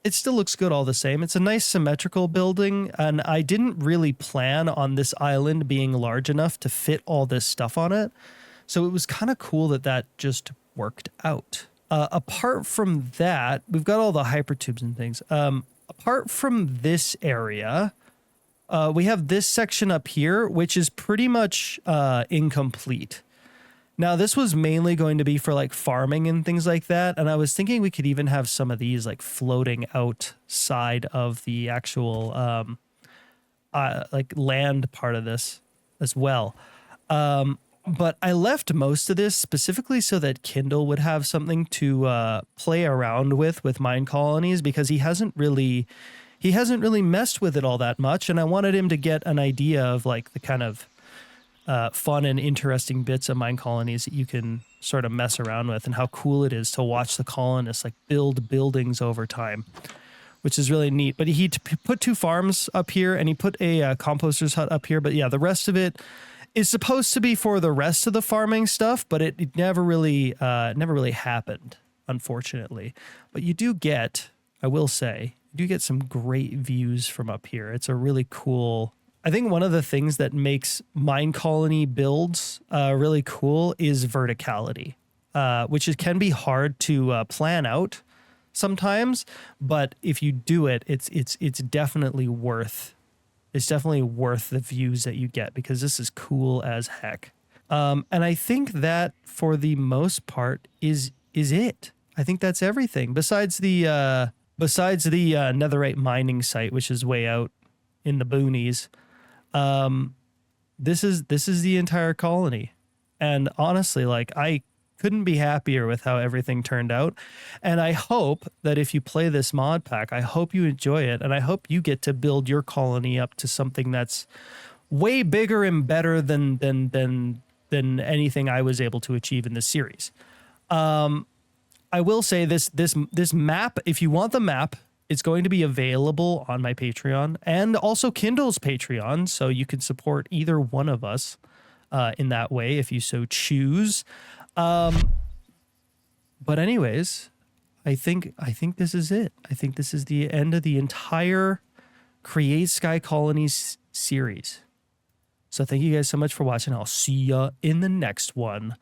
it still looks good all the same. It's a nice symmetrical building, and I didn't really plan on this island being large enough to fit all this stuff on it. So it was kind of cool that just worked out. Apart from that, we've got all the hypertubes and things. Apart from this area, we have this section up here, which is pretty much incomplete. Now, this was mainly going to be for like farming and things like that. And I was thinking we could even have some of these like floating outside of the actual like land part of this as well. But I left most of this specifically so that Kindle would have something to play around with mine colonies, because he hasn't really messed with it all that much. And I wanted him to get an idea of like the kind of fun and interesting bits of mine colonies that you can sort of mess around with, and how cool it is to watch the colonists like build buildings over time, which is really neat. But he put 2 farms up here, and he put a composter's hut up here. But yeah, the rest of it is supposed to be for the rest of the farming stuff, but it never really happened, unfortunately. But you do get, I will say, you do get some great views from up here. It's a really cool. I think one of the things that makes mine colony builds really cool is verticality, which can be hard to plan out sometimes. But if you do it, it's definitely worth. It's definitely worth the views that you get, because this is cool as heck. And I think that for the most part is it. I think that's everything besides the netherite mining site, which is way out in the boonies. This is the entire colony. And honestly, like, I couldn't be happier with how everything turned out. And I hope that if you play this mod pack, I hope you enjoy it. And I hope you get to build your colony up to something that's way bigger and better than anything I was able to achieve in this series. I will say this map, if you want the map, it's going to be available on my Patreon and also Kindle's Patreon, so you can support either one of us. in that way if you so choose. But anyways, I think this is it. I think this is the end of the entire Create Sky Colonies series. So thank you guys so much for watching. I'll see ya in the next one.